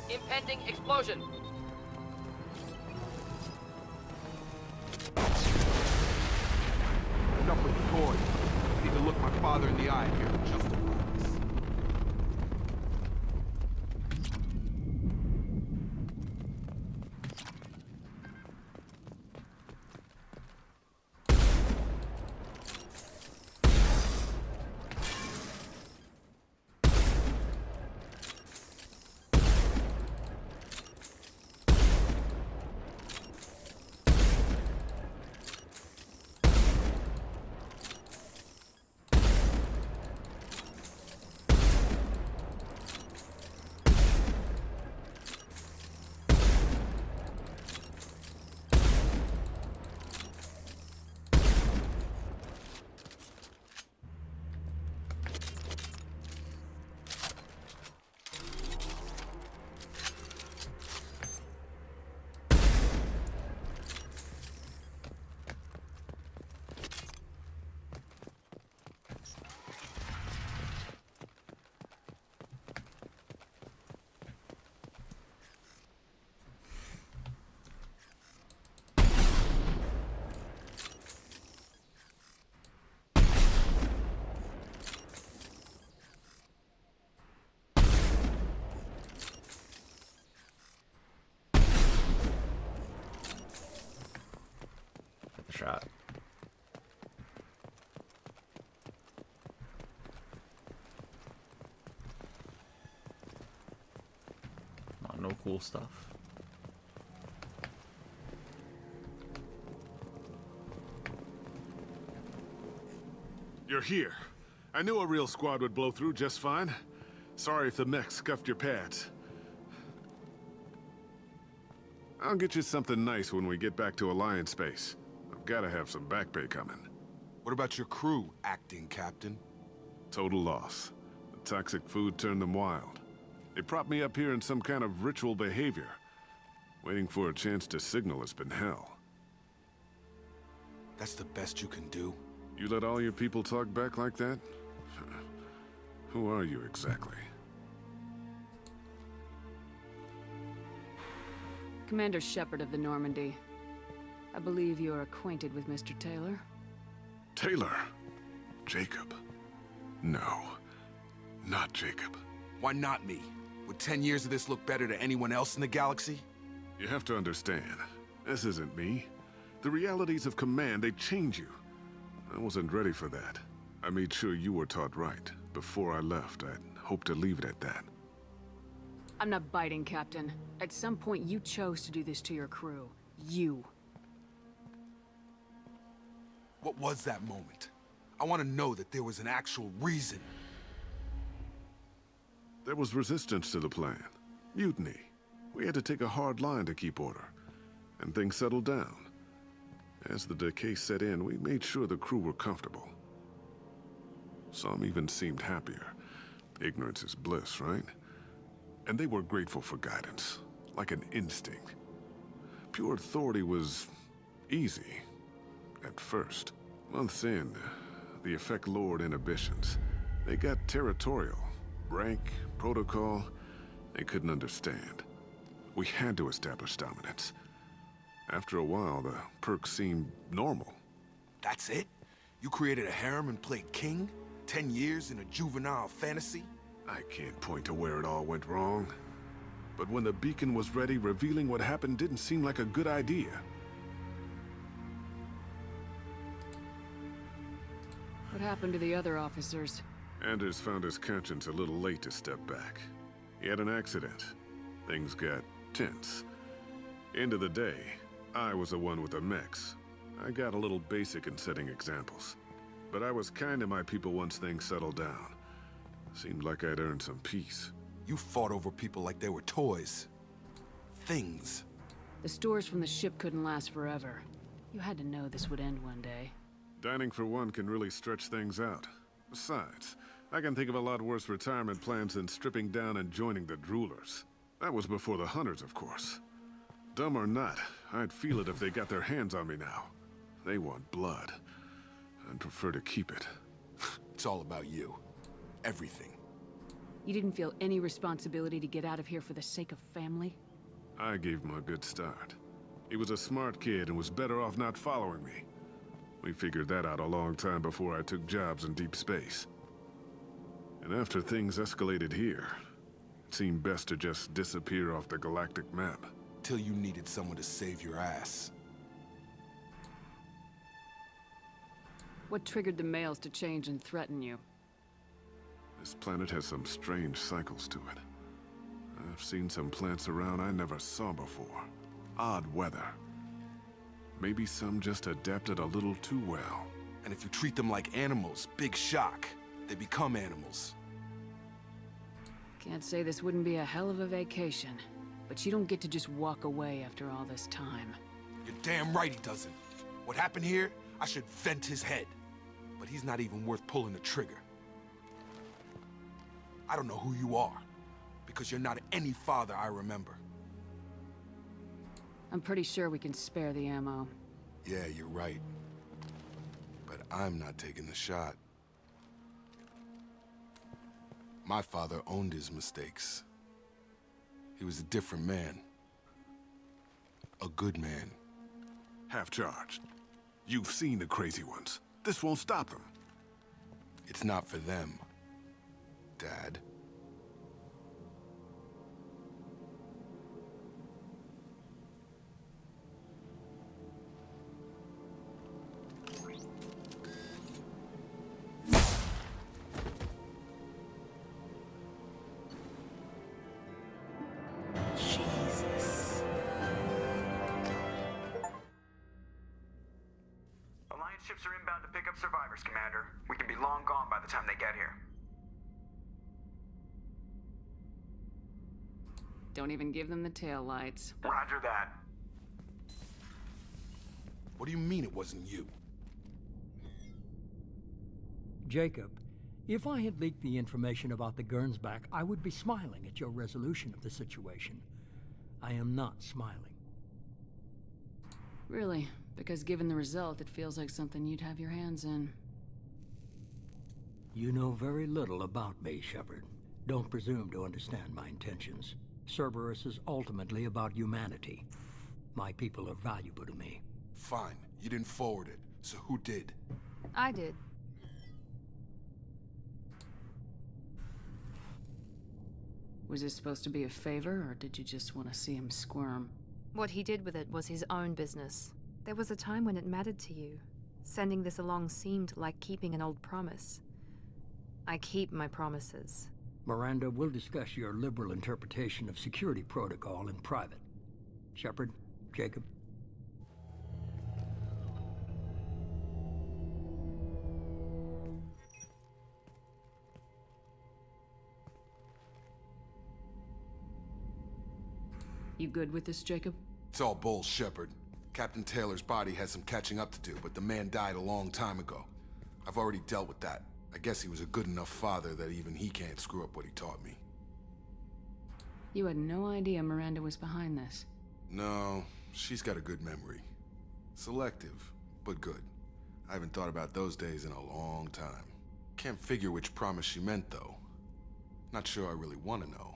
Impending explosion. Enough with the toys. I need to look my father in the eye here and justify this. Shot. No cool stuff. You're here. I knew a real squad would blow through just fine. Sorry if the mech scuffed your pads. I'll get you something nice when we get back to Alliance space. I've gotta have some back pay coming. What about your crew, acting captain? Total loss. The toxic food turned them wild. They propped me up here in some kind of ritual behavior. Waiting for a chance to signal has been hell. That's the best you can do? You let all your people talk back like that? Who are you exactly? Commander Shepard of the Normandy. I believe you're acquainted with Mr. Taylor. Taylor? Jacob? No. Not Jacob. Why not me? Would 10 years of this look better to anyone else in the galaxy? You have to understand, this isn't me. The realities of command, they change you. I wasn't ready for that. I made sure you were taught right. Before I left, I'd hoped to leave it at that. I'm not biting, Captain. At some point, you chose to do this to your crew. You. What was that moment? I want to know that there was an actual reason. There was resistance to the plan. Mutiny. We had to take a hard line to keep order. And things settled down. As the decay set in, we made sure the crew were comfortable. Some even seemed happier. Ignorance is bliss, right? And they were grateful for guidance, like an instinct. Pure authority was easy, at first. Months in, the effect lowered inhibitions. They got territorial, Rank, protocol, they couldn't understand. We had to establish dominance. After a while, the perks seemed normal. That's it? You created a harem and played king? 10 years in a juvenile fantasy? I can't point to where it all went wrong. But when the beacon was ready, revealing what happened didn't seem like a good idea. What happened to the other officers? Anders found his conscience a little late to step back. He had an accident. Things got tense. End of the day, I was the one with the mechs. I got a little basic in setting examples. But I was kind to my people once things settled down. Seemed like I'd earned some peace. You fought over people like they were toys. Things. The stores from the ship couldn't last forever. You had to know this would end one day. Dining for one can really stretch things out. Besides, I can think of a lot worse retirement plans than stripping down and joining the Droolers. That was before the Hunters, of course. Dumb or not, I'd feel it if they got their hands on me now. They want blood. I'd prefer to keep it. It's all about you. Everything. You didn't feel any responsibility to get out of here for the sake of family? I gave him a good start. He was a smart kid and was better off not following me. We figured that out a long time before I took jobs in deep space. And after things escalated here, it seemed best to just disappear off the galactic map. Till you needed someone to save your ass. What triggered the males to change and threaten you? This planet has some strange cycles to it. I've seen some plants around I never saw before. Odd weather. Maybe some just adapted a little too well. And if you treat them like animals, big shock. They become animals. Can't say this wouldn't be a hell of a vacation, but you don't get to just walk away after all this time. You're damn right he doesn't. What happened here, I should vent his head. But he's not even worth pulling the trigger. I don't know who you are, because you're not any father I remember. I'm pretty sure we can spare the ammo. Yeah, you're right. But I'm not taking the shot. My father owned his mistakes. He was a different man. A good man. Half-charged. You've seen the crazy ones. This won't stop them. It's not for them, Dad. Jesus. Alliance ships are inbound to pick up survivors, Commander. We can be long gone by the time they get here. Don't even give them the tail lights. Roger that. What do you mean it wasn't you? Jacob, if I had leaked the information about the Gernsback, I would be smiling at your resolution of the situation. I am not smiling. Really? Because given the result, it feels like something you'd have your hands in. You know very little about me, Shepard. Don't presume to understand my intentions. Cerberus is ultimately about humanity. My people are valuable to me. Fine. You didn't forward it. So who did? I did. Was this supposed to be a favor, or did you just want to see him squirm? What he did with it was his own business. There was a time when it mattered to you. Sending this along seemed like keeping an old promise. I keep my promises. Miranda, we'll discuss your liberal interpretation of security protocol in private. Shepard, Jacob. You good with this, Jacob? It's all bull, Shepard. Captain Taylor's body has some catching up to do, but the man died a long time ago. I've already dealt with that. I guess he was a good enough father that even he can't screw up what he taught me. You had no idea Miranda was behind this. No, she's got a good memory. Selective, but good. I haven't thought about those days in a long time. Can't figure which promise she meant, though. Not sure I really want to know.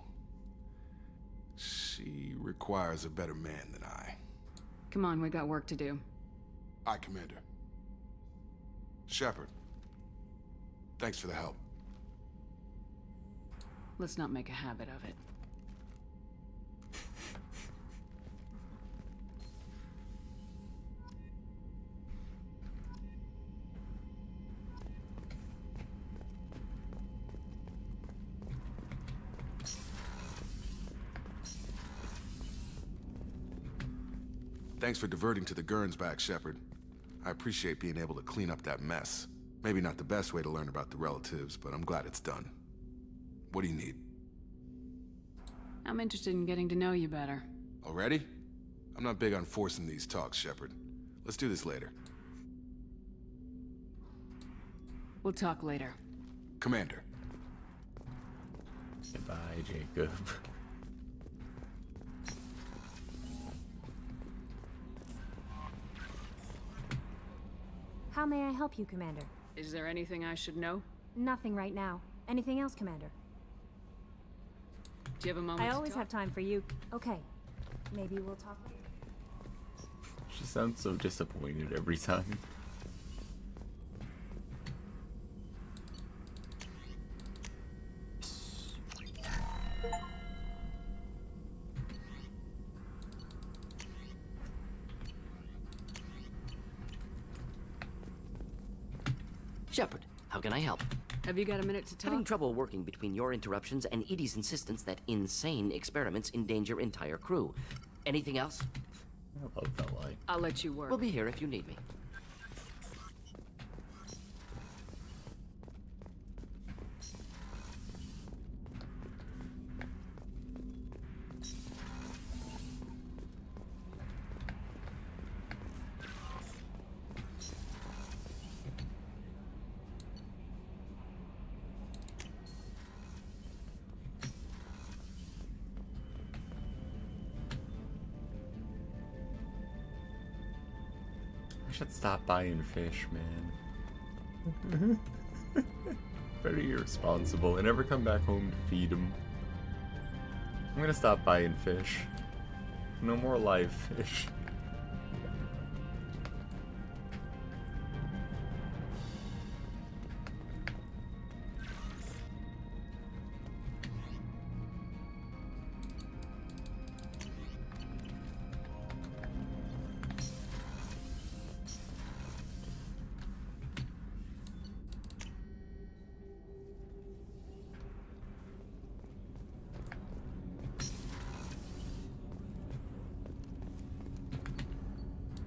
She requires a better man than I. Come on, we got work to do. Aye, Commander. Shepard. Thanks for the help. Let's not make a habit of it. Thanks for diverting to the Gurns back, Shepard. I appreciate being able to clean up that mess. Maybe not the best way to learn about the relatives, but I'm glad it's done. What do you need? I'm interested in getting to know you better. Already? I'm not big on forcing these talks, Shepard. Let's do this later. We'll talk later. Commander. Goodbye, Jacob. How may I help you, Commander? Is there anything I should know? Nothing right now. Anything else, Commander? Do you have a moment I to always talk? have time for you. Okay. Maybe we'll talk later. She sounds so disappointed every time. Shepard, how can I help? Have you got a minute to talk? Having trouble working between your interruptions and Edie's insistence that insane experiments endanger entire crew. Anything else? I love that line. I'll let you work. We'll be here if you need me. I should stop buying fish, man. Very irresponsible. I never come back home to feed them. I'm gonna stop buying fish. No more live fish.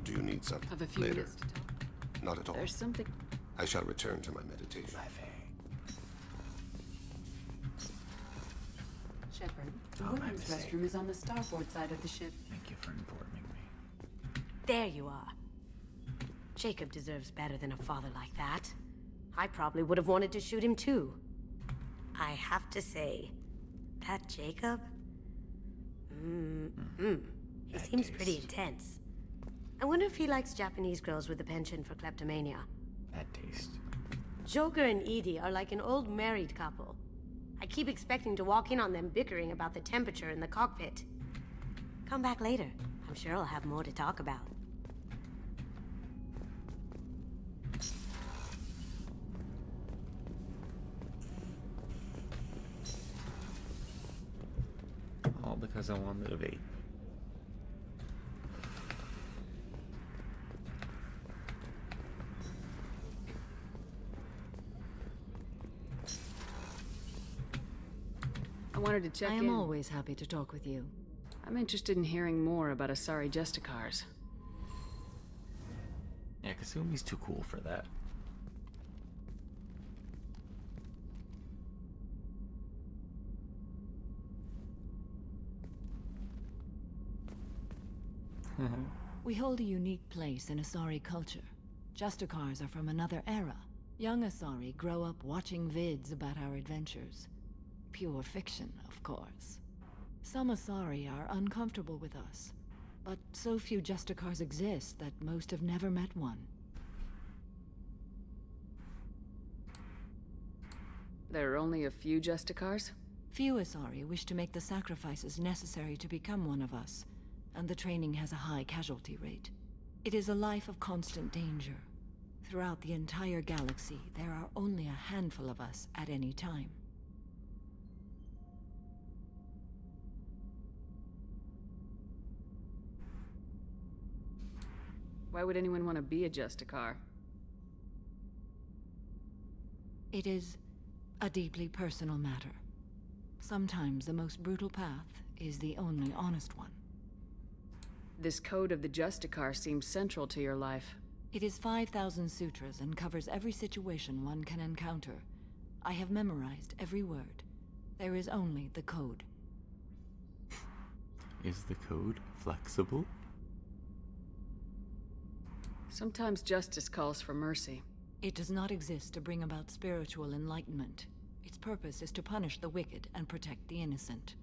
Do you need some? Have a few Later. minutes to talk. Not at all. There's something. I shall return to my meditation. Shepard, the Oh, my women's mistake. restroom is on the starboard side of the ship. Thank you for informing me. There you are. Jacob deserves better than a father like that. I probably would have wanted to shoot him too. I have to say, that Jacob? He seems pretty intense. I wonder if he likes Japanese girls with a penchant for kleptomania. Bad taste. Joker and Edie are like an old married couple. I keep expecting to walk in on them bickering about the temperature in the cockpit. Come back later. I'm sure I'll have more to talk about. All because I wanted to vape. I wanted to check I in. am always happy to talk with you. I'm interested in hearing more about Asari Justicars. Yeah, Kasumi's too cool for that. We hold a unique place in Asari culture. Justicars are from another era. Young Asari grow up watching vids about our adventures. Pure fiction, of course. Some Asari are uncomfortable with us, but so few Justicars exist that most have never met one. There are only a few Justicars? Few Asari wish to make the sacrifices necessary to become one of us, and the training has a high casualty rate. It is a life of constant danger. Throughout the entire galaxy, there are only a handful of us at any time. Why would anyone want to be a Justicar? It is a deeply personal matter. Sometimes the most brutal path is the only honest one. This code of the Justicar seems central to your life. It is 5,000 sutras and covers every situation one can encounter. I have memorized every word. There is only the code. Is the code flexible? Sometimes justice calls for mercy. It does not exist to bring about spiritual enlightenment. Its purpose is to punish the wicked and protect the innocent.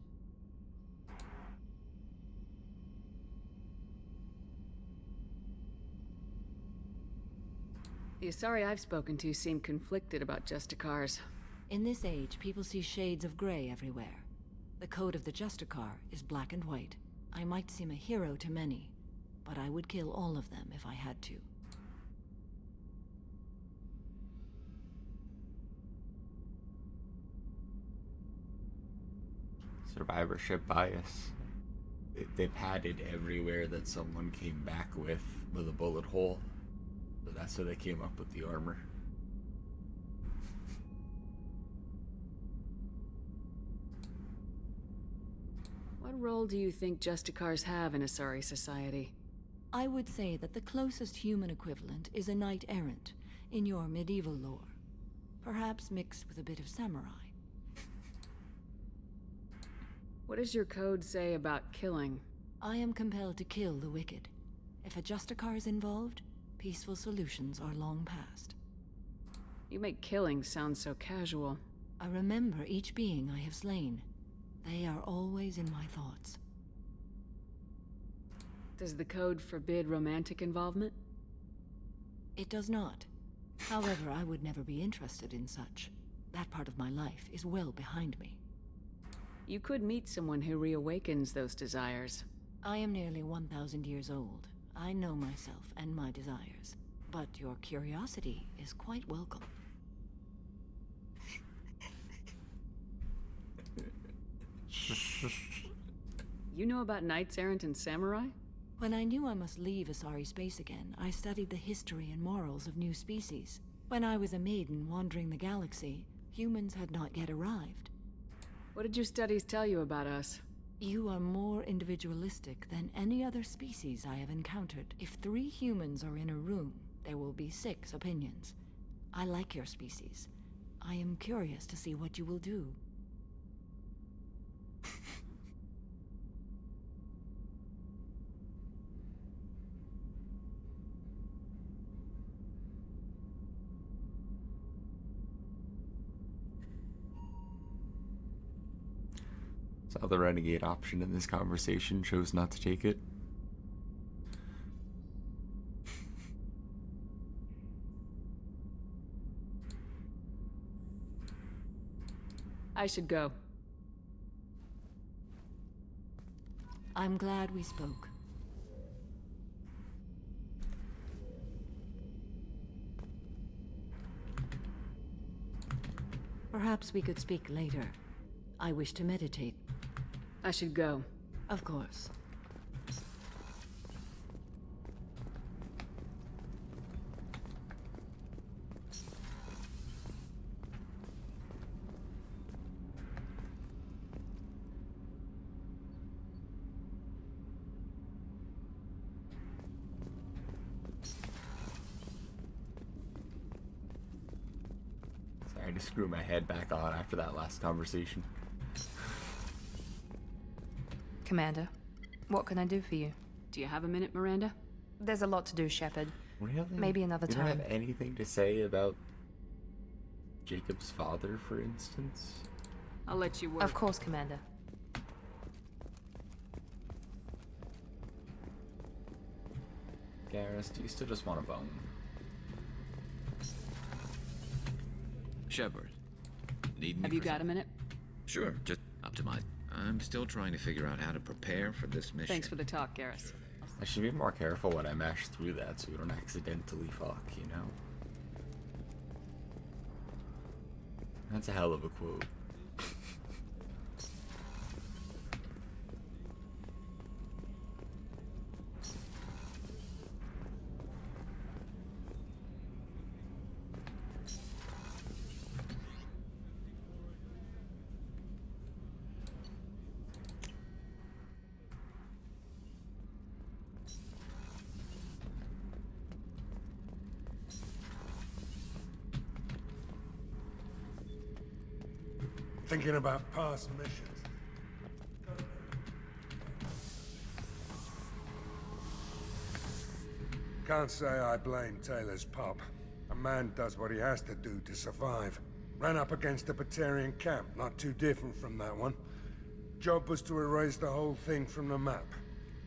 The Asari I've spoken to seem conflicted about Justicars. In this age, people see shades of gray everywhere. The code of the Justicar is black and white. I might seem a hero to many, but I would kill all of them if I had to. Survivorship bias. They padded everywhere that someone came back with a bullet hole. So that's how they came up with the armor. What role do you think Justicars have in Asari society? I would say that the closest human equivalent is a knight-errant in your medieval lore. Perhaps mixed with a bit of samurai. What does your code say about killing? I am compelled to kill the wicked. If a Justicar is involved, peaceful solutions are long past. You make killing sound so casual. I remember each being I have slain. They are always in my thoughts. Does the code forbid romantic involvement? It does not. However, I would never be interested in such. That part of my life is well behind me. You could meet someone who reawakens those desires. I am nearly 1,000 years old. I know myself and my desires. But your curiosity is quite welcome. You know about knights errant and samurai? When I knew I must leave Asari space again, I studied the history and morals of new species. When I was a maiden wandering the galaxy, humans had not yet arrived. What did your studies tell you about us? You are more individualistic than any other species I have encountered. If 3 humans are in a room, there will be 6 opinions. I like your species. I am curious to see what you will do. Saw the renegade option in this conversation, chose not to take it. I should go. I'm glad we spoke. Perhaps we could speak later. I wish to meditate. I should go. Of course. Sorry to screw my head back on after that last conversation. Commander, what can I do for you? Do you have a minute, Miranda? There's a lot to do, Shepard. Really? Maybe another You time. don't have anything to say about Jacob's father, for instance? I'll let you work. Of course, Commander. Garrus, do you still just want a bone? Shepard, need me Have for you got a minute? Sure, just optimize. I'm still trying to figure out how to prepare for this mission. Thanks for the talk, Garrus. I should be more careful when I mash through that so we don't accidentally fuck, you know? That's a hell of a quote. Thinking about past missions. Can't say I blame Taylor's pop. A man does what he has to do to survive. Ran up against a Batarian camp, not too different from that one. Job was to erase the whole thing from the map.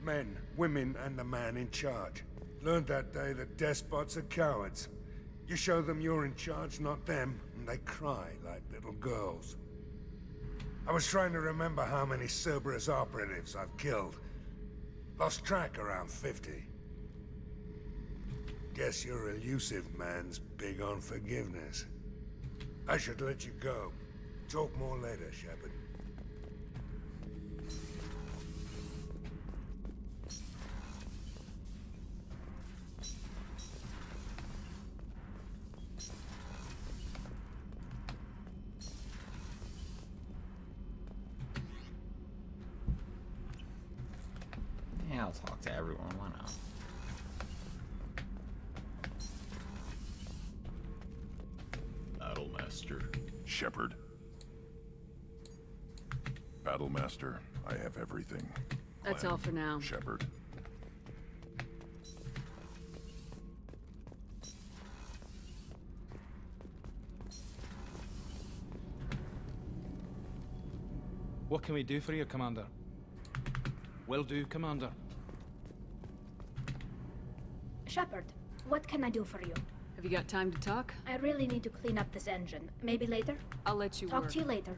Men, women, and the man in charge. Learned that day that despots are cowards. You show them you're in charge, not them, and they cry like little girls. I was trying to remember how many Cerberus operatives I've killed. Lost track around 50. Guess your elusive man's big on forgiveness. I should let you go. Talk more later, Shepard. Yeah, I'll talk to everyone, why not? Battlemaster. Shepard. Battlemaster, I have everything. That's all for now. Shepard. What can we do for you, Commander? Will do, Commander. Shepard, what can I do for you? Have you got time to talk? I really need to clean up this engine. Maybe later? I'll let you Talk work. to you later.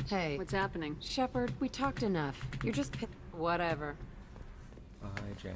Hey. What's happening? Shepard, we talked enough. You're just Whatever. Bye, Jack.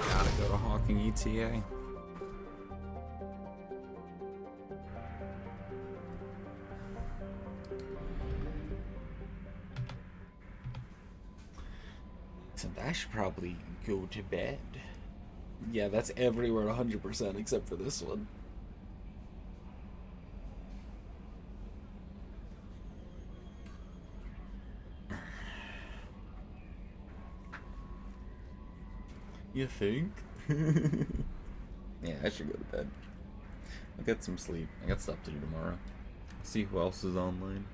Gotta go to Hawking ETA. So I should probably go to bed. Yeah, that's everywhere 100% except for this one. You think? Yeah, I should go to bed. I'll get some sleep. I got stuff to do tomorrow. See who else is online.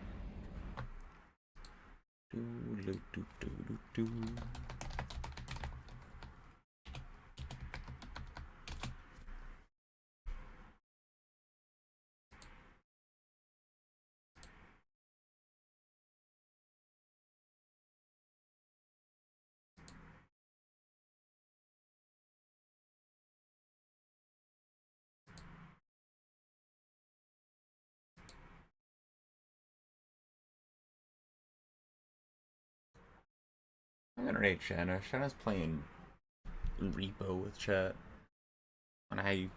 I'm gonna rate Shanna. Shanna's playing Repo with chat. And I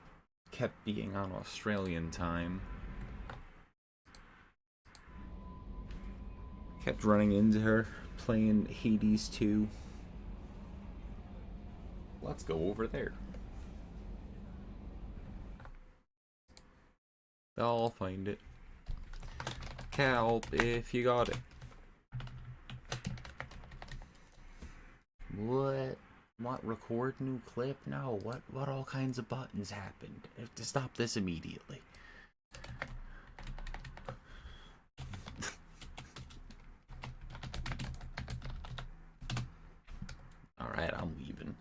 kept being on Australian time. Kept running into her playing Hades 2. Let's go over there. I'll find it. Help if you got it. What? Record new clip? No. What all kinds of buttons happened? I have to stop this immediately. Alright, I'm leaving.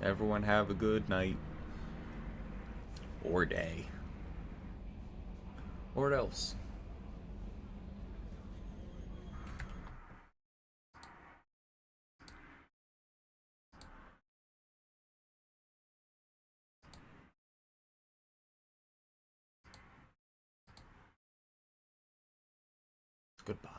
Everyone have a good night. Or day. Or else. Goodbye.